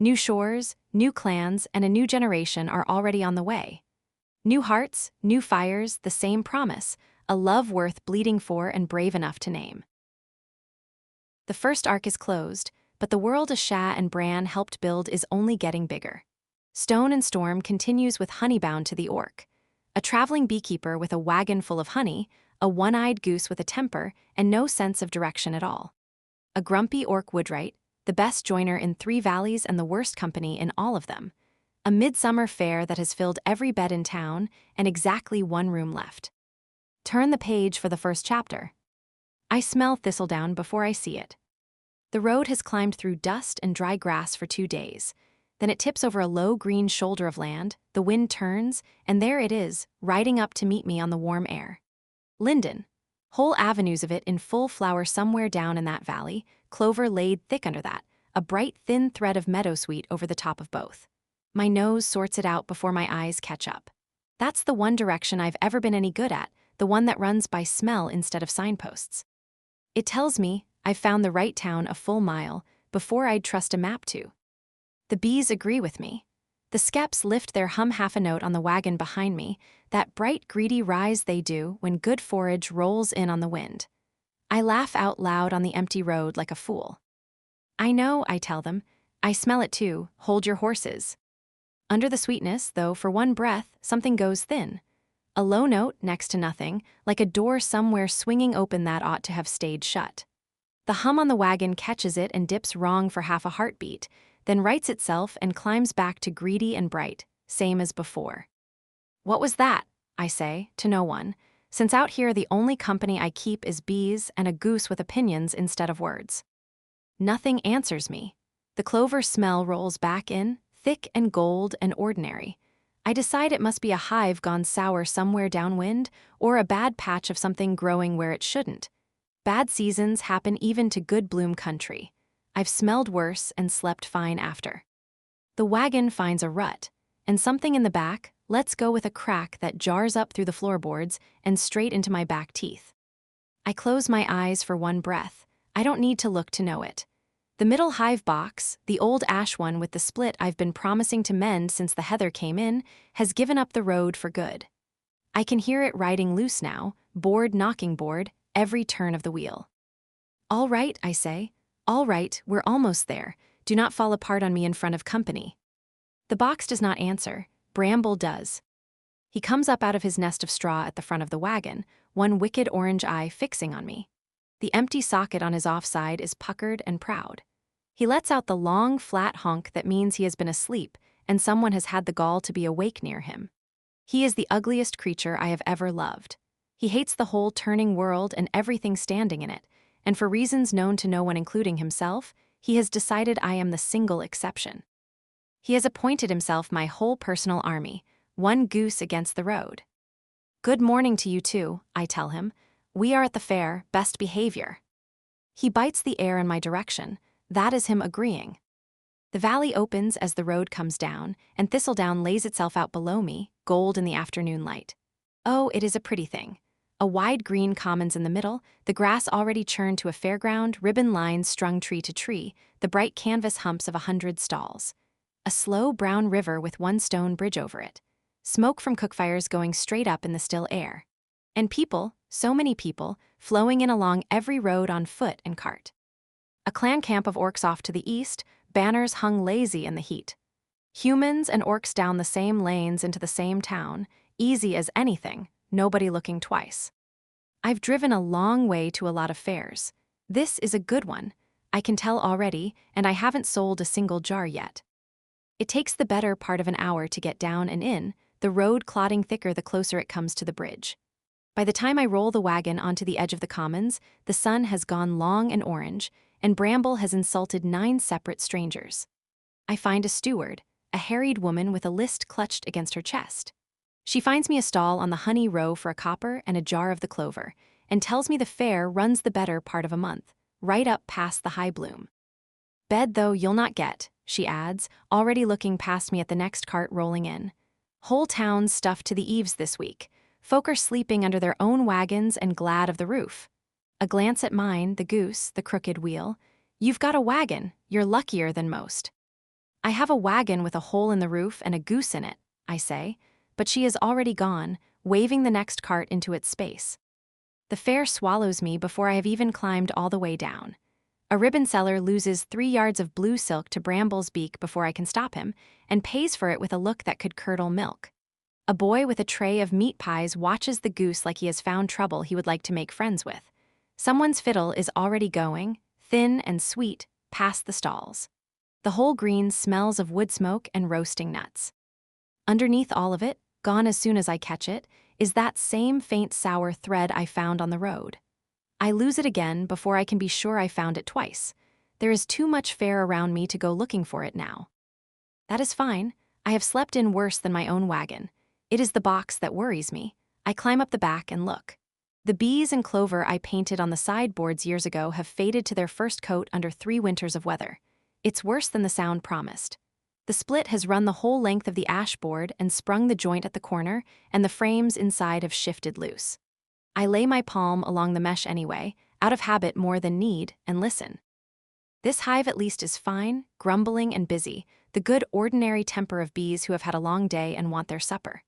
New shores, new clans, and a new generation are already on the way. New hearts, new fires, the same promise, a love worth bleeding for and brave enough to name. The first arc is closed, but the world Sha and Bran helped build is only getting bigger. Stone and Storm continues with Honeybound to the Orc, a traveling beekeeper with a wagon full of honey, a one-eyed goose with a temper, and no sense of direction at all. A grumpy orc woodwright, the best joiner in 3 valleys and the worst company in all of them. A midsummer fair that has filled every bed in town and exactly 1 room left. Turn the page for the first chapter. I smell thistledown before I see it. The road has climbed through dust and dry grass for 2 days. Then it tips over a low green shoulder of land, the wind turns, and there it is, riding up to meet me on the warm air. Linden. Whole avenues of it in full flower somewhere down in that valley, clover laid thick under that, a bright thin thread of meadowsweet over the top of both. My nose sorts it out before my eyes catch up. That's the one direction I've ever been any good at, the one that runs by smell instead of signposts. It tells me I've found the right town a full mile before I'd trust a map to. The bees agree with me. The skeps lift their hum half a note on the wagon behind me, that bright greedy rise they do when good forage rolls in on the wind. I laugh out loud on the empty road like a fool. I know, I tell them. I smell it too. Hold your horses. Under the sweetness, though, for one breath, something goes thin. A low note next to nothing, like a door somewhere swinging open that ought to have stayed shut. The hum on the wagon catches it and dips wrong for half a heartbeat, then rights itself and climbs back to greedy and bright, same as before. What was that? I say, to no one, since out here the only company I keep is bees and a goose with opinions instead of words. Nothing answers me. The clover smell rolls back in, thick and gold and ordinary. I decide it must be a hive gone sour somewhere downwind, or a bad patch of something growing where it shouldn't. Bad seasons happen even to good bloom country. I've smelled worse and slept fine after. The wagon finds a rut, and something in the back lets go with a crack that jars up through the floorboards and straight into my back teeth. I close my eyes for one breath. I don't need to look to know it. The middle hive box, the old ash one with the split I've been promising to mend since the heather came in, has given up the road for good. I can hear it riding loose now, board knocking board, every turn of the wheel. All right, I say. All right, we're almost there. Do not fall apart on me in front of company. The box does not answer. Bramble does. He comes up out of his nest of straw at the front of the wagon, one wicked orange eye fixing on me. The empty socket on his offside is puckered and proud. He lets out the long, flat honk that means he has been asleep and someone has had the gall to be awake near him. He is the ugliest creature I have ever loved. He hates the whole turning world and everything standing in it, and for reasons known to no one including himself, he has decided I am the single exception. He has appointed himself my whole personal army, one goose against the road. Good morning to you too, I tell him. We are at the fair, best behavior. He bites the air in my direction. That is him agreeing. The valley opens as the road comes down, and thistledown lays itself out below me, gold in the afternoon light. Oh, it is a pretty thing. A wide green commons in the middle, the grass already churned to a fairground, ribbon lines strung tree to tree, the bright canvas humps of 100 stalls. A slow brown river with one stone bridge over it. Smoke from cookfires going straight up in the still air. And people, so many people, flowing in along every road on foot and cart. A clan camp of orcs off to the east, banners hung lazy in the heat. Humans and orcs down the same lanes into the same town, easy as anything, nobody looking twice. I've driven a long way to a lot of fairs. This is a good one. I can tell already, and I haven't sold a single jar yet. It takes the better part of an hour to get down and in, the road clodding thicker the closer it comes to the bridge. By the time I roll the wagon onto the edge of the commons, the sun has gone long and orange, and Bramble has insulted 9 separate strangers. I find a steward, a harried woman with a list clutched against her chest. She finds me a stall on the honey row for a copper and a jar of the clover, and tells me the fair runs the better part of a month, right up past the high bloom. Bed, though, you'll not get, she adds, already looking past me at the next cart rolling in. Whole towns stuffed to the eaves this week. Folk are sleeping under their own wagons and glad of the roof. A glance at mine, the goose, the crooked wheel. You've got a wagon, you're luckier than most. I have a wagon with a hole in the roof and a goose in it, I say, but she is already gone, waving the next cart into its space. The fair swallows me before I have even climbed all the way down. A ribbon seller loses 3 yards of blue silk to Bramble's beak before I can stop him, and pays for it with a look that could curdle milk. A boy with a tray of meat pies watches the goose like he has found trouble he would like to make friends with. Someone's fiddle is already going, thin and sweet, past the stalls. The whole green smells of wood smoke and roasting nuts. Underneath all of it, gone as soon as I catch it, is that same faint sour thread I found on the road. I lose it again before I can be sure I found it twice. There is too much fare around me to go looking for it now. That is fine. I have slept in worse than my own wagon. It is the box that worries me. I climb up the back and look. The bees and clover I painted on the sideboards years ago have faded to their first coat under 3 winters of weather. It's worse than the sound promised. The split has run the whole length of the ash board and sprung the joint at the corner, and the frames inside have shifted loose. I lay my palm along the mesh anyway, out of habit more than need, and listen. This hive at least is fine, grumbling and busy, the good ordinary temper of bees who have had a long day and want their supper.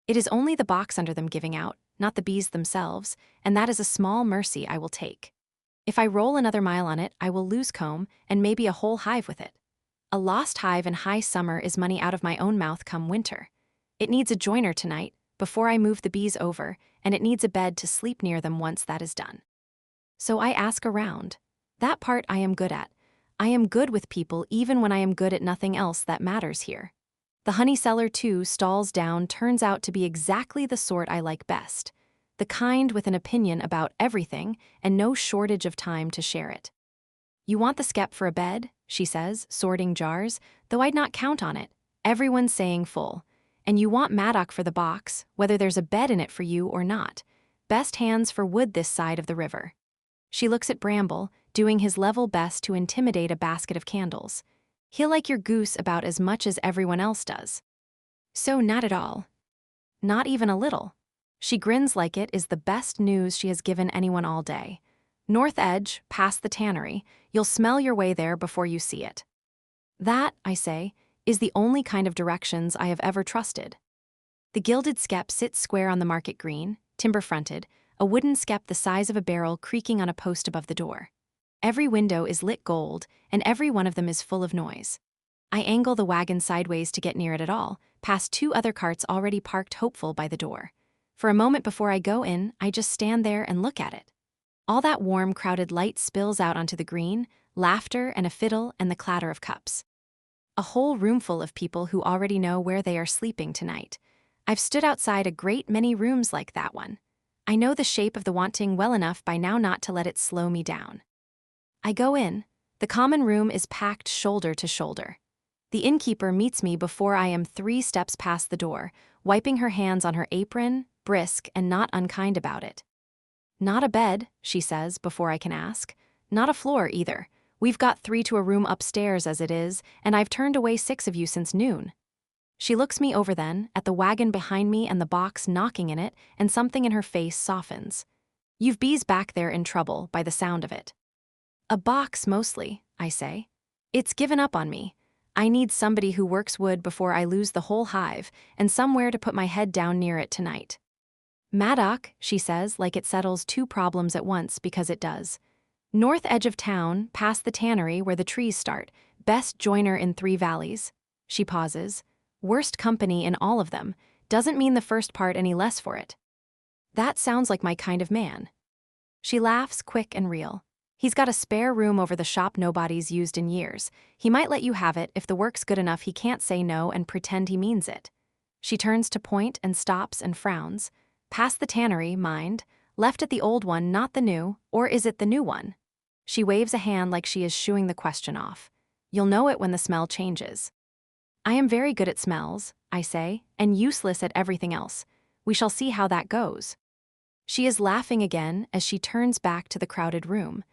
It is only the box under them giving out, not the bees themselves, and that is a small mercy I will take. If I roll another mile on it, I will lose comb, and maybe a whole hive with it. A lost hive in high summer is money out of my own mouth come winter. It needs a joiner tonight, before I move the bees over, and it needs a bed to sleep near them once that is done. So I ask around. That part I am good at. I am good with people even when I am good at nothing else that matters here. The honey seller, too, stalls down turns out to be exactly the sort I like best. The kind with an opinion about everything and no shortage of time to share it. You want the skep for a bed, she says, sorting jars, though I'd not count on it. Everyone's saying full. And you want Maddock for the box, whether there's a bed in it for you or not. Best hands for wood this side of the river. She looks at Bramble, doing his level best to intimidate a basket of candles. He'll like your goose about as much as everyone else does. So not at all. Not even a little. She grins like it is the best news she has given anyone all day. North edge, past the tannery, you'll smell your way there before you see it. That, I say, is the only kind of directions I have ever trusted. The gilded skep sits square on the market green, timber-fronted, a wooden skep the size of a barrel creaking on a post above the door. Every window is lit gold, and every one of them is full of noise. I angle the wagon sideways to get near it at all, past 2 other carts already parked hopeful by the door. For a moment before I go in, I just stand there and look at it. All that warm, crowded light spills out onto the green, laughter and a fiddle and the clatter of cups. A whole roomful of people who already know where they are sleeping tonight. I've stood outside a great many rooms like that one. I know the shape of the wanting well enough by now not to let it slow me down. I go in. The common room is packed shoulder to shoulder. The innkeeper meets me before I am 3 steps past the door, wiping her hands on her apron, brisk and not unkind about it. Not a bed, she says before I can ask. Not a floor either. We've got 3 to a room upstairs as it is, and I've turned away 6 of you since noon. She looks me over then, at the wagon behind me and the box knocking in it, and something in her face softens. You've bees back there in trouble, by the sound of it. A box mostly, I say. It's given up on me. I need somebody who works wood before I lose the whole hive, and somewhere to put my head down near it tonight. Maddock, she says, like it settles 2 problems at once because it does. North edge of town, past the tannery where the trees start. Best joiner in 3 valleys. She pauses. Worst company in all of them. Doesn't mean the first part any less for it. That sounds like my kind of man. She laughs quick and real. He's got a spare room over the shop nobody's used in years. He might let you have it if the work's good enough he can't say no and pretend he means it. She turns to point and stops and frowns. Past the tannery, mind. Left at the old one, not the new, or is it the new one? She waves a hand like she is shooing the question off. You'll know it when the smell changes. I am very good at smells, I say, and useless at everything else. We shall see how that goes. She is laughing again as she turns back to the crowded room.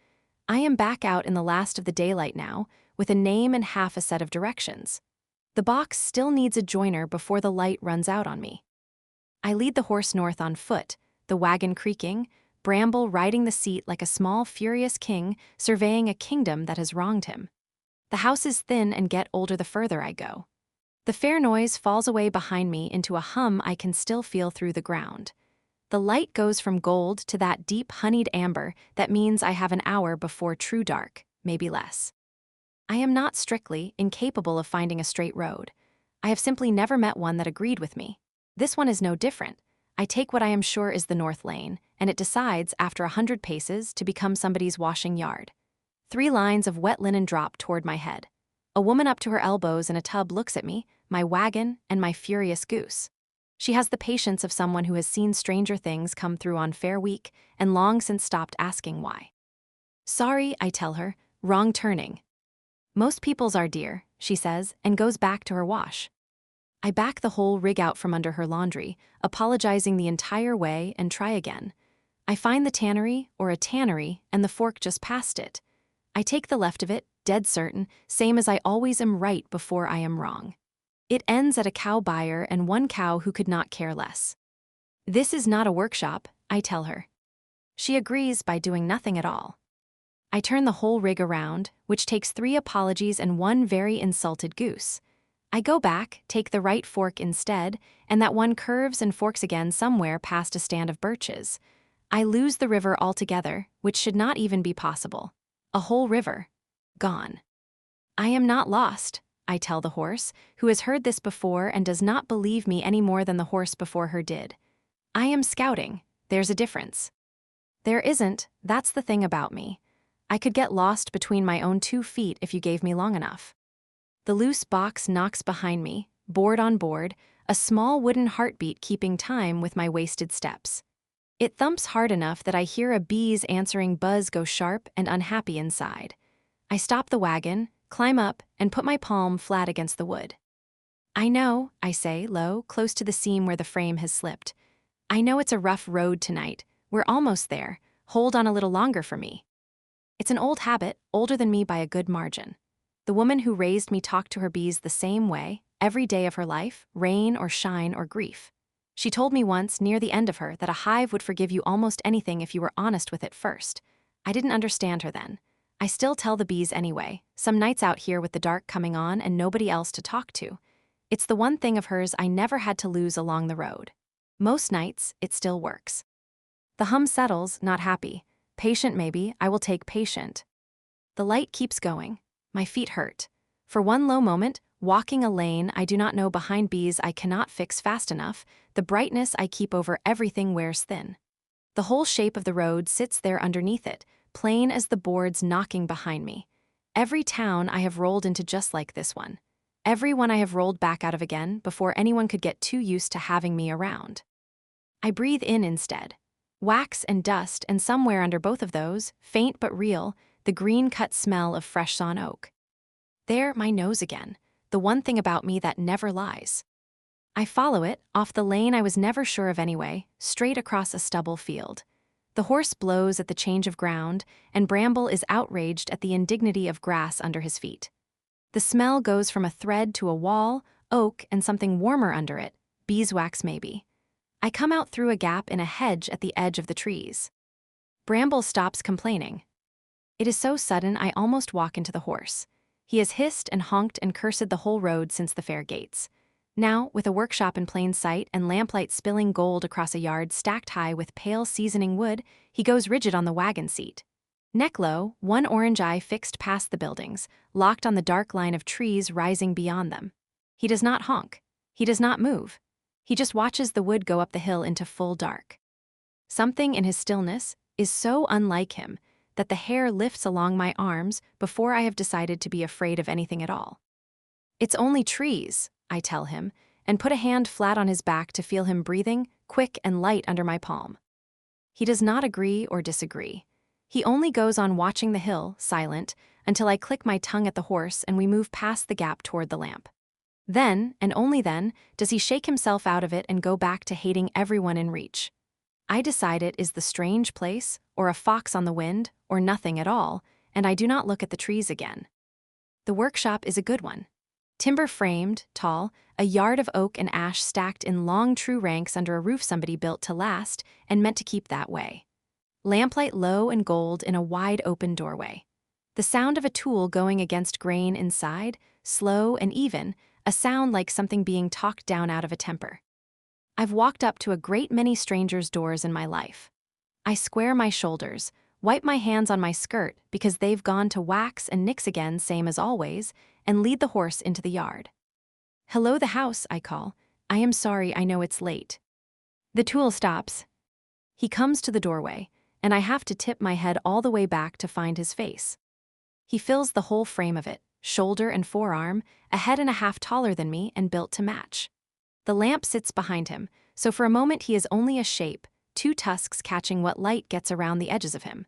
I am back out in the last of the daylight now, with a name and half a set of directions. The box still needs a joiner before the light runs out on me. I lead the horse north on foot, the wagon creaking, Bramble riding the seat like a small, furious king, surveying a kingdom that has wronged him. The houses thin and get older the further I go. The fair noise falls away behind me into a hum I can still feel through the ground. The light goes from gold to that deep honeyed amber that means I have an hour before true dark, maybe less. I am not strictly incapable of finding a straight road. I have simply never met one that agreed with me. This one is no different. I take what I am sure is the north lane, and it decides, after 100 paces, to become somebody's washing yard. 3 lines of wet linen drop toward my head. A woman up to her elbows in a tub looks at me, my wagon, and my furious goose. She has the patience of someone who has seen stranger things come through on Fair Week and long since stopped asking why. Sorry, I tell her, wrong turning. Most people's are, dear, she says, and goes back to her wash. I back the whole rig out from under her laundry, apologizing the entire way and try again. I find the tannery, or a tannery, and the fork just past it. I take the left of it, dead certain, same as I always am right before I am wrong. It ends at a cow buyer and one cow who could not care less. This is not a workshop, I tell her. She agrees by doing nothing at all. I turn the whole rig around, which takes 3 apologies and 1 very insulted goose. I go back, take the right fork instead, and that one curves and forks again somewhere past a stand of birches. I lose the river altogether, which should not even be possible. A whole river. Gone. I am not lost, I tell the horse, who has heard this before and does not believe me any more than the horse before her did. I am scouting. There's a difference. There isn't, that's the thing about me. I could get lost between my own 2 feet if you gave me long enough. The loose box knocks behind me, board on board, a small wooden heartbeat keeping time with my wasted steps. It thumps hard enough that I hear a bee's answering buzz go sharp and unhappy inside. I stop the wagon, climb up, and put my palm flat against the wood. I know, I say, low, close to the seam where the frame has slipped. I know it's a rough road tonight. We're almost there. Hold on a little longer for me. It's an old habit, older than me by a good margin. The woman who raised me talked to her bees the same way, every day of her life, rain or shine or grief. She told me once, near the end of her, that a hive would forgive you almost anything if you were honest with it first. I didn't understand her then. I still tell the bees anyway, some nights out here with the dark coming on and nobody else to talk to. It's the one thing of hers I never had to lose along the road. Most nights, it still works. The hum settles, not happy. Patient maybe, I will take patient. The light keeps going. My feet hurt. For one low moment, walking a lane I do not know behind bees I cannot fix fast enough, the brightness I keep over everything wears thin. The whole shape of the road sits there underneath it, plain as the boards knocking behind me. Every town I have rolled into just like this one. Every one I have rolled back out of again before anyone could get too used to having me around. I breathe in instead. Wax and dust, and somewhere under both of those, faint but real, the green-cut smell of fresh sawn oak. There, my nose again, the one thing about me that never lies. I follow it, off the lane I was never sure of anyway, straight across a stubble field. The horse blows at the change of ground, and Bramble is outraged at the indignity of grass under his feet. The smell goes from a thread to a wall, oak, and something warmer under it, beeswax maybe. I come out through a gap in a hedge at the edge of the trees. Bramble stops complaining. It is so sudden I almost walk into the horse. He has hissed and honked and cursed the whole road since the fair gates. Now, with a workshop in plain sight and lamplight spilling gold across a yard stacked high with pale seasoning wood, he goes rigid on the wagon seat. Neck low, one orange eye fixed past the buildings, locked on the dark line of trees rising beyond them. He does not honk. He does not move. He just watches the wood go up the hill into full dark. Something in his stillness is so unlike him that the hair lifts along my arms before I have decided to be afraid of anything at all. It's only trees, I tell him, and put a hand flat on his back to feel him breathing, quick and light under my palm. He does not agree or disagree. He only goes on watching the hill, silent, until I click my tongue at the horse and we move past the gap toward the lamp. Then, and only then, does he shake himself out of it and go back to hating everyone in reach. I decide it is the strange place, or a fox on the wind, or nothing at all, and I do not look at the trees again. The workshop is a good one. Timber framed, tall, a yard of oak and ash stacked in long true ranks under a roof somebody built to last and meant to keep that way. Lamplight low and gold in a wide open doorway. The sound of a tool going against grain inside, slow and even, a sound like something being talked down out of a temper. I've walked up to a great many strangers' doors in my life. I square my shoulders, wipe my hands on my skirt because they've gone to wax and nix again same as always, and lead the horse into the yard. "Hello the house," I call. "I am sorry, I know it's late." The tool stops. He comes to the doorway, and I have to tip my head all the way back to find his face. He fills the whole frame of it, shoulder and forearm, a head and a half taller than me and built to match. The lamp sits behind him, so for a moment he is only a shape, 2 tusks catching what light gets around the edges of him.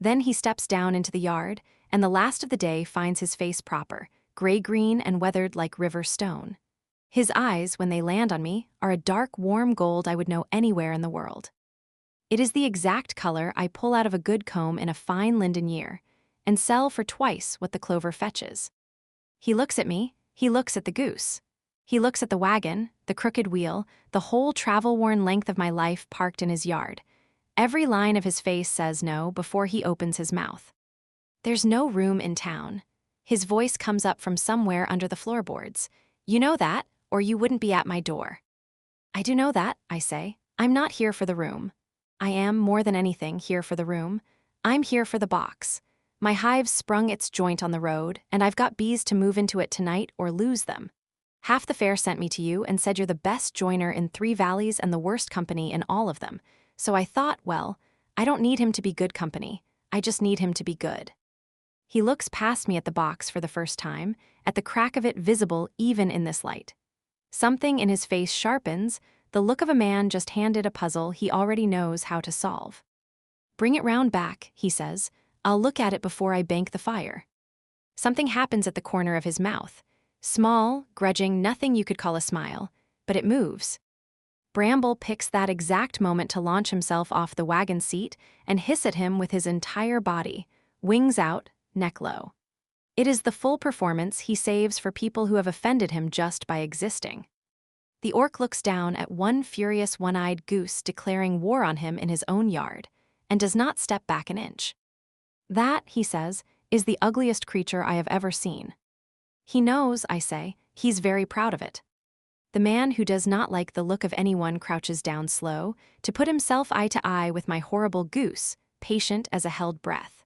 Then he steps down into the yard, and the last of the day finds his face proper, gray-green and weathered like river stone. His eyes, when they land on me, are a dark, warm gold I would know anywhere in the world. It is the exact color I pull out of a good comb in a fine linden year, and sell for twice what the clover fetches. He looks at me, he looks at the goose. He looks at the wagon, the crooked wheel, the whole travel-worn length of my life parked in his yard. Every line of his face says no before he opens his mouth. There's no room in town. His voice comes up from somewhere under the floorboards. You know that, or you wouldn't be at my door. I do know that, I say. I'm not here for the room. I am, more than anything, here for the room. I'm here for the box. My hive's sprung its joint on the road, and I've got bees to move into it tonight or lose them. Half the fair sent me to you and said you're the best joiner in 3 valleys and the worst company in all of them. So I thought, well, I don't need him to be good company. I just need him to be good. He looks past me at the box for the first time, at the crack of it visible even in this light. Something in his face sharpens, the look of a man just handed a puzzle he already knows how to solve. Bring it round back, he says. I'll look at it before I bank the fire. Something happens at the corner of his mouth. Small, grudging, nothing you could call a smile, but it moves. Bramble picks that exact moment to launch himself off the wagon seat and hiss at him with his entire body, wings out, neck low. It is the full performance he saves for people who have offended him just by existing. The orc looks down at one furious one-eyed goose declaring war on him in his own yard, and does not step back an inch. That, he says, is the ugliest creature I have ever seen. He knows, I say, he's very proud of it. The man who does not like the look of anyone crouches down slow, to put himself eye to eye with my horrible goose, patient as a held breath.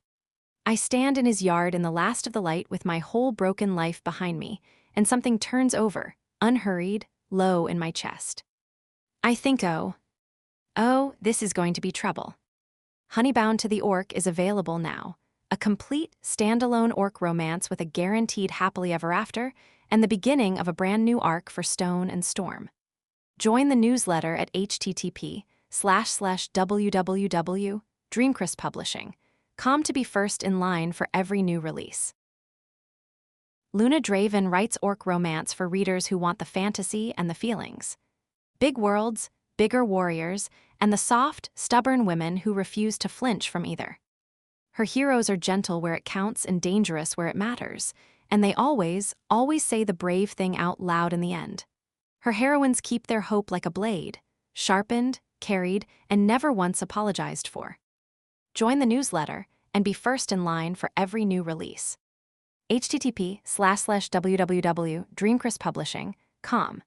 I stand in his yard in the last of the light with my whole broken life behind me, and something turns over, unhurried, low in my chest. I think, oh, this is going to be trouble. Honeybound to the Orc is available now. A complete, standalone orc romance with a guaranteed happily ever after, and the beginning of a brand new arc for Stone and Storm. Join the newsletter at http://www.Dreamcrest Publishing.com to be first in line for every new release. Luna Draven writes orc romance for readers who want the fantasy and the feelings. Big worlds, bigger warriors, and the soft, stubborn women who refuse to flinch from either. Her heroes are gentle where it counts and dangerous where it matters, and they always say the brave thing out loud in the end. Her heroines keep their hope like a blade, sharpened, carried, and never once apologized for. Join the newsletter and be first in line for every new release. http://www.Dreamcrest Publishing.com